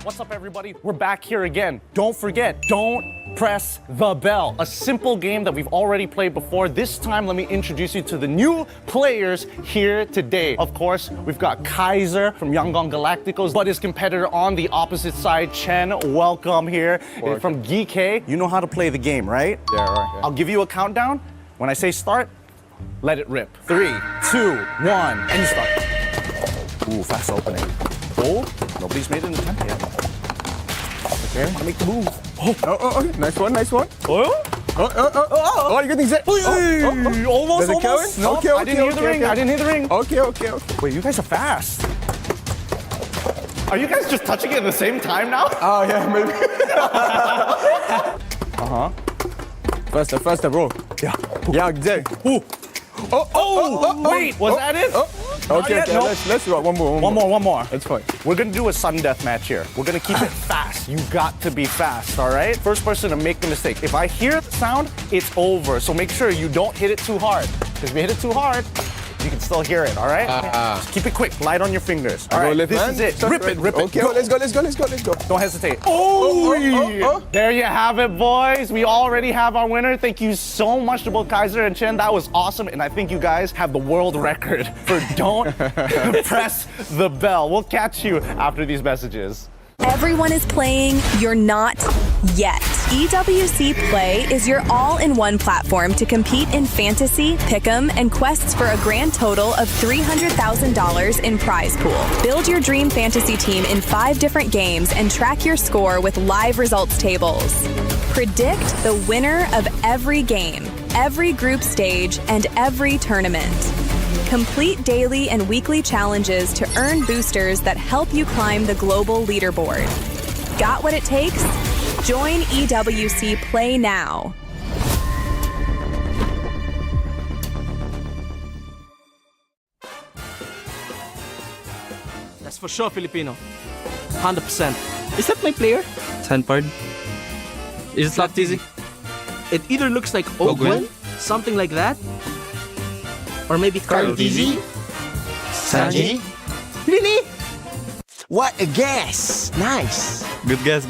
What's up, everybody? We're back here again. Don't forget, don't press the bell. A simple game that we've already played before. This time, let me introduce you to the new players here today. Of course, we've got Kaiser from Yangon Galacticos, but his competitor on the opposite side, Chen. Welcome here. From GK. You know how to play the game, right? Yeah, right. Yeah. I'll give you a countdown. When I say start, let it rip. 3, 2, 1, and start. Ooh, fast opening. Oh, nobody's made an attempt yet. Okay, I'll make the move. Oh, nice one, nice one. Oh, you're getting set. Almost. No, Okay, I didn't hear the ring. I didn't hear the ring. Okay. Wait, you guys are fast. Are you guys just touching it at the same time now? Oh, yeah, maybe. Faster, bro. Yeah, exactly. Wait, was that it? Okay, no. let's do it. One more. That's fine. We're gonna do a sudden death match here. We're gonna keep it fast. You got to be fast, all right? First person to make the mistake. If I hear the sound, it's over. So make sure you don't hit it too hard. Because if you hit it too hard, you can still hear it, all right? Just keep it quick, light on your fingers. All right, this is it. Rip it. Okay, go. let's go. Don't hesitate. There you have it, boys. We already have our winner. Thank you so much to both Kaiser and Chen. That was awesome. And I think you guys have the world record for don't press the bell. We'll catch you after these messages. Everyone is playing, you're not yet. EWC Play is your all-in-one platform to compete in fantasy, pick'em, and quests for a grand total of $300,000 in prize pool. Build your dream fantasy team in 5 different games and track your score with live results tables. Predict the winner of every game, every group stage, and every tournament. Complete daily and weekly challenges to earn boosters that help you climb the global leaderboard. Got what it takes? Join EWC Play now. That's for sure Filipino. 100%. Is that my player? Sanford. Is it not easy? It either looks like Ogwen, something like that, or maybe Carl Dizzy. Sanji. Really? What a guess! Nice. Good guess.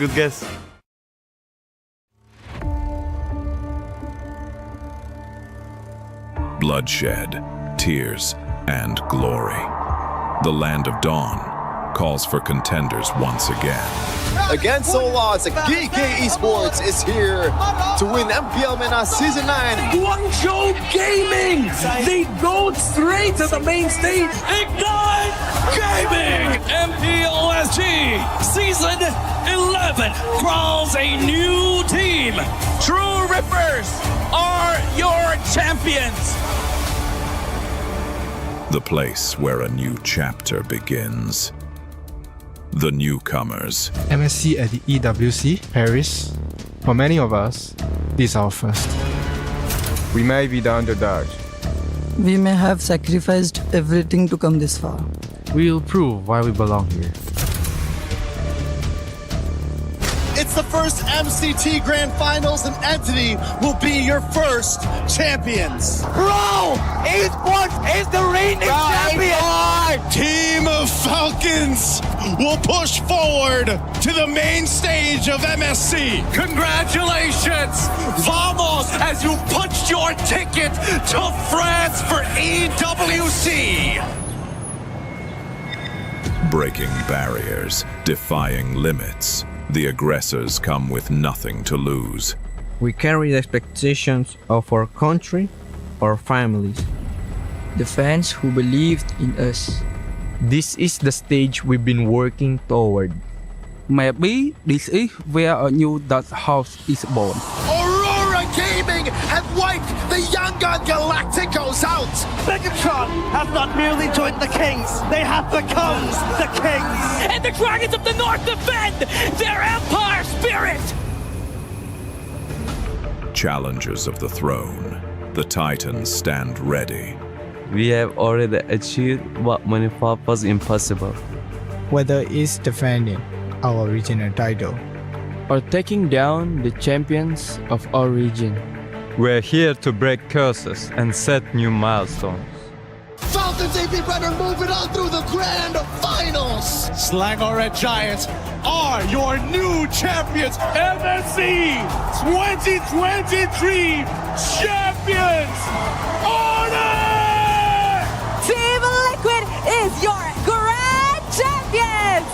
Bloodshed, tears, and glory. The Land of Dawn calls for contenders once again. Against all odds, GK Esports is here to win MPL MENA Season 9. Guangzhou Gaming! They go straight to the main stage. Ignite Gaming! MPLSG Season 11 crowns a new team. True Rippers are your champions. The place where a new chapter begins. The newcomers. MSC at the EWC, Paris. For many of us, this is our first. We may be the underdogs. We may have sacrificed everything to come this far. We'll prove why we belong here. It's the first MCT Grand Finals, and Entity will be your first champions. Bro! Esports is the reigning champion! Team Falcons will push forward to the main stage of MSC. Congratulations! Vamos as you punched your ticket to France for EWC! Breaking barriers, defying limits. The aggressors come with nothing to lose. We carry the expectations of our country, our families. The fans who believed in us. This is the stage we've been working toward. Maybe this is where a new Dutch house is born. Aurora Gaming have wiped the Yangon Galacticos out. Megatron have not merely joined the Kings, they have become the Kings. And the Dragons of the North defend their Empire spirit. Challengers of the throne, the Titans stand ready. We have already achieved what many thought was impossible. Whether it's defending our regional title Or taking down the champions of our region. We're here to break curses and set new milestones. Falcons Happy Brother moving on through the grand finals. Selangor Red Giants are your new champions. MSC 2023 champions. ONIC! Team Liquid is your grand champions!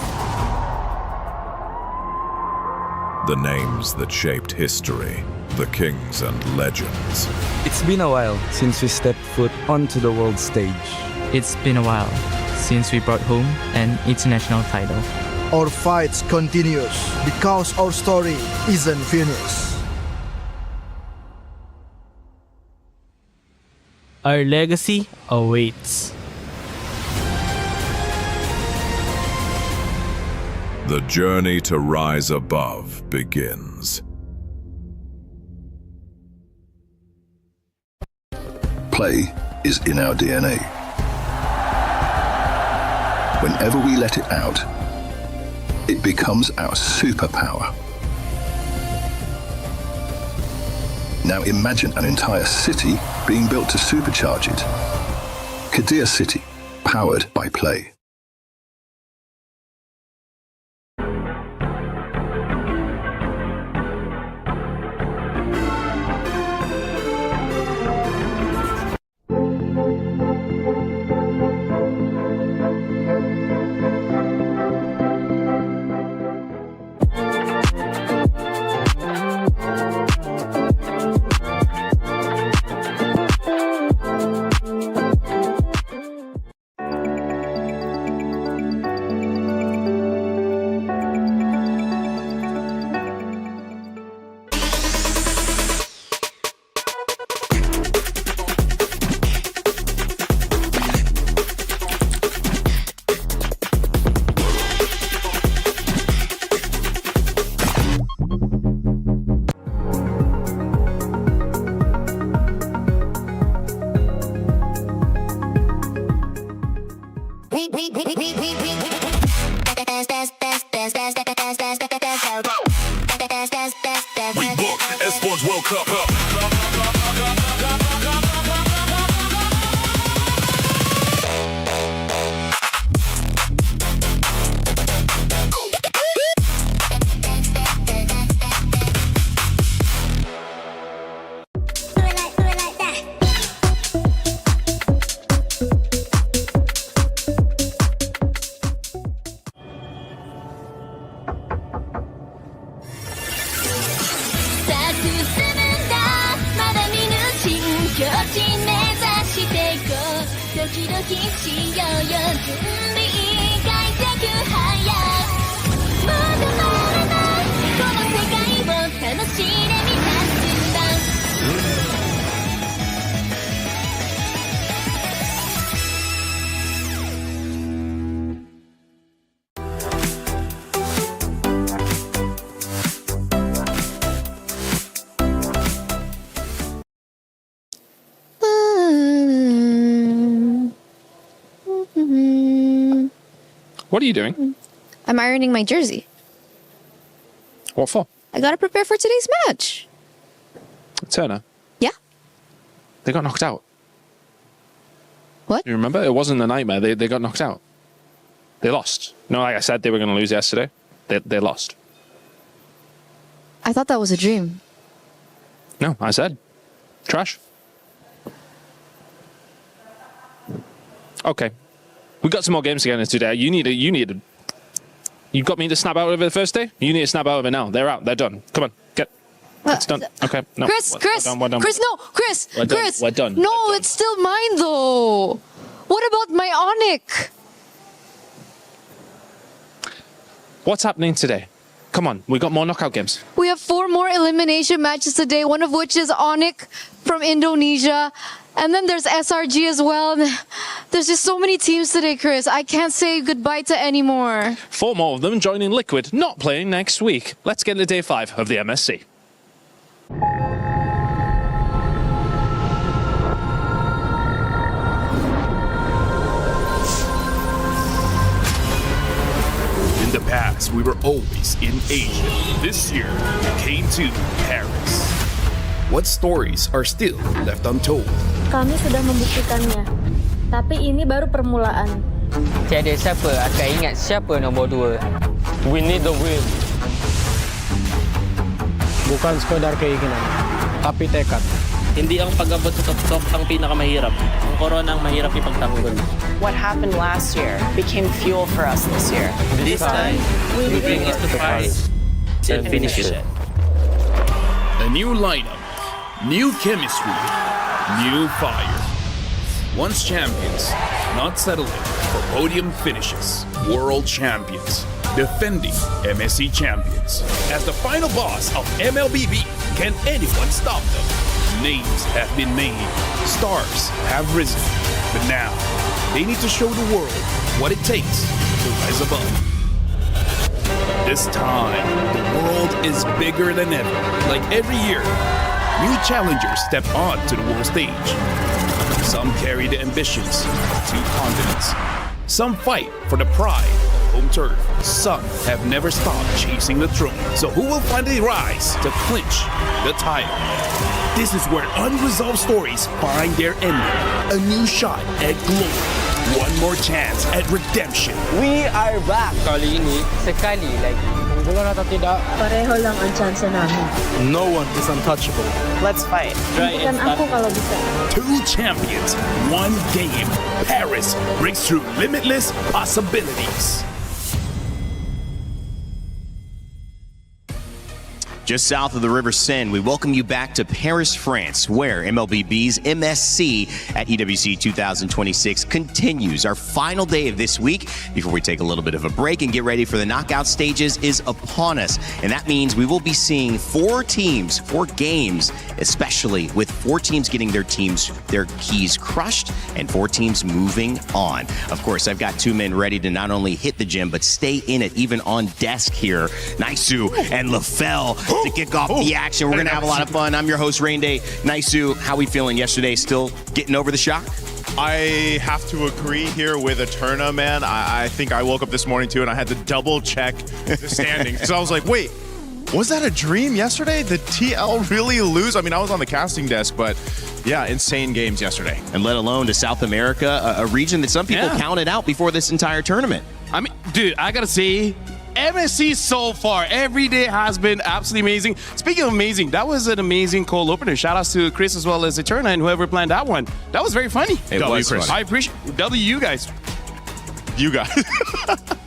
The names that shaped history, the kings and legends. It's been a while since we stepped foot onto the world stage. It's been a while since we brought home an international title. Our fights continues because our story isn't finished. Our legacy awaits. The journey to rise above begins. Play is in our DNA. Whenever we let it out, it becomes our superpower. Now imagine an entire city being built to supercharge it. Kadir City, powered by play. We book Esports World Cup. What are you doing? I'm ironing my jersey. What for? I gotta prepare for today's match. Turner. Yeah? They got knocked out. What? You remember? It wasn't a nightmare. They got knocked out. They lost. No, like I said, they were going to lose yesterday. They lost. I thought that was a dream. No, I said. Trash. Okay. We got some more games to get into today. You got me to snap out of it the first day? You need to snap out of it now. They're out. They're done. Come on. Get. It's done. Okay. No. Chris, We're done. Chris, no, Chris, We're done. Chris. We're done. No, it's still mine though. What about my ONIC? What's happening today? Come on. We got more knockout games. We have 4 more elimination matches today, one of which is ONIC from Indonesia. And then there's SRG as well. There's just so many teams today, Chris. I can't say goodbye to any more. 4 more of them joining Liquid, not playing next week. Let's get into day 5 of the MSC. In the past, we were always in Asia. This year, we came to Paris. What stories are still left untold? Kami sudah membuktikannya. Tapi ini baru permulaan. Tiada siapa akan ingat siapa nombor 2. We need the win. Bukan sekadar keinginan, tapi tekad. Hindi ang pag-abot-tok ang pinakamahirap. Ang corona ang mahirap ipagtanggol. What happened last year became fuel for us this year. This time, we bring it to fight and finish it. A new lineup, new chemistry, new fire. Once champions, not settling for podium finishes. World champions, defending MSC champions. As the final boss of MLBB, can anyone stop them? Names have been made, stars have risen, but now they need to show the world what it takes to rise above. This time, the world is bigger than ever. Like every year, new challengers step on to the world stage. Some carry the ambitions of 2 continents. Some fight for the pride of home turf. Some have never stopped chasing the throne. So who will finally rise to clinch the title? This is where unresolved stories find their ending. A new shot at glory. One more chance at redemption. We are back. Kali ini, sekali lagi. Bulan atau tidak, Pareho lang ang chance namin. no one is untouchable. Let's fight. Buktikan aku kalau bisa. 2 champions, 1 game. Paris breaks through limitless possibilities. Just south of the River Seine, we welcome you back to Paris, France, where MLBB's MSC at EWC 2026 continues. Our final day of this week, before we take a little bit of a break and get ready for the knockout stages, is upon us. And that means we will be seeing 4 teams, 4 games, especially with 4 teams getting their keys crushed and 4 teams moving on. Of course, I've got 2 men ready to not only hit the gym, but stay in it, even on desk here. Naisu and LaFell to kick off the action. We're going to have a lot of fun. I'm your host, Rain Day. Naisu, how we feeling yesterday? Still getting over the shock? I have to agree here with Eterna, man. I think I woke up this morning too and I had to double check the standings. So I was like, wait, was that a dream yesterday? Did TL really lose? I mean, I was on the casting desk, but yeah, insane games yesterday. And let alone to South America, a region that some people counted out before this entire tournament. I mean, dude, I gotta say, MSC so far, every day has been absolutely amazing. Speaking of amazing, that was an amazing cold opener. Shout outs to Chris as well as Eterna and whoever planned that one. That was very funny. It was Chris. I appreciate you guys. You guys.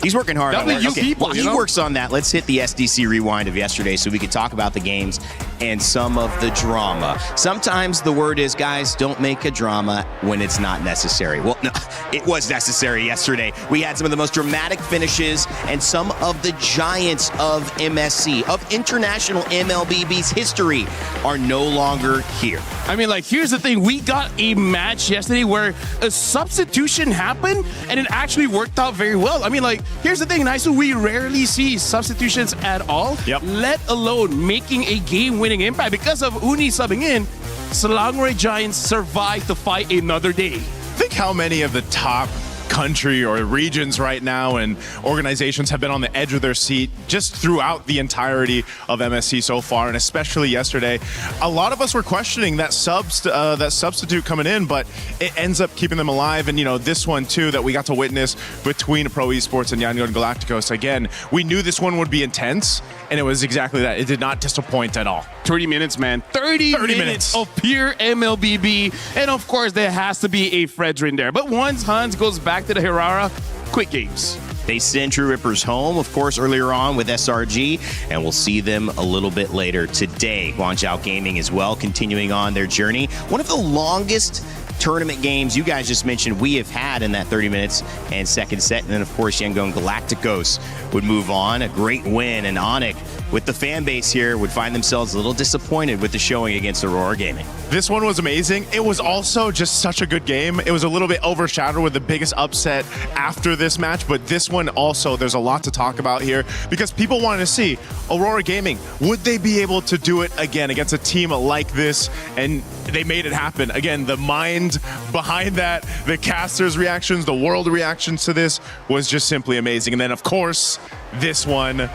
He's working hard on it. Okay. People, While he works on that, let's hit the SDC rewind of yesterday so we can talk about the games and some of the drama. Sometimes the word is, guys, don't make a drama when it's not necessary. Well, no, it was necessary yesterday. We had some of the most dramatic finishes and some of the giants of MSC, of international MLBB's history, are no longer here. I mean, like, here's the thing. We got a match yesterday where a substitution happened and it actually worked out very well. I mean, like, here's the thing, Naisu, we rarely see substitutions at all, let alone making a game-winning impact. Because of Uni subbing in, Selangor Giants survived to fight another day. Think how many of the top country or regions right now and organizations have been on the edge of their seat just throughout the entirety of MSC so far, and especially yesterday. A lot of us were questioning that substitute coming in, but it ends up keeping them alive. And, you know, this one too that we got to witness between Pro Esports and Yangon Galacticos. Again, we knew this one would be intense, and it was exactly that. It did not disappoint at all. 30 minutes, man. 30 minutes of pure MLBB. And of course, there has to be a Fredrin there. But once Hans goes back to the Hirara, quick games. They send True Rippers home, of course, earlier on with SRG, and we'll see them a little bit later today. Guangzhou Gaming as well, continuing on their journey. One of the longest tournament games you guys just mentioned we have had in that 30 minutes and second set. And then, of course, Yangon Galacticos would move on. A great win, and ONIC, with the fan base here, would find themselves a little disappointed with the showing against Aurora Gaming. This one was amazing. It was also just such a good game. It was a little bit overshadowed with the biggest upset after this match, but this one also, there's a lot to talk about here because people wanted to see Aurora Gaming. Would they be able to do it again against a team like this? And they made it happen. Again, the mind behind that, the casters' reactions, the world reactions to this was just simply amazing. And then, of course, this one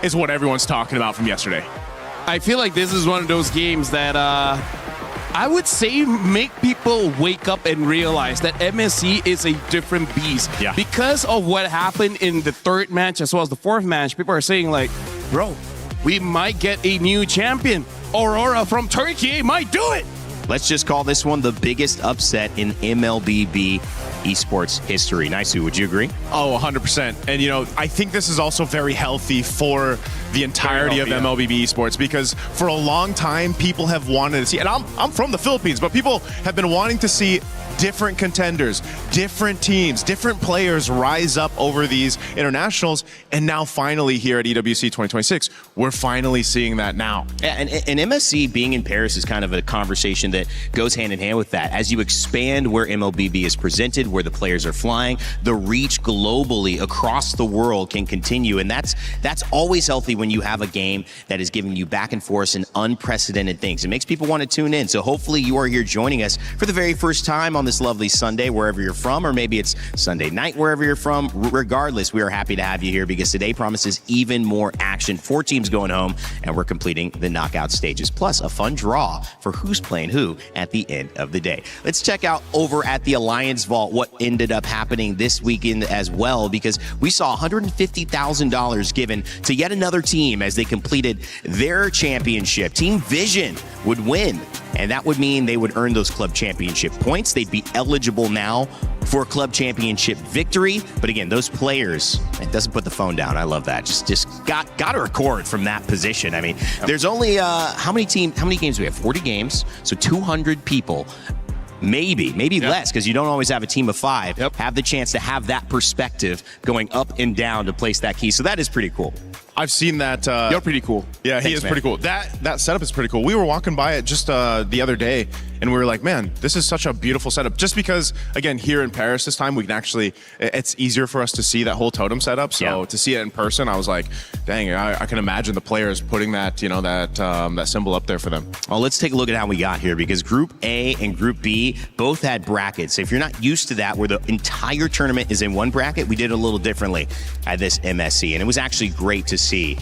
is what everyone's talking about from yesterday. I feel like this is one of those games that I would say make people wake up and realize that MSC is a different beast. Yeah. Because of what happened in the third match as well as the fourth match, people are saying like, bro, we might get a new champion. Aurora from Turkey might do it. Let's just call this one the biggest upset in MLBB esports history. Naisu, would you agree? Oh, 100%. And, you know, I think this is also very healthy for the entirety of MLBB esports, because for a long time, people have wanted to see, and I'm from the Philippines, but people have been wanting to see different contenders, different teams, different players rise up over these internationals. And now finally here at EWC 2026, we're finally seeing that now. Yeah, and MSC being in Paris is kind of a conversation that goes hand in hand with that. As you expand where MLBB is presented, where the players are flying, the reach globally across the world can continue. And that's always healthy when you have a game that is giving you back and forth and unprecedented things. It makes people want to tune in. So hopefully you are here joining us for the very first time on this lovely Sunday, wherever you're from, or maybe it's Sunday night, wherever you're from. Regardless, we are happy to have you here because today promises even more action. 4 teams going home, and we're completing the knockout stages, plus a fun draw for who's playing who at the end of the day. Let's check out over at the Alliance Vault what ended up happening this weekend as well, because we saw $150,000 given to yet another team as they completed their championship. Team Vision would win, and that would mean they would earn those club championship points. They'd be eligible now for a club championship victory. But again, those players, it doesn't put the phone down. I love that. Just got to record from that position. I mean, there's only how many games do we have? 40 games, so 200 people. Maybe less, because you don't always have a team of 5 have the chance to have that perspective going up and down to place that key. So that is pretty cool. I've seen that. You're pretty cool. Yeah, he Thanks, is man. pretty cool. That setup is pretty cool. We were walking by it just the other day, and we were like, man, this is such a beautiful setup. Just because, again, here in Paris this time, we can actually, it's easier for us to see that whole totem setup. So to see it in person, I was like, dang, I can imagine the players putting that, you know, that symbol up there for them. Well, let's take a look at how we got here, because Group A and Group B both had brackets. If you're not used to that, where the entire tournament is in one bracket, we did it a little differently at this MSC, and it was actually great to see.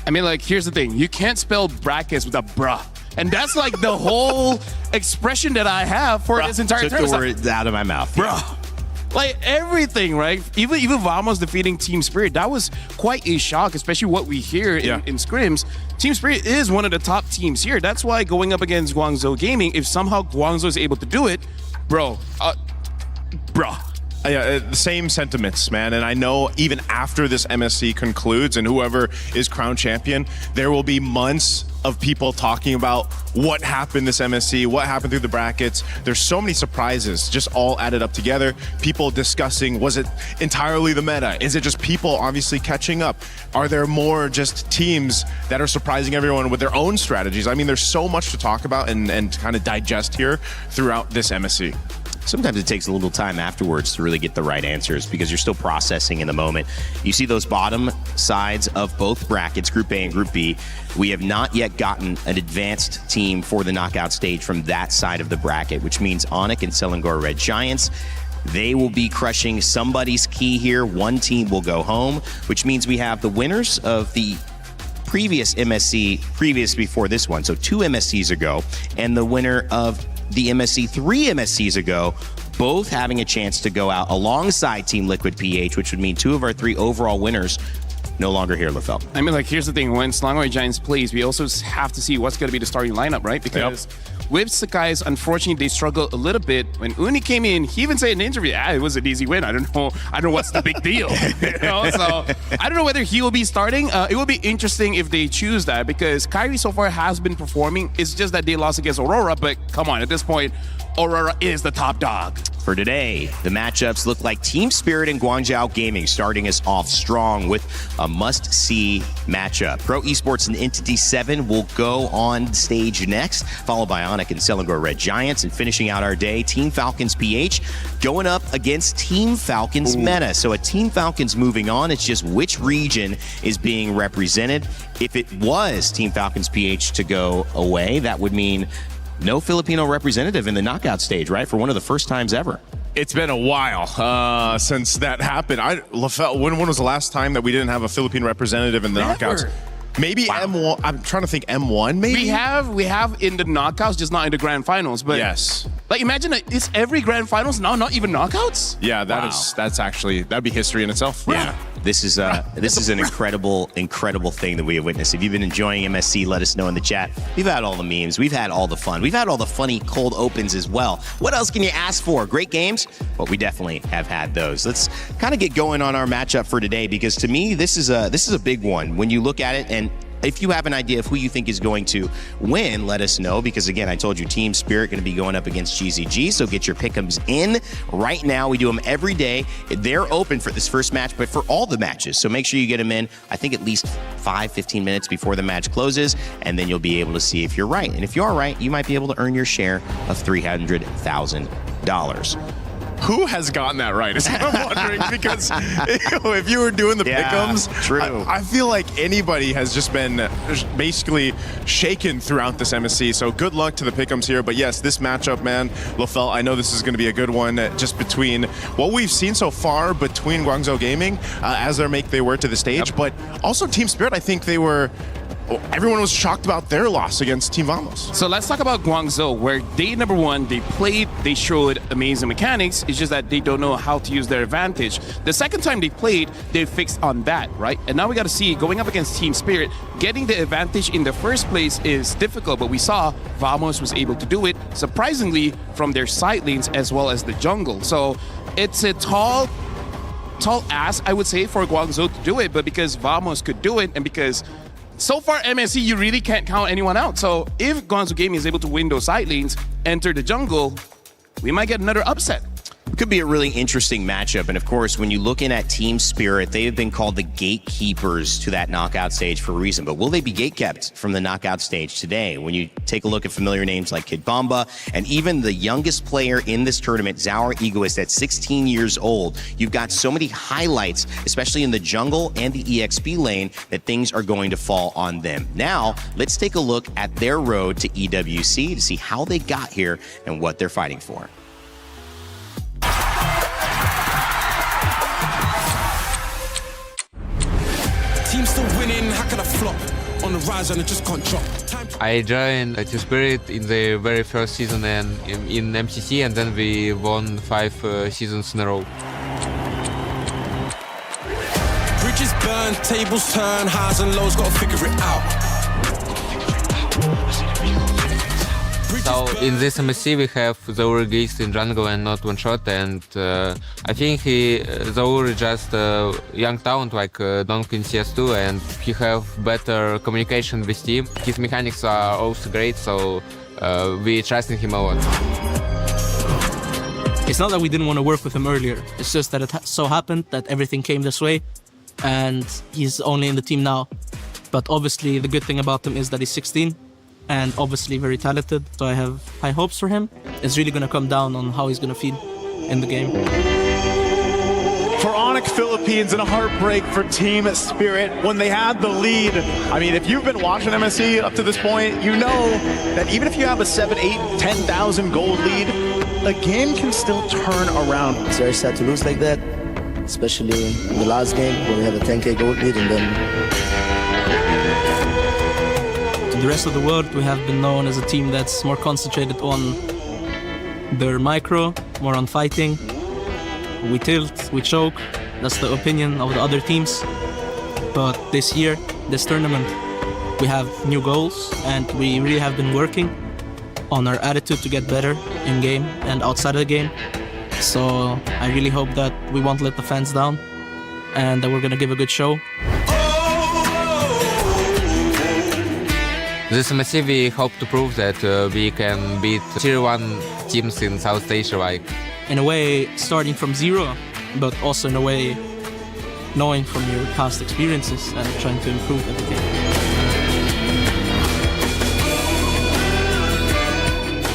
I mean, like, here's the thing. You can't spell brackets with a bruh. And that's like the whole expression that I have for this entire took the words out of my mouth. Bruh. Like everything, right? Even Vamos defeating Team Spirit, that was quite a shock, especially what we hear in scrims. Team Spirit is one of the top teams here. That's why going up against Guangzhou Gaming, if somehow Guangzhou is able to do it, bruh. Yeah, the same sentiments, man. And I know even after this MSC concludes and whoever is crowned champion, there will be months of people talking about what happened this MSC, what happened through the brackets. There's so many surprises just all added up together. People discussing, was it entirely the meta? Is it just people obviously catching up? Are there more just teams that are surprising everyone with their own strategies? I mean, there's so much to talk about and kind of digest here throughout this MSC. Sometimes it takes a little time afterwards to really get the right answers because you're still processing in the moment. You see those bottom sides of both brackets, Group A and Group B. We have not yet gotten an advanced team for the knockout stage from that side of the bracket, which means ONIC and Selangor Red Giants. They will be crushing somebody's key here. One team will go home, which means we have the winners of the previous MSC, previous before this one, so 2 MSCs ago, and the winner of the MSC 3 MSCs ago, both having a chance to go out alongside Team Liquid PH, which would mean 2 of our 3 overall winners no longer here, LaFell. I mean, like, here's the thing. When Selangor Giants plays, we also have to see what's going to be the starting lineup, right? Because with Sakai's, unfortunately, they struggle a little bit. When Uni came in, he even said in the interview, it was an easy win. I don't know what's the big deal. You know? So I don't know whether he will be starting. It will be interesting if they choose that, because Kyrie so far has been performing. It's just that they lost against Aurora, but come on, at this point, Aurora is the top dog. For today, the matchups look like Team Spirit and Guangzhou Gaming starting us off strong with a must-see matchup. Pro Esports and Entity 7 will go on stage next, followed by ONIC and Selangor Red Giants, and finishing out our day, Team Falcons PH going up against Team Falcons MENA. So a Team Falcons moving on, it's just which region is being represented. If it was Team Falcons PH to go away, that would mean no Filipino representative in the knockout stage, right? For one of the first times ever. It's been a while since that happened. LaFell, when was the last time that we didn't have a Philippine representative in the knockouts? Maybe M1. I'm trying to think M1. Maybe we have in the knockouts, just not in the grand finals. But yes, like imagine that it's every grand finals now, not even knockouts. Yeah, that's actually that'd be history in itself. Yeah. This is an incredible thing that we have witnessed. If you've been enjoying MSC, let us know in the chat. We've had all the memes. We've had all the fun. We've had all the funny cold opens as well. What else can you ask for? Great games? Well, we definitely have had those. Let's kind of get going on our matchup for today, because to me, this is a big one. When you look at it, and if you have an idea of who you think is going to win, let us know, because again, I told you Team Spirit going to be going up against GZG, so get your pick'ems in right now. We do them every day. They're open for this first match, but for all the matches, so make sure you get them in, I think at least 5-15 minutes before the match closes, and then you'll be able to see if you're right. And if you are right, you might be able to earn your share of $300,000. Who has gotten that right? Is what I'm wondering, because if you were doing the pick'ems, true. I feel like anybody has just been basically shaken throughout this MSC. So good luck to the pick'ems here. But yes, this matchup, man, Lofel, I know this is going to be a good one. Just between what we've seen so far between Guangzhou Gaming as they make their way to the stage, but also Team Spirit. I think everyone was shocked about their loss against Team Vamos. So let's talk about Guangzhou, where day number one, they played, they showed amazing mechanics. It's just that they don't know how to use their advantage. The second time they played, they fixed on that, right? And now we got to see, going up against Team Spirit, getting the advantage in the first place is difficult, but we saw Vamos was able to do it, surprisingly, from their side lanes as well as the jungle. So it's a tall ask, I would say, for Guangzhou to do it, but because Vamos could do it, and because so far, MSC, you really can't count anyone out. So if Guangzhou Gaming is able to win those side lanes, enter the jungle, we might get another upset. It could be a really interesting matchup. And of course, when you're looking at Team Spirit, they have been called the gatekeepers to that knockout stage for a reason. But will they be gatekept from the knockout stage today? When you take a look at familiar names like Kid Bomba, and even the youngest player in this tournament, Zaur Egoist, at 16 years old, you've got so many highlights, especially in the jungle and the EXP lane, that things are going to fall on them. Now, let's take a look at their road to EWC to see how they got here and what they're fighting for. Team still winning, how can I flop? On the rise and I just can't drop. I joined Team Spirit in the very first season and in MCC, and then we won 5 seasons in a row. Bridges burn, tables turn, highs and lows, gotta figure it out. So in this MSC we have Zaur Egoist in jungle and not one shot, and I think Zaur is just a young talent like Donk in CS2, and he have better communication with team. His mechanics are also great, so we trust in him a lot. It's not that we didn't want to work with him earlier, it's just that it so happened that everything came this way and he's only in the team now. But obviously the good thing about him is that he's 16 and obviously very talented, so I have high hopes for him. It's really going to come down on how he's going to feel in the game. For ONIC Philippines, and a heartbreak for Team Spirit when they had the lead. I mean, if you've been watching MSC up to this point, you know that even if you have a 7, 8, 10,000 gold lead, the game can still turn around. It's very sad to lose like that, especially in the last game where we had a 10k gold lead, and then the rest of the world, we have been known as a team that's more concentrated on their micro, more on fighting. We tilt, we choke, that's the opinion of the other teams. But this year, this tournament, we have new goals, and we really have been working on our attitude to get better in game and outside of the game. So I really hope that we won't let the fans down and that we're gonna give a good show. This MSC we hope to prove that we can beat tier 1 teams in South Asia, like. In a way, starting from zero, but also in a way, knowing from your past experiences and trying to improve everything.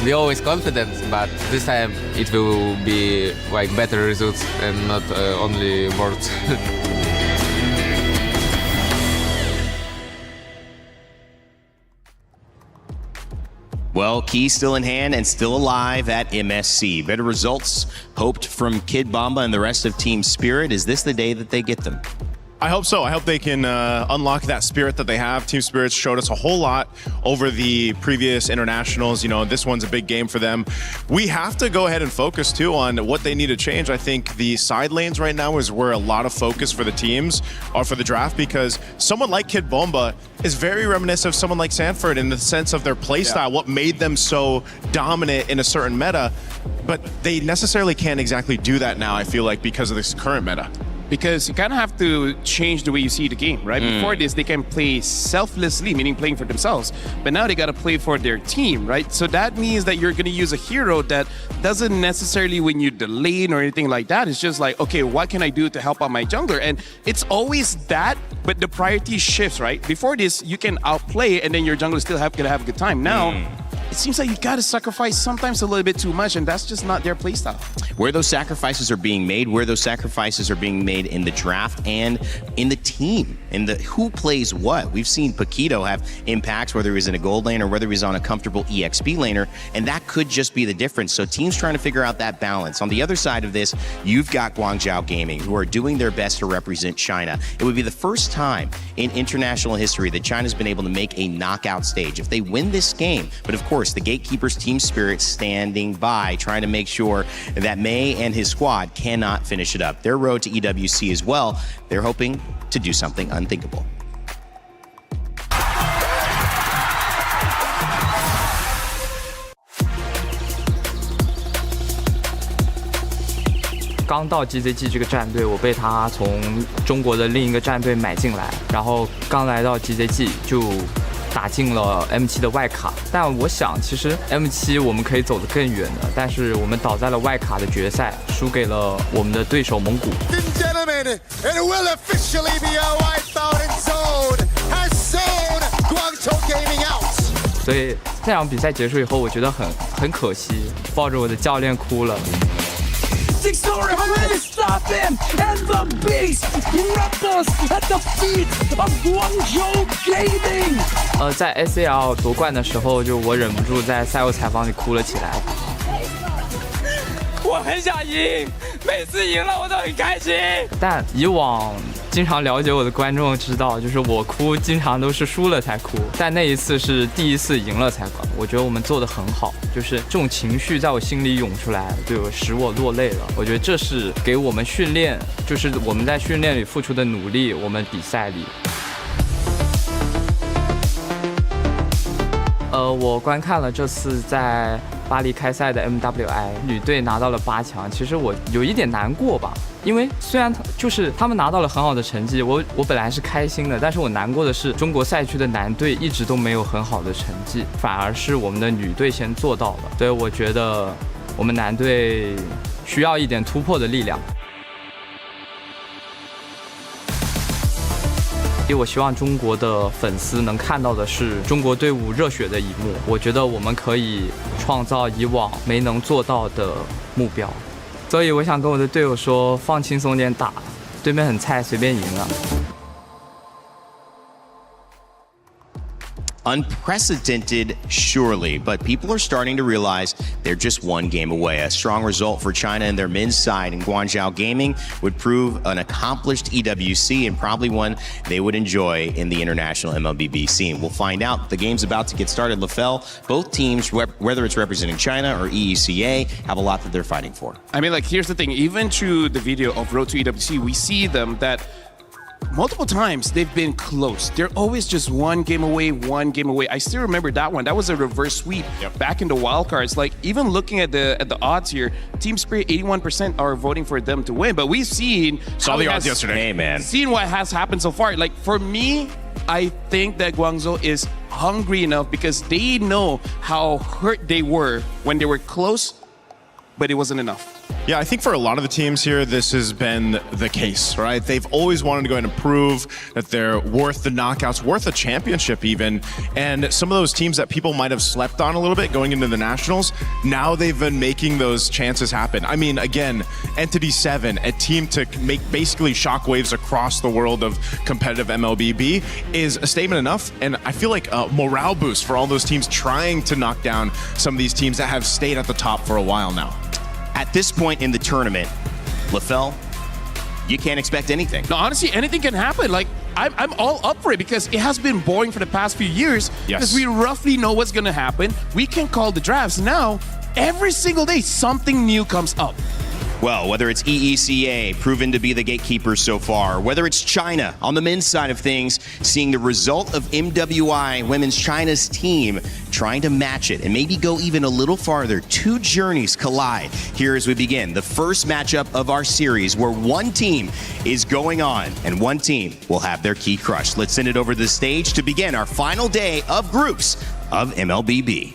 We're always confident, but this time it will be like better results and not only words. Well, key still in hand and still alive at MSC. Better results hoped from Kid Bomba and the rest of Team Spirit. Is this the day that they get them? I hope so. I hope they can unlock that spirit that they have. Team Spirit's showed us a whole lot over the previous internationals. You know, this one's a big game for them. We have to go ahead and focus too on what they need to change. I think the side lanes right now is where a lot of focus for the teams are for the draft, because someone like Kid Bomba is very reminiscent of someone like Sanford in the sense of their play style, what made them so dominant in a certain meta. But they necessarily can't exactly do that now, I feel like, because of this current meta. Because you kind of have to change the way you see the game, right? Before this, they can play selflessly, meaning playing for themselves. But now they got to play for their team, right? So that means that you're going to use a hero that doesn't necessarily win you the lane or anything like that. It's just like, okay, what can I do to help out my jungler? And it's always that, but the priority shifts, right? Before this, you can outplay and then your jungler still going to have a good time. Now, it seems like you got to sacrifice sometimes a little bit too much, and that's just not their playstyle. Where those sacrifices are being made, in the draft and in the team, in the who plays what. We've seen Paquito have impacts, whether he's in a gold lane or whether he's on a comfortable EXP laner, and that could just be the difference. So teams trying to figure out that balance. On the other side of this, you've got Guangzhou Gaming, who are doing their best to represent China. It would be the first time in international history that China's been able to make a knockout stage. If they win this game, but of course, the gatekeepers, Team Spirit, standing by, trying to make sure that May and his squad cannot finish it up. Their road to EWC as well, they're hoping to do something unthinkable. 刚到 GZG 这个战队，我被他从中国的另一个战队买进来，然后刚来到 GZG 就打进了 M7 的外卡。但我想，其实 M7 我们可以走得更远的，但是我们倒在了外卡的决赛，输给了我们的对手蒙古。所以这场比赛结束以后，我觉得很可惜，抱着我的教练哭了。 Stop him and the beast rebels at the feet of Guangzhou Gaming. 在 SAL 夺冠的时候，就我忍不住在赛后采访里哭了起来。我很想赢，每次赢了我都很开心。但以往经常了解我的观众知道，就是我哭经常都是输了才哭，但那一次是第一次赢了才哭。我觉得我们做得很好，就是这种情绪在我心里涌出来，对我使我落泪了。我觉得这是给我们训练，就是我们在训练里付出的努力，我们比赛里。 我观看了这次在巴黎开赛的 MWI 女队拿到了8强，其实我有一点难过吧，因为虽然他们拿到了很好的成绩，我本来是开心的，但是我难过的是中国赛区的男队一直都没有很好的成绩，反而是我们的女队先做到了，所以我觉得我们男队需要一点突破的力量。 我希望中国的粉丝能看到的是中国队伍热血的一幕。我觉得我们可以创造以往没能做到的目标，所以我想跟我的队友说，放轻松点打，对面很菜，随便赢了。 Unprecedented, surely, but people are starting to realize they're just one game away. A strong result for China and their men's side in Guangzhou Gaming would prove an accomplished EWC and probably one they would enjoy in the international MLBB scene. We'll find out. The game's about to get started. LaFell, both teams, whether it's representing China or EECA, have a lot that they're fighting for. I mean, like, here's the thing. Even through the video of Road to EWC, we see them that multiple times they've been close. They're always just one game away. I still remember that one. That was a reverse sweep back in the wildcards. Like, even looking at the odds here, Team Spirit 81% are voting for them to win. But we've seen saw the odds yesterday. Hey, man. Seen what has happened so far. Like, for me, I think that Guangzhou is hungry enough because they know how hurt they were when they were close, but it wasn't enough. Yeah, I think for a lot of the teams here, this has been the case, right? They've always wanted to go ahead and prove that they're worth the knockouts, worth a championship even. And some of those teams that people might have slept on a little bit going into the Nationals, now they've been making those chances happen. I mean, again, Entity 7, a team to make basically shockwaves across the world of competitive MLBB is a statement enough. And I feel like a morale boost for all those teams trying to knock down some of these teams that have stayed at the top for a while now. At this point in the tournament, LaFell, you can't expect anything. No, honestly, anything can happen. Like, I'm all up for it because it has been boring for the past few years. Yes. Because we roughly know what's going to happen. We can call the drafts. Now, every single day, something new comes up. Well, whether it's EECA, proven to be the gatekeepers so far, whether it's China on the men's side of things, seeing the result of MWI, Women's China's team, trying to match it and maybe go even a little farther. Two journeys collide here as we begin the first matchup of our series where one team is going on and one team will have their key crushed. Let's send it over to the stage to begin our final day of groups of MLBB.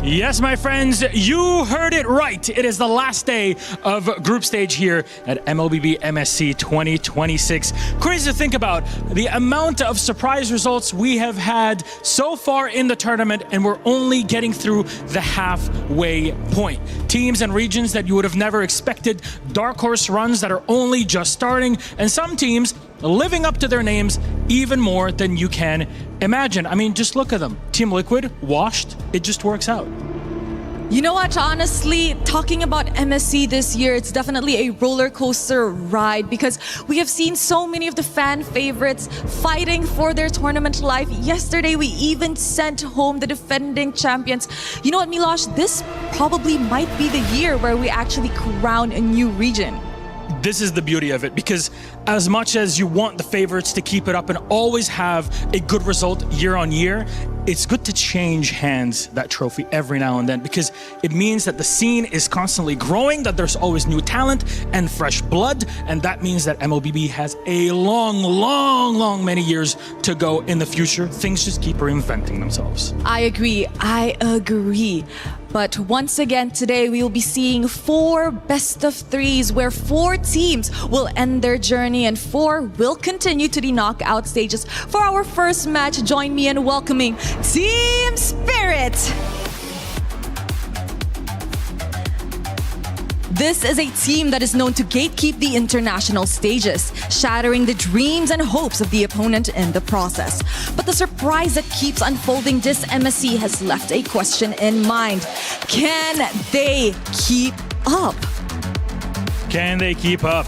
Yes, my friends, you heard it right. It is the last day of group stage here at MLBB MSC 2026. Crazy to think about the amount of surprise results we have had so far in the tournament, and we're only getting through the halfway point. Teams and regions that you would have never expected, dark horse runs that are only just starting, and some teams living up to their names even more than you can imagine. I mean, just look at them. Team Liquid, washed, it just works out. You know what, honestly, talking about MSC this year, it's definitely a roller coaster ride because we have seen so many of the fan favorites fighting for their tournament life. Yesterday, we even sent home the defending champions. You know what, Milosh, this probably might be the year where we actually crown a new region. This is the beauty of it, because as much as you want the favorites to keep it up and always have a good result year on year, it's good to change hands, that trophy, every now and then, because it means that the scene is constantly growing, that there's always new talent and fresh blood, and that means that MLBB has a long, many years to go in the future. Things just keep reinventing themselves. I agree. But once again, today we will be seeing 4 best of 3s where 4 teams will end their journey and 4 will continue to the knockout stages. For our first match, join me in welcoming Team Spirit. This is a team that is known to gatekeep the international stages, shattering the dreams and hopes of the opponent in the process. But the surprise that keeps unfolding this MSC has left a question in mind. Can they keep up? Can they keep up?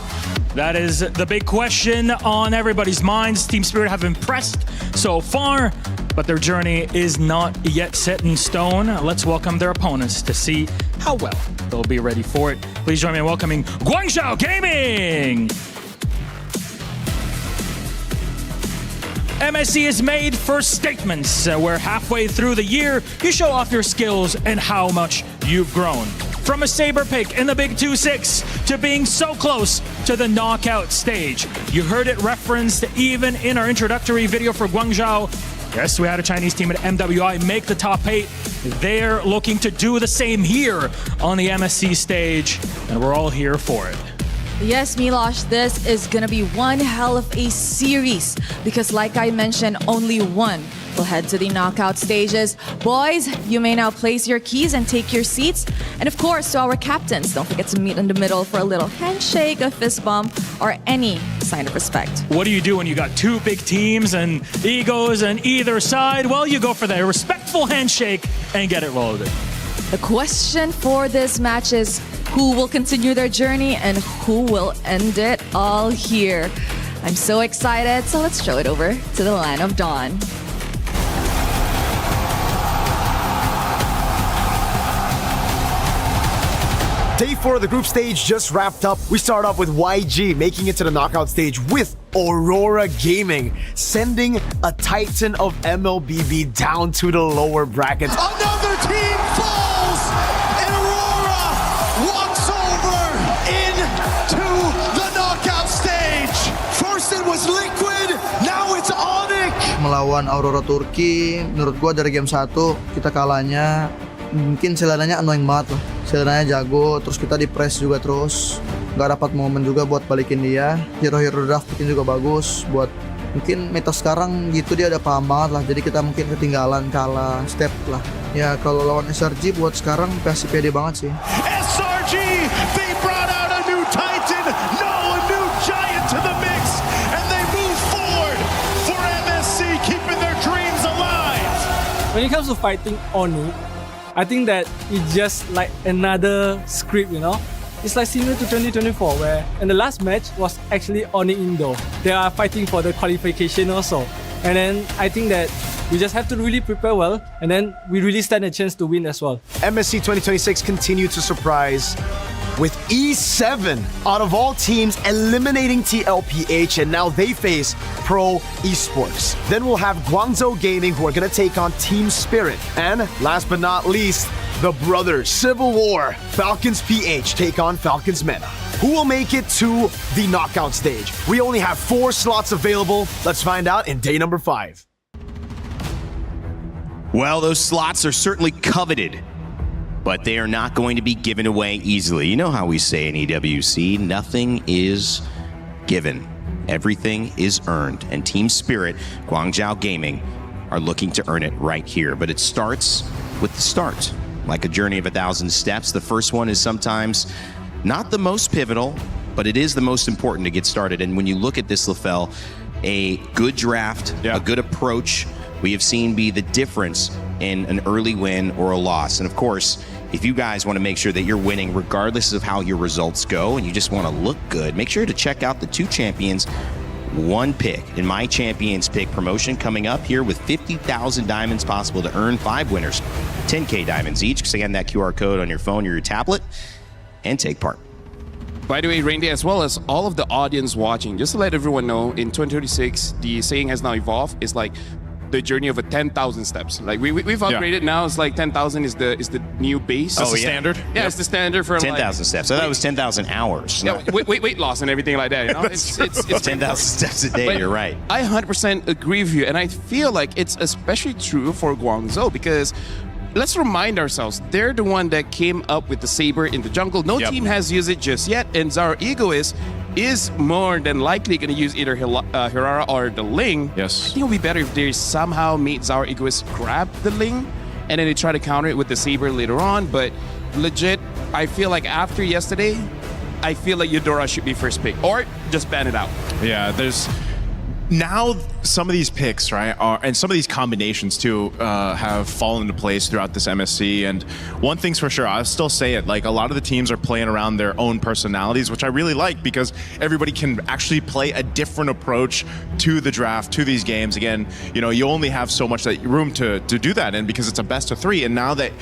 That is the big question on everybody's minds. Team Spirit have impressed so far, but their journey is not yet set in stone. Let's welcome their opponents to see how well they'll be ready for it. Please join me in welcoming Guangzhou Gaming! MSC is made for statements, where halfway through the year, you show off your skills and how much you've grown. From a saber pick in the Big 2-6 to being so close to the knockout stage. You heard it referenced even in our introductory video for Guangzhou. Yes, we had a Chinese team at MWI make the top 8. They're looking to do the same here on the MSC stage, and we're all here for it. Yes, Milosh, this is gonna be one hell of a series because like I mentioned, only one will head to the knockout stages. Boys, you may now place your keys and take your seats. And of course, to our captains, don't forget to meet in the middle for a little handshake, a fist bump, or any sign of respect. What do you do when you got 2 big teams and egos on either side? Well, you go for the respectful handshake and get it rolling. The question for this match is who will continue their journey and who will end it all here. I'm so excited, so let's show it over to the Land of Dawn. Day 4 of the group stage just wrapped up. We start off with YG making it to the knockout stage with Aurora Gaming, sending a titan of MLBB down to the lower brackets. Another team falls, and Aurora walks over into the knockout stage. First it was Liquid, now it's ONIC. Melawan Aurora Turki, menurut gua dari game 1 kita kalahnya mungkin Selananya annoying banget loh. Selananya jago, terus kita di press juga terus. Nggak dapat momen juga buat balikin dia. Hero-hero draft mungkin juga bagus buat mungkin meta sekarang gitu dia udah paham banget lah. Jadi kita mungkin ketinggalan kalah step lah. Ya kalau lawan SRG buat sekarang pasti pede banget sih. SRG when it comes to fighting ONIC, I think that it's just like another script, you know. It's like similar to 2024 where, and the last match was actually ONIC Indo. They are fighting for the qualification also. And then I think that we just have to really prepare well, and then we really stand a chance to win as well. MSC 2026 continue to surprise with E7 out of all teams eliminating TLPH, and now they face Pro Esports. Then we'll have Guangzhou Gaming, who are going to take on Team Spirit. And last but not least, the brothers Civil War, Falcons PH take on Falcons MENA. Who will make it to the knockout stage? We only have 4 slots available. Let's find out in day number 5. Well, those slots are certainly coveted, but they are not going to be given away easily. You know how we say in EWC, nothing is given. Everything is earned. And Team Spirit, Guangzhou Gaming, are looking to earn it right here. But it starts with the start. Like a journey of 1,000 steps, the first one is sometimes not the most pivotal, but it is the most important to get started. And when you look at this, Lafell, a good draft, a good approach, we have seen be the difference in an early win or a loss. And of course, if you guys want to make sure that you're winning regardless of how your results go and you just want to look good, make sure to check out the 2 champions, 1 pick in my champions pick promotion coming up here with 50,000 diamonds possible to earn 5 winners, 10K diamonds each. Scan that QR code on your phone or your tablet and take part. By the way, Randy, as well as all of the audience watching, just to let everyone know, in 2026, the saying has now evolved. It's like the journey of 10,000 steps. Like we've upgraded now. It's like 10,000 is the new base. That's the standard. Yeah, it's the standard for 10,000 steps. So that was 10,000 hours. Yeah, weight loss and everything like that. You know, it's 10,000 steps a day. But you're right. I 100% agree with you, and I feel like it's especially true for Guangzhou because let's remind ourselves, they're the one that came up with the saber in the jungle. No team has used it just yet, and Zara Egoist is more than likely going to use either Hirara or the Ling. Yes. I think it would be better if they somehow made Zara Egoist grab the Ling, and then they try to counter it with the saber later on. But legit, I feel like after yesterday, I feel like Eudora should be first pick, or just ban it out. Yeah, there's now some of these picks, right, and some of these combinations too, have fallen into place throughout this MSC. And one thing's for sure, I'll still say it, like a lot of the teams are playing around their own personalities, which I really like because everybody can actually play a different approach to the draft, to these games. Again, you know, you only have so much room to do that in because it's a best of 3. And now that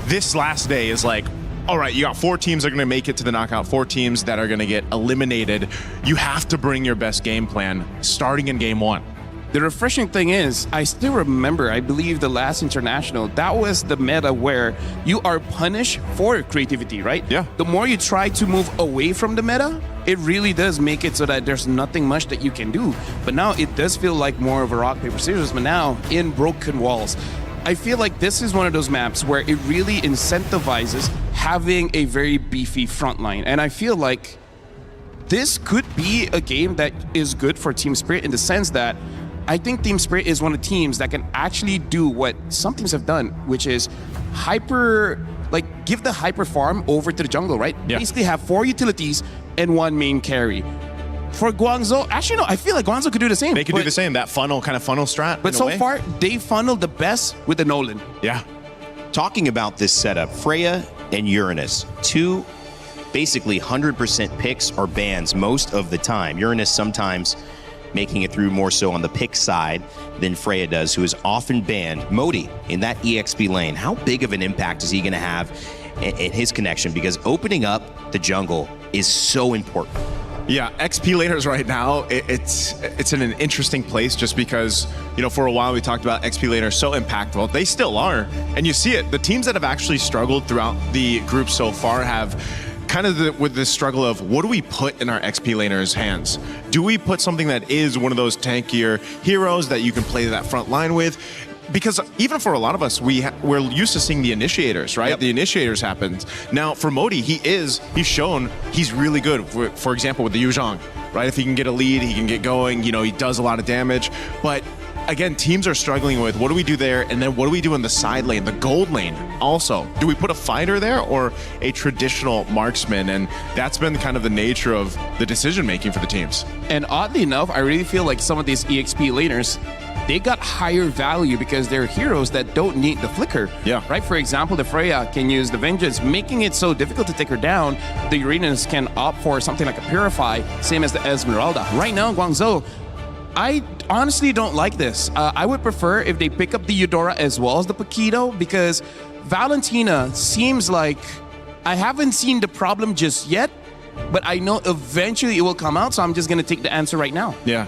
this last day is like, all right, you got 4 teams that are going to make it to the knockout, 4 teams that are going to get eliminated. You have to bring your best game plan starting in game 1. The refreshing thing is, I still remember, I believe the last international, that was the meta where you are punished for creativity, right? Yeah. The more you try to move away from the meta, it really does make it so that there's nothing much that you can do. But now it does feel like more of a rock, paper, scissors, but now in broken walls. I feel like this is one of those maps where it really incentivizes having a very beefy front line. And I feel like this could be a game that is good for Team Spirit in the sense that I think Team Spirit is one of the teams that can actually do what some teams have done, which is give the hyper farm over to the jungle, right? Yeah. Basically have 4 utilities and 1 main carry. For Guangzhou, actually no, I feel like Guangzhou could do the same. They could do the same, that funnel strat. But so far, they funneled the best with the Nolan. Yeah. Talking about this setup, Freya and Uranus, 2 basically 100% picks or bans most of the time. Uranus sometimes making it through more so on the pick side than Freya does, who is often banned. Modi in that EXP lane, how big of an impact is he going to have in his connection? Because opening up the jungle is so important. Yeah, XP laners right now, it's in an interesting place just because, you know, for a while we talked about XP laners so impactful. They still are, and you see it. The teams that have actually struggled throughout the group so far have kind of with this struggle of what do we put in our XP laners' hands? Do we put something that is one of those tankier heroes that you can play that front line with? Because even for a lot of us, we're used to seeing the initiators, right? Yep. The initiators happens. Now for Modi, he's shown he's really good. For example, with the Yu Zhang, right? If he can get a lead, he can get going. You know, he does a lot of damage. But again, teams are struggling with what do we do there, and then what do we do in the side lane, the gold lane also? Do we put a fighter there or a traditional marksman? And that's been kind of the nature of the decision making for the teams. And oddly enough, I really feel like some of these EXP laners, they got higher value because they're heroes that don't need the flicker. Yeah. Right? For example, the Freya can use the Vengeance, making it so difficult to take her down. The Uranus can opt for something like a Purify, same as the Esmeralda. Right now, Guangzhou, I honestly don't like this. I would prefer if they pick up the Eudora as well as the Paquito, because Valentina seems like I haven't seen the problem just yet, but I know eventually it will come out, so I'm just going to take the answer right now. Yeah.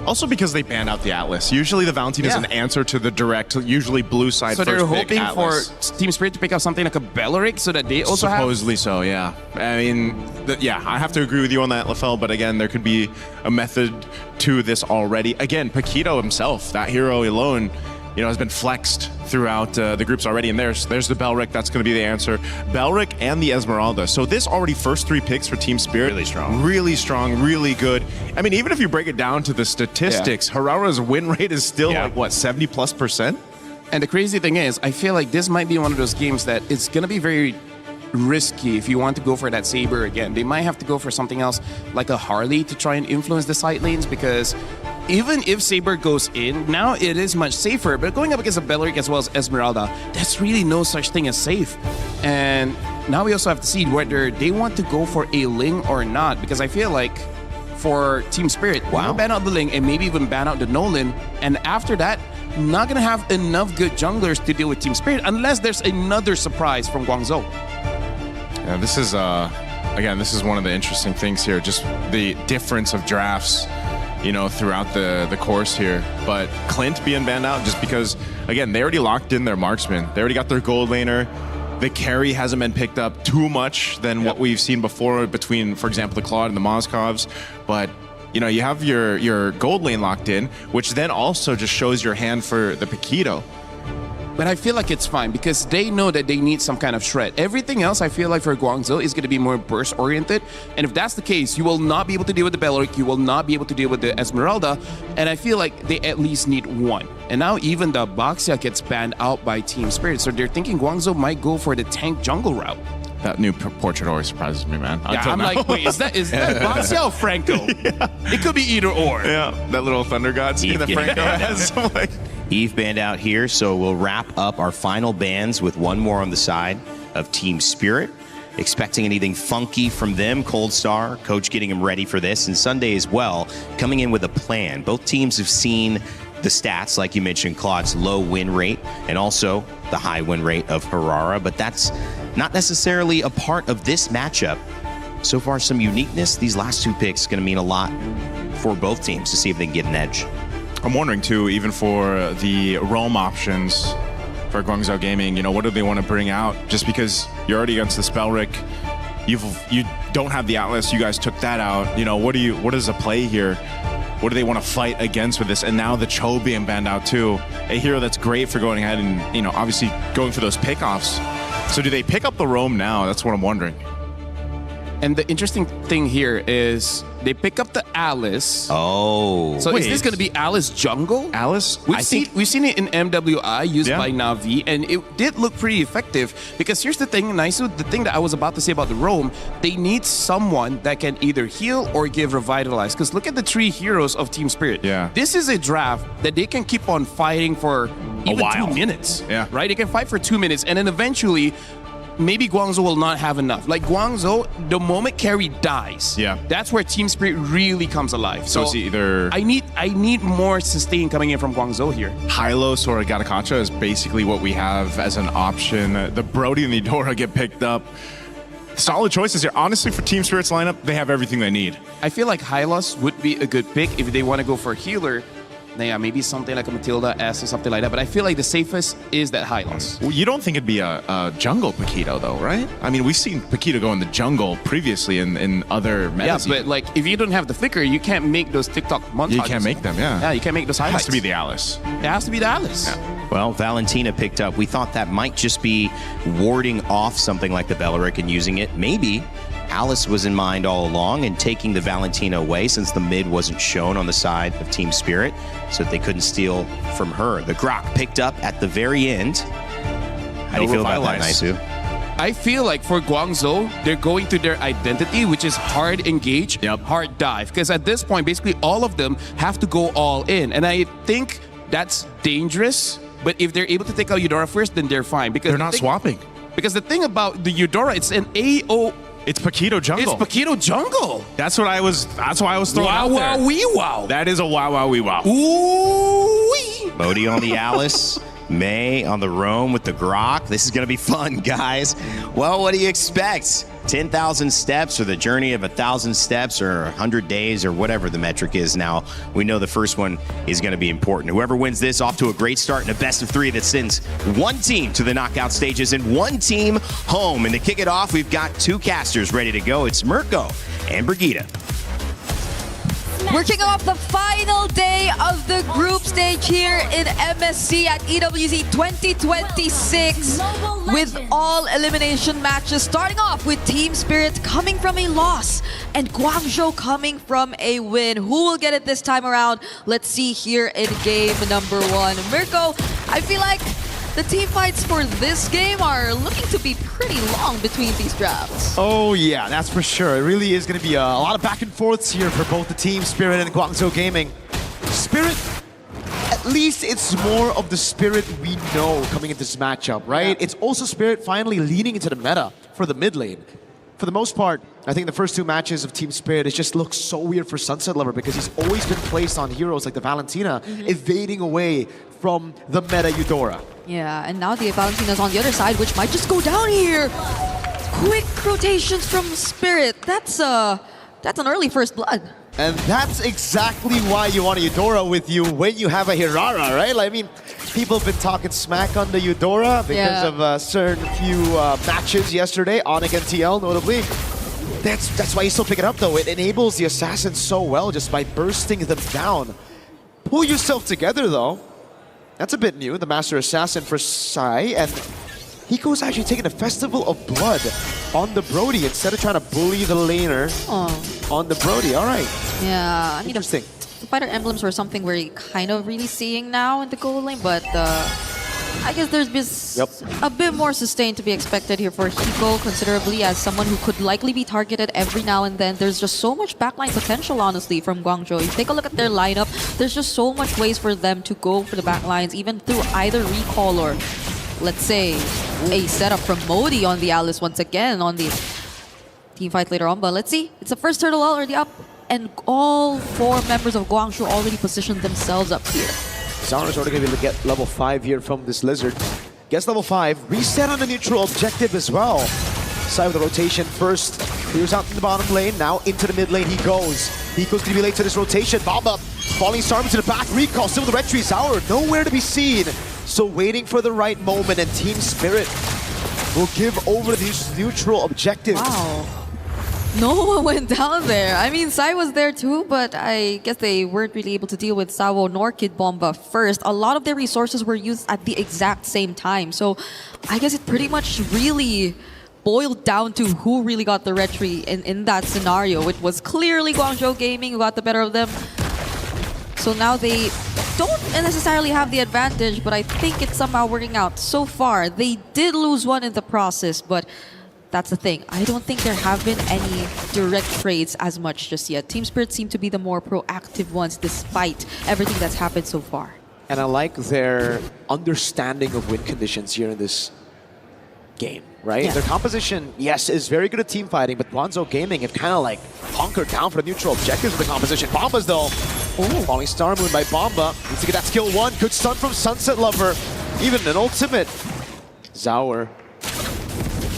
Also because they banned out the Atlas. Usually the Valentina is an answer to the direct, usually blue side so first they're pick hoping for Atlas. Team Spirit to pick up something like a Belleric so that they also Supposedly so, yeah. I mean, yeah, I have to agree with you on that, Lafell, but again, there could be a method to this already. Again, Paquito himself, that hero alone, you know, has been flexed throughout the groups already, and there's the Belleric, that's going to be the answer. Belleric and the Esmeralda. So this already first 3 picks for Team Spirit. Really strong, really good. I mean, even if you break it down to the statistics, Herrera's win rate is still like, what, 70+%? And the crazy thing is, I feel like this might be one of those games that it's going to be very risky if you want to go for that Saber again. They might have to go for something else like a Harley to try and influence the side lanes, because even if Saber goes in, now it is much safer, but going up against a Belleric as well as Esmeralda, there's really no such thing as safe. And now we also have to see whether they want to go for a Ling or not, because I feel like for Team Spirit, wow, ban out the Ling and maybe even ban out the Nolan, and after that, not gonna have enough good junglers to deal with Team Spirit unless there's another surprise from Guangzhou. Yeah, this is, again, this is one of the interesting things here, just the difference of drafts, you know, throughout the course here. But Clint being banned out just because, again, they already locked in their marksman. They already got their gold laner. The carry hasn't been picked up too much than what we've seen before between, for example, the Claude and the Moskovs. But, you know, you have your gold lane locked in, which then also just shows your hand for the Paquito. But I feel like it's fine because they know that they need some kind of shred. Everything else, I feel like for Guangzhou is going to be more burst-oriented. And if that's the case, you will not be able to deal with the Belleric, you will not be able to deal with the Esmeralda. And I feel like they at least need one. And now even the Baxia gets banned out by Team Spirit. So they're thinking Guangzhou might go for the tank jungle route. That new portrait always surprises me, man. Yeah, I'm like, wait, is that Baxia or Franco? Yeah. It could be either or. Yeah, that little Thunder God skin that Franco has. Like, Eve banned out here, so we'll wrap up our final bans with one more on the side of Team Spirit. Expecting anything funky from them, Cold Star, coach getting him ready for this, and Sunday as well, coming in with a plan. Both teams have seen the stats, like you mentioned, Claude's low win rate, and also the high win rate of Herrera, but that's not necessarily a part of this matchup. So far, some uniqueness. These last 2 picks going to mean a lot for both teams to see if they can get an edge. I'm wondering too, even for the roam options for Guangzhou Gaming, you know, what do they want to bring out? Just because you're already against the Spellric, you don't have the Atlas, you guys took that out. You know, what is the play here? What do they want to fight against with this? And now the Cho being banned out too, a hero that's great for going ahead and, you know, obviously going for those pickoffs. So do they pick up the roam now? That's what I'm wondering. And the interesting thing here is they pick up the Alice. Oh. So is this going to be Alice jungle? Alice? We've seen it in MWI used by Na'Vi, and it did look pretty effective. Because here's the thing, Naisu, the thing that I was about to say about the roam, they need someone that can either heal or give revitalize. Because look at the 3 heroes of Team Spirit. Yeah. This is a draft that they can keep on fighting for even 2 minutes. Yeah. Right? They can fight for 2 minutes, and then eventually maybe Guangzhou will not have enough. Like Guangzhou, the moment carry dies, that's where Team Spirit really comes alive. So it's either I need more sustain coming in from Guangzhou here. Hylos or Gatakacha is basically what we have as an option. The Brody and the Eudora get picked up. Solid choices here. Honestly, for Team Spirit's lineup, they have everything they need. I feel like Hylos would be a good pick if they want to go for a healer. Yeah, maybe something like a Matilda S or something like that. But I feel like the safest is that Hylos. Well, you don't think it'd be a jungle Paquito, though, right? I mean, we've seen Paquito go in the jungle previously in other metas. Yeah, but like, if you don't have the flicker, you can't make those TikTok montages. You can't make them, yeah. Yeah, you can't make those highlights. It has to be the Alice. It has to be the Alice. Yeah. Well, Valentina picked up. We thought that might just be warding off something like the Belleric and using it maybe Alice was in mind all along and taking the Valentina away since the mid wasn't shown on the side of Team Spirit so that they couldn't steal from her. The Grok picked up at the very end. How do you feel about that, Naisu? I feel like for Guangzhou, they're going to their identity, which is hard engage, hard dive. Because at this point, basically all of them have to go all in. And I think that's dangerous. But if they're able to take out Eudora first, then they're fine. Because they're not swapping. Because the thing about the Eudora, it's an AO. It's Paquito jungle. It's Paquito jungle. That's why I was throwing out there. Wow, wee, wow. That is a wow, wow, wee, wow. Ooh-wee. Modi on the Alice. May on the Roam with the Grok. This is going to be fun, guys. Well, what do you expect? 10,000 steps or the journey of 1,000 steps or 100 days or whatever the metric is now. We know the first one is going to be important. Whoever wins this off to a great start in a best of 3 that sends one team to the knockout stages and one team home. And to kick it off, we've got 2 casters ready to go. It's Mirko and Brigitte. We're kicking off the final day of the group stage here in MSC at EWC 2026 with all elimination matches, starting off with Team Spirit coming from a loss and Guangzhou coming from a win. Who will get it this time around? Let's see here in game number 1. Mirko, I feel like the team fights for this game are looking to be pretty long between these drafts. Oh yeah, that's for sure. It really is going to be a lot of back and forths here for both the Team Spirit and Guangzhou Gaming. Spirit, at least it's more of the Spirit we know coming into this matchup, right? Yeah. It's also Spirit finally leaning into the meta for the mid lane. For the most part, I think the first 2 matches of Team Spirit, it just looks so weird for Sunset Lover because he's always been placed on heroes like the Valentina, evading away from the meta Eudora. Yeah, and now the Valentina's on the other side, which might just go down here. Quick rotations from Spirit. That's an early first blood. And that's exactly why you want a Eudora with you when you have a Hirara, right? Like, I mean, people have been talking smack on the Eudora because of a certain few matches yesterday, ONIC and TL notably. That's why you still pick it up though. It enables the assassins so well just by bursting them down. Pull yourself together though. That's a bit new, the Master Assassin for Sai, and Hiko's actually taking a Festival of Blood on the Brody instead of trying to bully the laner on the Brody. All right. Yeah. Interesting. The fighter emblems were something we're kind of really seeing now in the gold lane, but I guess there's a bit more sustain to be expected here for Hiko, considerably as someone who could likely be targeted every now and then. There's just so much backline potential, honestly, from Guangzhou. If you take a look at their lineup, there's just so much ways for them to go for the backlines, even through either recall or, let's say, a setup from Modi on the Alice once again on the team fight later on. But let's see, it's the first turtle already up, and all 4 members of Guangzhou already positioned themselves up here. Zara's already going to be able to get level 5 here from this Lizard. Gets level 5, reset on the neutral objective as well. Side of the rotation first, clears out in the bottom lane, now into the mid lane he goes. Hiko's going to be late to this rotation, bomb up, falling star to the back, recall, still with the red tree, Zara nowhere to be seen. So waiting for the right moment, and Team Spirit will give over this neutral objective. Wow. No one went down there. I mean, Sai was there too, but I guess they weren't really able to deal with Sawo nor Kid Bomba first. A lot of their resources were used at the exact same time. So I guess it pretty much really boiled down to who really got the red tree in that scenario. It was clearly Guangzhou Gaming who got the better of them. So now they don't necessarily have the advantage, but I think it's somehow working out. So far, they did lose one in the process, but that's the thing. I don't think there have been any direct trades as much just yet. Team Spirit seem to be the more proactive ones despite everything that's happened so far. And I like their understanding of win conditions here in this game, right? Yeah. Their composition, yes, is very good at team fighting, but Guangzhou Gaming have kind of like hunkered down for the neutral objectives of the composition. Bomba's though, falling Star Moon by Bomba. Needs to get that skill 1. Good stun from Sunset Lover. Even an ultimate. Zauer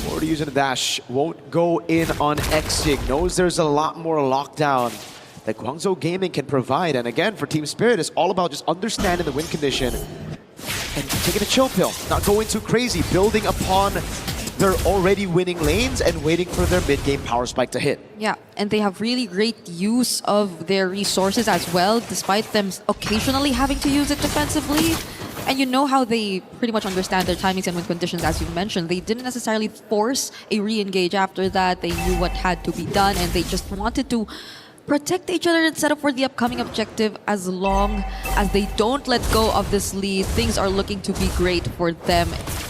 already using a dash. Won't go in on Exig. Knows there's a lot more lockdown that Guangzhou Gaming can provide. And again, for Team Spirit, it's all about just understanding the win condition and taking a chill pill. Not going too crazy. Building upon their already winning lanes and waiting for their mid-game power spike to hit. Yeah, and they have really great use of their resources as well, despite them occasionally having to use it defensively. And you know how they pretty much understand their timings and win conditions, as you mentioned. They didn't necessarily force a re-engage after that. They knew what had to be done, and they just wanted to protect each other and set up for the upcoming objective. As long as they don't let go of this lead, things are looking to be great for them.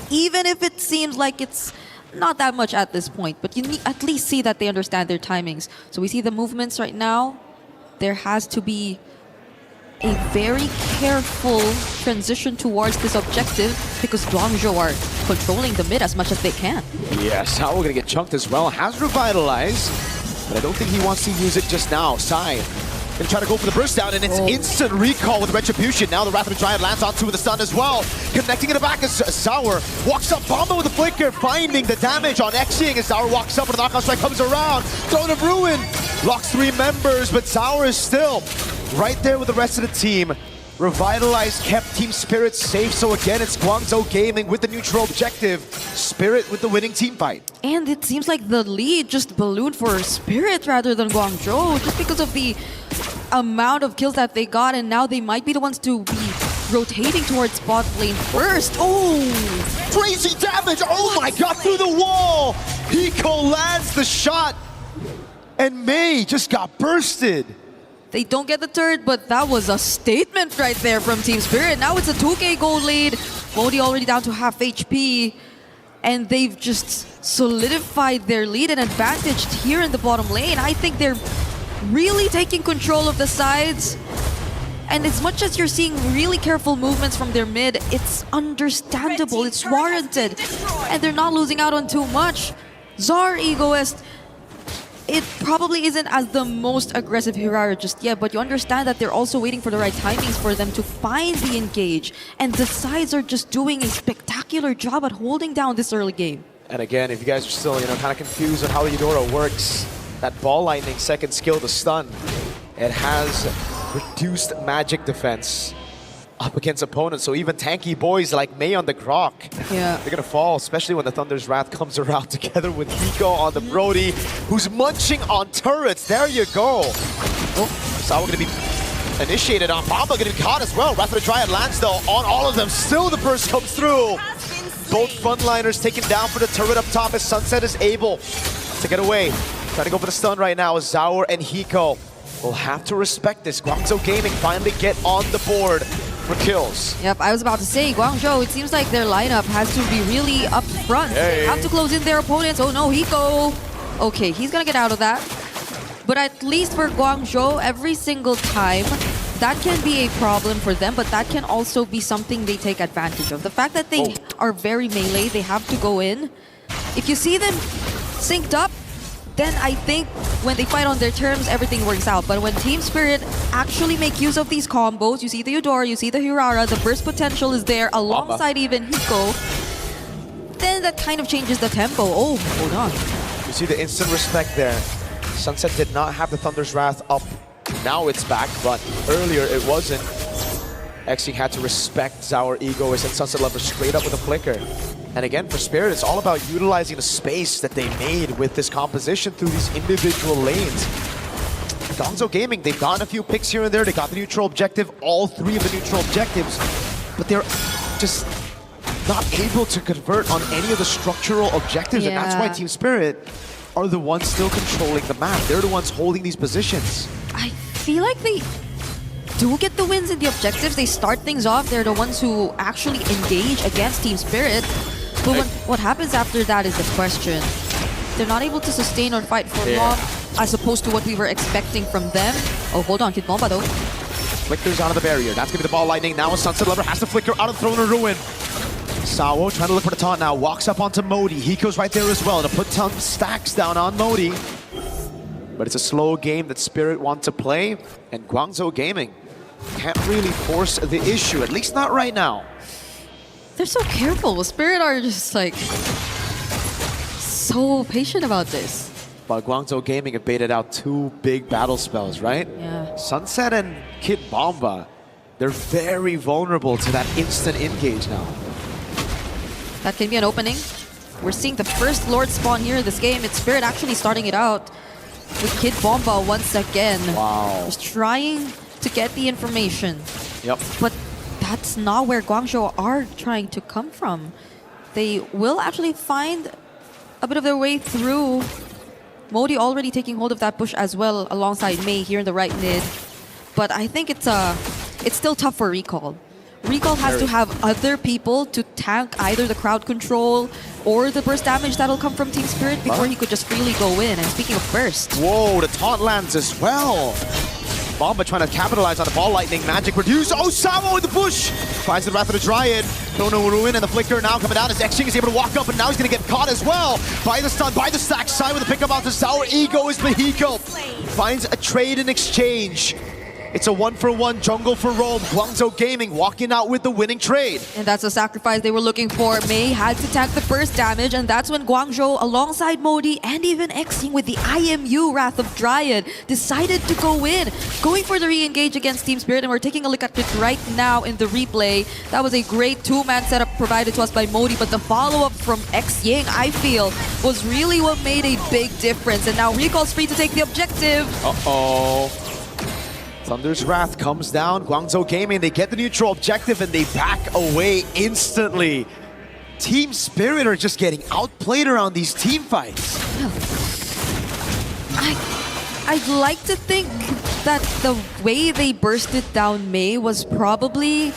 Even if it seems like it's not that much at this point, but you need at least see that they understand their timings. So we see the movements right now. There has to be a very careful transition towards this objective because Guangzhou are controlling the mid as much as they can. Yes, how we're gonna get chunked as well. Has revitalized, but I don't think he wants to use it just now. Sai gonna try to go for the burst down, and it's instant recall with Retribution. Now the Wrath of the Giant lands onto the stun as well. Connecting in the back as Sour walks up, Bomba with the flicker, finding the damage on Xing as Sour walks up and the knockout strike comes around. Throne of Ruin locks 3 members, but Sour is still right there with the rest of the team. Revitalized kept Team Spirit safe, so again it's Guangzhou Gaming with the neutral objective. Spirit with the winning team fight. And it seems like the lead just ballooned for Spirit rather than Guangzhou, just because of the amount of kills that they got, and now they might be the ones to be rotating towards bot lane first. Oh! Crazy damage! Oh my god, through the wall! Hiko lands the shot, and Mei just got bursted. They don't get the third, but that was a statement right there from Team Spirit. Now it's a 2k gold lead. Modi already down to half HP. And they've just solidified their lead and advantaged here in the bottom lane. I think they're really taking control of the sides. And as much as you're seeing really careful movements from their mid, it's understandable, it's warranted. And they're not losing out on too much. Zar Egoist, it probably isn't as the most aggressive Hirara just yet, but you understand that they're also waiting for the right timings for them to find the engage. And the sides are just doing a spectacular job at holding down this early game. And again, if you guys are still, kind of confused on how the Eudora works, that Ball Lightning second skill, the stun, it has reduced magic defense up against opponents. So even tanky boys like Mei on the Grok, they're gonna fall, especially when the Thunder's Wrath comes around together with Hiko on the Brody, who's munching on turrets. There you go. Oh, Sawa gonna be initiated on. Bomba gonna be caught as well. Wrath of the Triad lands though on all of them. Still the burst comes through. Both frontliners taken down for the turret up top as Sunset is able to get away. Trying to go for the stun right now as Zaur and Hiko will have to respect this. Guangzhou Gaming finally get on the board for kills. Yep, I was about to say, Guangzhou, it seems like their lineup has to be really up front. They have to close in their opponents. Oh no, Hiko. Okay, he's gonna get out of that. But at least for Guangzhou, every single time, that can be a problem for them, but that can also be something they take advantage of. The fact that they are very melee, they have to go in. If you see them synced up, then I think when they fight on their terms, everything works out. But when Team Spirit actually make use of these combos, you see the Eudora, you see the Hirara, the burst potential is there alongside even Hiko, then that kind of changes the tempo. Oh, hold on. You see the instant respect there. Sunset did not have the Thunder's Wrath up. Now it's back, but earlier it wasn't. Xing had to respect Zaur Egoist and Sunset Lover straight up with a flicker. And again, for Spirit, it's all about utilizing the space that they made with this composition through these individual lanes. Guangzhou Gaming, they've gotten a few picks here and there. They got the neutral objective, all 3 of the neutral objectives, but they're just not able to convert on any of the structural objectives, and that's why Team Spirit are the ones still controlling the map. They're the ones holding these positions. I feel like they do get the wins in the objectives. They start things off. They're the ones who actually engage against Team Spirit. But what happens after that is the question. They're not able to sustain or fight for long, as opposed to what we were expecting from them. Oh, hold on, Kid Bomba though. Flickers out of the barrier. That's gonna be the Ball Lightning. Now a Sunset Lover has to flicker out of Throne of Ruin. Sawo trying to look for the taunt now. Walks up onto Modi. Hiko's right there as well to put some stacks down on Modi. But it's a slow game that Spirit want to play, and Guangzhou Gaming can't really force the issue, at least not right now. They're so careful. Spirit are just like so patient about this. But Guangzhou Gaming have baited out 2 big battle spells, right? Yeah. Sunset and Kid Bomba, they're very vulnerable to that instant engage now. That can be an opening. We're seeing the first Lord spawn here in this game. It's Spirit actually starting it out with Kid Bomba once again. Wow. Just trying to get the information. Yep. But that's not where Guangzhou are trying to come from. They will actually find a bit of their way through. Modi already taking hold of that bush as well alongside Mei here in the right mid. But I think it's still tough for Recall. Recall has to have other people to tank either the crowd control or the burst damage that'll come from Team Spirit before he could just freely go in. And speaking of burst... Whoa, the taunt lands as well. Bomba trying to capitalize on the ball lightning. Magic reduce. Oh, Samo in the bush. Finds the Wrath of the Dryad. Chrono Ruin and the Flicker now coming down as Xing is able to walk up, and now he's going to get caught as well. By the stun, by the stack side with the pickup out to Sour Ego is Mexico. Finds a trade in exchange. It's a 1-for-1 jungle for Rome. Guangzhou Gaming walking out with the winning trade. And that's the sacrifice they were looking for. Mei had to tank the burst damage, and that's when Guangzhou, alongside Modi and even Xing with the IMU Wrath of Dryad, decided to go in. Going for the re-engage against Team Spirit, and we're taking a look at it right now in the replay. That was a great two-man setup provided to us by Modi, but the follow-up from Xing, I feel, was really what made a big difference. And now Recall's free to take the objective. Uh-oh. Thunder's Wrath comes down. Guangzhou Gaming, they get the neutral objective and they back away instantly. Team Spirit are just getting outplayed around these team fights. I'd like to think that the way they bursted down Mei was probably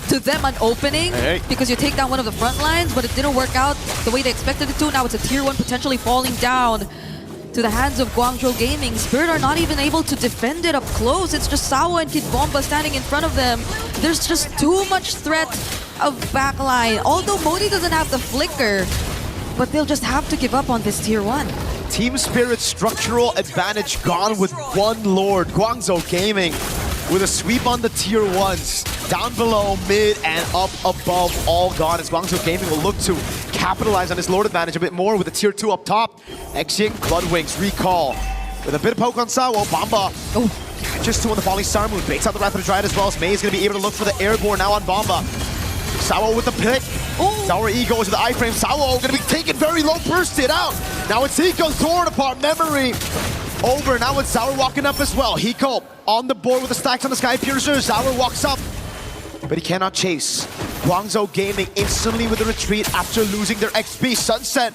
to them an opening, because you take down one of the front lines, but it didn't work out the way they expected it to. Now it's a tier 1 potentially falling down to the hands of Guangzhou Gaming. Spirit are not even able to defend it up close. It's just Sawo and Kid Bomba standing in front of them. There's just too much threat of backline. Although Modi doesn't have the flicker, but they'll just have to give up on this tier 1. Team Spirit's structural advantage gone with one Lord. Guangzhou Gaming with a sweep on the tier 1s. Down below, mid, and up above, all gone, as Guangzhou Gaming will look to capitalize on his Lord advantage a bit more with the tier 2 up top. Xing, Bloodwings, Recall. With a bit of poke on Sawo, Bomba. Just 2 on the Falling Star Moon. Baits out the Wrath of the Dryad as well, as Mei is going to be able to look for the airborne now on Bomba. Sawo with the pick. Sour Ego is with the iframe. Sawo going to be taken very low, bursted out. Now it's Hiko's torn apart memory. Over, now it's Sour walking up as well. Hiko on the board with the stacks on the Sky Piercer. Sour walks up, but he cannot chase. Guangzhou Gaming instantly with the retreat after losing their XP. Sunset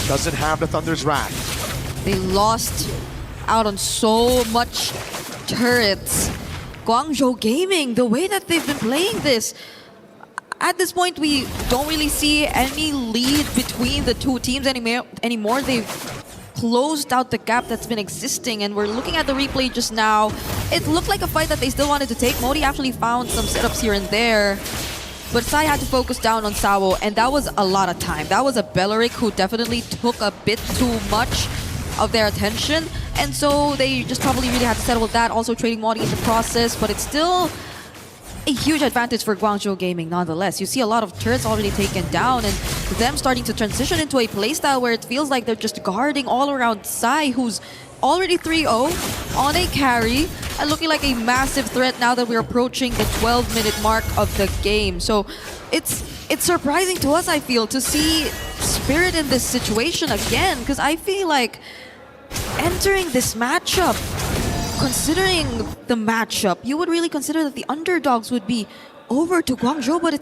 doesn't have the Thunder's Wrath. They lost out on so much turrets. Guangzhou Gaming, the way that they've been playing this, at this point we don't really see any lead between the two teams anymore. They've closed out the gap that's been existing, and we're looking at the replay just now. It looked like a fight that they still wanted to take. Modi actually found some setups here and there, but Sai had to focus down on Sawo, and that was a lot of time. That was a Belleric who definitely took a bit too much of their attention, and so they just probably really had to settle with that, also trading Modi in the process, but it's still a huge advantage for Guangzhou Gaming nonetheless. You see a lot of turrets already taken down, and them starting to transition into a playstyle where it feels like they're just guarding all around Sai, who's already 3-0 on a carry, and looking like a massive threat now that we're approaching the 12-minute mark of the game. So it's surprising to us, I feel, to see Spirit in this situation again, because I feel like entering this matchup, considering the matchup, you would really consider that the underdogs would be over to Guangzhou, but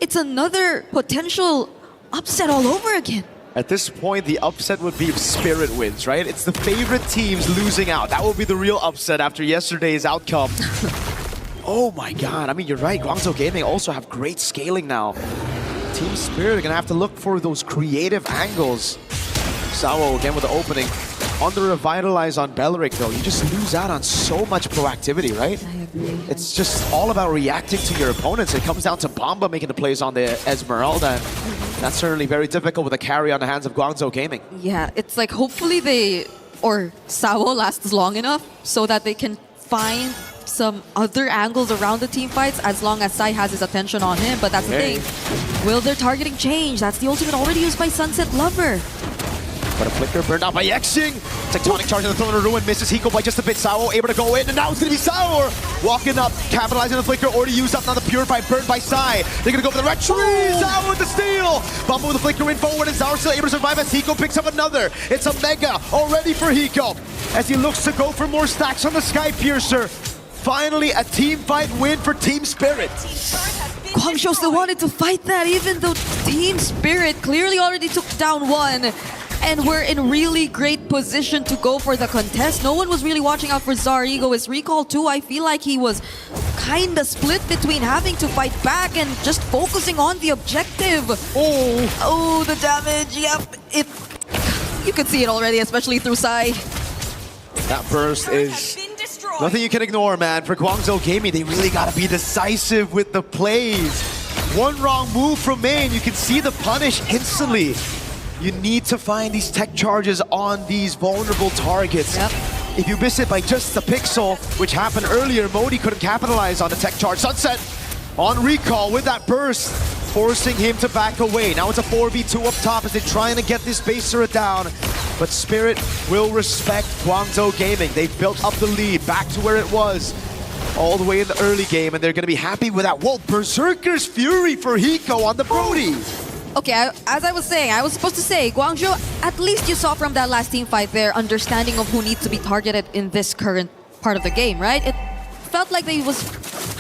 it's another potential upset all over again. At this point, the upset would be if Spirit wins, right? It's the favorite teams losing out. That would be the real upset after yesterday's outcome. Oh my god, I mean, you're right. Guangzhou Gaming also have great scaling now. Team Spirit are going to have to look for those creative angles. Sawo again with the opening. On the Revitalize on Belleric, though, you just lose out on so much proactivity, right? I agree. It's just all about reacting to your opponents. It comes down to Bomba making the plays on the Esmeralda. That's certainly very difficult with a carry on the hands of Guangzhou Gaming. Yeah, it's like hopefully Sawo lasts long enough so that they can find some other angles around the team fights as long as Sai has his attention on him. But that's the thing. Will their targeting change? That's the ultimate already used by Sunset Lover. But a flicker burned out by Xing. Tectonic charge on the Throne of Ruin, misses Hiko by just a bit. Sawo able to go in, and now it's going to be Sour walking up, capitalizing on the flicker, already used up, now the Purify burned by Sai. They're going to go for the retreat. Sour with the steal. Bumble with the flicker in forward, and Sour still able to survive as Hiko picks up another. It's a Mega already for Hiko as he looks to go for more stacks on the Sky Piercer. Finally, a team fight win for Team Spirit. Guangzhou still wanted to fight that, even though Team Spirit clearly already took down one. And we're in really great position to go for the contest. No one was really watching out for Zar Egoist. Recall too, I feel like he was kinda split between having to fight back and just focusing on the objective. Oh, the damage, yep. You can see it already, especially through Sai. That burst is nothing you can ignore, man. For Guangzhou Gaming, they really gotta be decisive with the plays. One wrong move from main, you can see the punish instantly. You need to find these tech charges on these vulnerable targets. Yep. If you miss it by just a pixel, which happened earlier, Modi couldn't capitalize on the tech charge. Sunset on recall with that burst, forcing him to back away. Now it's a 4v2 up top as they're trying to get this base turret down. But Spirit will respect Guangzhou Gaming. They've built up the lead back to where it was all the way in the early game, and they're going to be happy with that. Whoa, Berserker's Fury for Hiko on the Brody. Okay, as I was saying, I was supposed to say, Guangzhou, at least you saw from that last team fight their understanding of who needs to be targeted in this current part of the game, right? It felt like they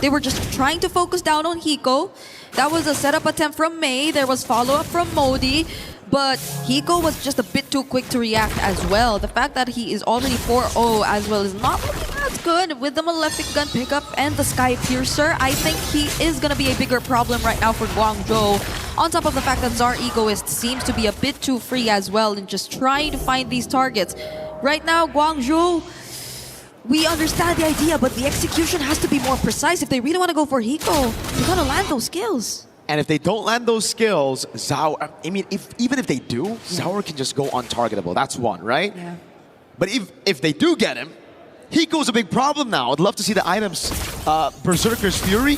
were just trying to focus down on Hiko. That was a setup attempt from Mei. There was follow-up from Modi. But Hiko was just a bit too quick to react as well. The fact that he is already 4-0 as well is not looking as good with the Malefic Gun pickup and the Sky Piercer. I think he is going to be a bigger problem right now for Guangzhou. On top of the fact that Zar Egoist seems to be a bit too free as well in just trying to find these targets. Right now, Guangzhou, we understand the idea, but the execution has to be more precise. If they really want to go for Hiko, you got to land those skills. And if they don't land those skills, Zaur, I mean, even if they do, Zaur can just go untargetable. That's one, right? Yeah. But if they do get him, Hiko's a big problem now. I'd love to see the items. Berserker's Fury?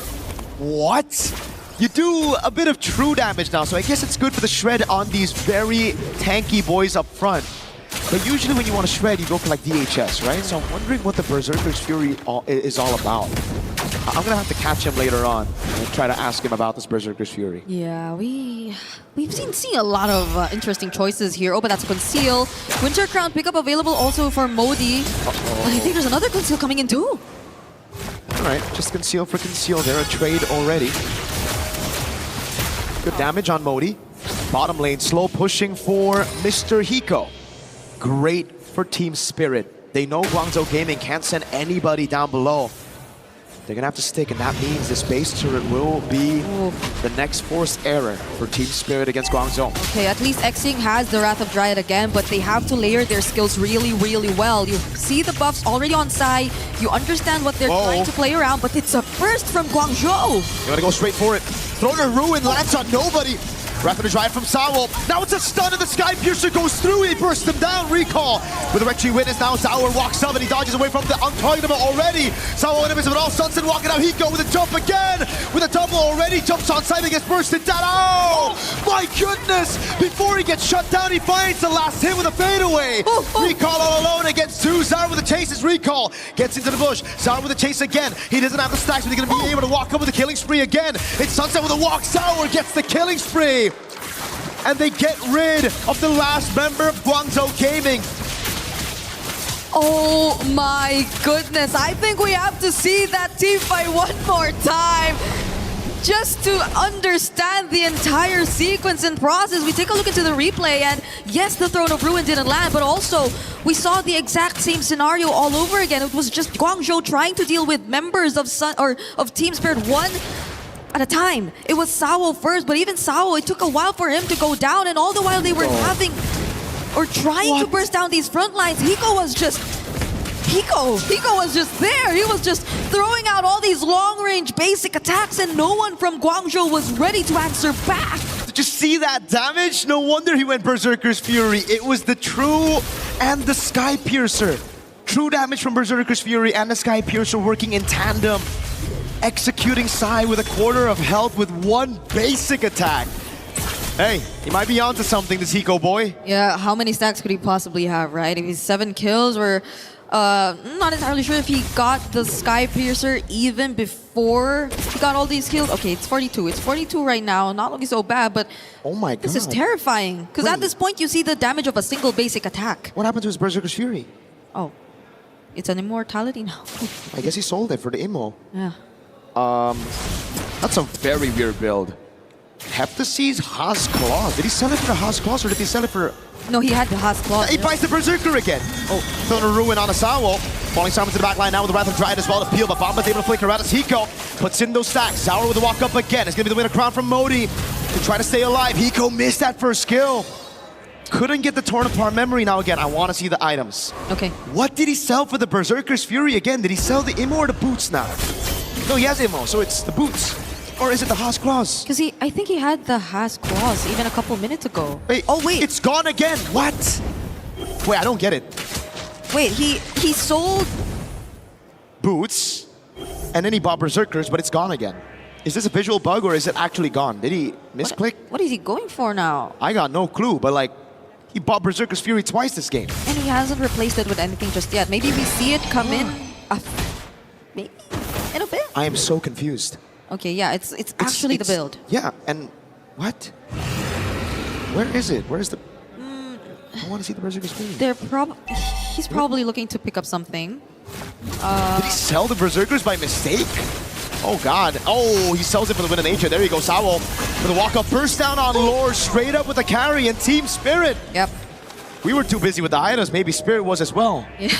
What? You do a bit of true damage now, so I guess it's good for the shred on these very tanky boys up front. But usually when you want to shred, you go for like DHS, right? So I'm wondering what the Berserker's Fury is all about. I'm gonna have to catch him later on and try to ask him about this Berserker's Fury. Yeah, we've seen a lot of interesting choices here. Oh, but that's Conceal. Winter Crown pickup available also for Modi. I think there's another Conceal coming in too. All right, just Conceal for Conceal. They're a trade already. Good damage on Modi. Bottom lane, slow pushing for Mr. Hiko. Great for Team Spirit. They know Guangzhou Gaming can't send anybody down below. They're gonna have to stick, and that means this base turret will be the next forced error for Team Spirit against Guangzhou. Okay, at least Xing has the Wrath of Dryad again, but they have to layer their skills really, really well. You see the buffs already on Sai. You understand what they're trying to play around, but it's a burst from Guangzhou. You wanna go straight for it. Thrown a Ruin, lands on nobody. Wrath of the Drive from Sawo. Now it's a stun and the Sky Piercer goes through. He bursts him down. Recall with a Retry Witness. Now Sawo walks up and he dodges away from the untargetable already. Sawo enemies of it all. Sunset walking out. Hiko with a jump again. With a double already. Jumps on site and gets bursted down. Oh my goodness. Before he gets shut down, he finds the last hit with a fadeaway. Recall all alone against two. Zar with the chase is Recall. Gets into the bush. Zar with the chase again. He doesn't have the stacks, but he's going to be able to walk up with a killing spree again. It's Sunset with a walk. Sour gets the killing spree. And they get rid of the last member of Guangzhou Gaming. Oh my goodness. I think we have to see that team fight one more time. Just to understand the entire sequence and process. We take a look into the replay, and yes, the Throne of Ruin didn't land, but also we saw the exact same scenario all over again. It was just Guangzhou trying to deal with members of Team Spirit 1 at a time. It was Sawo first, but even Sawo, it took a while for him to go down, and all the while they were trying to burst down these front lines. Hiko was just there. He was just throwing out all these long-range basic attacks, and no one from Guangzhou was ready to answer back. Did you see that damage? No wonder he went Berserker's Fury. It was the True and the Sky Piercer. True damage from Berserker's Fury and the Sky Piercer working in tandem. Executing Sai with a quarter of health with one basic attack. Hey, he might be onto something, this Hiko boy. Yeah, how many stacks could he possibly have, right? If he's 7 kills, or not entirely sure if he got the Sky Piercer even before he got all these kills. Okay, it's 42. It's 42 right now. Not looking so bad, but oh my god, this is terrifying. Because at this point, you see the damage of a single basic attack. What happened to his Berserker's Fury? Oh. It's an immortality now. I guess he sold it for the immo. Yeah. That's a very weird build. Heptasee's Haas Claws. Did he sell it for the Haas Claws or did he sell it for... No, he had the Haas Claws. He buys the Berserker again. Oh, throwing a ruin on Asawo. Falling Simon to the back line now with the Wrath of Dryad as well to peel, but Bomba's able to flicker out as Hiko puts in those stacks. Sour with the walk up again. It's going to be the winner crown from Modi to try to stay alive. Hiko missed that first skill. Couldn't get the torn apart memory. Now again, I want to see the items. Okay. What did he sell for the Berserker's Fury again? Did he sell the immo or the boots now? No, he has immo, so it's the boots. Or is it the Haas Claws? Because I think he had the Haas Claws even a couple minutes ago. Wait, oh wait, it's gone again. What? Wait, I don't get it. Wait, he sold boots, and then he bought Berserkers, but it's gone again. Is this a visual bug or is it actually gone? Did he misclick? What is he going for now? I got no clue, but like, he bought Berserker's Fury twice this game. And he hasn't replaced it with anything just yet. Maybe we see it come in, maybe in a bit. I am so confused. Okay, yeah, it's actually the build. Yeah, and what? Where is it? Where is the... I want to see the Berserker's Fury. He's probably looking to pick up something. Did he sell the Berserkers by mistake? Oh god. Oh, he sells it for the win of nature. There you go, Sawo. For the walk-up burst down on Lore, straight up with the carry and Team Spirit. Yep. We were too busy with the items. Maybe Spirit was as well. Yeah.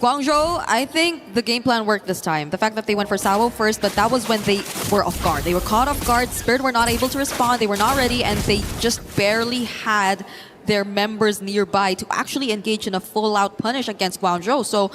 Guangzhou, I think the game plan worked this time. The fact that they went for Sawo first, but that was when they were off guard. They were caught off guard. Spirit were not able to respond. They were not ready, and they just barely had their members nearby to actually engage in a full-out punish against Guangzhou. So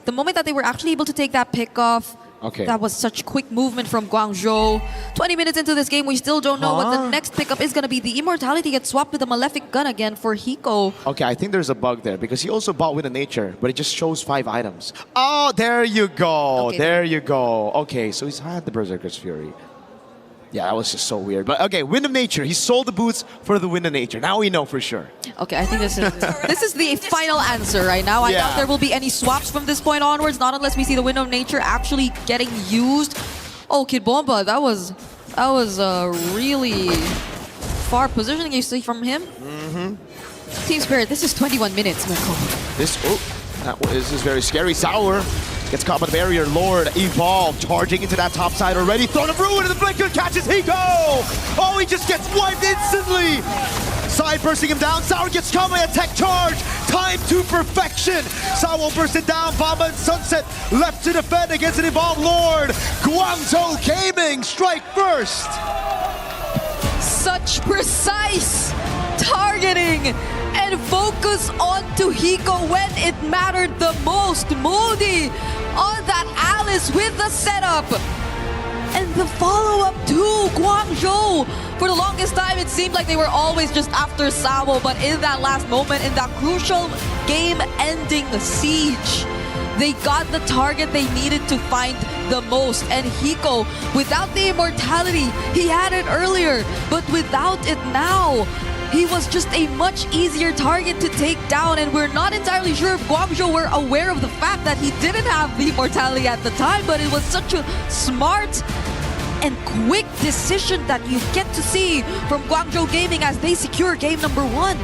the moment that they were actually able to take that pick off, that was such quick movement from Guangzhou. 20 minutes into this game, we still don't know what the next pickup is going to be. The Immortality gets swapped with the Malefic Gun again for Hiko. Okay, I think there's a bug there because he also bought Wind of Nature, but it just shows 5 items. Oh, there you go. Okay, there you go. Okay, so he's had the Berserker's Fury. Yeah, that was just so weird. But okay, Wind of Nature. He sold the boots for the Wind of Nature. Now we know for sure. Okay, I think this is the final answer right now. I doubt there will be any swaps from this point onwards, not unless we see the Wind of Nature actually getting used. Oh, Kid Bomba, that was a really far positioning you see from him. Team Spirit, this is 21 minutes, Mirko. This is very scary. Sour gets caught by the barrier. Lord, Evolve, charging into that top side already. Thrown a ruin and the Blinker catches Hiko! Oh, he just gets wiped instantly! Side bursting him down. Sour gets caught by a tech charge. Time to perfection. Sour bursts it down. Bomba and Sunset left to defend against an Evolved Lord. Guangzhou Gaming strike first. Such precise targeting and focus onto Hiko when it mattered the most. Modi on that Alice with the setup. And the follow-up to Guangzhou. For the longest time, it seemed like they were always just after Sawo, but in that last moment, in that crucial game-ending siege, they got the target they needed to find the most. And Hiko, without the immortality, he had it earlier, but without it now, he was just a much easier target to take down, and we're not entirely sure if Guangzhou were aware of the fact that he didn't have the immortality at the time, but it was such a smart and quick decision that you get to see from Guangzhou Gaming as they secure game number 1.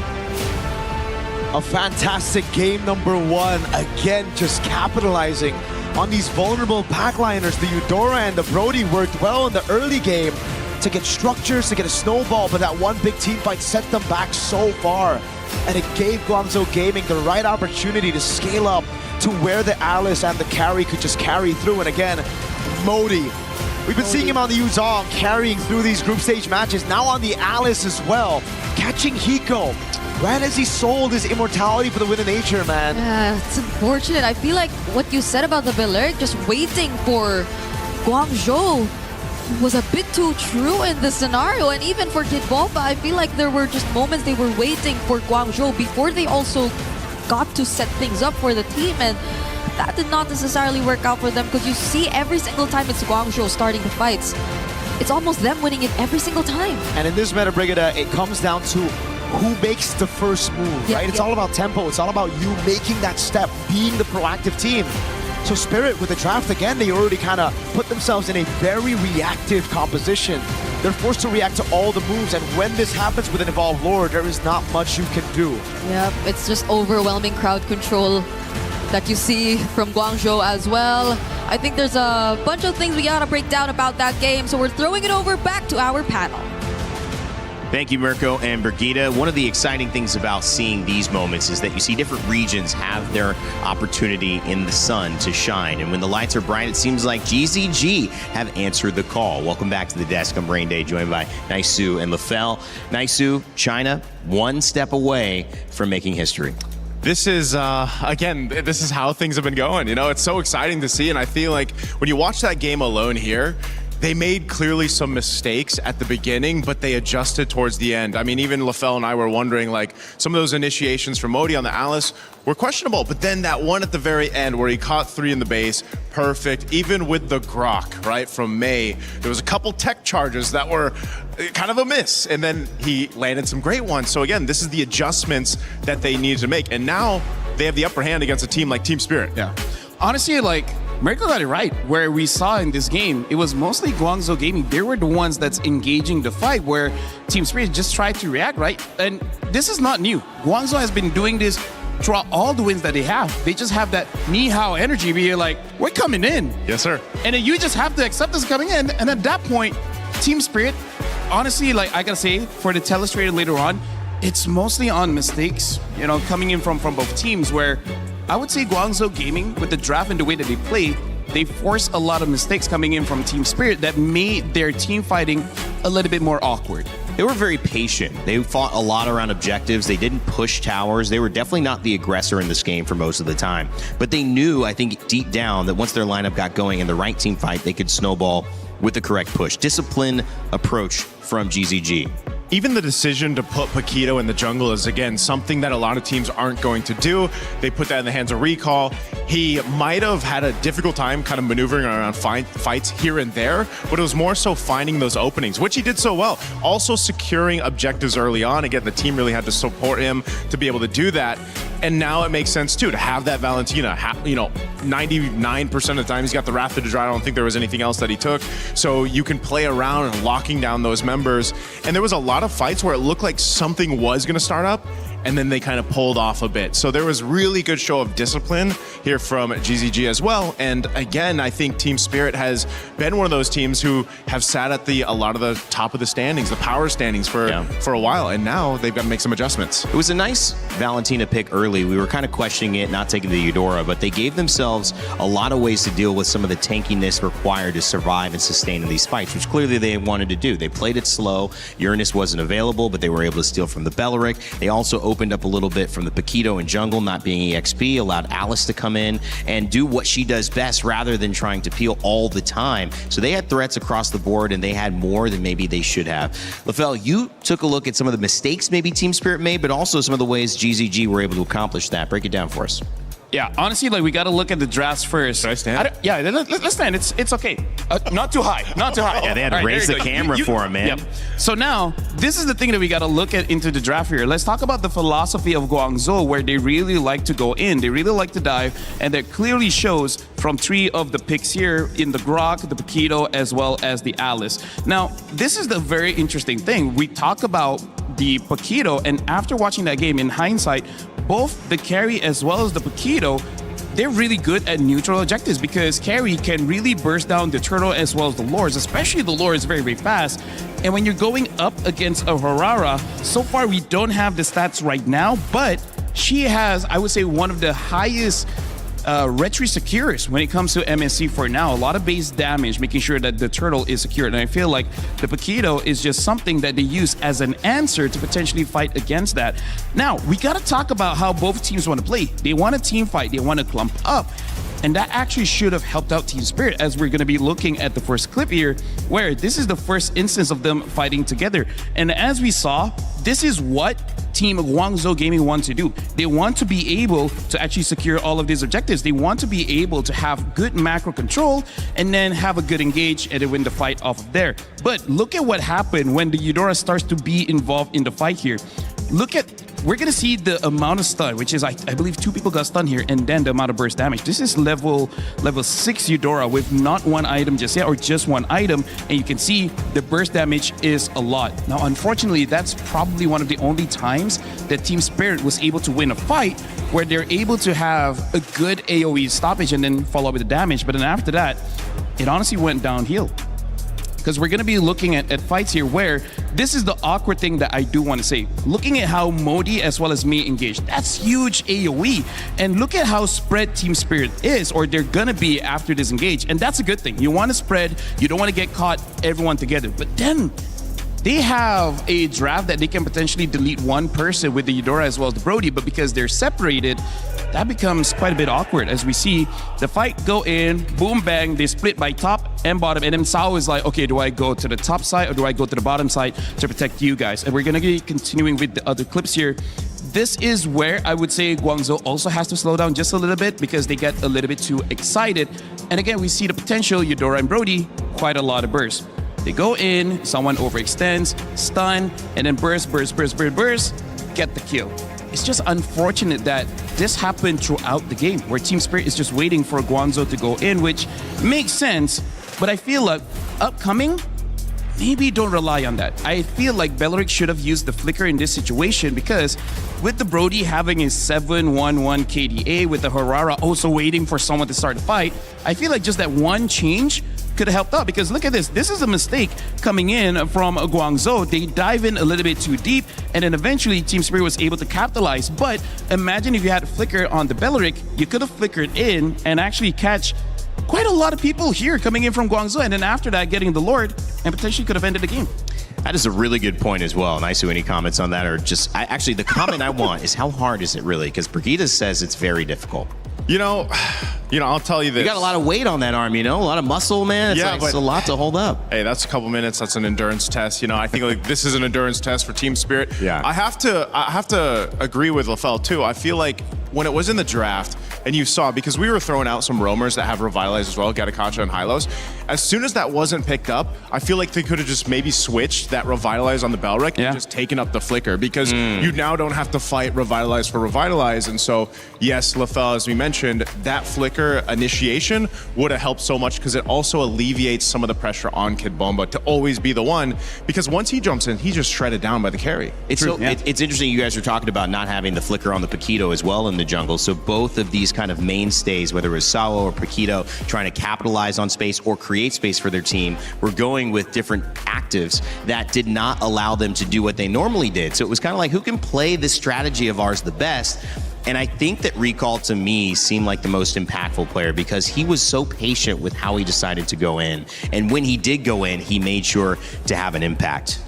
A fantastic game number 1. Again, just capitalizing on these vulnerable backliners. The Eudora and the Brody worked well in the early game to get structures, to get a snowball, but that one big team fight set them back so far. And it gave Guangzhou Gaming the right opportunity to scale up to where the Alice and the carry could just carry through. And again, Modi. We've been seeing him on the Yuzong carrying through these group stage matches, now on the Alice as well, catching Hiko. When has he sold his immortality for the Wind of Nature, man? Yeah, it's unfortunate. I feel like what you said about the Belair just waiting for Guangzhou was a bit too true in this scenario. And even for Kid Bomba, I feel like there were just moments they were waiting for Guangzhou before they also got to set things up for the team. And that did not necessarily work out for them, because you see every single time it's Guangzhou starting the fights, it's almost them winning it every single time. And in this meta, Brigada, it comes down to who makes the first move, right? It's all about tempo. It's all about you making that step, being the proactive team. So Spirit, with the draft again, they already kind of put themselves in a very reactive composition. They're forced to react to all the moves, and when this happens with an Evolved Lord, there is not much you can do. Yep, it's just overwhelming crowd control. that you see from Guangzhou as well. I think there's a bunch of things we gotta break down about that game, so we're throwing it over back to our panel. Thank you, Mirko and Brigitte. One of the exciting things about seeing these moments is that you see different regions have their opportunity in the sun to shine. And when the lights are bright, it seems like GZG have answered the call. Welcome back to the desk. I'm Brain Day, joined by Naisu and Lefel. Naisu, China, one step away from making history. This is, again, this is how things have been going. You know, it's so exciting to see. And I feel like when you watch that game alone here, they made clearly some mistakes at the beginning, but they adjusted towards the end. I mean, even Lefel and I were wondering, like, some of those initiations from Modi on the Alice were questionable, but then that one at the very end where he caught 3 in the base, perfect. Even with the grok, right, from May, there was a couple tech charges that were kind of a miss, and then he landed some great ones. So again, this is the adjustments that they needed to make, and now they have the upper hand against a team like Team Spirit. Yeah. Honestly, like, Mirko got it right. Where we saw in this game, it was mostly Guangzhou Gaming. They were the ones that's engaging the fight, where Team Spirit just tried to react, right? And this is not new. Guangzhou has been doing this throughout all the wins that they have. They just have that ni-hao energy where you're like, we're coming in. Yes, sir. And then you just have to accept us coming in. And at that point, Team Spirit, honestly, like I gotta say, for the telestrated later on, it's mostly on mistakes, you know, coming in from both teams, where I would say Guangzhou Gaming, with the draft and the way that they play, they forced a lot of mistakes coming in from Team Spirit that made their team fighting a little bit more awkward. They were very patient. They fought a lot around objectives. They didn't push towers. They were definitely not the aggressor in this game for most of the time. But they knew, I think, deep down that once their lineup got going in the right team fight, they could snowball with the correct push. Disciplined approach from GZG. Even the decision to put Paquito in the jungle is, again, something that a lot of teams aren't going to do. They put that in the hands of Recall. He might have had a difficult time kind of maneuvering around fights here and there, but it was more so finding those openings, which he did so well. Also securing objectives early on. Again, the team really had to support him to be able to do that. And now it makes sense, too, to have that Valentina. You know, 99% of the time he's got the Wrath of the Dry. I don't think there was anything else that he took. So you can play around and locking down those members. And there was a lot of fights where it looked like something was going to start up, and then they kind of pulled off a bit. So there was really good show of discipline here from GZG as well. And again, I think Team Spirit has been one of those teams who have sat at a lot of the top of the standings, the power standings for a while, and now they've got to make some adjustments. It was a nice Valentina pick early. We were kind of questioning it, not taking the Eudora, but they gave themselves a lot of ways to deal with some of the tankiness required to survive and sustain in these fights, which clearly they wanted to do. They played it slow. Uranus wasn't available, but they were able to steal from the Belleric. They also opened up a little bit from the Paquito and jungle, not being EXP, allowed Alice to come in and do what she does best rather than trying to peel all the time. So they had threats across the board, and they had more than maybe they should have. Lefel, you took a look at some of the mistakes maybe Team Spirit made, but also some of the ways GZG were able to accomplish that. Break it down for us. Yeah, honestly, like, we got to look at the drafts first. Should I stand? Yeah, let's stand. It's okay. Not too high. Not too high. Yeah, they had to raise the camera for him, man. Yep. So now, this is the thing that we got to look at into the draft here. Let's talk about the philosophy of Guangzhou, where they really like to go in. They really like to dive, and that clearly shows from 3 of the picks here in the Grok, the Paquito, as well as the Alice. Now, this is the very interesting thing. We talk about the Paquito, and after watching that game, in hindsight, both the carry as well as the Paquito, they're really good at neutral objectives, because carry can really burst down the turtle as well as the lords, especially the lord is very, very fast. And when you're going up against a Harara, so far we don't have the stats right now, but she has, I would say, one of the highest retry secures when it comes to MSC for now. A lot of base damage, making sure that the turtle is secured. And I feel like the Paquito is just something that they use as an answer to potentially fight against that. Now, we got to talk about how both teams want to play. They want a team fight. They want to clump up. And that actually should have helped out Team Spirit, as we're going to be looking at the first clip here, where this is the first instance of them fighting together. And as we saw, this is what Team Guangzhou Gaming want to do. They want to be able to actually secure all of these objectives. They want to be able to have good macro control and then have a good engage and then win the fight off of there. But look at what happened when the Eudora starts to be involved in the fight here. Look at we're going to see the amount of stun, which is, I believe 2 people got stunned here, and then the amount of burst damage. This is level 6 Eudora with not one item just yet, or just one item, and you can see the burst damage is a lot. Now, unfortunately, that's probably one of the only times that Team Spirit was able to win a fight where they're able to have a good AoE stoppage and then follow up with the damage. But then after that, it honestly went downhill. Because we're going to be looking at fights here where this is the awkward thing that I do want to say. Looking at how Modi as well as me engaged, that's huge AoE. And look at how spread Team Spirit is, or they're going to be after this engage. And that's a good thing. You want to spread, you don't want to get caught everyone together. But then they have a draft that they can potentially delete one person with the Eudora as well as the Brody, but because they're separated, that becomes quite a bit awkward. As we see the fight go in, boom, bang, they split by top and bottom, and then Sao is like, okay, do I go to the top side or do I go to the bottom side to protect you guys? And we're gonna be continuing with the other clips here. This is where I would say Guangzhou also has to slow down just a little bit because they get a little bit too excited. And again, we see the potential, Eudora and Brody, quite a lot of bursts. They go in, someone overextends, stun, and then burst, get the kill. It's just unfortunate that this happened throughout the game, where Team Spirit is just waiting for Guangzhou to go in, which makes sense, but I feel like upcoming, maybe don't rely on that. I feel like Beleric should have used the flicker in this situation because with the Brody having a 7-1-1 KDA, with the Harara also waiting for someone to start the fight, I feel like just that one change could have helped out, because look at this. This is a mistake coming in from Guangzhou. They dive in a little bit too deep, and then eventually Team Spirit was able to capitalize. But imagine if you had a flicker on the Beleric, you could have flickered in and actually catch quite a lot of people here coming in from Guangzhou, and then after that getting the Lord, and potentially could have ended the game. That is a really good point as well. Naisu, any comments on that? Or just, actually, the comment I want is how hard is it really? Because Brigitte says it's very difficult. You know, I'll tell you this. You got a lot of weight on that arm, a lot of muscle, man. It's a lot to hold up. Hey, that's a couple minutes. That's an endurance test. I think like this is an endurance test for Team Spirit. Yeah. I have to agree with Lafel too. I feel like when it was in the draft and you saw, because we were throwing out some roamers that have Revitalize as well, Gatakacha and Hylos. As soon as that wasn't picked up, I feel like they could have just maybe switched that Revitalize on the Beleric and just taken up the flicker, because you now don't have to fight Revitalize for Revitalize. And so, yes, Lafel, as we mentioned, that flicker initiation would have helped so much, because it also alleviates some of the pressure on Kid Bomba to always be the one, because once he jumps in, he's just shredded down by the carry. It's interesting you guys are talking about not having the flicker on the Paquito as well in the jungle. So both of these kind of mainstays, whether it was Sao or Paquito, trying to capitalize on space or create space for their team, were going with different actives that did not allow them to do what they normally did. So it was kind of like, who can play this strategy of ours the best? And I think that Recall, to me, seemed like the most impactful player, because he was so patient with how he decided to go in. And when he did go in, he made sure to have an impact.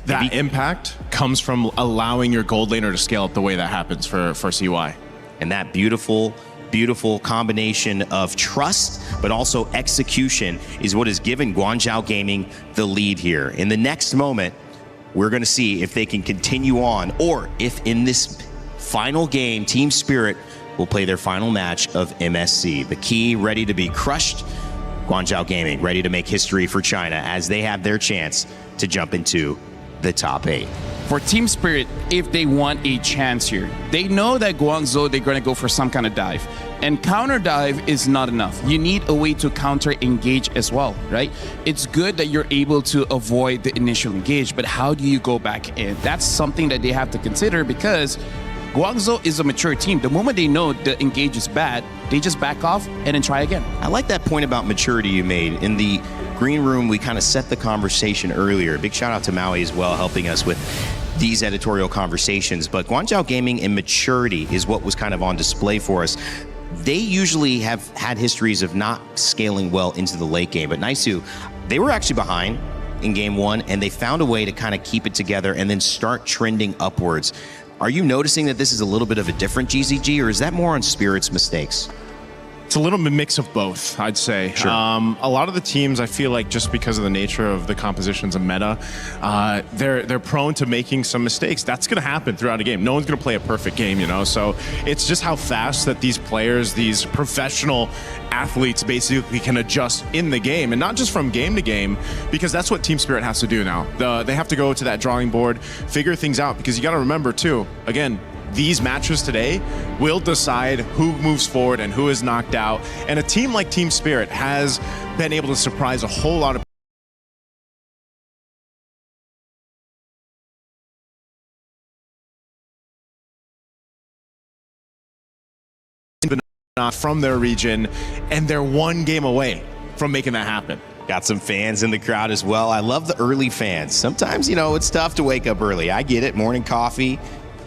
That impact comes from allowing your gold laner to scale up the way that happens for CY. And that beautiful combination of trust, but also execution, is what has given Guangzhou Gaming the lead here. In the next moment, we're going to see if they can continue on, or if in this final game, Team Spirit will play their final match of MSC. The key ready to be crushed. Guangzhou Gaming ready to make history for China as they have their chance to jump into the top 8. For Team Spirit, if they want a chance here, they know that Guangzhou, they're going to go for some kind of dive. And counter dive is not enough. You need a way to counter engage as well, right? It's good that you're able to avoid the initial engage, but how do you go back in? That's something that they have to consider, because Guangzhou is a mature team. The moment they know the engage is bad, they just back off and then try again. I like that point about maturity you made. In the green room, we kind of set the conversation earlier. Big shout out to Maui as well, helping us with these editorial conversations. But Guangzhou Gaming and maturity is what was kind of on display for us. They usually have had histories of not scaling well into the late game. But Naisu, they were actually behind in game 1, and they found a way to kind of keep it together and then start trending upwards. Are you noticing that this is a little bit of a different GZG, or is that more on Spirit's mistakes? It's a little mix of both, I'd say. Sure. A lot of the teams, I feel like, just because of the nature of the compositions of meta, they're prone to making some mistakes. That's going to happen throughout a game. No one's going to play a perfect game, you know? So it's just how fast that these players, these professional athletes basically can adjust in the game, and not just from game to game, because that's what Team Spirit has to do now. They have to go to that drawing board, figure things out, because you got to remember too, again, these matches today will decide who moves forward and who is knocked out. And a team like Team Spirit has been able to surprise a whole lot of from their region, and they're one game away from making that happen. Got some fans in the crowd as well. I love the early fans. Sometimes, you know, it's tough to wake up early. I get it, morning coffee,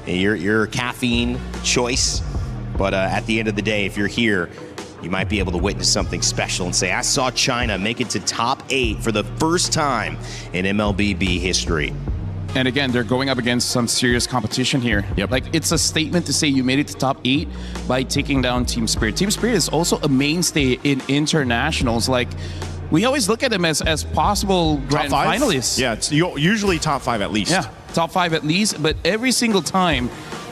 your caffeine choice. But at the end of the day, if you're here, you might be able to witness something special and say, I saw China make it to top 8 for the first time in MLBB history. And again, they're going up against some serious competition here. Yep. Like, it's a statement to say you made it to top 8 by taking down Team Spirit. Team Spirit is also a mainstay in internationals. Like, we always look at them as possible grand finalists. Yeah, it's usually top 5 at least. Yeah, top 5 at least. But every single time,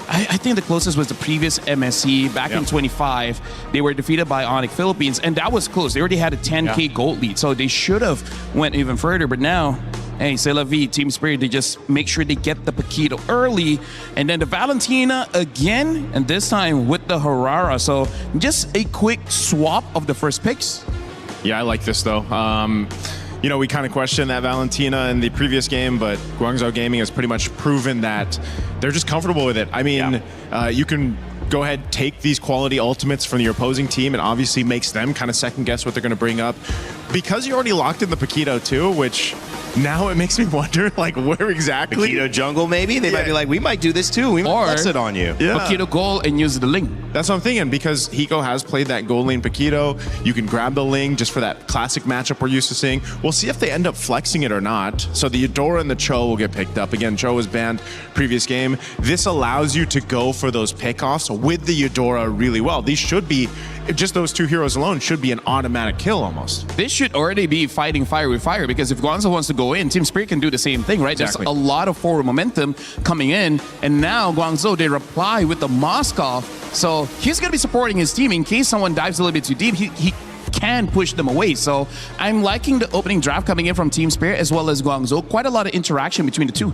I think the closest was the previous MSC back in 25. They were defeated by ONIC Philippines, and that was close. They already had a 10K gold lead, so they should have went even further. But now, hey, c'est la vie, Team Spirit, they just make sure they get the Paquito early, and then the Valentina again, and this time with the Harara. So just a quick swap of the first picks. Yeah, I like this though. You know, we kind of questioned that Valentina in the previous game, but Guangzhou Gaming has pretty much proven that they're just comfortable with it. I mean, you can go ahead, take these quality ultimates from your opposing team, and obviously makes them kind of second guess what they're going to bring up. Because you're already locked in the Paquito too, which now it makes me wonder, like, where exactly? Paquito jungle, maybe? They might be like, we might do this too. We might flex it on you. Yeah. Paquito goal and use the Ling. That's what I'm thinking, because Hiko has played that gold lane Paquito. You can grab the Ling just for that classic matchup we're used to seeing. We'll see if they end up flexing it or not. So the Eudora and the Cho will get picked up. Again, Cho was banned previous game. This allows you to go for those pickoffs with the Eudora really well. These should be, just those two heroes alone should be an automatic kill almost. This should already be fighting fire with fire, because if Guangzhou wants to go in, Team Spirit can do the same thing, right? Exactly. There's a lot of forward momentum coming in, and now Guangzhou, they reply with the Moskov. So he's going to be supporting his team in case someone dives a little bit too deep. He can push them away. So I'm liking the opening draft coming in from Team Spirit as well as Guangzhou. Quite a lot of interaction between the two.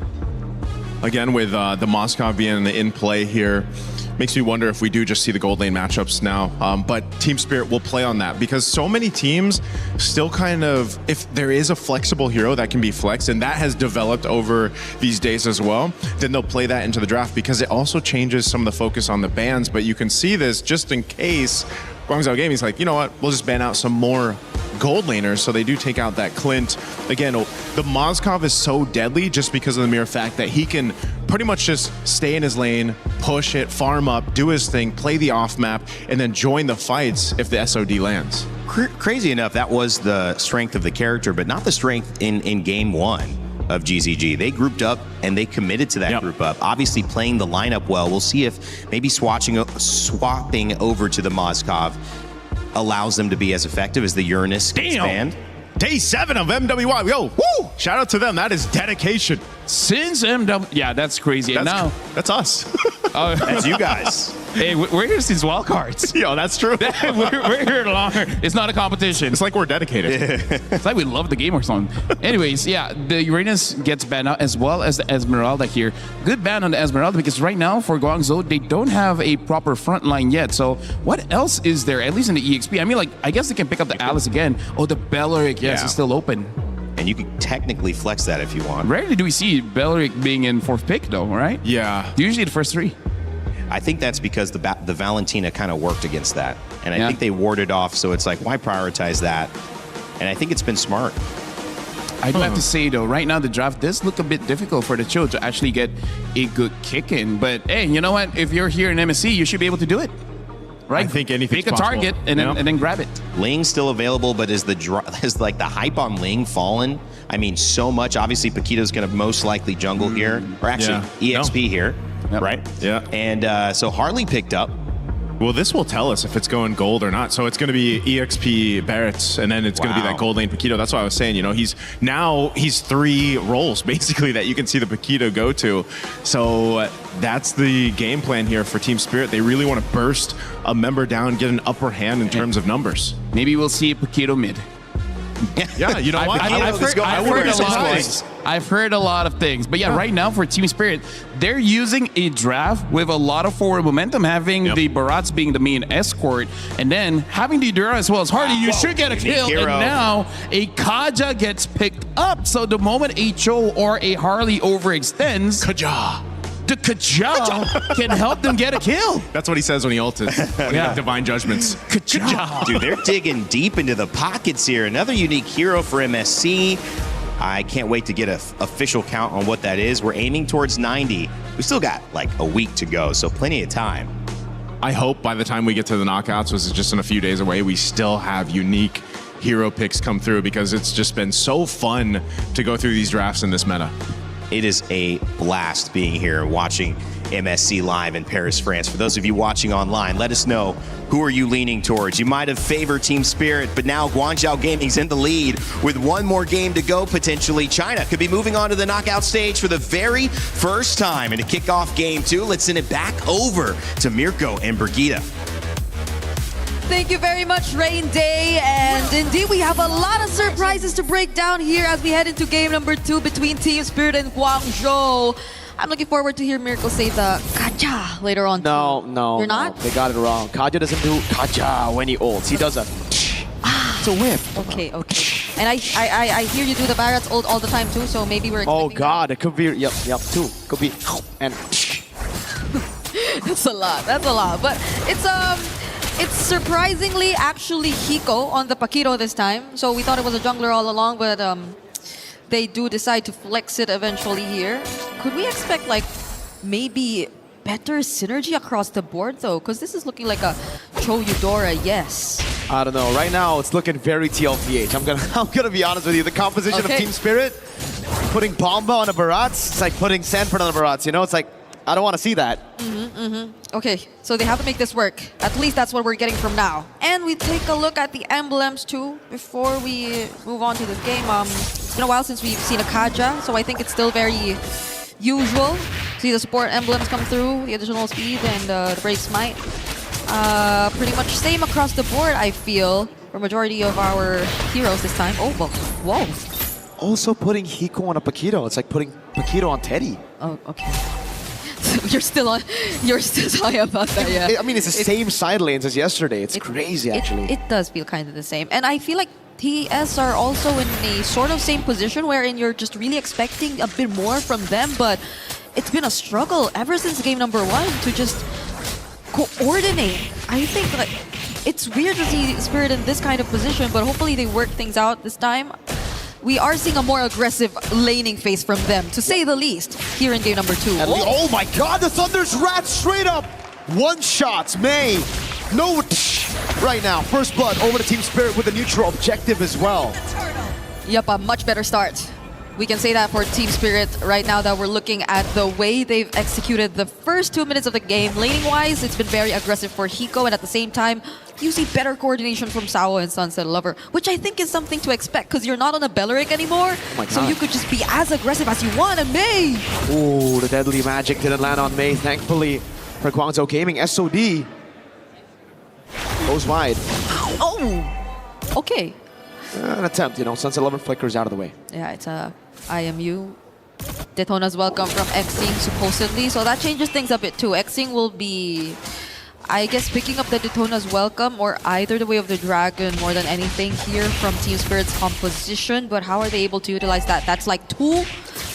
Again, with the Moskov being in play here, makes me wonder if we do just see the gold lane matchups now. But Team Spirit will play on that, because so many teams still kind of, if there is a flexible hero that can be flexed, and that has developed over these days as well, then they'll play that into the draft, because it also changes some of the focus on the bans. But you can see this just in case Guangzhou Gaming's like, you know what, we'll just ban out some more gold laners, so they do take out that Clint. Again, the Moskov is so deadly just because of the mere fact that he can pretty much just stay in his lane, push it, farm up, do his thing, play the off map, and then join the fights if the SOD lands. Crazy enough, that was the strength of the character, but not the strength in game 1 of GZG. They grouped up and they committed to that group up. Obviously playing the lineup well. We'll see if maybe swapping over to the Moskov allows them to be as effective as the Uranus expand. Day 7 of MWI. Yo, woo! Shout out to them. That is dedication. Since yeah, that's crazy. That's us. That's you guys. Hey, we're here since wildcards. Yo, that's true. we're here longer. It's not a competition. It's like we're dedicated. It's like we love the game or something. Anyways, yeah, the Uranus gets banned out as well as the Esmeralda here. Good ban on the Esmeralda, because right now for Guangzhou, they don't have a proper front line yet. So what else is there, at least in the EXP? I mean, like, I guess they can pick up the Alice again. Oh, the Belleric, yes, it's still open. And you can technically flex that if you want. Rarely do we see Belleric being in 4th pick though, right? Yeah. Usually the first 3. I think that's because the Valentina kind of worked against that. And I think they warded off, so it's like, why prioritize that? And I think it's been smart. I do have to say, though, right now the draft does look a bit difficult for the Cho to actually get a good kick in. But, hey, you know what? If you're here in MSC, you should be able to do it. Right? I think anything's Pick a target and then grab it. Ling's still available, but is like the hype on Ling fallen? I mean, so much. Obviously, Paquito's going to most likely jungle here, or actually EXP here, right? Yeah. And so Harley picked up. Well, this will tell us if it's going gold or not. So it's going to be EXP Barrett's, and then it's going to be that gold lane Paquito. That's why I was saying, you know, he's 3 roles basically that you can see the Paquito go to. So that's the game plan here for Team Spirit. They really want to burst a member down, get an upper hand in terms of numbers. Maybe we'll see Paquito mid. Yeah, you know what? I've heard a lot of things. But yeah, right now for Team Spirit, they're using a draft with a lot of forward momentum, having the Barats being the main escort, and then having the Dura as well as Hardy. You should get a kill, and now a Kaja gets picked up. So the moment a Cho or a Harley overextends, the Kaja can help them get a kill. That's what he says when he ults. When he has divine judgments. Kaja. Dude, they're digging deep into the pockets here. Another unique hero for MSC. I can't wait to get an official count on what that is. We're aiming towards 90. We still got like a week to go, so plenty of time. I hope by the time we get to the knockouts, which is just in a few days away, we still have unique hero picks come through, because it's just been so fun to go through these drafts in this meta. It is a blast being here watching MSC live in Paris, France. For those of you watching online, let us know, who are you leaning towards? You might have favored Team Spirit, but now Guangzhou Gaming's in the lead with one more game to go potentially. China could be moving on to the knockout stage for the very first time. And to kick off game 2, let's send it back over to Mirko and Brigitte. Thank you very much, Rain Day. And indeed, we have a lot of surprises to break down here as we head into game number 2 between Team Spirit and Guangzhou. I'm looking forward to hear Mirko say the Kaja later on. No. You're not? They got it wrong. Kaja doesn't do Kaja when he ults. He does a... It's a whip. Okay. And I hear you do the Barrett's ult all the time too, so maybe we're expecting God, it could be... Yep, too. Could be... And... That's a lot. But it's surprisingly actually Hiko on the Paquito this time. So we thought it was a jungler all along, but they do decide to flex it eventually here. Could we expect like maybe better synergy across the board though? Because this is looking like a Cho Eudora, yes. I don't know. Right now, it's looking very TLPH. I'm gonna be honest with you. The composition of Team Spirit, putting Bomba on a Barats, it's like putting Sanford on a Barats. You know, it's like, I don't want to see that. Okay, so they have to make this work. At least that's what we're getting from now. And we take a look at the emblems too before we move on to this game. It's been a while since we've seen a Kaja, so I think it's still very usual. See the support emblems come through, the additional speed and the Brave Smite. Pretty much same across the board, I feel, for majority of our heroes this time. Oh, whoa. Also putting Hiko on a Paquito. It's like putting Paquito on Teddy. Oh, okay. You're still talking about that, yeah. I mean, it's the same side lanes as yesterday. It's crazy, actually. It does feel kind of the same. And I feel like TS are also in a sort of same position wherein you're just really expecting a bit more from them, but it's been a struggle ever since game number 1 to just coordinate. I think like it's weird to see Spirit in this kind of position, but hopefully they work things out this time. We are seeing a more aggressive laning phase from them, to say the least, here in game number 2. Oh my god, the Thunder's Rat straight up! One shots, May. No, right now, first blood over to Team Spirit with a neutral objective as well. Yep, a much better start. We can say that for Team Spirit right now, that we're looking at the way they've executed the first 2 minutes of the game. Laning-wise, it's been very aggressive for Hiko, and at the same time, you see better coordination from Sao and Sunset Lover, which I think is something to expect, because you're not on a Belleric anymore, so you could just be as aggressive as you want, and May! Ooh, the deadly magic didn't land on May, thankfully, for Guangzhou Gaming. SOD goes wide. Oh! Okay. An attempt, you know, Sunset Lover flickers out of the way. Yeah, it's a IMU. Daytona's welcome from Xing, supposedly, so that changes things a bit too. Xing will be, I guess, picking up the Daytona's welcome or either the Way of the Dragon more than anything here from Team Spirit's composition, but how are they able to utilize that? That's like 2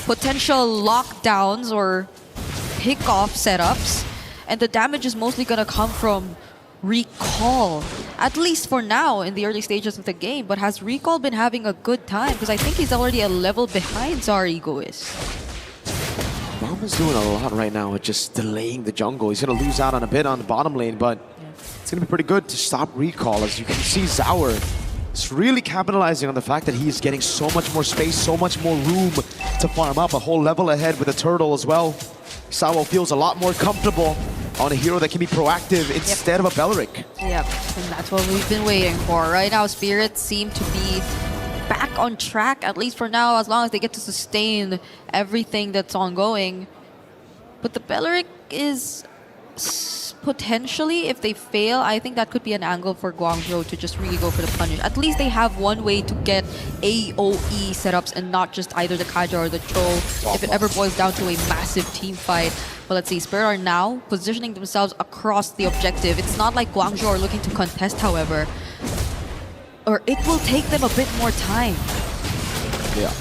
potential lockdowns or pick-off setups, and the damage is mostly gonna come from Recall, at least for now in the early stages of the game. But has Recall been having a good time? Because I think he's already a level behind Zarigo is. Bomba's doing a lot right now with just delaying the jungle. He's going to lose out on a bit on the bottom lane, but it's going to be pretty good to stop Recall. As you can see, Zaur is really capitalizing on the fact that he's getting so much more space, so much more room to farm up, a whole level ahead with a turtle as well. Sao feels a lot more comfortable on a hero that can be proactive instead of a Belleric. Yep, and that's what we've been waiting for. Right now, Spirits seem to be back on track, at least for now, as long as they get to sustain everything that's ongoing. But the Belleric is potentially, if they fail, I think that could be an angle for Guangzhou to just really go for the punish. At least they have one way to get AOE setups and not just either the Kaja or the Cho if it ever boils down to a massive team fight. But let's see, Spirit are now positioning themselves across the objective. It's not like Guangzhou are looking to contest, however. Or it will take them a bit more time. Yeah.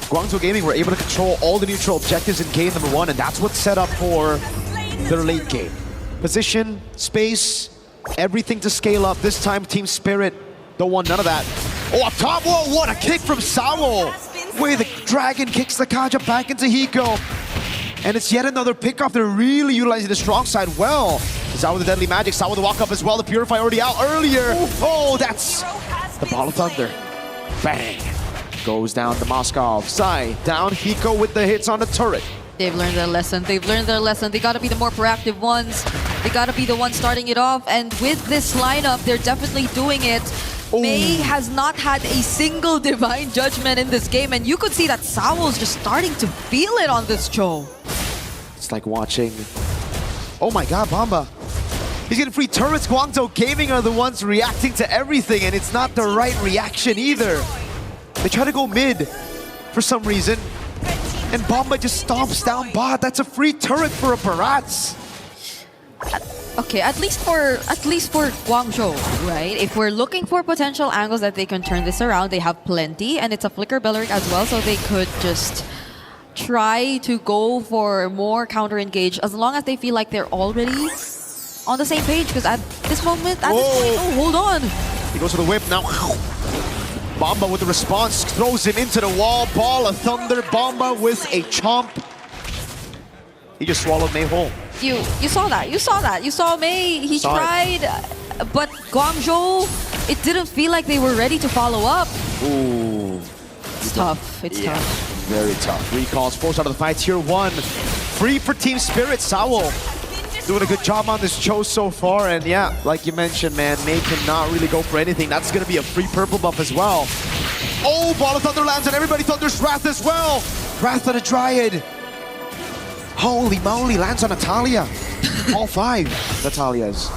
Guangzhou Gaming were able to control all the neutral objectives in game number 1, and that's what's set up for their late game. Position, space, everything to scale up. This time, Team Spirit don't want none of that. Oh, up top, whoa, what a kick from Sawo! Where the Dragon kicks the Kaja back into Hiko. And it's yet another pickoff. They're really utilizing the strong side well. Sawo with the Deadly Magic, Sawo with the walk up as well. The Purify already out earlier. Oh, that's the Ball of Thunder. Bang. Goes down to Moskov. Sai down, Hiko with the hits on the turret. They've learned their lesson. They've learned their lesson. They gotta be the more proactive ones. They gotta be the ones starting it off. And with this lineup, they're definitely doing it. Mei has not had a single Divine Judgment in this game. And you could see that Sawo's just starting to feel it on this Cho. It's like watching... Oh my god, Bamba. He's getting free turrets. Guangzhou Gaming are the ones reacting to everything, and it's not the right reaction either. They try to go mid for some reason, and Bamba just stomps down bot. That's a free turret for a Barats. Okay, at least for Guangzhou, right? If we're looking for potential angles that they can turn this around, they have plenty, and it's a Flicker Belleric as well, so they could just try to go for more counter engage as long as they feel like they're already on the same page. Because at this moment, at this point, oh, hold on. He goes for the whip now. Bamba with the response, throws him into the wall. Ball of Thunder, Bamba with a chomp. He just swallowed Mei whole. You saw that, you saw that. You saw Mei, he tried, but Guangzhou, it didn't feel like they were ready to follow up. Ooh. It's tough, it's tough. Very tough. Recalls forced out of the fight. Tier 1. Free for Team Spirit. Sawo doing a good job on this Cho so far. And yeah, like you mentioned, man, Mei cannot really go for anything. That's going to be a free purple buff as well. Oh, Ball of Thunder lands on everybody. Thunder's Wrath as well. Wrath on a Dryad. Holy moly, lands on Natalia. All 5 Natalias.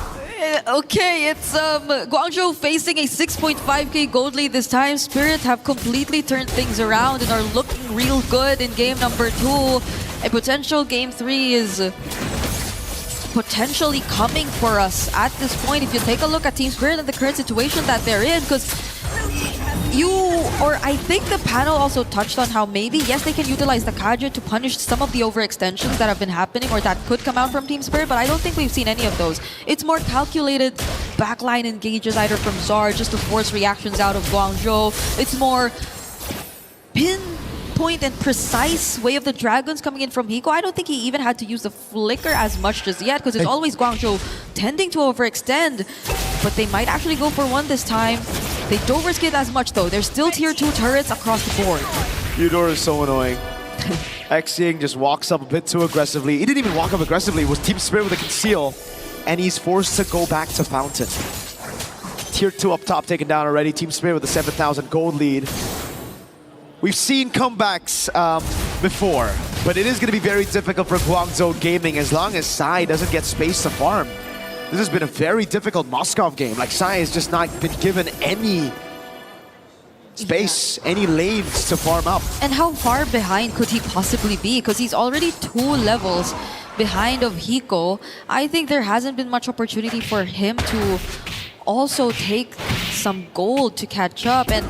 Okay, it's Guangzhou facing a 6.5k gold lead this time. Spirit have completely turned things around and are looking real good in game number 2. A potential game 3 is potentially coming for us at this point. If you take a look at Team Spirit and the current situation that they're in, because I think the panel also touched on how maybe, yes, they can utilize the Kaja to punish some of the overextensions that have been happening or that could come out from Team Spirit, but I don't think we've seen any of those. It's more calculated backline engages either from Zar just to force reactions out of Guangzhou. It's more pinpoint and precise way of the Dragons coming in from Hiko. I don't think he even had to use the Flicker as much just yet because it's always Guangzhou tending to overextend, but they might actually go for one this time. They don't risk it as much though. There's still tier 2 turrets across the board. Eudora is so annoying. Xing just walks up a bit too aggressively. He didn't even walk up aggressively. It was Team Spirit with a conceal. And he's forced to go back to Fountain. Tier 2 up top taken down already. Team Spirit with a 7,000 gold lead. We've seen comebacks before, but it is going to be very difficult for Guangzhou Gaming as long as Sai doesn't get space to farm. This has been a very difficult Moskov game. Like, Sai has just not been given any space, any lanes to farm up. And how far behind could he possibly be? Because he's already 2 levels behind of Hiko. I think there hasn't been much opportunity for him to also take some gold to catch up. And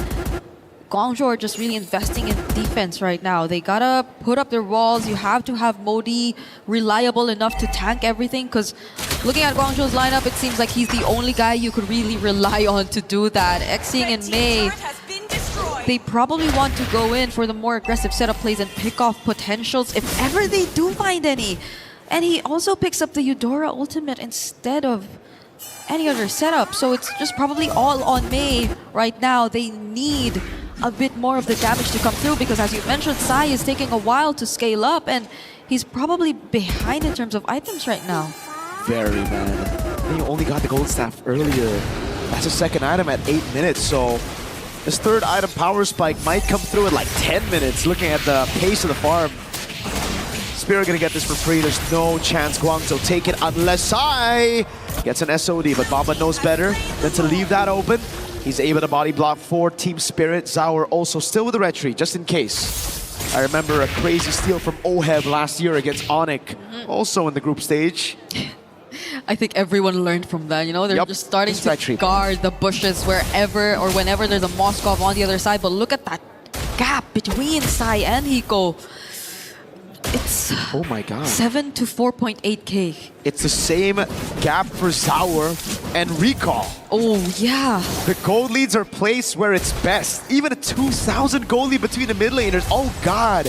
Guangzhou are just really investing in defense right now. They gotta put up their walls. You have to have Modi reliable enough to tank everything, because looking at Guangzhou's lineup, it seems like he's the only guy you could really rely on to do that. Xing and Mei, they probably want to go in for the more aggressive setup plays and pick off potentials if ever they do find any. And he also picks up the Eudora ultimate instead of any other setup. So it's just probably all on Mei right now. They need a bit more of the damage to come through because, as you mentioned, Sai is taking a while to scale up and he's probably behind in terms of items right now. very, man. And you only got the gold staff earlier. That's a second item at 8 minutes, so this third item, Power Spike, might come through in like 10 minutes, looking at the pace of the farm. Spirit gonna get this for free. There's no chance Guangzhou take it unless Sai gets an SOD, but Bamba knows better than to leave that open. He's able to body block for Team Spirit. Zaur also still with the retreat, just in case. I remember a crazy steal from Oheb last year against ONIC, also in the group stage. I think everyone learned from that, you know? They're just starting to guard the bushes wherever or whenever there's a Moskov on the other side. But look at that gap between Sai and Hiko. It's oh my god, 7 to 4.8k. It's the same gap for Zaur and Recall. Oh yeah. The gold leads are placed where it's best. Even a 2,000 gold lead between the mid laners. Oh god.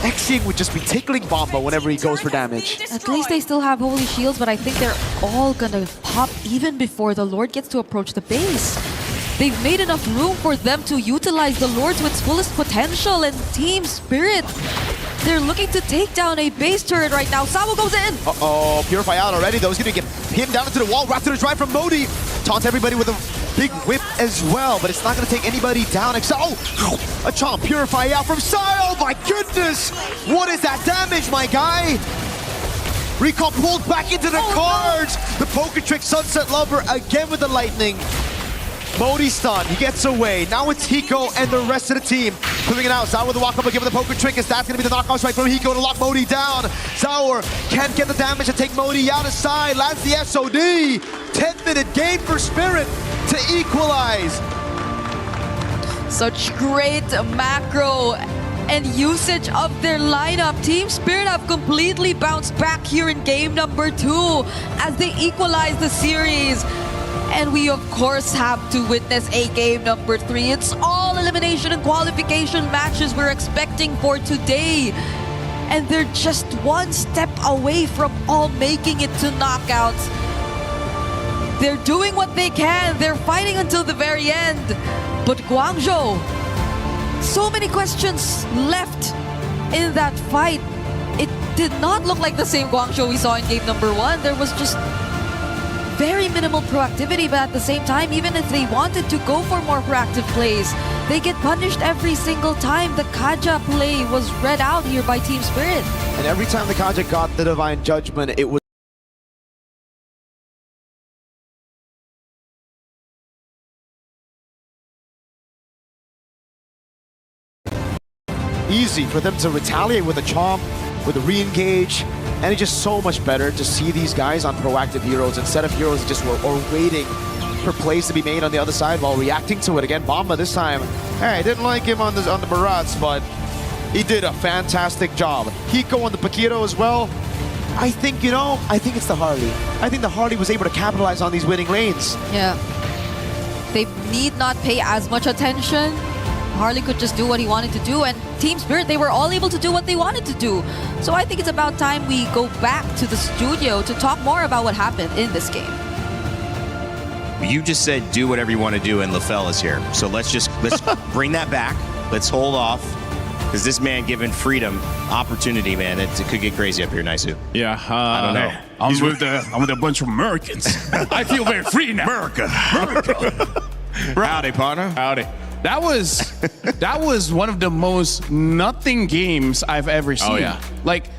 Xing would just be tickling Bamba whenever he goes for damage. At least they still have holy shields, but I think they're all gonna pop even before the Lord gets to approach the base. They've made enough room for them to utilize the Lord to its fullest potential, and Team Spirit, they're looking to take down a base turret right now. Sawo goes in! Uh-oh, Purify out already though. He's gonna get him down into the wall. Raptor to drive from Modi. Taunts everybody with a big whip as well, but it's not gonna take anybody down except, oh! A chomp, Purify out from Sai. Oh my goodness! What is that damage, my guy? Recall pulled back into the cards! No. The Poker Trick Sunset Lover again with the lightning. Modi stun, he gets away. Now it's Hiko and the rest of the team pulling it out. Zaur with the walk up again with the Poker Trick, as that's gonna be the knockout strike from Hiko to lock Modi down. Zaur can't get the damage to take Modi out aside. Lands the SOD. 10-minute game for Spirit to equalize. Such great macro and usage of their lineup. Team Spirit have completely bounced back here in game number 2 as they equalize the series. And we, of course, have to witness a game number 3. It's all elimination and qualification matches we're expecting for today. And they're just one step away from all making it to knockouts. They're doing what they can. They're fighting until the very end. But Guangzhou, so many questions left in that fight. It did not look like the same Guangzhou we saw in game number 1. There was just very minimal proactivity, but at the same time, even if they wanted to go for more proactive plays, they get punished every single time. The Kaja play was read out here by Team Spirit. And every time the Kaja got the Divine Judgment, it was easy for them to retaliate with a chomp, with a re-engage. And it's just so much better to see these guys on proactive heroes instead of heroes just were waiting for plays to be made on the other side while reacting to it. Again, Bamba this time, hey, I didn't like him on the Barats, but he did a fantastic job. Hiko on the Paquito as well. I think, you know, I think it's the Harley. I think the Harley was able to capitalize on these winning lanes. Yeah. They need not pay as much attention. Harley could just do what he wanted to do, and Team Spirit, they were all able to do what they wanted to do. So I think it's about time we go back to the studio to talk more about what happened in this game. You just said do whatever you want to do, and LaFell is here. So let's bring that back. Let's hold off, because this man given freedom, opportunity, man, it could get crazy up here, Naisu. Yeah, I don't know. I'm with a bunch of Americans. I feel very free now. America. Howdy, partner. Howdy. That was one of the most nothing games I've ever seen. Oh yeah. Like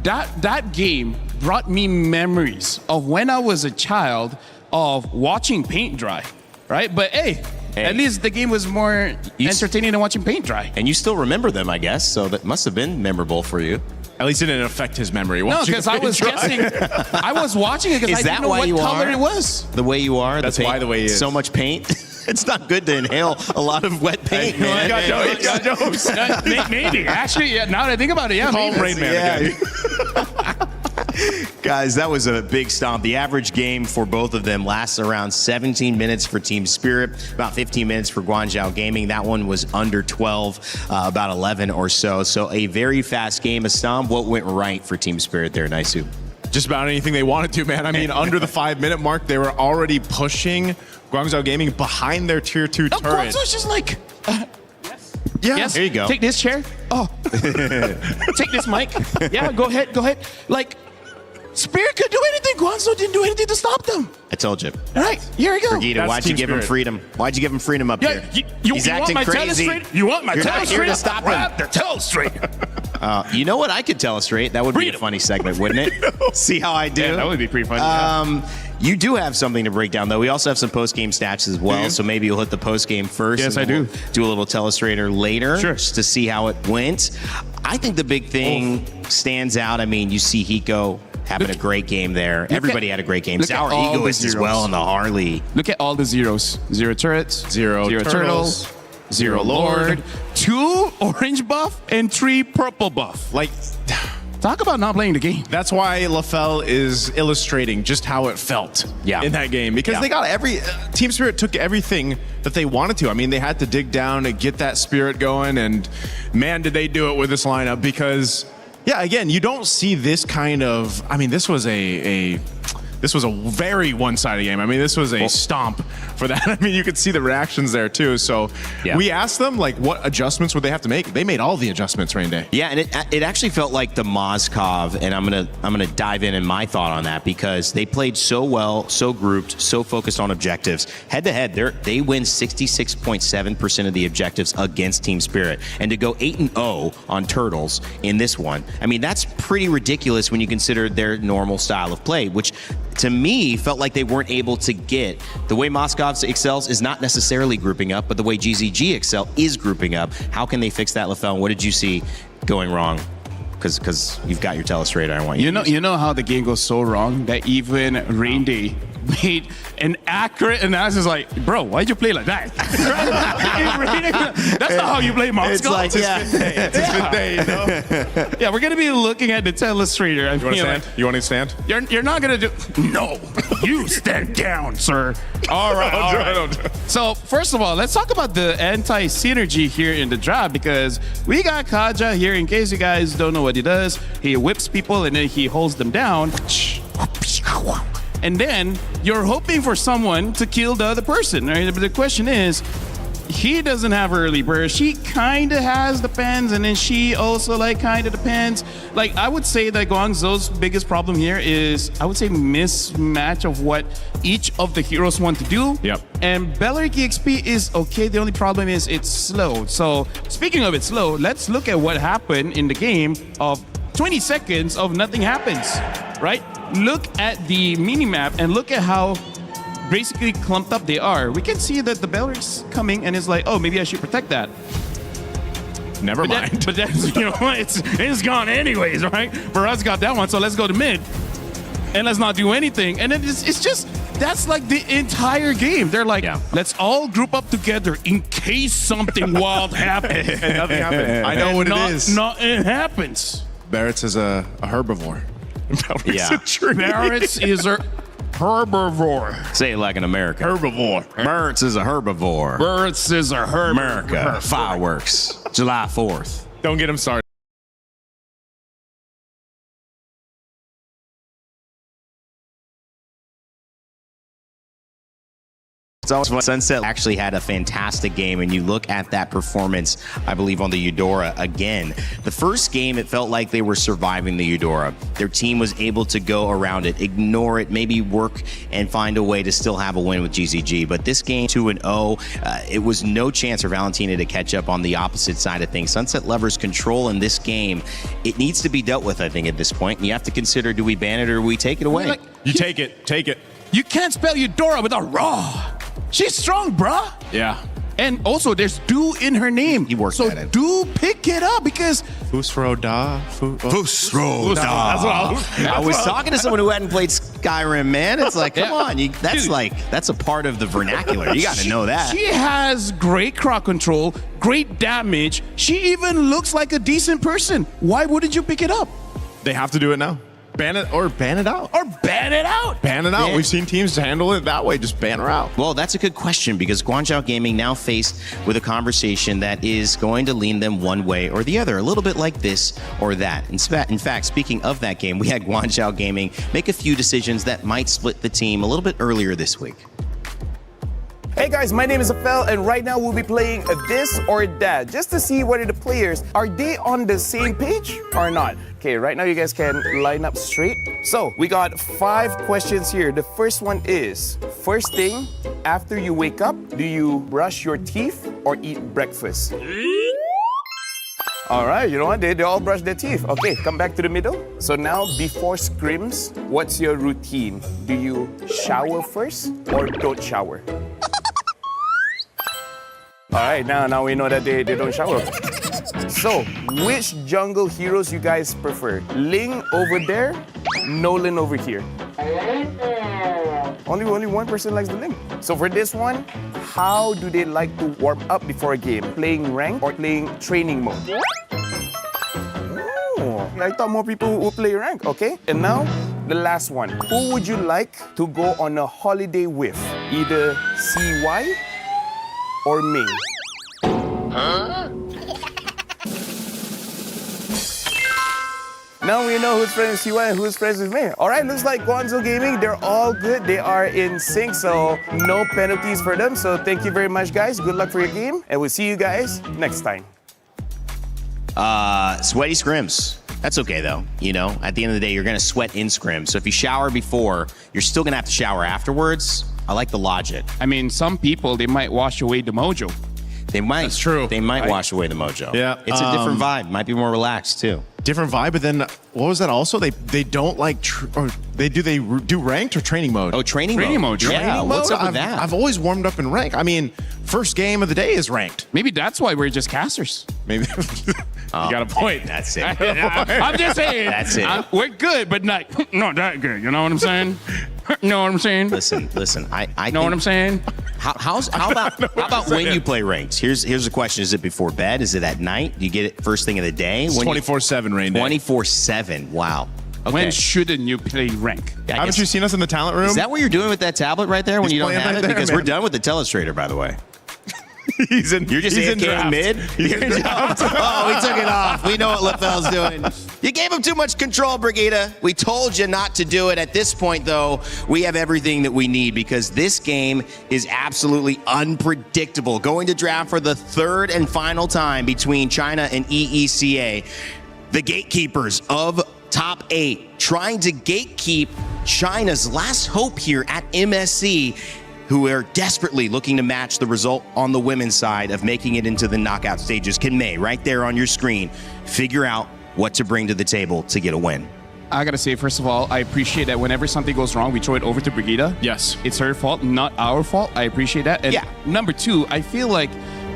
that game brought me memories of when I was a child of watching paint dry, right? But hey, at least the game was more entertaining than watching paint dry. And you still remember them, I guess, so that must have been memorable for you. At least it didn't affect his memory. No, because I was guessing. I was watching it because I didn't know what color it was. The way you are. That's why the way he is. So much paint. It's not good to inhale a lot of wet paint, man. Got jokes. Maybe. Actually, yeah, now that I think about it, yeah. Call Rain Man again. Guys, that was a big stomp. The average game for both of them lasts around 17 minutes for Team Spirit, about 15 minutes for Guangzhou Gaming. That one was under 12, about 11 or so. So a very fast game. Astam, what went right for Team Spirit there, Naisu? Just about anything they wanted to, man. I mean, under the 5-minute mark, they were already pushing Guangzhou Gaming behind their tier 2 turret. Guangzhou's just like, yes. There you go. Take this chair. Oh, take this mic. Yeah, go ahead. Like, Spirit could do anything. Guangzhou didn't do anything to stop them. I told you. All right, here we go. Fergita, why'd you give him freedom? Why'd you give him freedom up here? He's acting crazy. You want my You're not here to telestrate? stop Grab him. the telestrate. You know what? I could telestrate. That would be a funny segment, wouldn't it? See how I do? Yeah, that would be pretty funny. You do have something to break down, though. We also have some post-game stats as well, so maybe you'll hit the post-game first. Yes, and I do. we'll do a little telestrator later, Sure. just to see how it went. I think the big thing stands out. I mean, you see Hiko having a great game there. Everybody had a great game. look at Sour all the Egoist as well zeros. on the Harley. Look at all the zeros. 0 turrets, Zero turtles, 0 Lord, 2 orange buff, and 3 purple buff. Like, talk about not playing the game. That's why LaFell is illustrating just how it felt in that game, because they got Team Spirit took everything that they wanted to. I mean, they had to dig down and get that spirit going, and man, did they do it with this lineup. Because again, you don't see this kind of, I mean, this was a very one-sided game. I mean, this was a stomp for that. I mean, you could see the reactions there too. So we asked them, like, what adjustments would they have to make? They made all the adjustments, Rain Day. Yeah, and it actually felt like the Mozkov, and I'm gonna dive in my thought on that, because they played so well, so grouped, so focused on objectives. Head to head, they win 66.7% of the objectives against Team Spirit, and to go 8-0 on Turtles in this one, I mean, that's pretty ridiculous when you consider their normal style of play, which to me felt like they weren't able to get. The way Moscow excels is not necessarily grouping up, but the way GZG excel is grouping up. How can they fix that, LaFell? What did you see going wrong? Because you've got your telestrator. I want you. You know how the game goes so wrong that even Rain Day made an accurate analysis. Like, bro, why'd you play like that? That's not how you play Moscow. It's like, It's his fifth day, you know? Yeah, we're gonna be looking at the telestrator. You want to stand? You want to stand? You're not gonna do. No, you stand down, sir. All right, all right. So first of all, let's talk about the anti-synergy here in the draft, because we got Kaja here. In case you guys don't know what he does, he whips people and then he holds them down. And then you're hoping for someone to kill the other person, right? But the question is, he doesn't have early burst. She kind of has the pens, and then she also kind of depends. Like, I would say that Guangzhou's biggest problem here is, I would say, mismatch of what each of the heroes want to do. Yep. And Belleric EXP is okay. The only problem is it's slow. So speaking of it slow, let's look at what happened in the game of 20 seconds of nothing happens, right? Look at the minimap and look at how basically clumped up they are. We can see that the Belleric's coming and is like, oh, maybe I should protect that. Never mind. But then, it's gone anyways, right? For us, got that one, so let's go to mid. And let's not do anything. And then it's just, that's like the entire game. They're like, let's all group up together in case something wild happens. And nothing happened. I know what it is. It happens. Barrett's is a herbivore. Barrett's is a herbivore. Say it like an American. Herbivore. Barrett's is a herbivore. Barrett's is a herbivore. America. Fireworks. July 4th. Don't get him started. Sunset actually had a fantastic game, and you look at that performance, I believe, on the Eudora again. The first game, it felt like they were surviving the Eudora. Their team was able to go around it, ignore it, maybe work and find a way to still have a win with GZG. But this game, 2-0, it was no chance for Valentina to catch up on the opposite side of things. Sunset Lovers' control in this game, it needs to be dealt with, I think, at this point. And you have to consider, do we ban it or do we take it away? You take it. Take it. You can't spell Eudora without raw. She's strong, bruh. Yeah. And also, there's do in her name. He worked so at it. do pick it up, because Fusroda. Fusroda. That's what I was talking to someone who hadn't played Skyrim, man. It's like, come on. That's a part of the vernacular. You got to know that. She has great crowd control, great damage. She even looks like a decent person. Why wouldn't you pick it up? They have to do it now. Ban it or ban it out. Or ban it out. Ban it out. Yeah. We've seen teams handle it that way. Just ban her out. Well, that's a good question, because Guangzhou Gaming now faced with a conversation that is going to lean them one way or the other, a little bit like this or that. In fact, speaking of that game, we had Guangzhou Gaming make a few decisions that might split the team a little bit earlier this week. Hey guys, my name is Afel, and right now we'll be playing This or That, just to see whether the players, are they on the same page or not? Okay, right now you guys can line up straight. So, we got 5 questions here. The first one is, first thing, after you wake up, do you brush your teeth or eat breakfast? All right, you know what? They all brush their teeth. Okay, come back to the middle. So now, before scrims, what's your routine? Do you shower first or don't shower? All right, now we know that they don't shower. So, which jungle heroes you guys prefer? Ling over there, Nolan over here. Only one person likes the Ling. So for this one, how do they like to warm up before a game? Playing rank or playing training mode? Oh, I thought more people would play rank, okay? And now, the last one. Who would you like to go on a holiday with? Either CY or Ming? Huh? Now we know who's friends with CY and who's friends with me. All right, looks like Guangzhou Gaming, they're all good. They are in sync, so no penalties for them. So thank you very much, guys. Good luck for your game, and we'll see you guys next time. Sweaty scrims. That's okay, though. You know, at the end of the day, you're going to sweat in scrims. So if you shower before, you're still going to have to shower afterwards. I like the logic. I mean, some people, they might wash away the mojo. They might. That's true. They might wash away the mojo. Yeah. It's a different vibe. Might be more relaxed, too. Different vibe, but then what was that also? They don't like, they do ranked or training mode? Oh, training mode. Yeah, what's up with I've, that? I've always warmed up in rank. I mean, first game of the day is ranked. Maybe that's why we're just casters. Maybe. You got a point. That's it. I'm just saying. That's it. We're good, but not that good. You know what I'm saying? Know what I'm saying? Listen. I know what I'm saying? How about when you play ranked? Here's the question: is it before bed? Is it at night? Do you get it first thing of the day? It's 24/7 rain day. 24/7. Wow. Okay. When shouldn't you play rank? Haven't you seen us in the talent room? Is that what you're doing with that tablet right there when He's you don't playing have right it? there, Because man. we're done with the telestrator, by the way. You're just AFK in mid? Oh, we took it off. We know what LaFell's doing. You gave him too much control, Brigida. We told you not to do it. At this point, though, we have everything that we need because this game is absolutely unpredictable. Going to draft for the third and final time between China and EECA. The gatekeepers of top 8 trying to gatekeep China's last hope here at MSC, who are desperately looking to match the result on the women's side of making it into the knockout stages. Can May, right there on your screen, figure out what to bring to the table to get a win? I gotta say, first of all, I appreciate that whenever something goes wrong, we throw it over to Brigida. Yes. It's her fault, not our fault. I appreciate that. And number 2, I feel like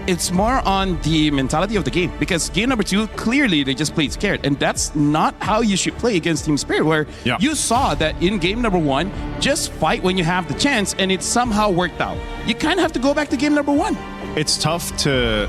it's more on the mentality of the game, because game number 2, clearly they just played scared, and that's not how you should play against Team Spirit, where you saw that in game number 1, just fight when you have the chance, and it somehow worked out. You kind of have to go back to game number 1. It's tough to,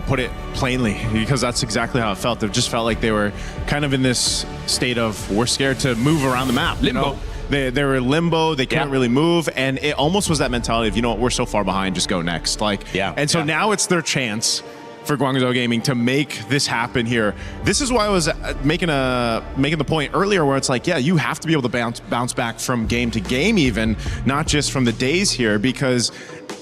put it plainly, because that's exactly how it felt. It just felt like they were kind of in this state of, we're scared to move around the map. Limbo. They were in limbo, they couldn't really move, and it almost was that mentality of, you know what, we're so far behind, just go next. And so now it's their chance for Guangzhou Gaming to make this happen here. This is why I was making the point earlier where it's like, you have to be able to bounce back from game to game even, not just from the days here, because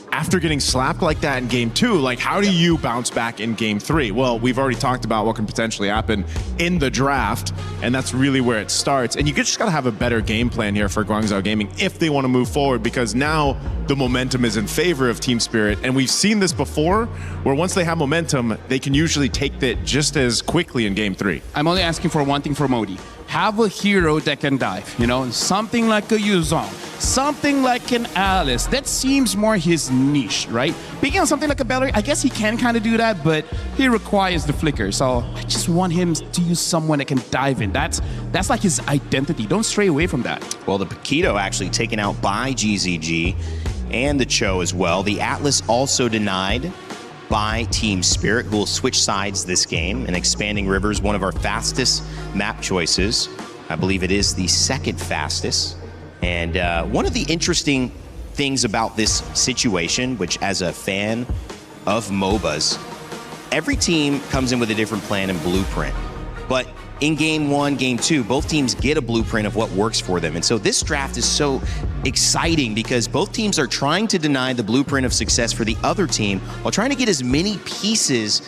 after getting slapped like that in game 2, how do you bounce back in game 3? Well, we've already talked about what can potentially happen in the draft, and that's really where it starts. And you just got to have a better game plan here for Guangzhou Gaming if they want to move forward, because now the momentum is in favor of Team Spirit. And we've seen this before, where once they have momentum, they can usually take it just as quickly in game 3. I'm only asking for one thing for Modi. Have a hero that can dive, something like a Yuzong, something like an Alice. That seems more his niche, right? Picking on something like a Bellery, I guess he can kind of do that, but he requires the flicker. So I just want him to use someone that can dive in. That's like his identity. Don't stray away from that. Well, the Paquito actually taken out by GZG and the Cho as well. The Atlas also denied by Team Spirit, who will switch sides this game. And Expanding Rivers, one of our fastest map choices. I believe it is the second fastest. And one of the interesting things about this situation, which as a fan of MOBAs, every team comes in with a different plan and blueprint. But in game 1, game 2, both teams get a blueprint of what works for them. And so this draft is so exciting because both teams are trying to deny the blueprint of success for the other team while trying to get as many pieces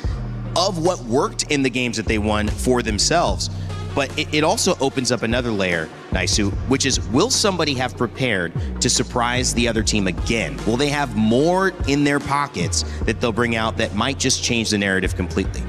of what worked in the games that they won for themselves. But it also opens up another layer, Naisu, which is, will somebody have prepared to surprise the other team again? Will they have more in their pockets that they'll bring out that might just change the narrative completely?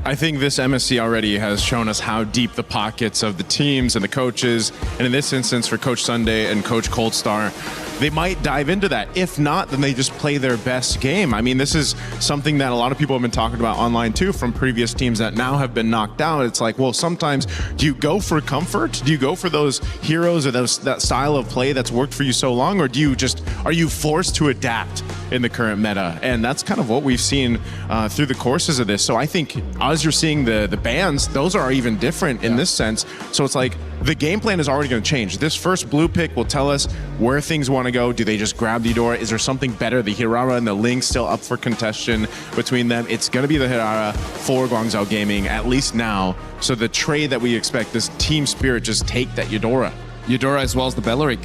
I think this MSC already has shown us how deep the pockets of the teams and the coaches, and in this instance for Coach Sunday and Coach Coldstar, they might dive into that. If not, then they just play their best game. I mean, this is something that a lot of people have been talking about online too from previous teams that now have been knocked out. It's like, well, sometimes do you go for comfort? Do you go for those heroes or that style of play that's worked for you so long? Or do you just, are you forced to adapt in the current meta? And that's kind of what we've seen through the courses of this. So I think as you're seeing the bans, those are even different in this sense. So it's like the game plan is already going to change. This first blue pick will tell us where things want to go. Do they just grab the Eudora? Is there something better? The Hirara and the Ling still up for contention between them. It's going to be the Hirara for Guangzhou Gaming, at least now. So the trade that we expect, this team spirit, just take that Eudora. Eudora as well as the Belleric.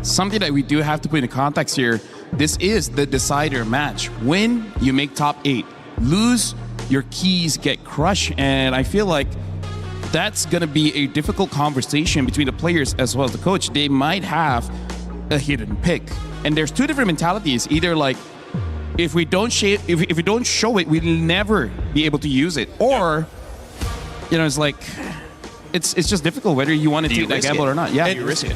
Something that we do have to put in context here, this is the decider match. Win, you make top 8. Lose, your keys get crushed. And I feel like that's going to be a difficult conversation between the players as well as the coach. They might have a hidden pick. And there's two different mentalities. Either like, if we don't show it, we'll never be able to use it. Or, you know, it's like, it's just difficult whether you want to take that gamble or not. Yeah, you risk it.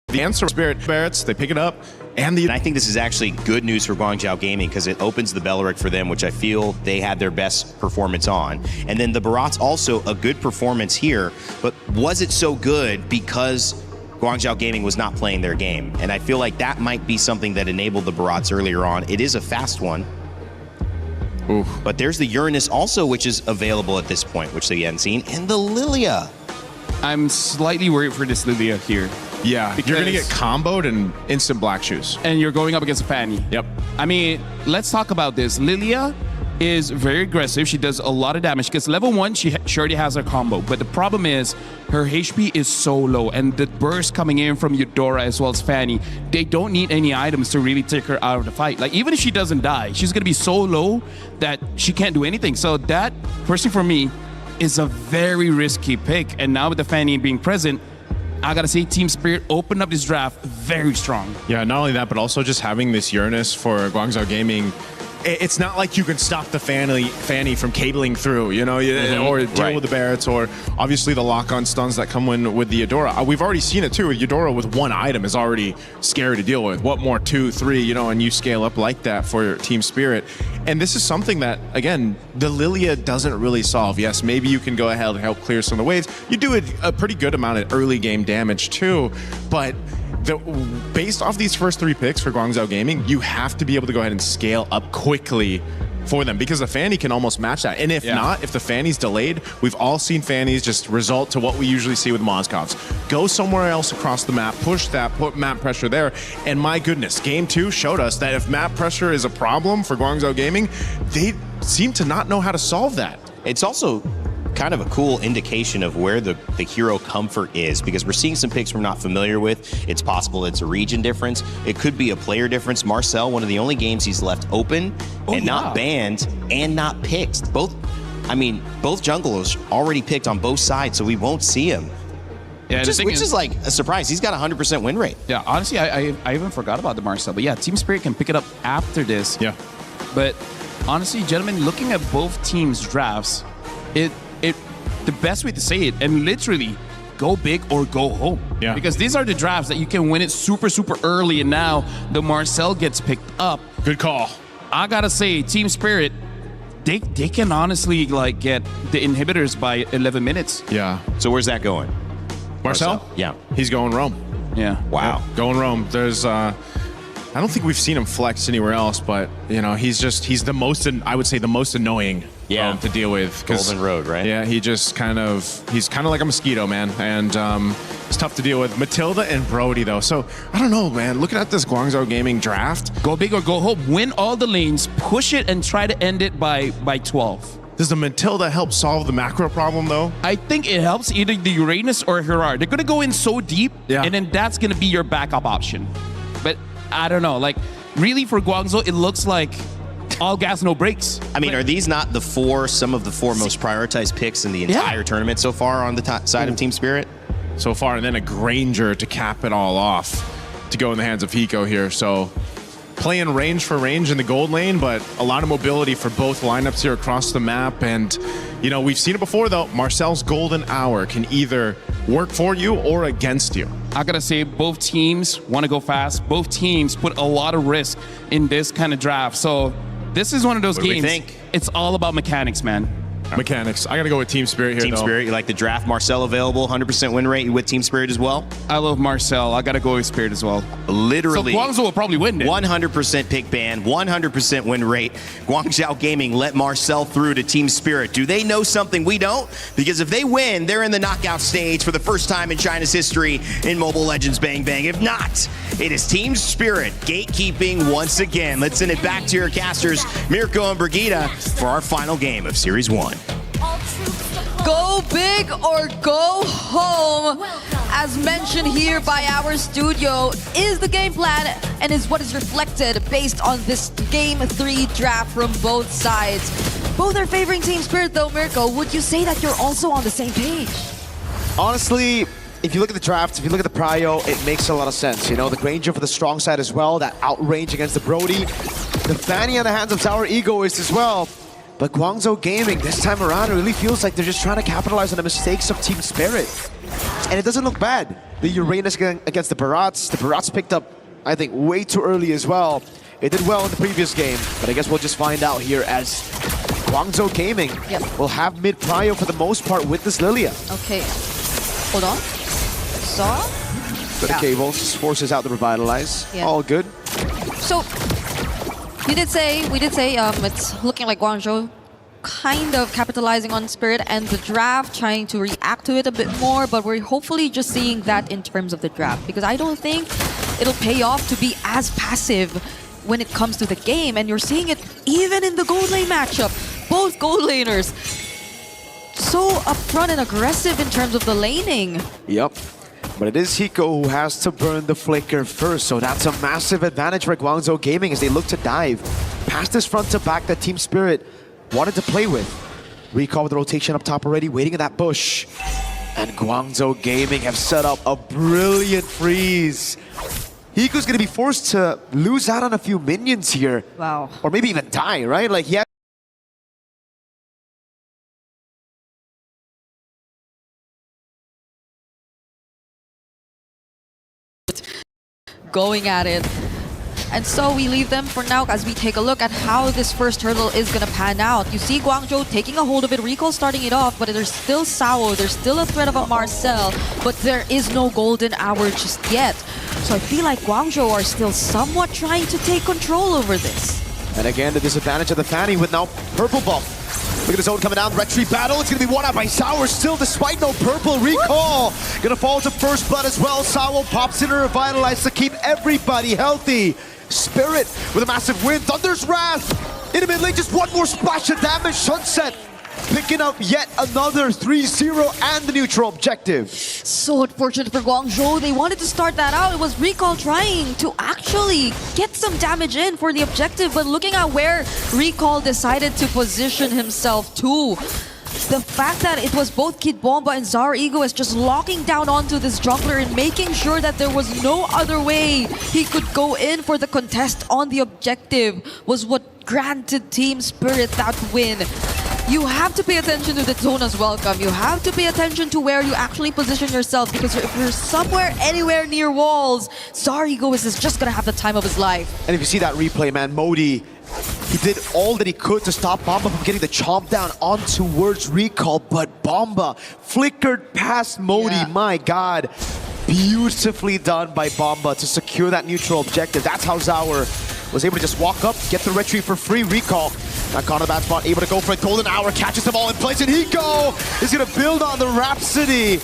The answer, Spirit Barretts, they pick it up. And I think this is actually good news for Guangzhou Gaming because it opens the Belleric for them, which I feel they had their best performance on. And then the Barat's also a good performance here, but was it so good because Guangzhou Gaming was not playing their game? And I feel like that might be something that enabled the Barats earlier on. It is a fast one. Oof. But there's the Uranus also, which is available at this point, which they hadn't seen, and the Lilia. I'm slightly worried for this Lilia here. Yeah, you're going to get comboed and instant black shoes. And you're going up against a Fanny. Yep. I mean, let's talk about this. Lilia is very aggressive. She does a lot of damage because level 1, she already has her combo. But the problem is her HP is so low, and the burst coming in from Eudora as well as Fanny, they don't need any items to really take her out of the fight. Like, even if she doesn't die, she's going to be so low that she can't do anything. So that, personally for me, is a very risky pick. And now with the Fanny being present, I gotta say, Team Spirit opened up this draft very strong. Yeah, not only that, but also just having this Uranus for Guangzhou Gaming. It's not like you can stop the Fanny from cabling through, you know, or deal with the Barretts, or obviously the lock-on stuns that come in with the Eudora. We've already seen it too. Eudora with one item is already scary to deal with. What more, 2, 3, you know, and you scale up like that for Team Spirit. And this is something that, again, the Lilia doesn't really solve. Yes, maybe you can go ahead and help clear some of the waves. You do a pretty good amount of early game damage too, but based off these first 3 picks for Guangzhou Gaming, you have to be able to go ahead and scale up quickly for them because the Fanny can almost match that. And if not, if the Fanny's delayed, we've all seen Fannies just result to what we usually see with Mozgovs. Go somewhere else across the map, push that, put map pressure there. And my goodness, game 2 showed us that if map pressure is a problem for Guangzhou Gaming, they seem to not know how to solve that. It's also kind of a cool indication of where the hero comfort is because we're seeing some picks we're not familiar with. It's possible it's a region difference. It could be a player difference. Marcel, one of the only games he's left open and not banned and not picked. Both junglers already picked on both sides, so we won't see him. Yeah, which is like a surprise. He's got a 100% win rate. Yeah, honestly, I even forgot about the Marcel. But yeah, Team Spirit can pick it up after this. Yeah. But honestly, gentlemen, looking at both teams' drafts, the best way to say it, and literally go big or go home. Yeah. Because these are the drafts that you can win it super, super early, and now the Marcel gets picked up. Good call. I gotta say, Team Spirit, they can honestly like get the inhibitors by 11 minutes. Yeah. So where's that going? Marcel? Yeah. He's going Rome. Yeah. Wow. Yeah, going Rome. There's I don't think we've seen him flex anywhere else, but you know, he's the most, I would say the most annoying to deal with. Golden Road, right? Yeah, he's kind of like a mosquito, man. And it's tough to deal with. Matilda and Brody, though. So, I don't know, man. Looking at this Guangzhou Gaming draft. Go big or go home. Win all the lanes, push it, and try to end it by 12. Does the Matilda help solve the macro problem, though? I think it helps either the Uranus or Herard. They're going to go in so deep, and then that's going to be your backup option. But I don't know. Like, really, for Guangzhou, it looks like all gas, no brakes. I mean, are these not some of the four most prioritized picks in the entire tournament so far on the side of Team Spirit? So far, and then a Granger to cap it all off to go in the hands of Hiko here. So playing range for range in the gold lane, but a lot of mobility for both lineups here across the map. And, you know, we've seen it before, though. Marcel's golden hour can either work for you or against you. I gotta say, both teams want to go fast. Both teams put a lot of risk in this kind of draft. So this is one of those What do we games. think? It's all about mechanics, man. Mechanics. I gotta go with Team Spirit here, Team Spirit, you like the draft. Marcel available, 100% win rate. You with Team Spirit as well? I love Marcel. I gotta go with Spirit as well. Literally. So Guangzhou will probably win it. 100% pick ban, 100% win rate. Guangzhou Gaming let Marcel through to Team Spirit. Do they know something we don't? Because if they win, they're in the knockout stage for the first time in China's history in Mobile Legends Bang Bang. If not, it is Team Spirit gatekeeping once again. Let's send it back to your casters, Mirko and Brigitte, for our final game of Series 1. Go big or go home, as mentioned here by our studio, is the game plan and is what is reflected based on this Game 3 draft from both sides. Both are favoring Team Spirit though. Mirko, would you say that you're also on the same page? Honestly, if you look at the draft, if you look at the prio, it makes a lot of sense. You know, the Granger for the strong side as well, that outrange against the Brody. The Fanny on the hands of Sour Egoist as well. But Guangzhou Gaming, this time around, it really feels like they're just trying to capitalize on the mistakes of Team Spirit. And it doesn't look bad. The Uranus against the Barats. The Barats picked up, I think, way too early as well. It did well in the previous game, but I guess we'll just find out here as Guangzhou Gaming will have mid-prio for the most part with this Lilia. Okay, hold on. Saw? But the cables forces out the Revitalize. Yeah. All good. So, we did say it's looking like Guangzhou kind of capitalizing on Spirit and the draft, trying to react to it a bit more, but we're hopefully just seeing that in terms of the draft, because I don't think it'll pay off to be as passive when it comes to the game, and you're seeing it even in the gold lane matchup. Both gold laners so upfront and aggressive in terms of the laning. Yep. But it is Hiko who has to burn the Flicker first, so that's a massive advantage for Guangzhou Gaming as they look to dive past this front to back that Team Spirit wanted to play with. Recall with the rotation up top already, waiting in that bush. And Guangzhou Gaming have set up a brilliant freeze. Hiko's gonna be forced to lose out on a few minions here. Wow. Or maybe even die, right? Like, yeah. Going at it. And so we leave them for now as we take a look at how this first hurdle is going to pan out. You see Guangzhou taking a hold of it, Recall starting it off, but there's still Sao, there's still a threat of a Marcel, but there is no golden hour just yet. So I feel like Guangzhou are still somewhat trying to take control over this. And again, the disadvantage of the Fanny with now purple buff. Look at the zone coming down, retreat battle. It's gonna be one out by Sour still, despite no purple. Recall gonna fall to first blood as well. Sour pops in a Revitalize to keep everybody healthy. Spirit with a massive win. Thunder's Wrath in the mid lane, just one more splash of damage. Sunset picking up yet another 3-0 and the neutral objective. So unfortunate for Guangzhou. They wanted to start that out. It was Recall trying to actually get some damage in for the objective, but looking at where Recall decided to position himself to, the fact that it was both Kid Bomba and Zara Egoist just locking down onto this jungler and making sure that there was no other way he could go in for the contest on the objective was what granted Team Spirit that win. You have to pay attention to the zone as well, Cam. You have to pay attention to where you actually position yourself, because if you're somewhere, anywhere near walls, Zara Egoist is just gonna have the time of his life. And if you see that replay, man, Modi, he did all that he could to stop Bomba from getting the chomp down on towards Recall, but Bomba flickered past Modi. Yeah. My God. Beautifully done by Bomba to secure that neutral objective. That's how Zaur was able to just walk up, get the retreat for free. Recall That caught on the bad spot, able to go for it. Golden Hour catches them all in place, and Hiko is going to build on the Rhapsody.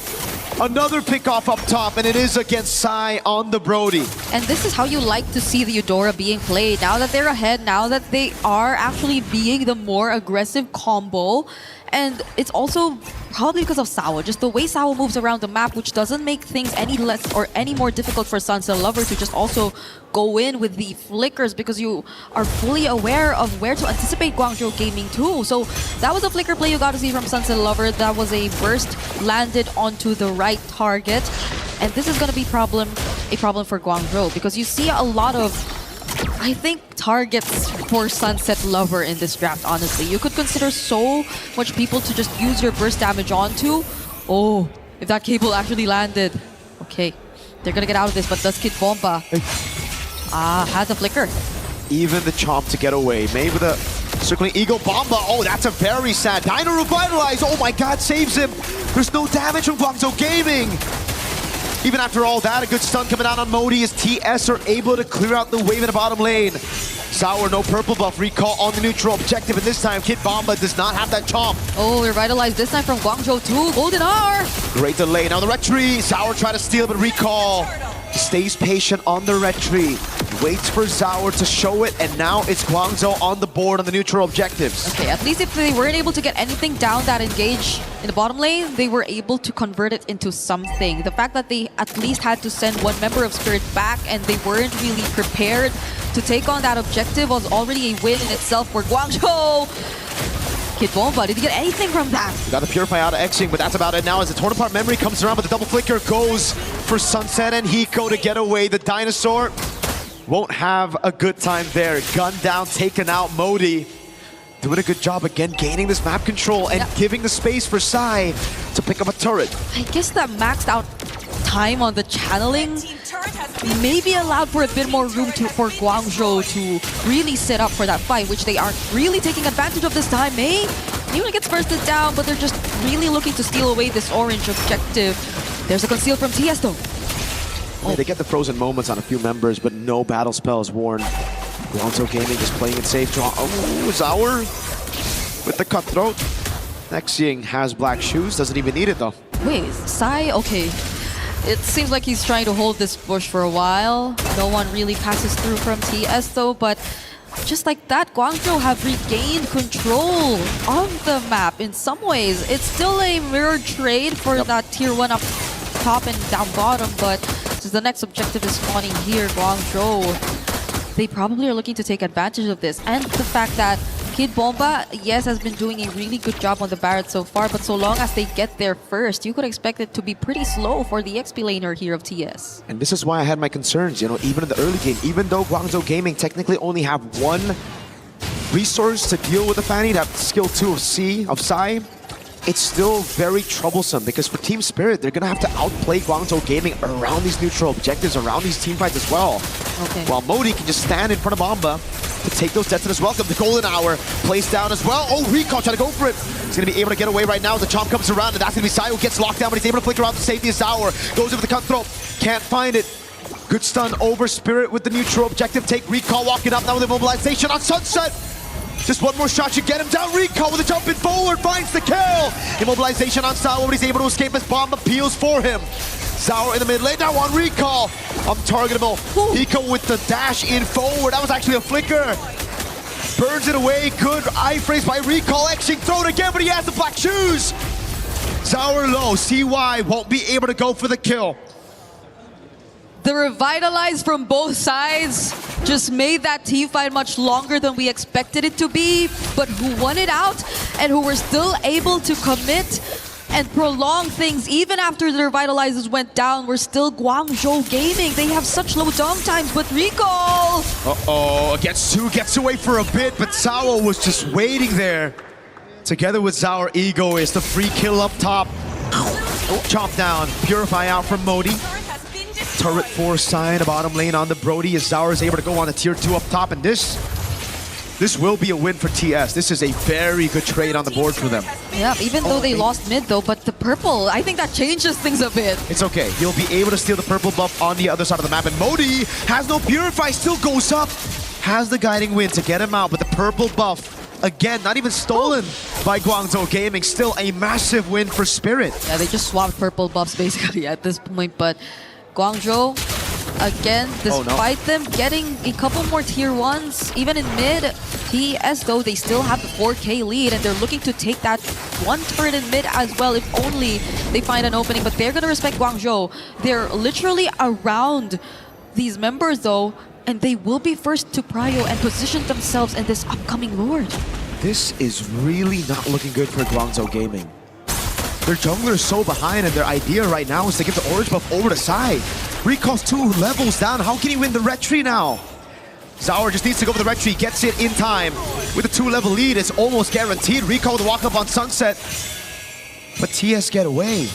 Another pick-off up top, and it is against Sai on the Brody. And this is how you like to see the Eudora being played. Now that they're ahead, now that they are actually being the more aggressive combo. And it's also probably because of Sao, just the way Sao moves around the map, which doesn't make things any less or any more difficult for Sunset Lover to just also go in with the flickers, because you are fully aware of where to anticipate Guangzhou Gaming too. So that was a flicker play you got to see from Sunset Lover. That was a burst landed onto the right target. And this is going to be a problem for Guangzhou, because you see a lot of, I think, targets for Sunset Lover in this draft, honestly. You could consider so much people to just use your burst damage onto. Oh, if that cable actually landed. Okay, they're gonna get out of this, but does Kid Bomba had the flicker. Even the Chomp to get away. Made with a circling Eagle Bomba. Oh, that's a very sad. Dino Revitalize. Oh my god, saves him. There's no damage from Guangzhou Gaming. Even after all that, a good stun coming out on Modi as TS are able to clear out the wave in the bottom lane. Sour, no purple buff, recall on the neutral objective, and this time Kid Bomba does not have that chomp. Oh, revitalized this time from Guangzhou too. Golden R! Great delay. Now the red tree. Sour try to steal, but recall stays patient on the red tree. Waits for Zaur to show it, and now it's Guangzhou on the board on the neutral objectives. Okay, at least if they weren't able to get anything down that engage in the bottom lane, they were able to convert it into something. The fact that they at least had to send one member of Spirit back and they weren't really prepared to take on that objective was already a win in itself for Guangzhou. Kid Bomba, did he get anything from that? We got the Purify out of Xing, but that's about it now as the torn apart memory comes around, but the double flicker goes for Sunset and Hiko to get away. The dinosaur won't have a good time there. Gun down, taken out. Modi doing a good job again, gaining this map control and giving the space for Sai to pick up a turret. I guess that maxed out time on the channeling maybe allowed for a bit more room for Guangzhou to really set up for that fight, which they are really taking advantage of this time, eh? Even gets bursted down, but they're just really looking to steal away this orange objective. There's a conceal from TS though. Yeah, they get the frozen moments on a few members, but no battle spells worn. Guangzhou Gaming just playing it safe. Draw. Oh, Zaur with the cutthroat. Nexing has black shoes, doesn't even need it though. Wait, Sai? Okay. It seems like he's trying to hold this bush for a while. No one really passes through from TS though, but just like that, Guangzhou have regained control of the map in some ways. It's still a mirror trade for that tier 1 up top and down bottom, but since the next objective is spawning here, Guangzhou, they probably are looking to take advantage of this. And the fact that Kid Bomba, yes, has been doing a really good job on the Barret so far, but so long as they get there first, you could expect it to be pretty slow for the XP laner here of TS. And this is why I had my concerns, you know, even in the early game, even though Guangzhou Gaming technically only have one resource to deal with the Fanny, that skill 2 of Sai, it's still very troublesome because for Team Spirit, they're going to have to outplay Guangzhou Gaming around these neutral objectives, around these team fights as well. Okay. While Modi can just stand in front of Bomba to take those deaths in his welcome. The Golden Hour placed down as well. Oh, Recall trying to go for it. He's going to be able to get away right now. The Chomp comes around, and that's going to be Sai who gets locked down, but he's able to flicker out the safety of Zaur. Goes over the cutthroat. Can't find it. Good stun over Spirit with the neutral objective. Take Recall walking up now with immobilization on Sunset. Just one more shot should get him down. Recall with a jumping forward, finds the kill. Immobilization on Zaur, but he's able to escape as Bomb appeals for him. Zaur in the mid lane, now on Recall. Untargetable. Hiko with the dash in forward. That was actually a flicker. Burns it away. Good eye phrase by Recall. Xing thrown again, but he has the black shoes. Zaur low. CY won't be able to go for the kill. The revitalize from both sides just made that team fight much longer than we expected it to be, but who won it out and who were still able to commit and prolong things even after the revitalizers went down were still Guangzhou Gaming. They have such low dom times, but Recall! Uh-oh, against 2, gets away for a bit, but Sao was just waiting there. Together with Zaur, Egoist, the free kill up top. Oh, chop down, Purify out from Modi. Turret for Sai in the bottom lane on the Brody as Zaur is able to go on a tier 2 up top, and this will be a win for TS. This is a very good trade on the board for them. Yeah, even though they lost mid though, but the purple, I think that changes things a bit. It's okay. You'll be able to steal the purple buff on the other side of the map, and Modi has no Purify, still goes up. Has the guiding wind to get him out, but the purple buff again, not even stolen by Guangzhou Gaming. Still a massive win for Spirit. Yeah, they just swapped purple buffs basically at this point, but Guangzhou, again, despite them getting a couple more tier 1s, even in mid, TS though, they still have the 4K lead and they're looking to take that one turret in mid as well if only they find an opening, but they're gonna respect Guangzhou. They're literally around these members though, and they will be first to prio and position themselves in this upcoming Lord. This is really not looking good for Guangzhou Gaming. Their jungler is so behind, and their idea right now is to give the orange buff over to Sai. Recall's 2 levels down. How can he win the red tree now? Zauer just needs to go for the red tree, gets it in time. With a 2-level lead, it's almost guaranteed. Recall with the walk up on Sunset. But TS get away.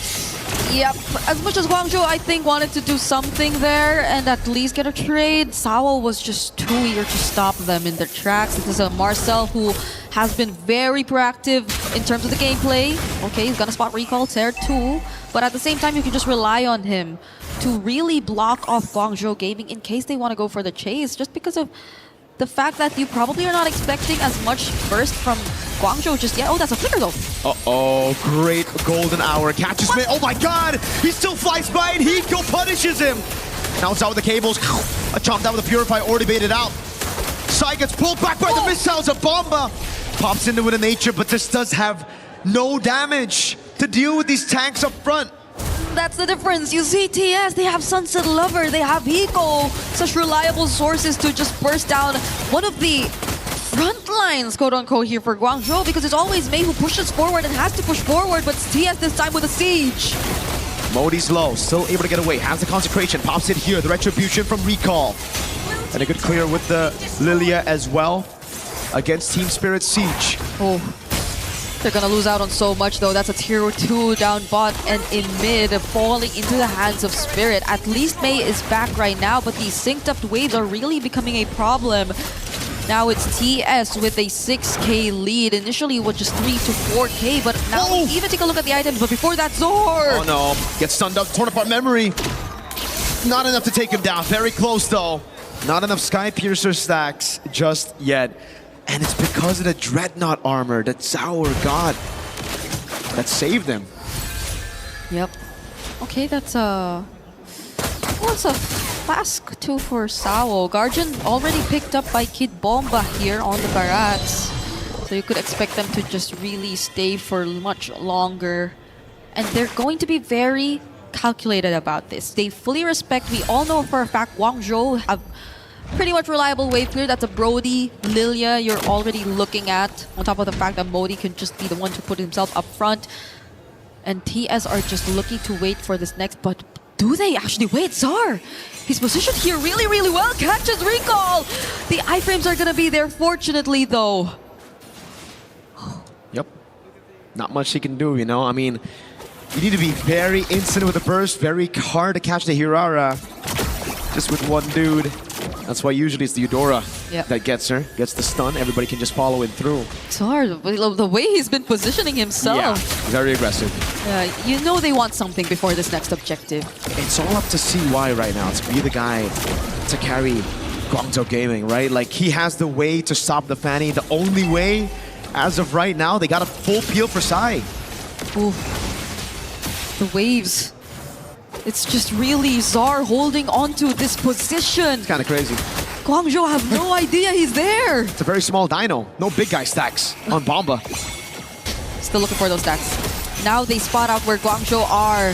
Yep, as much as Guangzhou, I think, wanted to do something there and at least get a trade, Sao was just too eager to stop them in their tracks. This is a Marcel who has been very proactive in terms of the gameplay. Okay, he's gonna spot recall there too, but at the same time, you can just rely on him to really block off Guangzhou Gaming in case they want to go for the chase, just because of the fact that you probably are not expecting as much burst from Guangzhou just yet. Oh, that's a flicker though. Uh-oh, great golden hour. Catches me. Oh my god! He still flies by and Hiko punishes him. Now it's out with the cables. A chomp down with the Purify already baited out. Sai gets pulled back by the missiles of Bomba. Pops into with a nature, but this does have no damage to deal with these tanks up front. That's the difference. You see TS, they have Sunset Lover, they have Hiko, such reliable sources to just burst down one of the front lines, quote unquote, here for Guangzhou, because it's always Mei who pushes forward and has to push forward, but it's TS this time with a siege. Modi's low, still able to get away, has the consecration, pops it here, the retribution from Recall. And a good clear with the Lilia as well against Team Spirit Siege. Oh. They're gonna lose out on so much though. That's a tier 2 down bot and in mid, falling into the hands of Spirit. At least Mei is back right now, but these synced up waves are really becoming a problem. Now it's TS with a 6k lead. Initially it was just 3 to 4k, but now even take a look at the items. But before that, Zor! Oh no, gets stunned up, torn apart memory. Not enough to take him down, very close though. Not enough Sky Piercer stacks just yet. And it's because of the Dreadnought armor that Zauer got that saved him. Yep. Okay, that's a... What's a flask too for Sao? Guardian already picked up by Kid Bomba here on the barracks. So you could expect them to just really stay for much longer. And they're going to be very calculated about this. They fully respect, we all know for a fact Guangzhou have pretty much reliable wave clear. That's a Brody, Lilia you're already looking at. On top of the fact that Modi can just be the one to put himself up front. And TS are just looking to wait for this next, but do they actually wait? Zar! He's positioned here really, really well. Catches Recall! The iframes are gonna be there, fortunately, though. Yep. Not much he can do, you know? I mean, you need to be very instant with the burst, very hard to catch the Hirara. Just with one dude. That's why usually it's the Eudora that gets her, gets the stun. Everybody can just follow it through. Zar, the way he's been positioning himself. Yeah, very aggressive. You know they want something before this next objective. It's all up to CY right now to be the guy to carry Guangzhou Gaming, right? Like, he has the way to stop the Fanny. The only way, as of right now, they got a full peel for Sai. Ooh. The waves. It's just really Zar holding onto this position. It's kind of crazy. Guangzhou have no idea he's there. It's a very small dino. No big guy stacks on Bomba. Still looking for those stacks. Now they spot out where Guangzhou are.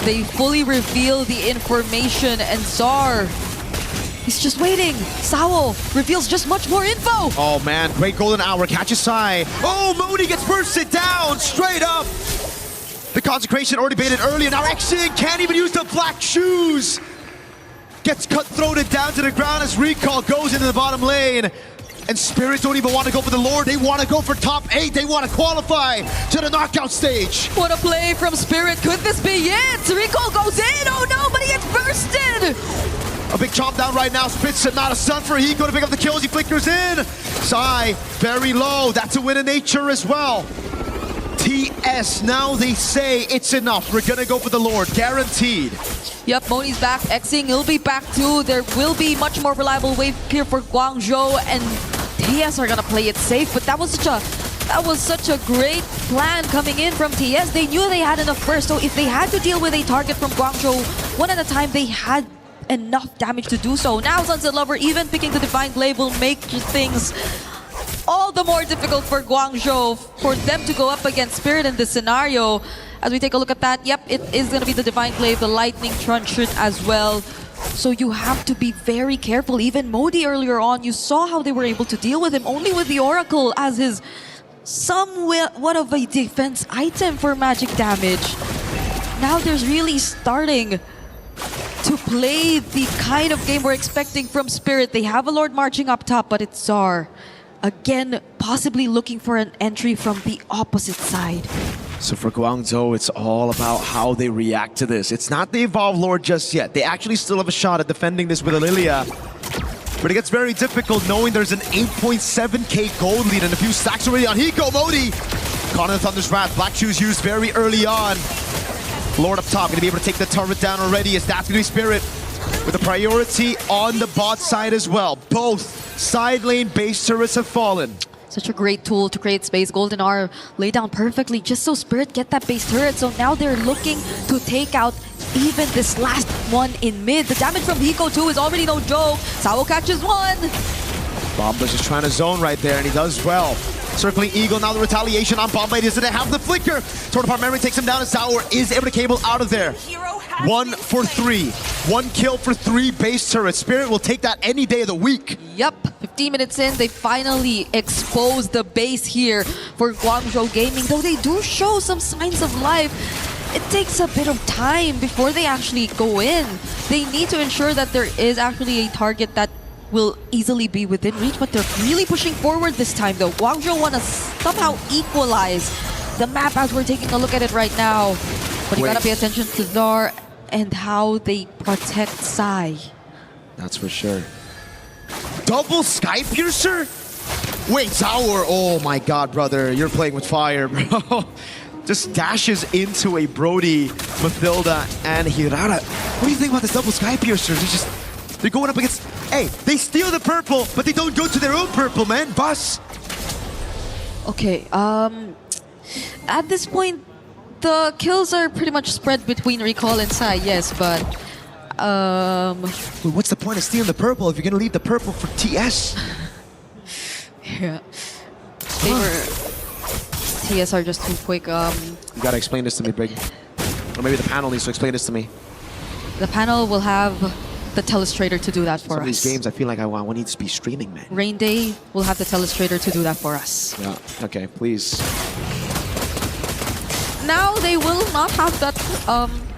They fully reveal the information and Zar, he's just waiting. Sao reveals just much more info. Oh man, great golden hour, catches Sai. Oh, Modi gets bursted down, straight up. The consecration already baited earlier. Now Exing can't even use the black shoes. Gets cut-throated down to the ground as Recall goes into the bottom lane. And Spirit don't even want to go for the Lord. They want to go for top 8. They want to qualify to the knockout stage. What a play from Spirit. Could this be it? Recall goes in. Oh no, but he gets bursted. A big chomp down right now. Spits it, not a stun for Hiko to pick up the kills. He flickers in. Sai, very low. That's a win of nature as well. TS, now they say it's enough. We're gonna go for the Lord, guaranteed. Yep, Moni's back. Exing, he'll be back too. There will be much more reliable wave clear for Guangzhou, and TS are gonna play it safe, but that was such a great plan coming in from TS. They knew they had enough burst, so if they had to deal with a target from Guangzhou one at a time, they had enough damage to do so. Now Sunset Lover even picking the Divine Glaive will make things all the more difficult for Guangzhou, for them to go up against Spirit in this scenario. As we take a look at that, yep, it is going to be the Divine Glaive, the Lightning Truncheon as well. So you have to be very careful. Even Modi earlier on, you saw how they were able to deal with him only with the Oracle as his somewhat of a defense item for magic damage. Now there's really starting to play the kind of game we're expecting from Spirit. They have a Lord marching up top, but it's Czar. Again, possibly looking for an entry from the opposite side. So for Guangzhou, it's all about how they react to this. It's not the Evolve Lord just yet. They actually still have a shot at defending this with Lilia. But it gets very difficult knowing there's an 8.7k gold lead and a few stacks already on Hiko. Modi caught in the Thunder's Wrath. Black Shoes used very early on. Lord up top, going to be able to take the turret down already as that's going to be Spirit with a priority on the bot side as well. Both side lane base turrets have fallen. Such a great tool to create space. Golden R lay down perfectly just so Spirit get that base turret. So now they're looking to take out even this last one in mid. The damage from Hiko too is already no joke. Sao catches one. Bomba's just trying to zone right there, and he does well. Circling Eagle, now the retaliation on Bomba. He doesn't have the flicker. Torn apart memory takes him down, and Sour is able to cable out of there. 1 for 3. 1 kill for 3 base turrets. Spirit will take that any day of the week. Yep, 15 minutes in, they finally exposed the base here for Guangzhou Gaming. Though they do show some signs of life, it takes a bit of time before they actually go in. They need to ensure that there is actually a target that will easily be within reach, but they're really pushing forward this time though. Guangzhou want to somehow equalize the map as we're taking a look at it right now. But you gotta pay attention to Zar and how they protect Sai. That's for sure. Double Sky Piercer? Wait, Sour, oh my god, brother. You're playing with fire, bro. Just dashes into a Brody, Mathilda, and Hirara. What do you think about this double Sky Piercer? They're going up against... Hey, they steal the purple, but they don't go to their own purple, man. Bus. Okay, at this point, the kills are pretty much spread between Recall and Sai, yes, but... Wait, what's the point of stealing the purple if you're gonna leave the purple for TS? Yeah. They were... TS are just too quick. You gotta explain this to me, Big. Or maybe the panel needs to explain this to me. The panel will have the Telestrator to do that for us. Some of these games, I feel like I need to be streaming, man. Rain Day will have the Telestrator to do that for us. Yeah, okay, please. Now they will not have that...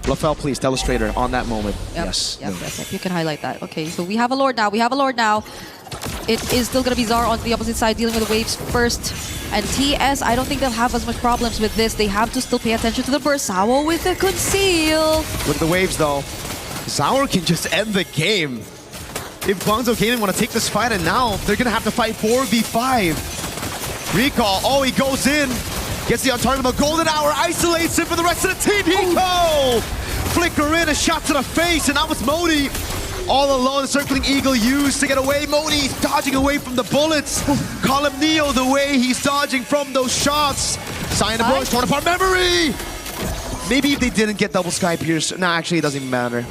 LaFell, please, Telestrator on that moment. Yep, Yes. Yep, yep, you can highlight that. Okay, so we have a Lord now. It is still going to be Zar on the opposite side dealing with the waves first. And TS, I don't think they'll have as much problems with this. They have to still pay attention to the burst. Sao with the conceal. With the waves, though, Sour can just end the game. If Guangzhou Gaming want to take this fight, and now they're going to have to fight 4v5. Recall, oh, he goes in. Gets the untargetable golden hour, isolates him for the rest of the team. Hiko! Flicker in, a shot to the face, and that was Modi. All alone, the circling eagle used to get away. Modi dodging away from the bullets. Call him Neo the way he's dodging from those shots. Sign of Bush, torn apart memory! Maybe if they didn't get double Sky Pierce. Nah, actually, it doesn't even matter.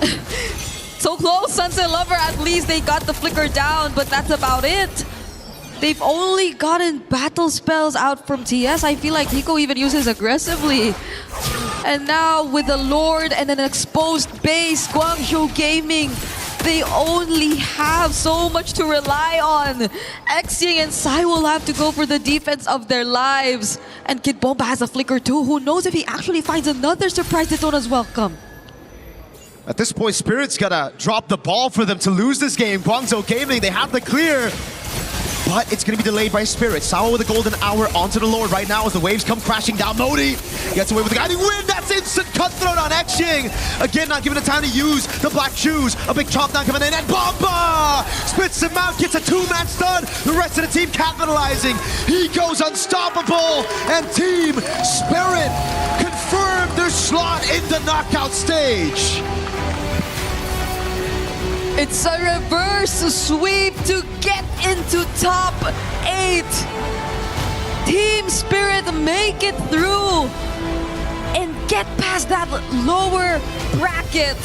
So close, Sunset Lover. At least they got the flicker down, but that's about it. They've only gotten battle spells out from TS. I feel like Hiko even uses aggressively. And now with the Lord and an exposed base, Guangzhou Gaming, they only have so much to rely on. Xing and Sai will have to go for the defense of their lives. And Kid Bomba has a flicker too. Who knows if he actually finds another surprise Daytona's welcome. At this point, Spirit's gotta drop the ball for them to lose this game. Guangzhou Gaming, they have the clear. But it's going to be delayed by Spirit. Sawa with a golden hour onto the Lord right now as the waves come crashing down. Modi gets away with the guiding wind. That's instant cutthroat on Xing. Again, not given the time to use the black shoes. A big chop down coming in, and Bomba spits him out, gets a two-man stun. The rest of the team capitalizing. He goes unstoppable, and Team Spirit confirmed their slot in the knockout stage. It's a reverse sweep to get into top 8. Team Spirit make it through and get past that lower bracket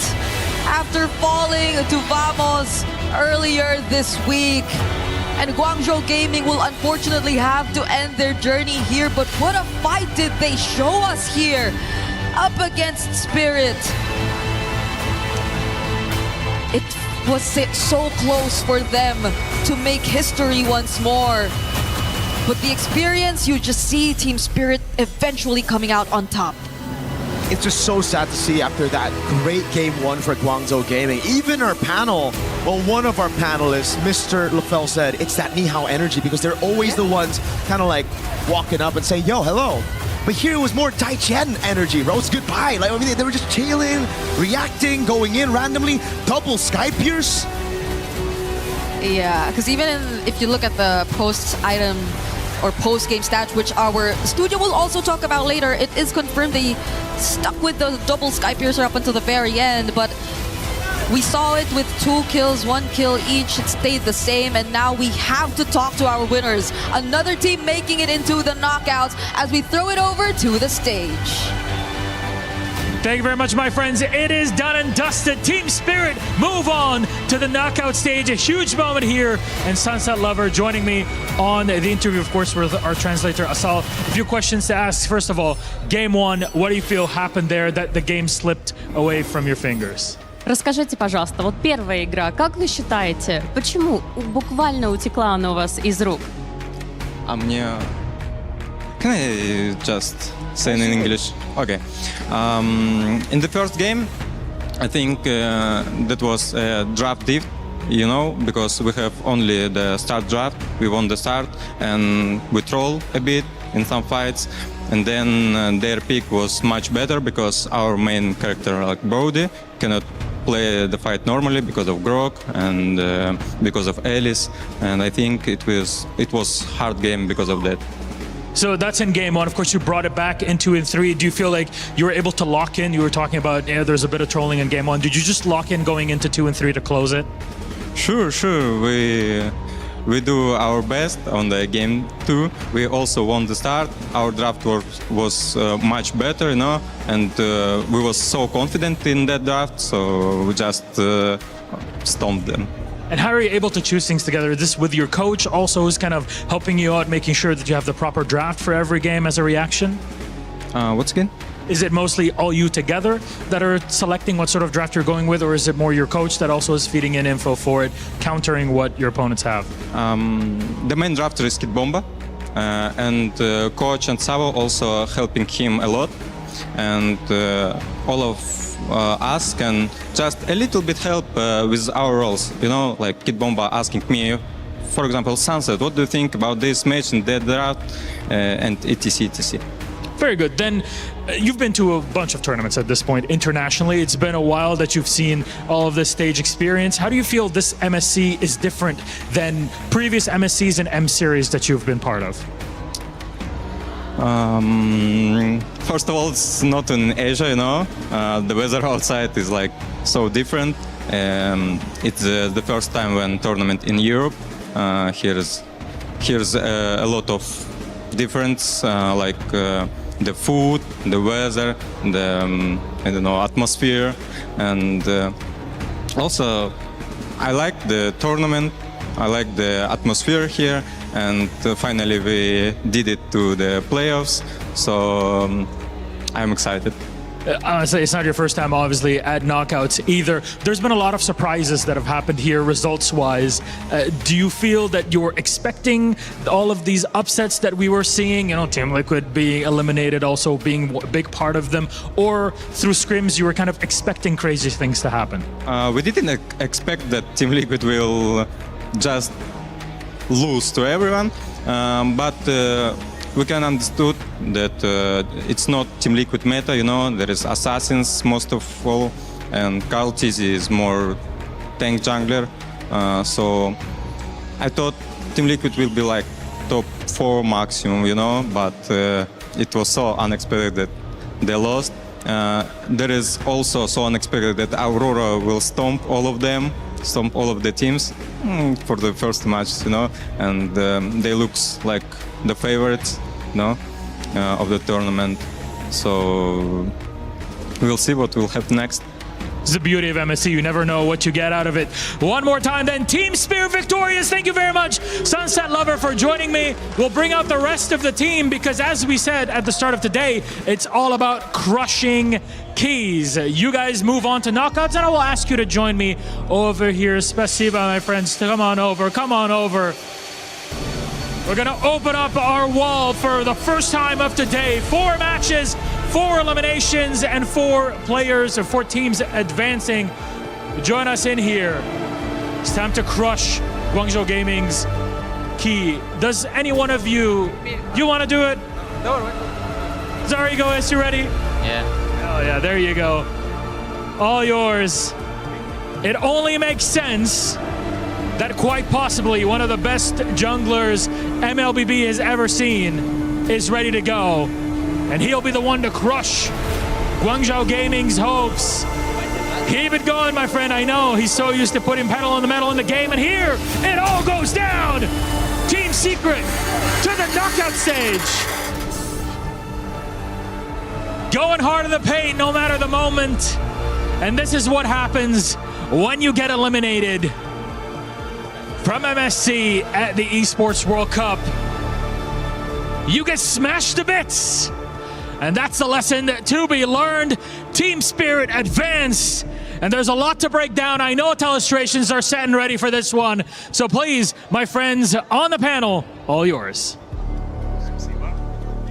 after falling to Vamos earlier this week. And Guangzhou Gaming will unfortunately have to end their journey here, but what a fight did they show us here up against Spirit. It was so close for them to make history once more. But the experience, you just see Team Spirit eventually coming out on top. It's just so sad to see after that great game one for Guangzhou Gaming. Even our panel, well, one of our panelists, Mr. LaFell, said it's that Nihao energy because they're always the ones kind of like walking up and saying, yo, hello. But here it was more Tai Chen energy, bro. It's goodbye. Like, I mean, they were just chilling, reacting, going in randomly, double Sky Pierce. Yeah, because if you look at the post-item or post-game stats, which our studio will also talk about later, it is confirmed they stuck with the double Sky Piercer up until the very end, but we saw it with 2 kills, 1 kill each. It stayed the same, and now we have to talk to our winners. Another team making it into the knockouts as we throw it over to the stage. Thank you very much, my friends. It is done and dusted. Team Spirit move on to the knockout stage. A huge moment here. And Sunset Lover joining me on the interview, of course, with our translator, Asal. A few questions to ask. First of all, game one, what do you feel happened there that the game slipped away from your fingers? Расскажите, пожалуйста, вот первая игра, как вы считаете, почему буквально утекла она у вас из рук? Can I just say in English? Okay. In the first game, I think that was a draft diff, you know, because we have only the start draft. We won the start and we troll a bit in some fights. And then their pick was much better because our main character, like Brody, cannot play the fight normally because of Grok and because of Alice. And I think it was hard game because of that. So that's in game one. Of course, you brought it back in 2 and 3. Do you feel like you were able to lock in? You were talking about there's a bit of trolling in game one. Did you just lock in going into 2 and 3 to close it? Sure. We do our best on the game 2. We also won the start. Our draft was much better, you know, and we was so confident in that draft, so we just stomped them. And how are you able to choose things together? Is this with your coach also who's kind of helping you out, making sure that you have the proper draft for every game as a reaction? What's again? Is it mostly all you together that are selecting what sort of draft you're going with, or is it more your coach that also is feeding in info for it, countering what your opponents have? The main drafter is Kid Bomba, and coach and Savo also helping him a lot, and all of us can just a little bit help with our roles, you know, like Kid Bomba asking me, for example, Sunset, what do you think about this match and that draft, and etc. Very good. Then you've been to a bunch of tournaments at this point internationally. It's been a while that you've seen all of this stage experience. How do you feel this MSC is different than previous MSCs and M series that you've been part of? First of all, it's not in Asia, you know. The weather outside is like so different. It's the first time when tournament in Europe. Here's a lot of difference, like the food, the weather, the I don't know, atmosphere, and also I like the tournament. I like the atmosphere here, and finally we did it to the playoffs. So I'm excited. Honestly, it's not your first time, obviously, at knockouts either. There's been a lot of surprises that have happened here, results-wise. Do you feel that you were expecting all of these upsets that we were seeing? You know, Team Liquid being eliminated, also being a big part of them, or through scrims, you were kind of expecting crazy things to happen? We didn't expect that Team Liquid will just lose to everyone, but we can understood that it's not Team Liquid meta, you know, there is Assassins most of all, and Carl Tizzy is more tank jungler, so I thought Team Liquid will be like top 4 maximum, you know, but it was so unexpected that they lost. There is also so unexpected that Aurora will stomp all of them, stomp all of the teams for the first match, you know, and they looks like the favorites, you know, of the tournament. So we'll see what will happen next. It's the beauty of MSC. You never know what you get out of it. One more time then, Team Spirit victorious. Thank you very much, Sunset Lover, for joining me. We'll bring out the rest of the team because, as we said at the start of today, it's all about crushing keys. You guys move on to knockouts, and I will ask you to join me over here. Spasiba, my friends. Come on over. Come on over. We're going to open up our wall for the first time of today. 4 matches, 4 eliminations, and 4 players or 4 teams advancing. Join us in here. It's time to crush Guangzhou Gaming's key. Does any one of you want to do it? Zarigo, you ready? Yeah. Oh yeah, there you go. All yours. It only makes sense that quite possibly one of the best junglers MLBB has ever seen is ready to go. And he'll be the one to crush Guangzhou Gaming's hopes. Keep it going, my friend. I know he's so used to putting pedal on the metal in the game, and here it all goes down. Team Secret to the knockout stage. Going hard in the paint no matter the moment. And this is what happens when you get eliminated from MSC at the Esports World Cup. You get smashed to bits. And that's the lesson to be learned. Team Spirit advance. And there's a lot to break down. I know telestrations are set and ready for this one. So please, my friends on the panel, all yours.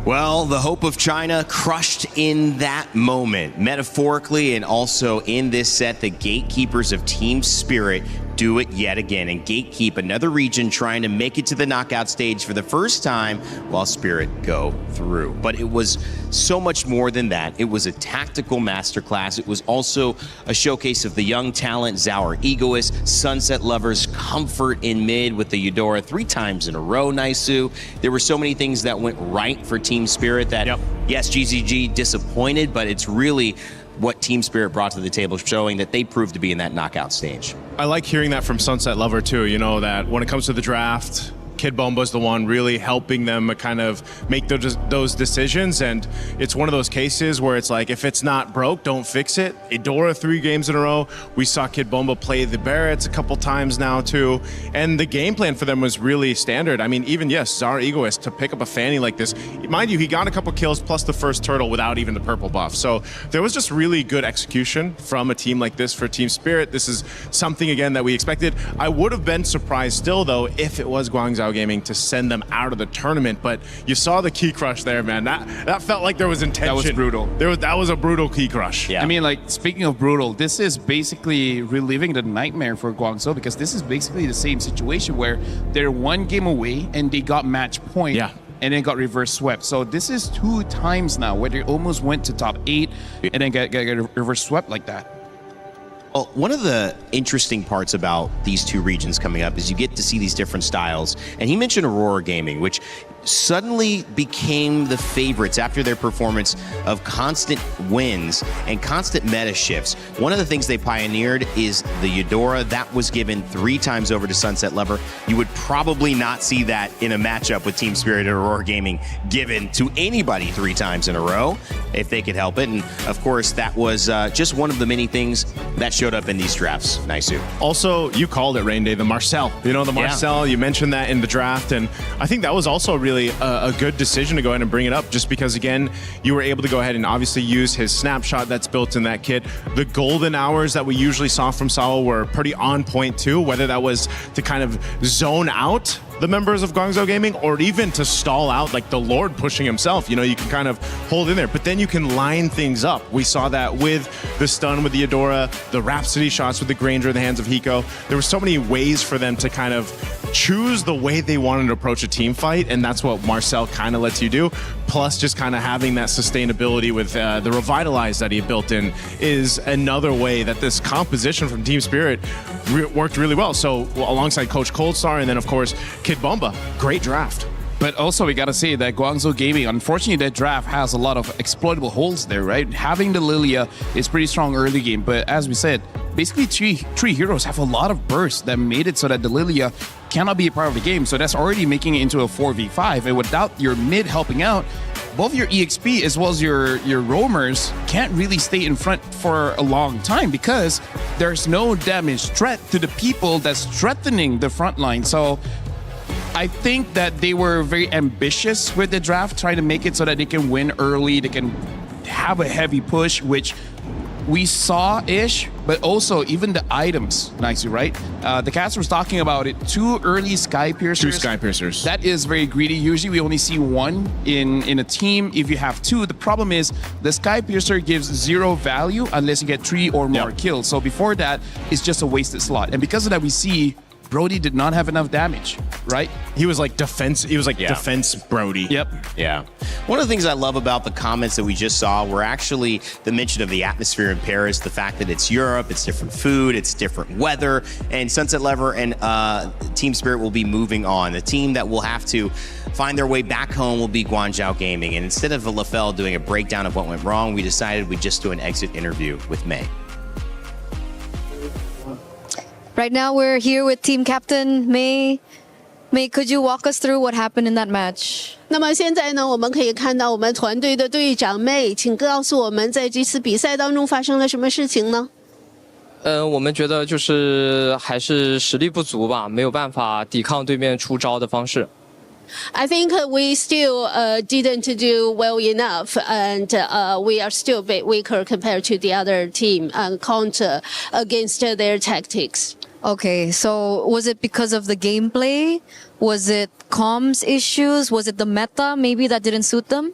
Well, the hope of China crushed in that moment, metaphorically and also in this set. The gatekeepers of Team Spirit do it yet again and gatekeep another region trying to make it to the knockout stage for the first time while Spirit go through. But it was so much more than that. It was a tactical masterclass. It was also a showcase of the young talent, Zauer Egoist, Sunset Lovers, comfort in mid with the Eudora 3 times in a row, Naisu. There were so many things that went right for Team Spirit that, yes, GZG disappointed, but it's really what Team Spirit brought to the table, showing that they proved to be in that knockout stage. I like hearing that from Sunset Lover too, you know, that when it comes to the draft, Kid Bomba's the one really helping them kind of make those decisions. And it's one of those cases where it's like, if it's not broke, don't fix it. Eudora 3 games in a row. We saw Kid Bomba play the Barretts a couple times now too. And the game plan for them was really standard. I mean, even, yes, Zauer Egoist to pick up a Fanny like this. Mind you, he got a couple kills plus the first turtle without even the purple buff. So there was just really good execution from a team like this for Team Spirit. This is something, again, that we expected. I would have been surprised still, though, if it was Guangzhou Gaming to send them out of the tournament, but you saw the key crush there, man. That felt like there was intention. That was brutal. That was a brutal key crush. Yeah. I mean, like, speaking of brutal, this is basically reliving the nightmare for Guangzhou, because this is basically the same situation where they're 1 game away and they got match point. Yeah. And then got reverse swept. So this is 2 times now where they almost went to top 8 and then get reverse swept like that. Well, one of the interesting parts about these 2 regions coming up is you get to see these different styles. And he mentioned Aurora Gaming, which suddenly became the favorites after their performance of constant wins and constant meta shifts. One of the things they pioneered is the Eudora. That was given 3 times over to Sunset Lover. You would probably not see that in a matchup with Team Spirit and Aurora Gaming given to anybody 3 times in a row, if they could help it. And of course, that was just one of the many things that showed up in these drafts. Naisu. Also, you called it, Rain Day, the Marcel. You know, the Marcel, you mentioned that in the draft, and I think that was also really a good decision to go ahead and bring it up, just because, again, you were able to go ahead and obviously use his snapshot that's built in that kit. The golden hours that we usually saw from Sawa were pretty on point too, whether that was to kind of zone out the members of Guangzhou Gaming or even to stall out, like the Lord pushing himself. You know, you can kind of hold in there, but then you can line things up. We saw that with the stun with the Eudora, the Rhapsody shots with the Granger in the hands of Hiko. There were so many ways for them to kind of choose the way they wanted to approach a team fight, and that's what Marcel kind of lets you do. Plus, just kind of having that sustainability with the Revitalize that he built in is another way that this composition from Team Spirit worked really well. So alongside Coach Coldstar and then, of course, Kid Bomba, great draft. But also, we got to say that Guangzhou Gaming, unfortunately, that draft has a lot of exploitable holes there, right? Having the Lilia is pretty strong early game, but as we said, basically three heroes have a lot of bursts that made it so that the Lilia cannot be a part of the game. So that's already making it into a 4v5. And without your mid helping out, both your EXP as well as your roamers can't really stay in front for a long time because there's no damage threat to the people that's threatening the front line. So I think that they were very ambitious with the draft, trying to make it so that they can win early, they can have a heavy push, which we saw-ish, but also even the items, nicely, right? The cast was talking about it. 2 early Sky Piercers. 2 Sky Piercers. That is very greedy. Usually we only see 1 in a team. If you have 2, the problem is the Sky Piercer gives 0 value unless you get 3 or more kills. So before that, it's just a wasted slot. And because of that, we see Brody did not have enough damage, right? He was like defense. He was like defense Brody. Yep. Yeah. One of the things I love about the comments that we just saw were actually the mention of the atmosphere in Paris, the fact that it's Europe, it's different food, it's different weather, and Sunset Lever and Team Spirit will be moving on. The team that will have to find their way back home will be Guangzhou Gaming. And instead of LaFell doing a breakdown of what went wrong, we decided we'd just do an exit interview with May. Right now we're here with team captain May. May, could you walk us through what happened in that match? 那么现在呢，我们可以看到我们团队的队长 May， 请告诉我们在这次比赛当中发生了什么事情呢？我们觉得就是还是实力不足吧，没有办法抵抗对面出招的方式。I think we still didn't do well enough, and we are still a bit weaker compared to the other team and counter against their tactics. Okay, so was it because of the gameplay? Was it comms issues? Was it the meta maybe that didn't suit them?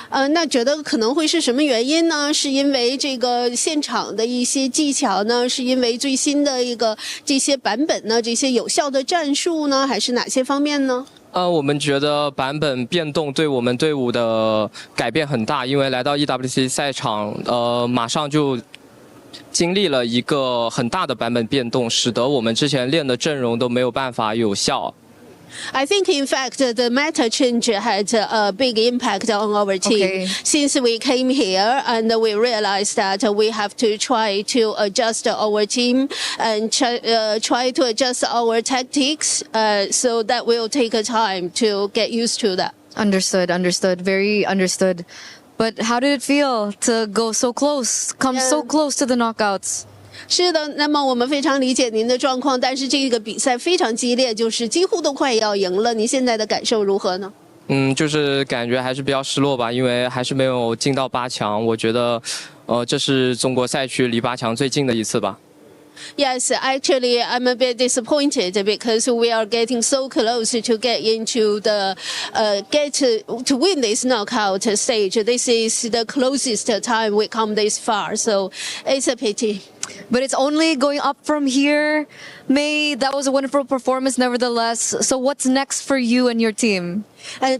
那觉得可能会是什么原因呢？是因为这个现场的一些技巧呢？是因为最新的一个这些版本呢？这些有效的战术呢？还是哪些方面呢？我们觉得版本变动对我们队伍的改变很大，因为来到 EWC 赛场，马上就经历了一个很大的版本变动，使得我们之前练的阵容都没有办法有效。I think, in fact, the meta change had a big impact on our team. Since we came here and we realized that we have to try to adjust our team and try to adjust our tactics, so that will take a time to get used to that. Understood, very understood. But how did it feel to go so close, come so close to the knockouts? 是的，那么我们非常理解您的状况，但是这个比赛非常激烈，就是几乎都快要赢了。您现在的感受如何呢？就是感觉还是比较失落吧，因为还是没有进到8强。我觉得，这是中国赛区离8强最近的一次吧。Yes, actually, I'm a bit disappointed because we are getting so close to get into the to win this knockout stage. This is the closest time we come this far, so it's a pity. But it's only going up from here. May, that was a wonderful performance nevertheless. So what's next for you and your team?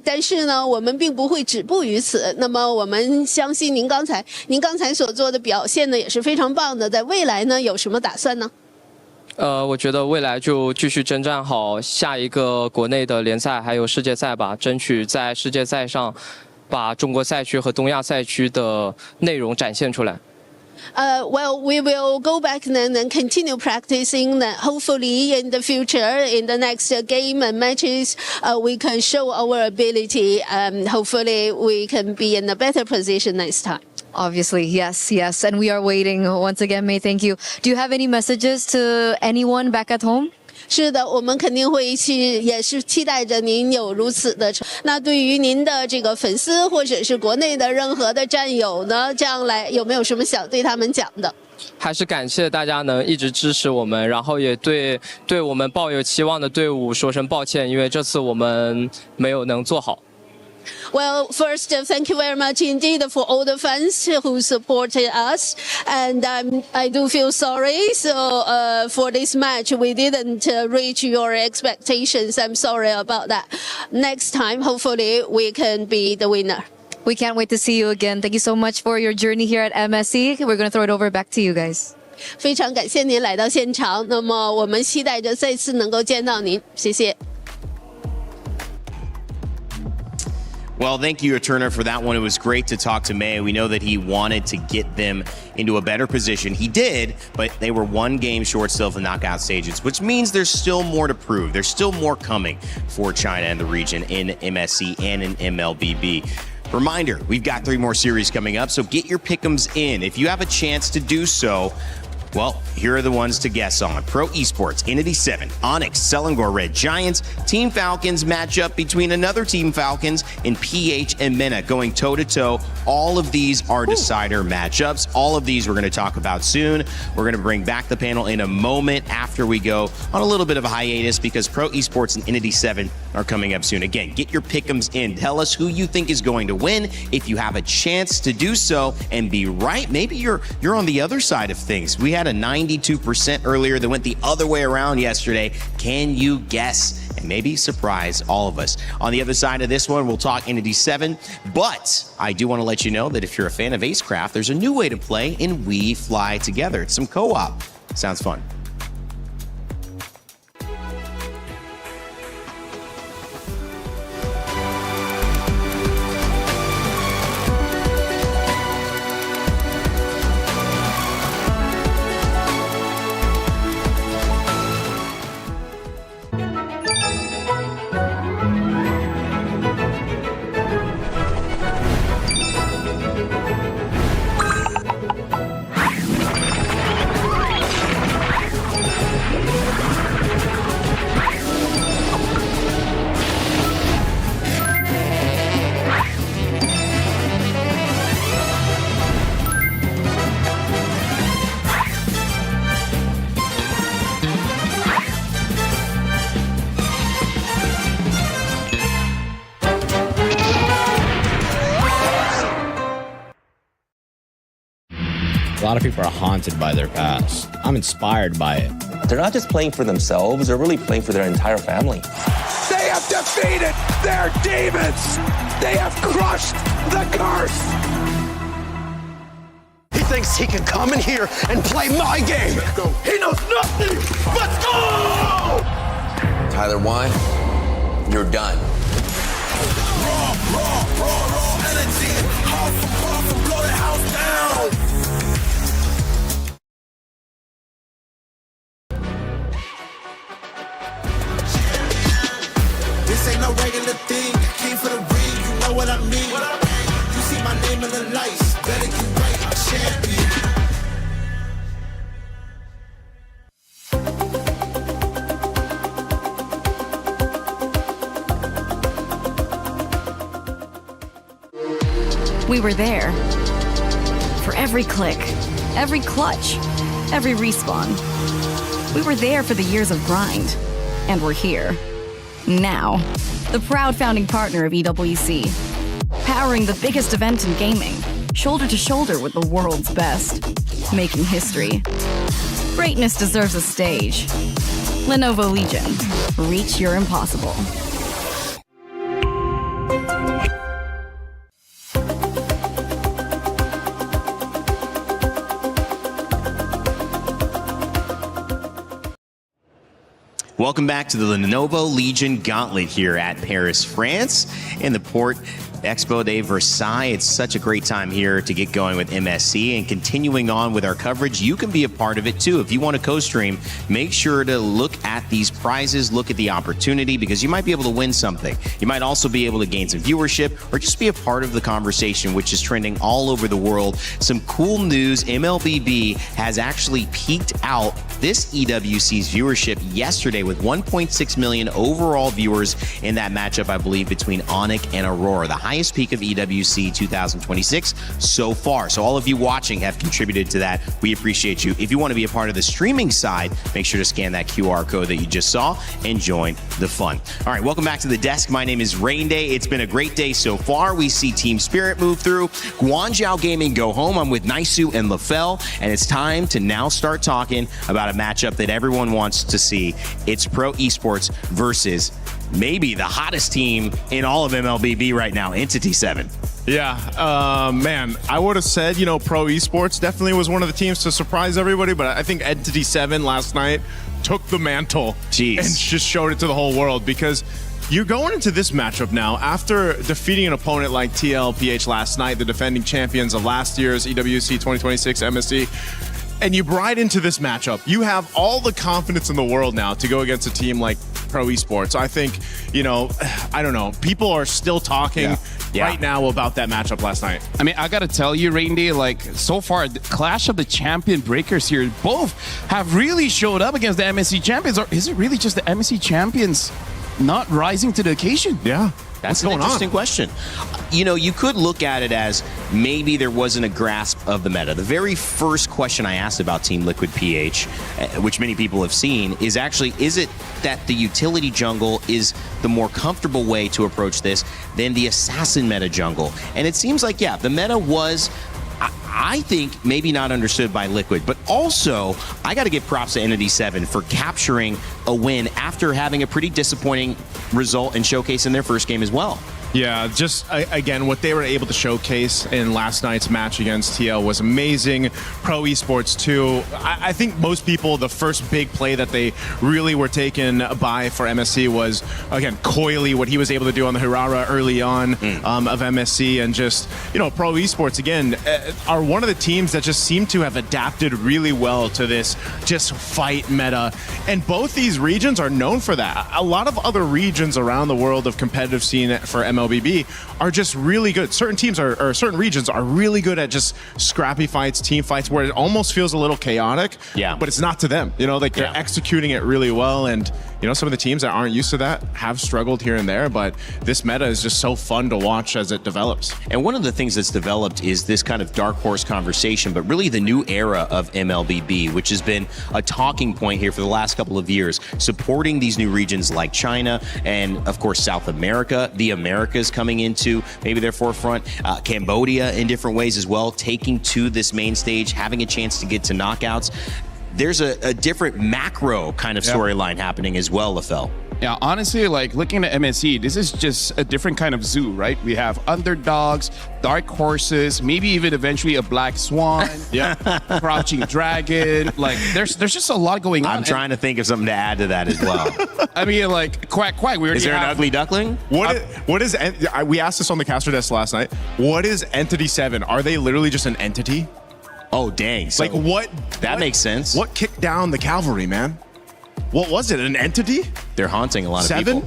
但是呢，我们并不会止步于此。那么我们相信您刚才所做的表现呢，也是非常棒的。在未来呢，有什么打算呢？我觉得未来就继续征战好下一个国内的联赛还有世界赛吧，争取在世界赛上把中国赛区和东亚赛区的内容展现出来。Well, we will go back and continue practicing. Hopefully, in the future, in the next game and matches, we can show our ability. Hopefully, we can be in a better position next time. Obviously, yes. And we are waiting. Once again, May, thank you. Do you have any messages to anyone back at home? 是的，我们肯定会也是期待着您有如此的。那对于您的这个粉丝或者是国内的任何的战友呢，这样来有没有什么想对他们讲的？还是感谢大家能一直支持我们，然后也对我们抱有期望的队伍说声抱歉，因为这次我们没有能做好。Well, first, thank you very much indeed for all the fans who supported us. And I do feel sorry. So for this match, we didn't reach your expectations. I'm sorry about that. Next time, hopefully, we can be the winner. We can't wait to see you again. Thank you so much for your journey here at MSC. We're going to throw it over back to you guys. 非常感谢您来到现场。那么我们期待着再次能够见到您。谢谢。Well, thank you, Turner, for that one. It was great to talk to May. We know that he wanted to get them into a better position. He did, but they were one game short still of the knockout stages, which means there's still more to prove. There's still more coming for China and the region in MSC and in MLBB. Reminder, we've got 3 more series coming up, so get your pick'ems in. If you have a chance to do so, well, here are the ones to guess on. Pro Esports, Entity 7, ONIC, Selangor Red Giants, Team Falcons matchup between another Team Falcons and PH and MENA going toe-to-toe. All of these are decider matchups. All of these we're going to talk about soon. We're going to bring back the panel in a moment after we go on a little bit of a hiatus because Pro Esports and Entity 7 are coming up soon. Again, get your pick'ems in. Tell us who you think is going to win if you have a chance to do so and be right. Maybe you're on the other side of things. We had a 92% earlier that went the other way around yesterday. Can you guess and maybe surprise all of us? On the other side of this one, we'll talk Entity 7, but I do want to let you know that if you're a fan of Acecraft, there's a new way to play in We Fly Together. It's some co-op. Sounds fun. A lot of people are haunted by their past. I'm inspired by it. They're not just playing for themselves, they're really playing for their entire family. They have defeated their demons. They have crushed the curse. He thinks he can come in here and play my game. Let's go. He knows nothing. Let's go! Tyler, one, you're done. Raw energy. Half and blow the house down. This ain't no regular thing. I came for the ring, you know what I mean. You see my name in the lights, better get right, I'm champion. We were there. For every click, every clutch, every respawn. We were there for the years of grind. And we're here. Now, the proud founding partner of EWC, powering the biggest event in gaming, shoulder to shoulder with the world's best, making history. Greatness deserves a stage. Lenovo Legion, reach your impossible. Welcome back to the Lenovo Legion Gauntlet here at Paris, France, in the Port Expo de Versailles. It's such a great time here to get going with MSC, and continuing on with our coverage, you can be a part of it too. If you want to co-stream, make sure to look at these prizes, look at the opportunity, because you might be able to win something. You might also be able to gain some viewership or just be a part of the conversation, which is trending all over the world. Some cool news, MLBB has actually peaked out this EWC's viewership yesterday with 1.6 million overall viewers in that matchup, I believe, between ONIC and Aurora, the highest peak of EWC 2026 so far. So all of you watching have contributed to that. We appreciate you. If you want to be a part of the streaming side, make sure to scan that QR code that you just saw and join the fun. All right, welcome back to the desk. My name is Rain Day. It's been a great day so far. We see Team Spirit move through. Guangzhou Gaming go home. I'm with Naisu and LaFell, and it's time to now start talking about a matchup that everyone wants to see. It's Pro Esports versus maybe the hottest team in all of MLBB right now, Entity 7. Yeah, man, I would have said, Pro Esports definitely was one of the teams to surprise everybody, but I think Entity 7 last night took the mantle and just showed it to the whole world, because You're going into this matchup now after defeating an opponent like PH last night, the defending champions of last year's EWC 2026 MSC, and you ride into this matchup. You have all the confidence in the world now to go against a team like Pro Esports. I think, I don't know, people are still talking right now about that matchup last night. I mean, I gotta tell you, Randy, like so far, the clash of the champion breakers here, both have really showed up against the MSC champions. Or is it really just the MSC champions not rising to the occasion? Yeah. That's an interesting question. You could look at it as maybe there wasn't a grasp of the meta. The very first question I asked about Team Liquid PH, which many people have seen, is actually, is it that the utility jungle is the more comfortable way to approach this than the assassin meta jungle? And it seems like, the meta was, I think, maybe not understood by Liquid, but also I got to give props to Entity 7 for capturing a win after having a pretty disappointing result and showcase in their first game as well. Yeah, just again, what they were able to showcase in last night's match against TL was amazing. Pro Esports too. I think most people, the first big play that they really were taken by for MSC was, again, Coily, what he was able to do on the Hirara early on of MSC. And just, Pro Esports, again, are one of the teams that just seem to have adapted really well to this just fight meta. And both these regions are known for that. A lot of other regions around the world of competitive scene for MLBB are just really good. Certain teams or certain regions are really good at just scrappy fights, team fights, where it almost feels a little chaotic. Yeah. But it's not to them. They're executing it really well. And some of the teams that aren't used to that have struggled here and there. But this meta is just so fun to watch as it develops. And one of the things that's developed is this kind of dark horse conversation, but really the new era of MLBB, which has been a talking point here for the last couple of years, supporting these new regions like China and, of course, South America, the Americas coming into maybe their forefront, Cambodia in different ways as well, taking to this main stage, having a chance to get to knockouts. There's a different macro kind of storyline happening as well, Lafel. Yeah, honestly, like looking at MSC, this is just a different kind of zoo, right? We have underdogs, dark horses, maybe even eventually a black swan, crouching dragon. Like, there's just a lot going on. I'm trying to think of something to add to that as well. I mean, like, quack. Is there an ugly duckling? What is? We asked this on the caster desk last night. What is Entity 7? Are they literally just an entity? Oh, dang. So what? That makes sense. What kicked down the cavalry, man? What was it? An entity? They're haunting a lot of people.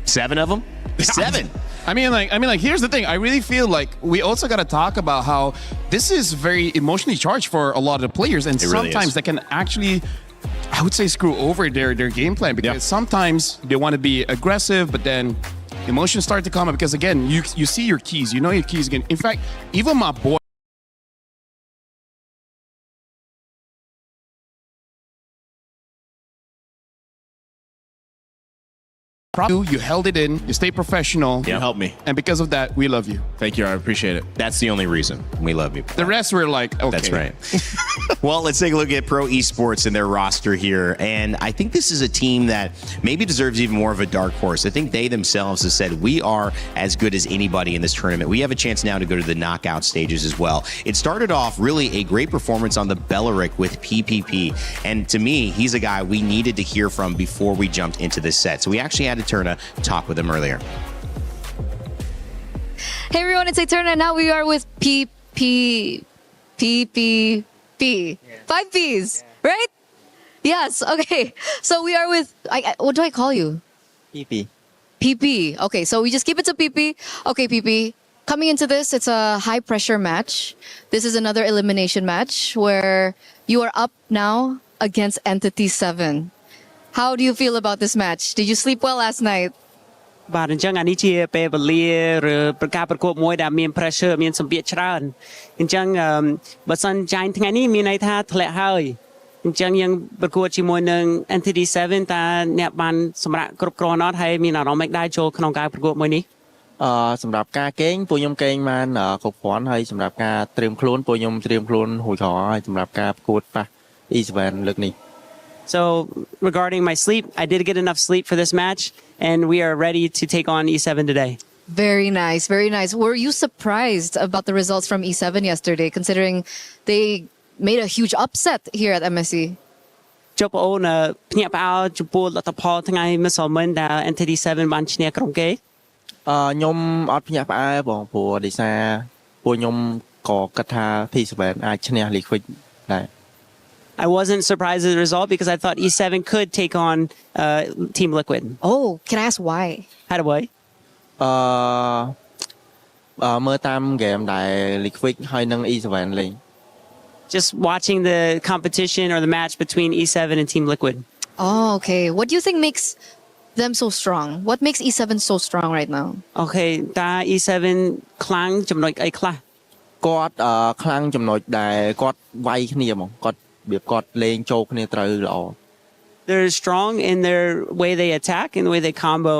7 of them? 7. I mean, like, here's the thing. I really feel like we also got to talk about how this is very emotionally charged for a lot of the players, and sometimes that can actually, I would say, screw over their game plan, because sometimes they want to be aggressive, but then emotions start to come up because, again, you see your keys. You know your keys again. In fact, even my boy, you held it in, you stay professional. You helped me. And because of that, we love you. Thank you, I appreciate it. That's the only reason we love you. The rest were like, okay. That's right. Well, let's take a look at Pro Esports and their roster here. And I think this is a team that maybe deserves even more of a dark horse. I think they themselves have said, we are as good as anybody in this tournament. We have a chance now to go to the knockout stages as well. It started off really a great performance on the Belleric with PPP. And to me, he's a guy we needed to hear from before we jumped into this set. So we actually had to talk with him earlier. Hey everyone, it's Eterna. Now we are with PPP. 5 Ps, right? Yes, okay. So we are with, what do I call you? PP. PP. Okay, so we just keep it to PP. Okay, PP. Coming into this, it's a high pressure match. This is another elimination match where you are up now against Entity 7. How do you feel about this match? Did you sleep well last night? បាទអញ្ចឹងអានេះជាពេលវេលាឬប្រកាសប្រកួតមួយដែលមាន pressure មានសម្ពាធច្រើនអញ្ចឹងបើសិនចាញ់ថ្ងៃនេះមានន័យថាធ្លាក់ហើយអញ្ចឹងយើងប្រកួតជាមួយនឹង Entity 7 តើអ្នកបានសម្រាប់គ្រប់គ្រាន់អត់ហើយមានអារម្មណ៍មិនដែរចូលក្នុងការប្រកួតមួយនេះសម្រាប់ការកេងពួកខ្ញុំកេងបានគ្រប់គ្រាន់ហើយសម្រាប់ការត្រៀមខ្លួនពួកខ្ញុំត្រៀមខ្លួនរួចរាល់ហើយសម្រាប់ការប្រកួតប៉ះ E7 លើកនេះ So regarding my sleep, I did get enough sleep for this match, and we are ready to take on E7 today. Very nice, very nice. Were you surprised about the results from E7 yesterday, considering they made a huge upset here at MSC? ចុះបងអូនភ្ញាក់ផ្អើលចំពោះលទ្ធផលថ្ងៃម្សិលមិញដែល Entity 7 បានឈ្នះក្រុមគេ ខ្ញុំអត់ភ្ញាក់ផ្អើលបងព្រោះដោយសារពួកខ្ញុំក៏គិតថា P7 អាចឈ្នះ Liquid ដែរ I wasn't surprised at the result because I thought E7 could take on Team Liquid. Oh, can I ask why? How do I? មើលតាមហ្គេមដែល Liquid ហើយនិង E7 លេង Just watching the competition or the match between E7 and Team Liquid. Oh, okay. What do you think makes them so strong? What makes E7 so strong right now? Okay, តា E7 ខ្លាំងចំណុចអីខ្លះ គាត់ខ្លាំងចំណុចដែលគាត់វាយគ្នាហ្មងគាត់របៀបគាត់លេងចូលគ្នាត្រូវល្អ They're strong in their way they attack and the way they combo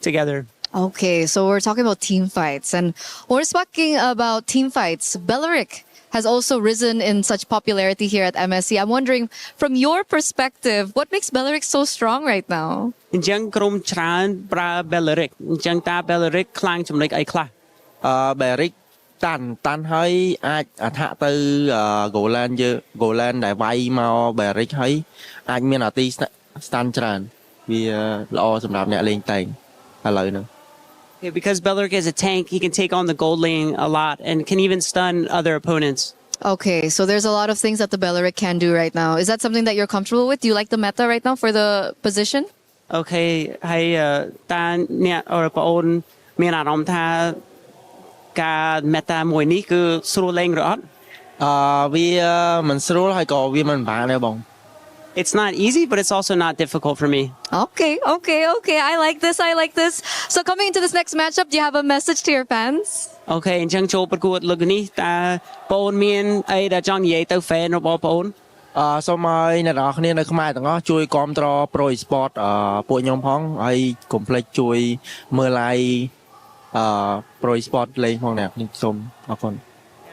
together. Okay, so we're talking about team fights. And when we're speaking about team fights, Belleric has also risen in such popularity here at MSC. I'm wondering, from your perspective, what makes Belleric so strong right now? អញ្ចឹងក្រុមច្រើនប្រើ Belleric អញ្ចឹងតា Belleric ខ្លាំងចំណុចអីខ្លះ Belleric តាន់ហើយអាចអថាក់ទៅ Golan យើ Golan ដែលវាយមក Belleric ហើយអាចមានអាទី stun ច្រើនវាល្អសម្រាប់អ្នកលេងតែងឥឡូវហ្នឹង Yeah, because Belleric is a tank, he can take on the gold lane a lot and can even stun other opponents. Okay, so there's a lot of things that the Belleric can do right now. Is that something that you're comfortable with? Do you like the meta right now for the position? Okay, ហើយតាអ្នកអរប្អូនមានអារម្មណ៍ថាការ meta មួយនេះគឺស្រួលលេងឬអត់វាមិនស្រួលហើយក៏វាមិនបានដែរបង It's not easy, but it's also not difficult for me. Okay. I like this. So coming into this next matchup, do you have a message to your fans? Okay, អញ្ចឹងចូលប្រកួតលើកនេះតើបងមានអីដែលចង់និយាយទៅ fan របស់បងសូមឲ្យអ្នកនរគ្នានៅខ្មែរទាំងអស់ជួយគាំទ្រ Pro Esports ពួកខ្ញុំផងហើយកុំភ្លេចជួយមើល live Pro Esports លេងផងអ្នកខ្ញុំសូមអរគុណ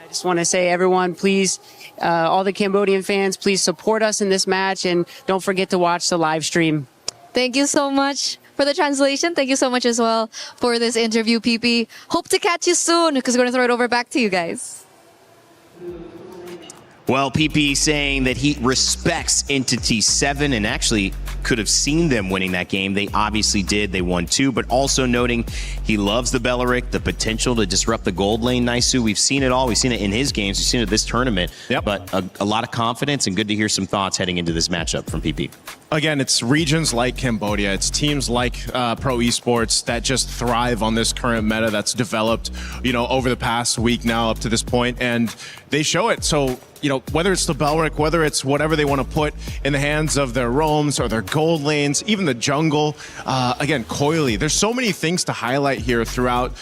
I just want to say, everyone, please, all the Cambodian fans, please support us in this match and don't forget to watch the live stream. Thank you so much for the translation. Thank you so much as well for this interview, PP. Hope to catch you soon because we're going to throw it over back to you guys. Well, PP saying that he respects Entity 7 and actually could have seen them winning that game. They obviously did. They won 2, but also noting he loves the Belleric, the potential to disrupt the gold lane. Naisu, we've seen it all. We've seen it in his games. We've seen it this tournament. Yep. But a lot of confidence and good to hear some thoughts heading into this matchup from PP. Again, it's regions like Cambodia. It's teams like Pro Esports that just thrive on this current meta that's developed, over the past week now up to this point, and they show it. So, whether it's the Belleric, whether it's whatever they want to put in the hands of their roams or their gold lanes, even the jungle, again, coily. There's so many things to highlight here throughout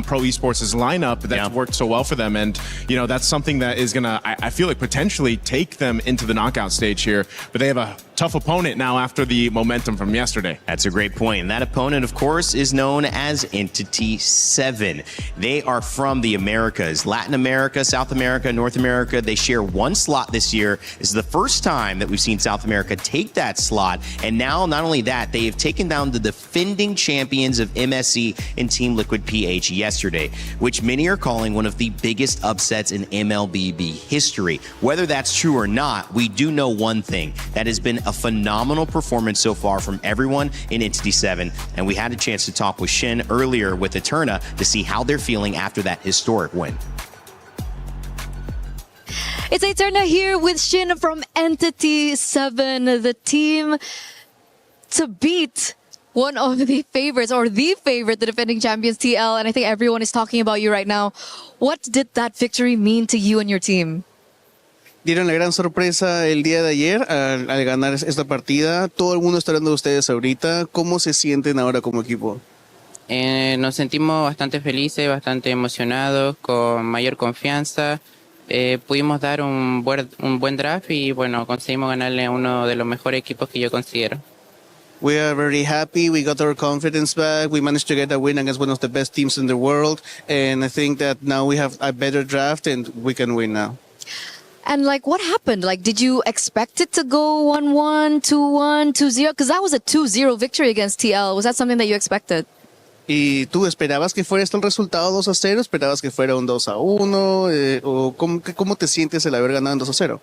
Pro Esports' lineup that's worked so well for them, and that's something that is gonna, I feel like, potentially take them into the knockout stage here. But they have a tough opponent now after the momentum from yesterday. That's a great point. And that opponent, of course, is known as Entity 7. They are from the Americas, Latin America, South America, North America. They share one slot this year. This is the first time that we've seen South America take that slot. And now, not only that, they have taken down the defending champions of MSC and Team Liquid PH yesterday, which many are calling one of the biggest upsets in MLBB history. Whether that's true or not, we do know one thing. That has been a phenomenal performance so far from everyone in Entity 7. And we had a chance to talk with Shin earlier with Eterna to see how they're feeling after that historic win. It's Eterna here with Shin from Entity 7, the team to beat one of the favorites, or the favorite, the defending champions, TL. And I think everyone is talking about you right now. What did that victory mean to you and your team? Dieron la gran sorpresa el día de ayer al ganar esta partida. Todo el mundo está hablando de ustedes ahorita. ¿Cómo se sienten ahora como equipo? Nos sentimos bastante felices, bastante emocionados, con mayor confianza. Pudimos dar un buen draft y bueno, conseguimos ganarle a uno de los mejores equipos que yo considero. We are very happy. We got our confidence back. We managed to get a win against one of the best teams in the world. And I think that now we have a better draft and we can win now. And what happened? Did you expect it to go 1-1, 2-1, 2-0? Because that was a 2-0 victory against TL. Was that something that you expected? ¿Y tú esperabas que fuera el resultado 2-0? ¿Esperabas que fuera un 2-1? ¿O cómo te sientes el haber ganado en 2-0?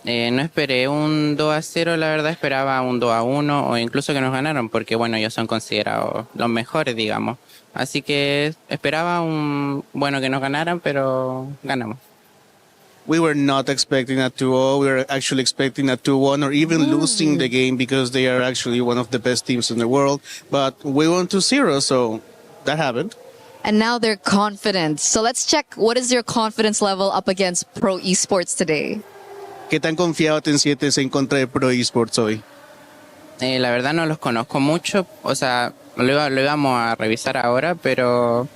No esperé un 2-0, la verdad esperaba un 2-1 o incluso que nos ganaran, porque bueno, ellos son considerados los mejores, digamos. Así que esperaba que nos ganaran, pero ganamos. We were not expecting a 2-0. We were actually expecting a 2-1 or even losing the game because they are actually one of the best teams in the world. But we won 2-0, so that happened. And now they're confident. So let's check what is your confidence level up against Pro Esports today. ¿Qué tan confiado te sientes en contra de Pro Esports hoy? La verdad no los conozco mucho, o sea, lo íbamos a revisar ahora, pero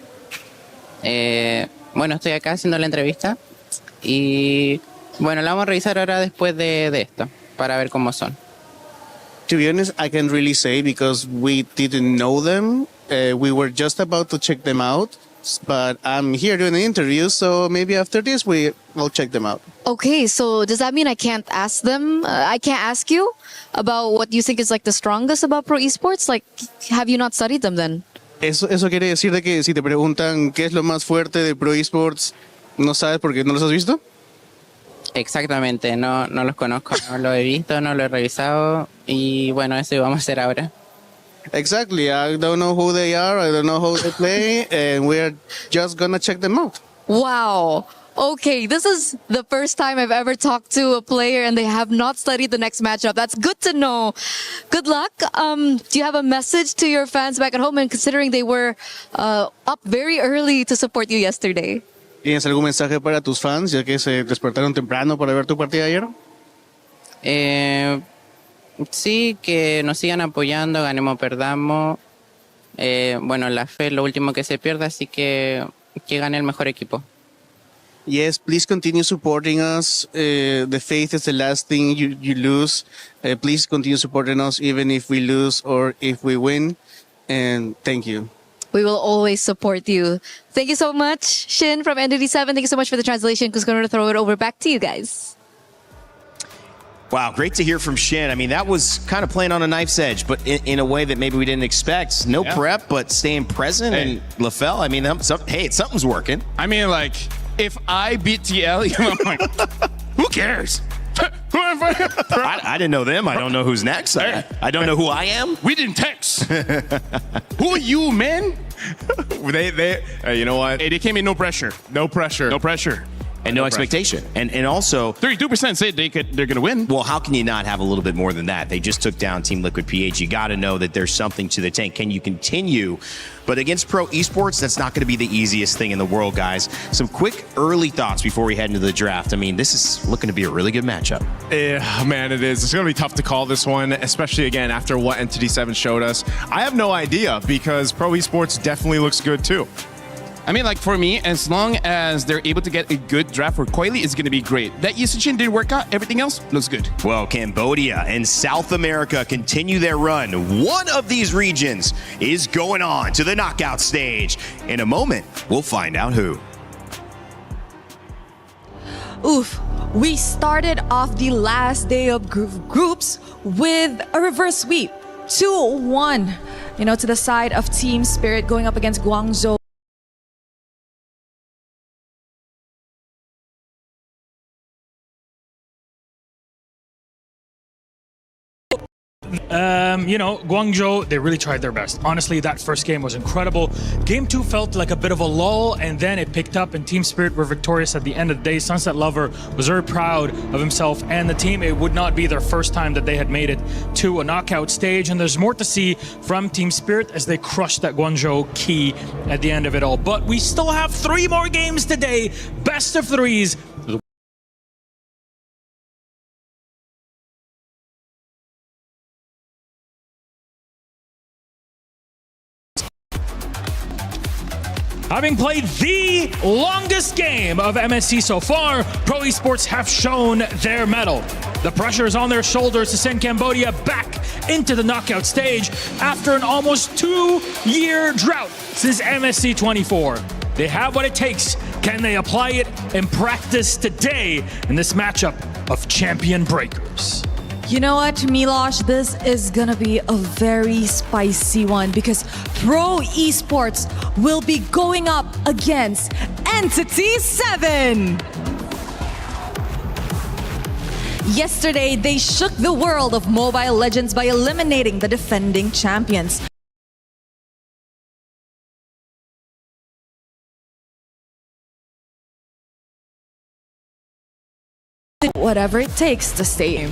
bueno, estoy acá haciendo la entrevista y bueno, la vamos a revisar ahora después de esto, para ver cómo son. To be honest, I can't really say because we didn't know them. We were just about to check them out, but I'm here doing an interview, so maybe after this we'll check them out. Okay, so does that mean I can't ask them? I can't ask you about what you think is like the strongest about Pro Esports? Like, have you not studied them then? Eso quiere decir de que si te preguntan qué es lo más fuerte de Pro Esports, ¿no sabes porque no los has visto? Exactamente, no los conozco, no lo he visto, no lo he revisado y bueno, eso vamos a hacer ahora. Exactly, I don't know who they are, I don't know how they play, and we're just gonna check them out. Wow. Okay, this is the first time I've ever talked to a player and they have not studied the next matchup. That's good to know. Good luck. Do you have a message to your fans back at home, and considering they were up very early to support you yesterday? ¿Tienes algún mensaje para tus fans, ya que se despertaron temprano para ver tu partida ayer? Sí, que nos sigan apoyando, ganemos o perdamos. Bueno, la fe es lo último que se pierde, así que gane el mejor equipo. Yes, please continue supporting us. The faith is the last thing you lose. Please continue supporting us even if we lose or if we win. And thank you. We will always support you. Thank you so much, Shin from NDD7. Thank you so much for the translation. Who's going to throw it over back to you guys. Wow, great to hear from Shin. I mean, that was kind of playing on a knife's edge, but in a way that maybe we didn't expect. No prep, but staying present. Hey. And LaFell, I mean, hey, something's working. I mean, like, if I beat TL, I'm like, who cares? I didn't know them. I don't know who's next. I don't know who I am. We didn't text. Who are you, man? You know what? Hey, they came in no pressure. No pressure. No pressure. And no expectation. And also 32% say they're going to win. Well, how can you not have a little bit more than that? They just took down Team Liquid PH. You got to know that there's something to the tank. Can you continue? But against Pro Esports, that's not going to be the easiest thing in the world, guys. Some quick early thoughts before we head into the draft. I mean, this is looking to be a really good matchup. Man, it is. It's going to be tough to call this one, especially again after what Entity 7 showed us. I have no idea because Pro Esports definitely looks good too. I mean, like, for me, as long as they're able to get a good draft for Coily, it's going to be great. That Yusichin didn't work out. Everything else looks good. Well, Cambodia and South America continue their run. One of these regions is going on to the knockout stage. In a moment, we'll find out who. Oof. We started off the last day of groups with a reverse sweep. 2-1, to the side of Team Spirit going up against Guangzhou. Guangzhou, they really tried their best. Honestly, that first game was incredible. Game 2 felt like a bit of a lull, and then it picked up, and Team Spirit were victorious at the end of the day. Sunset Lover was very proud of himself and the team. It would not be their first time that they had made it to a knockout stage, and there's more to see from Team Spirit as they crushed that Guangzhou key at the end of it all. But we still have 3 more games today. Best of 3s. Having played the longest game of MSC so far, Pro Esports have shown their mettle. The pressure is on their shoulders to send Cambodia back into the knockout stage after an almost 2-year drought since MSC 24. They have what it takes. Can they apply it in practice today in this matchup of champion breakers? You know what, Milosh? This is gonna be a very spicy one because Pro Esports will be going up against Entity 7. Yesterday, they shook the world of Mobile Legends by eliminating the defending champions. Whatever it takes to stay.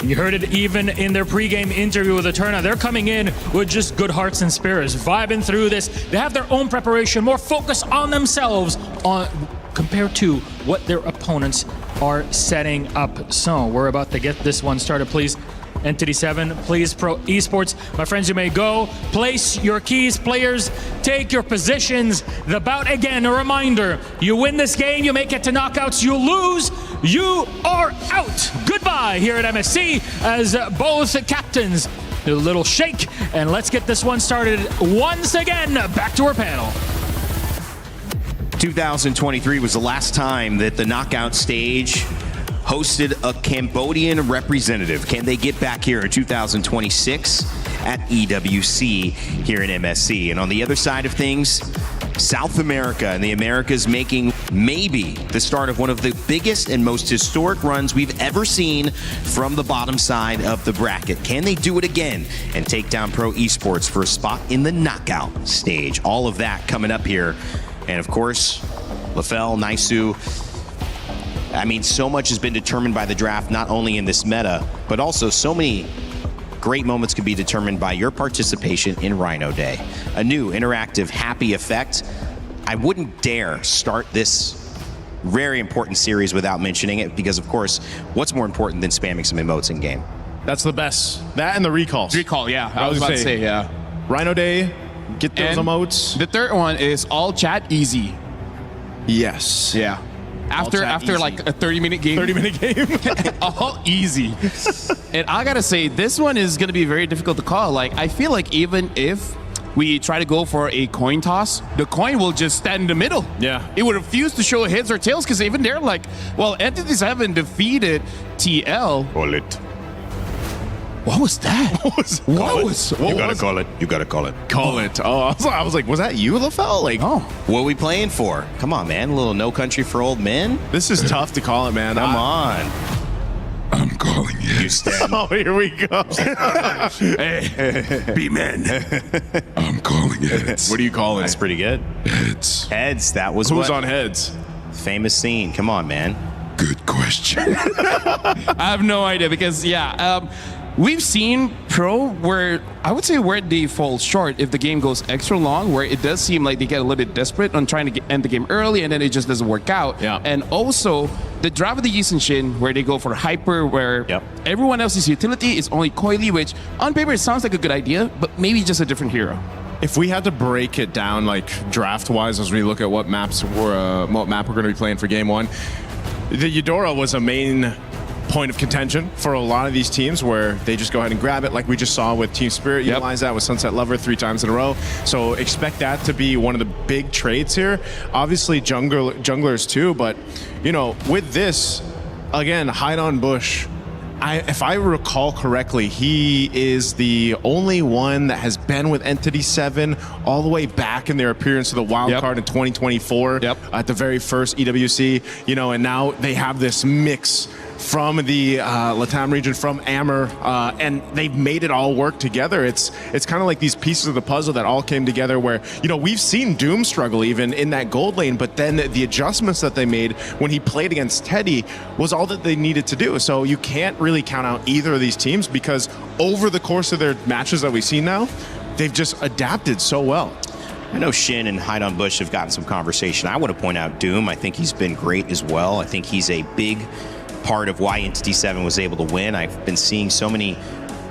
You heard it even in their pregame interview with Eterna. They're coming in with just good hearts and spirits, vibing through this. They have their own preparation, more focus on themselves compared to what their opponents are setting up. So we're about to get this one started. Please, Entity 7, please, Pro Esports. My friends, you may go. Place your keys. Players, take your positions. The bout, again, a reminder. You win this game, you make it to knockouts. You lose, you are out. Goodbye here at MSC as both captains do a little shake. And let's get this one started once again. Back to our panel. 2023 was the last time that the knockout stage hosted a Cambodian representative. Can they get back here in 2026 at EWC here in MSC? And on the other side of things, South America and the Americas making maybe the start of one of the biggest and most historic runs we've ever seen from the bottom side of the bracket. Can they do it again and take down Pro Esports for a spot in the knockout stage? All of that coming up here. And of course, Lafell, Naisu, I mean, so much has been determined by the draft, not only in this meta, but also so many great moments could be determined by your participation in Rhino Day. A new interactive, happy effect. I wouldn't dare start this very important series without mentioning it, because of course, what's more important than spamming some emotes in game? That's the best. That and the recalls. Recall, yeah. I was about to say, yeah. Rhino Day, get those emotes. The third one is all chat easy. Yes. Yeah. After easy. like a 30-minute game. 30-minute game. All easy. And I gotta say, this one is gonna be very difficult to call. Like, I feel like even if we try to go for a coin toss, the coin will just stand in the middle. Yeah. It would refuse to show heads or tails, because even they're like, well, Entities haven't defeated TL. Call it. What was that? You gotta call it. You gotta call it. Call it. Oh, I was like, was that you, Lafell? Like, oh, what are we playing for? Come on, man. A little No Country for Old Men. This is tough to call it, man. Come on. I'm calling it. You stand. Oh, here we go. Hey, B-men. I'm calling it. What do you call it? That's pretty good. Heads. Heads. That was Who's what? on heads? Famous scene. Come on, man. Good question. I have no idea, because we've seen Pro where I would say where they fall short if the game goes extra long, where it does seem like they get a little bit desperate on trying to end the game early, and then it just doesn't work out. Yeah. And also the drive of the Yisun Shin, where they go for hyper, where everyone else's utility is only Coily, which on paper it sounds like a good idea, but maybe just a different hero. If we had to break it down, like draft-wise, as we look at what map we're going to be playing for Game 1, the Eudora was a main point of contention for a lot of these teams, where they just go ahead and grab it, like we just saw with Team Spirit utilize that with Sunset Lover 3 times in a row. So expect that to be one of the big trades here. Obviously junglers too, but you know, with this, again, hide on bush. If I recall correctly, he is the only one that has been with Entity 7 all the way back in their appearance of the wild card in 2024 at the very first EWC, you know, and now they have this mix from the Latam region, from Amber, and they've made it all work together. It's kind of like these pieces of the puzzle that all came together, where, you know, we've seen Doom struggle even in that gold lane, but then the adjustments that they made when he played against Teddy was all that they needed to do. So you can't really count out either of these teams, because over the course of their matches that we've seen now, they've just adapted so well. I know Shin and Hide on Bush have gotten some conversation. I want to point out Doom. I think he's been great as well. I think he's a big part of why Entity 7 was able to win. I've been seeing so many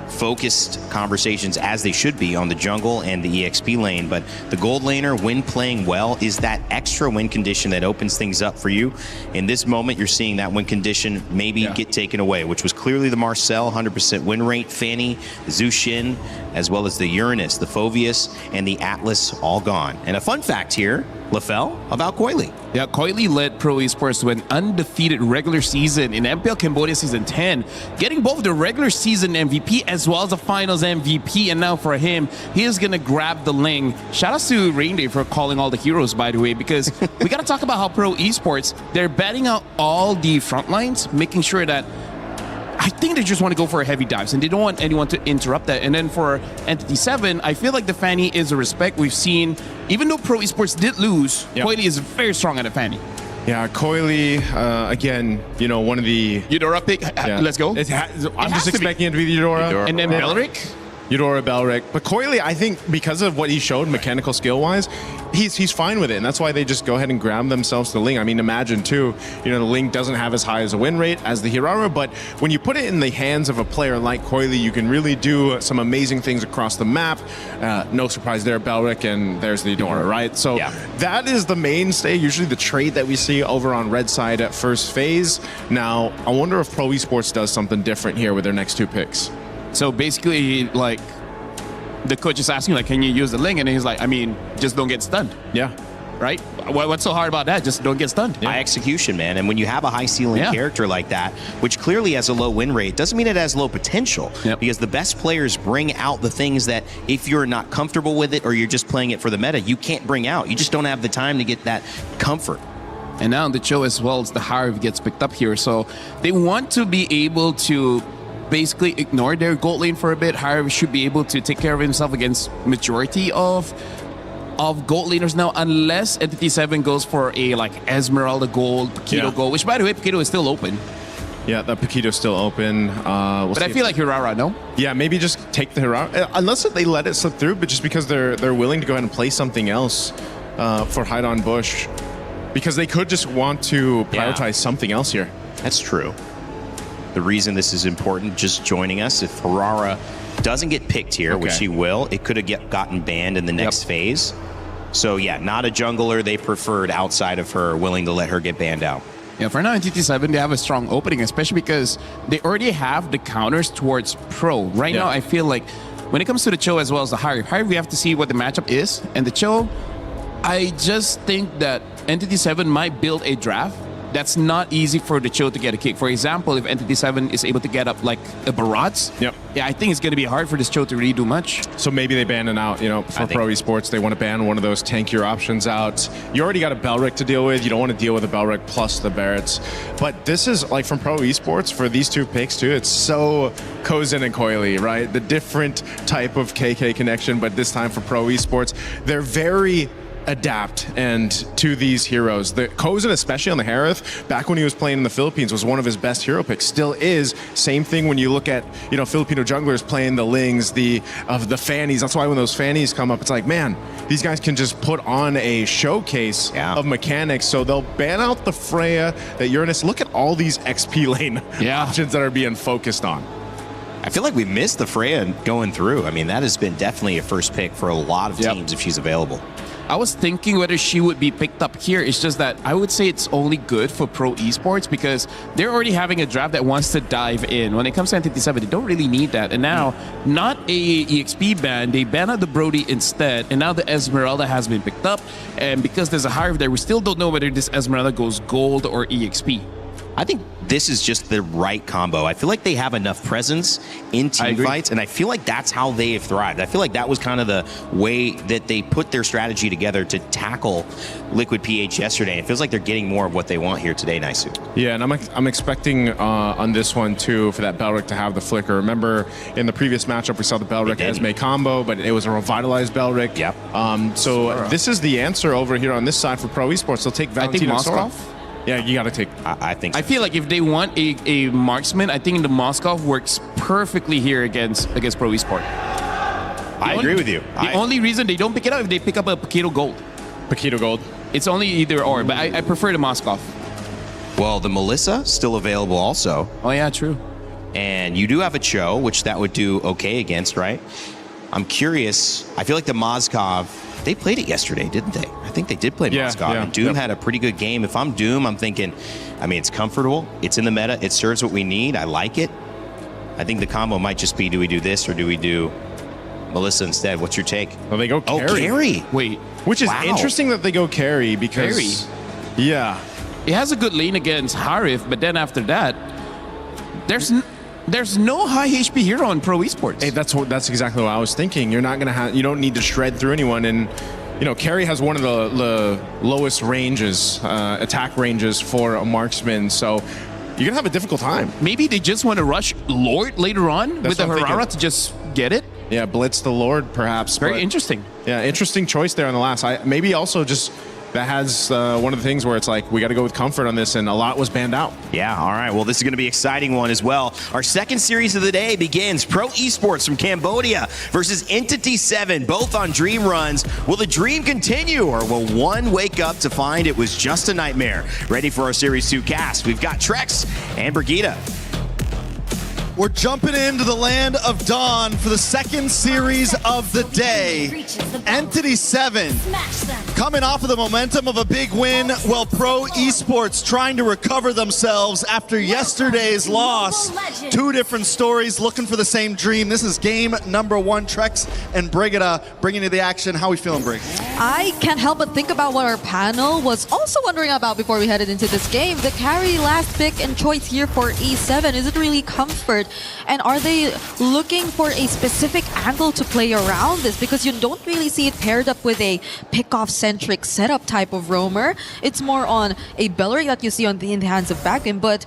focused conversations, as they should be, on the jungle and the EXP lane, but the gold laner, when playing well, is that extra win condition that opens things up for you. In this moment, you're seeing that win condition maybe get taken away, which was clearly the Marcel 100% win rate, Fanny, Zushin, as well as the Uranus, the Phoveus, and the Atlas all gone. And a fun fact here, LaFell, about Coily. Yeah, Coily led Pro Esports to an undefeated regular season in MPL Cambodia Season 10, getting both the regular season MVP as well as the finals MVP. And now for him, he is going to grab the ling. Shout out to Reindeer for calling all the heroes, by the way, because we got to talk about how Pro Esports, they're batting out all the front lines, making sure that I think they just want to go for heavy dives and they don't want anyone to interrupt that. And then for Entity 7, I feel like the Fanny is a respect. We've seen, even though Pro Esports did lose, Coily is very strong at the Fanny. Yeah, Coily, again, you know, one of the... Eudora pick, let's go. I'm just expecting it to be the Eudora. And then Belric? Eudora, Belric. But Coily, I think because of what he showed mechanical skill-wise, he's fine with it. And that's why they just go ahead and grab themselves the Ling. I mean, imagine, too, you know, the Ling doesn't have as high as a win rate as the Hirara, but when you put it in the hands of a player like Coily, you can really do some amazing things across the map. No surprise there, Belric, and there's the Eudora, right? So that is the mainstay, usually the trade that we see over on red side at first phase. Now, I wonder if Pro Esports does something different here with their next two picks. So basically, like, the coach is asking, like, can you use the Ling? And he's like, I mean, just don't get stunned. Yeah. Right? What's so hard about that? Just don't get stunned. High execution, man. And when you have a high ceiling character like that, which clearly has a low win rate, doesn't mean it has low potential. Because the best players bring out the things that if you're not comfortable with it or you're just playing it for the meta, you can't bring out. You just don't have the time to get that comfort. And now the Cho as well as the Harv gets picked up here. So they want to be able to basically ignore their gold lane for a bit. Harv should be able to take care of himself against majority of gold laners now, unless Entity 7 goes for a like Esmeralda gold, Paquito gold, which by the way, Paquito is still open. Yeah, the Paquito's still open. But I feel like Hirara, no? Yeah, maybe just take the Hirara. Unless they let it slip through, but just because they're willing to go ahead and play something else for Hide on Bush. Because they could just want to prioritize something else here. That's true. The reason this is important, just joining us, if Hirara doesn't get picked here, which he will, it could have gotten banned in the next phase. So yeah, not a jungler they preferred outside of her, willing to let her get banned out. Yeah, for now, Entity 7, they have a strong opening, especially because they already have the counters towards Pro. Right now, I feel like when it comes to the Cho as well as the Harv, we have to see what the matchup is. And the Cho, I just think that Entity 7 might build a draft that's not easy for the Cho to get a kick. For example, if Entity 7 is able to get up like a Barats, yeah, I think it's going to be hard for this Cho to really do much. So maybe they ban it out, you know, for Pro Esports. They want to ban one of those tankier options out. You already got a Belric to deal with. You don't want to deal with a Belric plus the Barretts. But this is, like, from Pro Esports, for these two picks, too, it's so Kozin and Coily, right? The different type of KK connection, but this time for Pro Esports, they're very adapt and to these heroes. The Kozin, especially on the Harith, back when he was playing in the Philippines, was one of his best hero picks. Still is. Same thing when you look at, you know, Filipino junglers playing the Lings, the Fannies. That's why when those Fannies come up, it's like, man, these guys can just put on a showcase of mechanics. So they'll ban out the Freya, the Uranus. Look at all these XP lane options that are being focused on. I feel like we missed the Freya going through. I mean, that has been definitely a first pick for a lot of teams if she's available. I was thinking whether she would be picked up here. It's just that I would say it's only good for Pro Esports because they're already having a draft that wants to dive in. When it comes to Entity 7, they don't really need that. And now, not a EXP ban, they ban out the Brody instead. And now the Esmeralda has been picked up. And because there's a Harv there, we still don't know whether this Esmeralda goes gold or EXP. I think this is just the right combo. I feel like they have enough presence in team fights, and I feel like that's how they have thrived. I feel like that was kind of the way that they put their strategy together to tackle Liquid PH yesterday. It feels like they're getting more of what they want here today, Naisu. Yeah, and I'm expecting on this one, too, for that Belric to have the flicker. Remember, in the previous matchup, we saw the Belric Esme combo, but it was a revitalized Belric. So this is the answer over here on this side for Pro Esports. They'll take Valentino Sorov. Yeah, you got to take. I think so. I feel like if they want a marksman, I think the Moskov works perfectly here against Pro Esports. I agree with you. The only reason they don't pick it up if they pick up a Paquito Gold. Paquito Gold. It's only either or, but I prefer the Moskov. Well, the Melissa still available also. Oh yeah, true. And you do have a Cho, which that would do okay against, right? I'm curious. I feel like the Moskov, they played it yesterday, didn't they? I think they did play Moskov. And Doom had a pretty good game. If I'm Doom, I'm thinking, I mean, it's comfortable. It's in the meta. It serves what we need. I like it. I think the combo might just be, do we do this or do we do Melissa instead. What's your take? Well, they go carry. Oh, carry. Wait. Which is Wow. interesting that they go carry because... Carry? Yeah. It has a good lane against Harif, but then after that, there's no high HP hero on Pro Esports. Hey, that's exactly what I was thinking. You're not going to have... You don't need to shred through anyone. And, you know, carry has one of the lowest ranges, attack ranges for a marksman. So... You're going to have a difficult time. Maybe they just want to rush Lord later on with the Harara to just get it. Yeah, blitz the Lord, perhaps. Very interesting. Yeah, interesting choice there on the last. Maybe also just that has one of the things where it's like, we got to go with comfort on this, and a lot was banned out. Yeah, all right. Well, this is going to be an exciting one as well. Our second series of the day begins. Pro Esports from Cambodia versus Entity 7, both on dream runs. Will the dream continue, or will one wake up to find it was just a nightmare? Ready for our Series 2 cast. We've got Trex and Brigitte. We're jumping into the land of dawn for the second series of the day. Entity 7 coming off of the momentum of a big win, while Pro Esports trying to recover themselves after yesterday's loss. Two different stories looking for the same dream. This is game number 1. Trex and Brigitte bringing you the action. How are we feeling, Brig? I can't help but think about what our panel was also wondering about before we headed into this game. The carry last pick and choice here for E7. Is it really comfort? And are they looking for a specific angle to play around this? Because you don't really see it paired up with a pick-off-centric setup type of roamer. It's more on a Belleric that you see in the hands of Backwind. But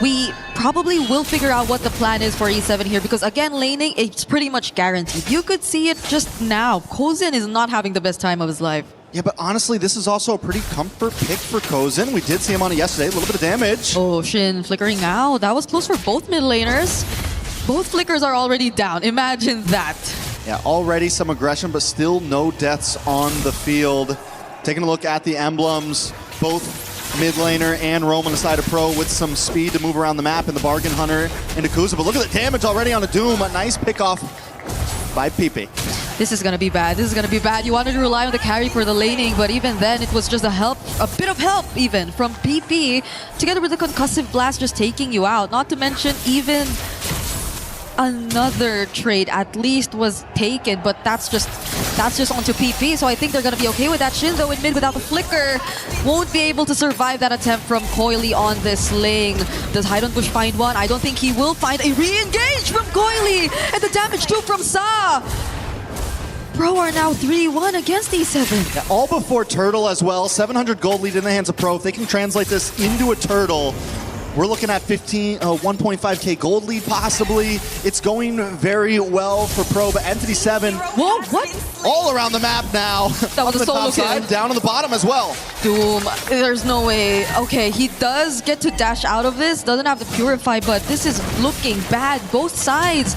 we probably will figure out what the plan is for E7 here, because again, laning, it's pretty much guaranteed. You could see it just now. Kozin is not having the best time of his life. Yeah, but honestly, this is also a pretty comfort pick for Kozin. We did see him on it yesterday, a little bit of damage. Oh, Shin flickering out. That was close for both mid laners. Both flickers are already down. Imagine that. Yeah, already some aggression, but still no deaths on the field. Taking a look at the emblems, both mid laner and Rome on the side of Pro with some speed to move around the map, and the Bargain Hunter into Kuza. But look at the damage already on the Doom. A nice pick off by PP. This is going to be bad. This is going to be bad. You wanted to rely on the carry for the laning, but even then, it was just a bit of help even from PP, together with the concussive blast just taking you out. Not to mention even another trade at least was taken, but that's just onto PP. So I think they're going to be okay with that. Shin, though, in mid without the flicker, won't be able to survive that attempt from Coily on this lane. Does Hydon Bush find one? I don't think he will find a re-engage from Coily, and the damage too from Sa. Pro are now 3-1 against E7. Yeah, all before Turtle as well. 700 gold lead in the hands of Pro. If they can translate this into a Turtle, we're looking at 1.5k gold lead possibly. It's going very well for Pro, but Entity 7. Whoa, what? All around the map now. That was on a the solo top side, kill. down on the bottom as well. Doom, there's no way. Okay, he does get to dash out of this. Doesn't have the Purify, but this is looking bad. Both sides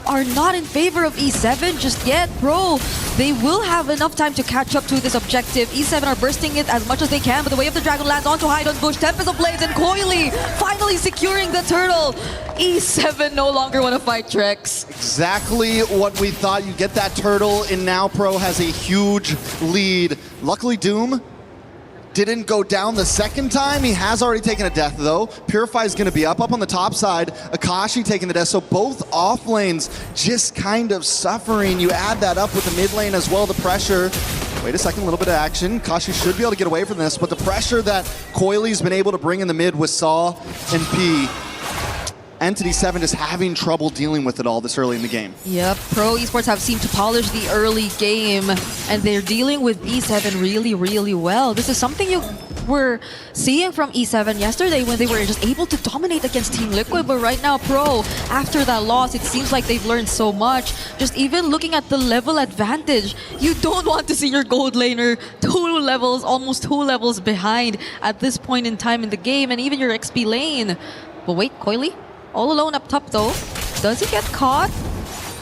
are not in favor of E7 just yet. Pro, they will have enough time to catch up to this objective. E7 are bursting it as much as they can, but the Way of the Dragon lands onto Hydon Bush. Tempest of Blades and Coily finally securing the turtle. E7 no longer want to fight Trex. Exactly what we thought. You get that Turtle, and now Pro has a huge lead. Luckily, Doom didn't go down the second time. He has already taken a death, though. Purify is going to be up on the top side. Akashi taking the death, so both off lanes just kind of suffering. You add that up with the mid lane as well, the pressure. Wait a second, a little bit of action. Kashi should be able to get away from this, but the pressure that Coily's been able to bring in the mid with Saw and P, Entity 7 is having trouble dealing with it all this early in the game. Yep, Pro Esports have seemed to polish the early game, and they're dealing with E7 really, really well. This is something you were seeing from E7 yesterday when they were just able to dominate against Team Liquid, but right now Pro, after that loss, it seems like they've learned so much. Just even looking at the level advantage, you don't want to see your gold laner almost two levels behind at this point in time in the game, and even your XP lane. But wait, Coily? All alone up top though. Does he get caught?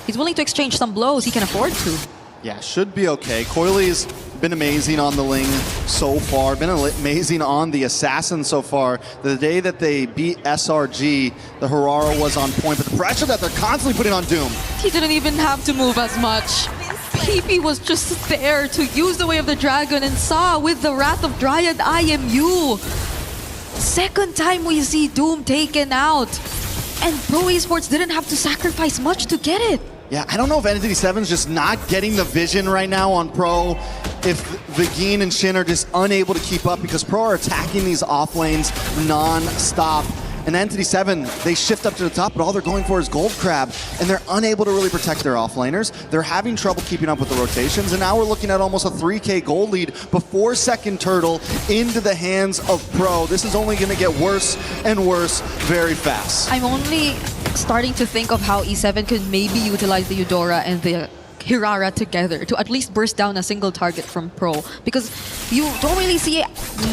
He's willing to exchange some blows. He can afford to. Yeah, should be okay. Coily's been amazing on the Ling so far. Been amazing on the Assassin so far. The day that they beat SRG, the Harara was on point. But the pressure that they're constantly putting on Doom. He didn't even have to move as much. PP was just there to use the Way of the Dragon, and Saw with the Wrath of Dryad IMU. Second time we see Doom taken out. And Pro Esports didn't have to sacrifice much to get it. Yeah, I don't know if Entity 7's just not getting the vision right now on Pro. If Vagine and Shin are just unable to keep up because Pro are attacking these off lanes non-stop. And Entity 7, they shift up to the top, but all they're going for is Gold Crab, and they're unable to really protect their offlaners. They're having trouble keeping up with the rotations, and now we're looking at almost a 3K gold lead before second turtle into the hands of Pro. This is only going to get worse and worse very fast. I'm only starting to think of how E7 could maybe utilize the Eudora and the Hirara together to at least burst down a single target from Pro, because you don't really see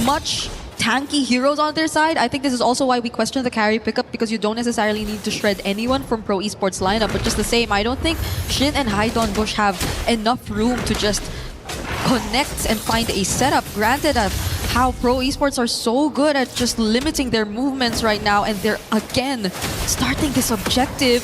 much tanky heroes on their side. I think this is also why we question the carry pickup, because you don't necessarily need to shred anyone from Pro Esports lineup, but just the same, I don't think Shin and Haidon Bush have enough room to just connect and find a setup. Granted of how Pro Esports are so good at just limiting their movements right now, and they're again starting this objective.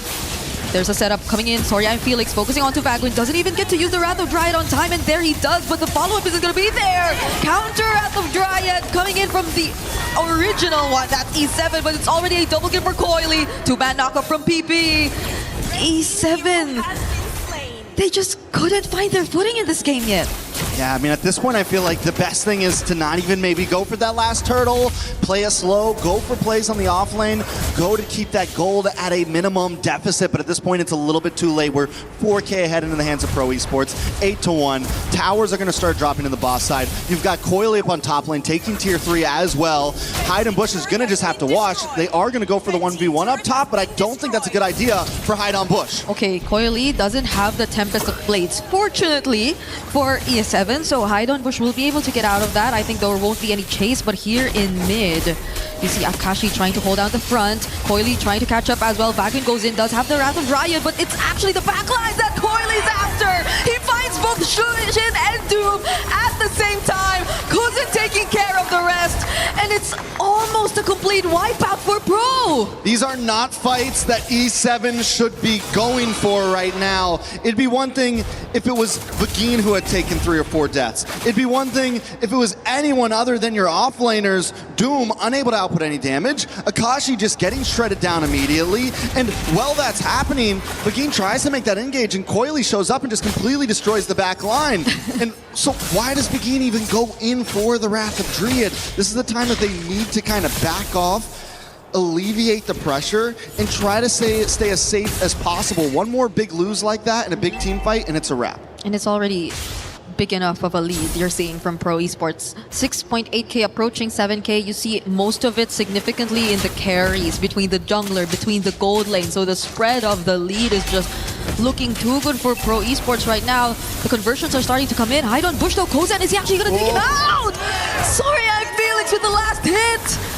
There's a setup coming in. Sorry, I'm Felix focusing onto Vaguin. Doesn't even get to use the Wrath of Dryad on time, and there he does, but the follow-up isn't going to be there. Counter Wrath of Dryad coming in from the original one. That's E7, but it's already a double kill for Coily. 2-man knockup from PP. E7, they just couldn't find their footing in this game yet. Yeah, I mean, at this point, I feel like the best thing is to not even maybe go for that last turtle, play it slow, go for plays on the off lane, go to keep that gold at a minimum deficit, but at this point, it's a little bit too late. We're 4K ahead into the hands of Pro Esports, 8-1. Towers are going to start dropping to the boss side. You've got Coily up on top lane, taking tier 3 as well. Haidon Bush is going to just have to watch. They are going to go for the 1v1 up top, but I don't think that's a good idea for Haidon Bush. Okay, Coily doesn't have the Tempest of Blades, fortunately, for ES7. So Haidon Bush will be able to get out of that. I think there won't be any chase, but here in mid, you see Akashi trying to hold down the front, Coily trying to catch up as well. Vaguin goes in, does have the Wrath of Dryad, but it's actually the backlines that Coily's after. He finds both Shin and Doom at the same time. Kuzin taking care of the rest, and it's almost a complete wipeout for Pro. These are not fights that E7 should be going for right now. It'd be one thing if it was Vagine who had taken 3 or 4 deaths. It'd be one thing if it was anyone other than your offlaners. Doom unable to output any damage, Akashi just getting shredded down immediately, and while that's happening, Vagine tries to make that engage, and Coily shows up and just completely destroys the back line. And so why does Vagine even go in for the Wrath of Dryad? This is the time that they need to kind of back off, alleviate the pressure, and try to stay as safe as possible. One more big lose like that in a big team fight, and it's a wrap. And it's already big enough of a lead you're seeing from Pro Esports. 6.8k approaching 7k. You see most of it significantly in the carries, between the jungler, between the gold lane. So the spread of the lead is just looking too good for Pro Esports right now. The conversions are starting to come in. Haidon Bush though, Kozan, is he actually going to take it out? Sorry, I'm Felix with the last hit.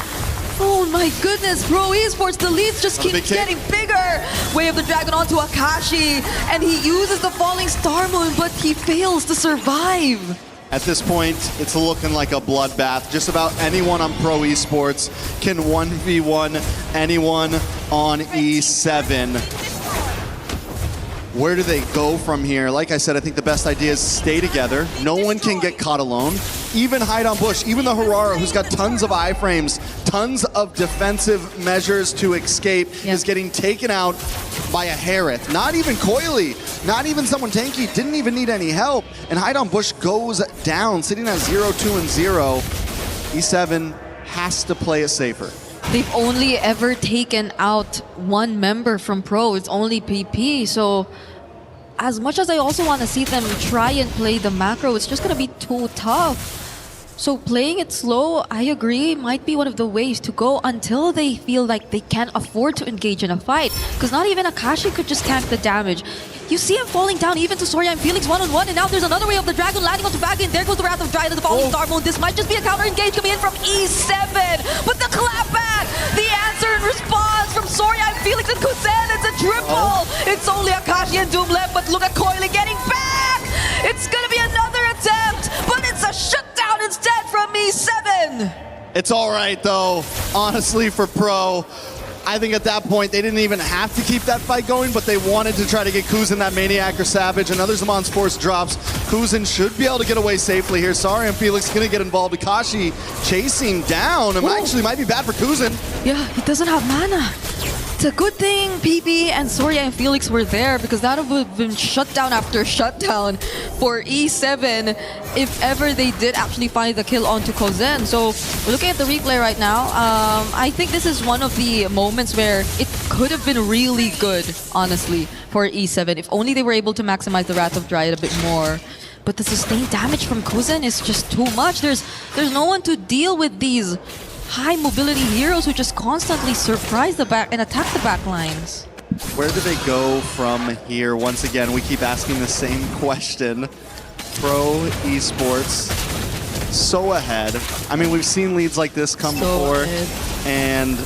Oh my goodness, Pro Esports, the leads just keep getting bigger. Way of the Dragon onto Akashi, and he uses the Falling Star Moon, but he fails to survive. At this point, it's looking like a bloodbath. Just about anyone on Pro Esports can 1v1 anyone on E7. Where do they go from here? Like I said, I think the best idea is stay together. No one can get caught alone. Even Haidon Bush, even the Harara, who's got tons of iframes, tons of defensive measures to escape, is getting taken out by a Harith. Not even Coily, not even someone tanky, didn't even need any help. And Haidon Bush goes down, sitting at 0-2 and 0. E7 has to play it safer. They've only ever taken out one member from Pro. It's only PP. So as much as I also want to see them try and play the macro, it's just going to be too tough. So playing it slow, I agree, might be one of the ways to go until they feel like they can't afford to engage in a fight. Because not even Akashi could just tank the damage. You see him falling down even to Sorya and Felix one-on-one, and now there's another way of the Dragon landing onto Vaguin. There goes the Wrath of Dryad and the Falling Star Moon. This might just be a counter engage coming in from E7. But the clapback, the answer and response from Sorya and Felix and Kuzen, it's a triple. It's only Akashi and Doom left, but look at Coily getting back. It's gonna be another attempt, but it's a shutdown instead from E7. It's all right though, honestly, for Pro. I think at that point, they didn't even have to keep that fight going, but they wanted to try to get Kuzin that Maniac or Savage. Another Zaman's Force drops. Kuzin should be able to get away safely here. Sorry, and Felix going to get involved. Akashi chasing down. It actually might be bad for Kuzin. Yeah, he doesn't have mana. It's a good thing PB and Soria and Felix were there, because that would have been shutdown after shutdown for E7 if ever they did actually find the kill onto Kozen. So we're looking at the replay right now. I think this is one of the moments where it could have been really good, honestly, for E7 if only they were able to maximize the Wrath of Dryad a bit more. But the sustained damage from Kozen is just too much. There's no one to deal with these high mobility heroes who just constantly surprise the back and attack the back lines. Where do they go from here? Once again, we keep asking the same question. Pro Esports so ahead. I mean, we've seen leads like this come before, and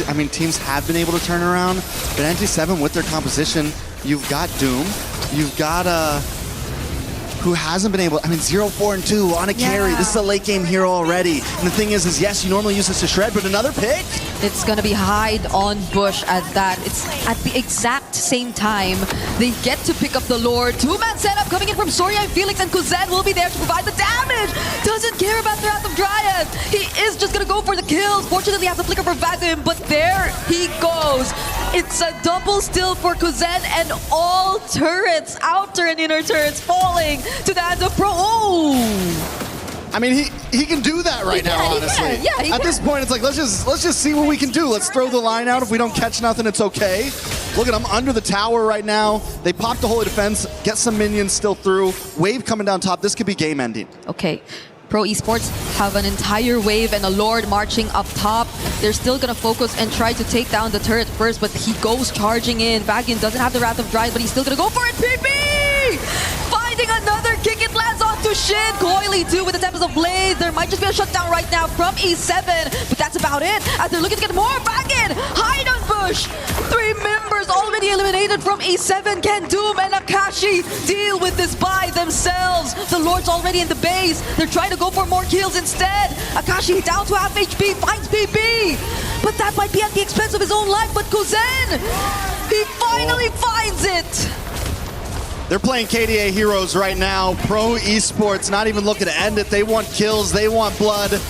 I mean, teams have been able to turn around. But NT7 with their composition, you've got Doom, you've got who hasn't been able, I mean, 0-4-2 on a carry. This is a late game hero already. And the thing is yes, you normally use this to shred, but another pick? It's gonna be hide on Bush at that. It's at the exact same time they get to pick up the Lord. Two-man setup coming in from Soria and Felix, and Kozen will be there to provide the damage. Doesn't care about the Wrath of Dryad. He is just gonna go for the kills. Fortunately, has a flicker for Vadim, but there he goes. It's a double still for Kozen, and all turrets, outer and inner turrets, falling to the hands of Pro. Oh! I mean, he can do that right now, honestly. He At this point, it's like, let's just see what we can do. Let's throw the line out. If we don't catch nothing, it's okay. Look at them under the tower right now. They popped the Holy Defense, get some minions still through. Wave coming down top. This could be game ending. Okay. Pro Esports have an entire wave and a Lord marching up top. They're still going to focus and try to take down the turret first, but he goes charging in. Vagian doesn't have the Wrath of Dryad, but he's still going to go for it. PP! Finding another kick. It lands onto Shin. Coily too with the Tempest of Blade. There might just be a shutdown right now from E7, but that's about it. As they're looking to get more. Vagian, hide on Bush. 3 members already eliminated from E7. Can Doom and Akashi deal with this by themselves? The Lord's already in the base. They're trying to go for more kills instead. Akashi down to half HP, finds PB. But that might be at the expense of his own life. But Kozen, he finally finds it. They're playing KDA heroes right now. Pro Esports not even looking to end it. They want kills, they want blood.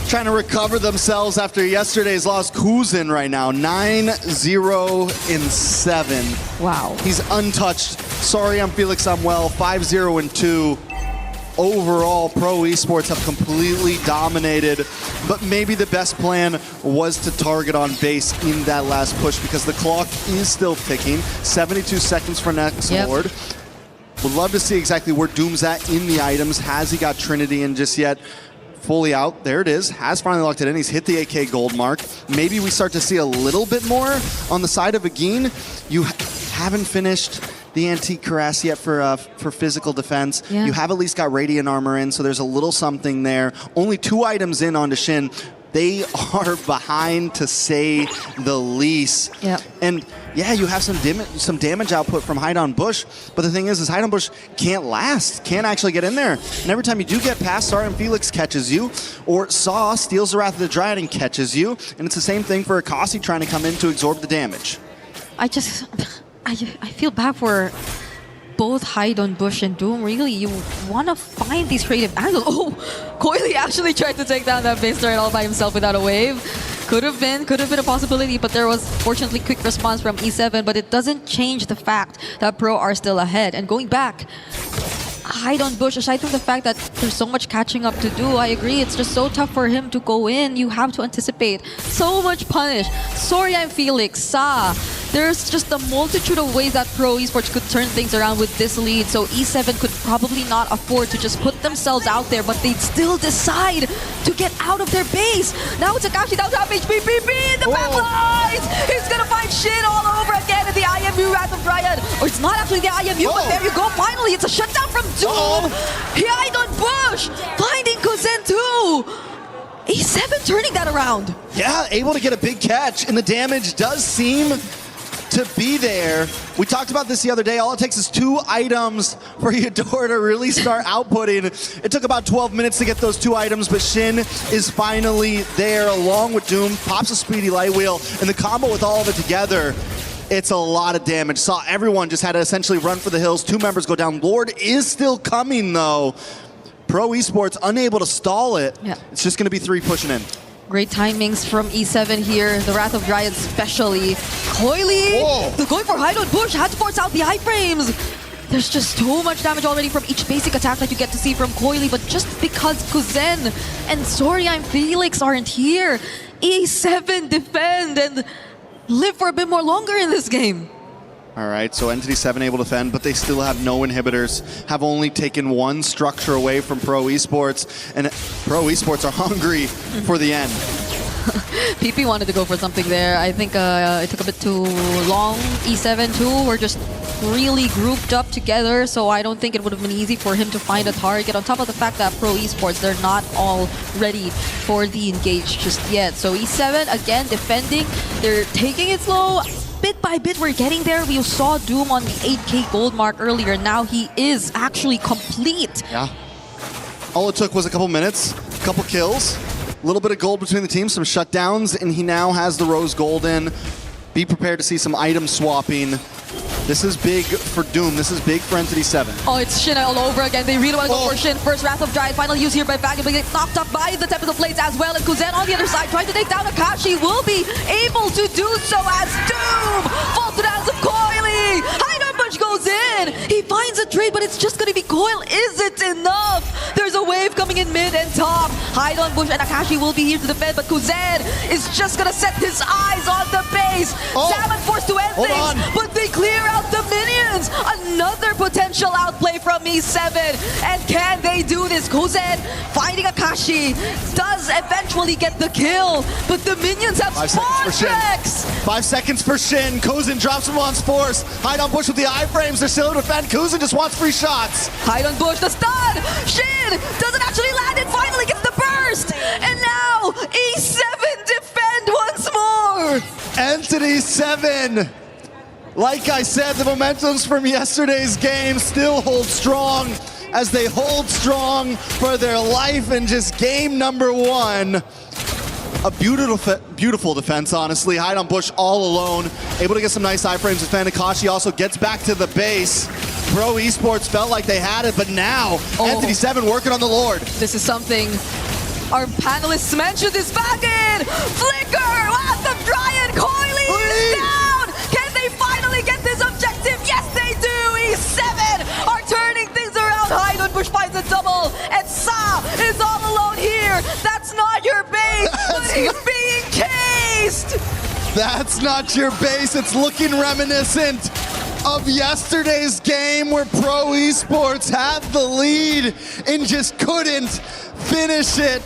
Trying to recover themselves after yesterday's loss. Kuzin right now, 9-0-7. Wow. He's untouched. Sorry, I'm Felix Samuel, 5-0-2. Overall, Pro Esports have completely dominated, but maybe the best plan was to target on base in that last push because the clock is still ticking. 72 seconds for next Lord. Would love to see exactly where Doom's at in the items. Has he got Trinity in just yet? Fully out. There it is. Has finally locked it in. He's hit the AK gold mark. Maybe we start to see a little bit more on the side of Agin. You haven't finished the antique cuirass yet for physical defense. You have at least got radiant armor in, so there's a little something there. Only 2 items in onto Shin. They are behind, to say the least. And yeah, you have some damage output from Hide on Bush, but the thing is Hide on Bush can't last, can't actually get in there. And every time you do get past, Sar and Felix catches you, or Saw steals the Wrath of the Dryad and catches you, and it's the same thing for Akasi trying to come in to absorb the damage. I feel bad for both Hide on Bush and Doom. Really, you want to find these creative angles. Oh, Coily actually tried to take down that base turret all by himself without a wave. Could have been a possibility, but there was fortunately quick response from E7, but it doesn't change the fact that Pro are still ahead. And going back, Hide on Bush, aside from the fact that there's so much catching up to do, I agree, it's just so tough for him to go in. You have to anticipate so much punish. Soria and Felix, Sa. There's just a multitude of ways that Pro Esports could turn things around with this lead, so E7 could probably not afford to just put themselves out there, but they'd still decide to get out of their base. Now it's Akashi down to half HP, PP in the back lines! He's gonna find shit all over again in the IMU Wrath of Dryad. Or it's not actually the IMU, but there you go, finally, it's a shutdown from Doom! He Hide on Bush, finding Kozen too! E7 turning that around. Yeah, able to get a big catch, and the damage does seem to be there. We talked about this the other day. All it takes is 2 items for Eudora to really start outputting. It took about 12 minutes to get those 2 items, but Shin is finally there along with Doom. Pops a speedy light wheel, and the combo with all of it together, it's a lot of damage. Saw everyone just had to essentially run for the hills. 2 members go down. Lord is still coming though. Pro Esports unable to stall it. It's just going to be 3 pushing in. Great timings from E7 here. The Wrath of Dryad especially. Coily, the going for Hide on Bush, had to force out the iframes. There's just so much damage already from each basic attack that you get to see from Coily, but just because Kuzen and Sorya and Felix aren't here, E7 defend and live for a bit more longer in this game. All right, so Entity 7 able to defend, but they still have no inhibitors, have only taken one structure away from Pro Esports, and Pro Esports are hungry for the end. PP wanted to go for something there. I think it took a bit too long. E7 too were just really grouped up together, so I don't think it would have been easy for him to find a target. On top of the fact that Pro Esports, they're not all ready for the engage just yet. So E7, again, defending. They're taking it slow. Bit by bit, we're getting there. We saw Doom on the 8K gold mark earlier. Now he is actually complete. Yeah. All it took was a couple minutes, a couple kills, a little bit of gold between the teams, some shutdowns, and he now has the Rose Gold in. Be prepared to see some item swapping. This is big for Doom. This is big for Entity 7. Oh, it's Shin all over again. They really want to go for Shin. First Wrath of Dryad, final use here by Vacuum, but gets knocked up by the Tempest of Blades as well. And Kuzen on the other side trying to take down Akashi will be able to do so as Doom falls to the hands of Coily. Bush goes in. He finds a trade, but it's just going to be Coil. Is it enough? There's a wave coming in mid and top. Hide on Bush and Akashi will be here to defend, but Kuzen is just going to set his eyes on the base. Salmon forced to end things, but they clear out the minions. Another potential outplay from E7. And can they do this? Kuzen finding Akashi does eventually get the kill, but the minions have spawn tracks. 5 seconds for Shin. Kuzen drops him on Force. Hide on Bush with the iframes. They're still to defend. Kuzen just wants free shots. Hide on Bush, the stun. Shin doesn't actually land it. Finally gets the burst. And now E7 defend once more. Entity 7. Like I said, the momentums from yesterday's game still hold strong as they hold strong for their life in just game number 1. A beautiful defense, honestly. Hide on Bush all alone. Able to get some nice iframes. Defend. Akashi also gets back to the base. Pro Esports felt like they had it, but now Entity 7 working on the Lord. This is something our panelists mentioned this back in. Flicker! Wrath of Dryad! Coily is down! Can they finally get this objective? Yes, they do! E7 are turning things around. Hide on Bush finds a double, and Sa is all alone here. That's not your base, but he's being cased! That's not your base. It's looking reminiscent of yesterday's game where Pro Esports had the lead and just couldn't finish it.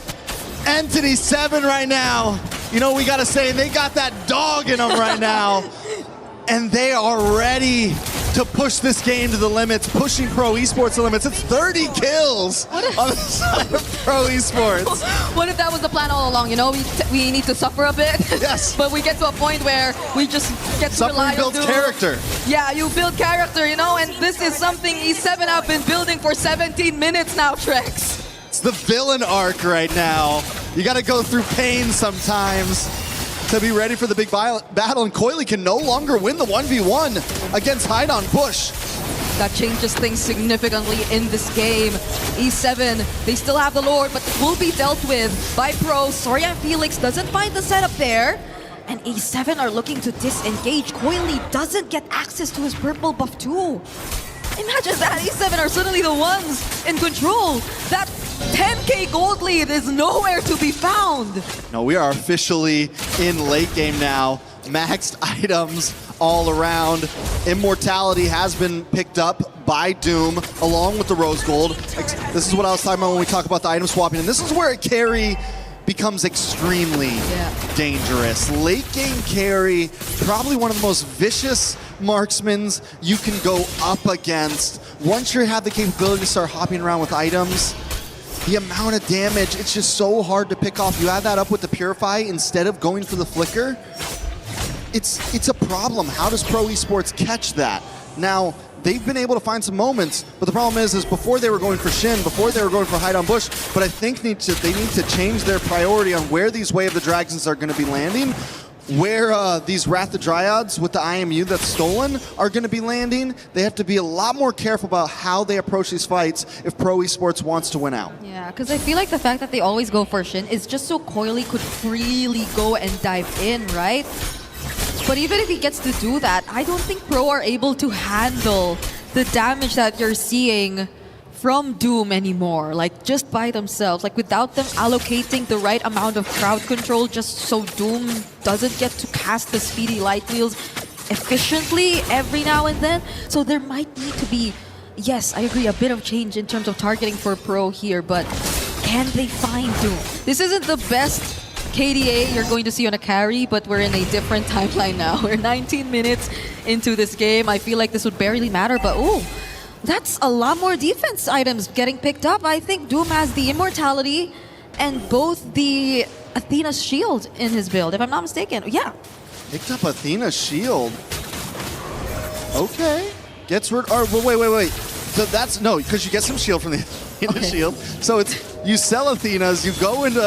Entity 7 right now, you know, we gotta say, they got that dog in them right now. And they are ready to push this game to the limits, pushing Pro Esports to the limits. It's 30 kills on the side of Pro Esports. What if that was the plan all along? You know, we need to suffer a bit. Yes. But we get to a point where we just get to rely on builds character. Yeah, you build character, you know, and this is something E7 have been building for 17 minutes now, Trex. It's the villain arc right now. You gotta go through pain sometimes to be ready for the big battle, and Coily can no longer win the 1v1 against Hide on Bush. That changes things significantly in this game. E7, they still have the Lord, but will be dealt with by Pro. Sorya and Felix doesn't find the setup there. And E7 are looking to disengage. Coily doesn't get access to his purple buff too. Imagine that, E7 are suddenly the ones in control. That 10k gold lead is nowhere to be found. No, we are officially in late game now. Maxed items all around. Immortality has been picked up by Doom along with the Rose Gold. This is what I was talking about when we talk about the item swapping, and this is where a carry becomes extremely dangerous. Late game carry, probably one of the most vicious marksmans you can go up against. Once you have the capability to start hopping around with items, the amount of damage, it's just so hard to pick off. You add that up with the Purify instead of going for the Flicker, it's a problem. How does Pro Esports catch that? Now, they've been able to find some moments, but the problem is before they were going for Shin, before they were going for Hide on Bush, but I think they need to change their priority on where these Way of the Dragons are going to be landing. where these Wrath the Dryads with the IMU that's stolen are going to be landing. They have to be a lot more careful about how they approach these fights if Pro Esports wants to win out. Yeah, because I feel like the fact that they always go for Shin is just so Coily could freely go and dive in, right? But even if he gets to do that, I don't think Pro are able to handle the damage that you're seeing from Doom anymore, like just by themselves, like without them allocating the right amount of crowd control just so Doom doesn't get to cast the speedy light wheels efficiently every now and then. So there might need to be, yes, I agree, a bit of change in terms of targeting for Pro here, but can they find Doom? This isn't the best KDA you're going to see on a carry, but we're in a different timeline now. We're 19 minutes into this game. I feel like this would barely matter, but ooh, that's a lot more defense items getting picked up. I think Doom has the Immortality and both the Athena's shield in his build, if I'm not mistaken. Yeah. Picked up Athena's shield. Okay. Gets rid. Or wait. So that's no, because you get some shield from the Athena shield. So it's you sell Athena's, you go into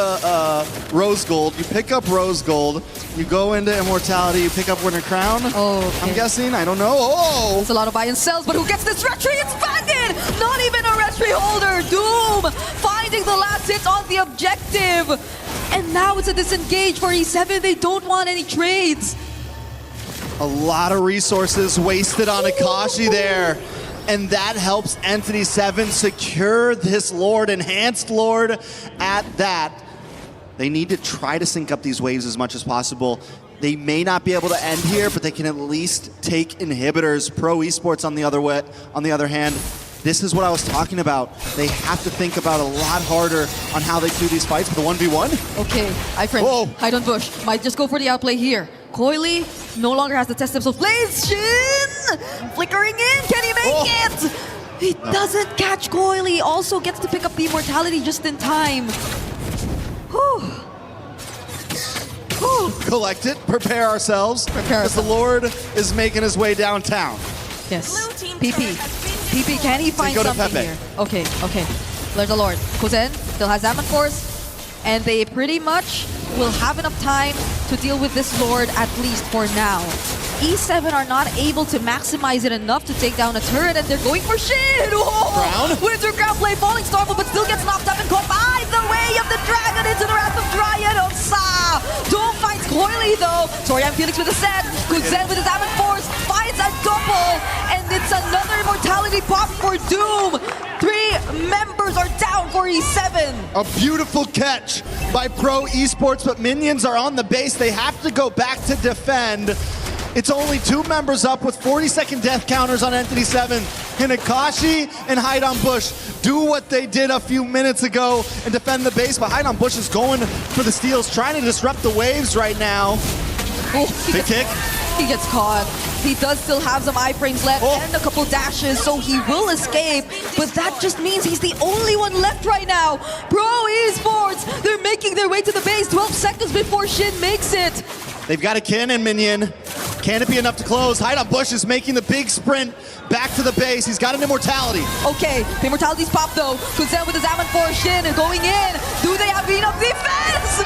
Rose Gold, you pick up Rose Gold, you go into Immortality, you pick up Winter Crown. Oh, okay. I'm guessing. I don't know. Oh, it's a lot of buy and sells, but who gets this retry? It's Fagin! Not even a retry holder. Doom finding the last hit on the objective, and now it's a disengage for E7. They don't want any trades. A lot of resources wasted on Akashi there. And that helps Entity 7 secure this Lord, enhanced Lord at that. They need to try to sync up these waves as much as possible. They may not be able to end here, but they can at least take inhibitors. Pro Esports on the other hand, this is what I was talking about. They have to think about a lot harder on how they do these fights for the 1v1. Okay, hide on bush. Might just go for the outplay here. Coily no longer has the test himself. Blaze Shin! Flickering in, can he make it? He doesn't catch Coily. Also gets to pick up the Immortality just in time. Whew. Collect it, prepare ourselves. Because the Lord is making his way downtown. Yes. PP, can he find something here? Okay. There's the Lord. Kuzen still has Zaman Force, and they pretty much will have enough time to deal with this Lord, at least for now. E7 are not able to maximize it enough to take down a turret, and they're going for shit! Winter Crown play, falling Starfall, but still gets knocked up and caught by the way of the dragon into the Wrath of Dryad of Sa. Doom finds Coily though. Torian Felix with a set. Kuzen with his Ammon Force finds a double, and it's another Immortality pop for Doom. 3 members are down for E7. A beautiful catch by Pro Esports, but minions are on the base. They have to go back to defend. It's only 2 members up with 40-second death counters on Entity 7. Hinakashi and Hide on Bush do what they did a few minutes ago and defend the base, but Hide on Bush is going for the steals, trying to disrupt the waves right now. Big kick. He gets caught. He does still have some iframes left and a couple dashes, so he will escape. But that just means he's the only one left right now. Pro Esports, they're making their way to the base 12 seconds before Shin makes it. They've got a cannon minion. Can it be enough to close? Hide on Bush is making the big sprint back to the base. He's got an Immortality. Okay, the Immortality's popped though. Kuzen with his Ammon for Shin going in. Do they have enough defense?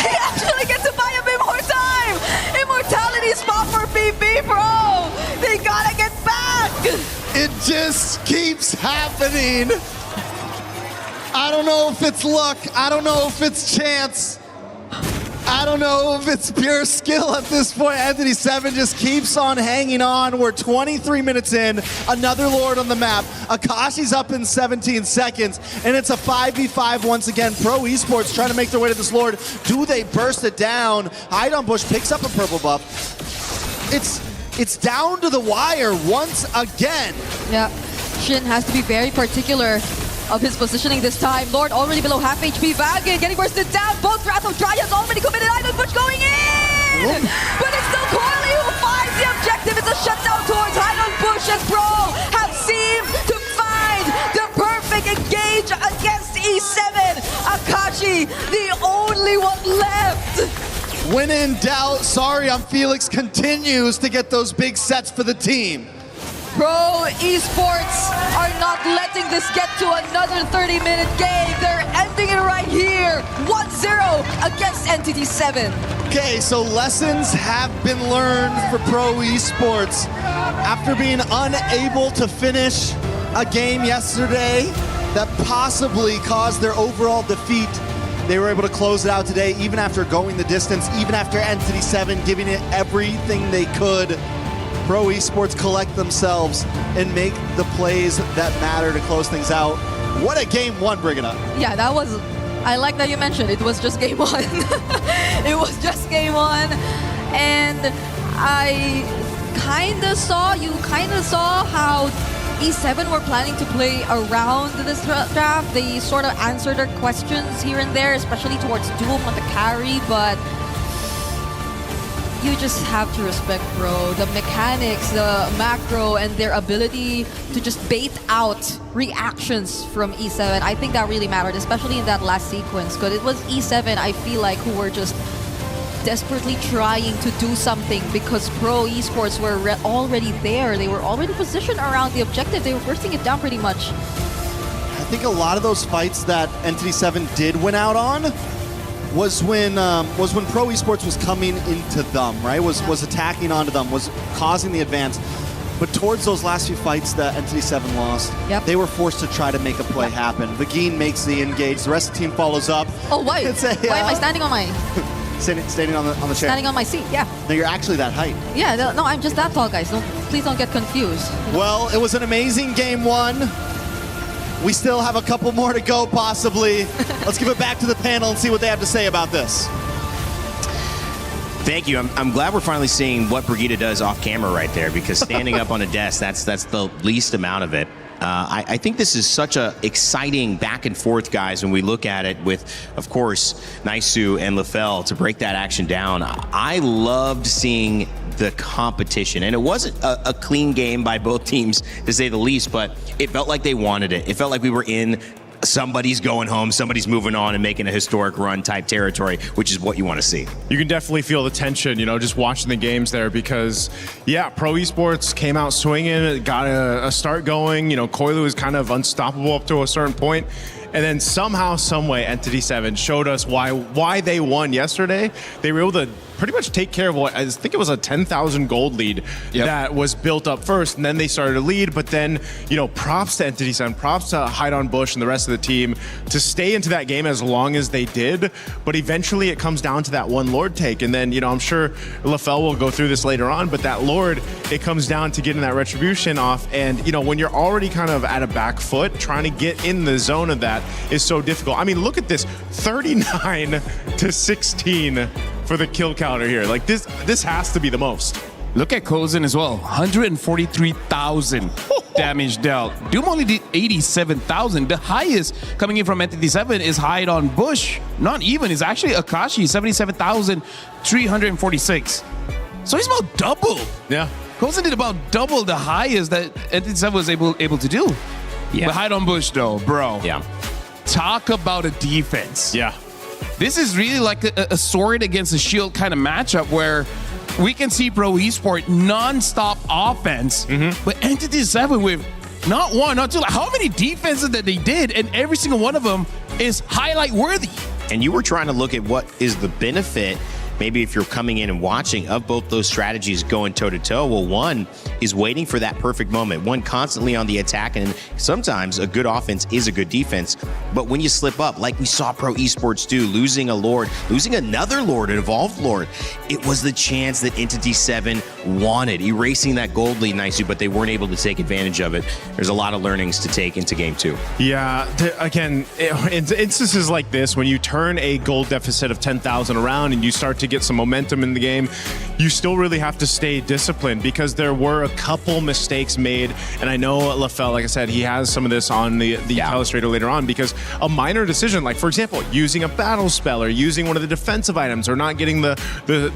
They actually get to buy a bit more time. Immortality's pop for PP Pro. They gotta get back. It just keeps happening. I don't know if it's luck. I don't know if it's chance. I don't know if it's pure skill at this point. Entity 7 just keeps on hanging on. We're 23 minutes in. Another Lord on the map. Akashi's up in 17 seconds. And it's a 5v5 once again. Pro Esports trying to make their way to this Lord. Do they burst it down? Hide on Bush picks up a purple buff. It's down to the wire once again. Yeah, Shin has to be very particular of his positioning this time. Lord already below half HP. Vagin getting bursted down. Both Wrath of Dryads already committed. Idol Bush going in! But it's still Coily who finds the objective. It's a shutdown towards Idol Bush, and Pro have seemed to find the perfect engage against E7. Akashi, the only one left. When in doubt, Sorry I'm Felix continues to get those big sets for the team. Pro Esports are not letting letting this get to another 30-minute game. They're ending it right here. 1-0 against Entity 7. Okay, so lessons have been learned for Pro Esports. After being unable to finish a game yesterday that possibly caused their overall defeat, they were able to close it out today, even after going the distance, even after Entity 7 giving it everything they could. Pro Esports collect themselves and make the plays that matter to close things out. What a game one, Brigida. Yeah, that was, I like that you mentioned it was just game one. It was just game one. And I you kind of saw how E7 were planning to play around this draft. They sort of answered their questions here and there, especially towards Doom on the carry, but you just have to respect Pro. The mechanics, the macro, and their ability to just bait out reactions from E7. I think that really mattered, especially in that last sequence, because it was E7, I feel like, who were just desperately trying to do something because Pro Esports were already there. They were already positioned around the objective. They were bursting it down pretty much. I think a lot of those fights that Entity 7 did win out on was when Pro Esports was coming into them, right? Was attacking onto them, was causing the advance. But towards those last few fights that Entity 7 lost, they were forced to try to make a play happen. Vagine makes the engage. The rest of the team follows up. Oh, why? Why am I standing on my... Standing on the chair. Standing on my seat, yeah. No, you're actually that height. Yeah, no, I'm just that tall, guys. Please don't get confused. Well, it was an amazing game one. We still have a couple more to go, possibly. Let's give it back to the panel and see what they have to say about this. Thank you. I'm glad we're finally seeing what Brigida does off camera right there, because standing up on a desk, that's the least amount of it. I think this is such a exciting back and forth, guys, when we look at it with, of course, Naisu and Lefel to break that action down. I loved seeing the competition, and it wasn't a clean game by both teams, to say the least, but it felt like they wanted it. It felt like we were in somebody's going home, somebody's moving on and making a historic run type territory, which is what you want to see. You can definitely feel the tension, just watching the games there, because, yeah, Pro Esports came out swinging, got a start going. Koilu was kind of unstoppable up to a certain point. And then somehow, someway, Entity 7 showed us why they won yesterday. They were able to pretty much take care of what I think it was a 10,000 gold lead that was built up first, and then they started to lead. But then, props to Entity 7, props to Hide on Bush and the rest of the team to stay into that game as long as they did. But eventually, it comes down to that one Lord take, and then I'm sure Lefel will go through this later on. But that Lord, it comes down to getting that retribution off, and when you're already kind of at a back foot, trying to get in the zone of that is so difficult. I mean, look at this, 39 to 16 for the kill counter here. Like this has to be the most. Look at Kozen as well, 143,000 damage dealt. Doom only did 87,000. The highest coming in from Entity 7 is Hide on Bush. Not even, it's actually Akashi, 77,346. So he's about double. Yeah. Kozen did about double the highest that Entity 7 was able to do. Yeah. But Hide on Bush though, bro. Yeah. Talk about a defense. Yeah. This is really like a sword against a shield kind of matchup where we can see Pro Esports non-stop offense, but Entity 7 with not one, not two, like how many defenses that they did, and every single one of them is highlight worthy. And you were trying to look at what is the benefit, maybe if you're coming in and watching, of both those strategies going toe-to-toe. Well, one is waiting for that perfect moment. One constantly on the attack, and sometimes a good offense is a good defense. But when you slip up, like we saw Pro Esports do, losing a Lord, losing another Lord, an evolved Lord, it was the chance that Entity 7 wanted, erasing that gold lead nicely, but they weren't able to take advantage of it. There's a lot of learnings to take into game two. Yeah, again, in instances like this, when you turn a gold deficit of 10,000 around and you start to get some momentum in the game, you still really have to stay disciplined, because there were a couple mistakes made. And I know Lefel, like I said, he has some of this on the Illustrator later on, because a minor decision, like for example, using a battle spell or using one of the defensive items or not getting the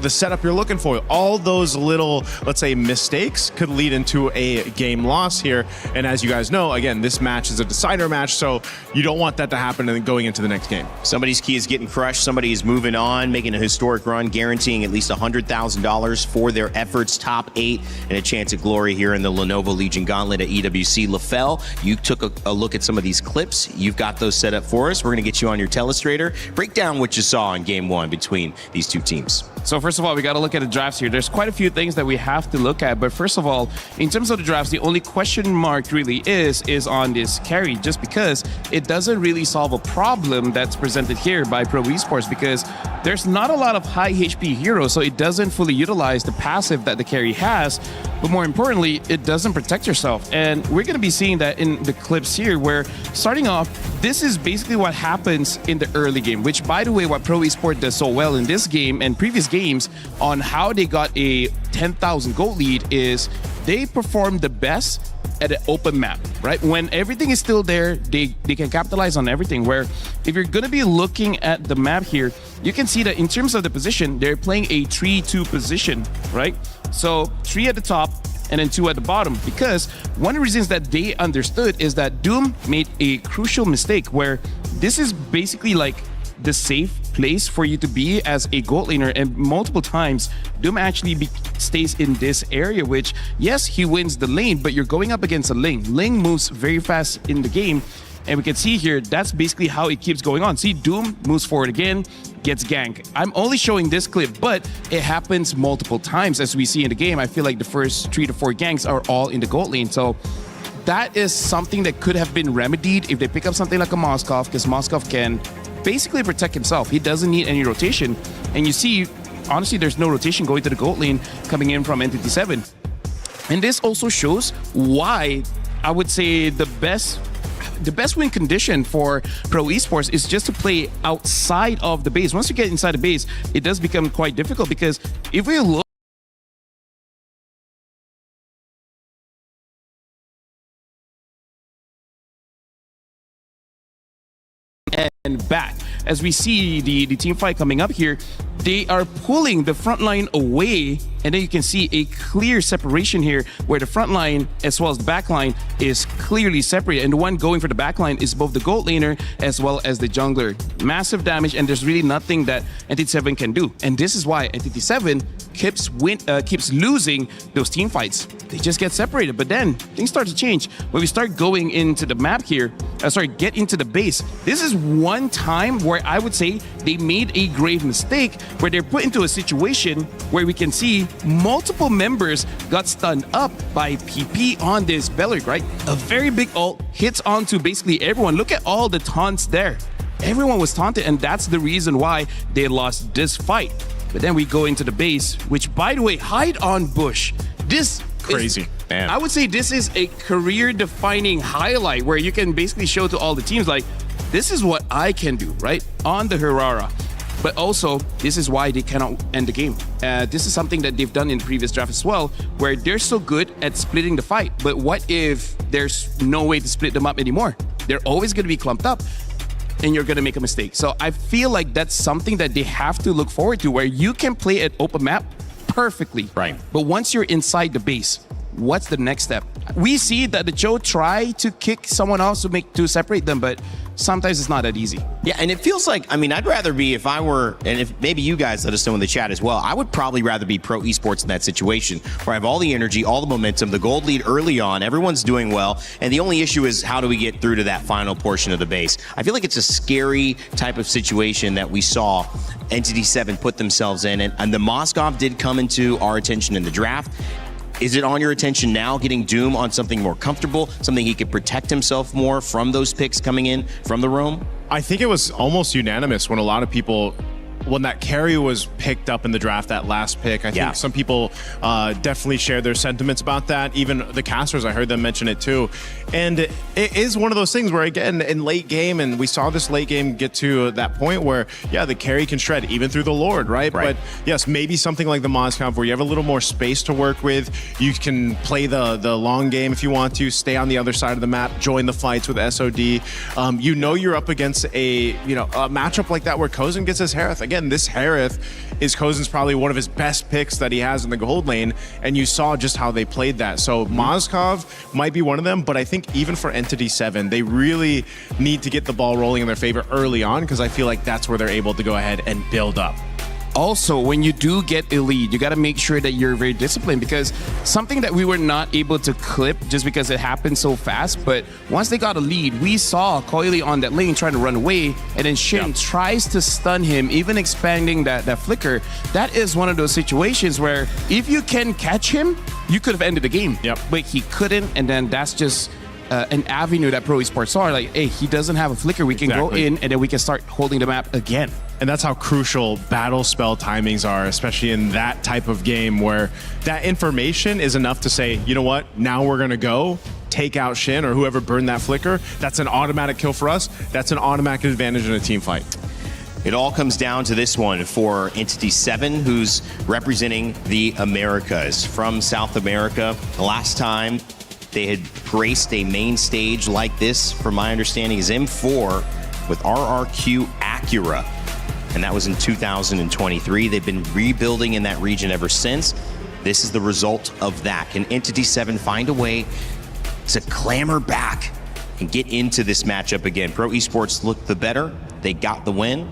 setup you're looking for, all those little, let's say, mistakes could lead into a game loss here. And as you guys know, again, this match is a decider match, so you don't want that to happen going into the next game. Somebody's key is getting crushed, somebody is moving on, making a historic run on, guaranteeing at least $100,000 for their efforts, top 8, and a chance at glory here in the Lenovo Legion Gauntlet at EWC. LaFell, you took a look at some of these clips. You've got those set up for us. We're going to get you on your telestrator. Break down what you saw in Game 1 between these two teams. So first of all, we got to look at the drafts here. There's quite a few things that we have to look at. But first of all, in terms of the drafts, the only question mark really is on this carry, just because it doesn't really solve a problem that's presented here by Pro Esports, because there's not a lot of high HP heroes, so it doesn't fully utilize the passive that the carry has. But more importantly, it doesn't protect yourself. And we're going to be seeing that in the clips here, where starting off, this is basically what happens in the early game, which, by the way, what Pro Esports does so well in this game and previous games on how they got a 10,000 gold lead is they perform the best at an open map, right? When everything is still there, they can capitalize on everything. Where if you're going to be looking at the map here, you can see that in terms of the position, they're playing a 3-2 position, right? So 3 at the top and then 2 at the bottom, because one of the reasons that they understood is that Doom made a crucial mistake where this is basically like the safe place for you to be as a gold laner, and multiple times Doom actually stays in this area, which, yes, he wins the lane, but you're going up against a Ling. Ling moves very fast in the game, and we can see here that's basically how it keeps going on. See, Doom moves forward again, gets ganked. I'm only showing this clip, but it happens multiple times as we see in the game. I feel like the first 3 to 4 ganks are all in the gold lane, so that is something that could have been remedied if they pick up something like a Moskov, because Moskov can basically protect himself. He doesn't need any rotation. And you see, honestly, there's no rotation going to the gold lane coming in from Entity 7. And this also shows why I would say the best win condition for Pro Esports is just to play outside of the base. Once you get inside the base, it does become quite difficult, because if we look and back, as we see the team fight coming up here, they are pulling the front line away, and then you can see a clear separation here where the front line as well as the back line is clearly separated, and the one going for the back line is both the gold laner as well as the jungler. Massive damage, and there's really nothing that Entity 7 can do, and this is why Entity 7 keeps losing those team fights. They just get separated. But then things start to change when we start going into the map here. Get into the base. This is one time where I would say they made a grave mistake, where they're put into a situation where we can see multiple members got stunned up by PP on this Belleric, right? A very big ult hits onto basically everyone. Look at all the taunts there. Everyone was taunted, and that's the reason why they lost this fight. But then we go into the base, which, by the way, hide on bush. This crazy. Man. I would say this is a career-defining highlight where you can basically show to all the teams, like, this is what I can do, right? On the Herrera. But also, this is why they cannot end the game. This is something that they've done in the previous draft as well, where they're so good at splitting the fight. But what if there's no way to split them up anymore? They're always going to be clumped up, and you're going to make a mistake. So I feel like that's something that they have to look forward to, where you can play at open map perfectly. Right. But once you're inside the base, what's the next step? We see that the Joe try to kick someone else to separate them, but sometimes it's not that easy. Yeah, and it feels like, I mean, I'd rather be, if I were, and if maybe you guys let us know in the chat as well, I would probably rather be Pro Esports in that situation, where I have all the energy, all the momentum, the gold lead early on, everyone's doing well, and the only issue is how do we get through to that final portion of the base. I feel like it's a scary type of situation that we saw Entity 7 put themselves in, and the Moskov did come into our attention in the draft. Is it on your attention now, getting Doom on something more comfortable, something he could protect himself more from those picks coming in from the roam? I think it was almost unanimous when a lot of people, when that carry was picked up in the draft, that last pick, I think some people definitely shared their sentiments about that. Even the casters, I heard them mention it too. And it is one of those things where, again, in late game, and we saw this late game get to that point where, yeah, the carry can shred even through the Lord, right? But yes, maybe something like the Moskov where you have a little more space to work with. You can play the long game if you want to, stay on the other side of the map, join the fights with SOD. You know you're up against a matchup like that where Kozin gets his Harith. Again, this Harith is Kozin's probably one of his best picks that he has in the gold lane, and you saw just how they played that. So Moskov might be one of them, but I think even for Entity 7, they really need to get the ball rolling in their favor early on, because I feel like that's where they're able to go ahead and build up. also, when you do get a lead, you got to make sure that you're very disciplined, because something that we were not able to clip just because it happened so fast, but once they got a lead, we saw Coily on that lane trying to run away, and then Shin tries to stun him, even expanding that flicker. That is one of those situations where if you can catch him, you could have ended the game. But he couldn't, and then that's just an avenue that Pro Esports saw. Like, hey, he doesn't have a flicker. We can go in, and then we can start holding the map again. And that's how crucial battle spell timings are, especially in that type of game where that information is enough to say, you know what, now we're going to go take out Shin or whoever burned that flicker. That's an automatic kill for us. That's an automatic advantage in a team fight. It all comes down to this one for Entity 7, who's representing the Americas. From South America, the last time they had graced a main stage like this, from my understanding, is M4 with RRQ Acura. And that was in 2023. They've been rebuilding in that region ever since. This is the result of that. Can Entity 7 find a way to clamber back and get into this matchup again? Pro Esports looked the better. They got the win.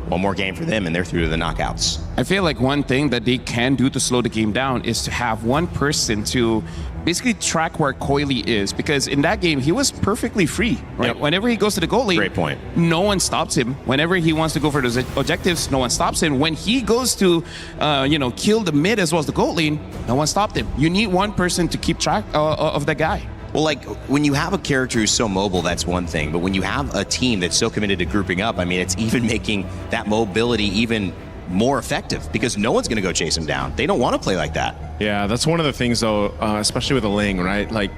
One more game for them, and they're through to the knockouts. I feel like one thing that they can do to slow the game down is to have one person to basically track where Coily is, because in that game, he was perfectly free, right? Whenever he goes to the goal lane, great point, no one stops him. Whenever he wants to go for those objectives, no one stops him. When he goes to, kill the mid as well as the goal lane, no one stopped him. You need one person to keep track of that guy. Well, like, when you have a character who's so mobile, that's one thing. But when you have a team that's so committed to grouping up, I mean, it's even making that mobility even more effective, because no one's going to go chase him down. They don't want to play like that. Yeah, that's one of the things, though, especially with a Ling, right? Like,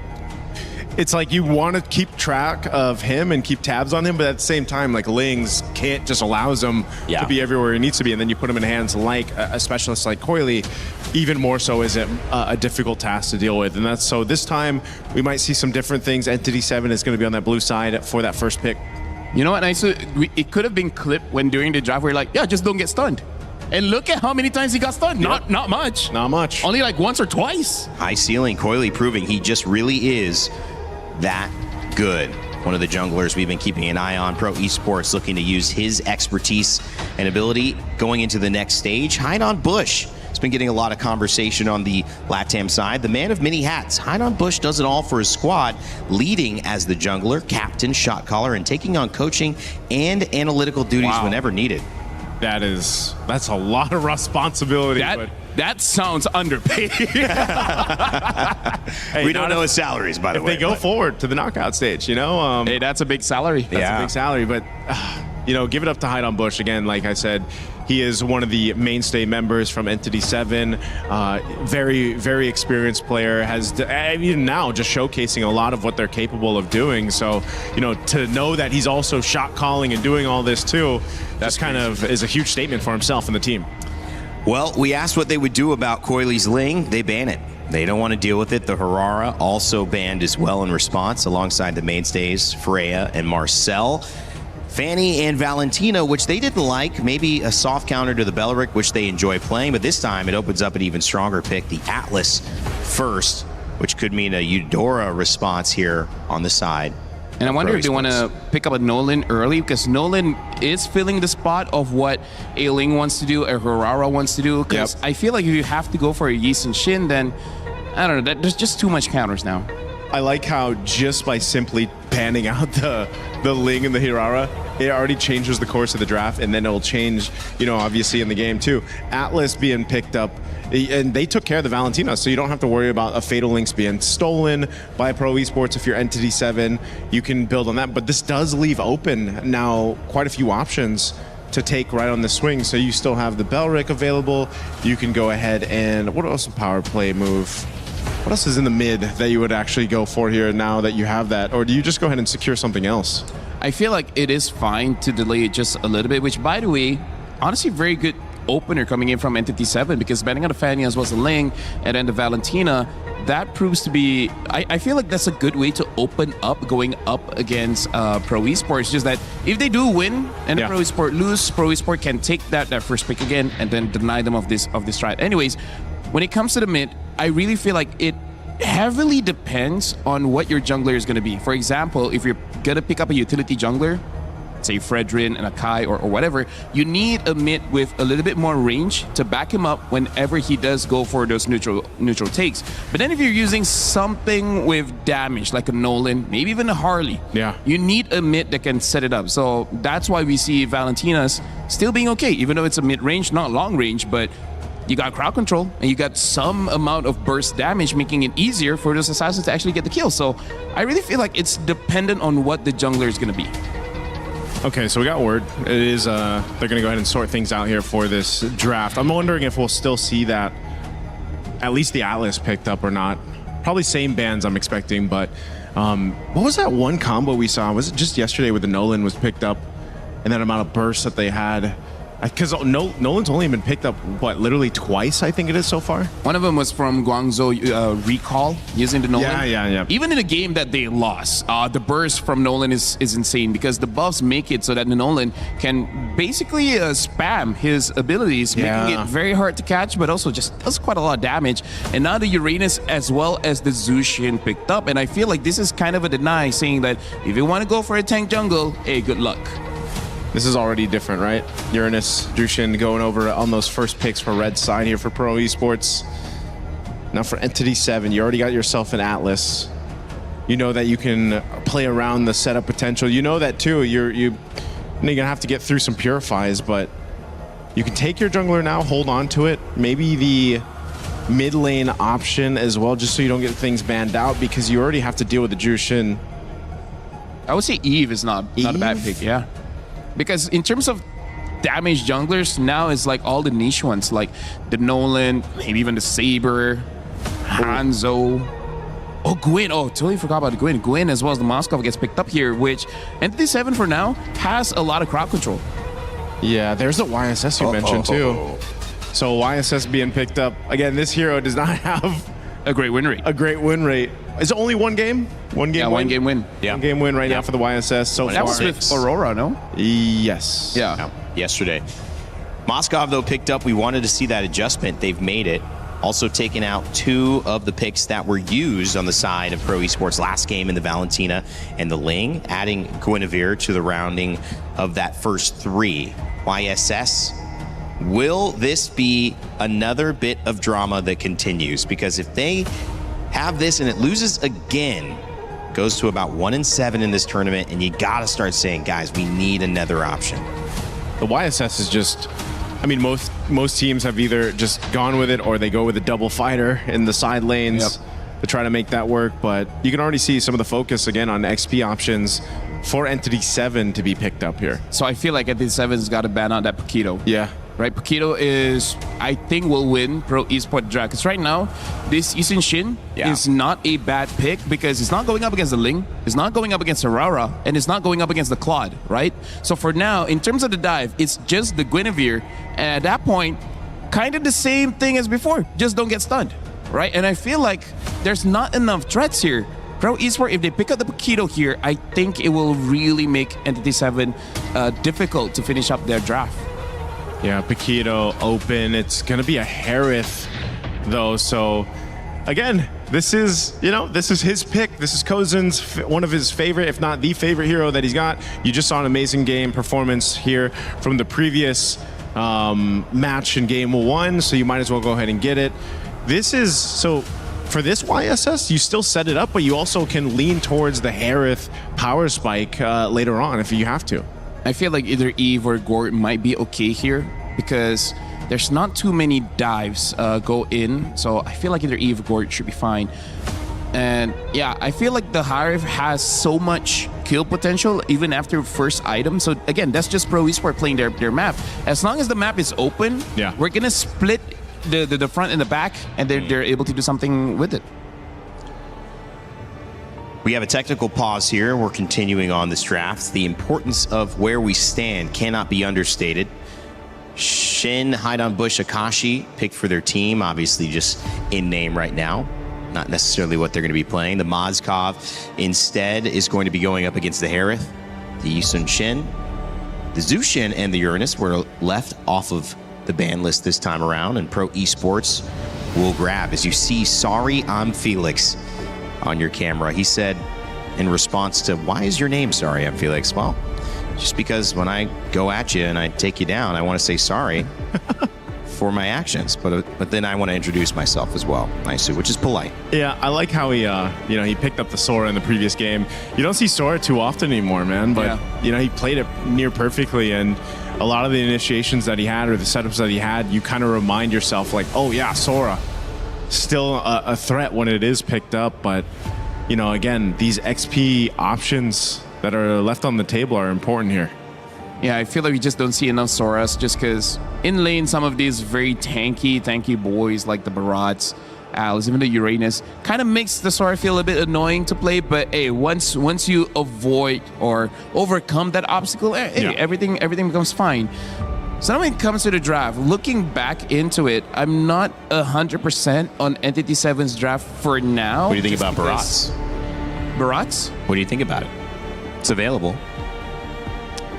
it's like you want to keep track of him and keep tabs on him, but at the same time, like, Lings can't just allows him to be everywhere he needs to be, and then you put him in hands like a specialist like Coily. Even more so is it a difficult task to deal with, and that's so this time we might see some different things. Entity 7 is going to be on that blue side for that first pick. You know what? It could have been clipped when during the draft we're like, yeah, just don't get stunned. And look at how many times he got stunned. Not much. Not much. Only like once or twice. High ceiling, Coily proving he just really is that good. One of the junglers we've been keeping an eye on. Pro Esports looking to use his expertise and ability going into the next stage. Hainan Bush has been getting a lot of conversation on the LATAM side. The man of many hats. Hainan Bush does it all for his squad, leading as the jungler, captain, shot caller, and taking on coaching and analytical duties whenever needed. That's a lot of responsibility. That sounds underpaid. Hey, we don't know his salaries, by the way. If they go forward to the knockout stage, you know. Hey, that's a big salary. That's a big salary, but give it up to Hainan Bush again. Like I said, he is one of the mainstay members from Entity 7. Very, very experienced player. Has even now just showcasing a lot of what they're capable of doing. So, to know that he's also shot calling and doing all this too, that's kind of is a huge statement for himself and the team. Well, we asked what they would do about Coily's Ling. They ban it. They don't want to deal with it. The Harara also banned as well in response, alongside the mainstays, Freya and Marcel. Fanny and Valentina, which they didn't like, maybe a soft counter to the Belleric, which they enjoy playing, but this time it opens up an even stronger pick, the Atlas first, which could mean a Eudora response here on the side. And I wonder if they want to pick up a Nolan early, because Nolan is filling the spot of what a Ling wants to do, a Harara wants to do. Because I feel like if you have to go for a Yeast and Shin, then, I don't know, there's just too much counters now. I like how just by simply panning out the Ling and the Hirara, it already changes the course of the draft, and then it'll change, obviously in the game too. Atlas being picked up, and they took care of the Valentina, so you don't have to worry about a Fatal Links being stolen by Pro Esports. If you're Entity 7, you can build on that. But this does leave open now quite a few options to take right on the swing. So you still have the Belleric available. You can go ahead and, what else? A power play move. What else is in the mid that you would actually go for here now that you have that? Or do you just go ahead and secure something else? I feel like it is fine to delay it just a little bit, which, by the way, honestly, very good opener coming in from Entity 7, because banning on the Fanny as well as the Ling and then the Valentina, that proves to be, I feel like that's a good way to open up going up against Pro Esports. Just that if they do win and the Pro Esport lose, Pro Esport can take that first pick again and then deny them of this strat. Anyways, when it comes to the mid, I really feel like it heavily depends on what your jungler is going to be. For example, if you're going to pick up a utility jungler, let's say Fredrin and Akai or whatever, you need a mid with a little bit more range to back him up whenever he does go for those neutral takes. But then if you're using something with damage, like a Nolan, maybe even a Harley, you need a mid that can set it up. So that's why we see Valentina's still being okay, even though it's a mid-range, not long range, but you got crowd control and you got some amount of burst damage, making it easier for those assassins to actually get the kill. So I really feel like it's dependent on what the jungler is going to be. Okay, so we got word. It is, they're going to go ahead and sort things out here for this draft. I'm wondering if we'll still see that, at least the Atlas picked up or not. Probably same bands I'm expecting, but what was that one combo we saw? Was it just yesterday where the Nolan was picked up and that amount of bursts that they had? Because Nolan's only been picked up, what, literally twice, I think it is so far? One of them was from Guangzhou Recall, using the Nolan. Yeah. Even in a game that they lost, the burst from Nolan is insane because the buffs make it so that the Nolan can basically spam his abilities, making it very hard to catch, but also just does quite a lot of damage. And now the Uranus as well as the Zushin picked up. And I feel like this is kind of a deny, saying that if you want to go for a tank jungle, hey, good luck. This is already different, right? Uranus, Jushin going over on those first picks for red side here for Pro Esports. Now for Entity 7, you already got yourself an Atlas. You know that you can play around the setup potential. You know that too. You're gonna have to get through some purifies, but you can take your jungler now, hold on to it. Maybe the mid lane option as well, just so you don't get things banned out, because you already have to deal with the Jushin. I would say Eve is not a bad pick, yeah. Because in terms of damage junglers, now it's like all the niche ones, like the Nolan, maybe even the Saber, Hanzo. Oh, Gwyn. Oh, totally forgot about the Gwyn. Gwyn as well as the Moskov gets picked up here, which Entity 7 for now has a lot of crowd control. Yeah, there's the YSS you mentioned too. So YSS being picked up. Again, this hero does not have a great win rate. A great win rate. Is it only one game? One game win? One game win. Yeah. One game win right now for the YSS so far. That was with Aurora, no? Yes. Yeah. Yesterday. Moskov, though, picked up. We wanted to see that adjustment. They've made it. Also taking out 2 of the picks that were used on the side of Pro Esports last game in the Valentina and the Ling, adding Guinevere to the rounding of that first 3. YSS, will this be another bit of drama that continues? Because if they have this and it loses again, goes to about 1-7 in this tournament, and you gotta start saying, guys, we need another option. The YSS is just, I mean, most teams have either just gone with it or they go with a double fighter in the side lanes to try to make that work. But you can already see some of the focus again on XP options for Entity 7 to be picked up here. So I feel like Entity 7's got to ban out that Paquito. Yeah. Right, Paquito is, I think, will win Pro Esports draft. Because right now, this Isun Shin is not a bad pick because it's not going up against the Ling, it's not going up against Aurora, and it's not going up against the Claude, right? So for now, in terms of the dive, it's just the Guinevere. And at that point, kind of the same thing as before, just don't get stunned, right? And I feel like there's not enough threats here. Pro Esports, if they pick up the Paquito here, I think it will really make Entity 7 difficult to finish up their draft. Yeah, Paquito open. It's going to be a Harith, though. So, again, this is his pick. This is Kozen's, one of his favorite, if not the favorite hero that he's got. You just saw an amazing game performance here from the previous match in game 1, so you might as well go ahead and get it. This is, so for this YSS, you still set it up, but you also can lean towards the Harith power spike later on if you have to. I feel like either Eve or Gort might be okay here because there's not too many dives go in. So I feel like either Eve or Gort should be fine. And yeah, I feel like the Harith has so much kill potential even after first item. So again, that's just Pro Esports playing their map. As long as the map is open, we're going to split the front and the back, and they're able to do something with it. We have a technical pause here. We're continuing on this draft. The importance of where we stand cannot be understated. Shin, Haidan Bush, Akashi picked for their team, obviously just in name right now. Not necessarily what they're going to be playing. The Moskov instead is going to be going up against the Harith. The Isun Shin, the Zushin, and the Uranus were left off of the ban list this time around, and Pro Esports will grab. As you see, sorry, I'm Felix on your camera. He said in response to, why is your name Sorry I'm Felix? Well, just because when I go at you and I take you down, I want to say sorry for my actions, but then I want to introduce myself as well, Naisu, which is polite. Yeah, I like how he, he picked up the Sora in the previous game. You don't see Sora too often anymore, man, but, he played it near perfectly, and a lot of the initiations that he had or the setups that he had, you kind of remind yourself like, oh yeah, Sora, still a threat when it is picked up, but, again, these XP options that are left on the table are important here. Yeah, I feel like we just don't see enough Soras just because in lane, some of these very tanky boys like the Barats, Alice, even the Uranus, kind of makes the Sora feel a bit annoying to play. But hey, once you avoid or overcome that obstacle, everything becomes fine. So now when it comes to the draft, looking back into it, I'm not 100% on Entity 7's draft for now. What do you think about Barats? Barats? What do you think about it? It's available.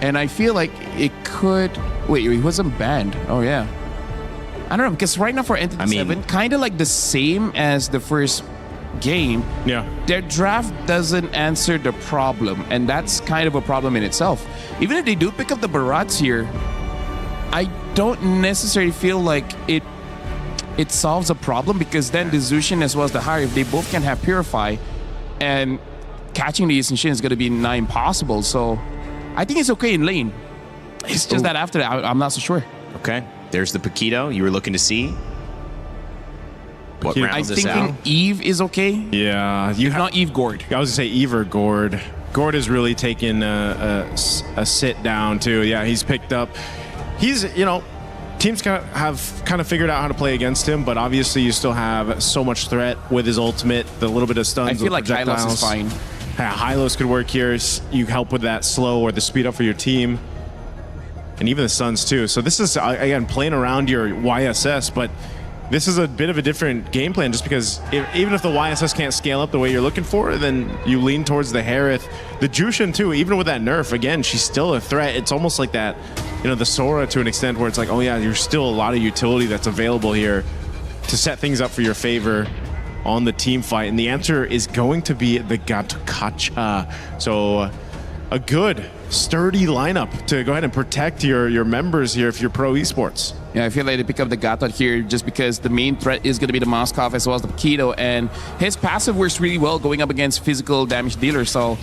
And I feel like it could... Wait, he wasn't banned. Oh, yeah. I don't know, because right now for Entity 7, kind of like the same as the first game, their draft doesn't answer the problem, and that's kind of a problem in itself. Even if they do pick up the Barats here, I don't necessarily feel like it solves a problem, because then the Zushin as well as the Hari, if they both can have Purify, and catching the Yisun Shin is going to be nigh impossible. So I think it's okay in lane. It's just that after that, I'm not so sure. Okay. There's the Paquito you were looking to see. What rounds this out? I'm thinking Eve is okay. Yeah. If not Eve, Gord. I was going to say Eve or Gord. Gord has really taken a sit down, too. Yeah, he's picked up. He's, teams have kind of figured out how to play against him, but obviously you still have so much threat with his ultimate, the little bit of stuns. I feel like Hylos is fine. Yeah, Hylos could work here. You help with that slow or the speed up for your team. And even the stuns too. So this is, again, playing around your YSS, but this is a bit of a different game plan just because even if the YSS can't scale up the way you're looking for, then you lean towards the Harith. The Jushin too, even with that nerf, again, she's still a threat. It's almost like that, the Sora to an extent where it's like, oh yeah, there's still a lot of utility that's available here to set things up for your favor on the team fight. And the answer is going to be the Gatokacha. So a good, sturdy lineup to go ahead and protect your members here if you're pro esports. Yeah, I feel like they pick up the Gatot here just because the main threat is going to be the Moskov as well as the Paquito, and his passive works really well going up against physical damage dealers. So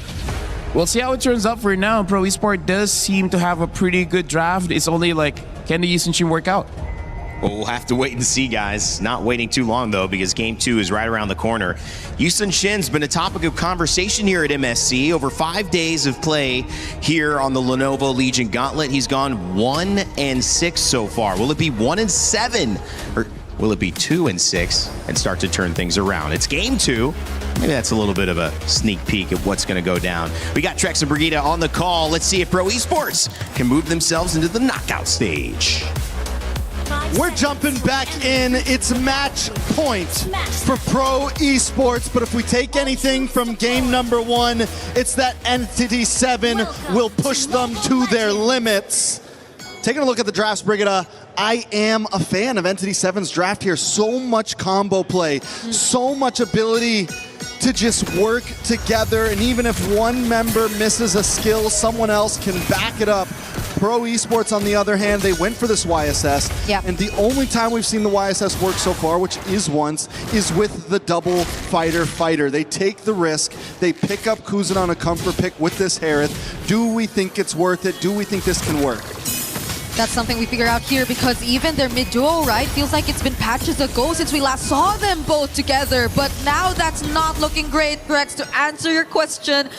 we'll see how it turns out for now. Pro Esport does seem to have a pretty good draft. It's only like, can the Yisun Shin work out? Well, we'll have to wait and see, guys. Not waiting too long, though, because Game 2 is right around the corner. Yisun Shin's been a topic of conversation here at MSC. Over 5 days of play here on the Lenovo Legion Gauntlet. He's gone 1-6 so far. Will it be 1-7? Or will it be 2-6 and start to turn things around? It's Game 2. Maybe that's a little bit of a sneak peek of what's going to go down. We got Trex and Brigida on the call. Let's see if Pro Esports can move themselves into the knockout stage. We're jumping back in. It's match point for Pro Esports, but if we take anything from game number 1, it's that Entity 7 will push them to their limits. Taking a look at the drafts, Brigida, I am a fan of Entity 7's draft here. So much combo play, so much ability to just work together, and even if one member misses a skill, someone else can back it up. Pro Esports, on the other hand, they went for this YSS, and the only time we've seen the YSS work so far, which is once, is with the double fighter. They take the risk, they pick up Kuzan on a comfort pick with this Harith. Do we think it's worth it? Do we think this can work? That's something we figure out here, because even their mid-duo, right, feels like it's been patches ago since we last saw them both together. But now that's not looking great, Rex. To answer your question,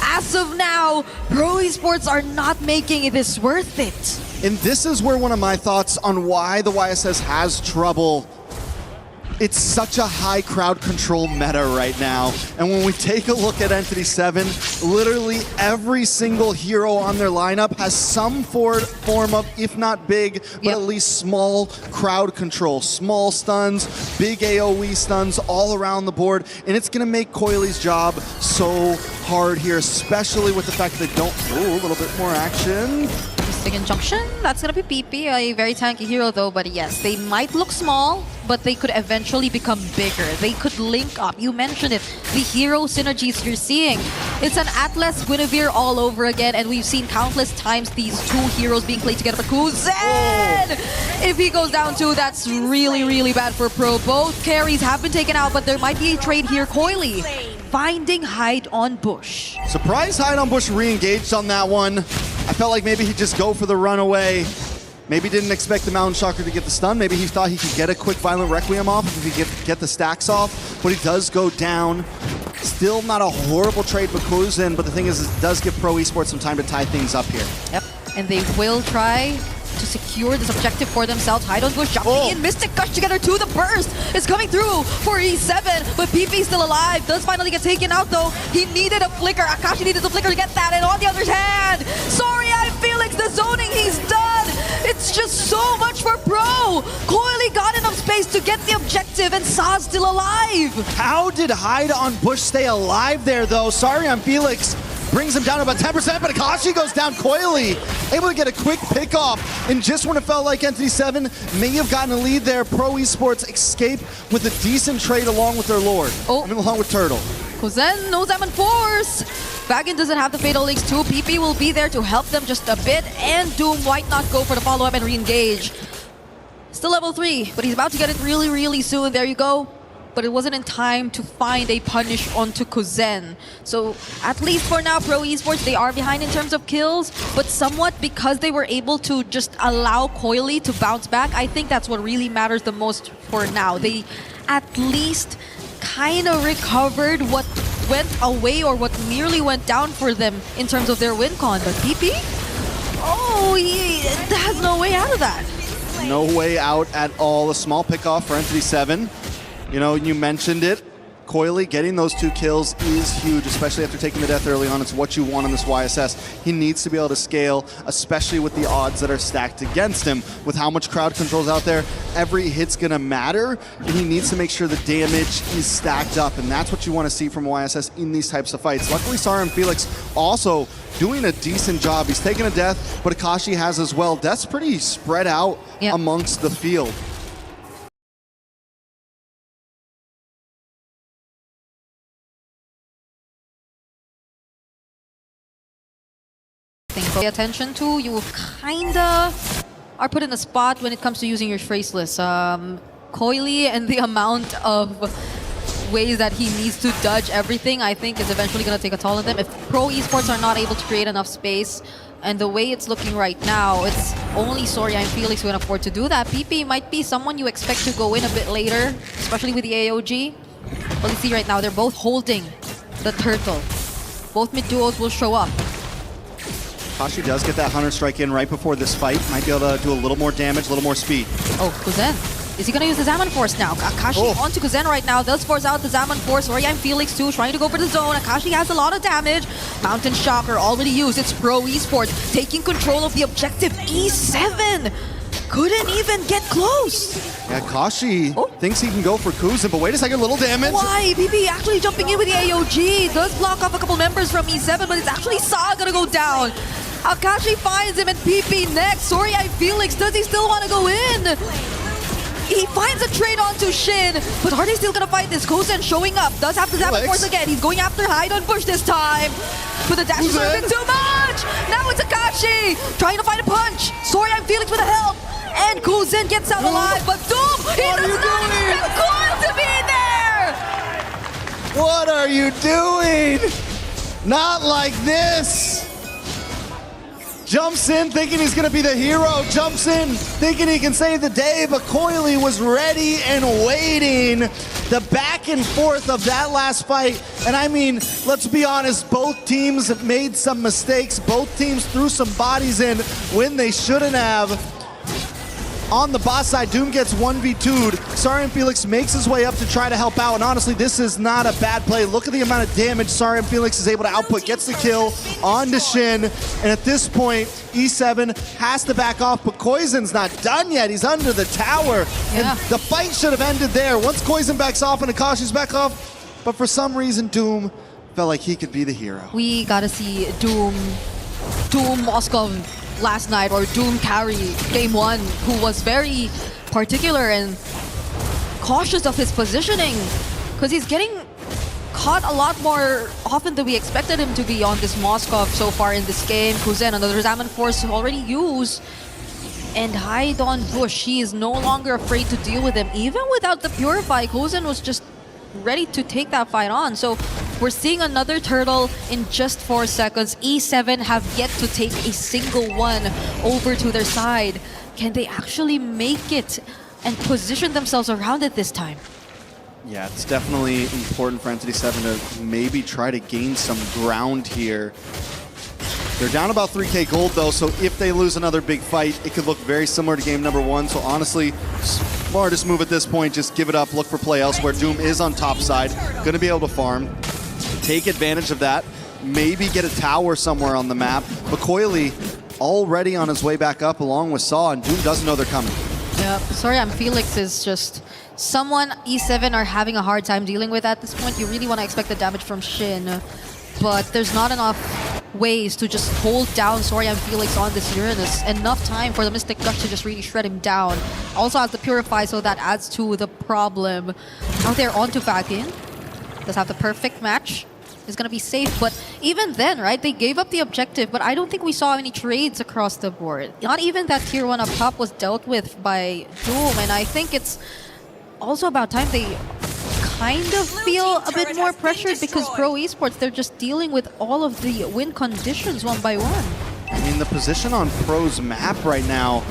as of now, Pro Esports are not making this worth it. And this is where one of my thoughts on why the YSS has trouble. It's such a high crowd control meta right now. And when we take a look at Entity 7, literally every single hero on their lineup has some form of, if not big, but at least small crowd control. Small stuns, big AoE stuns all around the board. And it's going to make Coily's job so hard here, especially with the fact that they don't... Ooh, a little bit more action. Second junction, that's gonna be PP, a very tanky hero though, but yes, they might look small, but they could eventually become bigger. They could link up. You mentioned it, the hero synergies you're seeing. It's an Atlas Guinevere all over again, and we've seen countless times these two heroes being played together. But Kuzen! If he goes down too, that's really, really bad for Pro. Both carries have been taken out, but there might be a trade here. Coily finding Hide on Bush. Surprise Hide on Bush re-engaged on that one. I felt like maybe he'd just go for the runaway. Maybe didn't expect the Mountain Shocker to get the stun. Maybe he thought he could get a quick Violent Requiem off if he could get the stacks off. But he does go down. Still not a horrible trade for Kuzen, but the thing is, it does give Pro Esports some time to tie things up here. Yep, and they will try to secure this objective for themselves. Hide on Bush jumping in, Mystic Gush together to the burst is coming through for E7, but PP still alive, does finally get taken out though. He needed a flicker, Akashi needed a flicker to get that, and on the other hand, sorry, Felix, the zoning, he's done. It's just so much for Pro. Coily got enough space to get the objective, and Sa's still alive. How did Hide on Bush stay alive there though? Sorry, I'm Felix. Brings him down to about 10%, but Akashi goes down. Coily able to get a quick pick off. And just when it felt like Entity 7 may have gotten a lead there, Pro Esports escape with a decent trade along with their Lord. Along with Turtle. Kuzen, no Zaman Force. Vagan doesn't have the Fatal Links too. PP will be there to help them just a bit. And Doom might not go for the follow-up and re-engage. Still level 3, but he's about to get it really, really soon. There you go. But it wasn't in time to find a punish onto Kuzen. So at least for now, Pro Esports, they are behind in terms of kills, but somewhat because they were able to just allow Coily to bounce back, I think that's what really matters the most for now. They at least kind of recovered what went away or what nearly went down for them in terms of their win con. But PP? Oh, he has no way out of that. No way out at all. A small pick off for Entity 7. You know, you mentioned it. Coily getting those 2 kills is huge, especially after taking the death early on. It's what you want on this YSS. He needs to be able to scale, especially with the odds that are stacked against him. With how much crowd control's out there, every hit's gonna matter, and he needs to make sure the damage is stacked up, and that's what you want to see from YSS in these types of fights. Luckily, Sara and Felix also doing a decent job. He's taking a death, but Akashi has as well. Death's pretty spread out amongst the field. Pay attention to, you kinda are put in a spot when it comes to using your phraseless. Coily and the amount of ways that he needs to dodge everything, I think is eventually going to take a toll on them. If Pro Esports are not able to create enough space, and the way it's looking right now, it's only Soria and Felix who can afford to do that. PP might be someone you expect to go in a bit later, especially with the AOG. But you see right now, they're both holding the turtle. Both mid duos will show up. Akashi does get that Hunter Strike in right before this fight. Might be able to do a little more damage, a little more speed. Oh, Kuzen. Is he going to use the Zaman Force now? Akashi onto Kuzen right now. Does force out the Zaman Force. Soria and Felix too, trying to go for the zone. Akashi has a lot of damage. Mountain Shocker already used. It's Pro Esports taking control of the objective. E7 couldn't even get close. Yeah, Akashi thinks he can go for Kuzen, but wait a second, little damage. Why? PP actually jumping in with the AOG. Does block off a couple members from E7, but it's actually Sa gonna go down. Akashi finds him and PP next. Soria and Felix, does he still want to go in? He finds a trade onto Shin, but are they still gonna fight this? Kuzen showing up, does have the Zaman Force again. He's going after Hide on Bush this time. But the dash is a bit too much! Now it's Akashi trying to find a punch. Soria and Felix with the help. And Kuzen gets out alive, but Doom, he does not expect Coil to be there! What are you doing? Not like this! Jumps in thinking he's going to be the hero, jumps in thinking he can save the day, but Coily was ready and waiting. The back and forth of that last fight, and I mean, let's be honest, both teams made some mistakes. Both teams threw some bodies in when they shouldn't have. On the boss side, Doom gets 1v2'd. Sara and Felix makes his way up to try to help out, and honestly, this is not a bad play. Look at the amount of damage Sara and Felix is able to output. Gets the kill onto Shin, and at this point, E7 has to back off, but Koizen's not done yet. He's under the tower, and the fight should have ended there. Once Koizen backs off and Akashi's back off, but for some reason, Doom felt like he could be the hero. We gotta see Doom Moskov last night, or Doom carry game 1, who was very particular and cautious of his positioning, because he's getting caught a lot more often than we expected him to be on this Moskov so far in this game. Kuzen, another Zaman Force already used, and hide on Bush. He is no longer afraid to deal with him. Even without the Purify, Kuzen was just ready to take that fight on. So we're seeing another turtle in just 4 seconds. E7 have yet to take a single one over to their side. Can they actually make it and position themselves around it this time? Yeah, it's definitely important for Entity 7 to maybe try to gain some ground here. They're down about 3k gold though, so if they lose another big fight, it could look very similar to game number 1. So honestly, smartest move at this point, just give it up, look for play elsewhere. Doom is on top side, gonna be able to farm, take advantage of that, maybe get a tower somewhere on the map. But Coily already on his way back up along with Saw, and Doom doesn't know they're coming. Yep, sorry, Felix is just someone E7 are having a hard time dealing with at this point. You really want to expect the damage from Shin, but there's not enough ways to just hold down Sorian Felix on this Uranus. Enough time for the Mystic Gush to just really shred him down. Also has the Purify, so that adds to the problem. Now they're on to Falcon. Does have the perfect match. Is going to be safe, but even then, right, they gave up the objective, but I don't think we saw any trades across the board. Not even that tier 1 up top was dealt with by Doom, and I think it's also about time they kind of feel a bit more pressured, because Pro Esports, they're just dealing with all of the win conditions one by one. I mean, the position on Pro's map right now,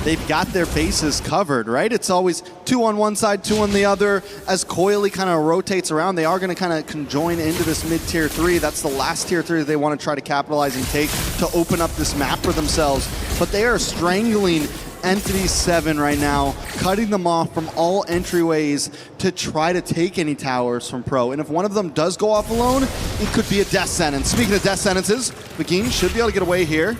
they've got their bases covered, right? It's always 2 on one side, 2 on the other. As Coily kind of rotates around, they are going to kind of conjoin into this mid-tier 3. That's the last tier 3 they want to try to capitalize and take to open up this map for themselves. But they are strangling Entity 7 right now, cutting them off from all entryways to try to take any towers from Pro. And if one of them does go off alone, it could be a death sentence. Speaking of death sentences, Begin should be able to get away here.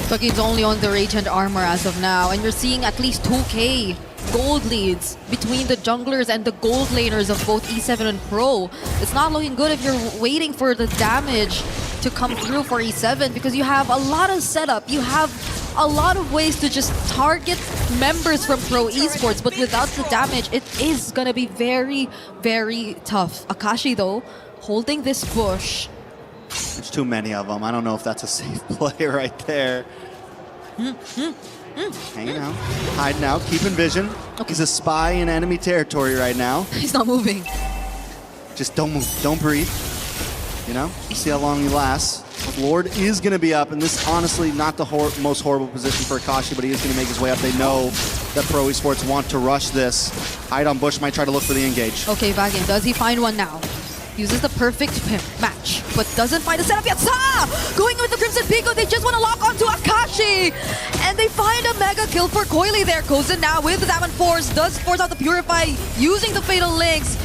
Begin's only on the Radiant Armor as of now, and you're seeing at least 2k gold leads between the junglers and the gold laners of both E7 and Pro. It's not looking good if you're waiting for the damage to come through for E7, because you have a lot of setup. You have a lot of ways to just target members from Pro Esports, but without the damage, it is going to be very, very tough. Akashi, though, holding this bush. There's too many of them. I don't know if that's a safe play right there. Hanging out, hiding out, keeping vision. Okay. He's a spy in enemy territory right now. He's not moving. Just don't move, don't breathe. You know, see how long he lasts. Lord is going to be up, and this honestly not the most horrible position for Akashi, but he is going to make his way up. They know that Pro Esports want to rush this. Hide on Bush, might try to look for the engage. Okay, Vagan, does he find one now? Uses the perfect match, but doesn't find a setup yet. Going with the Crimson Pico, they just want to lock onto Akashi, and they find a mega kill for Coily there. Kozen now with the Diamond Force, does force out the Purify using the Fatal Links,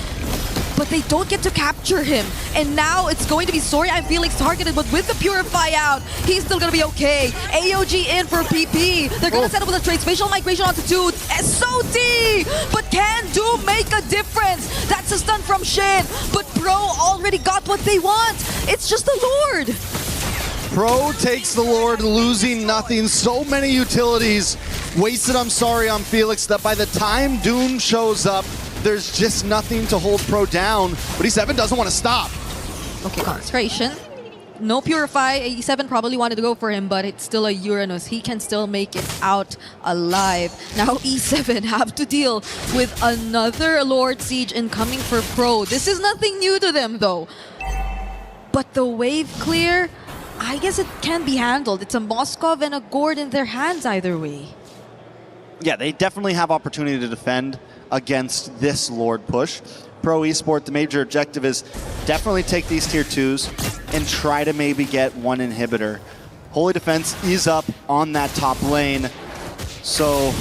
but they don't get to capture him. And now it's going to be Soria and Felix targeted, but with the Purify out, he's still going to be okay. AOG in for PP. They're going to set up with a trade. Spatial Migration onto 2. SOD! But can Doom make a difference? That's a stun from Shin, but Pro already got what they want. It's just the Lord. Pro takes the Lord, losing nothing. So many utilities wasted. I'm sorry on Felix that by the time Doom shows up, there's just nothing to hold Pro down, but E7 doesn't want to stop. Okay, concentration. No Purify. E7 probably wanted to go for him, but it's still a Uranus. He can still make it out alive. Now E7 have to deal with another Lord Siege incoming for Pro. This is nothing new to them, though. But the wave clear, I guess it can be handled. It's a Moskov and a Gord in their hands either way. Yeah, they definitely have opportunity to defend against this Lord push. Pro Esport, the major objective is definitely take these tier 2s and try to maybe get one inhibitor. Holy Defense is up on that top lane, so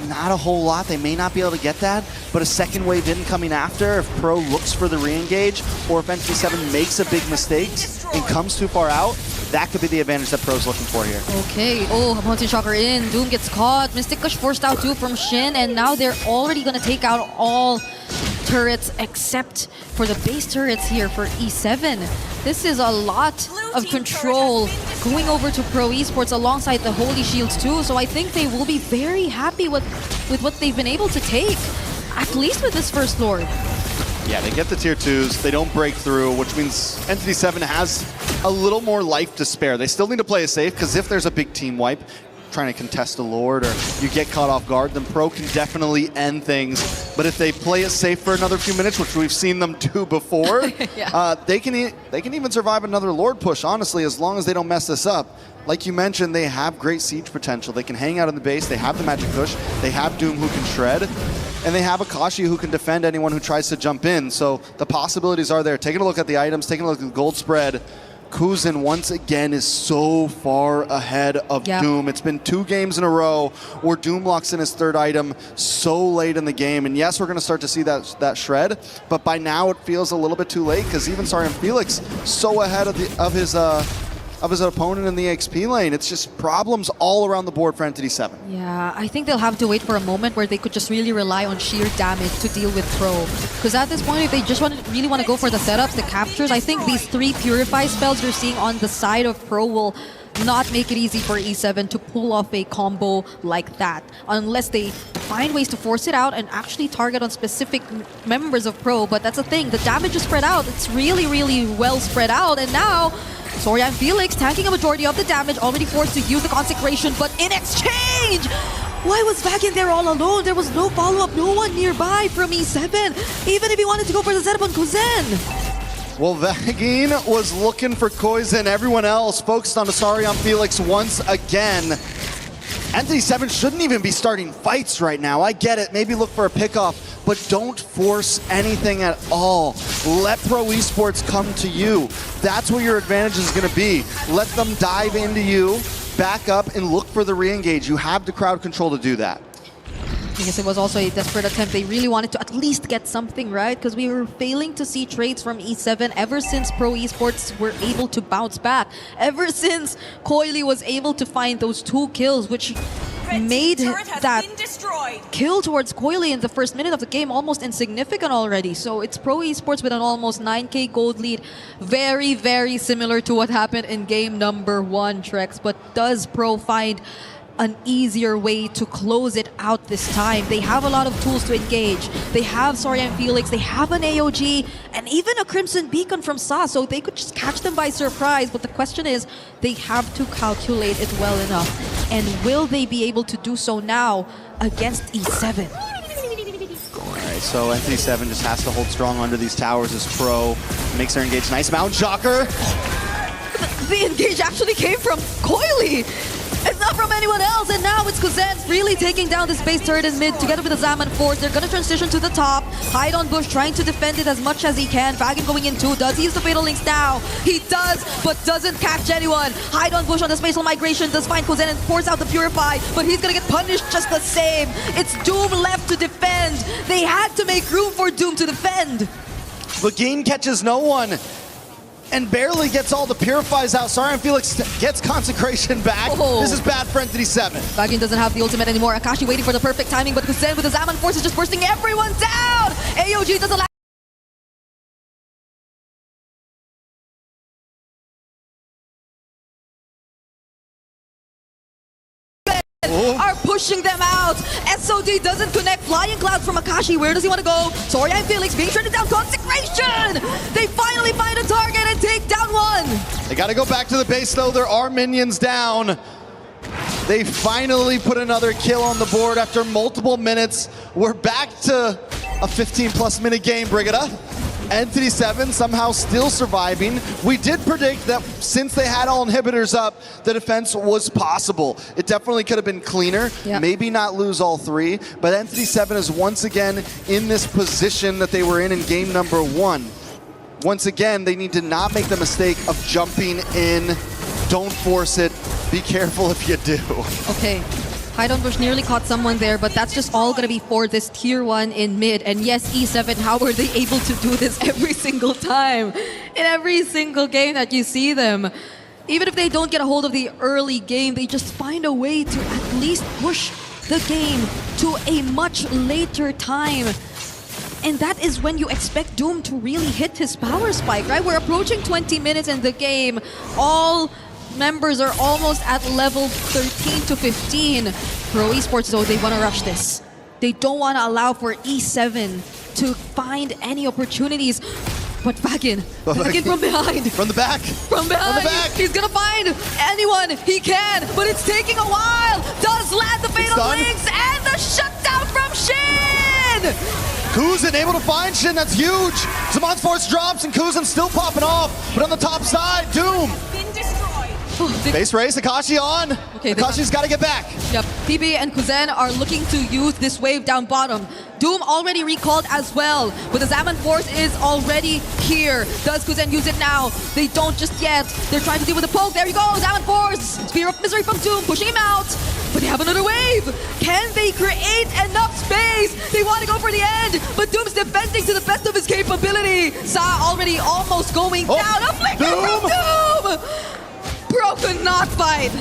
not a whole lot. They may not be able to get that, but a second wave in coming after, if Pro looks for the re-engage, or if Entity 7 makes a big mistake and comes too far out, that could be the advantage that Pro's looking for here. Okay, Mountain Shocker in, Doom gets caught, Mystic Gush forced out too from Shin, and now they're already gonna take out all turrets except for the base turrets here for E7. This is a lot of control going over to Pro Esports alongside the Holy Shields too. So I think they will be very happy with what they've been able to take, at least with this first Lord. Yeah, they get the tier 2s, they don't break through, which means Entity 7 has a little more life to spare. They still need to play it safe, because if there's a big team wipe, trying to contest a Lord, or you get caught off guard, then Pro can definitely end things. But if they play it safe for another few minutes, which we've seen them do before, Yeah. they can even survive another Lord push, honestly, as long as they don't mess this up. Like you mentioned, they have great siege potential. They can hang out in the base, they have the magic push, they have Doom who can shred, and they have Akashi who can defend anyone who tries to jump in. So the possibilities are there. Taking a look at the items, taking a look at the gold spread, Kuzin once again is so far ahead of Doom. It's been 2 games in a row where Doom locks in his 3rd item so late in the game. And yes, we're going to start to see that shred, but by now it feels a little bit too late, because even Sarian Felix so ahead of his opponent in the XP lane. It's just problems all around the board for Entity 7. Yeah, I think they'll have to wait for a moment where they could just really rely on sheer damage to deal with Pro. Because at this point, if they just really want to go for the setups, the captures, I think these 3 Purify spells you're seeing on the side of Pro will not make it easy for E7 to pull off a combo like that, unless they find ways to force it out and actually target on specific members of Pro. But that's the thing, the damage is spread out. It's really, really well spread out, and now Sorya and Felix tanking a majority of the damage, already forced to use the Consecration, but in exchange, why was Vagin there all alone? There was no follow-up, no one nearby from E7, even if he wanted to go for the setup on Kuzen. Well, Vagin was looking for Koizen. Everyone else focused on Asarion Felix once again. Entity 7 shouldn't even be starting fights right now. I get it, maybe look for a pickoff, but don't force anything at all. Let Pro Esports come to you. That's where your advantage is going to be. Let them dive into you, back up, and look for the re-engage. You have the crowd control to do that. I guess it was also a desperate attempt. They really wanted to at least get something right, because we were failing to see trades from E7 ever since Pro Esports were able to bounce back. Ever since Coily was able to find those 2 kills, which made that kill towards Coily in the first minute of the game almost insignificant already. So it's Pro Esports with an almost 9k gold lead. Very, very similar to what happened in game number 1, Trex. But does Pro find an easier way to close it out this time? They have a lot of tools to engage. They have Sorya and Felix, they have an AOG, and even a Crimson Beacon from Sa, so they could just catch them by surprise. But the question is, they have to calculate it well enough. And will they be able to do so now against E7? Alright, so Entity 7 just has to hold strong under these towers as Pro makes their engage. Nice Mount Shocker. The engage actually came from Coily. It's not from anyone else, and now it's Kuzen's really taking down this base turret in mid together with the Zaman Force. They're gonna transition to the top. Hide on Bush trying to defend it as much as he can. Vagin going in too. Does he use the Fatal Links now? He does, but doesn't catch anyone. Hide on Bush on the spatial migration does find Kuzen and force out the Purify, but he's gonna get punished just the same. It's Doom left to defend. They had to make room for Doom to defend. Vagin catches no one and barely gets all the Purifies out. Sarian Felix gets Consecration back. Oh. This is bad for Entity 7. Vagin doesn't have the ultimate anymore. Akashi waiting for the perfect timing, but Kuzen with the Zaman Force is just bursting everyone down. AOG doesn't allow. Are pushing them out. SOD doesn't connect. Flying Clouds from Akashi. Where does he want to go? Sorya and Felix being shredded down. Consecration! They finally find a target and take down one. They got to go back to the base though. There are minions down. They finally put another kill on the board after multiple minutes. We're back to a 15+ minute game, Brigida. Entity 7 somehow still surviving. We did predict that since they had all inhibitors up, the defense was possible. It definitely could have been cleaner, maybe not lose all 3, but Entity 7 is once again in this position that they were in game number 1. Once again, they need to not make the mistake of jumping in. Don't force it. Be careful if you do. Okay. Hide on Bush nearly caught someone there, but that's just all gonna be for this tier 1 in mid. And yes, E7, how are they able to do this every single time? In every single game that you see them. Even if they don't get a hold of the early game, they just find a way to at least push the game to a much later time. And that is when you expect Doom to really hit his power spike, right? We're approaching 20 minutes in the game. All members are almost at level 13 to 15. Pro Esports, though, they want to rush this. They don't want to allow for E7 to find any opportunities. But Fagin from behind. From the back. From behind. From the back. He's gonna find anyone he can, but it's taking a while. Does land the fatal links and the shutdown from Shin. Kuzin able to find Shin, that's huge. Zaman's force drops and Kuzin still popping off. But on the top side, Doom. Base race, Akashi on. Okay, Akashi's got to get back. Yep, PB and Kuzen are looking to use this wave down bottom. Doom already recalled as well, but the Zaman Force is already here. Does Kuzen use it now? They don't just yet. They're trying to deal with the poke. There you go, Zaman Force. Spear of Misery from Doom, pushing him out. But they have another wave. Can they create enough space? They want to go for the end, but Doom's defending to the best of his capability. Sa already almost going down. A flicker from Doom! Pro could not fight.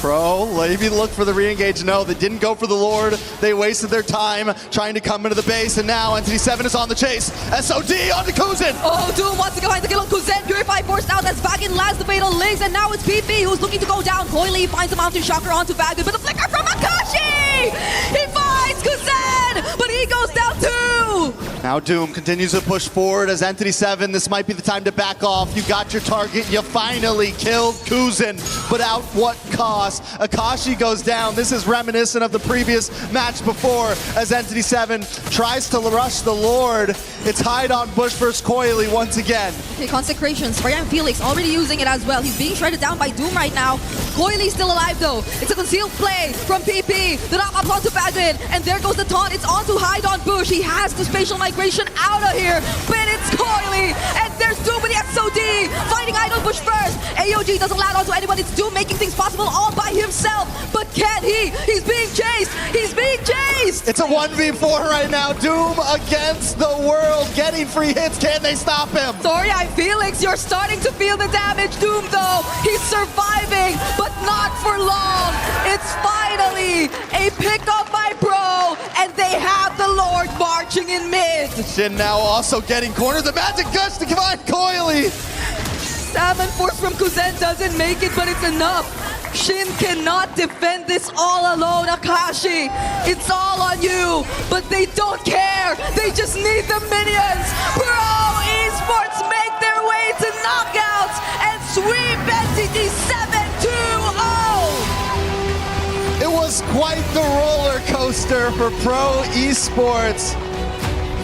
Pro, maybe look for the re-engage. No, they didn't go for the Lord. They wasted their time trying to come into the base, and now Entity 7 is on the chase. SOD onto Kuzin. Oh, Doom wants to go behind the kill on Kuzen. Purify forced out as Vagin lands the fatal links, and now it's PP who's looking to go down. Coily finds a Mountain Shocker onto Vagin, but a flicker from Akashi! He finds Kuzen, but he goes down too! Now Doom continues to push forward as Entity 7. This might be the time to back off. You got your target. You finally killed Kuzin, but at what cost? Akashi goes down. This is reminiscent of the previous match before as Entity 7 tries to rush the Lord. It's hide on Bush versus Coily once again. Okay, Consecrations. Brian Felix already using it as well. He's being shredded down by Doom right now. Coily still alive though. It's a concealed play from PP. The knock up onto Bagdad, and there goes the taunt. It's on to hide on Bush. He has the spatial migration out of here, but it's Coily, and there's Doom with the SOD, finding Idol Bush first. AOG doesn't land onto anyone. It's Doom making things possible all by himself, but can he? He's being chased. He's being chased. It's a 1v4 right now. Doom against the world, getting free hits. Can they stop him? Sorry, Felix, you're starting to feel the damage. Doom though, he's surviving, but not for long. It's finally a pickup by Pro, and they have the Lord marching in mid. Shin now also getting cornered. The Magic Gush to find Coily. Salmon Force from Kuzen doesn't make it, but it's enough. Shin cannot defend this all alone. Akashi, it's all on you, but they don't care. They just need the minions. Pro Esports make their way to knockouts and sweep Entity 7-2-0. It was quite the roller coaster for Pro Esports.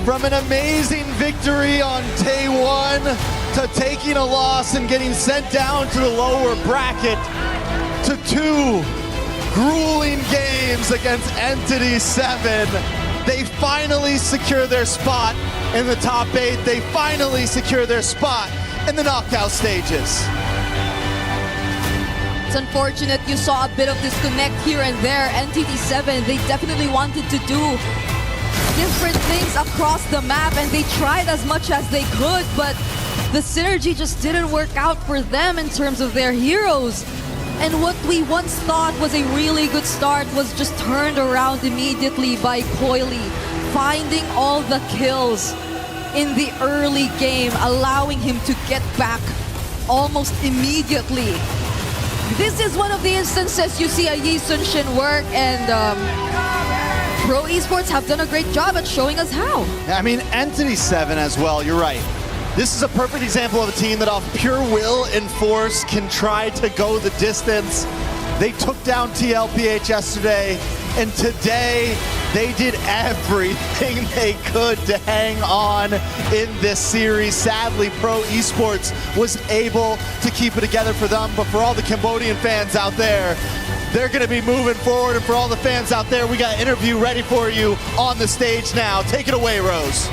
From an amazing victory on day one to taking a loss and getting sent down to the lower bracket to two grueling games against Entity 7. They finally secure their spot in the top 8. They finally secure their spot in the knockout stages. It's unfortunate you saw a bit of disconnect here and there. Entity 7, they definitely wanted to do different things across the map, and they tried as much as they could, but the synergy just didn't work out for them in terms of their heroes. And what we once thought was a really good start was just turned around immediately by Coily, finding all the kills in the early game, allowing him to get back almost immediately. This is one of the instances you see a Yi Sun-shin work, and Pro Esports have done a great job at showing us how. I mean, Entity 7 as well, you're right. This is a perfect example of a team that off pure will and force can try to go the distance. They took down TLPH yesterday, and today they did everything they could to hang on in this series. Sadly, Pro Esports was able to keep it together for them, but for all the Cambodian fans out there, they're going to be moving forward, and for all the fans out there, we got an interview ready for you on the stage now. Take it away, Rose.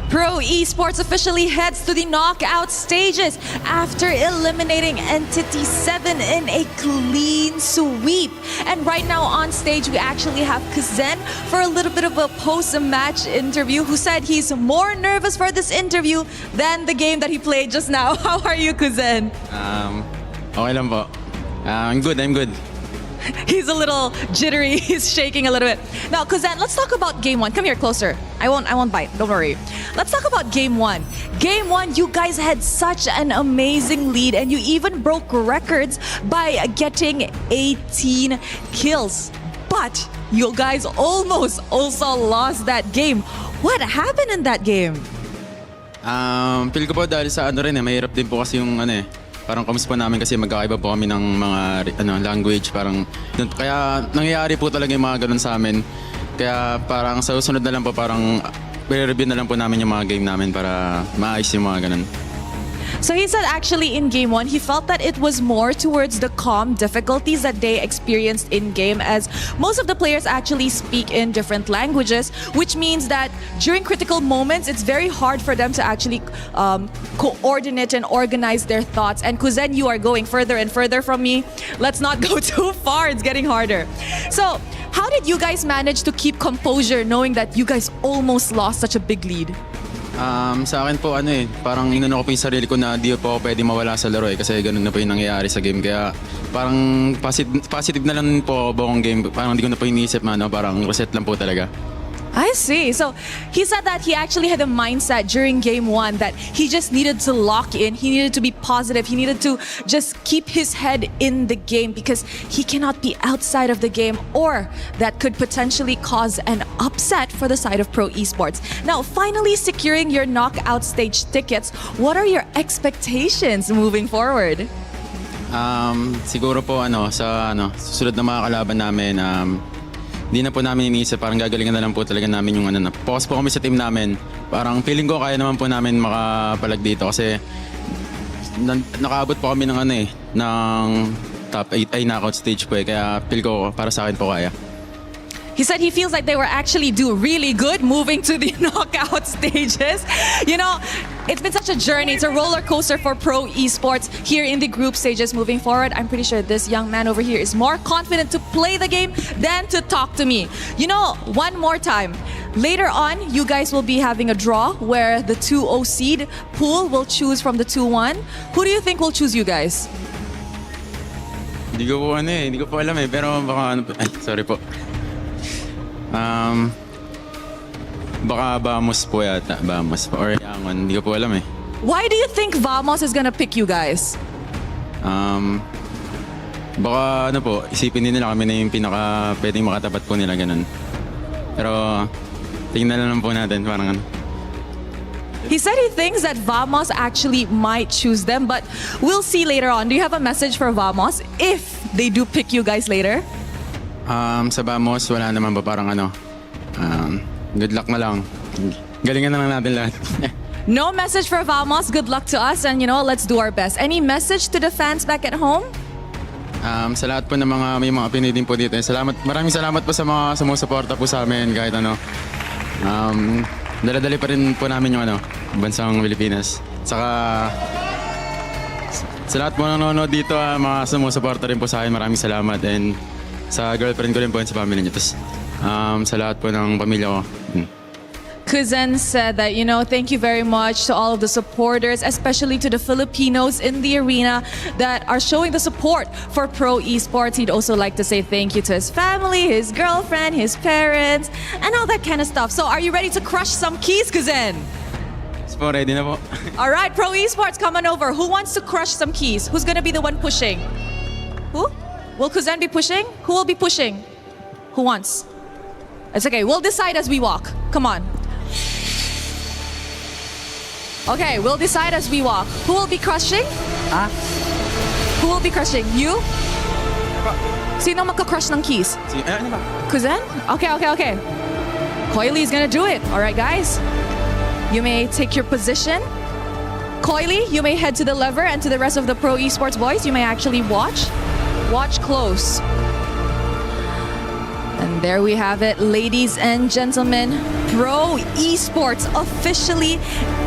Pro Esports officially heads to the knockout stages after eliminating Entity 7 in a clean sweep. And right now on stage, we actually have Kuzen for a little bit of a post-match interview, who said he's more nervous for this interview than the game that he played just now. How are you, Kuzen? Okay lang po. I'm good. He's a little jittery. He's shaking a little bit. Now, Kuzan, let's talk about game one. Come here closer. I won't bite. Don't worry. Let's talk about game one. Game one, you guys had such an amazing lead, and you even broke records by getting 18 kills. But you guys almost also lost that game. What happened in that game? Feel ko po dahil sa mahirap din po kasi yung parang kamus po namin kasi magkakaiba po kami ng mga language, parang kaya nangyayari po talaga yung mga ganun sa amin. Kaya parang sa susunod na lang po parang i-review na lang po namin yung mga game namin para maayos yung mga ganun. So he said actually in game one, he felt that it was more towards the comm difficulties that they experienced in game, as most of the players actually speak in different languages, which means that during critical moments, it's very hard for them to actually coordinate and organize their thoughts. And Kuzen, you are going further and further from me. Let's not go too far. It's getting harder. So how did you guys manage to keep composure knowing that you guys almost lost such a big lead? Sa akin po parang inano ko po yung sarili ko na di po ako pwede mawala sa laro kasi ganun na po yung nangyayari sa game. Kaya parang positive na lang po buong game. Parang hindi ko na po iniisip parang reset lang po talaga. I see. So he said that he actually had a mindset during game one that he just needed to lock in. He needed to be positive. He needed to just keep his head in the game because he cannot be outside of the game, or that could potentially cause an upset for the side of Pro Esports. Now, finally securing your knockout stage tickets, what are your expectations moving forward? Siguro po sa susunod na mga kalaban namin, hindi na po namin iniisip, parang gagalingan na lang po talaga namin yung focus po kami sa team namin. Parang feeling ko kaya naman po namin makapalag dito kasi nakaabot po kami ng ng top 8 ay knockout stage po kaya feel ko para sa akin po kaya. He said he feels like they were actually do really good moving to the knockout stages. You know, it's been such a journey. It's a roller coaster for Pro Esports here in the group stages moving forward. I'm pretty sure this young man over here is more confident to play the game than to talk to me. You know, one more time. Later on, you guys will be having a draw where the 2-0 seed pool will choose from the 2-1. Who do you think will choose you guys? Hindi ko po alam pero baka sorry po. Baka Vamos po yata. Vamos po. Or Yangon. Hindi ko po alam Why do you think Vamos is gonna pick you guys? Baka po, isipin din nila kami na yung pinaka pwedeng makatapat po nila ganun. Pero tingnan lang po natin parang He said he thinks that Vamos actually might choose them, but we'll see later on. Do you have a message for Vamos if they do pick you guys later? Sa Vamos, wala naman ba parang good luck na lang. Galingan na lang natin lahat. No message for Vamos. Good luck to us, and let's do our best. Any message to the fans back at home? Sa lahat po ng may mga Pinoy din po dito. Maraming salamat po sa mga sumusuporta po sa amin kahit dala-dali pa rin po namin yung bansang Pilipinas. Saka sa lahat po nanonood dito, mga sumusuporta rin po sa akin, maraming salamat. And sa girlfriend ko rin po and sa family niya. Tapos sa lahat po ng pamilya ko. Kuzen said that, thank you very much to all of the supporters, especially to the Filipinos in the arena that are showing the support for Pro Esports. He'd also like to say thank you to his family, his girlfriend, his parents, and all that kind of stuff. So are you ready to crush some keys, Kuzen? Ready na po. All right, Pro Esports, come on over. Who wants to crush some keys? Who's gonna be the one pushing? Who? Will Kuzen be pushing? Who will be pushing? Who wants? It's okay. We'll decide as we walk. Come on. Okay, we'll decide as we walk. Who will be crushing? Who will be crushing? You? Sino magka-crush ng keys? Kuzen? Okay. Coily is gonna do it. All right, guys. You may take your position. Coily, you may head to the lever, and to the rest of the Pro Esports boys, you may actually watch. Watch close. And there we have it, ladies and gentlemen. Pro Esports officially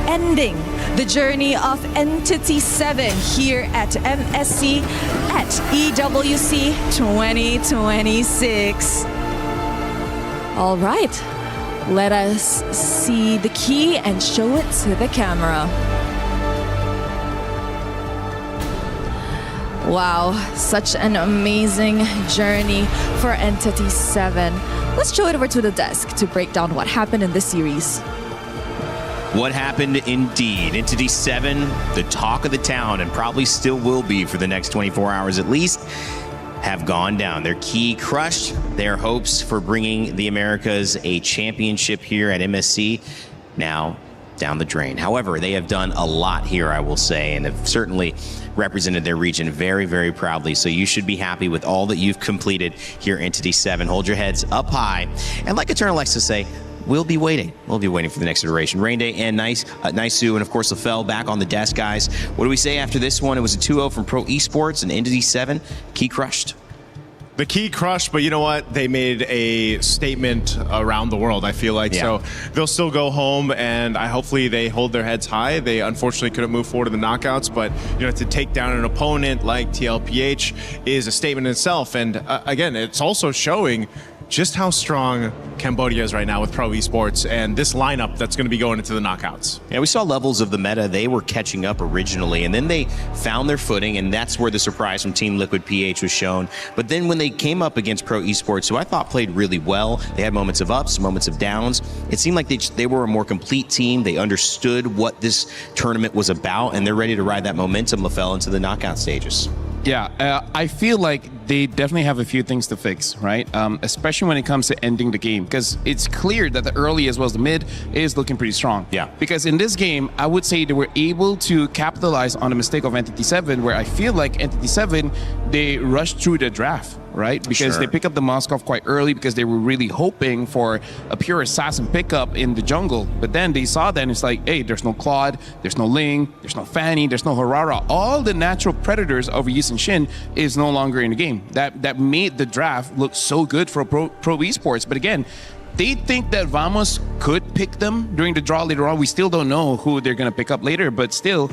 ending the journey of Entity 7 here at MSC at EWC 2026. All right, let us see the key and show it to the camera. Wow, such an amazing journey for Entity 7. Let's throw it over to the desk to break down what happened in this series. What happened indeed. Entity 7, the talk of the town, and probably still will be for the next 24 hours at least, have gone down. Their key crushed, their hopes for bringing the Americas a championship here at MSC now down the drain. However, they have done a lot here, I will say, and have certainly represented their region very, very proudly. So you should be happy with all that you've completed here, Entity 7. Hold your heads up high. And like Eternal likes to say, we'll be waiting. We'll be waiting for the next iteration. Rain Day and Naisu, and of course LaFell back on the desk, guys. What do we say after this one? It was a 2-0 from Pro Esports and Entity 7. Key crushed. The key crushed, but you know what? They made a statement around the world, I feel like. So they'll still go home, and hopefully they hold their heads high. They unfortunately couldn't move forward in the knockouts, but you know, to take down an opponent like TLPH is a statement in itself. And again, it's also showing just how strong Cambodia is right now with Pro Esports and this lineup that's going to be going into the knockouts. Yeah, we saw levels of the meta. They were catching up originally, and then they found their footing, and that's where the surprise from Team Liquid PH was shown. But then when they came up against Pro Esports, who I thought played really well, they had moments of ups, moments of downs. It seemed like they were a more complete team. They understood what this tournament was about, and they're ready to ride that momentum, LaFell, into the knockout stages. Yeah, I feel like they definitely have a few things to fix, right? Especially when it comes to ending the game, because it's clear that the early as well as the mid is looking pretty strong. Yeah. Because in this game, I would say they were able to capitalize on the mistake of Entity 7, where I feel like Entity 7, they rushed through the draft, right? Because they pick up the Moskov quite early because they were really hoping for a pure assassin pickup in the jungle. But then they saw that and it's like, hey, there's no Claude, there's no Ling, there's no Fanny, there's no Harara. All the natural predators of Yi and Shin is no longer in the game. That made the draft look so good for Pro Esports. But again, they think that Vamos could pick them during the draw later on. We still don't know who they're going to pick up later, but still,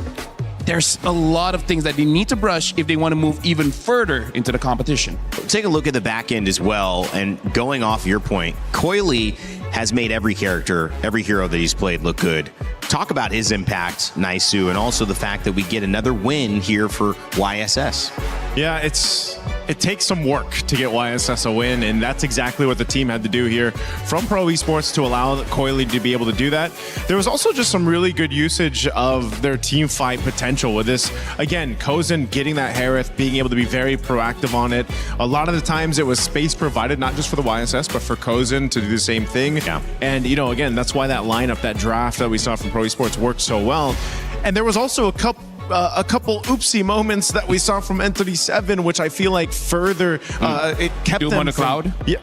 there's a lot of things that they need to brush if they want to move even further into the competition. Take a look at the back end as well, and going off your point, Coily has made every character, every hero that he's played look good. Talk about his impact, Naisu, and also the fact that we get another win here for YSS. Yeah, it takes some work to get YSS a win, and that's exactly what the team had to do here from Pro Esports to allow Coily to be able to do that. There was also just some really good usage of their team fight potential with this. Again, Kozen getting that Harith, being able to be very proactive on it. A lot of the times it was space provided, not just for the YSS, but for Kozen to do the same thing. Yeah. And, you know, again, that's why that lineup, that draft that we saw from Pro Esports worked so well. And there was also a couple oopsie moments that we saw from Entity 7, which I feel like further it kept Doom them on the cloud? Yeah.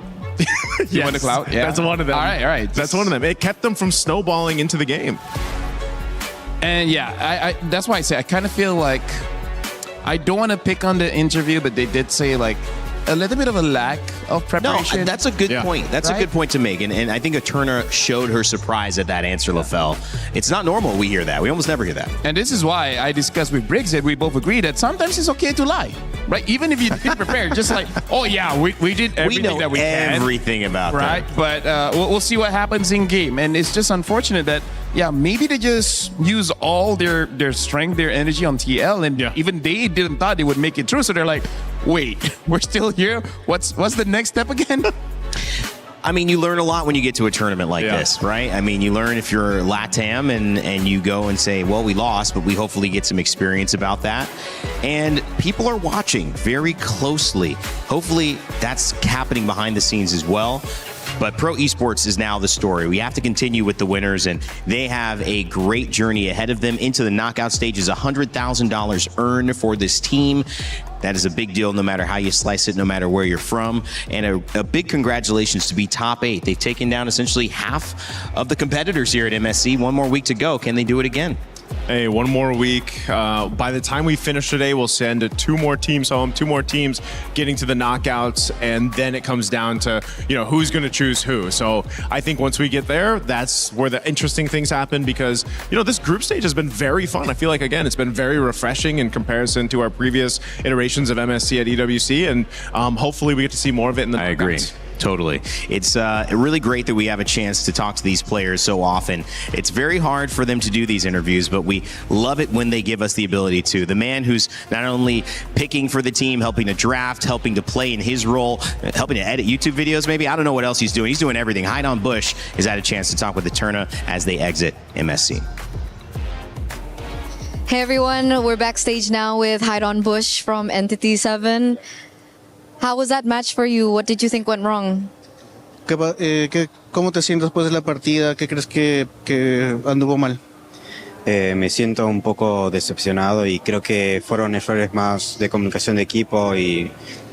Doom on the cloud? Yeah. That's one of them. All right. That's one of them. It kept them from snowballing into the game. And yeah, I that's why I say I kind of feel like I don't want to pick on the interview, but they did say like a little bit of a lack of preparation. No, that's a good point. That's a good point to make. And I think Eterna showed her surprise at that answer, LaFell. It's not normal we hear that. We almost never hear that. And this is why I discussed with Briggs that we both agree that sometimes it's okay to lie, right? Even if you didn't prepare, just like, oh yeah, we did everything that we can. Everything about right? that. But we'll see what happens in game. And it's just unfortunate that, yeah, maybe they just use all their strength, their energy on TL, and even they didn't thought they would make it through. So they're like, wait, we're still here? What's the next step again? I mean, you learn a lot when you get to a tournament like this, right? I mean, you learn if you're LATAM and you go and say, well, we lost, but we hopefully get some experience about that. And people are watching very closely. Hopefully that's happening behind the scenes as well. But Pro Esports is now the story. We have to continue with the winners, and they have a great journey ahead of them into the knockout stages. $100,000 earned for this team. That is a big deal no matter how you slice it, no matter where you're from. And a big congratulations to be top 8. They've taken down essentially half of the competitors here at MSC. One more week to go. Can they do it again? Hey, one more week. By the time we finish today, we'll send 2 more teams home, 2 more teams getting to the knockouts, and then it comes down to, you know, who's going to choose who. So I think once we get there, that's where the interesting things happen because, you know, this group stage has been very fun. I feel like, again, it's been very refreshing in comparison to our previous iterations of MSC at EWC, and hopefully we get to see more of it in the knockouts. I agree. Totally. It's really great that we have a chance to talk to these players so often. It's very hard for them to do these interviews, but we love it when they give us the ability to. The man who's not only picking for the team, helping to draft, helping to play in his role, helping to edit YouTube videos maybe. I don't know what else he's doing. He's doing everything. Haidon Bush has had a chance to talk with the Eterna as they exit MSC. Hey everyone, we're backstage now with Haidon Bush from Entity 7. How was that match for you? What did you think went wrong? ¿Cómo te sientes después de la partida? ¿Qué crees que anduvo mal? Me siento un poco decepcionado y creo que fueron errores más de comunicación de equipo y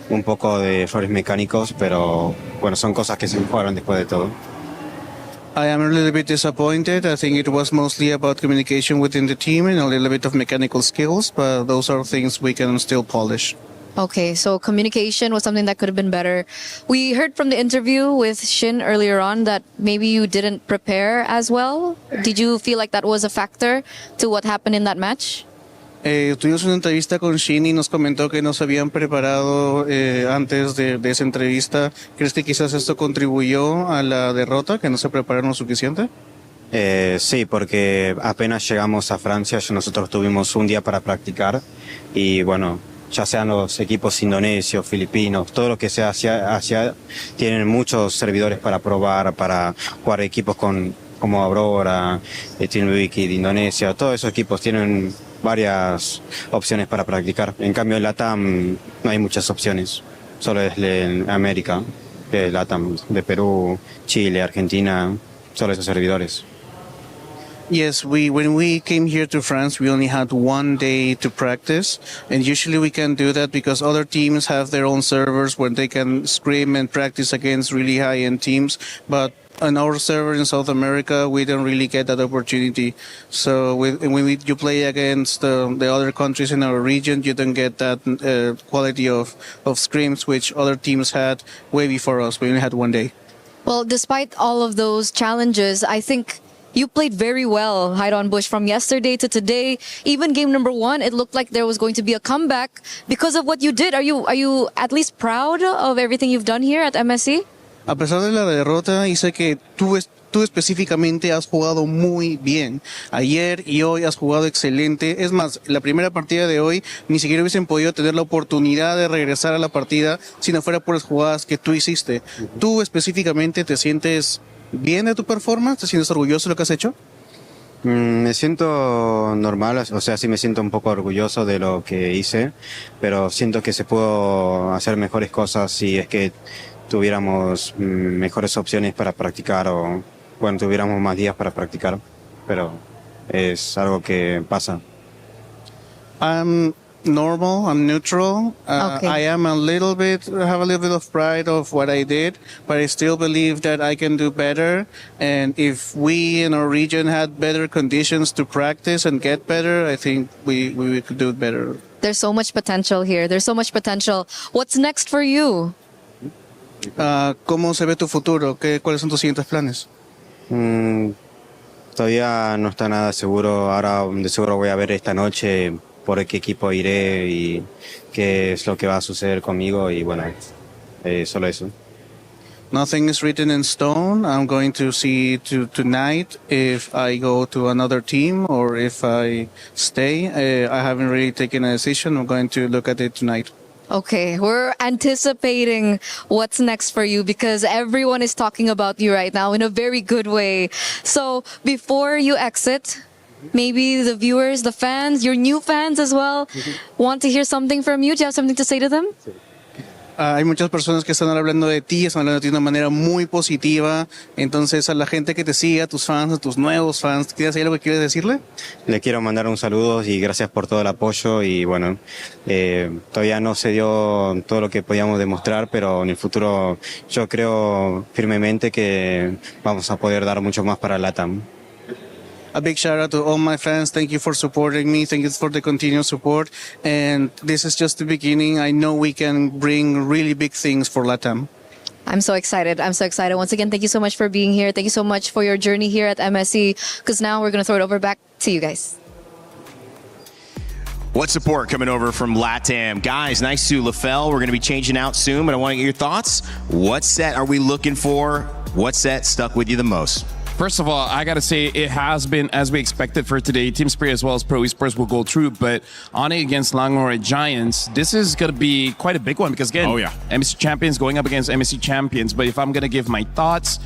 un poco de errores mecánicos, pero bueno, son cosas que se mejoran después de todo. I am a little bit disappointed. I think it was mostly about communication within the team and a little bit of mechanical skills, but those are things we can still polish. Okay, so communication was something that could have been better. We heard from the interview with Shin earlier on that maybe you didn't prepare as well. Did you feel like that was a factor to what happened in that match? Tuvimos una entrevista con Shin y nos comentó que no se habían preparado antes de esa entrevista. ¿Crees que quizás esto contribuyó a la derrota, que no se prepararon lo suficiente? Sí, porque apenas llegamos a Francia, nosotros tuvimos un día para practicar y bueno, ya sean los equipos indonesios, filipinos, todo lo que sea hacia tienen muchos servidores para probar, para jugar equipos como Aurora, Team Wiki de Indonesia, todos esos equipos tienen varias opciones para practicar. En cambio en LATAM no hay muchas opciones, solo es en América, LATAM, de Perú, Chile, Argentina, solo esos servidores. Yes, when we came here to France, we only had one day to practice, and usually we can do that because other teams have their own servers where they can scrim and practice against really high-end teams, but on our server in South America, we don't really get that opportunity. So when you play against the other countries in our region, you don't get that quality of scrims which other teams had way before us. We only had one day. Well, despite all of those challenges, I think you played very well, Haidon Bush, from yesterday to today. Even game number 1, it looked like there was going to be a comeback because of what you did. Are you at least proud of everything you've done here at MSC? A pesar de la derrota, hice que tú específicamente has jugado muy bien. Ayer y hoy has jugado excelente. Es más, la primera partida de hoy ni siquiera hubiesen podido tener la oportunidad de regresar a la partida si no fuera por las jugadas que tú hiciste. ¿Tú específicamente te sientes bien de tu performance? ¿Te sientes orgulloso de lo que has hecho? Me siento normal, o sea, sí me siento un poco orgulloso de lo que hice, pero siento que se pudo hacer mejores cosas si es que tuviéramos mejores opciones para practicar o, bueno, tuviéramos más días para practicar, pero es algo que pasa. I'm normal, I'm neutral. Okay. I have a little bit of pride of what I did, but I still believe that I can do better. And if we in our region had better conditions to practice and get better, I think we could do it better. There's so much potential here. There's so much potential. What's next for you? ¿Cómo se ve tu futuro? ¿Cuáles son tus siguientes planes? Todavía no está nada seguro. Ahora de seguro voy a ver esta noche por qué equipo iré y qué es lo que va a suceder conmigo y bueno, solo eso. Nothing is written in stone. I'm going to see tonight if I go to another team or if I stay. I haven't really taken a decision. I'm going to look at it tonight. Okay, we're anticipating what's next for you because everyone is talking about you right now in a very good way. So before you exit, maybe the viewers, the fans, your new fans as well, want to hear something from you. Do you have something to say to them? Hay muchas personas que están hablando de ti, están hablando de ti de una manera muy positiva. Entonces, a la gente que te sigue, a tus fans, a tus nuevos fans, ¿tienes algo que quieres decirle? Le quiero mandar un saludo y gracias por todo el apoyo y bueno, todavía no se dio todo lo que podíamos demostrar, pero en el futuro yo creo firmemente que vamos a poder dar mucho más para LATAM. A big shout out to all my fans. Thank you for supporting me. Thank you for the continued support. And this is just the beginning. I know we can bring really big things for LATAM. I'm so excited. I'm so excited. Once again, thank you so much for being here. Thank you so much for your journey here at MSC, because now we're going to throw it over back to you guys. What support coming over from LATAM? Guys, nice to LaFell. We're going to be changing out soon, but I want to get your thoughts. What set are we looking for? What set stuck with you the most? First of all, I got to say it has been as we expected for today. Team Spirit as well as Pro Esports will go through, but ONIC against Selangor Giants, this is going to be quite a big one because, again, MSC champions going up against MSC champions. But if I'm going to give my thoughts,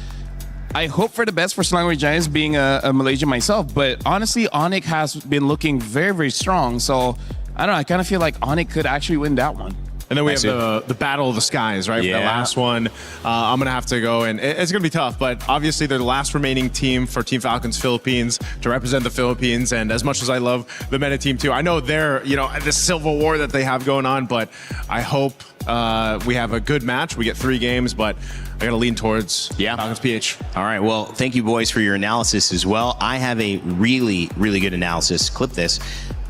I hope for the best for Selangor Giants, being a Malaysian myself. But honestly, ONIC has been looking very, very strong. So, I don't know, I kind of feel like ONIC could actually win that one. And then we have the Battle of the Skies, right? Yeah. For the last one. I'm going to have to go, and it's going to be tough, but obviously they're the last remaining team for Team Falcons Philippines to represent the Philippines. And as much as I love the MENA team too, I know they're, this civil war that they have going on, but I hope we have a good match. We get 3 games, but I got to lean towards Falcons PH. All right. Well, thank you, boys, for your analysis as well. I have a really, really good analysis. Clip this.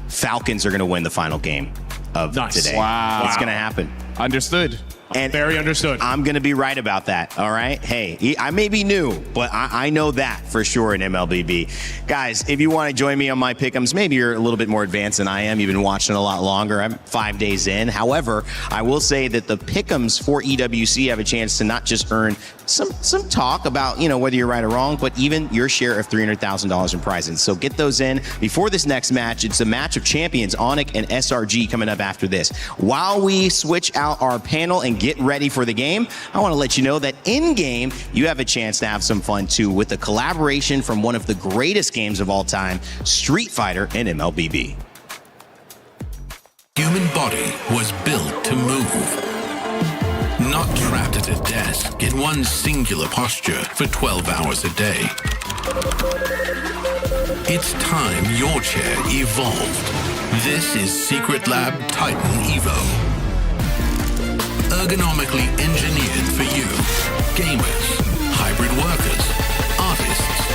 Falcons are going to win the final game of today. Wow. It's going to happen. Understood. And very understood. I'm going to be right about that. All right. Hey, I may be new, but I know that for sure in MLBB. Guys, if you want to join me on my pick'ems, maybe you're a little bit more advanced than I am. You've been watching a lot longer. I'm 5 days in. However, I will say that the pick'ems for EWC have a chance to not just earn some talk about, whether you're right or wrong, but even your share of $300,000 in prizes. So get those in before this next match. It's a match of champions, ONIC and SRG, coming up after this. While we switch out our panel and get ready for the game, I want to let you know that in-game, you have a chance to have some fun too with a collaboration from one of the greatest games of all time, Street Fighter and MLBB. Human body was built to move. Not trapped at a desk in one singular posture for 12 hours a day. It's time your chair evolved. This is Secret Lab Titan Evo. Ergonomically engineered for you, gamers, hybrid workers, artists,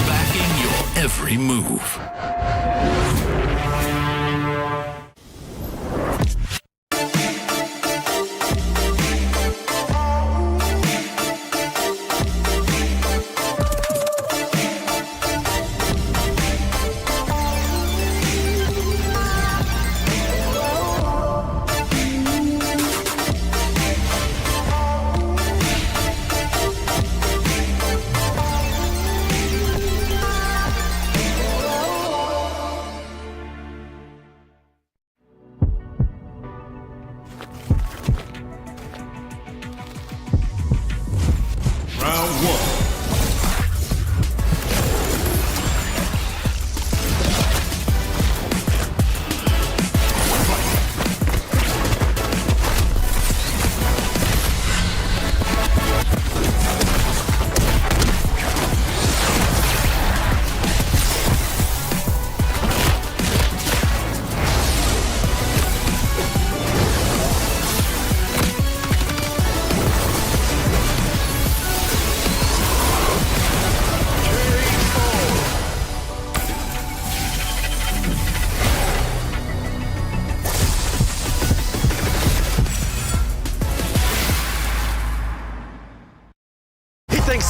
backing your every move.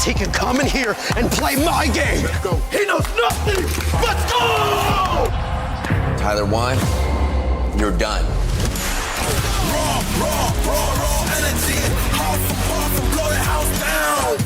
He can come in here and play my game. Let's go. He knows nothing. Let's go! Tyler 1, you're done. Raw energy. House for blow the house down.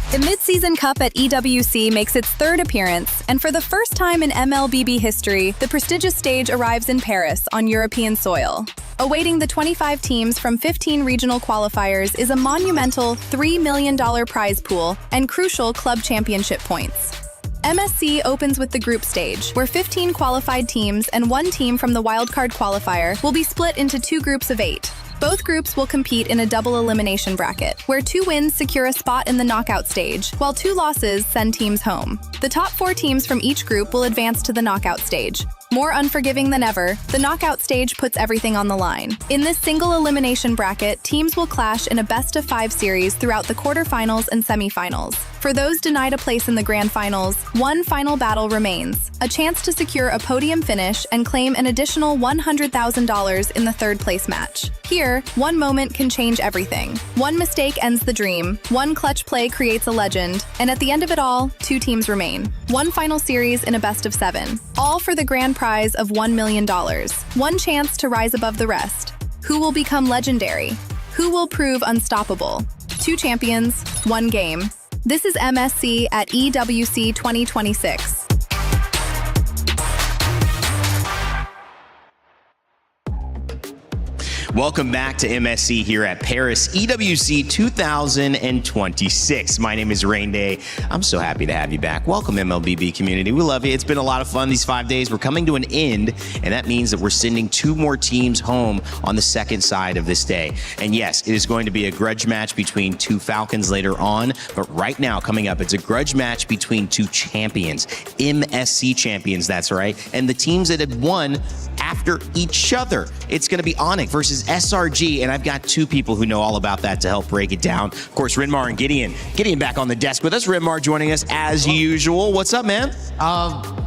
The Mid-Season Cup at EWC makes its 3rd appearance, and for the first time in MLBB history, the prestigious stage arrives in Paris on European soil. Awaiting the 25 teams from 15 regional qualifiers is a monumental $3 million prize pool and crucial club championship points. MSC opens with the group stage, where 15 qualified teams and 1 team from the wildcard qualifier will be split into 2 groups of 8. Both groups will compete in a double elimination bracket, where 2 wins secure a spot in the knockout stage, while 2 losses send teams home. The top 4 teams from each group will advance to the knockout stage. More unforgiving than ever, the knockout stage puts everything on the line. In this single elimination bracket, teams will clash in a best-of-5 series throughout the quarterfinals and semifinals. For those denied a place in the grand finals, one final battle remains, a chance to secure a podium finish and claim an additional $100,000 in the third-place match. Here, one moment can change everything. One mistake ends the dream, one clutch play creates a legend, and at the end of it all, 2 teams remain. One final series in a best-of-7, all for the grand prize of $1 million. One chance to rise above the rest. Who will become legendary? Who will prove unstoppable? 2 champions, 1 game. This is MSC at EWC 2026. Welcome back to MSC here at Paris EWC 2026. My name is Rain Day. I'm so happy to have you back. Welcome, MLBB community. We love you. It's been a lot of fun these 5 days. We're coming to an end, and that means that we're sending 2 more teams home on the second side of this day. And yes, it is going to be a grudge match between 2 Falcons later on, but right now, coming up, it's a grudge match between 2 champions, MSC champions, that's right, and the teams that had won after each other. It's going to be ONIC versus SRG, and I've got 2 people who know all about that to help break it down. Of course, Renmar and Gideon. Gideon back on the desk with us. Renmar joining us as usual. What's up, man?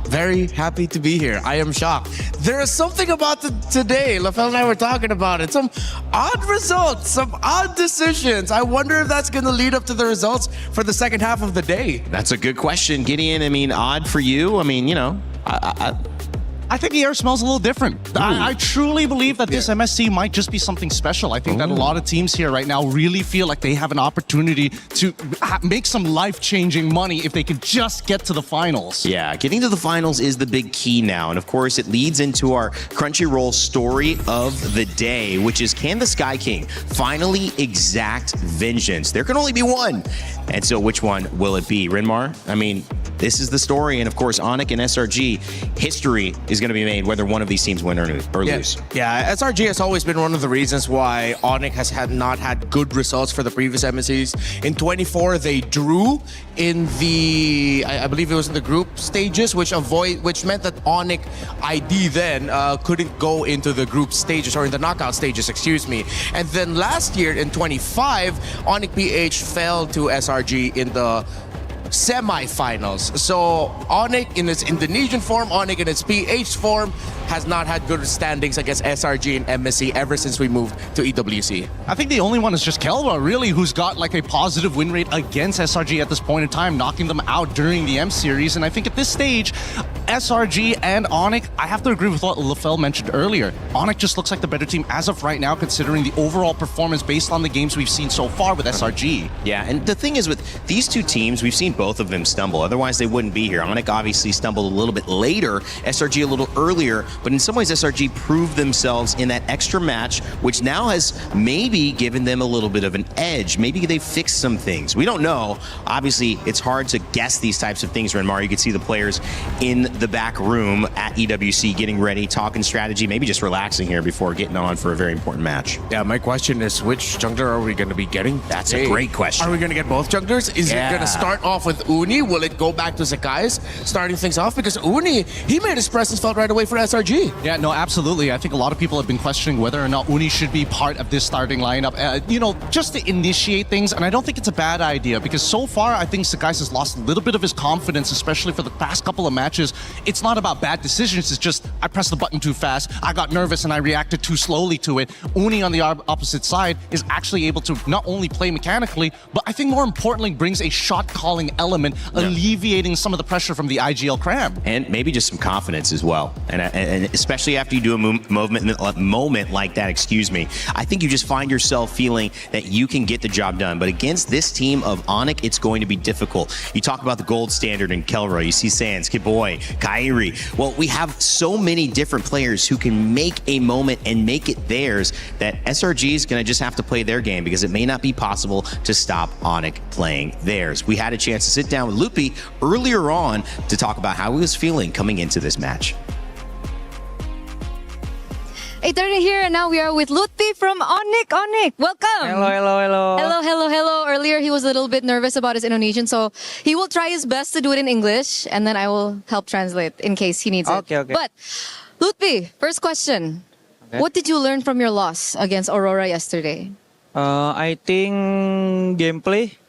Very happy to be here. I am shocked. There is something about today. LaFell and I were talking about it. Some odd results, some odd decisions. I wonder if that's going to lead up to the results for the second half of the day. That's a good question, Gideon. I mean, odd for you. I mean, you know, I think the air smells a little different. I truly believe that this MSC might just be something special. I think that a lot of teams here right now really feel like they have an opportunity to make some life-changing money if they can just get to the finals. Yeah, getting to the finals is the big key now. And of course, it leads into our Crunchyroll story of the day, which is, can the Sky King finally exact vengeance? There can only be one. And so which one will it be? Renmar? I mean, this is the story. And of course, ONIC and SRG, history is going to be made whether one of these teams win or lose. Yeah, SRG has always been one of the reasons why ONIC has not had good results for the previous MSCs. In 24, they drew in the, I believe it was in the group stages, which meant that ONIC ID then couldn't go into the group stages, or in the knockout stages, excuse me. And then last year in 25, ONIC PH fell to SRG in the semifinals. So ONIC in its Indonesian form, ONIC in its PH form, has not had good standings against SRG and MSC ever since we moved to EWC. I think the only one is just Kelva, really, who's got like a positive win rate against SRG at this point in time, knocking them out during the M series. And I think at this stage, SRG and ONIC, I have to agree with what LaFell mentioned earlier. ONIC just looks like the better team as of right now, considering the overall performance based on the games we've seen so far with SRG. Yeah, and the thing is with these 2 teams, we've seen both of them stumble. Otherwise, they wouldn't be here. ONIC obviously stumbled a little bit later, SRG a little earlier, but in some ways, SRG proved themselves in that extra match, which now has maybe given them a little bit of an edge. Maybe they fixed some things. We don't know. Obviously, it's hard to guess these types of things, Renmar. You could see the players in the back room at EWC getting ready, talking strategy, maybe just relaxing here before getting on for a very important match. Yeah, my question is, which jungler are we going to be getting? That's a great question. Are we going to get both junglers? Is it going to start off with Uni? Will it go back to Zakai's starting things off? Because Uni, he made his presence felt right away for SRG. Yeah, no, absolutely. I think a lot of people have been questioning whether or not Uni should be part of this starting lineup, just to initiate things. And I don't think it's a bad idea, because so far, I think Sakai's has lost a little bit of his confidence, especially for the past couple of matches. It's not about bad decisions. It's just, I pressed the button too fast, I got nervous, and I reacted too slowly to it. Uni, on the opposite side, is actually able to not only play mechanically, but I think more importantly, brings a shot-calling element, alleviating some of the pressure from the IGL cram. And maybe just some confidence as well. And especially after you do a moment like that, I think you just find yourself feeling that you can get the job done. But against this team of ONIC, it's going to be difficult. You talk about the gold standard in Kelroy. You see Sands, Kiboy, Kairi. Well, we have so many different players who can make a moment and make it theirs that SRG is going to just have to play their game, because it may not be possible to stop ONIC playing theirs. We had a chance to sit down with Loopy earlier on to talk about how he was feeling coming into this match. 8:30 here, and now we are with Lutfi from ONIC. ONIC, welcome. Hello. Earlier, he was a little bit nervous about his Indonesian, so he will try his best to do it in English, and then I will help translate in case he needs it. Okay. But, Lutfi, first question. Okay. What did you learn from your loss against Aurora yesterday? I think gameplay.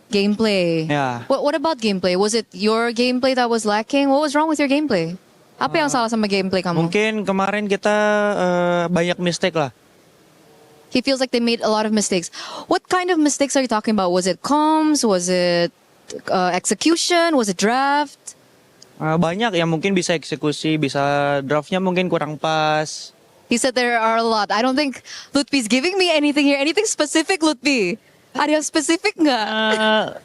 Gameplay. Yeah. What about gameplay? Was it your gameplay that was lacking? What was wrong with your gameplay? Apa yang salah sama gameplay kamu? Mungkin kemarin kita banyak mistake lah. He feels like they made a lot of mistakes. What kind of mistakes are you talking about? Was it comms? Was it execution? Was it draft? Banyak ya, mungkin bisa eksekusi, bisa draftnya mungkin kurang pas. He said there are a lot. I don't think Lutfi's giving me anything here. Anything specific, Lutfi? Ada yang spesifik nggak?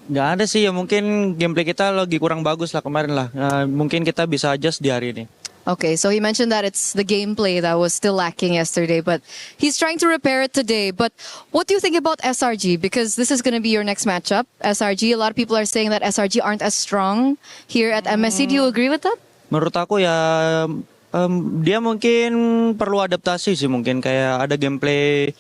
Nggak ada sih ya, mungkin gameplay kita lagi kurang bagus lah kemarin lah. Mungkin kita bisa adjust di hari ini. Okay, so he mentioned that it's the gameplay that was still lacking yesterday, but he's trying to repair it today. But what do you think about SRG? Because this is going to be your next matchup. SRG, a lot of people are saying that SRG aren't as strong here at MSC. Do you agree with that? Menurut aku ya, dia mungkin perlu adaptasi sih, mungkin kayak ada gameplay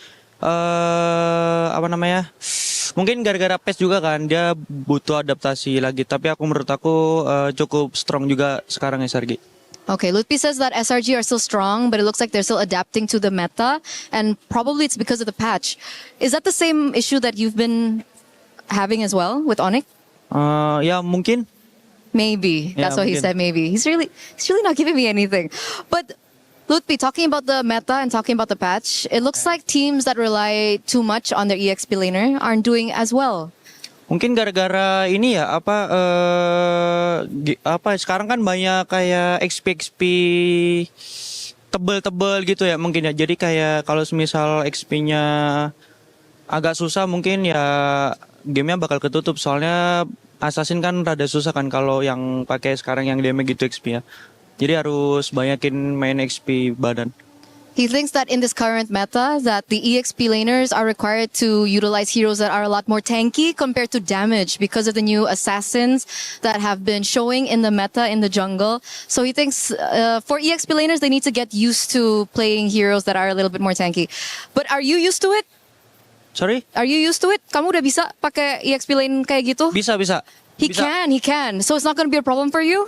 mungkin gara-gara PES juga kan dia butuh adaptasi lagi, tapi menurut aku cukup strong juga sekarang SRG. Okay, Lutfi says that SRG are still strong, but it looks like they're still adapting to the meta, and probably it's because of the patch. Is that the same issue that you've been having as well with ONIC? Ya mungkin. Maybe. That's what he said, maybe. He's really not giving me anything. But Lutfi, talking about the meta and talking about the patch, it looks like teams that rely too much on their EXP laner aren't doing as well. Mungkin gara-gara ini ya, sekarang kan banyak kayak XP tebel-tebel gitu ya mungkin ya. Jadi kayak kalau misal XP-nya agak susah mungkin ya gamenya bakal ketutup. Soalnya Assassin kan rada susah kan kalau yang pakai sekarang yang damage gitu XP ya. Jadi harus banyakin main XP badan. He thinks that in this current meta, that the EXP laners are required to utilize heroes that are a lot more tanky compared to damage because of the new assassins that have been showing in the meta in the jungle. So he thinks for EXP laners, they need to get used to playing heroes that are a little bit more tanky. But are you used to it? Sorry? Are you used to it? Kamu udah bisa pakai EXP lane kayak gitu? Bisa. He can. So it's not going to be a problem for you?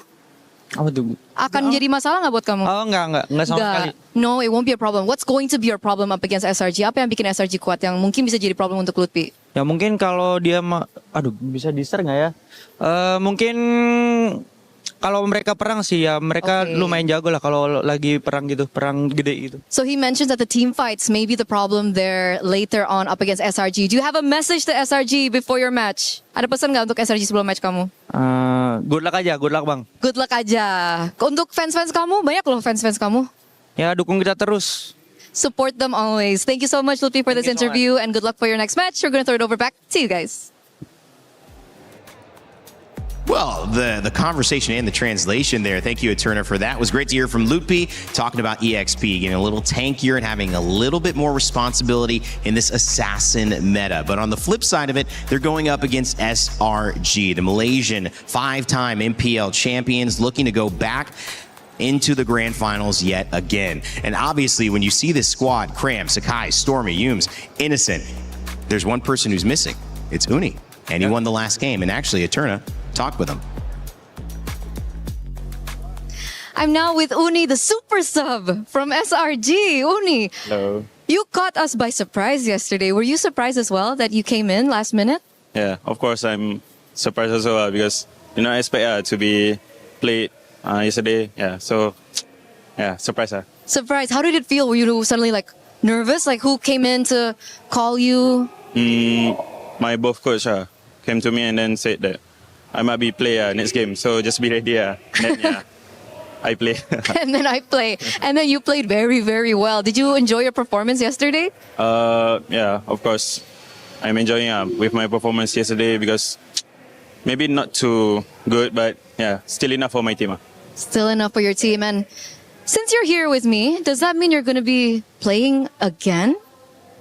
Apa tuh? Akan jadi masalah nggak buat kamu? Oh, enggak sama sekali. No, it won't be a problem. What's going to be your problem up against SRG? Apa yang bikin SRG kuat yang mungkin bisa jadi problem untuk Lutfi? Ya mungkin kalau dia bisa di-share nggak ya? Mungkin kalau mereka perang sih ya, mereka lumayan jago lah kalau lagi perang gitu, perang gede gitu. So he mentions that the team fights may be the problem there later on up against SRG. Do you have a message to SRG before your match? Ada pesan nggak untuk SRG sebelum match kamu? Good luck bang. Good luck aja. Untuk fans-fans kamu, banyak loh fans-fans kamu. Ya dukung kita terus. Support them always. Thank you so much, Lutfi, for this interview, and good luck for your next match. We're going to throw it over back to you guys. Well, the conversation and the translation there, thank you, Eterna, for that. It was great to hear from Lutfi talking about EXP, getting a little tankier and having a little bit more responsibility in this assassin meta. But on the flip side of it, they're going up against SRG, the Malaysian 5-time MPL champions, looking to go back into the grand finals yet again. And obviously, when you see this squad, Cram, Sakai, Stormy, Yumes, Innocent, there's one person who's missing. It's Uni. And he won the last game. And actually, Eterna talked with him. I'm now with Uni, the super sub from SRG. Uni, hello. You caught us by surprise yesterday. Were you surprised as well that you came in last minute? Yeah, of course I'm surprised as well because I expect to be played yesterday. Yeah, so yeah, surprise. Surprised. How did it feel? Were you suddenly like nervous? Like who came in to call you? My both coach came to me and then said that I might be player next game, so just be ready. And then I play. And then I play. And then you played very, very well. Did you enjoy your performance yesterday? Yeah, of course. I'm enjoying with my performance yesterday because maybe not too good, but yeah, still enough for my team. Still enough for your team. And since you're here with me, does that mean you're going to be playing again?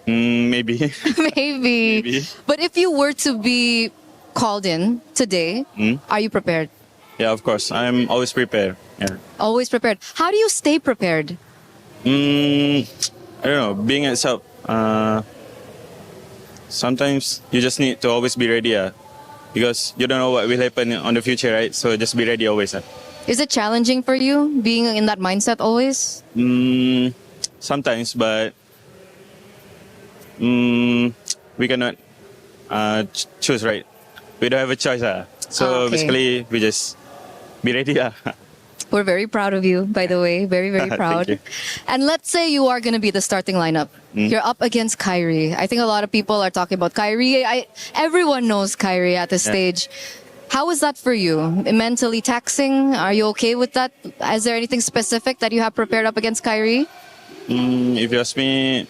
Maybe. Maybe. But if you were to be called in today, are you prepared? Yeah, of course. I'm always prepared. Yeah. Always prepared. How do you stay prepared? I don't know. Being at sub, sometimes you just need to always be ready, because you don't know what will happen on the future, right? So just be ready always. Is it challenging for you being in that mindset always? Sometimes, but we cannot choose, right? We don't have a choice. So Okay. basically, we just be ready. We're very proud of you, by the way. Very, very Thank proud. you. And let's say you are going to be the starting lineup. You're up against Kyrie. I think a lot of people are talking about Kyrie. Everyone knows Kyrie at this Yeah. stage. How is that for you? Mentally taxing? Are you okay with that? Is there anything specific that you have prepared up against Kyrie? If you ask me,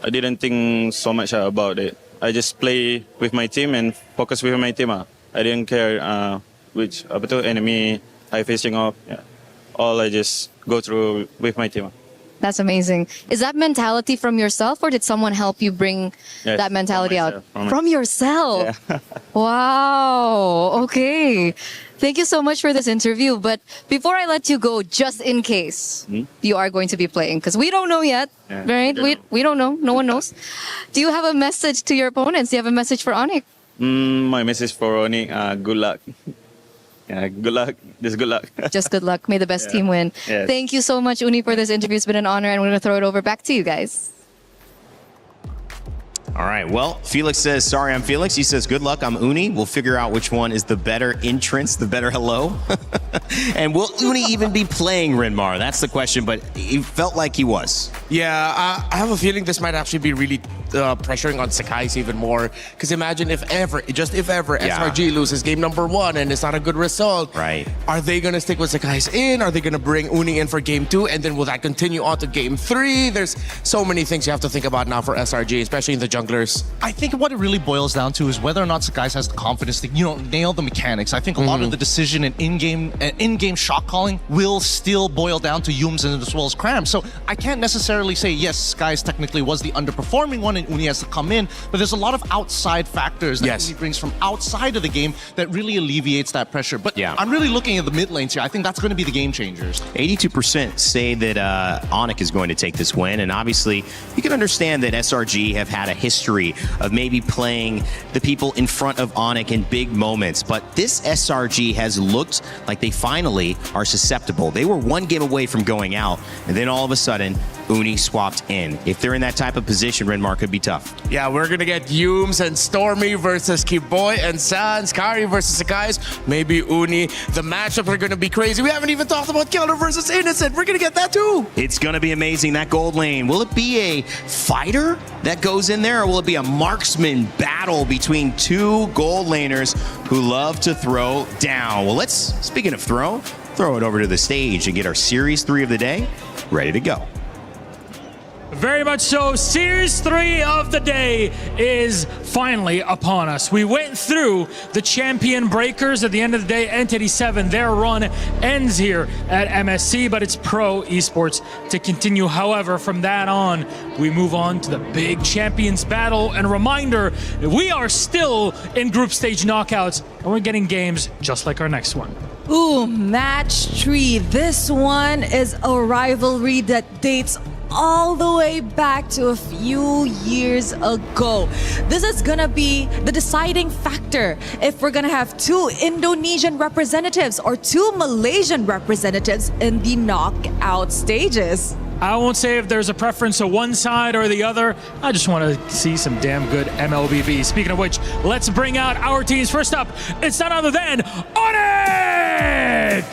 I didn't think so much about it. I just play with my team and focus with my team. I didn't care which enemy I facing off. Yeah. All I just go through with my team. That's amazing. Is that mentality from yourself, or did someone help you bring Yes, that mentality from out? myself, from From yourself? Yeah. Wow. Okay. Thank you so much for this interview. But before I let you go, just in case you are going to be playing, because we don't know yet, Yeah, right? We don't know. No one knows. Do you have a message to your opponents? Do you have a message for ONIC? My message for ONIC, good luck. Yeah, good luck. Just good luck. Just good luck. May the best team win. Yes. Thank you so much, Uni, for this interview. It's been an honor, and we're going to throw it over back to you guys. All right. Well, Felix says, sorry, I'm Felix. He says, good luck. I'm Uni. We'll figure out which one is the better entrance, the better hello. And will Uni even be playing Rinmar? That's the question, but he felt like he was. Yeah, I have a feeling this might actually be really pressuring on Sakai's even more. Because imagine if ever, SRG loses game number 1 and it's not a good result. Right. Are they going to stick with Sakai's in? Are they going to bring Uni in for game 2? And then will that continue on to game 3? There's so many things you have to think about now for SRG, especially in the junglers. I think what it really boils down to is whether or not Sakai has the confidence to, nail the mechanics. I think a lot of the decision and in-game shot calling will still boil down to Yums and as well as Cram. So I can't necessarily say, yes, Skies technically was the underperforming one and Uni has to come in, but there's a lot of outside factors that Uni brings from outside of the game that really alleviates that pressure. But I'm really looking at the mid lanes here. I think that's going to be the game changers. 82% say that ONIC is going to take this win, and obviously you can understand that SRG have had a history of maybe playing the people in front of ONIC in big moments, but this SRG has looked like they finally are susceptible. They were one game away from going out, and then all of a sudden, Uni swapped in. If they're in that type of position, Rinmar could be tough. Yeah, we're gonna get Yums and Stormy versus Kiboy and Sans, Kari versus Sakai's, maybe Uni. The matchups are gonna be crazy. We haven't even talked about Killer versus Innocent. We're gonna get that too. It's gonna be amazing, that gold lane. Will it be a fighter that goes in there, or will it be a marksman battle between two gold laners who love to throw down? Well, speaking of throw it over to the stage and get our Series 3 of the day ready to go. Very much so. Series 3 of the day is finally upon us. We went through the champion breakers. At the end of the day, Entity 7, their run ends here at MSC, but it's pro esports to continue. However, from that on, we move on to the big champions battle. And a reminder, we are still in group stage knockouts, and we're getting games just like our next one. Ooh, match 3. This one is a rivalry that dates all the way back to a few years ago. This is gonna be the deciding factor if we're gonna have 2 Indonesian representatives or 2 Malaysian representatives in the knockout stages. I won't say if there's a preference to one side or the other. I just want to see some damn good MLBB. Speaking of which, let's bring out our teams. First up, it's none other than ONIC!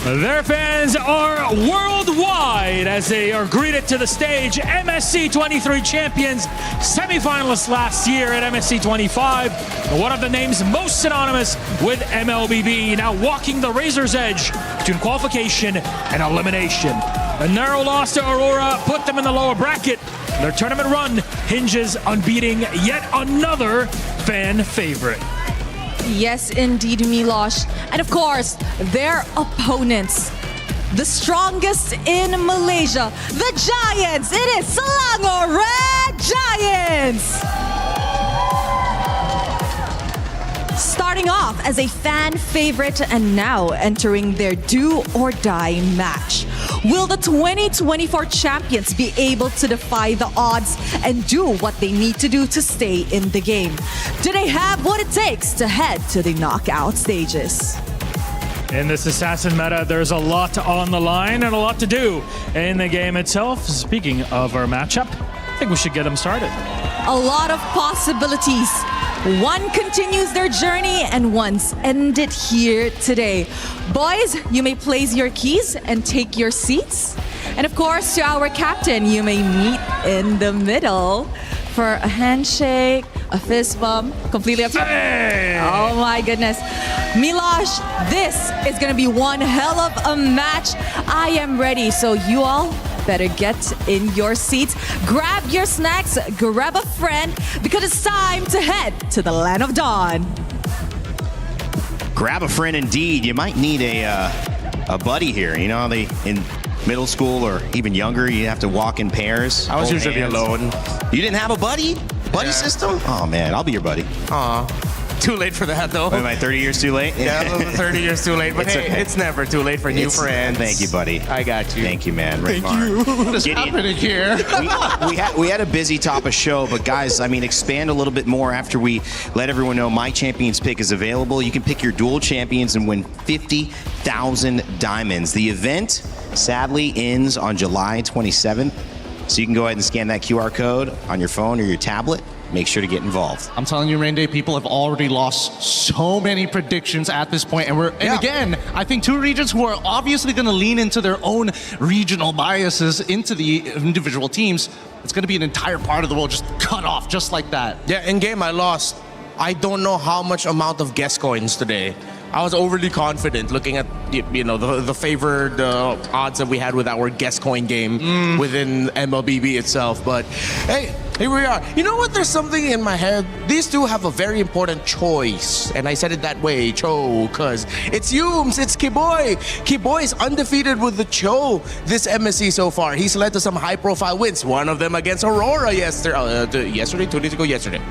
Their fans are worldwide as they are greeted to the stage. MSC 23 champions, semifinalists last year at MSC 25. One of the names most synonymous with MLBB, now walking the razor's edge between qualification and elimination. A narrow loss to Aurora put them in the lower bracket. Their tournament run hinges on beating yet another fan favorite. Yes, indeed, Milosh. And of course, their opponents, the strongest in Malaysia, the Giants. It is Selangor Red Giants. Starting starting off as a fan favorite and now entering their do or die match. Will the 2024 champions be able to defy the odds and do what they need to do to stay in the game? Do they have what it takes to head to the knockout stages? In this Assassin meta, there's a lot on the line and a lot to do in the game itself. Speaking of our matchup, I think we should get them started. A lot of possibilities. One continues their journey and one's ended here today. Boys, you may place your keys and take your seats. And of course, to our captain, you may meet in the middle for a handshake, a fist bump, completely up to you. Hey! Oh my goodness. Milosh, this is gonna be one hell of a match. I am ready, so you all better get in your seats, grab your snacks, grab a friend, because it's time to head to the land of dawn. Grab a friend indeed. You might need a buddy here. You know, in middle school or even younger, you have to walk in pairs. I was hold usually hands. alone. You didn't have a buddy? Buddy system? Oh man, I'll be your buddy. Aw. Too late for that though. What, am I 30 years too late? Yeah, 30 years too late. But It's hey, okay. it's never too late for new friends. Thank you, buddy. I got you. Thank you, man. Thank you. What is happening here? we had a busy top of show, but guys, I mean, expand a little bit more after we let everyone know my champions pick is available. You can pick your dual champions and win 50,000 diamonds. The event sadly ends on July 27th, so you can go ahead and scan that QR code on your phone or your tablet. Make sure to get involved. I'm telling you, Rain Day, people have already lost so many predictions at this point, and again, I think two regions who are obviously going to lean into their own regional biases into the individual teams. It's going to be an entire part of the world just cut off, just like that. Yeah, in game I lost. I don't know how much amount of guess coins today. I was overly confident looking at the favored odds that we had with our guess coin game within MLBB itself. But hey, here we are. You know what? There's something in my head. These two have a very important choice, and I said it that way, Cho, because it's Yums, it's Kiboy. Kiboy is undefeated with the Cho this MSC so far. He's led to some high-profile wins. One of them against Aurora yesterday. 2 days ago, yesterday.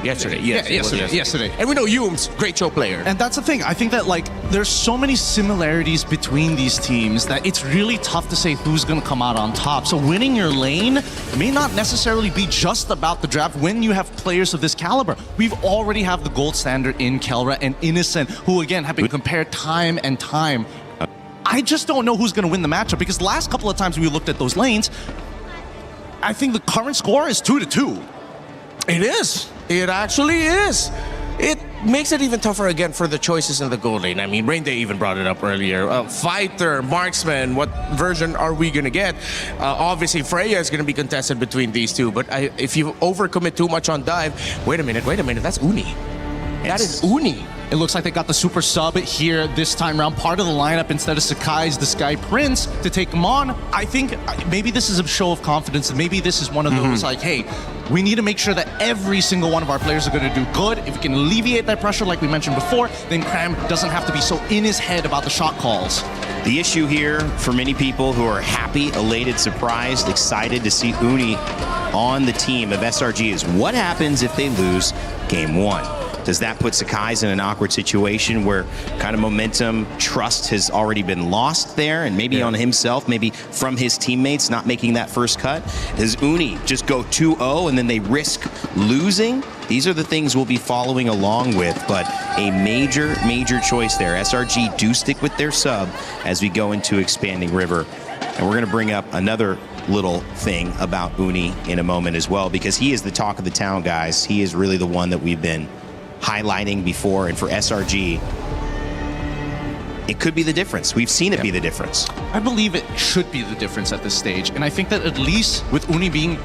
Yesterday. And we know Yums, great Cho player. And that's the thing. I think that there's so many similarities between these teams that it's really tough to say who's going to come out on top. So winning your lane may not necessarily be just about the draft when you have players of this caliber. We've already have the gold standard in Kelra and Innocent, who again have been compared time and time. I just don't know who's going to win the matchup, because the last couple of times we looked at those lanes, I think the current score is 2-2. It is. It actually is. It makes it even tougher again for the choices in the gold lane. I mean, Rain Day even brought it up earlier. Fighter, marksman, what version are we going to get? Obviously, Freya is going to be contested between these two, but if you overcommit too much on dive, wait a minute, that's Uni. That is Uni. It looks like they got the super sub here this time around, part of the lineup instead of Sakai's the Sky Prince to take him on. I think maybe this is a show of confidence, and maybe this is one of those hey, we need to make sure that every single one of our players are going to do good. If we can alleviate that pressure like we mentioned before, then Cram doesn't have to be so in his head about the shot calls. The issue here for many people who are happy, elated, surprised, excited to see Uni on the team of SRG is what happens if they lose game one? Does that put Sakai's in an awkward situation where kind of momentum, trust has already been lost there, and maybe on himself, maybe from his teammates not making that first cut? Does Uni just go 2-0 and then they risk losing? These are the things we'll be following along with, but a major, major choice there. SRG do stick with their sub as we go into Expanding River. And we're going to bring up another little thing about Uni in a moment as well, because he is the talk of the town, guys. He is really the one that we've been highlighting before, and for SRG, it could be the difference. We've seen it be the difference. I believe it should be the difference at this stage, and I think that at least with Uni being,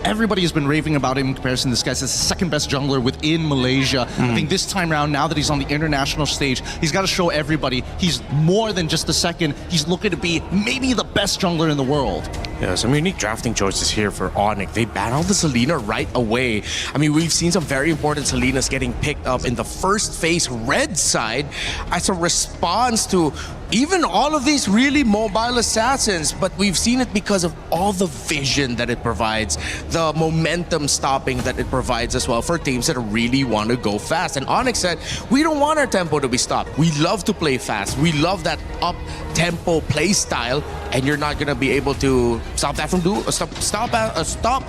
everybody has been raving about him in comparison to this guy as the second best jungler within Malaysia. I think this time around, now that he's on the international stage, he's got to show everybody he's more than just the second. He's looking to be maybe the best jungler in the world. Yeah, some unique drafting choices here for ONIC. They battled the Selena right away. I mean, we've seen some very important Selenas getting picked up in the first phase red side as a response to even all of these really mobile assassins, but we've seen it because of all the vision that it provides, the momentum stopping that it provides as well for teams that really want to go fast. And ONIC said, we don't want our tempo to be stopped. We love to play fast. We love that up-tempo play style, and you're not going to be able to stop that from stop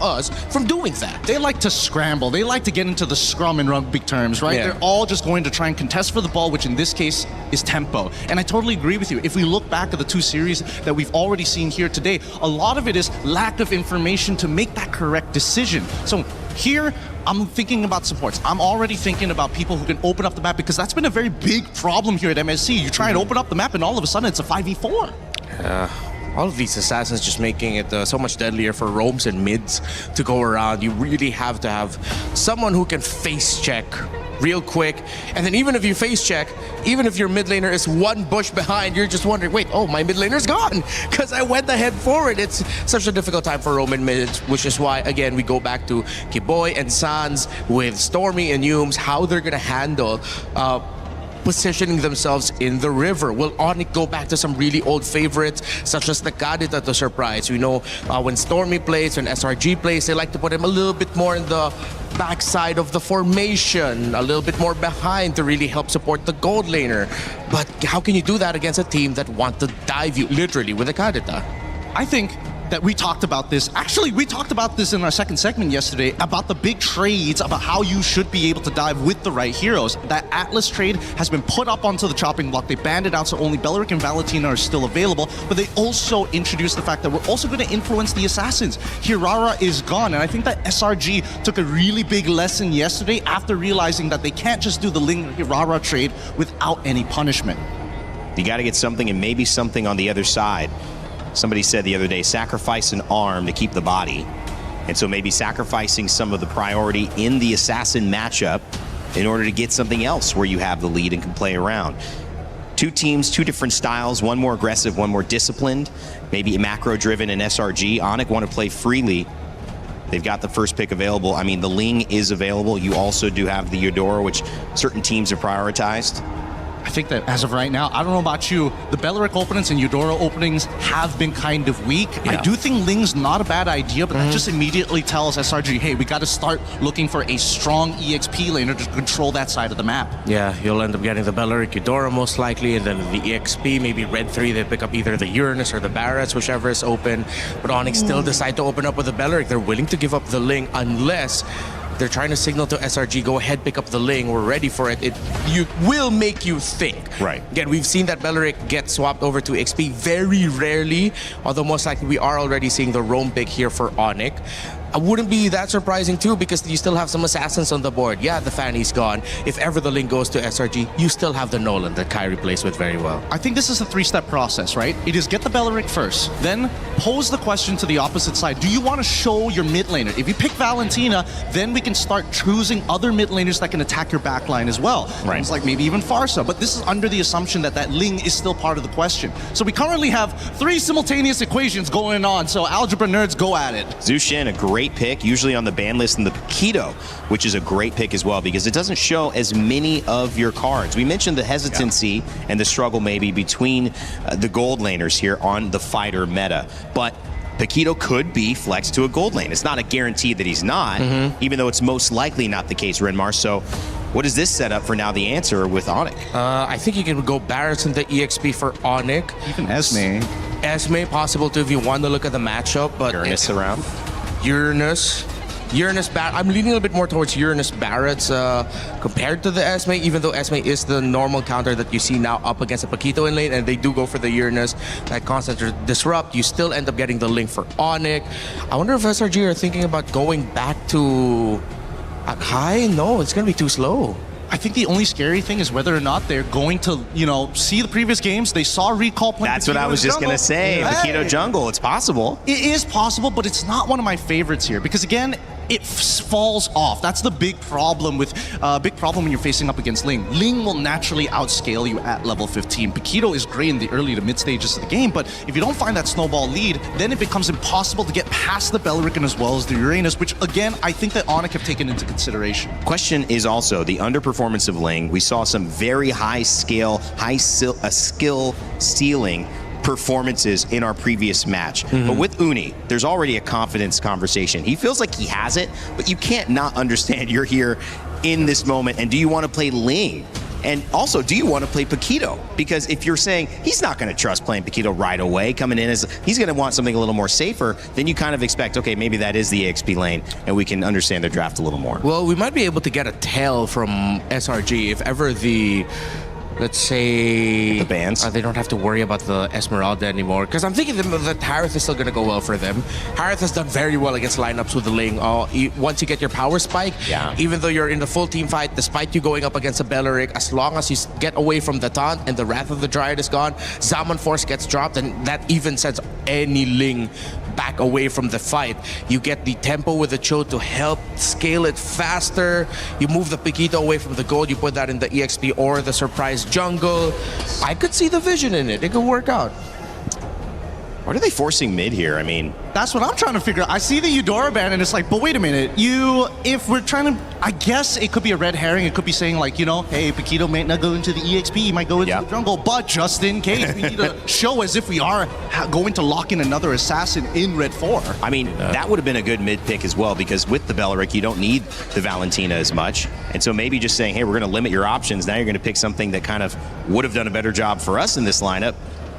us from doing that. They like to scramble. They like to get into the scrum in rugby terms, right? Yeah. They're all just going to try and contest for the ball, which in this case is tempo. And I totally agree with you. If we look back at the two series that we've already seen here today, a lot of it is lack of information to make that correct decision. So here, I'm thinking about supports. I'm already thinking about people who can open up the map, because that's been a very big problem here at MSC. You try and open up the map and all of a sudden it's a 5v4. All of these assassins just making it so much deadlier for roams and mids to go around. You really have to have someone who can face check real quick. And then even if you face check, even if your mid laner is one bush behind, you're just wondering, wait, oh, my mid laner's gone because I went ahead forward. It's such a difficult time for roam and mids, which is why, again, we go back to Kiboy and Sans with Stormy and Yumes, how they're going to handle positioning themselves in the river. Will ONIC go back to some really old favorites, such as the Kadita to surprise? We know when Stormy plays, when SRG plays, they like to put him a little bit more in the backside of the formation, a little bit more behind to really help support the gold laner. But how can you do that against a team that want to dive you literally with a Kadita? I think that we talked about this. Actually, we talked about this in our second segment yesterday about the big trades, about how you should be able to dive with the right heroes. That Atlas trade has been put up onto the chopping block. They banned it out, so only Beleric and Valentina are still available. But they also introduced the fact that we're also going to influence the assassins. Hirara is gone, and I think that SRG took a really big lesson yesterday after realizing that they can't just do the Ling Hirara trade without any punishment. You got to get something, and maybe something on the other side. Somebody said the other day, sacrifice an arm to keep the body. And so maybe sacrificing some of the priority in the assassin matchup in order to get something else where you have the lead and can play around. Two teams, two different styles, one more aggressive, one more disciplined, maybe macro-driven and SRG. ONIC want to play freely. They've got the first pick available. I mean, the Ling is available. You also do have the Eudora, which certain teams have prioritized. I think that as of right now, I don't know about you, the Beleric openings and Eudora openings have been kind of weak. Yeah. I do think Ling's not a bad idea, but that just immediately tells SRG, hey, we got to start looking for a strong EXP laner to control that side of the map. Yeah, you'll end up getting the Beleric Eudora most likely, and then the EXP, maybe Red 3, they pick up either the Uranus or the Barretts, whichever is open. But ONIC still decide to open up with the Beleric. They're willing to give up the Ling unless they're trying to signal to SRG, go ahead, pick up the Ling, we're ready for it. It will make you think. Right. Again, we've seen that Beleric get swapped over to XP very rarely, although most likely we are already seeing the roam pick here for ONIC. I wouldn't be that surprising too, because you still have some assassins on the board. Yeah, the Fanny's gone. If ever the Ling goes to SRG, you still have the Nolan that Kyrie plays with very well. I think this is a three-step process, right? It is get the Beleric first, then pose the question to the opposite side. Do you want to show your mid laner? If you pick Valentina, then we can start choosing other mid laners that can attack your backline as well. Right. Things like maybe even Farsa, but this is under the assumption that that Ling is still part of the question. So we currently have three simultaneous equations going on, so algebra nerds, go at it. Zushin, a great pick, usually on the ban list, and the Paquito, which is a great pick as well, because it doesn't show as many of your cards. We mentioned the hesitancy and the struggle maybe between the gold laners here on the fighter meta, but Paquito could be flexed to a gold lane. It's not a guarantee that he's not, even though it's most likely not the case, Renmar. So what does this set up for now the answer with ONIC? I think you can go Barretts into EXP for ONIC. Even Esme. Esme possible too if you want to look at the matchup, but Uranus around. Uranus Barret. I'm leaning a little bit more towards Uranus Barretts compared to the Esme, even though Esme is the normal counter that you see now up against a Paquito in lane, and they do go for the Uranus, that constant disrupt. You still end up getting the link for ONIC. I wonder if SRG are thinking about going back to Akai? No, it's going to be too slow. I think the only scary thing is whether or not they're going to, see the previous games. They saw recall point. That's what I was just going to say. Paquito jungle, it's possible. It is possible, but it's not one of my favorites here. Because again, it falls off. That's the big problem when you're facing up against Ling. Ling will naturally outscale you at level 15. Paquito is great in the early to mid stages of the game, but if you don't find that snowball lead, then it becomes impossible to get past the Belerican as well as the Uranus, which again, I think that ONIC have taken into consideration. Question is also the underperformance of Ling. We saw some very high skill stealing performances in our previous match. But with Uni, there's already a confidence conversation. He feels like he has it, but you can't not understand you're here in this moment. And do you want to play Ling? And also, do you want to play Paquito? Because if you're saying he's not going to trust playing Paquito right away, coming in as he's going to want something a little more safer, then you kind of expect, okay, maybe that is the EXP lane, and we can understand their draft a little more. Well, we might be able to get a tell from SRG if ever the, let's say, the bans. They don't have to worry about the Esmeralda anymore. Because I'm thinking that Harith is still going to go well for them. Harith has done very well against lineups with the Ling. Once you get your power spike, even though you're in the full team fight, despite you going up against a Beleric, as long as you get away from the taunt and the Wrath of the Dryad is gone, Zaman Force gets dropped, and that even sends any Ling back away from the fight. You get the tempo with the Cho to help scale it faster. You move the Paquito away from the gold. You put that in the EXP or the surprise jungle. I could see the vision in it. It could work out. What are they forcing mid here? I mean, that's what I'm trying to figure out. I see the Eudora ban and it's like, but wait a minute. If we're trying to, I guess it could be a red herring. It could be saying like, hey, Paquito might not go into the EXP. He might go into the jungle. But just in case, we need to show as if we are going to lock in another assassin in Red 4. I mean, that would have been a good mid pick as well, because with the Beleric, you don't need the Valentina as much. And so maybe just saying, hey, we're going to limit your options. Now you're going to pick something that kind of would have done a better job for us in this lineup.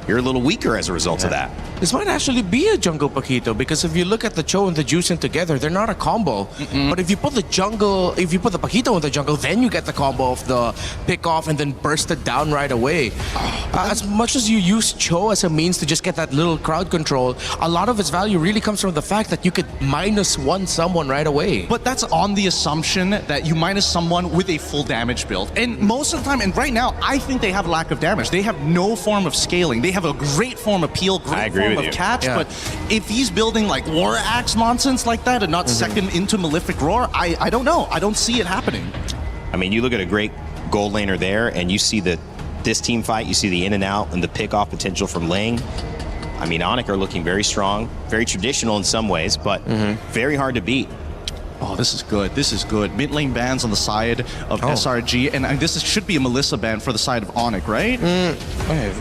You're a little weaker as a result of that. This might actually be a jungle Paquito, because if you look at the Cho and the Juicing together, they're not a combo. But if you put the Paquito in the jungle, then you get the combo of the pick off and then burst it down right away. As much as you use Cho as a means to just get that little crowd control, a lot of its value really comes from the fact that you could -1 someone right away. But that's on the assumption that you minus someone with a full damage build. And most of the time, and right now, I think they have lack of damage. They have no form of scaling. They have a great form of peel, great form of catch, but if he's building like War Axe nonsense like that and not second into Malefic Roar, I don't know. I don't see it happening. I mean, you look at a great gold laner there, and you see this team fight, you see the in and out and the pick-off potential from Ling. I mean, ONIC are looking very strong, very traditional in some ways, but very hard to beat. Oh, this is good. This is good. Mid lane bans on the side of SRG, and should be a Melissa ban for the side of ONIC, right?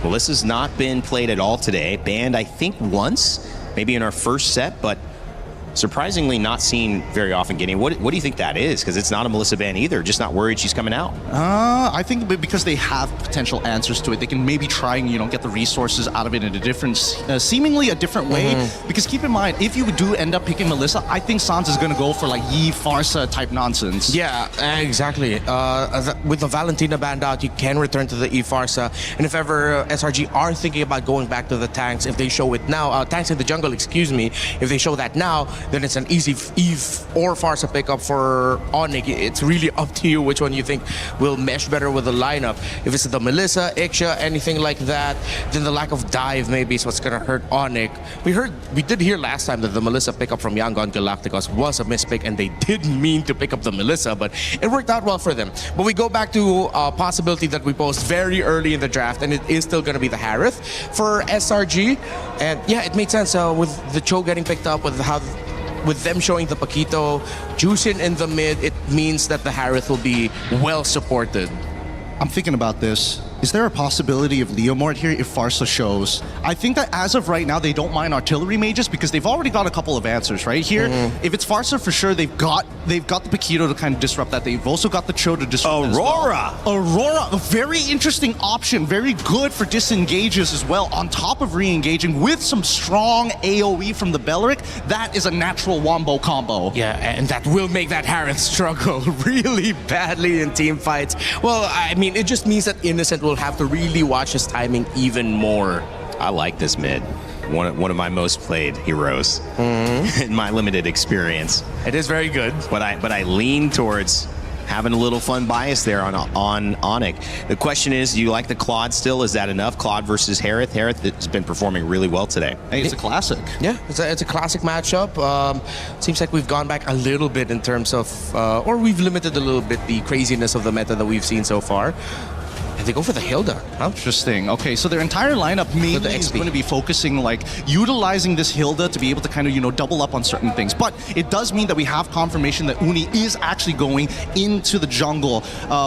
Melissa's not been played at all today. Banned, I think, once, maybe in our first set, but surprisingly not seen very often getting. What do you think that is? Because it's not a Melissa ban either. Just not worried she's coming out. I think because they have potential answers to it, they can maybe try and get the resources out of it in a different, seemingly a different way. Because keep in mind, if you do end up picking Melissa, I think Sans is going to go for like Yi Farsa type nonsense. Yeah, exactly. With the Valentina banned out, you can return to the E Farsa. And if ever SRG are thinking about going back to the tanks, if they show it now, tanks in the jungle, excuse me, if they show that now, then it's an easy Eve or Farsa pickup for ONIC. It's really up to you which one you think will mesh better with the lineup. If it's the Melissa, Ixia, anything like that, then the lack of dive maybe is what's going to hurt ONIC. We did hear last time that the Melissa pickup from Yangon Galacticos was a mispick, and they didn't mean to pick up the Melissa, but it worked out well for them. But we go back to a possibility that we posed very early in the draft, and it is still going to be the Harith for SRG. And yeah, it made sense with the Cho getting picked up, with them showing the Paquito, Juicing in the mid, it means that the Harith will be well supported. I'm thinking about this. Is there a possibility of Leomord here if Farsa shows? I think that as of right now, they don't mind artillery mages because they've already got a couple of answers right here. If it's Farsa, for sure, they've got the Paquito to kind of disrupt that. They've also got the Cho to disrupt Aurora! As well. Aurora, a very interesting option. Very good for disengages as well. On top of re-engaging with some strong AoE from the Beleric, that is a natural wombo combo. Yeah, and that will make that Harith struggle really badly in team fights. Well, I mean, it just means that Innocent will have to really watch his timing even more. I like this mid. One of my most played heroes in my limited experience. It is very good. But I lean towards having a little fun bias there on ONIC. The question is, do you like the Claude still? Is that enough? Claude versus Harith. Harith has been performing really well today. Hey, it's a classic. Yeah, it's a classic matchup. Seems like we've gone back a little bit in terms of, or we've limited a little bit the craziness of the meta that we've seen so far. And they go for the Hilda. Huh? Interesting. Okay, so their entire lineup mainly is going to be focusing, like, utilizing this Hilda to be able to kind of, you know, double up on certain things. But it does mean that we have confirmation that Uni is actually going into the jungle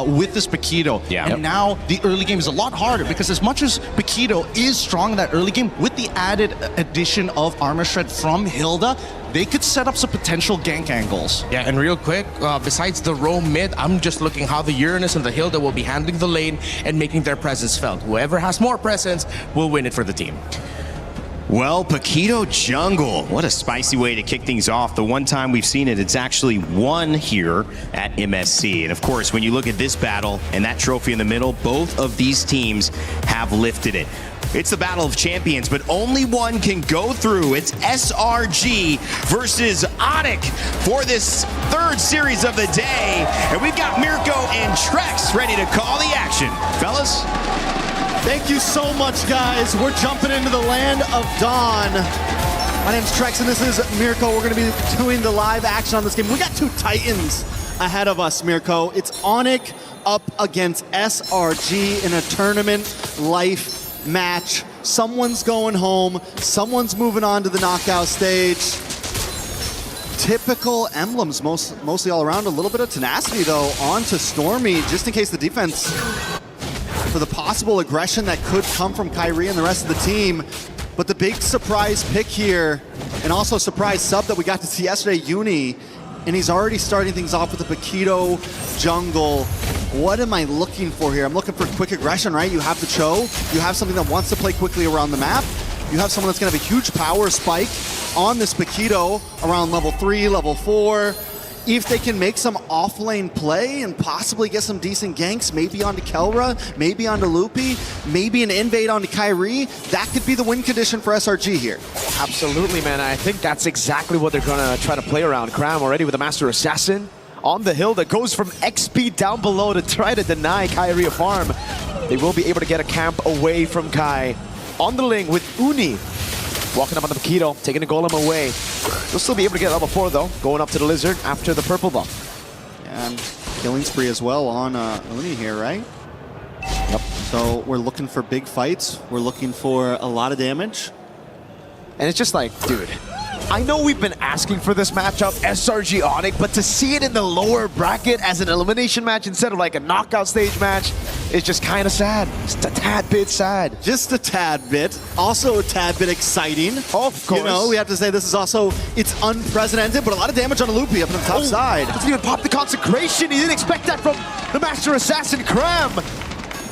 with this Paquito. Yeah. And now the early game is a lot harder because as much as Paquito is strong in that early game, with the added addition of Armor Shred from Hilda, they could set up some potential gank angles. Yeah, and real quick, besides the roam mid, I'm just looking how the Uranus and the Hilda will be handling the lane and making their presence felt. Whoever has more presence will win it for the team. Well, Paquito jungle. What a spicy way to kick things off. The one time we've seen it, it's actually won here at MSC. And of course, when you look at this battle and that trophy in the middle, both of these teams have lifted it. It's the Battle of Champions, but only one can go through. It's SRG versus ONIC for this third series of the day. And we've got Mirko and Trex ready to call the action. Fellas? Thank you so much, guys. We're jumping into the land of dawn. My name's Trex, and this is Mirko. We're going to be doing the live action on this game. We got two Titans ahead of us, Mirko. It's ONIC up against SRG in a tournament life match. Someone's going home. Someone's moving on to the knockout stage. Typical emblems, mostly all around. A little bit of tenacity, though, onto Stormy, just in case the defense, for the possible aggression that could come from Kyrie and the rest of the team. But the big surprise pick here, and also surprise sub that we got to see yesterday, Uni, and he's already starting things off with the Paquito jungle. What am I looking for here? I'm looking for quick aggression, right? You have the Cho, you have something that wants to play quickly around the map, you have someone that's gonna have a huge power spike on this Paquito around level 3, level 4. If they can make some off-lane play and possibly get some decent ganks, maybe onto Kelra, maybe onto Loopy, maybe an invade onto Kyrie, that could be the win condition for SRG here. Absolutely, man. I think that's exactly what they're gonna try to play around. Cram already with the Master Assassin on the hill that goes from XP down below to try to deny Kyrie a farm. They will be able to get a camp away from Kai. On the link with Uni. Walking up on the Paquito, taking the golem away. They'll still be able to get level 4 though, going up to the Lizard after the purple buff. And killing spree as well on Uni here, right? Yep. So we're looking for big fights. We're looking for a lot of damage. And it's just like, dude, I know we've been asking for this matchup, SRG ONIC, but to see it in the lower bracket as an elimination match instead of like a knockout stage match is just kind of sad. Just a tad bit sad. Just a tad bit. Also a tad bit exciting. Of course. You know, we have to say this is also, it's unprecedented, but a lot of damage on a Loopy up on the top side. Doesn't even pop the consecration. He didn't expect that from the Master Assassin, Cram.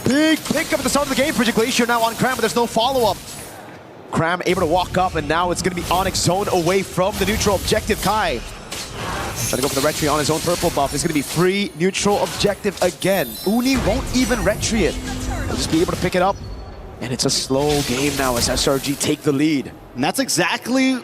Big pick up at the start of the game for Glacier now on Cram, but there's no follow-up. Cram able to walk up, and now it's going to be ONIC zone away from the neutral objective. Kai trying to go for the retry on his own purple buff. It's going to be free neutral objective again. Uni won't even retry it. He'll just be able to pick it up. And it's a slow game now as SRG take the lead. And that's exactly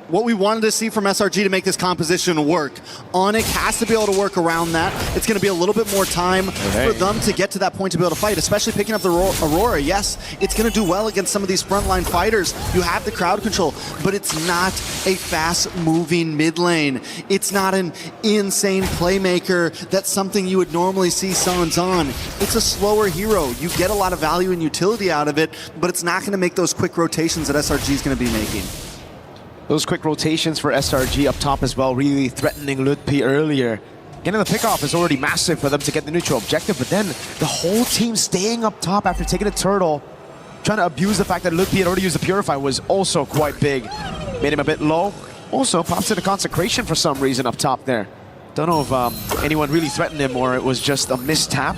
what we wanted to see from SRG to make this composition work. ONIC has to be able to work around that. It's going to be a little bit more time for them to get to that point to be able to fight, especially picking up the Aurora. Yes, it's going to do well against some of these frontline fighters. You have the crowd control, but it's not a fast-moving mid lane. It's not an insane playmaker that's something you would normally see Suns on. It's a slower hero. You get a lot of value and utility out of it, but it's not going to make those quick rotations that SRG is going to be making. Those quick rotations for SRG up top as well, really threatening Ludpi earlier. Getting the pickoff is already massive for them to get the neutral objective, but then the whole team staying up top after taking a turtle, trying to abuse the fact that Ludpi had already used the Purify was also quite big. Made him a bit low. Also pops in a consecration for some reason up top there. Don't know if anyone really threatened him or it was just a mistap.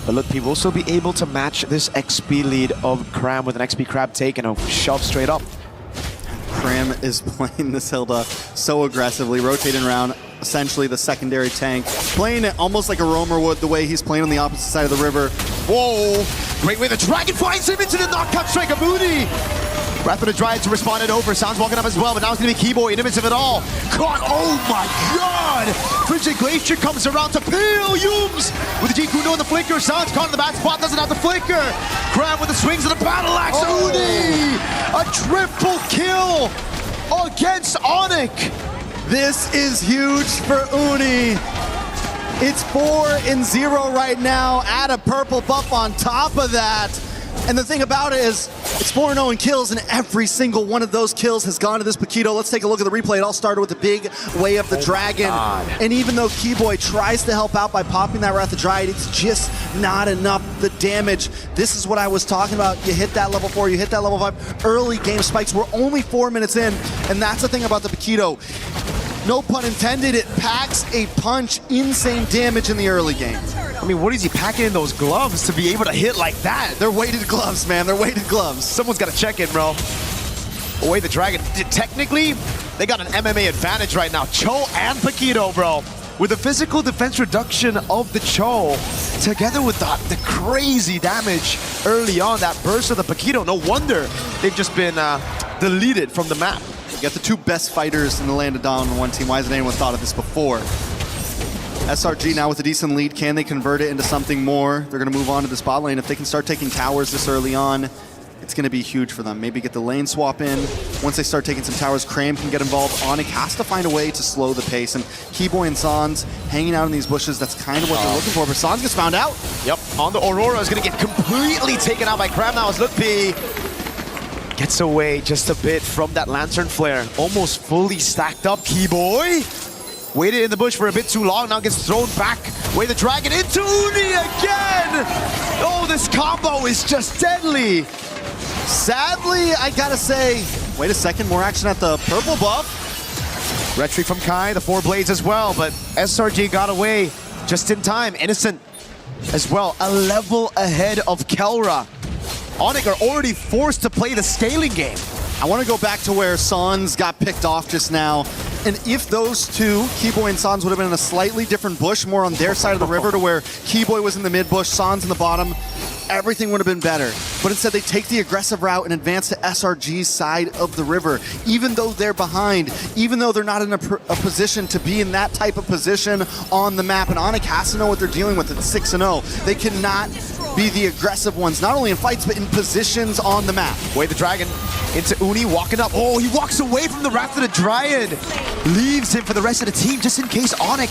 But Ludpi will still be able to match this XP lead of Cram with an XP Crab take and a shove straight up. Cram is playing this Hilda so aggressively, rotating around essentially the secondary tank, playing it almost like a roamer would the way he's playing on the opposite side of the river. Whoa! Great way the Dragon finds him into the knockout strike of Moody! Wrath of the Dryad to respond it over. Sounds walking up as well, but now it's going to be Keyboy in the midst of it all. Caught, oh my god! Frigid Glacier comes around to peel Yums with the G-Kuno and the flicker. Sounds caught in the bad spot, doesn't have the flicker. Cram with the swings of the battle axe. Uni! A triple kill against ONIC. This is huge for Uni. It's 4-0 right now. Add a purple buff on top of that. And the thing about it is, it's 4-0 in kills, and every single one of those kills has gone to this Paquito. Let's take a look at the replay. It all started with the big Way of the Dragon. And even though Keyboy tries to help out by popping that Wrath of Dryad, it's just not enough. The damage, this is what I was talking about. You hit that level 4, you hit that level 5. Early game spikes. We're only 4 minutes in, and that's the thing about the Paquito. No pun intended, it packs a punch. Insane damage in the early game. I mean, what is he packing in those gloves to be able to hit like that? They're weighted gloves, man. They're weighted gloves. Someone's got to check in, bro. Away the Dragon. Technically, they got an MMA advantage right now. Cho and Paquito, bro. With the physical defense reduction of the Cho, together with the crazy damage early on, that burst of the Paquito, no wonder they've just been deleted from the map. You got the two best fighters in the land of Dawn on one team. Why hasn't anyone thought of this before? SRG now with a decent lead. Can they convert it into something more? They're going to move on to this bot lane. If they can start taking towers this early on, it's going to be huge for them. Maybe get the lane swap in. Once they start taking some towers, Cram can get involved. ONIC has to find a way to slow the pace. And Keyboy and Sans hanging out in these bushes, that's kind of what they're looking for. But Sans gets found out. Yep, on the Aurora is going to get completely taken out by Cram now as Lutpi gets away just a bit from that Lantern Flare. Almost fully stacked up. Keyboy waited in the bush for a bit too long, now gets thrown back. Way the Dragon into Uni again! Oh, this combo is just deadly! Sadly, I gotta say, wait a second, more action at the purple buff. Retry from Kai, the 4 blades as well, but SRG got away just in time. Innocent as well, a level ahead of Kelra. ONIC are already forced to play the scaling game. I want to go back to where Sans got picked off just now. And if those two, Keyboy and Sans, would have been in a slightly different bush, more on their side of the river to where Keyboy was in the mid bush, Sans in the bottom, everything would have been better. But instead they take the aggressive route and advance to SRG's side of the river. Even though they're behind, even though they're not in a position to be in that type of position on the map. And ONIC has to know what they're dealing with at 6-0. They cannot be the aggressive ones, not only in fights, but in positions on the map. Way the Dragon into Uni, walking up. Oh, he walks away from the Wrath of the Dryad. Leaves him for the rest of the team, just in case ONIC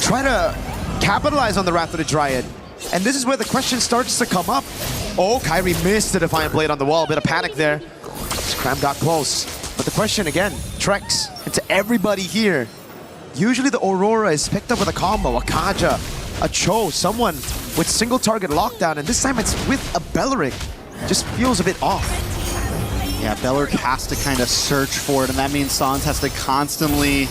try to capitalize on the Wrath of the Dryad. And this is where the question starts to come up. Oh, Kyrie missed the Defiant Blade on the wall. A bit of panic there. Cram got close. But the question again, Trex, and to everybody here, usually the Aurora is picked up with a combo, a Kaja, a Cho, someone with single target lockdown, and this time it's with a Belleric. Just feels a bit off. Yeah, Belleric has to kind of search for it, and that means Sans has to constantly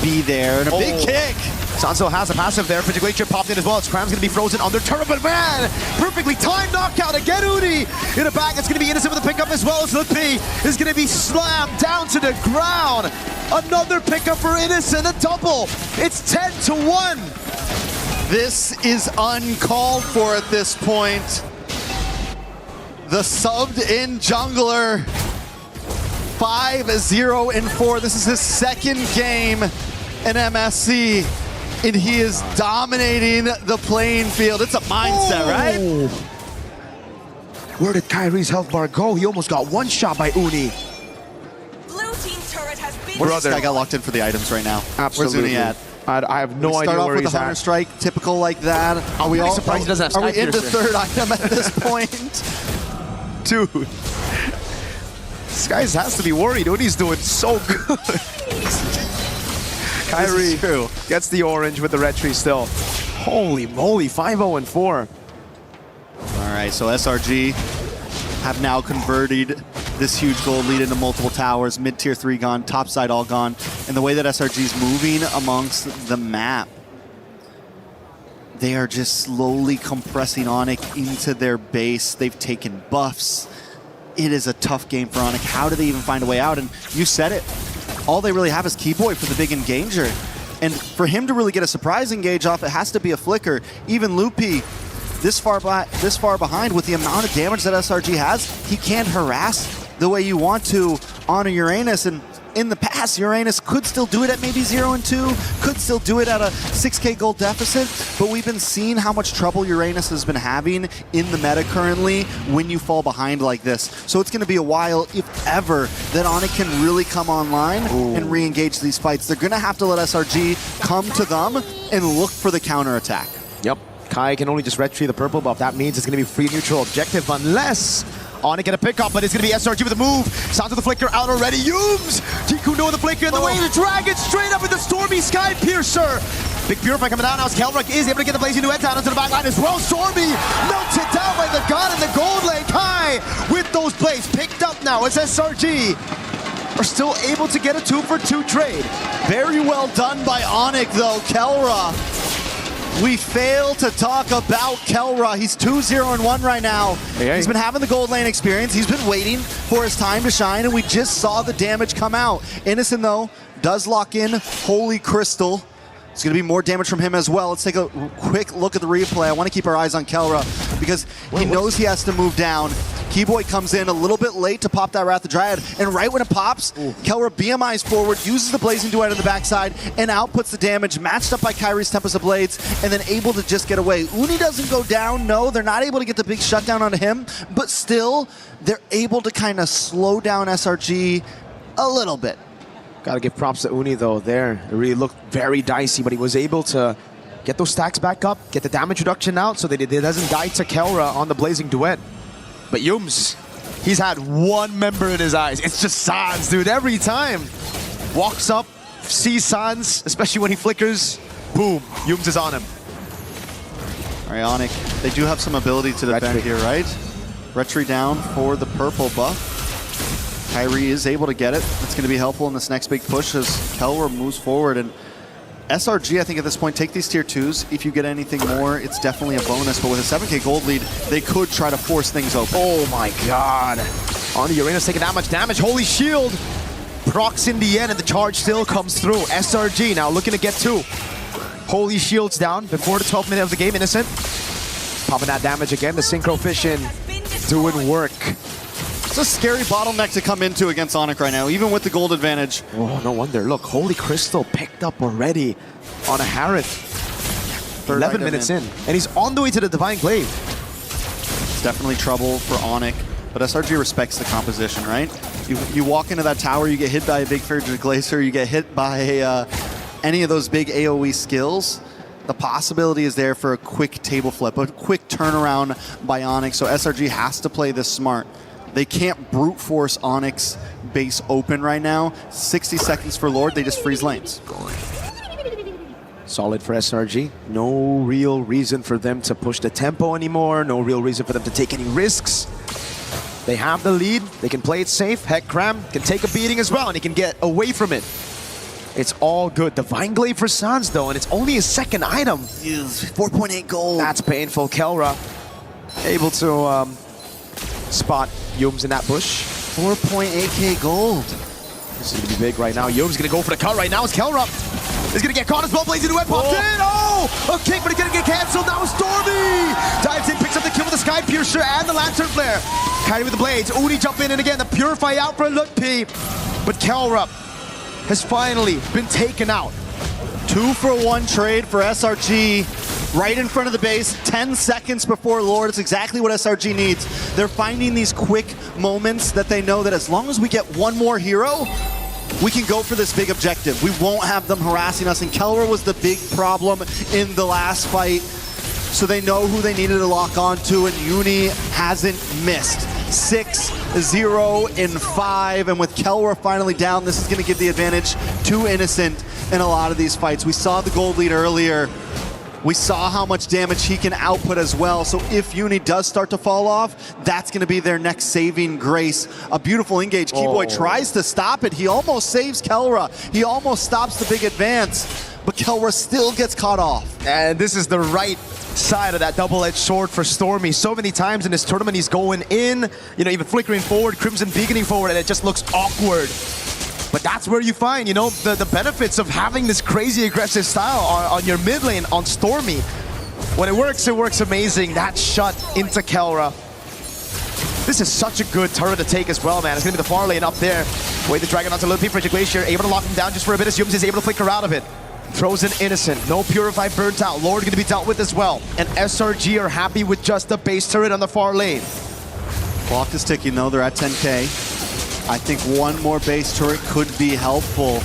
be there. And a big kick! Sanso has a passive there. Frigid Glacier popped in as well. Cram's gonna be frozen under turret, but man, perfectly timed knockout again. Uni in a back. It's gonna be Innocent with a pickup as well as Lutpi is gonna be slammed down to the ground. Another pickup for Innocent, a double. It's 10-1. This is uncalled for at this point. The subbed-in jungler, 5-0-4. This is his second game in MSC, and he is dominating the playing field. It's a mindset, right? Where did Kyrie's health bar go? He almost got one shot by Uni. Blue team turret has been. This guy got locked in for the items right now. Absolutely. Where's Uni at? I have no idea where he's at. Start off with the Hunter Strike, typical like that. Are we all surprised he doesn't have Are we Sky into Piercer? third item at this point? Dude, this guy has to be worried. Uni's doing so good. Kyrie gets the orange with the red tree still. Holy moly, 5-0-4. All right, so SRG have now converted this huge gold lead into multiple towers. Mid-tier 3 gone, top side all gone. And the way that SRG is moving amongst the map, they are just slowly compressing ONIC into their base. They've taken buffs. It is a tough game for ONIC. How do they even find a way out? And you said it. All they really have is Keyboy for the big engager. And for him to really get a surprise engage off, it has to be a flicker. Even Lutpi, this far behind with the amount of damage that SRG has, he can't harass the way you want to on a Uranus. And in the past, yes, Uranus could still do it at maybe 0-2, could still do it at a 6k gold deficit, but we've been seeing how much trouble Uranus has been having in the meta currently when you fall behind like this. So it's going to be a while, if ever, that ONIC can really come online and re-engage these fights. They're going to have to let SRG come to them and look for the counterattack. Yep. Kai can only just retrieve the purple buff. That means it's going to be free neutral objective unless ONIC get a pick up, but it's going to be SRG with a move. Sounds of the flicker out already. Yums! Jikuno with the flicker in the way. The dragon straight up with the Stormy Sky Piercer. Big Purify coming down now as Kelruk is able to get the Blazing Duet down into the back line as well. Stormy melted down by the god in the gold lane. Kai with those blades picked up now as SRG are still able to get a 2-for-2 trade. Very well done by ONIC though, Kelra. We fail to talk about Kelra. He's 2-0-1 right now. He's been having the gold lane experience. He's been waiting for his time to shine, and we just saw the damage come out. Innocent, though, does lock in Holy Crystal. It's going to be more damage from him as well. Let's take a quick look at the replay. I want to keep our eyes on Kelra because he knows he has to move down. Keyboy comes in a little bit late to pop that Wrath of Dryad, and right when it pops, Kelra BMIs forward, uses the Blazing Duet on the backside, and outputs the damage, matched up by Kyrie's Tempest of Blades, and then able to just get away. Uni doesn't go down, no, they're not able to get the big shutdown onto him, but still, they're able to kind of slow down SRG a little bit. Gotta give props to Uni though there. It really looked very dicey, but he was able to get those stacks back up, get the damage reduction out so that it doesn't die to Kelra on the Blazing Duet. But Yums, he's had one member in his eyes. It's just Sans, dude. Every time. Walks up, sees Sans, especially when he flickers. Boom, Yums is on him. All right, ONIC, they do have some ability to defend here, right? Retry down for the purple buff. Kyrie is able to get it. It's going to be helpful in this next big push as Kelra moves forward. And SRG, I think at this point, take these tier 2s. If you get anything more, it's definitely a bonus. But with a 7k gold lead, they could try to force things open. Oh my god. On the Uranus taking that much damage. Holy Shield procs in the end, and the charge still comes through. SRG now looking to get 2. Holy Shield's down before the 12th minute of the game. Innocent popping that damage again. The Synchro Fission doing work. It's a scary bottleneck to come into against ONIC right now, even with the gold advantage. Oh, no wonder. Look, Holy Crystal picked up already on a Harith. 11 minutes in, and he's on the way to the Divine Glaive. It's definitely trouble for ONIC, but SRG respects the composition, right? You walk into that tower, you get hit by a big Frigid Glacier, you get hit by any of those big AoE skills. The possibility is there for a quick table flip, a quick turnaround by ONIC, so SRG has to play this smart. They can't brute force ONIC's base open right now. 60 seconds for Lord, they just freeze lanes. Solid for SRG. No real reason for them to push the tempo anymore. No real reason for them to take any risks. They have the lead. They can play it safe. Heck, Cram can take a beating as well, and he can get away from it. It's all good. Divine Glaive for Sans, though, and it's only his second item. 4.8 gold. That's painful. Kelra able to spot Yums in that bush. 4.8k gold. This is going to be big right now. Yums going to go for the cut right now. It's Kelra. He's going to get caught as well. Blazing Duet popped in. Oh! A kick, but it's going to get canceled. Now Stormy dives in, picks up the kill with the Sky Piercer and the Lantern Flare. Kyrie with the blades. Uni jump in, and again, the Purify out for Lutpi. But Kelra has finally been taken out. 2-for-1 trade for SRG. Right in front of the base, 10 seconds before Lord. It's exactly what SRG needs. They're finding these quick moments that they know that as long as we get one more hero, we can go for this big objective. We won't have them harassing us, and Kelra was the big problem in the last fight. So they know who they needed to lock onto, and Uni hasn't missed. 6-0-5, and with Kelra finally down, this is going to give the advantage to Innocent in a lot of these fights. We saw the gold lead earlier. We saw how much damage he can output as well. So if Uni does start to fall off, that's going to be their next saving grace. A beautiful engage. Keyboy tries to stop it. He almost saves Kelra. He almost stops the big advance, but Kelra still gets caught off. And this is the right side of that double-edged sword for Stormy. So many times in this tournament, he's going in, you know, even flickering forward, Crimson beaconing forward, and it just looks awkward. But that's where you find, you know, the benefits of having this crazy aggressive style on your mid lane on Stormy. When it works amazing. That shot into Kelra. This is such a good turret to take as well, man. It's going to be the far lane up there. Wait the Dragon onto Lil P for Glacier. Able to lock him down just for a bit as Yums is able to flicker out of it. Throws in Innocent. No Purify burnt out. Lord going to be dealt with as well. And SRG are happy with just the base turret on the far lane. Clock is ticking though. They're at 10K. I think one more base turret could be helpful.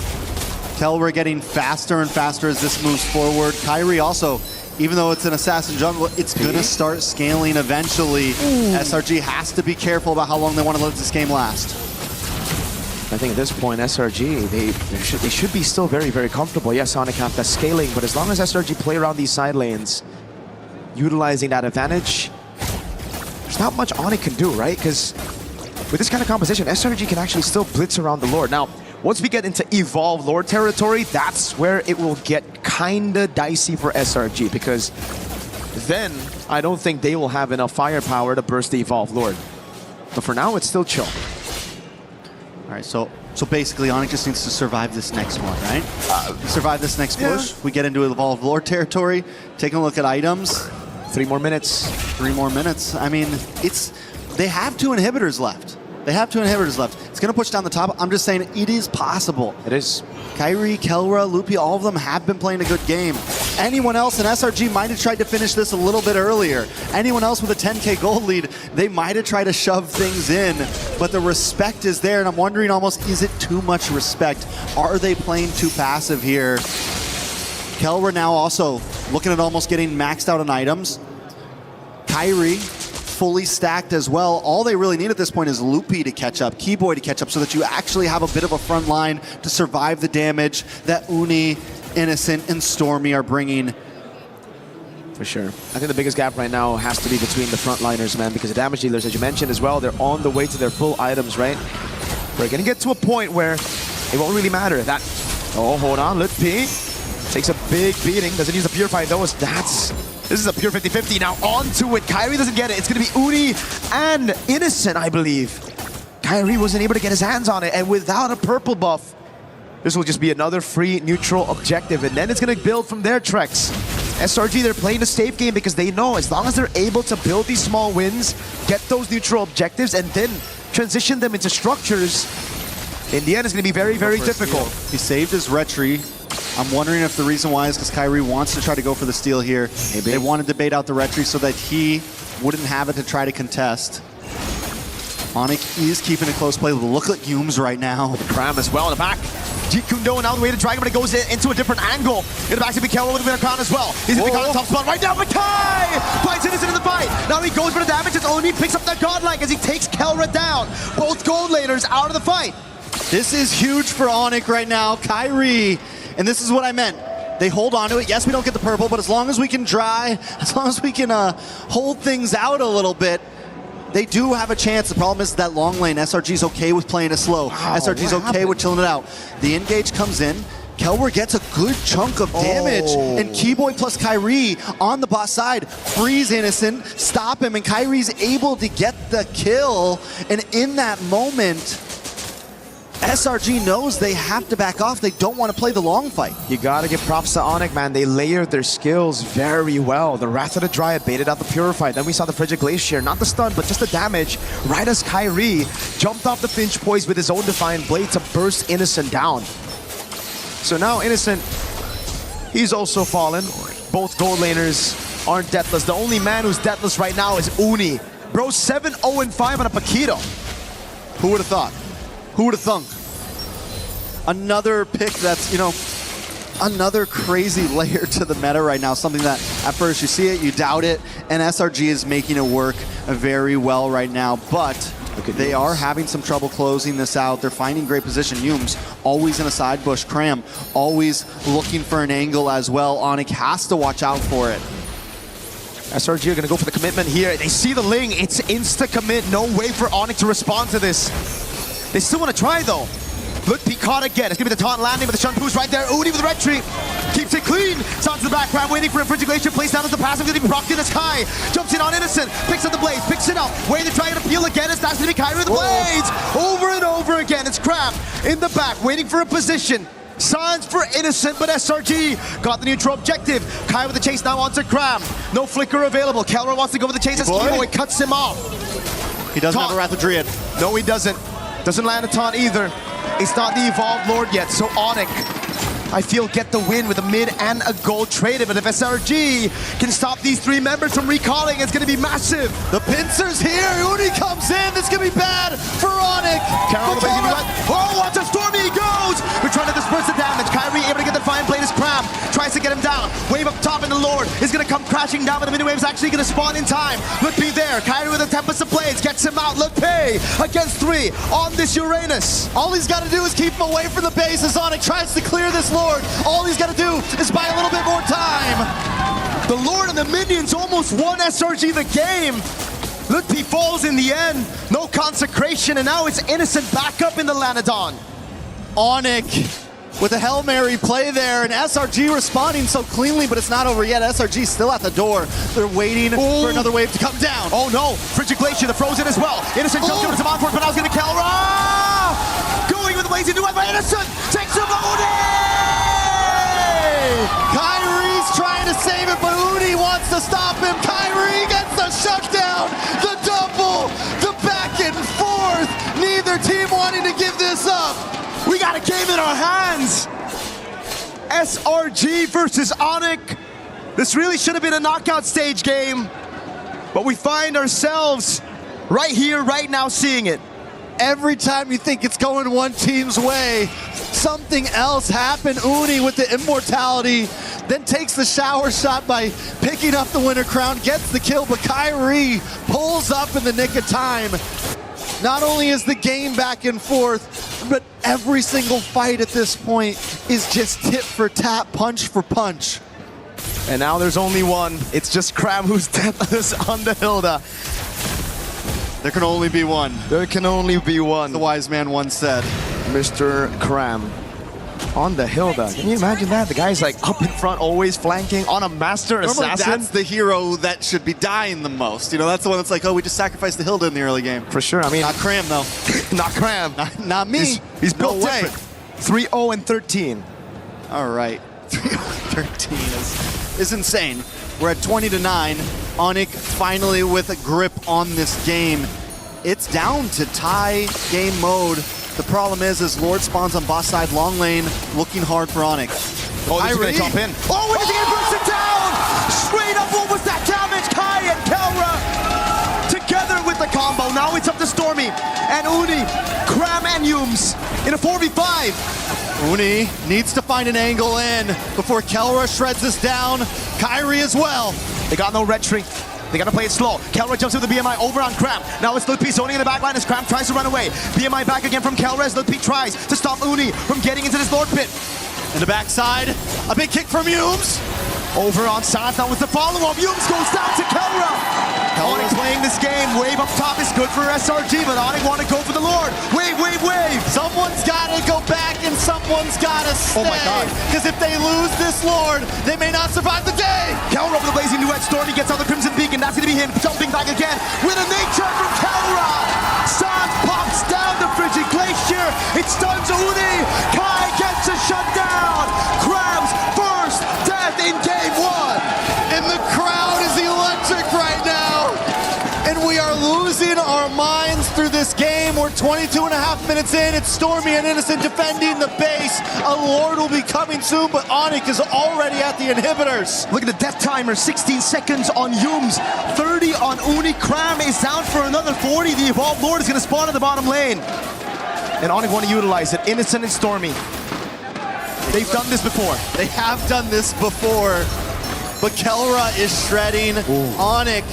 Kelra getting faster and faster as this moves forward. Kyrie also, even though it's an assassin jungle, it's gonna start scaling eventually. SRG has to be careful about how long they want to let this game last. I think at this point, SRG, they should be still very, very comfortable. Yes, ONIC have that scaling, but as long as SRG play around these side lanes, utilizing that advantage, there's not much ONIC can do, right? Because with this kind of composition, SRG can actually still blitz around the Lord. Now, once we get into Evolve Lord territory, that's where it will get kinda dicey for SRG, because then I don't think they will have enough firepower to burst the Evolve Lord. But for now, it's still chill. All right, so basically ONIC just needs to survive this next one, right? Survive this next push. We get into Evolve Lord territory, taking a look at items. 3 more minutes. 3 more minutes. I mean, they have 2 inhibitors left. They have 2 inhibitors left. It's going to push down the top. I'm just saying it is possible. It is. Kyrie, Kelra, Lupi, all of them have been playing a good game. Anyone else in SRG might have tried to finish this a little bit earlier. Anyone else with a 10K gold lead, they might have tried to shove things in, but the respect is there, and I'm wondering almost, is it too much respect? Are they playing too passive here? Kelra now also looking at almost getting maxed out on items. Kyrie, fully stacked as well. All they really need at this point is Lupi to catch up, Keyboy to catch up, so that you actually have a bit of a front line to survive the damage that Uni, Innocent, and Stormy are bringing. For sure. I think the biggest gap right now has to be between the frontliners, man, because the damage dealers, as you mentioned as well, they're on the way to their full items, right? We're going to get to a point where it won't really matter. That, oh, hold on, Lit P takes a big beating. Doesn't use the Purify, though. This is a pure 50-50. Now onto it. Kyrie doesn't get it. It's going to be Uni and Innocent, I believe. Kyrie wasn't able to get his hands on it, and without a purple buff, this will just be another free neutral objective, and then it's going to build from there, Trex. SRG, they're playing a safe game because they know as long as they're able to build these small wins, get those neutral objectives, and then transition them into structures, in the end, it's going to be very, very difficult. He saved his retry. I'm wondering if the reason why is because Kyrie wants to try to go for the steal here. Maybe. They want to debate out the retry so that he wouldn't have it to try to contest. ONIC is keeping a close play. Look at Yums right now. Cram as well in the back. Jikundo and out the way to Dragon, but it goes into a different angle. In the back to Mikaela with a crown as well. He's going to be caught in top spot right now. Makai finds Innocent in the fight. Now he goes for the damage. It's only picks up that godlike as he takes Kelra down. Both gold laners out of the fight. This is huge for ONIC right now. Kyrie, and this is what I meant. They hold on to it. Yes, we don't get the purple, but as long as we can dry, as long as we can hold things out a little bit, they do have a chance. The problem is that long lane. SRG's okay with playing it slow. Wow, SRG's okay with chilling it out. The engage comes in. Kelwer gets a good chunk of damage, and Keyboy plus Kyrie on the bot side freeze Innocent, stop him, and Kyrie's able to get the kill. And in that moment, SRG knows they have to back off. They don't want to play the long fight. You gotta give props to ONIC, man. They layered their skills very well. The Wrath of the Dryad baited out the Purify. Then we saw the Frigid Glacier. Not the stun, but just the damage. Right as Kyrie jumped off the Finch Poise with his own Defiant Blade to burst Innocent down. So now Innocent, he's also fallen. Both gold laners aren't deathless. The only man who's deathless right now is Uni. Bro, 7-0-5 on a Paquito. Who would have thought? Who would have thunk? Another pick that's, you know, another crazy layer to the meta right now. Something that at first you see it, you doubt it, and SRG is making it work very well right now. But they are having some trouble closing this out. They're finding great position. Yums always in a side bush. Cram always looking for an angle as well. ONIC has to watch out for it. SRG are going to go for the commitment here. They see the Ling. It's insta-commit. No way for ONIC to respond to this. They still want to try, though. Look, be caught again. It's going to be the taunt landing with the Shun boost right there. Udi with the red tree. Keeps it clean. Sounds to the background, waiting for a Frigid Glacier. Plays down as the passive. Going to be procced in the sky. Jumps in on Innocent. Picks up the blades. Picks it up. Waiting to try and appeal again. It's that's going to be Kyrie with the blades. Over and over again. It's Crab in the back, waiting for a position. Signs for Innocent, but SRG got the neutral objective. Kai with the chase now onto Cram. No flicker available. Kelra wants to go with the chase as Keyboy cuts him off. He doesn't have a Wrath of Druid. No, he doesn't. Doesn't land a taunt either. It's not the Evolved Lord yet, so ONIC, I feel, get the win with a mid and a gold traded. But if SRG can stop these three members from recalling, it's going to be massive. The pincers here. Uni comes in. This is going to be bad for ONIC. Oh, watch how stormy he goes. We're trying to disperse the damage. Kyrie able to get the fine blade. His Cram tries to get him down. Wave up top, and the Lord is going to come crashing down, but the mini wave's actually going to spawn in time. Look P there. Kyrie with a Tempest of Blades gets him out. Look P against 3 on this Uranus. All he's got to do is keep him away from the base as ONIC tries to clear this Lord. All he's got to do is buy a little bit more time. The Lord and the minions almost won SRG the game. Look, he falls in the end. No consecration, and now it's Innocent back up in the Lanadon. ONIC with a Hail Mary play there, and SRG responding so cleanly, but it's not over yet. SRG still at the door. They're waiting for another wave to come down. Oh no, Frigid Glacier, the Frozen as well. Innocent jumps over some on for it, but now it's going to Kelra. Going with the lazy new one by Innocent. Takes him Uni! Kyrie's trying to save it, but Uni wants to stop him. Kyrie gets the shutdown, the double, the back and forth. Neither team wanting to give this up. We got a game in our hands. SRG versus ONIC. This really should have been a knockout stage game, but we find ourselves right here, right now, seeing it. Every time you think it's going one team's way, something else happened. Uni with the immortality, then takes the shower shot by picking up the winner crown, gets the kill, but Kyrie pulls up in the nick of time. Not only is the game back and forth, but every single fight at this point is just tit for tat, punch for punch. And now there's only one. It's just Cram who's deathless on the Hilda. There can only be one. There can only be one. The wise man once said. Mr. Cram on the Hilda. Can you imagine that? The guy's like up in front, always flanking on a master Normally assassin. That's the hero that should be dying the most. You know, that's the one that's like, oh, we just sacrificed the Hilda in the early game. For sure. I mean, not Cram though. Not Cram. Not me. He's built no way. different. 3-0 and 13. All right. 3-0-13 is insane. We're at 20-9. ONIC finally with a grip on this game. It's down to tie game mode. The problem is Lord spawns on boss side, long lane, looking hard for ONIC. Oh, this is going to jump in. Oh, and he's going to burst it down! Straight up, what was that damage? Kai and Kelra together with the combo. Now it's up to Stormy and Uni, Cram and Yums in a 4v5. Uni needs to find an angle in before Kelra shreds this down. Kyrie as well. They got no retry. They gotta play it slow. Kelra jumps with the BMI over on Cram. Now it's Lil P zoning in the backline as Cram tries to run away. BMI back again from Kelra as Lil P tries to stop Uni from getting into this Lord pit. In the backside, a big kick from Yums. Over on Santh, that was the follow-up. Yums goes down to Kelra. ONIC playing this game. Wave up top is good for SRG, but ONIC want to go for the Lord. Wave, wave, wave. Someone's got to go back and someone's got to stay. Oh my God. Because if they lose this Lord, they may not survive the day. Kelra over the blazing duet. Stormy gets out the Crimson Beacon. That's going to be him jumping back again with a nature from Kelra. Santh pops down the Frigid Glacier. It stuns Uni. Kai gets a shutdown. Cram's first death in game 1. And the crowd is electric right now. And we are losing our minds through this game. We're 22.5 minutes in. It's Stormy and Innocent defending the base. A Lord will be coming soon, but ONIC is already at the inhibitors. Look at the death timer, 16 seconds on Yums, 30 on Uni. Cram is down for another 40. The Evolved Lord is going to spawn in the bottom lane. And ONIC want to utilize it. Innocent and Stormy. They've done this before. They have done this before. But Kelra is shredding. ONIC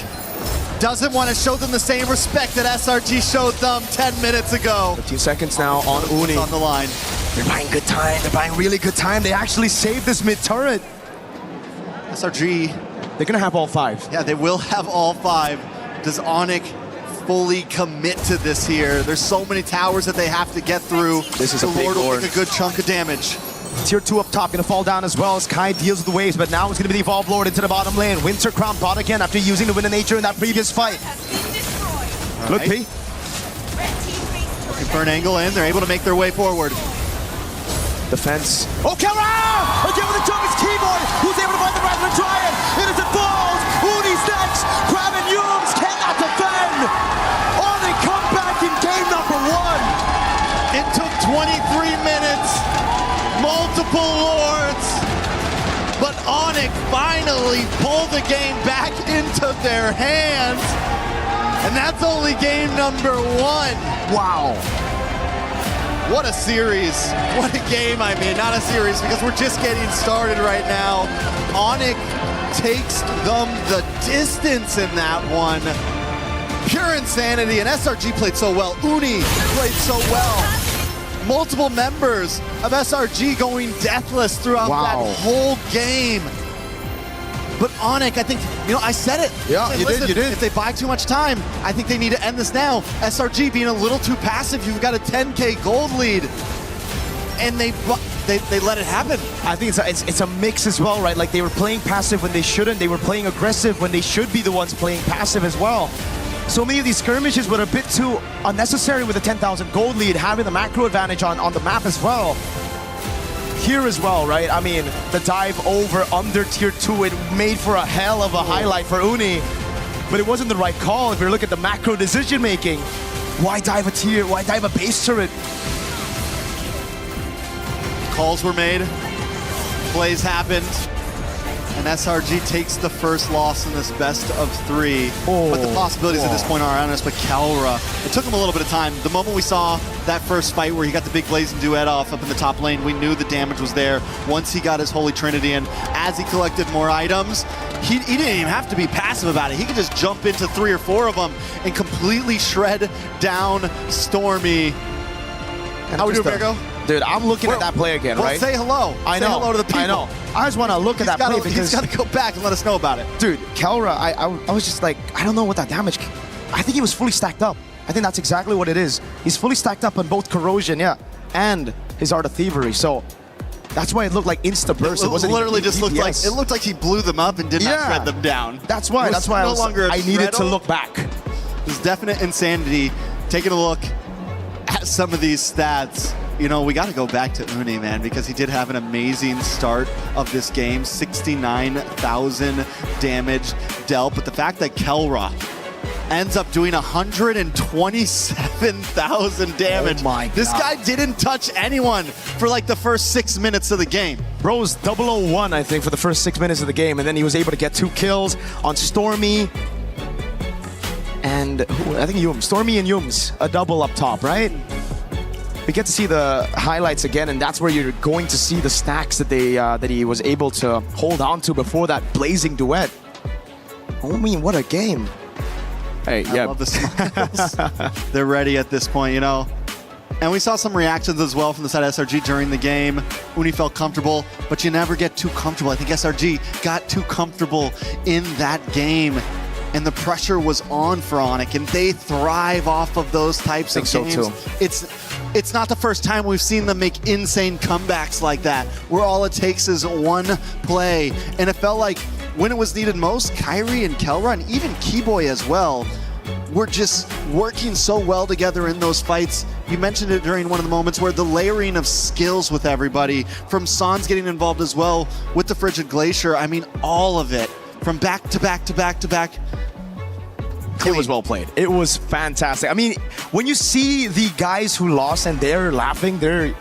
doesn't want to show them the same respect that SRG showed them 10 minutes ago. 15 seconds now on Uni. On the line. They're buying good time. They're buying really good time. They actually saved this mid-turret. SRG. They're going to have all 5. Yeah, they will have all 5. Does ONIC fully commit to this here? There's so many towers that they have to get through. This is the a big Lord will Lord. take a good chunk of damage. Tier 2 up top, gonna fall down as well as Kai deals with the waves, but now it's gonna be the Evolved Lord into the bottom lane. Winter Crown bought again after using the Wind of Nature in that previous fight. Look, P. Looking for an angle in, they're able to make their way forward. Defense. Oh, Kelra! Again with the jump, it's Keyboard, who's able to find the right of the Giant. Innocent falls, Uni's next, Crab and Yums cannot defend. ONIC 23 minutes, multiple lords, but ONIC finally pulled the game back into their hands, and that's only game number 1. Wow. What a series. What a game, I mean. Not a series, because we're just getting started right now. ONIC takes them the distance in that one. Pure insanity, and SRG played so well. Uni played so well. Multiple members of SRG going deathless throughout that whole game. But ONIC, I think, I said it. Yeah, you did. If they buy too much time, I think they need to end this now. SRG being a little too passive. You've got a 10K gold lead, and they let it happen. I think it's a mix as well, right? Like, they were playing passive when they shouldn't. They were playing aggressive when they should be the ones playing passive as well. So many of these skirmishes were a bit too unnecessary with the 10,000 gold lead, having the macro advantage on the map as well. Here as well, right? I mean, the dive over under tier 2, it made for a hell of a highlight for Uni, but it wasn't the right call if you look at the macro decision making. Why dive a tier? Why dive a base turret? Calls were made, plays happened, and SRG takes the first loss in this best of 3. But the possibilities at this point are endless. But Kelra, it took him a little bit of time. The moment we saw that first fight where he got the big blazing duet off up in the top lane, we knew the damage was there once he got his Holy Trinity in. As he collected more items, he didn't even have to be passive about it. He could just jump into 3 or 4 of them and completely shred down Stormy. How we doing, Virgo? Dude, I'm looking at that play again, right? Say hello. I know. Say hello to the people. I know. I just want to look at that play because he's got to go back and let us know about it. Dude, Kelra, I was just like, I don't know what that damage. I think he was fully stacked up. I think that's exactly what it is. He's fully stacked up on both Corrosion, and his Art of Thievery. So that's why it looked like insta burst. It literally just looked like he blew them up and did not shred them down. That's why. That's why I needed to look back. There's definite insanity. Taking a look at some of these stats. We got to go back to Uni, man, because he did have an amazing start of this game. 69,000 damage dealt. But the fact that Kelra ends up doing 127,000 damage. Oh my God. This guy didn't touch anyone for like the first 6 minutes of the game. Bro's 001, I think, for the first 6 minutes of the game. And then he was able to get 2 kills on Stormy. And I think Stormy and Yums, a double up top, right? We get to see the highlights again, and that's where you're going to see the stacks that that he was able to hold on to before that blazing duet. I mean, what a game! Hey, I love the smiles. They're ready at this point, And we saw some reactions as well from the side of SRG during the game. Uni felt comfortable, but you never get too comfortable. I think SRG got too comfortable in that game. And the pressure was on for ONIC, and they thrive off of those types of games. So too. It's not the first time we've seen them make insane comebacks like that, where all it takes is one play. And it felt like when it was needed most, Kyrie and Kelra, and even Keyboy as well, were just working so well together in those fights. You mentioned it during one of the moments where the layering of skills with everybody, from Sans getting involved as well with the Frigid Glacier. I mean, all of it. From back to back to back to back. It was well played. It was fantastic. I mean, when you see the guys who lost and they're laughing, they're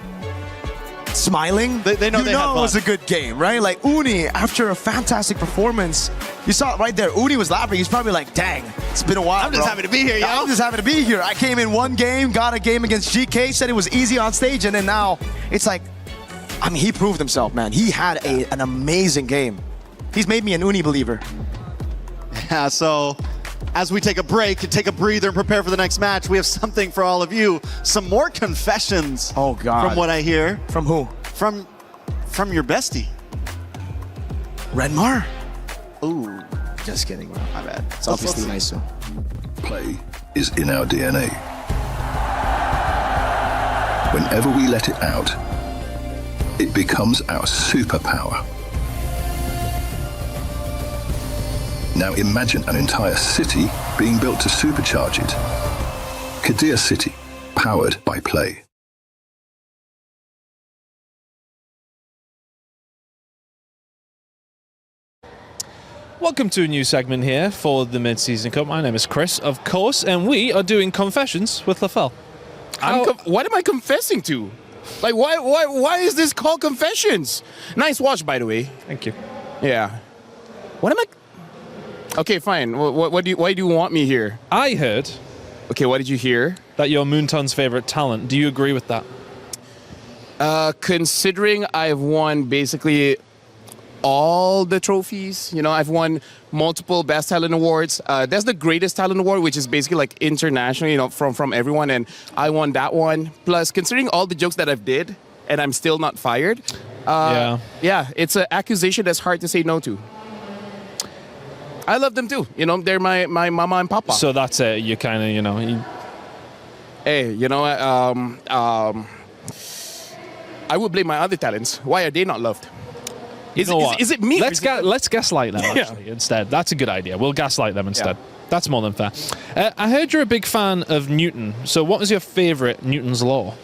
smiling, they know it was a good game, right? Like Uni, after a fantastic performance, you saw it right there. Uni was laughing. He's probably like, dang, it's been a while, I'm just happy to be here, yo. I'm just happy to be here. I came in one game, got a game against GK, said it was easy on stage, and then now it's like, I mean, he proved himself, man. He had an amazing game. He's made me an Uni believer. Yeah, so as we take a break and take a breather and prepare for the next match, we have something for all of you. Some more confessions. Oh, God. From what I hear. From who? From your bestie. Renmar? Ooh. Just kidding, bro. My bad. It's obviously nice, so. Play is in our DNA. Whenever we let it out, it becomes our superpower. Now imagine an entire city being built to supercharge it. Kadir City, powered by play. Welcome to a new segment here for the Mid-Season Cup. My name is Chris, of course, and we are doing confessions with Lafel. What am I confessing to? Like, why is this called Confessions? Nice watch, by the way. Thank you. Yeah. What am I? Okay, fine. Why do you want me here? I heard. Okay, what did you hear? That you're Moonton's favorite talent. Do you agree with that? Considering I've won basically all the trophies, I've won multiple Best Talent Awards. That's the Greatest Talent Award, which is basically like international, from everyone, and I won that one. Plus, considering all the jokes that I've did, and I'm still not fired, yeah, it's an accusation that's hard to say no to. I love them too. They're my mama and papa. So that's it. You kind of, Hey, I would blame my other talents. Why are they not loved? Is it me? Let's gaslight them actually instead. That's a good idea. We'll gaslight them instead. Yeah. That's more than fair. I heard you're a big fan of Newton. So what was your favorite Newton's law?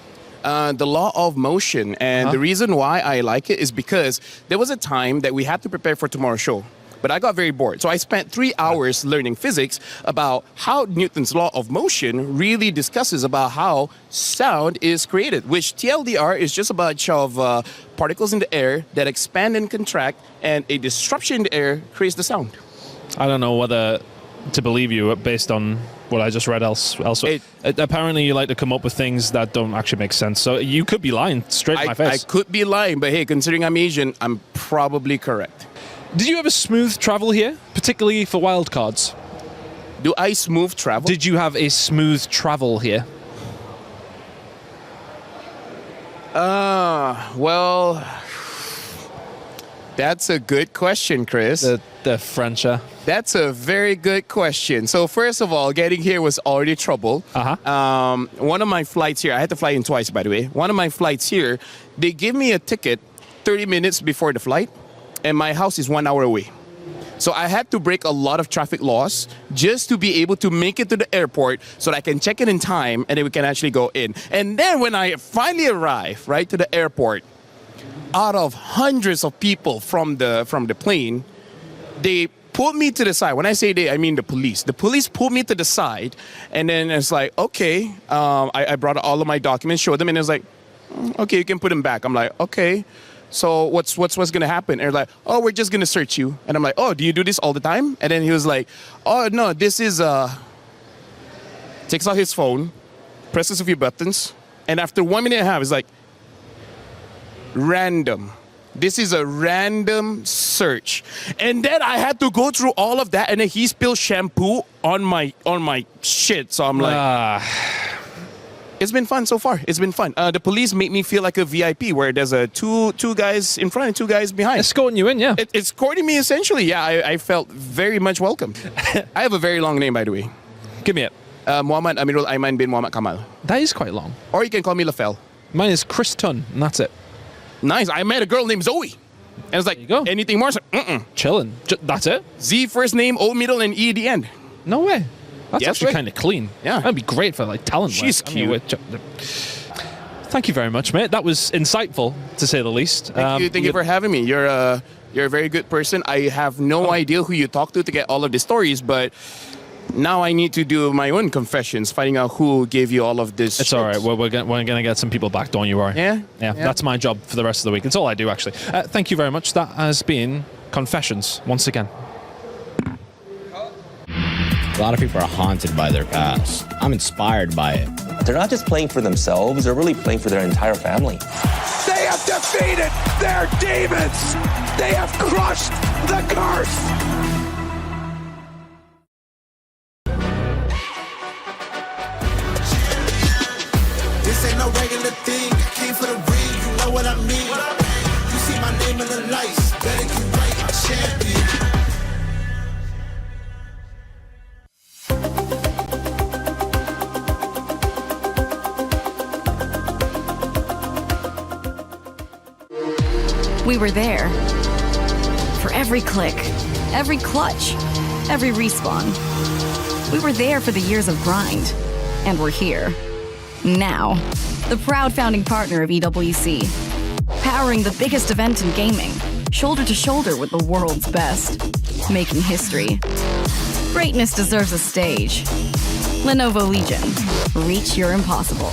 The law of motion. And the reason why I like it is because there was a time that we had to prepare for tomorrow's show. But I got very bored. So I spent 3 hours learning physics about how Newton's law of motion really discusses about how sound is created, which TLDR is just a bunch of particles in the air that expand and contract, and a disruption in the air creates the sound. I don't know whether to believe you based on what I just read elsewhere. Apparently you like to come up with things that don't actually make sense. So you could be lying straight in my face. I could be lying, but hey, considering I'm Asian, I'm probably correct. Did you have a smooth travel here, particularly for wildcards? Do I smooth travel? Did you have a smooth travel here? Well, that's a good question, Chris. The Frencher. That's a very good question. So first of all, getting here was already trouble. One of my flights here, I had to fly in twice, by the way. One of my flights here, they give me a ticket 30 minutes before the flight, and my house is 1 hour away. So I had to break a lot of traffic laws just to be able to make it to the airport so that I can check in time and then we can actually go in. And then when I finally arrive, right, to the airport, out of hundreds of people from the plane, they pulled me to the side. When I say they, I mean the police. The police pulled me to the side, and then it's like, okay, I brought all of my documents, showed them, and it's like, okay, you can put them back. I'm like, okay. So what's gonna happen? And they're like, oh, we're just gonna search you. And I'm like, oh, do you do this all the time? And then he was like, oh no, this is takes out his phone, presses a few buttons, and after 1 minute and a half, it's like, random. This is a random search. And then I had to go through all of that, and then he spilled shampoo on my shit. So I'm like, it's been fun so far. It's been fun. The police made me feel like a VIP, where there's two guys in front and 2 guys behind. Escorting you in, yeah. It's escorting me, essentially. Yeah, I felt very much welcome. I have a very long name, by the way. Give me it. Muhammad Amirul Aiman bin Muhammad Kamal. That is quite long. Or you can call me Lafel. Mine is Chris Tun, and that's it. Nice. I met a girl named Zoe. And it's like, anything more? Chilling. That's it? Z first name, O middle, and E at the end. No way. That's Yes, actually right? kind of clean. Yeah. That'd be great for like talent. She's work. I mean, thank you very much, mate. That was insightful, to say the least. Thank you for having me. You're a very good person. I have no idea who you talk to get all of the stories, but now I need to do my own confessions, finding out who gave you all of this. It's all right. We're gonna get some people back. Don't you worry. Yeah? Yeah. That's my job for the rest of the week. It's all I do, actually. Thank you very much. That has been Confessions once again. A lot of people are haunted by their past. I'm inspired by it. They're not just playing for themselves, they're really playing for their entire family. They have defeated their demons. They have crushed the curse. This ain't no regular thing. I came for the ring, you know what I mean. You see my name in the lights, better get right, I'm champion. We were there. For every click, every clutch, every respawn. We were there for the years of grind. And we're here. Now. The proud founding partner of EWC. Powering the biggest event in gaming. Shoulder to shoulder with the world's best. Making history. Greatness deserves a stage. Lenovo Legion. Reach your impossible.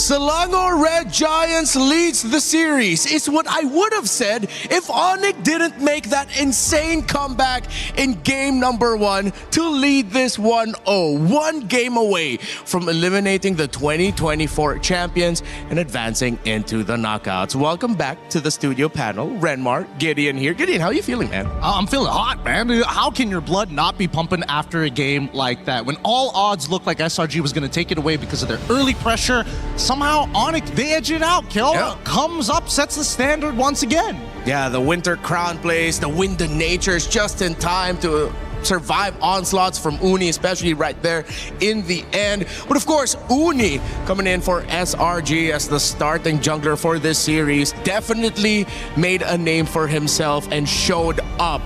Selangor Red Giants leads the series. It's what I would have said if ONIC didn't make that insane comeback in game number 1 to lead this 1-0. One game away from eliminating the 2024 champions and advancing into the knockouts. Welcome back to the studio panel. Renmar, Gideon here. Gideon, how are you feeling, man? I'm feeling hot, man. How can your blood not be pumping after a game like that? When all odds looked like SRG was going to take it away because of their early pressure, somehow ONIC, they edge it out. Kill comes up, sets the standard once again. Yeah, the Winter Crown plays, the Wind of Nature's just in time to survive onslaughts from Uni, especially right there in the end. But of course, Uni coming in for SRG as the starting jungler for this series definitely made a name for himself and showed up.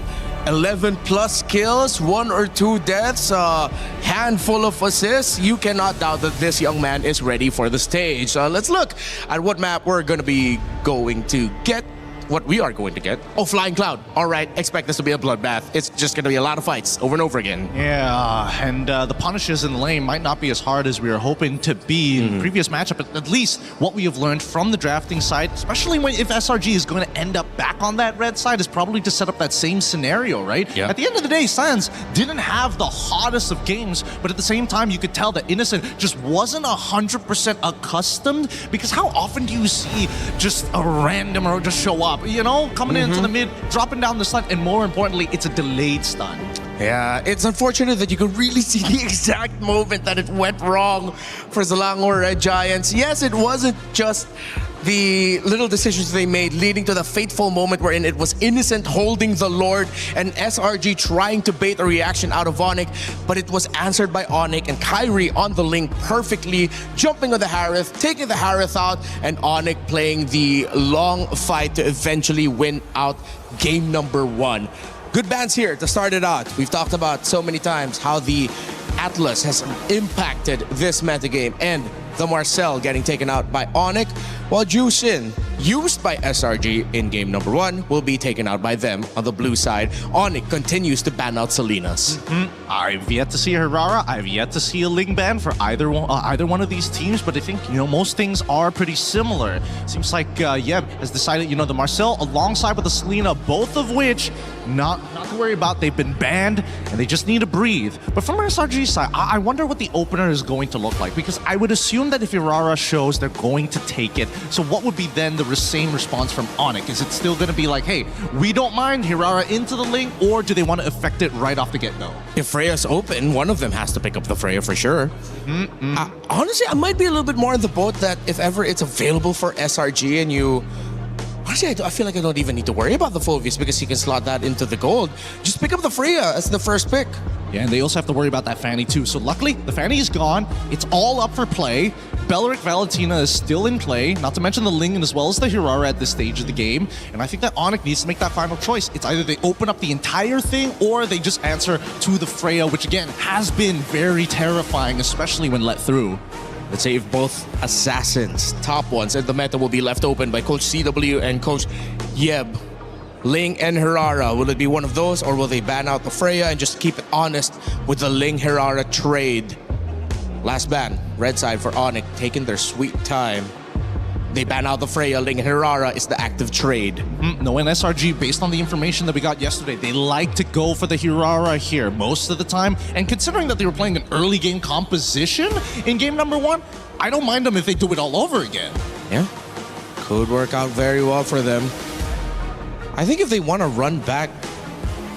11 plus kills, 1 or 2 deaths, a handful of assists. You cannot doubt that this young man is ready for the stage. Let's look at what map we're going to be going to get. What we are going to get. Oh, Flying Cloud. All right, expect this to be a bloodbath. It's just going to be a lot of fights over and over again. Yeah, and the punishes in the lane might not be as hard as we were hoping to be in the previous matchup, but at least what we have learned from the drafting side, especially if SRG is going to end up back on that red side, is probably to set up that same scenario, right? Yeah. At the end of the day, Sans didn't have the hottest of games, but at the same time, you could tell that Innocent just wasn't 100% accustomed, because how often do you see just a random or just show up? You know, coming into the mid, dropping down the stun, and more importantly, it's a delayed stun. Yeah, it's unfortunate that you could really see the exact moment that it went wrong for Selangor Red Giants. Yes, it wasn't just the little decisions they made leading to the fateful moment wherein it was Innocent holding the Lord and SRG trying to bait a reaction out of ONIC, but it was answered by ONIC and Kyrie on the link perfectly, jumping on the Harith, taking the Harith out, and ONIC playing the long fight to eventually win out game number 1. Good bans here to start it out. We've talked about so many times how the Atlas has impacted this metagame, and the Marcel getting taken out by ONIC, while Jusin, used by SRG in game number 1, will be taken out by them on the blue side. ONIC continues to ban out Salinas. I've yet to see Hirara. I've yet to see a Ling ban for either one of these teams, but I think, most things are pretty similar. Seems like Yeb has decided, the Marcel alongside with the Selena, both of which not to worry about. They've been banned and they just need to breathe. But from SRG's side, I wonder what the opener is going to look like, because I would assume that if Hirara shows, they're going to take it. So what would be then the same response from ONIC? Is it still going to be like, hey, we don't mind Hirara into the link, or do they want to affect it right off the get-go? If Freya's open, one of them has to pick up the Freya for sure. Honestly, I might be a little bit more in the boat that if ever it's available for SRG and you... Honestly, I feel like I don't even need to worry about the Phoveus because you can slot that into the gold. Just pick up the Freya as the first pick. Yeah, and they also have to worry about that Fanny too. So luckily, the Fanny is gone. It's all up for play. Beleric Valentina is still in play, not to mention the Ling as well as the Hirara at this stage of the game. And I think that ONIC needs to make that final choice. It's either they open up the entire thing or they just answer to the Freya, which again has been very terrifying, especially when let through. Let's say if both assassins, top ones in the meta, will be left open by Coach CW and Coach Yeb, Ling and Hirara. Will it be one of those, or will they ban out the Freya and just keep it honest with the Ling-Hirara trade? Last ban, red side for ONIC, taking their sweet time. They ban out the Freya, Ling and Hirara is the active trade. No, and SRG, based on the information that we got yesterday, they like to go for the Hirara here most of the time. And considering that they were playing an early game composition in game number 1, I don't mind them if they do it all over again. Yeah, could work out very well for them. I think if they want to run back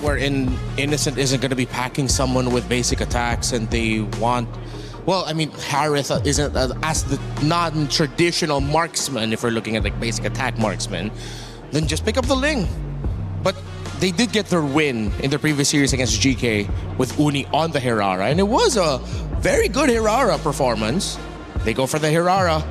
wherein Innocent isn't going to be packing someone with basic attacks and they want... Well, I mean, Harith isn't as the non-traditional marksman, if we're looking at like basic attack marksman, then just pick up the Ling. But they did get their win in the previous series against GK with Uni on the Hirara, and it was a very good Hirara performance. They go for the Hirara.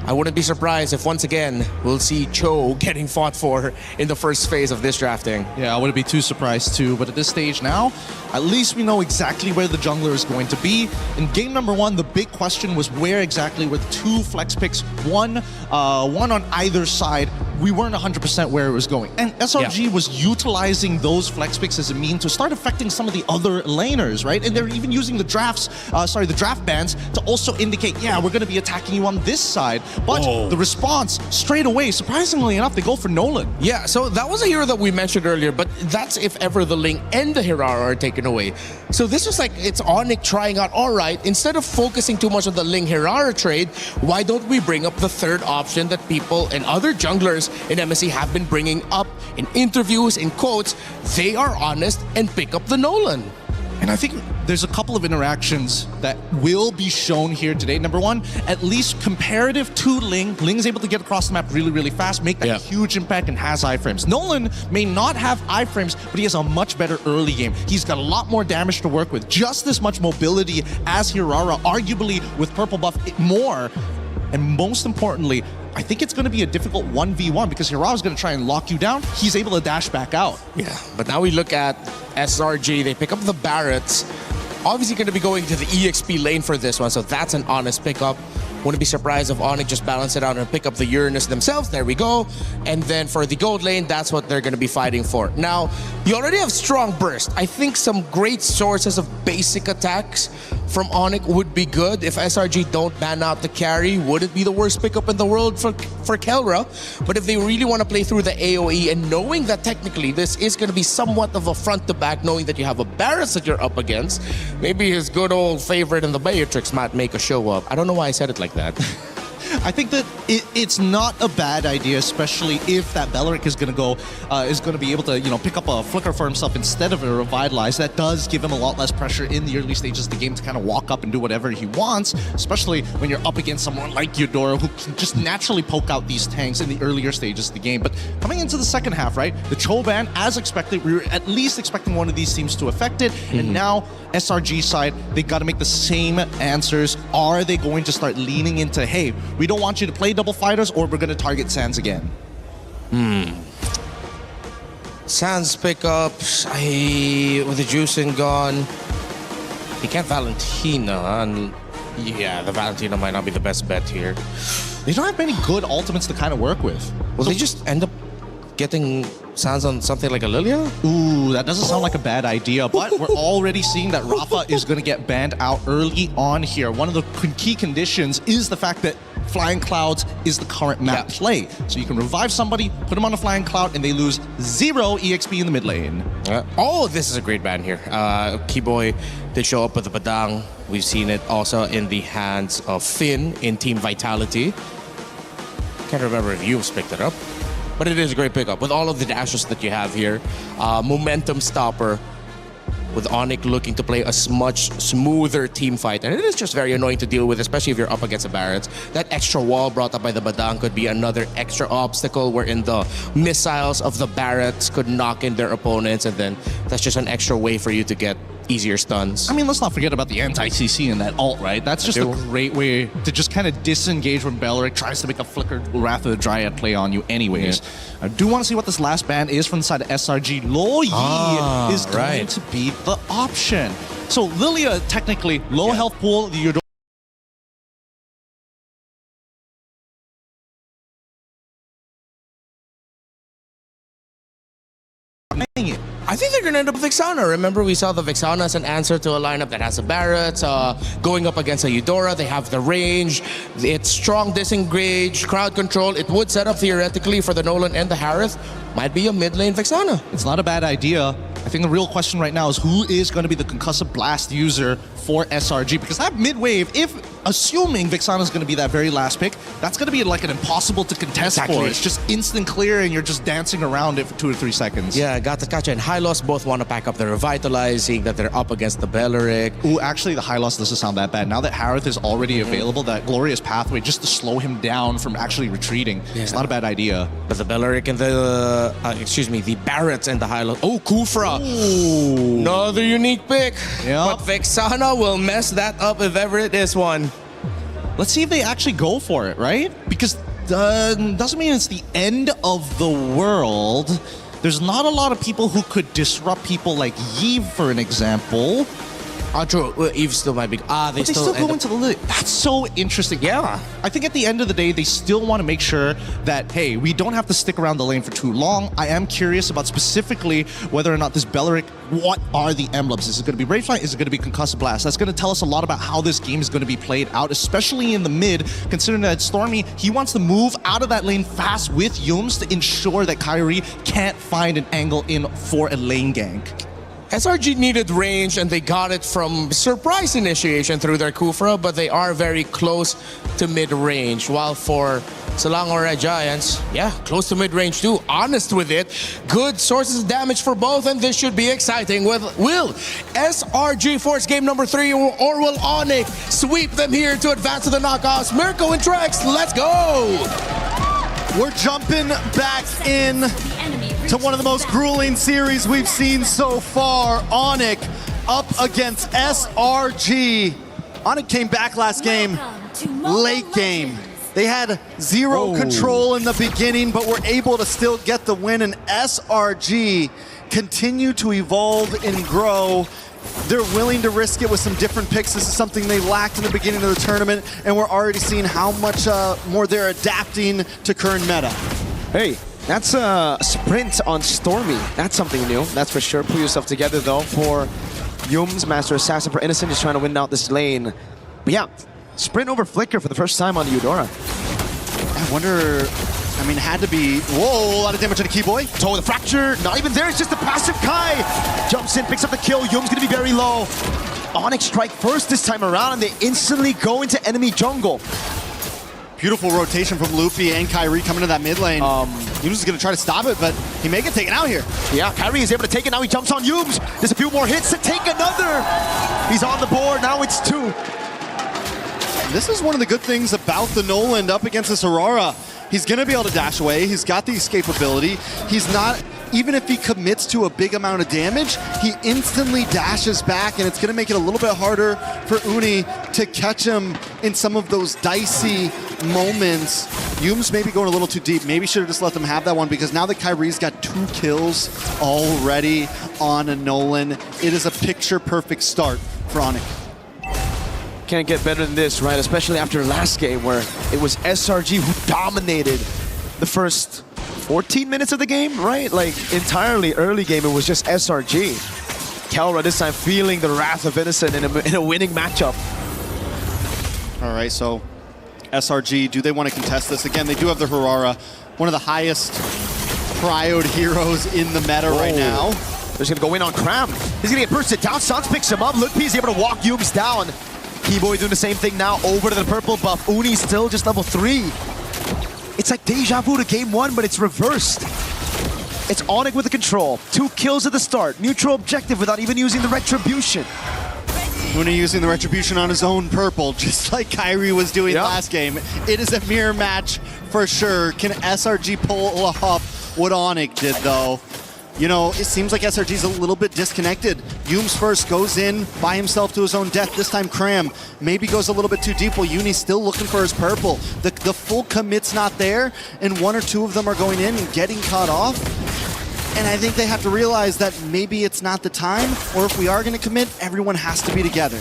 I wouldn't be surprised if once again we'll see Cho getting fought for in the first phase of this drafting. Yeah, I wouldn't be too surprised too, but at this stage now, at least we know exactly where the jungler is going to be. In game number 1, the big question was where exactly were the 2 flex picks, one on either side, we weren't 100% where it was going. And SRG was utilizing those flex picks as a mean to start affecting some of the other laners, right? And they're even using the the draft bans to also indicate, yeah, we're going to be attacking you on this side. But the response straight away, surprisingly enough, they go for Nolan. Yeah, so that was a hero that we mentioned earlier, but that's if ever the Ling and the Hirara are taken away. So this was like, it's ONIC trying out, all right, instead of focusing too much on the Ling Hirara trade, why don't we bring up the third option that people and other junglers in MSC have been bringing up in interviews, in quotes? They are honest and pick up the Nolan. And I think there's a couple of interactions that will be shown here today. Number one, at least comparative to Ling. Ling is able to get across the map really, really fast, make that huge impact, and has iframes. Nolan may not have iframes, but he has a much better early game. He's got a lot more damage to work with, just as much mobility as Hirara, arguably with purple buff more. And most importantly, I think it's going to be a difficult 1v1 because Hirara's going to try and lock you down. He's able to dash back out. Yeah, but now we look at SRG. They pick up the Barretts. Obviously going to be going to the EXP lane for this one, so that's an honest pickup. Wouldn't be surprised if ONIC just balance it out and pick up the Uranus themselves. There we go. And then for the gold lane, that's what they're going to be fighting for. Now, you already have strong burst. I think some great sources of basic attacks from ONIC would be good. If SRG don't ban out the carry, wouldn't be the worst pickup in the world for Kelra. But if they really want to play through the AoE and knowing that technically this is going to be somewhat of a front to back, knowing that you have a Barretts that you're up against, maybe his good old favorite in the Beatrix might make a show up. I don't know why I said it like that. I think that it's not a bad idea, especially if that Beleric is going to be able to, pick up a flicker for himself instead of a revitalize. That does give him a lot less pressure in the early stages of the game to kind of walk up and do whatever he wants, especially when you're up against someone like Eudora who can just naturally poke out these tanks in the earlier stages of the game. But coming into the second half, right, the Cho ban, as expected, we were at least expecting one of these teams to affect it, and now SRG side, they got to make the same answers. Are they going to start leaning into, hey, we don't want you to play double fighters, or we're going to target Sans again? Sans pickups, with the juicing gone, he can't Valentina, and yeah, the Valentina might not be the best bet here. They don't have many good ultimates to kind of work with. Will they just end up getting Sans on something like a Lilia? Ooh, that doesn't sound like a bad idea, but we're already seeing that Rafa is going to get banned out early on here. One of the key conditions is the fact that Flying Clouds is the current map play. So you can revive somebody, put them on a Flying Cloud, and they lose 0 EXP in the mid lane. Oh, this is a great ban here. Keyboy did show up with the Badang. We've seen it also in the hands of Finn in Team Vitality. Can't remember if you've picked it up. But it is a great pickup with all of the dashes that you have here. Momentum stopper with ONIC looking to play a much smoother team fight. And it is just very annoying to deal with, especially if you're up against the Barretts. That extra wall brought up by the Badang could be another extra obstacle wherein the missiles of the Barretts could knock in their opponents, and then that's just an extra way for you to get easier stuns. I mean, let's not forget about the anti-CC in that ult, right? That's just a great way to just kind of disengage when Beleric tries to make a flickered Wrath of the Dryad play on you anyways. I do want to see what this last ban is from the side of SRG. Lo Yi is going to be the option. So Lilia, technically, low health pool, the Eudora I think they're going to end up with Vexana. Remember, we saw the Vexana as an answer to a lineup that has a Barretts. Going up against a Eudora, they have the range. It's strong disengage, crowd control. It would set up theoretically for the Nolan and the Harith. Might be a mid lane Vexana. It's not a bad idea. I think the real question right now is who is going to be the concussive blast user for SRG, because that mid wave, if assuming Vexana is going to be that very last pick, that's going to be like an impossible to contest for. It's just instant clear and you're just dancing around it for 2 or 3 seconds. Yeah, Gatakacha and Hylos both want to pack up the Revitalize, seeing that they're up against the Beleric. Ooh, actually the Hylos doesn't sound that bad. Now that Harith is already available, that glorious pathway just to slow him down from actually retreating. It's not a bad idea. But the Beleric and the, the Barretts and the Hylos. Oh, Kufra. Ooh. Another unique pick. But Vexana will mess that up if ever it is one. Let's see if they actually go for it, right? Because doesn't mean it's the end of the world. There's not a lot of people who could disrupt people like Yves, for an example. True. Well, Eve still might be. They But they still go into the lead. That's so interesting. Yeah. I think at the end of the day, they still want to make sure that, hey, we don't have to stick around the lane for too long. I am curious about specifically whether or not this Belleric, what are the emblems? Is it going to be Ragefly? Is it going to be Concussive Blast? That's going to tell us a lot about how this game is going to be played out, especially in the mid, considering that Stormy, he wants to move out of that lane fast with Yums to ensure that Kyrie can't find an angle in for a lane gank. SRG needed range, and they got it from surprise initiation through their Kufra, but they are very close to mid-range. While for Selangor Red Giants, yeah, close to mid-range too. Honest with it. Good sources of damage for both, and this should be exciting. Will SRG force game number 3, or will ONIC sweep them here to advance to the knockouts? Mirko and Trex, let's go! We're jumping back in to one of the most grueling series we've seen so far. ONIC up against SRG. ONIC came back last game, late game. They had zero control in the beginning, but were able to still get the win, and SRG continue to evolve and grow. They're willing to risk it with some different picks. This is something they lacked in the beginning of the tournament, and we're already seeing how much more they're adapting to current meta. Hey, that's a sprint on Stormy. That's something new, that's for sure. Pull yourself together though for Yums, Master Assassin for Innocent, just trying to win out this lane. But yeah, sprint over Flicker for the first time on Eudora. I wonder, I mean, had to be, whoa, a lot of damage on the Keyboy. Toe the fracture, not even there, it's just a passive Kai. Jumps in, picks up the kill, Yum's gonna be very low. ONIC strike first this time around, and they instantly go into enemy jungle. Beautiful rotation from Loopy and Kyrie coming to that mid lane. Yums is gonna try to stop it, but he may get taken out here. Yeah, Kyrie is able to take it, now he jumps on Yums. There's a few more hits to take another. He's on the board, now it's 2. This is one of the good things about the Noland up against this Aurora. He's going to be able to dash away. He's got the escape ability. He's not, even if he commits to a big amount of damage, he instantly dashes back, and it's going to make it a little bit harder for Uni to catch him in some of those dicey moments. Yums maybe going a little too deep. Maybe should have just let them have that one, because now that Kyrie's got 2 kills already on a Nolan, it is a picture-perfect start for ONIC. Can't get better than this, right? Especially after last game where it was SRG who dominated the first 14 minutes of the game, right? Like entirely early game, it was just SRG. Kelra this time feeling the wrath of Innocent in a winning matchup. All right, so SRG, do they want to contest this? Again, they do have the Harara, one of the highest prioed heroes in the meta right now. They're just gonna go in on Cram. He's gonna get bursted down. Sans picks him up. Lutpi is able to walk Yums down. Keyboy doing the same thing now, over to the purple buff. Uni still just level 3. It's like deja vu to game 1, but it's reversed. It's ONIC with the control. 2 kills at the start. Neutral objective without even using the retribution. Uni using the retribution on his own purple, just like Kyrie was doing last game. It is a mirror match for sure. Can SRG pull off what ONIC did though? You know, it seems like SRG's a little bit disconnected. Yums first goes in by himself to his own death. This time Cram maybe goes a little bit too deep while Uni's still looking for his purple. The full commit's not there, and 1 or 2 of them are going in and getting caught off. And I think they have to realize that maybe it's not the time, or if we are going to commit, everyone has to be together.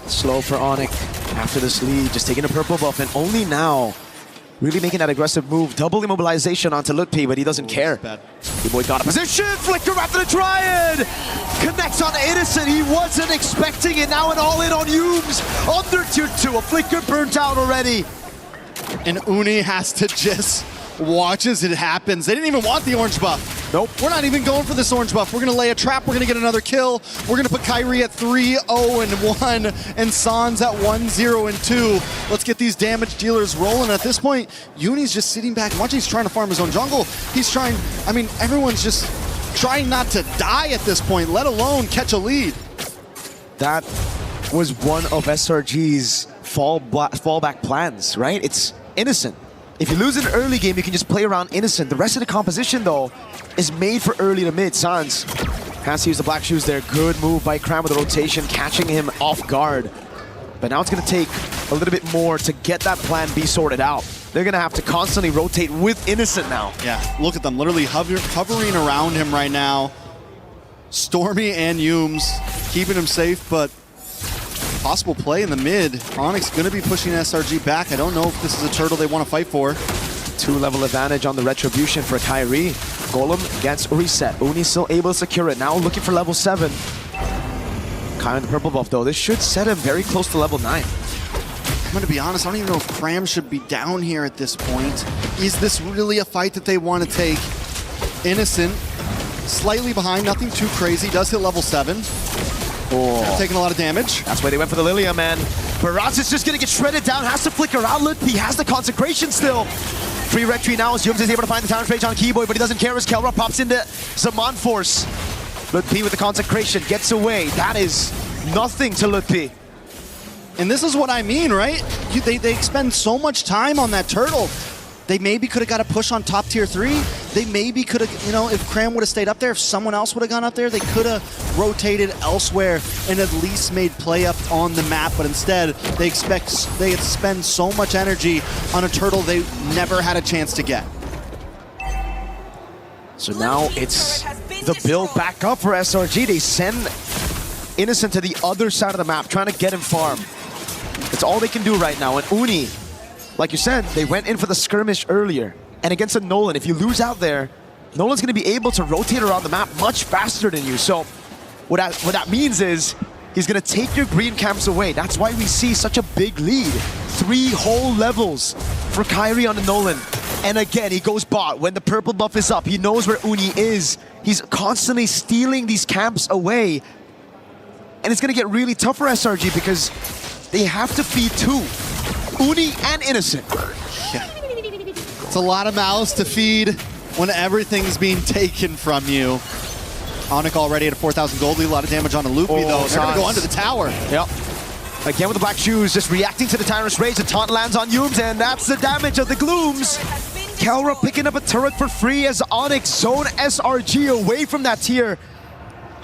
Slow for ONIC after this lead, just taking a purple buff, and only now really making that aggressive move. Double immobilization onto Lutpi, but he doesn't care. Keyboy got a position, Flicker after the Triad! Connects on Innocent, he wasn't expecting it, now an all-in on Yums. Under tier 2, a Flicker burnt out already. And Uni has to just watch as it happens. They didn't even want the orange buff. Nope. We're not even going for this orange buff. We're going to lay a trap. We're going to get another kill. We're going to put Kyrie at 3-0-1 and Sans at 1-0-2. Let's get these damage dealers rolling. At this point, Uni's just sitting back and watching. He's trying to farm his own jungle. He's trying, I mean, everyone's just trying not to die at this point, let alone catch a lead. That was one of SRG's fallback plans, right? It's Innocent. If you lose an early game, you can just play around Innocent. The rest of the composition, though, is made for early to mid. Sans has to use the black shoes there. Good move by Cram with the rotation, catching him off guard. But now it's going to take a little bit more to get that plan B sorted out. They're going to have to constantly rotate with Innocent now. Yeah, look at them, literally hovering around him right now. Stormy and Yumes keeping him safe, but possible play in the mid. ONIC going to be pushing SRG back. I don't know if this is a turtle they want to fight for. 2-level advantage on the Retribution for Kyrie. Golem gets reset. Uni still able to secure it. Now looking for level 7. Kai on the purple buff though. This should set him very close to level 9. I'm going to be honest, I don't even know if Cram should be down here at this point. Is this really a fight that they want to take? Innocent, slightly behind, nothing too crazy. Does hit level 7. Oh. Taking a lot of damage. That's why they went for the Lilia, man. Baraz is just going to get shredded down. Has to flicker out. He has the Consecration still. Free Rectory now as Yumes is able to find the Talent Rage on Keyboy, but he doesn't care as Kelra pops into Zaman Force. Lutpi with the Consecration gets away. That is nothing to Lutpi. And this is what I mean, right? They expend so much time on that turtle. They maybe could have got a push on top tier 3. They maybe could have, you know, if Cram would have stayed up there, if someone else would have gone up there, they could have rotated elsewhere and at least made play up on the map. But instead, they spend so much energy on a turtle they never had a chance to get. So now it's the build back up for SRG. They send Innocent to the other side of the map, trying to get him farm. That's all they can do right now. And Uni, like you said, they went in for the skirmish earlier. And against a Nolan, if you lose out there, Nolan's going to be able to rotate around the map much faster than you. So what that means is he's going to take your green camps away. That's why we see such a big lead. 3 whole levels for Kyrie on the Nolan. And again, he goes bot. When the purple buff is up, he knows where Uni is. He's constantly stealing these camps away. And it's going to get really tough for SRG because they have to feed 2. Uni and Innocent. Yeah. It's a lot of mouths to feed when everything's being taken from you. ONIC already at a 4,000 gold lead. A lot of damage on a Loopy though. They're going to go under the tower. Yep. Again with the black shoes, just reacting to the Tyrant's Rage. The taunt lands on Yumes, and that's the damage of the Glooms. Kelra picking up a turret for free as ONIC zone SRG away from that tier.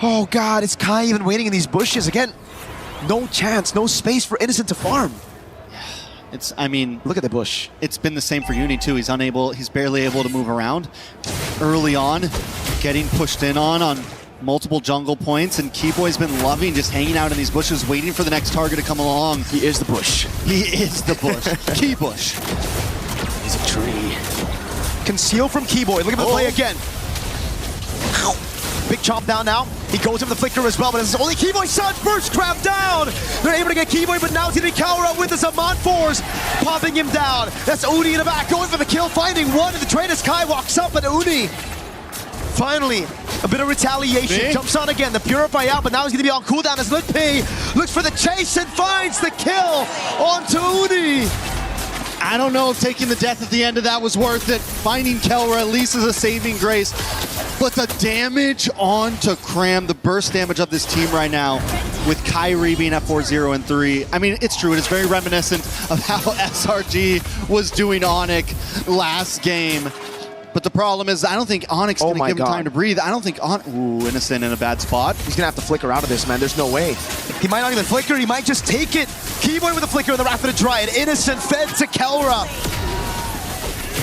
Oh god, is Kai even waiting in these bushes? Again, no chance, no space for Innocent to farm. I mean, look at the bush. It's been the same for Uni too. He's barely able to move around. Early on, getting pushed in on multiple jungle points, and Keyboy's been loving just hanging out in these bushes, waiting for the next target to come along. He is the bush. He is the bush. Keybush. He's a tree. Conceal from Keyboy. Look at the play again. Big chomp down now. He goes in with the flicker as well, but it's only Keyboy's son. First grab down. They're able to get Keyboy, but now it's going to be Kelra with the Zaman Force, popping him down. That's Uni in the back, going for the kill, finding one. And the trade as Kai walks up, but Uni finally a bit of retaliation. Jumps on again, the Purify out, but now he's going to be on cooldown as Lutpi looks for the chase and finds the kill onto Uni. I don't know if taking the death at the end of that was worth it. Finding Kelra at least is a saving grace. But the damage onto Cram, the burst damage of this team right now, with Kyrie being at 4-0 and 3. I mean, it's true. It is very reminiscent of how SRG was doing ONIC last game. But the problem is, I don't think ONIC's going to give him time to breathe. I don't think Ooh, Innocent in a bad spot. He's going to have to flicker out of this, man. There's no way. He might not even flicker. He might just take it. Keyboy with a flicker in the Rapid Dryad. Innocent fed to Kelra.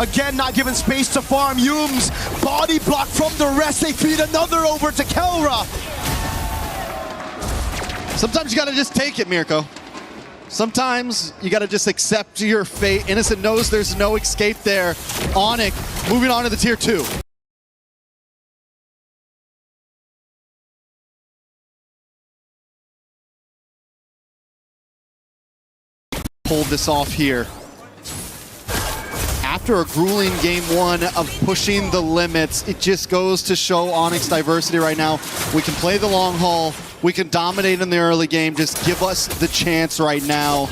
Again, not given space to farm. Yumes, body block from the rest. They feed another over to Kelra. Sometimes you got to just take it, Mirko. Sometimes you got to just accept your fate. Innocent knows there's no escape there. ONIC moving on to the tier 2. Pulled this off here. After a grueling game 1 of pushing the limits, it just goes to show ONIC's diversity right now. We can play the long haul. We can dominate in the early game. Just give us the chance right now.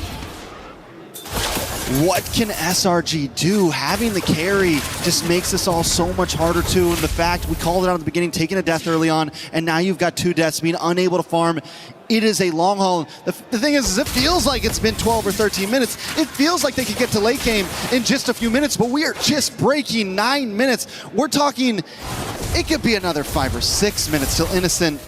What can SRG do? Having the carry just makes this all so much harder too. And the fact we called it out at the beginning, taking a death early on, and now you've got 2 deaths, being unable to farm. It is a long haul. The thing is it feels like it's been 12 or 13 minutes. It feels like they could get to late game in just a few minutes, but we are just breaking 9 minutes. We're talking, it could be another 5 or 6 minutes till Innocent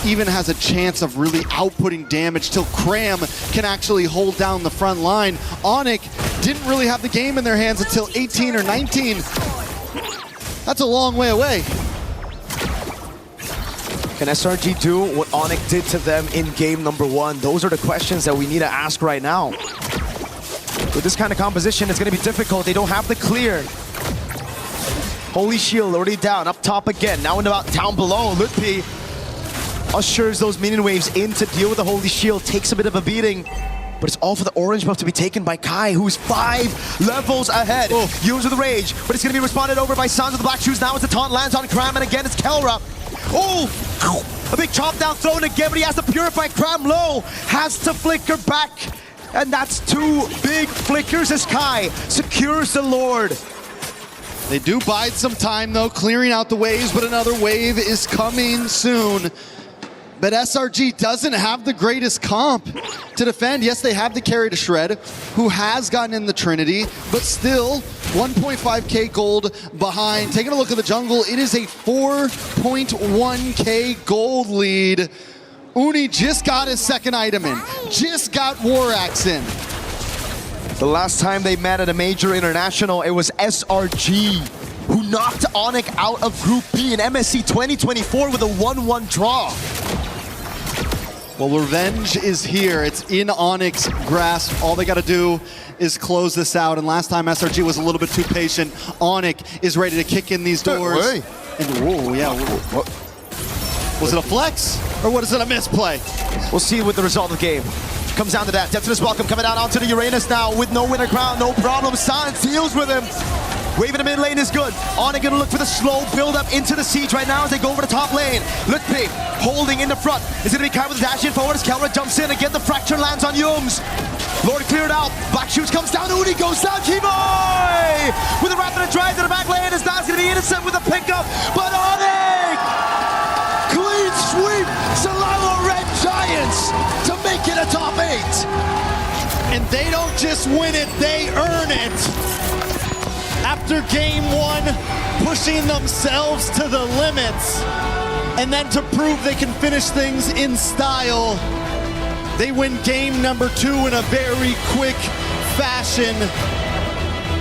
even has a chance of really outputting damage, till Cram can actually hold down the front line. ONIC didn't really have the game in their hands until 18 or 19. That's a long way away. Can SRG do what ONIC did to them in game number 1? Those are the questions that we need to ask right now. With this kind of composition, it's going to be difficult. They don't have the clear. Holy Shield already down, up top again. Now down below, Lutpi ushers those minion waves in to deal with the Holy Shield. Takes a bit of a beating, but it's all for the orange buff to be taken by Kai, who's 5 levels ahead. Yunes with the rage, but it's going to be responded over by Sons of the Black Shoes. Now as the taunt lands on Kram, and again it's Kelra. Oh! A big chop down thrown again, but he has to purify. Kram low, has to flicker back. And that's 2 big flickers as Kai secures the Lord. They do bide some time though, clearing out the waves, but another wave is coming soon. But SRG doesn't have the greatest comp to defend. Yes, they have the carry to Shred, who has gotten in the Trinity, but still 1.5k gold behind. Taking a look at the jungle, it is a 4.1k gold lead. Uni just got his second item in, just got War Axe in. The last time they met at a major international, it was SRG who knocked ONIC out of Group B in MSC 2024 with a 1-1 draw. Well, revenge is here. It's in ONIC's grasp. All they got to do is close this out. And last time SRG was a little bit too patient. ONIC is ready to kick in these doors. And, whoa, yeah. Was it a flex or what is it, a misplay? We'll see with the result of the game. Comes down to that. Death's Welcome coming down onto the Uranus now with no winner crown, no problem. Silence deals with him. Wave in the mid lane is good. ONIC gonna look for the slow build up into the siege right now as they go over the top lane. Lutpi holding in the front. Is gonna be Kai with the dash in forward as Kelra jumps in. Again, the fracture lands on Yums. Lord cleared out. Black Shoes comes down. Uni goes down. Keyboy with a rapid drive to the back lane. Is not gonna be innocent with a pickup, but ONIC Clean sweep. Selangor Red Giants to make it a top 8. And they don't just win it, they earn it. After game 1, pushing themselves to the limits, and then to prove they can finish things in style, they win game number 2 in a very quick fashion.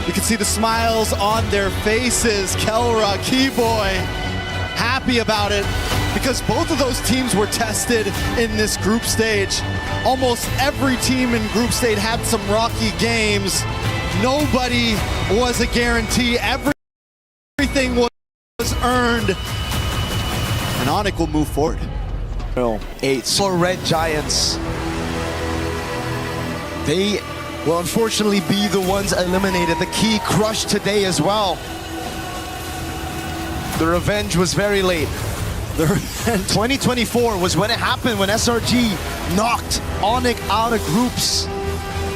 You can see the smiles on their faces. Kelra, Keyboy, happy about it, because both of those teams were tested in this group stage. Almost every team in group stage had some rocky games. Nobody was a guarantee. Everything was earned. And ONIC will move forward. 8 for Red Giants. They will unfortunately be the ones eliminated. The key crushed today as well. The revenge was very late. 2024 was when it happened, when SRG knocked ONIC out of groups.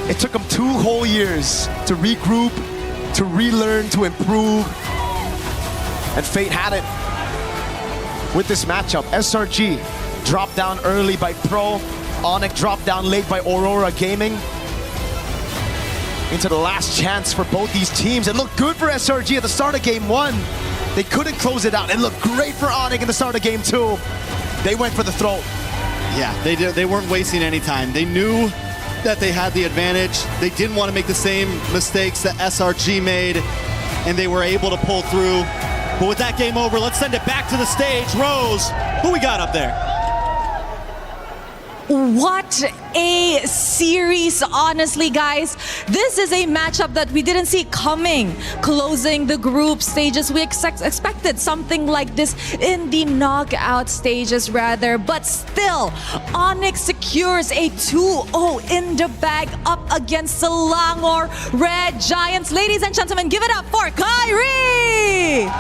It took them 2 whole years to regroup, to relearn, to improve. And fate had it with this matchup. SRG dropped down early by Pro. ONIC dropped down late by Aurora Gaming. Into the last chance for both these teams. It looked good for SRG at the start of game 1. They couldn't close it out. It looked great for ONIC at the start of game 2. They went for the throat. Yeah, they did. They weren't wasting any time. They knew that they had the advantage. They didn't want to make the same mistakes that SRG made, and they were able to pull through. But with that game over, let's send it back to the stage. Rose, who we got up there? What a series, honestly, guys. This is a matchup that we didn't see coming. Closing the group stages, we expected something like this in the knockout stages rather, but still, ONIC secures a 2-0 in the bag up against Selangor Red Giants. Ladies and gentlemen, give it up for Kyrie!